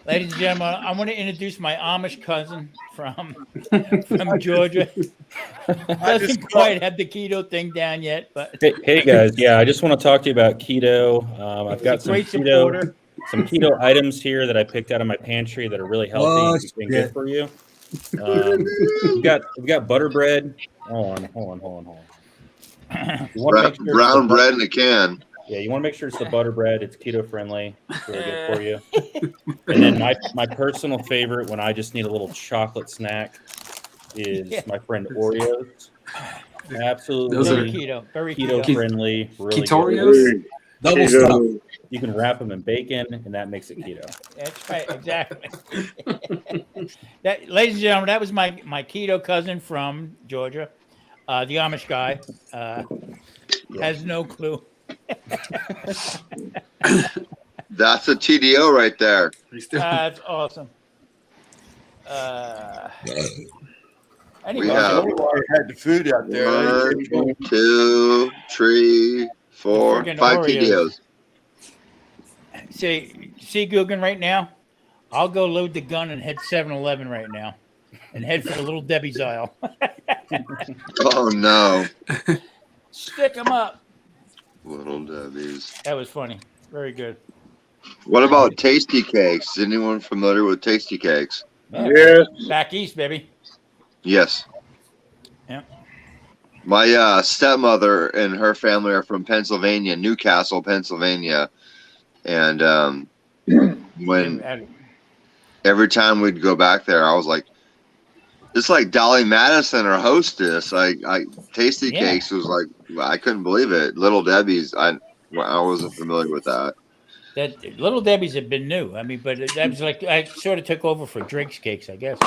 Ladies and gentlemen, I want to introduce my Amish cousin from Georgia. Doesn't quite have the keto thing down yet, but Hey guys, yeah, I just want to talk to you about keto. I've got some great keto items here that I picked out of my pantry that are really healthy and good for you. We've got butter bread. Hold on. You wanna make sure Brown bread in a can. Yeah, you want to make sure it's the butter bread. It's keto friendly. It's really good for you. And then my personal favorite when I just need a little chocolate snack is my friend Oreos. Absolutely. Those are very keto friendly. Really Ketorios? good. Double stuff. You can wrap them in bacon, and that makes it keto. that's right, exactly. Ladies and gentlemen, that was my keto cousin from Georgia. The Amish guy has no clue. That's a TDO right there. That's awesome. Anyway, We have had the food out there. 1, 2, 3, 4, 5 TDOs. See Guggen right now? I'll go load the gun and head 7-Eleven right now and head for the Little Debbie's aisle. Oh no. Stick them up. Little Debbie's. That was funny. Very good. What about Tasty Cakes? Is anyone familiar with Tasty Cakes? Yeah. Back east, baby. Yes. Yeah. My stepmother and her family are from Pennsylvania, Newcastle, Pennsylvania. And when every time we'd go back there, I was like, it's like Dolly Madison or Hostess. Tasty Cakes was like, I couldn't believe it. Little Debbie's, I wasn't familiar with that. That Little Debbie's have been new. I mean, but that was like I sort of took over for Drake's Cakes, I guess.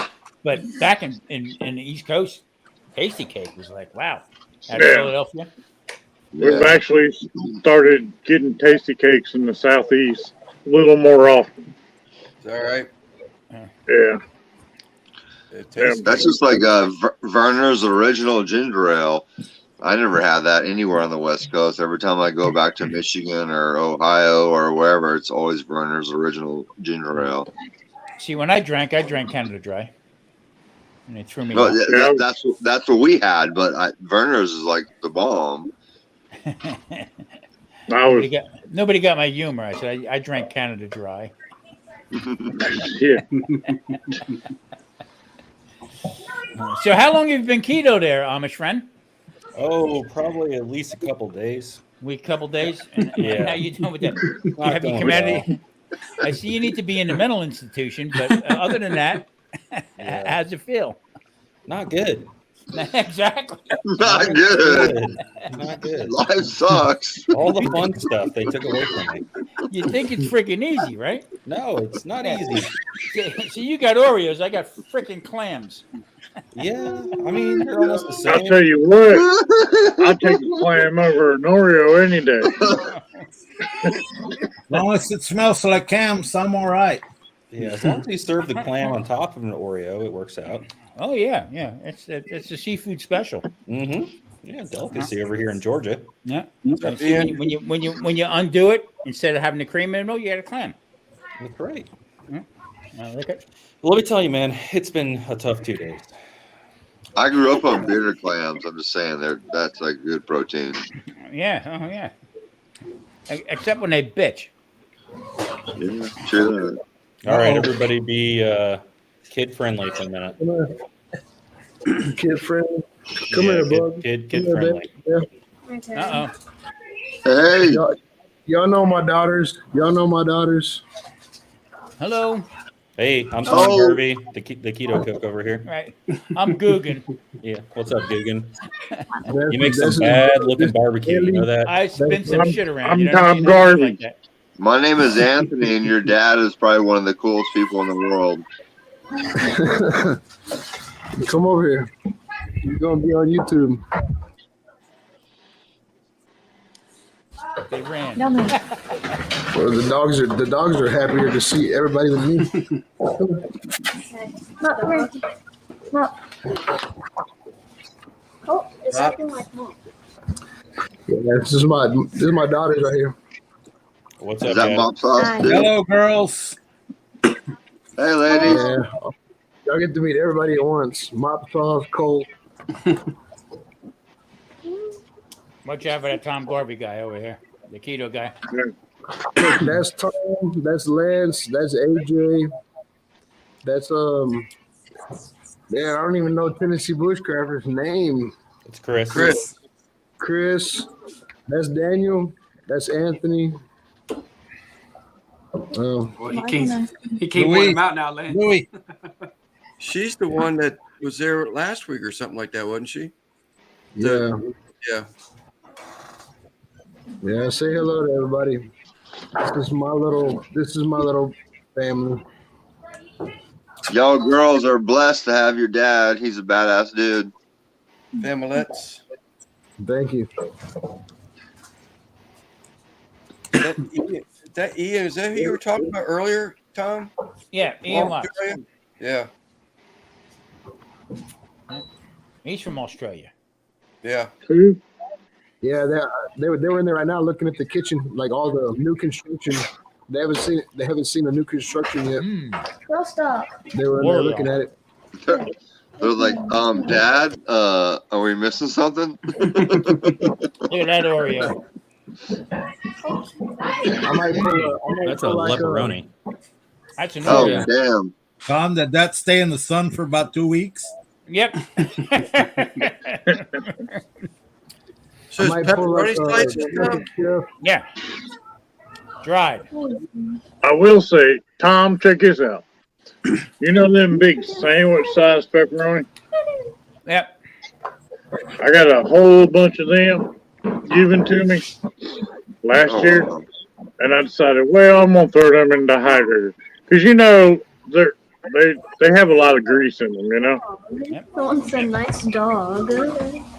But back in the East Coast, Tasty Cake was like, wow. Out of Philadelphia. We've actually started getting Tasty Cakes in the Southeast a little more often. Is that right? Yeah. That's just like Verner's Original Ginger Ale. I never had that anywhere on the West Coast. Every time I go back to Michigan or Ohio or wherever, it's always Verner's Original Ginger Ale. See, when I drank Canada Dry. And they threw me No, out. that's what we had, but Verner's is like the bomb. Nobody got my humor. I said I drank Canada Dry. Yeah. So how long have you been keto there, Amish friend? Oh, probably at least a couple days. Couple days? And Yeah. how you doing with that? Not Have you going come out of well. I see you need to be in a mental institution, but other than that, how's it feel? Not good. Exactly. Not good. Not good. Life sucks. All the fun stuff they took away from me. You think it's freaking easy, right? No, it's not easy. So you got Oreos, I got freaking clams. Yeah, I mean they're almost the same. I'll tell you what, I'll take a clam over an Oreo any day. As long as it smells like clams, I'm all right. Yeah, as long as you serve the clam on top of an Oreo, it works out. Oh yeah, yeah. It's a seafood special. Mm-hmm. Yeah, delicacy over here in Georgia. Yeah. That's So when you undo it, instead of having the cream in the middle, you got a clam. That's great. Look at. Well, let me tell you, man, it's been a tough 2 days. I grew up on bitter clams. I'm just saying that's like good protein. Yeah. Oh yeah. Except when they bitch. Yeah, sure. All right, everybody, be kid friendly for a minute. Kid friendly. Come here, bud. Kid Come here, friendly. baby. Uh oh. Hey. Y'all know my daughters. Hello. Hey, I'm Tom Harvey, the keto cook over here. Right. I'm Guggen. Yeah. What's up, Guggen? You make some bad looking barbecue. You know that? I spin some shit around. I'm you know what I Tom mean? Garvey. Like that. My name is Anthony, and your dad is probably one of the coolest people in the world. Come over here. You're gonna be on YouTube. They ran. Well, the dogs are happier to see everybody than me. Oh, it's acting like mom. Yeah, this is my daughters right here. What's Is up, that Dad? mop sauce? Hi. dude? Hello, girls. Hey, ladies. Yeah, y'all get to meet everybody at once. Mop sauce, Cole. Watch out for that Tom Garvey guy over here, the keto guy. Look, that's Tom. That's Lance. That's AJ. That's Man, I don't even know Tennessee Bushcrafter's name. It's Chris. Chris. That's Daniel. That's Anthony. Well, he can't point him out now, Lance. Louis. She's the one that was there last week or something like that, wasn't she? Yeah. Yeah. Yeah. Say hello to everybody. This is my little family. Y'all girls are blessed to have your dad. He's a badass dude. Familets. Thank you. That Ian, is that who you were talking about earlier, Tom? Yeah, Ian Watts. Australia? Yeah. He's from Australia. Yeah. Yeah, they were in there right now looking at the kitchen, like all the new construction. They haven't seen the new construction yet. Girl, stop. They were in there looking at it. They're like, Dad, are we missing something? Look at that Oreo. I might That's a leperoni. That's an Oh, Oreo. damn. Tom, did that stay in the sun for about 2 weeks? Yep. So is pepperoni slices now? Yeah. Dried. I will say, Tom, check this out. You know them big sandwich size pepperoni? Yep. I got a whole bunch of them given to me last year, and I decided, well, I'm gonna throw them in the hydrator because you know they have a lot of grease in them, you know. That one's a nice dog.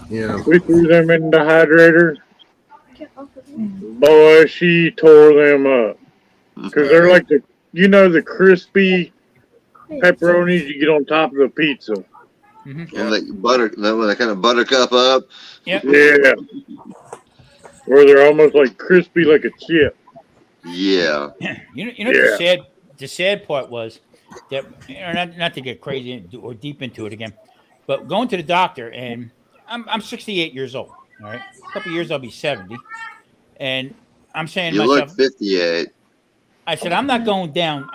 Yeah. We threw them in the hydrator. Boy, she tore them up because they're like the crispy pepperonis you get on top of a pizza. When they kind of buttercup up. Yep. Yeah. Where they're almost like crispy like a chip. Yeah. You know the sad part was that, not to get crazy or deep into it again, but going to the doctor, and I'm 68 years old. All right, a couple of years I'll be 70, and I'm saying to You myself, look 58. I said, I'm not going down.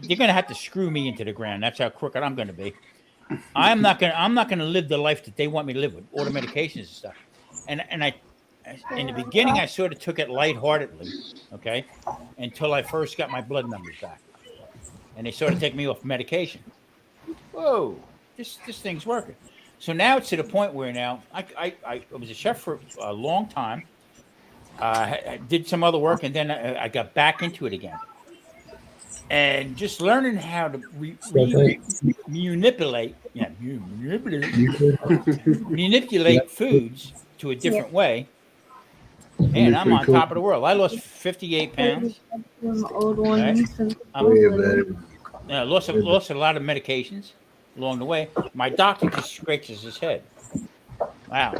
You're gonna have to screw me into the ground. That's how crooked I'm gonna be. I'm not gonna live the life that they want me to live with all the medications and stuff. and I in the beginning I sort of took it lightheartedly, okay, until I first got my blood numbers back, and they sort of take me off medication. Whoa, this thing's working. So now it's to the point where now I was a chef for a long time. I did some other work, and then I got back into it again. And just learning how to manipulate foods to a different way. Man, I'm on top of the world. I lost 58 pounds. Old ones. Lost a lot of medications along the way. My doctor just scratches his head. Wow.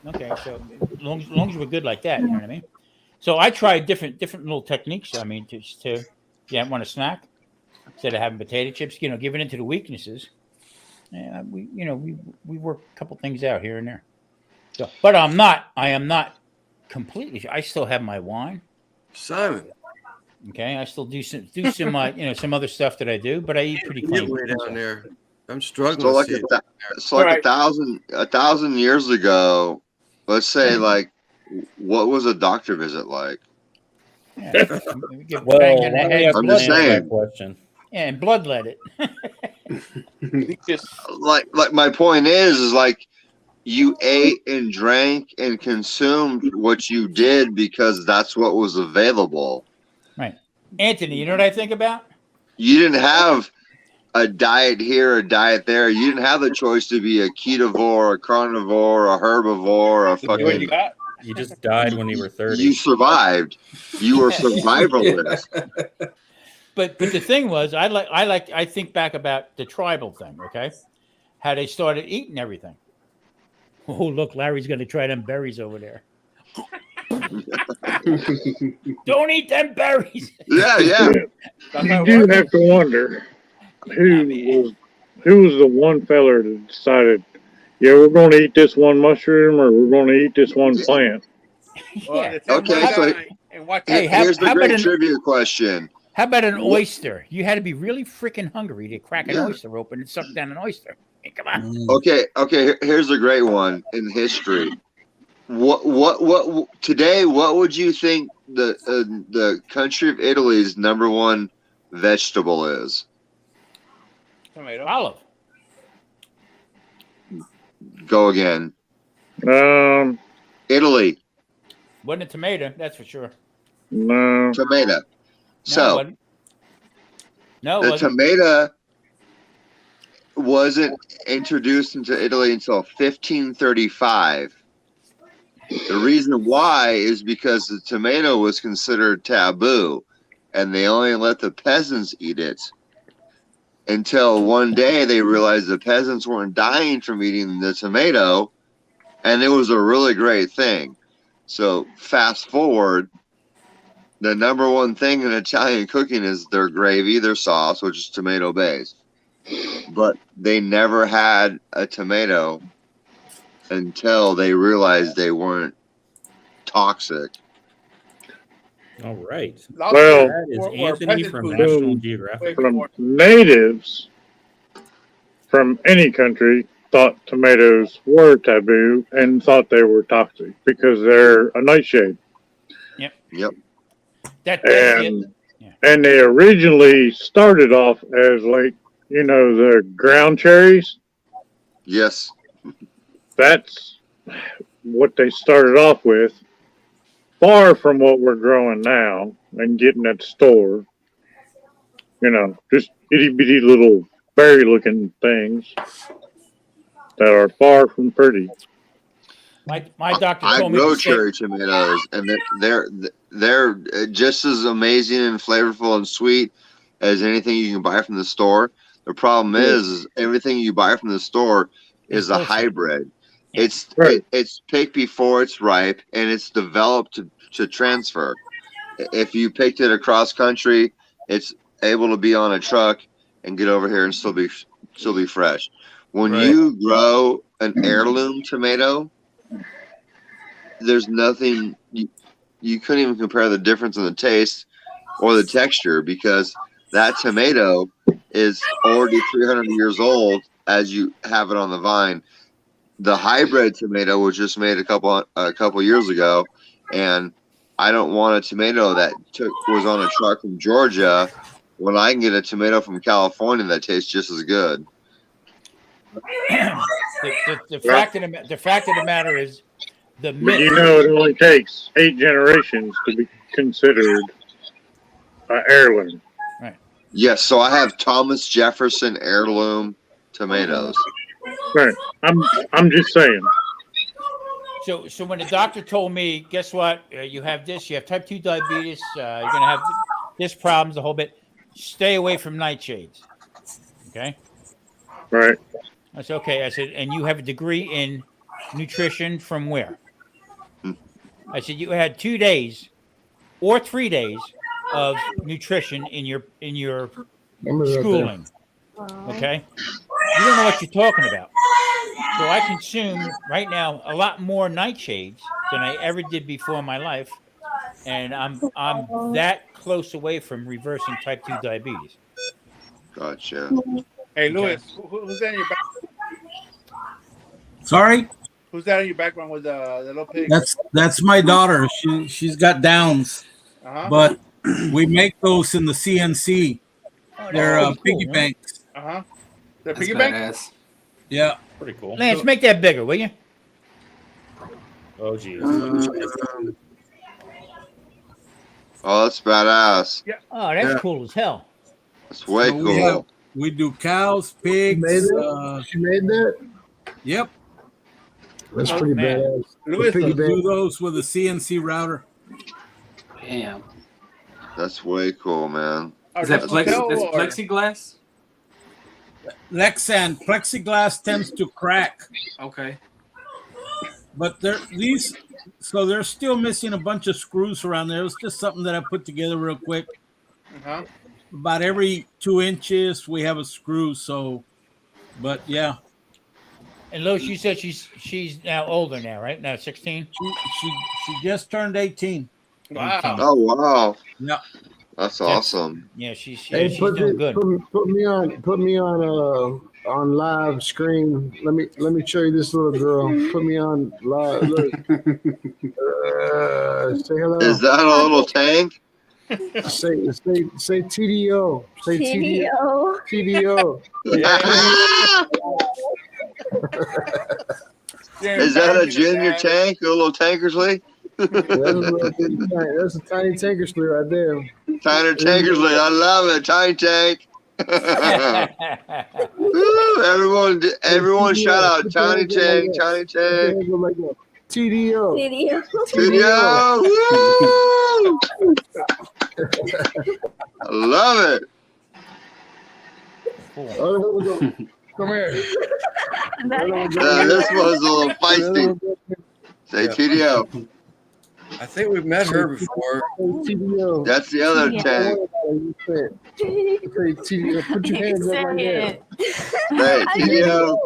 Okay, so as long as we're good like that, you know what I mean? So I tried different little techniques. I mean, just to want a snack instead of having potato chips, giving into the weaknesses. Yeah, we work a couple things out here and there. So, but I am not completely. I still have my wine, Simon. Okay, I still do some some other stuff that I do, but I eat pretty clean. Way down there. I'm struggling. So like 1,000 years ago, let's say what was a doctor visit like? Yeah. Well, I'm just saying. Question. Yeah, and blood let it. like my point is like you ate and drank and consumed what you did because that's what was available. Right. Anthony, you know what I think about? You didn't have a diet here, a diet there. You didn't have the choice to be a ketovore, a carnivore, a herbivore, a fucking. You just died when you were 30. You survived. You were survivalist. But the thing was, I think back about the tribal thing, okay? How they started eating everything. Oh, look, Larry's going to try them berries over there. Don't eat them berries. Yeah. You do have to wonder who was the one feller that decided, yeah, we're going to eat this one mushroom or we're going to eat this one plant. Yeah. Okay, so here's the great trivia question. How about an oyster? You had to be really freaking hungry to crack an oyster open and suck down an oyster. Hey, come on. Okay. Here's a great one in history. What today? What would you think the country of Italy's number one vegetable is? Tomato. Olive. Go again. Italy. Wasn't a tomato, that's for sure. No. Tomato. So the tomato wasn't introduced into Italy until 1535. The reason why is because the tomato was considered taboo, and they only let the peasants eat it. Until one day they realized the peasants weren't dying from eating the tomato, and it was a really great thing. So fast forward, the number one thing in Italian cooking is their gravy, their sauce, which is tomato based. But they never had a tomato until they realized they weren't toxic. All right. Well, that is Anthony from National Geographic. From natives from any country thought tomatoes were taboo and thought they were toxic because they're a nightshade. Yep. And they originally started off as the ground cherries. Yes. That's what they started off with. Far from what we're growing now and getting at the store. Just itty bitty little berry looking things that are far from pretty. My doctor I told me grow to cherry tomatoes, and they're just as amazing and flavorful and sweet as anything you can buy from the store. The problem is everything you buy from the store is a hybrid. It's picked before it's ripe, and it's developed to transfer. If you picked it across country, it's able to be on a truck and get over here and still be fresh. When you grow an heirloom tomato, there's nothing you couldn't even compare the difference in the taste or the texture because that tomato is already 300 years old as you have it on the vine. the hybrid tomato was just made a couple years ago, and I don't want a tomato that was on a truck from Georgia when I can get a tomato from California that tastes just as good. The fact of the matter is, the But you know, it only takes 8 generations to be considered an heirloom. Right. Yes, so I have Thomas Jefferson heirloom tomatoes. Right. I'm just saying. So when the doctor told me, guess what? You have this. You have type 2 diabetes. You're gonna have this problems, the whole bit. Stay away from nightshades. Okay. Right. I said, okay. I said, and you have a degree in nutrition from where? I said, you had 2 days or 3 days of nutrition in your schooling. Okay. You don't know what you're talking about. So I consume right now a lot more nightshades than I ever did before in my life, and I'm that close away from reversing type 2 diabetes. Gotcha. Hey, Louis, who's that in your back? Sorry, Who's that in your background with the little pig? that's my daughter. She's got Downs, Uh-huh. but we make those in the CNC. They're piggy banks. Uh-huh. The piggy bank? Yeah, pretty cool. Lance, make that bigger, will you? Oh, geez. Oh, that's badass. Yeah. Oh, that's cool as hell. That's way So cool. we do cows, pigs. She made that? Yep. That's pretty badass. Louis, We do those with a CNC router. Damn. That's way cool, man. Is that That's plexiglass? Lexan plexiglass tends to crack, Okay. but they're still missing a bunch of screws around there. It was just something that I put together real quick. Uh-huh. About every 2 inches we have a screw. So, but yeah. And Lois, you said she's now older now, right? Now 16. She just turned 18. Wow. Oh, wow. Yeah. That's awesome. Yeah, she's Hey, doing good. Put me on live screen. Let me show you this little girl. Put me on live. Look. Say hello. Is that a little tank? Say TDO. Say TDO. TDO. Is that a junior tank? A little Tankersley? That's a tiny Tankersley right there. Tiny Tankersley. I love it. Tiny tank. Woo, everyone shout out. Tiny tank. Tiny tank. TDO. TDO. Woo! I love it. Come here. This was a little feisty. Say TDO. I think we've met her before. That's the other tank. Put your hands up like that. Hey, TDO.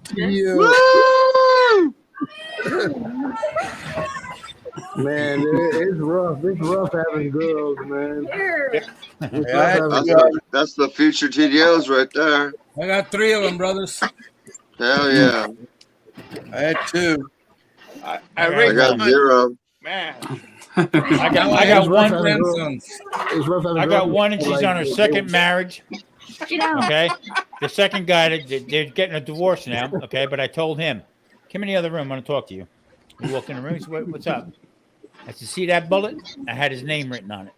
TDO. Man, it's rough. It's rough having girls, man. That's the future TDOs right there. I got 3 of them, brothers. Hell yeah. I had 2. I got 0. Man. I got one. grandsons. I got one, and she's on her second marriage. Okay, the second guy they're getting a divorce now. Okay, but I told him, come in the other room. I want to talk to you. He walked in the room. He said, "What's up?" I said, "See that bullet? I had his name written on it."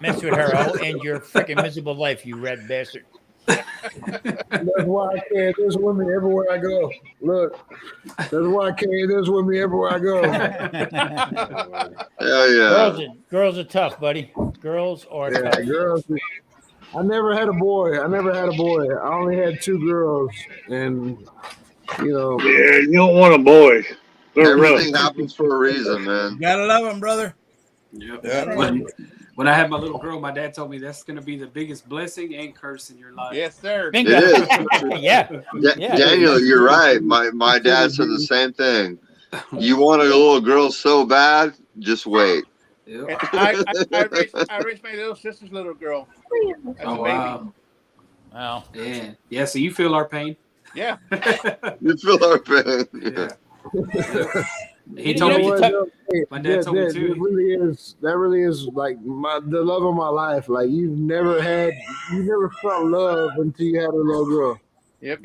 Mess with her, I'll end your freaking miserable life, you red bastard. That's why I carry this with me everywhere I go. Look, that's why I carry this with me everywhere I go. Hell yeah. Girls are tough, buddy. Girls are tough. Girls. I never had a boy. I only had 2 girls, and Yeah, you don't want a boy. They're Everything rough. happens for a reason, man. Gotta love them, brother. Yeah. When I had my little girl, my dad told me that's going to be the biggest blessing and curse in your life. Yes, sir. It is. Yeah. Daniel, you're right. My dad said the same thing. You want a little girl so bad, just wait. Yep. I raised my little sister's little girl. As a baby. Wow. Wow. Yeah. Yeah. So you feel our pain. Yeah. You feel our pain. Yeah. He told me. My dad told me too. That really is like the love of my life. Like you never felt love until you had a little girl. Yep.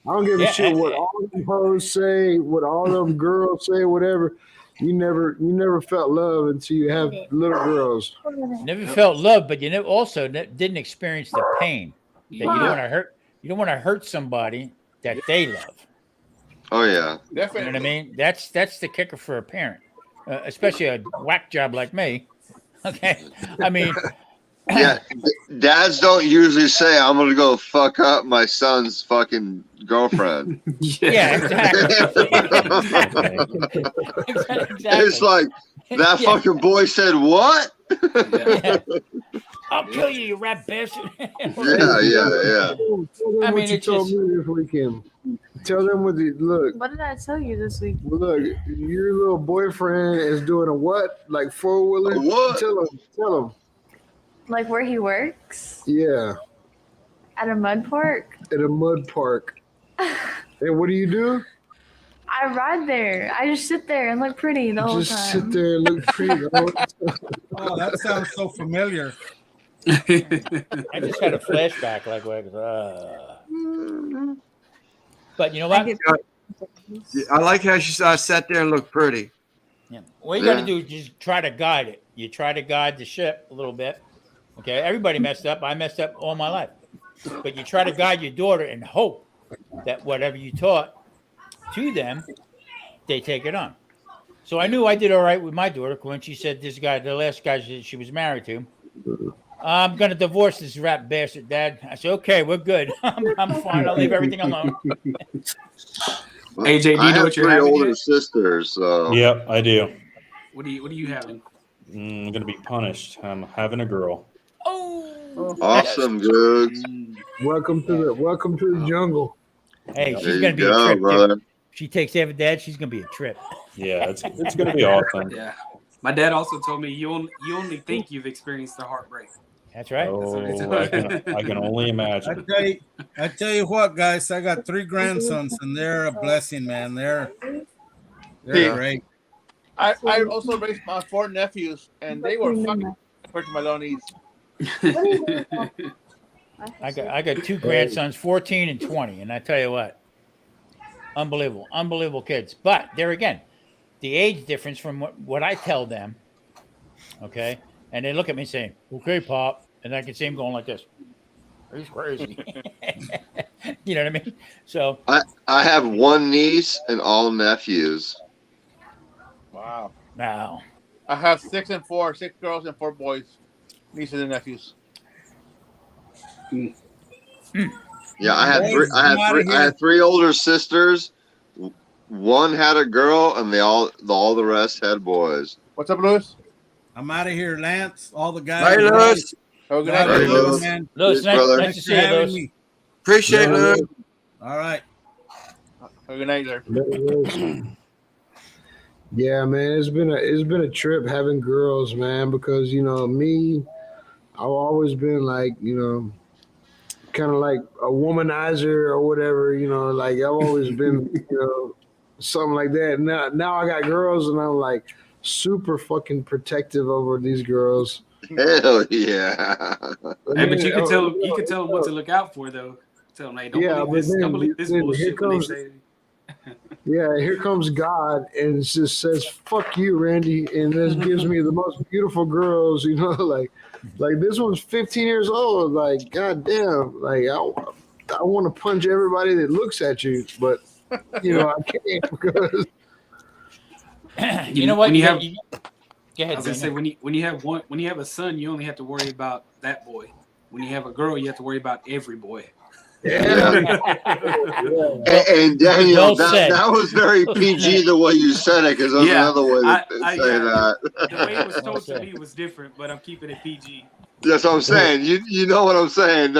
I don't give a shit what all them hoes say, what all them girls say, whatever. You never felt love until you have little girls. Never felt love, but you didn't experience the pain that you don't want to hurt. You don't want to hurt somebody that they love. Oh yeah, definitely. You know what I mean? That's the kicker for a parent, especially a whack job like me. Okay, I mean, yeah. Dads don't usually say, "I'm gonna go fuck up my son's fucking girlfriend." Yeah, exactly. It's like that fucking boy said, "What?" Yeah. I'll kill you, you rat bastard. Yeah. Tell them I mean, what you it's told just- me this weekend. Tell them look. What did I tell you this week? Look, your little boyfriend is doing a what? Like 4-wheeler? What? Tell him. Like where he works? Yeah, At a mud park? at a mud park. And what do you do? I ride there. I just sit there and look pretty the whole Just time. sit there and look pretty. the whole time. Oh, that sounds so familiar. I just had a flashback, but you know what? I like how she sat there and looked pretty. Yeah. What you got to do is just try to guide it. You try to guide the ship a little bit. Okay, everybody messed up. I messed up all my life, but you try to guide your daughter and hope that whatever you taught to them, they take it on. So I knew I did all right with my daughter when she said this guy, the last guy she was married to, I'm going to divorce this rat bastard, Dad. I said, okay, we're good. I'm fine. I'll leave everything alone. AJ, do you I know have what you're 3 having older yet? sisters, so Yep, I do. What are you having? I'm gonna be punished. I'm having a girl. awesome, dudes. Welcome to the jungle. Hey, There she's you going to be go, a trip. brother. If she takes after Dad, she's going to be a trip. Yeah, it's gonna be awesome. Yeah. My dad also told me you only think you've experienced the heartbreak. That's right. Oh, I can only imagine. I tell you what, guys, I got 3 grandsons, and they're a blessing, man. They're Yeah. great. I also raised my 4 nephews, and they were fucking compared to my little niece. I got 2 grandsons, 14 and 20, and I tell you what, unbelievable kids. But there again, the age difference from what I tell them, okay, and they look at me saying, "Okay, Pop," and I can see them going like this. He's crazy. You know what I mean? So I have 1 niece and all nephews. Wow. now, I have 6 and 4, 6 girls and 4 boys, nieces and nephews. Yeah, I had 3 older sisters. 1 had a girl, and all the rest had boys. What's up, Louis? I'm out of here, Lance. All the guys. Hey, Lewis. Have a good God night. Hey, bless you, Lewis. man. Lewis, brother. nice to Thanks see for you, having Lewis. me. Appreciate Yeah, it. All right. Have a good night, there. Yeah, man, it's been a trip having girls, man, because me, I've always been like, kind of like a womanizer or whatever, like I've always been, something like that. Now I got girls and I'm like super fucking protective over these girls. Hell yeah! Hey, but you can tell them what to look out for, though. Tell them, hey, don't believe this bullshit when they say. Yeah, here comes God and it just says, "Fuck you, Randy," and this gives me the most beautiful girls, like this one's 15 years old. Like, goddamn, like I want to punch everybody that looks at you, but I can't because You know what? When you have, Go ahead, I was gonna say Daniel. when you have a son, you only have to worry about that boy. When you have a girl, you have to worry about every boy. And Daniel, Well said. that was very PG the way you said it, because there's Yeah, another way to I- say that. The way it was told to me was different, but I'm keeping it PG. That's what I'm saying. You know what I'm saying.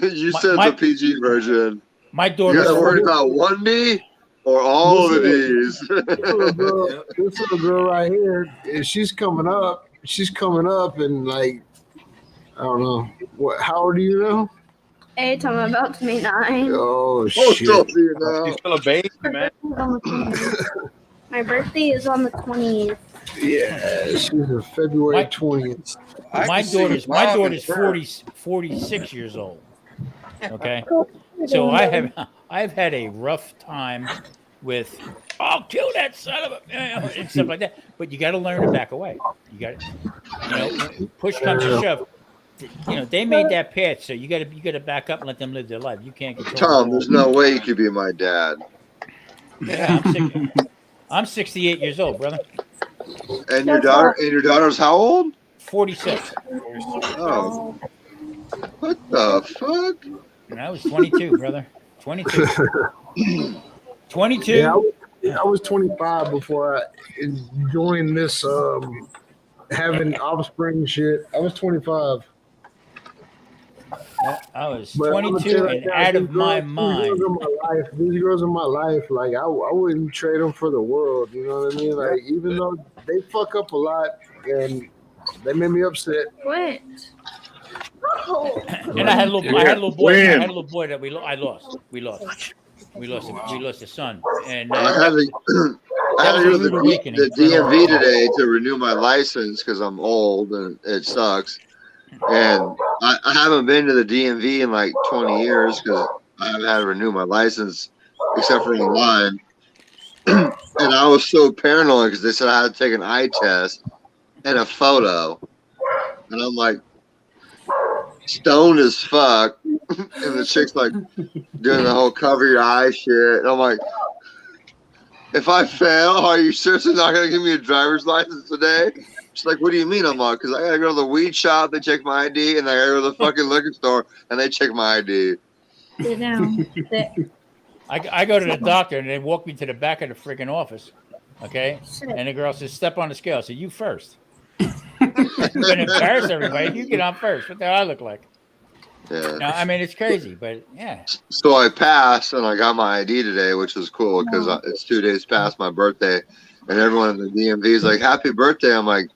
You said My- the PG version. My You daughter. got to worry about 1 knee or all of these. this little girl right here, she's coming up, and like I don't know how old do you know? 8. I'm about to be 9. Oh Oh, shit! don't see it now. She's still a baby, man. My birthday is on the 20th. Yeah, she's a February 20th. My daughter's 46 years old. Okay, so I've had a rough time with kill that son of a and stuff like that. But you got to learn to back away. You got to, push comes to shove. They made that path, so you got to back up and let them live their life. You can't control. Tom, there's no way you could be my dad. Yeah, I'm 68 years old, brother. And your daughter's how old? 46. Oh, what the fuck? And I was 22, brother. 22. 22. Yeah, I was 25 before I joined this having offspring shit. I was 25. I was 22 and out of my mind. These girls in my life, like I wouldn't trade them for the world. You know what I mean? Like even though they fuck up a lot and they made me upset. What? And I had a little boy that I lost. We lost a son. And I had to go to the DMV today to renew my license because I'm old and it sucks. And I haven't been to the DMV in like 20 years because I haven't had to renew my license except for online. And I was so paranoid because they said I had to take an eye test and a photo. And I'm like, stoned as fuck. And the chick's like doing the whole cover your eyes shit. And I'm like, if I fail, are you seriously not going to give me a driver's license today? She's like, what do you mean? I'm like, because I got to go to the weed shop, they check my ID, and I got to go to the fucking liquor store, and they check my ID. Sit down. I go to the doctor, and they walk me to the back of the freaking office. Okay? And the girl says, step on the scale. So you first. I'm going to embarrass everybody. You get on first. What the hell I look like? Yeah. No, I mean, it's crazy, but yeah. So I passed, and I got my ID today, which was cool because it's 2 days past my birthday, and everyone in the DMV is like, happy birthday. I'm like,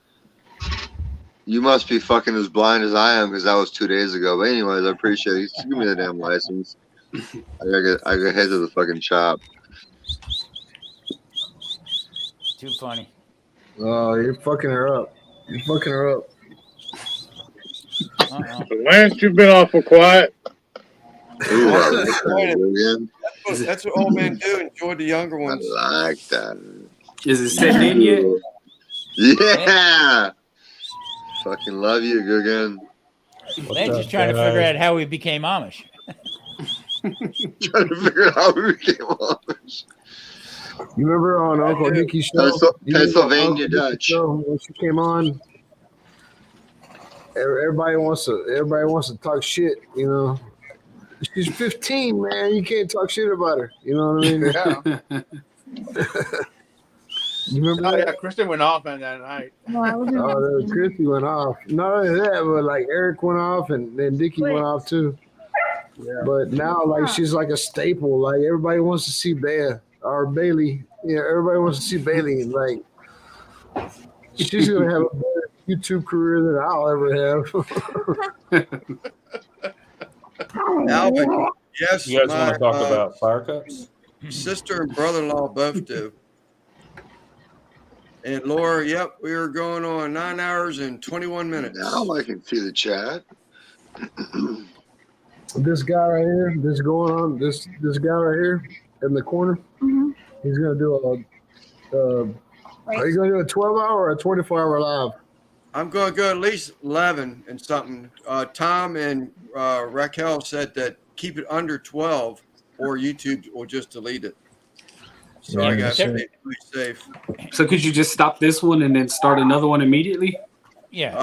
you must be fucking as blind as I am because that was 2 days ago. But anyways, I appreciate it. Just give me the damn license. I gotta head to the fucking shop. Too funny. Oh, you're fucking her up. You're fucking her up. Lance, you've been awful quiet. That's what old men do. Enjoy the younger ones. I like that. Is it setting in yet? Yeah. Fucking love you, Guggen. They're just trying to figure out how we became Amish. Trying to figure out how we became Amish. You remember on Uncle Dicky's show? Pennsylvania Dutch. When she came on, everybody wants to talk shit, you know. She's 15, man. You can't talk shit about her. You know what I mean? Yeah. You remember that? Yeah, Kristen went off on that night. Christy went off. Not only that, but like Eric went off and then Dickie went off too. Yeah. But now, like, she's like a staple. Like, everybody wants to see Bea or Bailey. Yeah, everybody wants to see Bailey. And like, she's gonna have a better YouTube career than I'll ever have. Alvin, yes. You guys want to talk about fire cups? Sister and brother-in-law both do. And Laura, yep, we are going on 9 hours and 21 minutes. Now I can see the chat. This guy right here, this guy right here in the corner, he's gonna do are you gonna do a 12-hour or a 24-hour live? I'm going to go at least 11 and something. Tom and Raquel said that keep it under 12 or YouTube will just delete it. So I got to be safe. So could you just stop this one and then start another one immediately? Yeah.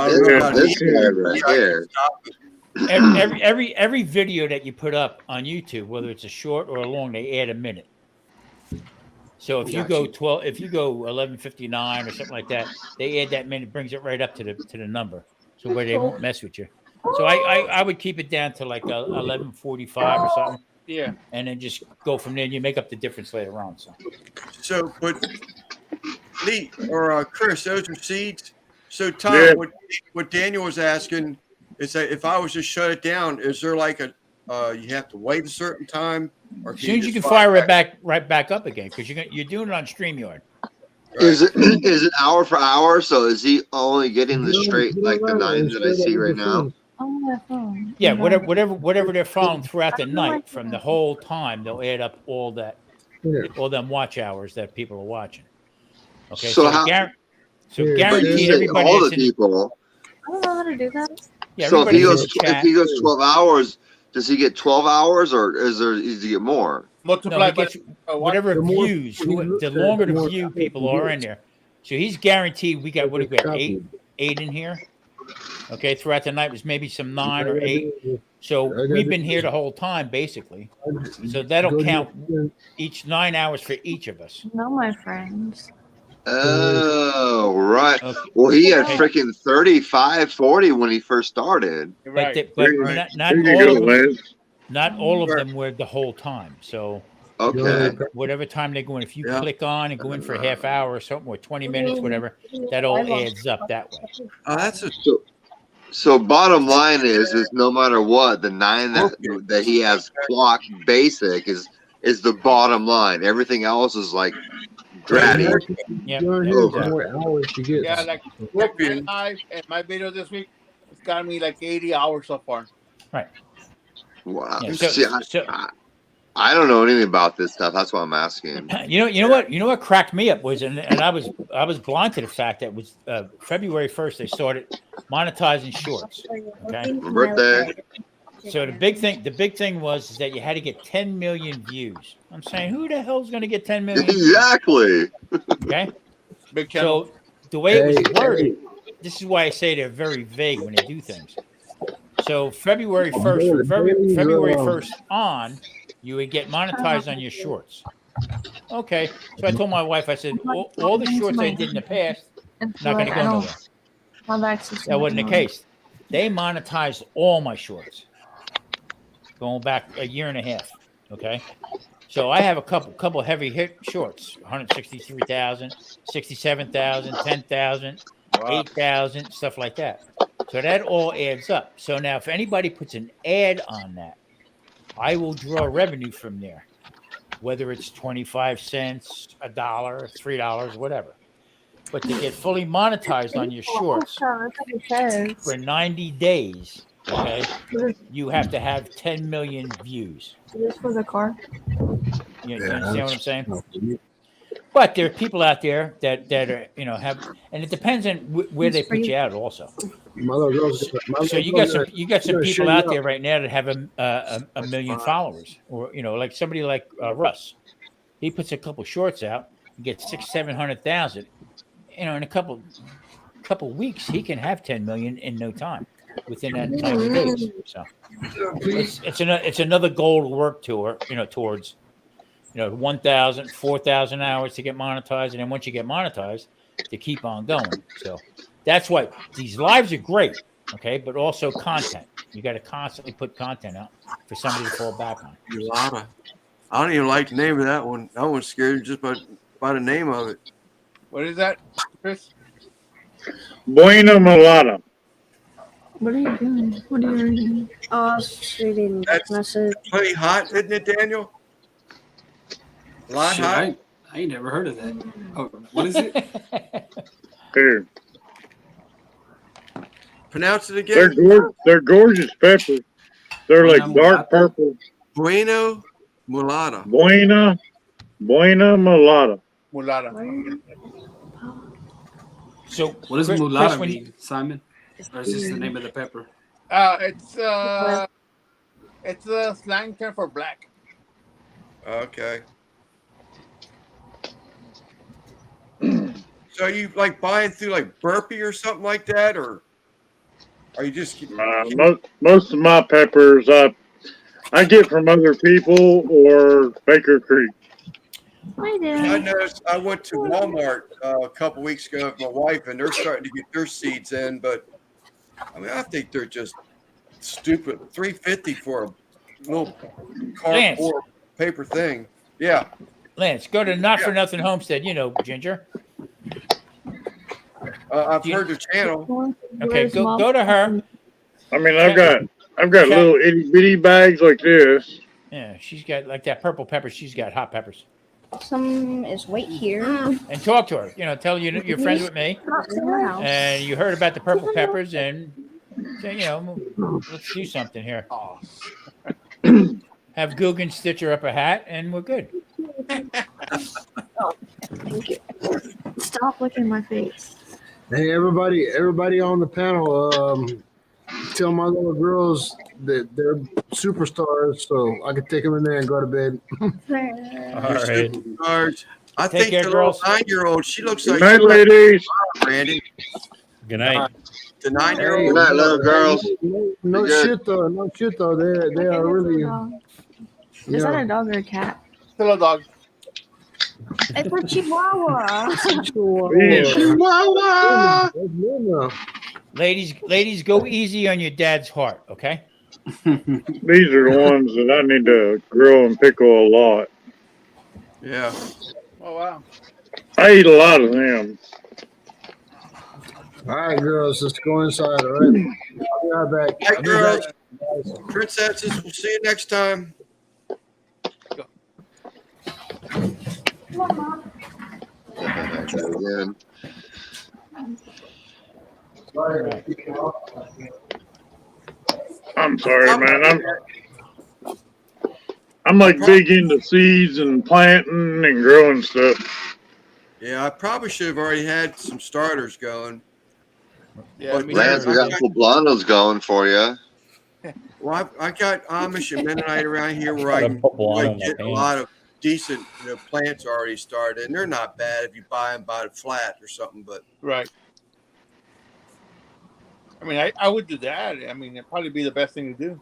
Every video that you put up on YouTube, whether it's a short or a long, they add a minute. So if you go 11:59 or something like that, they add that minute, brings it right up to the number, so where they won't mess with you. So I would keep it down to like 11:45 or something. Yeah. And then just go from there, and you make up the difference later on. So, but Lee or Chris, those are seeds. So, Tom, Yeah. what Daniel was asking is that if I was to shut it down, is there like a you have to wait a certain time, or As soon as you can fire it right back up again, because you're doing it on StreamYard. Is it hour for hour? So is he only getting the straight like the 9 that I see right now? On my phone. Yeah, whatever they're following throughout the night from the whole time, they'll add up all them watch hours that people are watching. Okay, So how- guaranteed everybody all that's the in, people. I don't know how to do that. Yeah, So if everybody's he in goes the chat. 12 hours, does he get 12 hours or does he get more? No, he gets whatever views. The longer the view people are in there. So he's guaranteed. We got what do we got? Eight in here. Okay, throughout the night was maybe some 9 or 8. So we've been here the whole time basically. So that'll count each 9 hours for each of us. No, my friends. Oh, right. Well, he had freaking 35, 40 when he first started. But not all of them were the whole time. So Okay. whatever time they go in, if you click on and go in for a half hour or something, or 20 minutes, whatever, that all adds up that way. That's a So bottom line is no matter what, the 9 that he has clocked basic is the bottom line. Everything else is like dragging. Yeah. Yeah, like live and my video this week, it's got me like 80 hours so far. Right. Wow. Yeah, See, I don't know anything about this stuff. That's why I'm asking. You know what cracked me up was, and I was blind to the fact that it was February 1st they started monetizing shorts. Okay. Birthday. So the big thing was that you had to get 10 million views. I'm saying, who the hell's going to get 10 million? Exactly. Okay. Big So the way it was worded, this is why I say they're very vague when they do things. So February 1st, from February 1st on, you would get monetized on your shorts. Okay. So I told my wife, I said, all the shorts I did in the past, not going to go nowhere. That wasn't the case. They monetized all my shorts going back a year and a half. Okay. So I have a couple heavy hit shorts, 163,000, 67,000, 10,000, 8,000, stuff like that. So that all adds up. So now if anybody puts an ad on that, I will draw revenue from there, whether it's 25 cents, $1, $3, whatever. But to get fully monetized on your shorts for 90 days, okay, you have to have 10 million views. Is this for the car? You understand what I'm saying? But there are people out there that are, have, and it depends on where they put you out also. So you got some people out there right now that have a million followers, or like somebody like Russ. He puts a couple shorts out and gets 600,000-700,000. In a couple weeks, he can have 10 million in no time within that 90 days. So it's another goal to work towards. 1,000, 4,000 hours to get monetized, and then once you get monetized, to keep on going. So that's why these lives are great, okay, but also content. You got to constantly put content out for somebody to fall back on. Mulata. I don't even like the name of that one. That one's scary just by the name of it. What is that, Chris? Buena Mulata. What are you doing? What are you reading? Oh, I was reading That's message. pretty hot, isn't it, Daniel? A lot Shit, hot. I ain't never heard of that. Oh, what is it? Here. Pronounce it again. They're gorgeous peppers. They're like dark purple. Bueno Mulata. Buena Mulata. Mulata. So What does Chris, mulata when mean, Simon? Or is this the name of the pepper? It's a slang term for black. Okay. So are you like buying through like Burpee or something like that, or are you just Most of my peppers I get from other people or Baker Creek. I noticed I went to Walmart a couple weeks ago with my wife, and they're starting to get their seeds in, but I think they're just stupid. $3.50 for a little cardboard paper thing. Yeah. Lance, go to Not for Nothing Homestead. Ginger. I've heard the channel. Okay, go to her. I mean, I've I've got little itty bitty bags like this. Yeah, she's got like that purple pepper. She's got hot peppers. Some is right here. And talk to her. You know, tell you you're friends with me, and you heard about the purple peppers, and say, you know, let's do something here. Have Guggen stitch her up a hat, and we're good. Oh, thank you. Stop licking my face. Hey, everybody on the panel, tell my little girls that they're superstars, so I can take them in there and go to bed. All right. Superstars. I Take think care, the girls. 9-year-old, she looks like Good night, ladies. Randy. Good night. The 9-year-old. Good night, little girls. No Be good. shit though. No shit though. They are really. Is that a dog or a cat? Hello, dog. It's a chihuahua. Chihuahua. Ladies, go easy on your dad's heart, okay? These are the ones that I need to grill and pickle a lot. Yeah. Oh wow. I eat a lot of them. All right, girls, let's go inside. All right. I'll be right back. Hey, I'll be girls. back. Princesses, we'll see you next time. Again. I'm sorry, man. I'm like big into seeds and planting and growing stuff. Yeah, I probably should have already had some starters going. Yeah, But me Lance, we got poblanos going for you. Well, I got Amish and Mennonite around here where I Got a can poblano like, in my get a pants. lot of decent plants already started, and they're not bad if you buy them by the flat or something. But Right. I mean, I would do that. I mean, it'd probably be the best thing to do.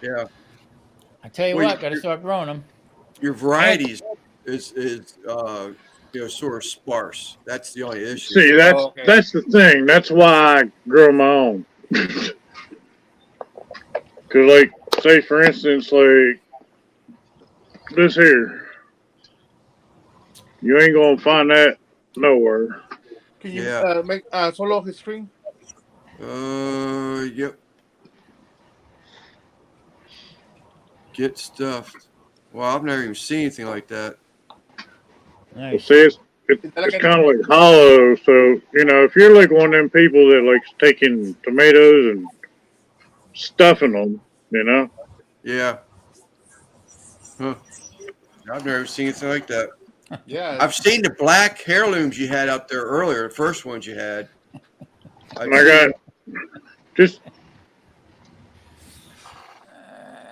yeah, I tell you Well, what, got to start growing them. your varieties is sort of sparse. That's the only issue. See, that's the thing. That's why I grow my own. Cause like, say for instance, like this here, you ain't gonna find that nowhere. Can you Yeah. make solo his screen? Yep. Get stuffed. Well, I've never even seen anything like that. Well, see, it's kind of like hollow. So you know, if you're like one of them people that likes taking tomatoes and stuffing them, you know. Yeah. Huh. I've never seen anything like that. Yeah. I've seen the black heirlooms you had up there earlier, the first ones you had. I got just.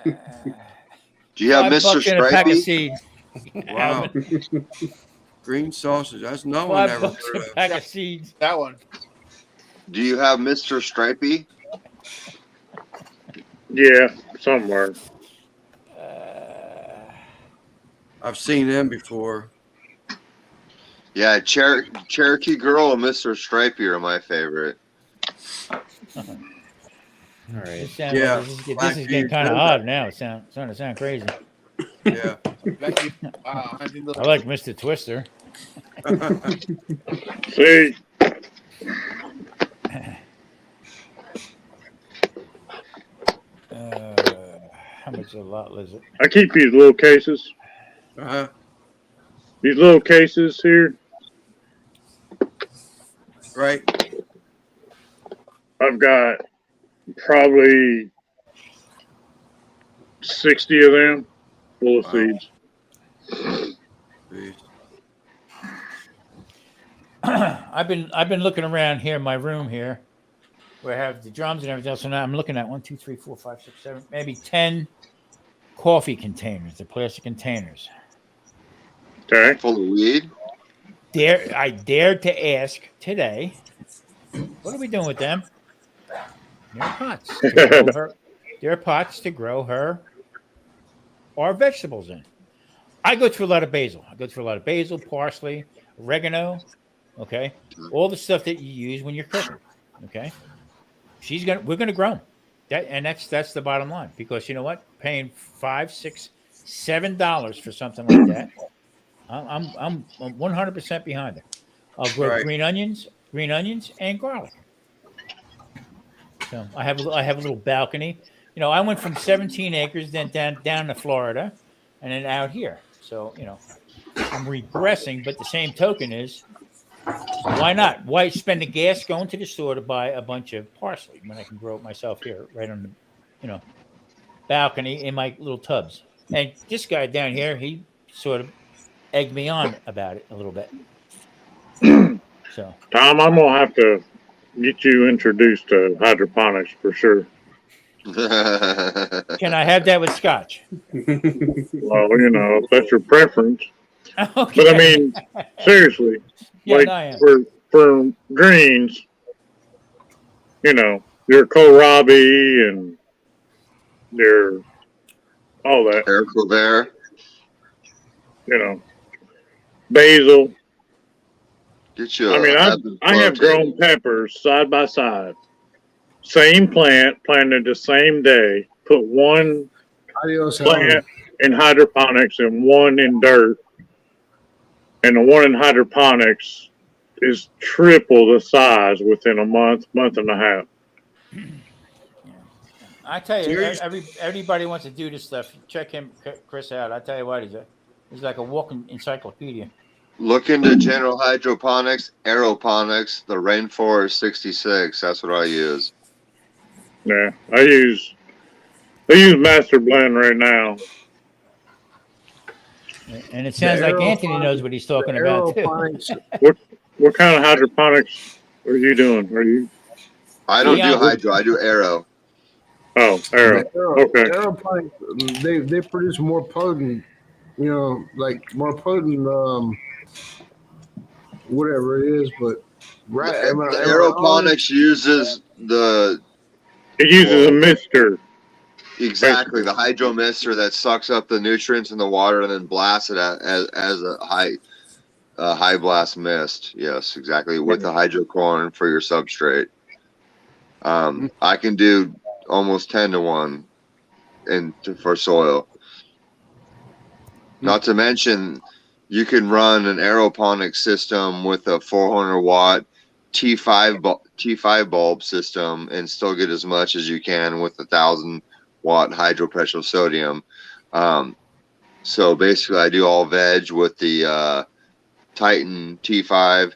Do you have $5 Mr. and a pack of Stripey? seeds. Wow. Green sausage. That's no one ever $5 heard a of. pack of seeds. That one. Do you have Mr. Stripey? Yeah, somewhere. I've seen them before. Yeah, Cherokee Girl and Mr. Stripey are my favorite. All right. This, sounds Yeah. this is getting kind of odd now. It's starting to sound crazy. Yeah. I like Mr. Twister. See, How much a lot is it? I keep these little cases. Uh-huh. These little cases here. Right. I've got probably 60 of them full of seeds. I've been looking around here in my room here, where I have the drums and everything else. So now I'm looking at 1, 2, 3, 4, 5, 6, 7, maybe 10 coffee containers, the plastic containers. Okay. Full of weed? I dared to ask today, what are we doing with them? They're pots. To grow her, they're pots to grow our vegetables in. I go through a lot of basil. Parsley, oregano. Okay, all the stuff that you use when you're cooking. Okay, we're gonna grow them. That's the bottom line, because you know what? Paying $5, $6, $7 for something like that, I'm 100% behind it. I'll grow green onions, and garlic. So I have a little balcony you know, I went from 17 acres, then down to Florida, and then out here. So, you know, I'm regressing, but the same token is, why not? Why spend the gas going to the store to buy a bunch of parsley when I can grow it myself here, right on the, you know, balcony in my little tubs? And this guy down here, he sort of egged me on about it a little bit. So, Tom, I'm gonna have to get you introduced to hydroponics for sure. can I have that with scotch? Well, you know, if that's your preference. Okay. But I mean, seriously, Yeah, like no, I am. for greens, you know, your kohlrabi and your all that. Haricot, you know, basil. Get you. I mean, I have grown peppers side by side. Same plant, planted the same day. Put one plant in hydroponics and one in dirt. And the one in hydroponics is triple the size within a month and a half. I tell you, everybody wants to do this stuff. Check him, Chris, out. I tell you what, he's like a walking encyclopedia. Look into General Hydroponics, Aeroponics, the Rainforest 66. That's what I use. Yeah, I use Master Blend right now. And it sounds like Anthony knows what he's talking about too. What kind of hydroponics are you doing? I don't do hydro. I do aero. Oh, aero. Okay. Aeroponics, they produce more potent, you know, like more potent, whatever it is. But The aeroponics uses the. It uses a mister. Exactly, the hydro mister that sucks up the nutrients in the water and then blasts it as a high blast mist. Yes, exactly, with the hydrocorn for your substrate. I can do almost 10-to-1 for soil. Not to mention, you can run an aeroponic system with a 400-watt T5 bulb system and still get as much as you can with 1,000-watt hydropressure sodium. So basically, I do all veg with the Titan T5,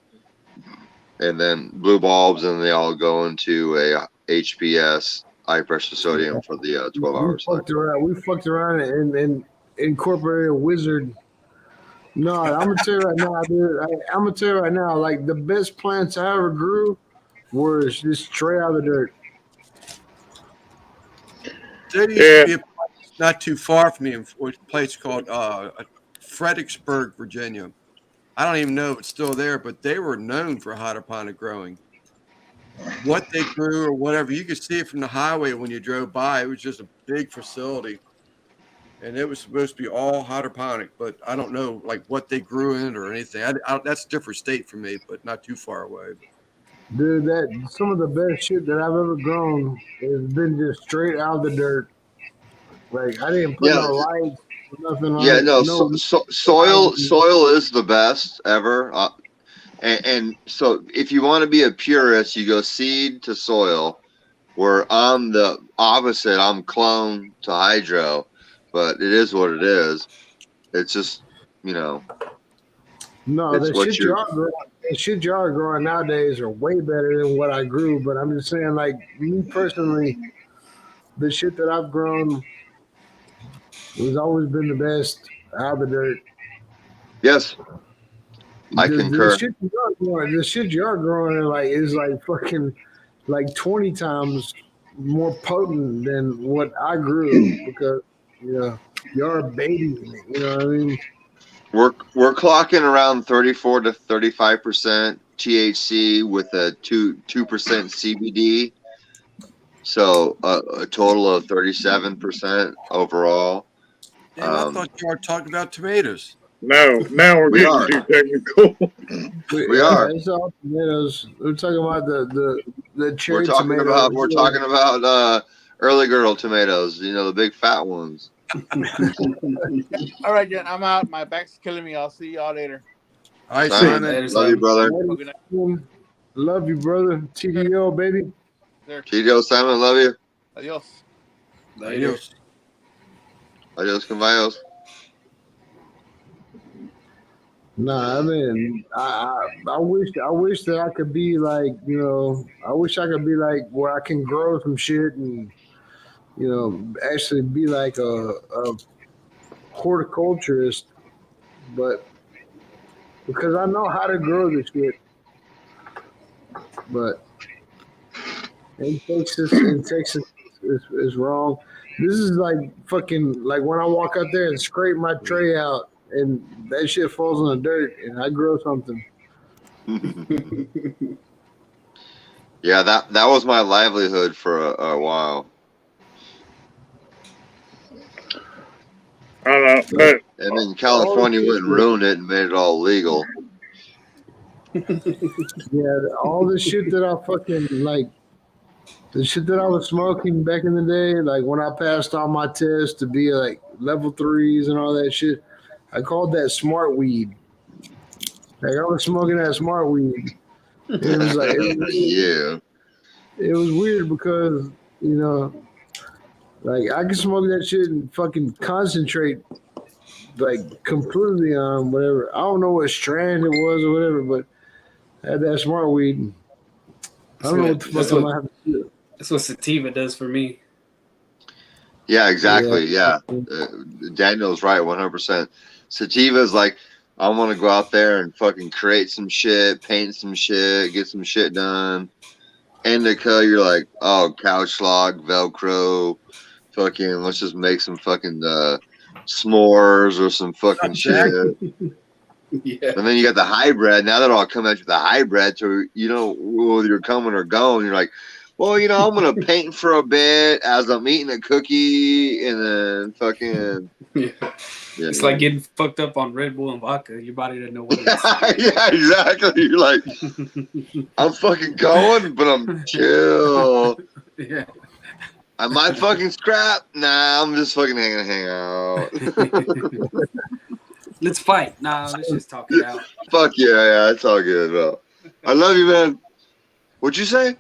and then blue bulbs, and they all go into a HPS, high pressure sodium, for the 12 hours. We fucked around and incorporated a wizard. No, I'm gonna tell you right now, dude. I'm gonna tell you right now, like the best plants I ever grew were just straight out of the dirt. There used to be a place not too far from me, a place called Fredericksburg, Virginia. I don't even know if it's still there, but they were known for hydroponic growing. What they grew or whatever, you could see it from the highway when you drove by. It was just a big facility, and it was supposed to be all hydroponic, but I don't know like what they grew in or anything. That's a different state for me, but not too far away. Dude, that some of the best shit that I've ever grown has been just straight out of the dirt. Like I didn't put no lights, nothing on it. Soil is the best ever. And so if you want to be a purist, you go seed to soil, where I'm the opposite. I'm clone to hydro, but it is what it is. It's just, you know. No, the shit y'all are growing nowadays are way better than what I grew. But I'm just saying, like me personally, the shit that I've grown has always been the best out of the dirt. Yes, I concur. The shit you are growing is like fucking like 20 times more potent than what I grew because you're a baby. You know what I mean? We're clocking around 34 to 35% THC with a 2% CBD, so a total of 37% overall. Damn, I thought you were talking about tomatoes. No, now we're getting too technical. We are. It's all tomatoes. We're talking about the cherry tomatoes. We're talking about early girl tomatoes. You know, the big fat ones. All right, Jen, I'm out. My back's killing me. I'll see y'all later. All right, Simon. Love you, brother. Love you, brother. TDO, baby. TDO, Simon. Love you. Adios. Adios. Adios, caballos. Nah, I mean, I wish that I could be like, I wish I could be like where I can grow some shit and, actually be like a horticulturist, but because I know how to grow this shit, but in Texas is wrong. This is like fucking like when I walk out there and scrape my tray out and that shit falls in the dirt and I grow something. Yeah, that was my livelihood for a while. I don't know, but And then California went and ruined it and made it all legal. Yeah, all the shit that I fucking like, the shit that I was smoking back in the day, like when I passed all my tests to be like level 3s and all that shit, I called that smart weed. Like I was smoking that smart weed. It was like, Yeah. it was weird because, like I could smoke that shit and fucking concentrate like completely on whatever. I don't know what strand it was or whatever, but I had that smart weed. I don't know what the fuck I'm gonna have to do. That's what sativa does for me. Yeah, exactly. Yeah. Daniel's right, 100%. Sativa is like, I want to go out there and fucking create some shit, paint some shit, get some shit done. Indica, you're like, oh, couch log, Velcro, fucking, let's just make some fucking s'mores or some fucking shit. Yeah. And then you got the hybrid. Now they're all coming at you with the hybrid, so whether you're coming or going, you're like, well, I'm gonna paint for a bit as I'm eating a cookie, and then fucking. Yeah. It's like getting fucked up on Red Bull and vodka. Your body doesn't know what it is. Yeah, exactly. You're like, I'm fucking going, but I'm chill. Yeah. I might fucking scrap. Nah, I'm just fucking hang out. Let's fight. Nah, let's just talk it out. Fuck yeah, it's all good, bro. I love you, man. What'd you say?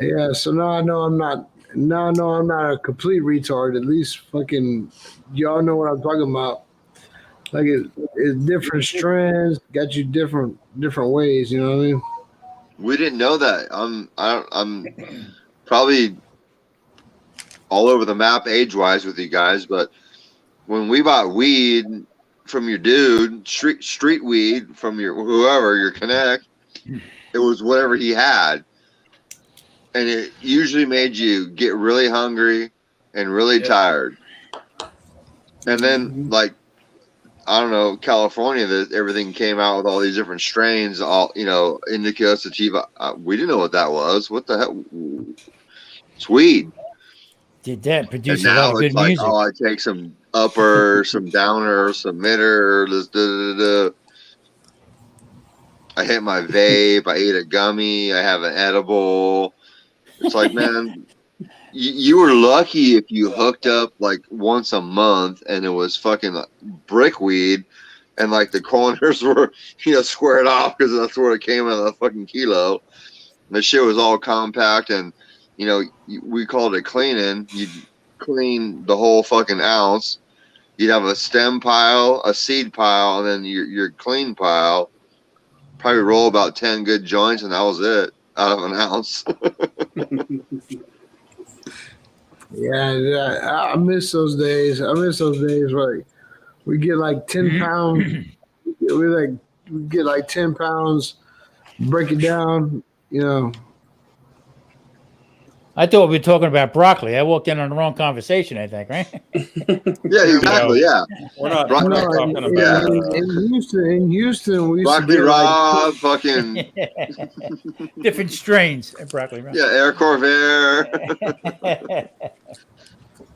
Yeah, so now I know I'm not. Now I know I'm not a complete retard. At least fucking y'all know what I'm talking about. Like it's different strands, got you different ways. You know what I mean? We didn't know that. I'm probably all over the map age-wise with you guys, but when we bought weed from your dude, street weed from your your connect, it was whatever he had. And it usually made you get really hungry and really tired. And then, like, I don't know, California, that everything came out with all these different strains, all indica, sativa. We didn't know what that was. What the hell? It's weed. Did that produce And a lot now of good it's like, music? oh, I take some upper, some downer, some mitter. I hit my vape. I ate a gummy. I have an edible. It's like, man, you were lucky if you hooked up like once a month and it was fucking brick weed and like the corners were, squared off because that's where it came out of the fucking kilo. And the shit was all compact and, we called it cleaning. You'd clean the whole fucking ounce. You'd have a stem pile, a seed pile, and then your clean pile. Probably roll about 10 good joints and that was it. Out of an ounce. Yeah, I miss those days. Where we get like 10 pounds. We get like 10 pounds, break it down, I thought we were talking about broccoli. I walked in on the wrong conversation, I think, right? Yeah, exactly. Yeah. We're not Broccoli, talking about. In Houston, we used broccoli to get raw, fucking different strains of broccoli. Right? yeah, Air Corvair.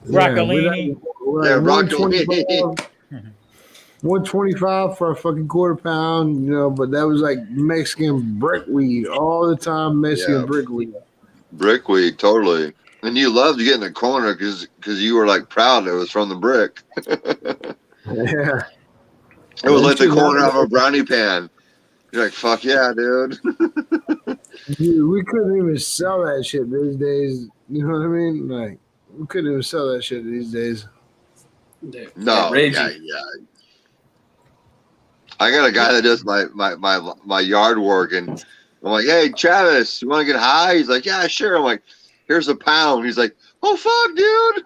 Broccolini. Yeah, broccolini. 125 for a fucking quarter pound, but that was like Mexican brick weed all the time. Mexican brick weed. Brick weed, totally. And you loved to get in the corner because you were like proud it was from the brick. Yeah. It was like the corner of a brownie pan. You're like, fuck yeah, dude. Dude, we couldn't even sell that shit these days. You know what I mean? Like, we couldn't even sell that shit these days. No, yeah. I got a guy that does my yard work, and I'm like, hey, Travis, you want to get high? He's like, yeah, sure. I'm like, here's a pound. He's like, oh, fuck, dude.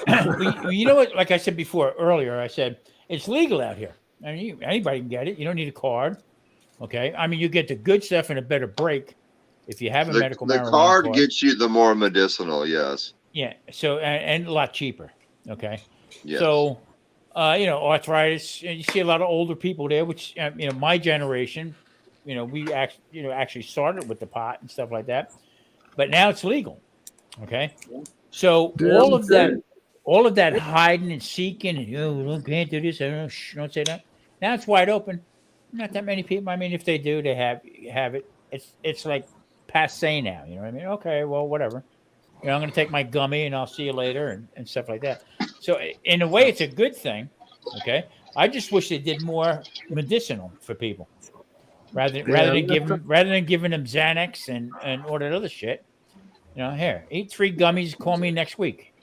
Well, you know what? Like I said before, earlier, I said it's legal out here. I mean, anybody can get it. You don't need a card. Okay. I mean, you get the good stuff and a better break if you have a medical marijuana The card gets you the more medicinal, yes. Yeah. So, and a lot cheaper. Okay. Yes. So, arthritis, you see a lot of older people there, which, my generation, we actually started with the pot and stuff like that, but now it's legal. Okay. So all of that hiding and seeking, and can't do this. Don't say that. Now it's wide open. Not that many people. I mean, if they do, they have it. It's like passe now. You know what I mean? Okay, well, whatever. I'm going to take my gummy and I'll see you later and stuff like that. So in a way, it's a good thing. Okay. I just wish they did more medicinal for people rather than giving them Xanax and all that other shit. Here, eat 3 gummies. Call me next week.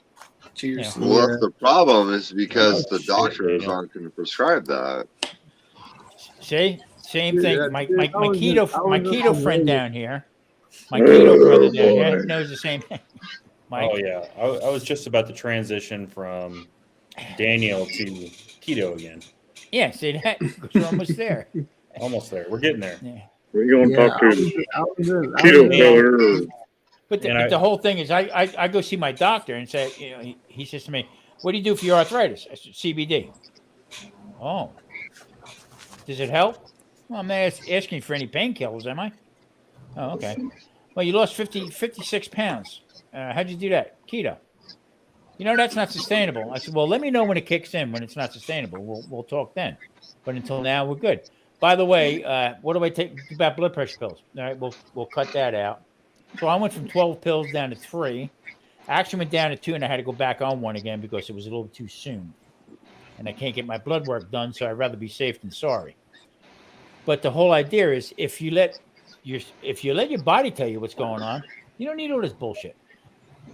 Cheers. Well, that's the problem is because the doctors aren't going to prescribe that. See, same thing. My keto friend down here, my keto brother down here knows the same thing. Mike. Oh yeah, I was just about to transition from Daniel to keto again. Yeah, see that? We're almost there. Almost there. We're getting there. Yeah. We're going to talk to keto brother. But the whole thing is, I go see my doctor and say, he says to me, "What do you do for your arthritis?" I said, "CBD." Oh, does it help? Well, I'm not asking for any painkillers, am I? Oh, okay. Well, you lost 56 pounds. How'd you do that? Keto. That's not sustainable. I said, well, let me know when it kicks in, when it's not sustainable. We'll talk then. But until now, we're good. By the way, what do I take about blood pressure pills? All right, we'll cut that out. So I went from 12 pills down to 3. I actually went down to 2, and I had to go back on 1 again because it was a little too soon. And I can't get my blood work done, so I'd rather be safe than sorry. But the whole idea is if you let your body tell you what's going on, you don't need all this bullshit.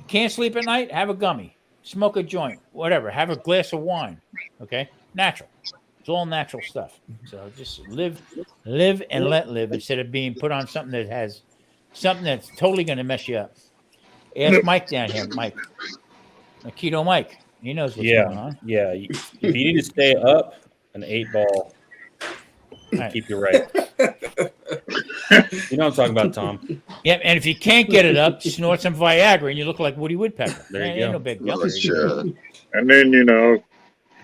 Can't sleep at night? Have a gummy. Smoke a joint. Whatever. Have a glass of wine. Okay? Natural. It's all natural stuff. So just live and let live instead of being put on something that's totally going to mess you up. Ask Mike down here, Mike. Keto Mike. He knows what's going on. Yeah. If you need to stay up, an 8-ball keep you right. You know what I'm talking about, Tom. Yeah, and if you can't get it up, snort some Viagra and you look like Woody Woodpecker. There you go. No big deal. And then,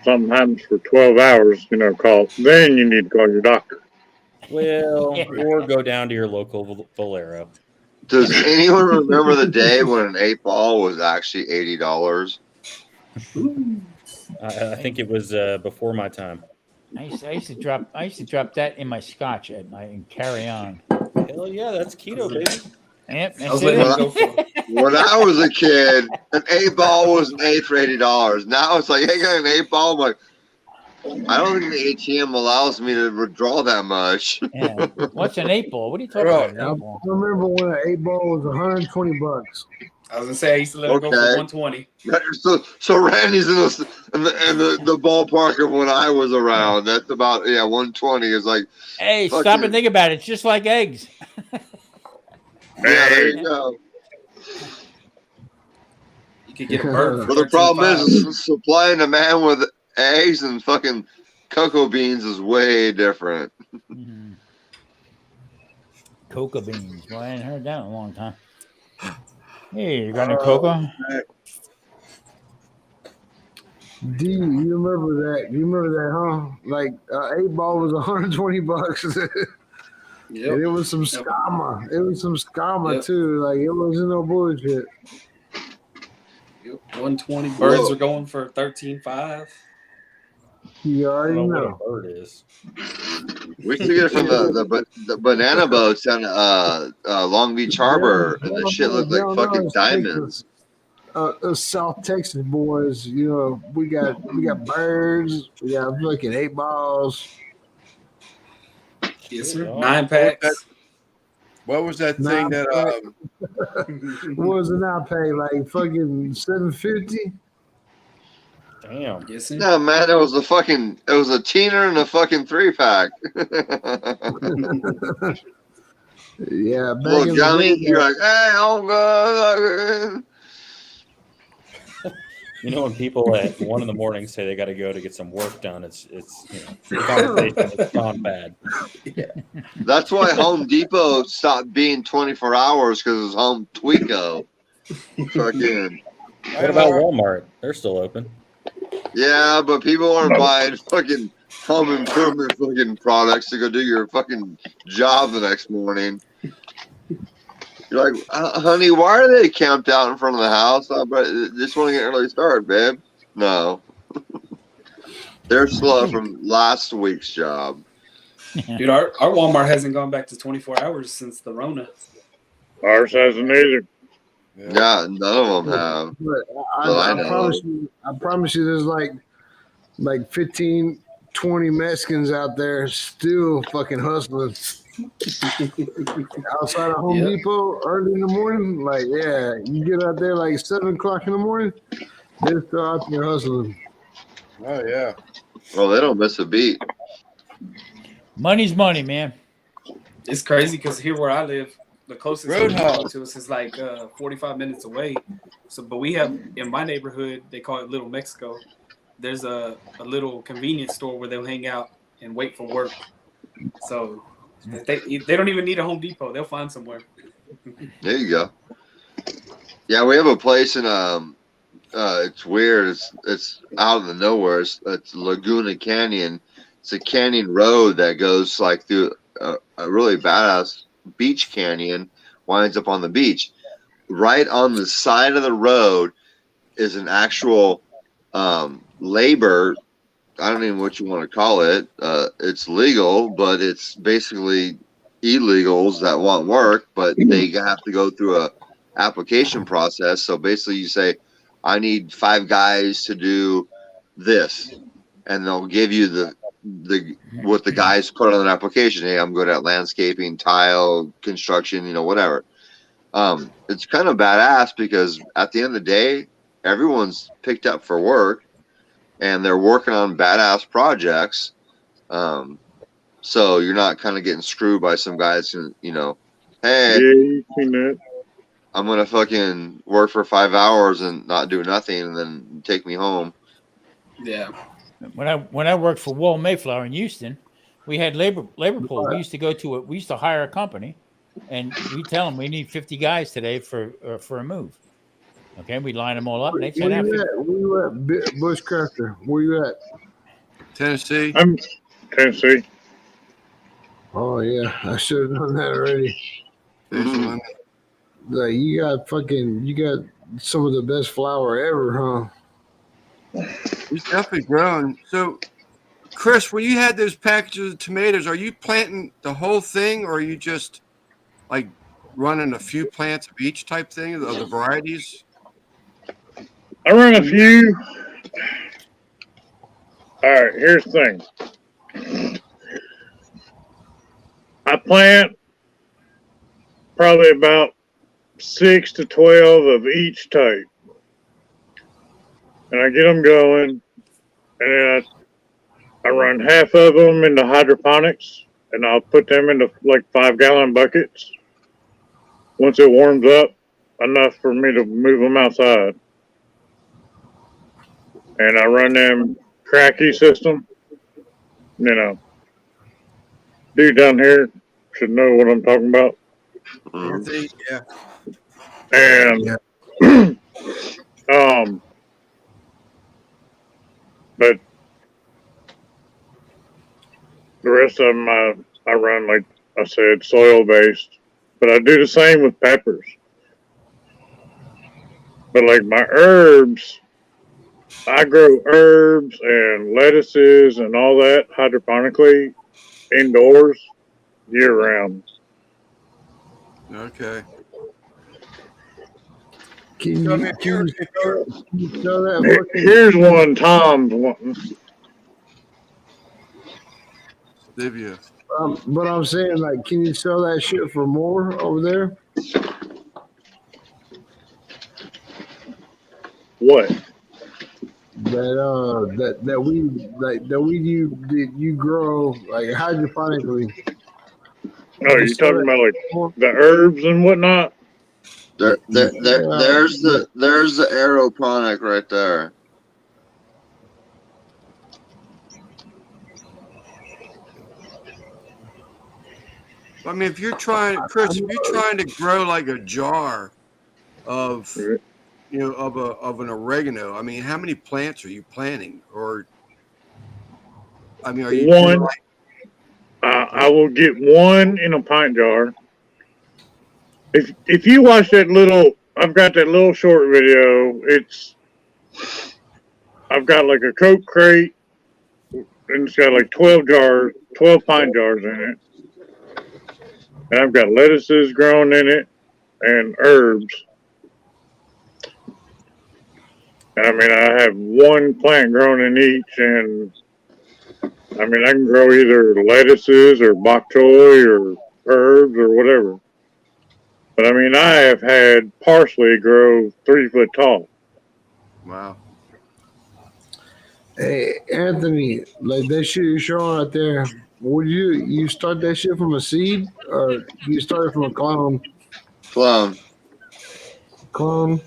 something happens for 12 hours, then you need to call your doctor. Well, or go down to your local Valero. Does anyone remember the day when an 8-ball was actually $80? I think it was before my time. I used to drop that in my scotch and carry on. Hell yeah, that's keto, baby. Yep, when I was a kid, an 8-ball was an 8 for $80. Now it's like, hey, got an 8-ball. I'm like, I don't think the ATM allows me to withdraw that much. Yeah. What's an 8-ball? What are you talking about? I remember when an 8-ball was $120. I was gonna say I used to let it go for 120. So Randy's in the ballpark of when I was around. That's about 120 is like. Hey, stop and think about it. It's just like eggs. Yeah, there you go. You could get a bird. But the problem is supplying a man with eggs and fucking cocoa beans is way different. Mm-hmm. Cocoa beans. Well, I hadn't heard that in a long time. Hey, you got any cocoa? D, you remember that? You remember that, huh? Like 8-ball was $120. Yep. And it was some scammer. It was some scammer too. Like it wasn't no bullshit. Yep. 120 birds are going for 13.5. You already I don't know. know what a bird is. We used to get it from the banana boats down Long Beach Harbor, and the shit looked like fucking diamonds. South Texas boys, we got birds, we got fucking 8-balls. Yes, sir. 9 packs. What was that thing that What was it now? Pay like fucking $750. Damn. Yes, No, man, it was a teener and a fucking 3-pack. Yeah, back Little in Johnny, the day. you're like, hey, oh god. You know, when people at 1 a.m. say they got to go to get some work done, it's the conversation has gone bad. That's why Home Depot stopped being 24 hours because it was Home Tweako. Fucking. What about Walmart? They're still open. Yeah, but people aren't buying fucking home improvement fucking products to go do your fucking job the next morning. You're like, honey, why are they camped out in front of the house? Oh, but just want to get an early start, babe. No. They're slow from last week's job. Dude, our Walmart hasn't gone back to 24 hours since the Rona. Ours hasn't either. Yeah, none of them have. But I I know. promise you, there's like 15, 20 Mexicans out there still fucking hustling. Outside of Home Depot early in the morning, like, yeah, you get out there like 7 o'clock in the morning, they're still out there hustling. Oh yeah. Well, they don't miss a beat. Money's money, man. It's crazy because here where I live, the closest Roadhouse. Home Depot to us is like 45 minutes away. So, but we have in my neighborhood, they call it Little Mexico. There's a little convenience store where they'll hang out and wait for work. So they don't even need a Home Depot. They'll find somewhere. There you go. Yeah, we have a place in it's weird. It's out in the nowhere. It's Laguna Canyon. It's a canyon road that goes like through a really badass beach canyon, winds up on the beach. Right on the side of the road is an actual labor. I don't even know what you want to call it. It's legal, but it's basically illegals that want work, but they have to go through a application process. So basically you say, I need 5 guys to do this, and they'll give you the what the guys put on an application. Hey, I'm good at landscaping, tile, construction, whatever. It's kind of badass because at the end of the day, everyone's picked up for work and they're working on badass projects. So you're not kind of getting screwed by some guys who, hey, I'm going to fucking work for 5 hours and not do nothing and then take me home. Yeah. When I worked for Wall Mayflower in Houston, we had labor pool. We used to go to we used to hire a company, and we tell them we need 50 guys today for a move. Okay, we line them all up. And they Where said, you at, Bushcrafter? Where you at? Tennessee. I'm Tennessee. Oh yeah, I should have done that already. Like you got some of the best flour ever, huh? It's definitely grown. So, Chris, when you had those packages of tomatoes, are you planting the whole thing, or are you just like running a few plants of each type thing, of the varieties? I run a few. All right, here's the thing. I plant probably about 6 to 12 of each type. And I get them going, and then I run half of them into hydroponics, and I'll put them into like 5-gallon buckets. Once it warms up enough for me to move them outside. And I run them cracky system. Dude down here should know what I'm talking about. Yeah. And but the rest of them I run, like I said, soil based. But I do the same with peppers. But like my herbs, I grow herbs and lettuces and all that hydroponically indoors year round. Okay. Can you show that? Here's one Tom's wanting. Livia. But I'm saying, like, can you sell that shit for more over there? What? That weed you grow like hydroponically. Oh, you talking about like the herbs and whatnot? There's the aeroponic right there. I mean, if you're trying, Chris, if you're trying to grow like a jar of, of an oregano, I mean, how many plants are you planting? Or, I mean, are you one? I will get one in a pint jar. If you watch that little, I've got that little short video. I've got like a Coke crate, and it's got like 12 pint jars in it. And I've got lettuces grown in it and herbs. I mean, I have one plant grown in each, and I mean, I can grow either lettuces or bok choy or herbs or whatever. But I mean, I have had parsley grow 3 foot tall. Wow. Hey, Anthony, like that shit you're showing out there, would you start that shit from a seed or you start it from a clone? Clone. Clone.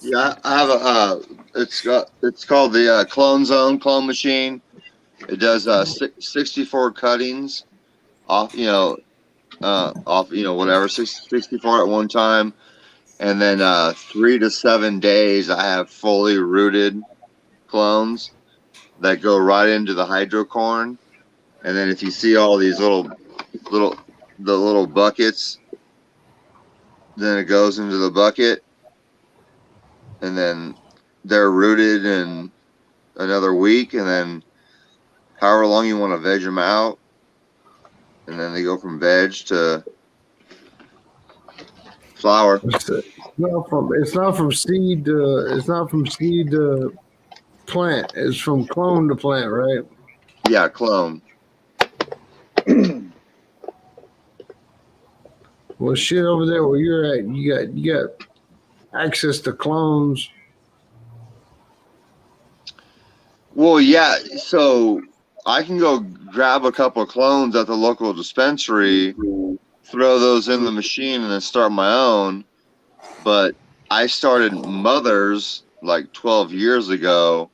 Yeah, I have it's called the Clone Zone clone machine. It does 64 cuttings off, whatever, 64 at one time, and then 3 to 7 days I have fully rooted clones that go right into the hydrocorn. And then if you see all these little buckets, then it goes into the bucket, and then they're rooted in another week, and then however long you want to veg them out, and then they go from veg to flower. It's not from seed to plant. It's from clone to plant, right? Yeah, clone. Well, shit, over there where you're at, you got access to clones. Well, yeah. So I can go grab a couple of clones at the local dispensary, throw those in the machine, and then start my own. But I started mothers like 12 years ago,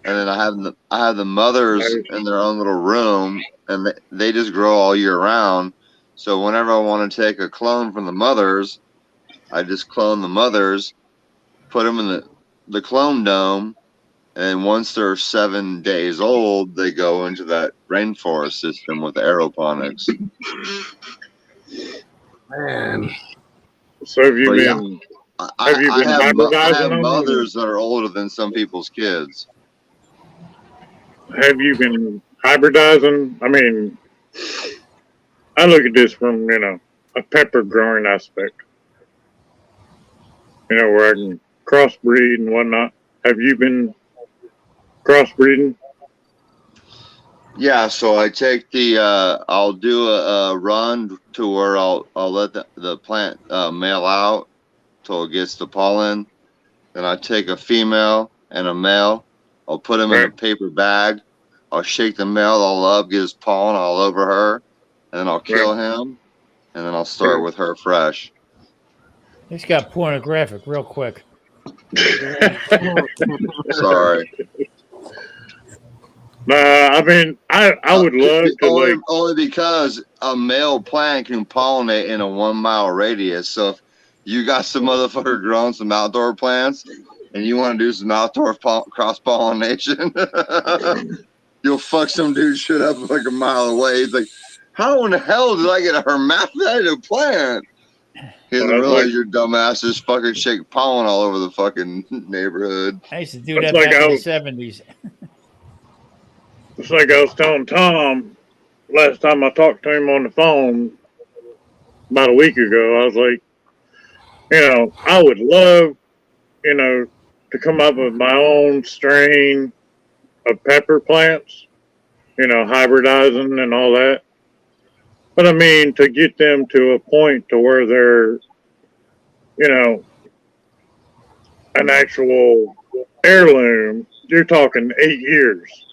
and then I have the mothers in their own little room, and they just grow all year round. So whenever I want to take a clone from the mothers, I just clone the mothers, put them in the clone dome, and once they're 7 days old, they go into that rainforest system with aeroponics. Man. So have you been? Yeah, I have mothers that are older than some people's kids. Have you been hybridizing? I mean, I look at this from, a pepper growing aspect. Where I can crossbreed and whatnot. Have you been crossbreeding? Yeah, so I take I'll do a run to where I'll let the plant male out till it gets the pollen. Then I take a female and a male. I'll put them in a paper bag. I'll shake the male all up, get his pollen all over her, and then I'll kill him, and then I'll start with her fresh. This got pornographic real quick. Sorry. I mean, I would love to only because a male plant can pollinate in a 1 mile radius. So if you got some motherfucker growing some outdoor plants and you want to do some outdoor cross pollination, you'll fuck some dude shit up like a mile away. He's like, how in the hell did I get a hermaphroditic plant? He doesn't realize your dumbass just fucking shake pollen all over the fucking neighborhood. I used to do that back in the 70s. It's like I was telling Tom last time I talked to him on the phone about a week ago. I was like, I would love, to come up with my own strain of pepper plants hybridizing and all that. But I mean, to get them to a point to where they're, an actual heirloom, you're talking 8 years.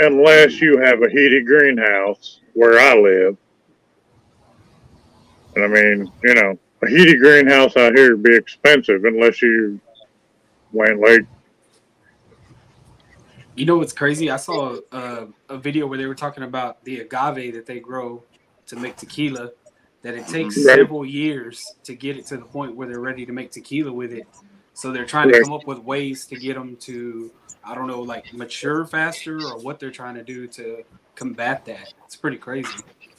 Unless you have a heated greenhouse where I live. And I mean, a heated greenhouse out here would be expensive unless you went like. You know what's crazy? I saw a video where they were talking about the agave that they grow to make tequila, that it takes several years to get it to the point where they're ready to make tequila with it. So they're trying to come up with ways to get them to, I don't know, like mature faster, or what they're trying to do to combat that. It's pretty crazy.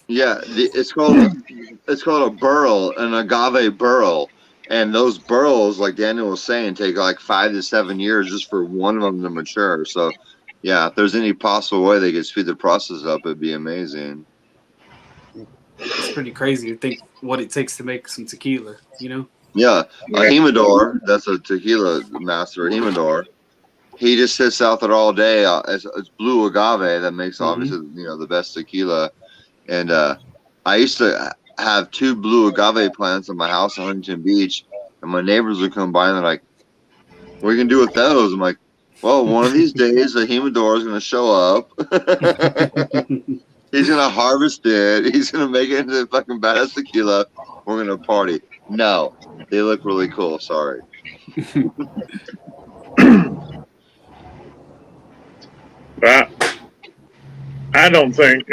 Yeah, it's called a burl, an agave burl, and those burls, like Daniel was saying, take like 5 to 7 years just for one of them to mature. So, yeah, if there's any possible way they could speed the process up, it'd be amazing. It's pretty crazy to think what it takes to make some tequila, Yeah, a humidor, that's a tequila master, a humidor. He just sits out there all day. It's blue agave that makes obviously the best tequila. And I used to have 2 blue agave plants in my house in Huntington Beach, and my neighbors would come by and they're like, "What are you gonna do with those?" I'm like, "Well, one of these days the humidor is gonna show up. He's gonna harvest it. He's gonna make it into fucking badass tequila. We're gonna party." No, they look really cool. Sorry. I don't think,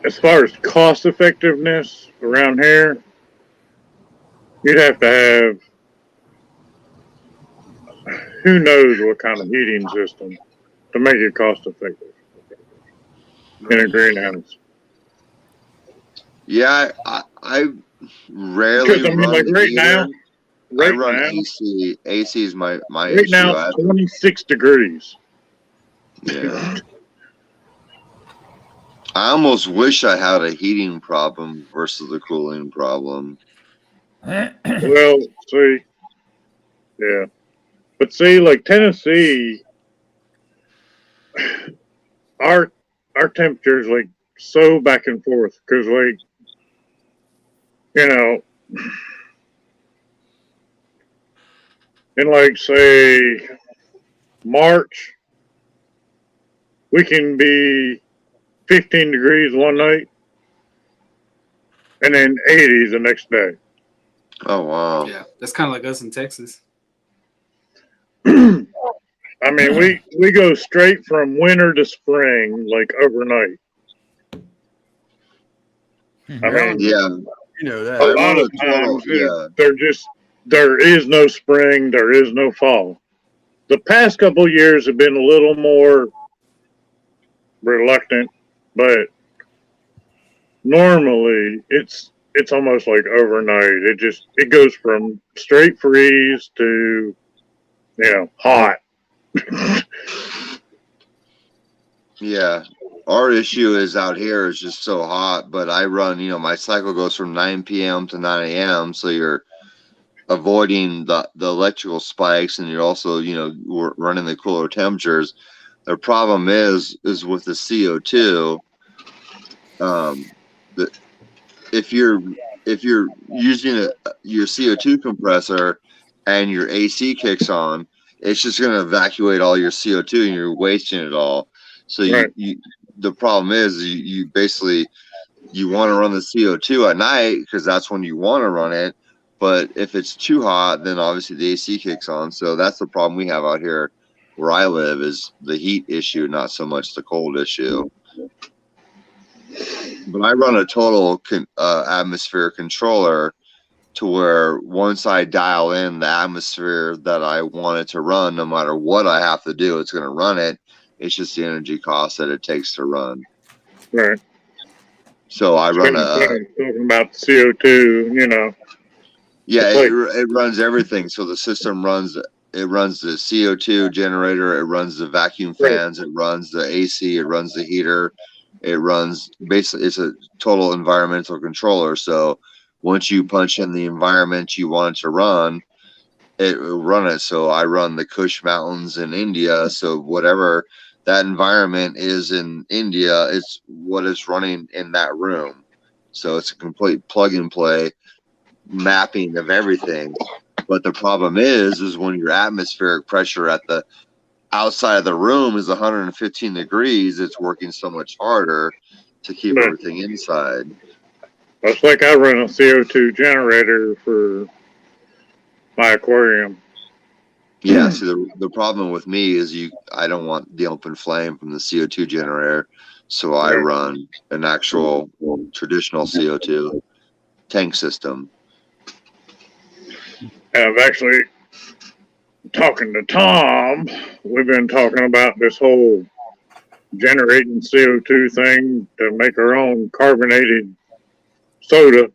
as far as cost effectiveness around here, you'd have to have who knows what kind of heating system to make it cost effective in a greenhouse. Yeah, I rarely Because I mean, run like the right heater. now, I run AC. AC is my right issue. now it's 26 degrees. Yeah. I almost wish I had a heating problem versus a cooling problem. Well, see, yeah, but see, like Tennessee, our temperature is like so back and forth because, like, in like say March, we can be 15 degrees one night and then 80 the next day. Oh wow! Yeah, that's kind of like us in Texas. I mean, we go straight from winter to spring like overnight. I mean, Yeah, You know that. a lot of times yeah. there is no spring, there is no fall. The past couple of years have been a little more reluctant, but normally it's almost like overnight. It goes from straight freeze to hot. Yeah. Our issue is out here is just so hot, but I run, my cycle goes from 9 p.m. to 9 a.m. So you're avoiding the electrical spikes, and you're also, we're running the cooler temperatures. The problem is with the CO2, if you're using your CO2 compressor and your AC kicks on, it's just going to evacuate all your CO2 and you're wasting it all. So the problem is you basically want to run the CO2 at night because that's when you want to run it. But if it's too hot, then obviously the AC kicks on. So that's the problem we have out here where I live, is the heat issue, not so much the cold issue. But I run a total atmosphere controller to where once I dial in the atmosphere that I want it to run, no matter what I have to do, it's going to run it. It's just the energy cost that it takes to run. Right. So I run talking about CO2, Yeah, It's it runs everything. So the system runs the CO2 generator, it runs the vacuum fans, it runs the AC, it runs the heater, it runs basically, it's a total environmental controller. So once you punch in the environment you want it to run, it will run it. So I run the Kush Mountains in India. So whatever that environment is in India. It's what is running in that room. So it's a complete plug and play mapping of everything. But the problem is when your atmospheric pressure at the outside of the room is 115 degrees, it's working so much harder to keep But- everything inside. It's like I run a CO2 generator for my aquarium. Yeah, see the problem with me is I don't want the open flame from the CO2 generator, so I run an actual traditional CO2 tank system. And I've actually talking to Tom. We've been talking about this whole generating CO2 thing to make our own carbonated soda.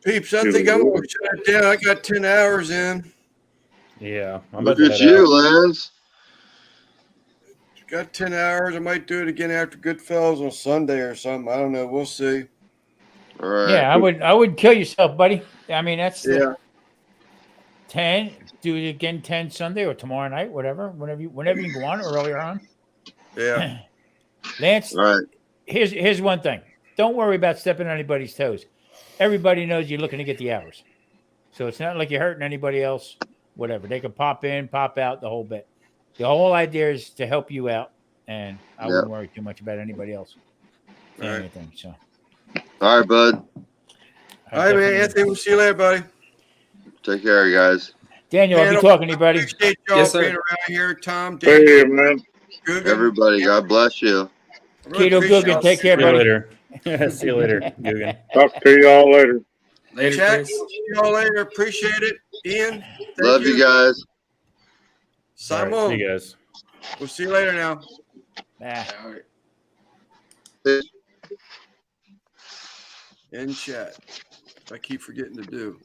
Peeps, I think I'm going to shut it down. I got 10 hours in. Yeah. Look at you, Lance. Got 10 hours. I might do it again after Goodfellas on Sunday or something. I don't know. We'll see. All right. Yeah, I would kill yourself, buddy. I mean, that's the Yeah. 10. Do it again 10 Sunday or tomorrow night, whatever. Whenever you go on earlier on. Yeah. Lance, All right. Here's one thing. Don't worry about stepping on anybody's toes. Everybody knows you're looking to get the hours. So it's not like you're hurting anybody else. Whatever. They can pop in, pop out, the whole bit. The whole idea is to help you out, and I wouldn't worry too much about anybody else. All right. Anything. So All right, bud. All right, man. Anthony, we'll see you later, buddy. Take care, you guys. Daniel, I'll be talking to you, buddy. Appreciate y'all Yes, sir. being around here. Tom, Hey, Daniel, man. Guggen. Everybody, God bless you. I really Keto appreciate Guggen, y'all. take care, See you buddy. later. See you later, Guggen. Talk to y'all later. Later, Jack, Chris. see y'all later. Appreciate it. Ian, thank Love you guys. All right, Simon, see you guys. we'll see you later now. Ah. All right. In chat. I keep forgetting to do.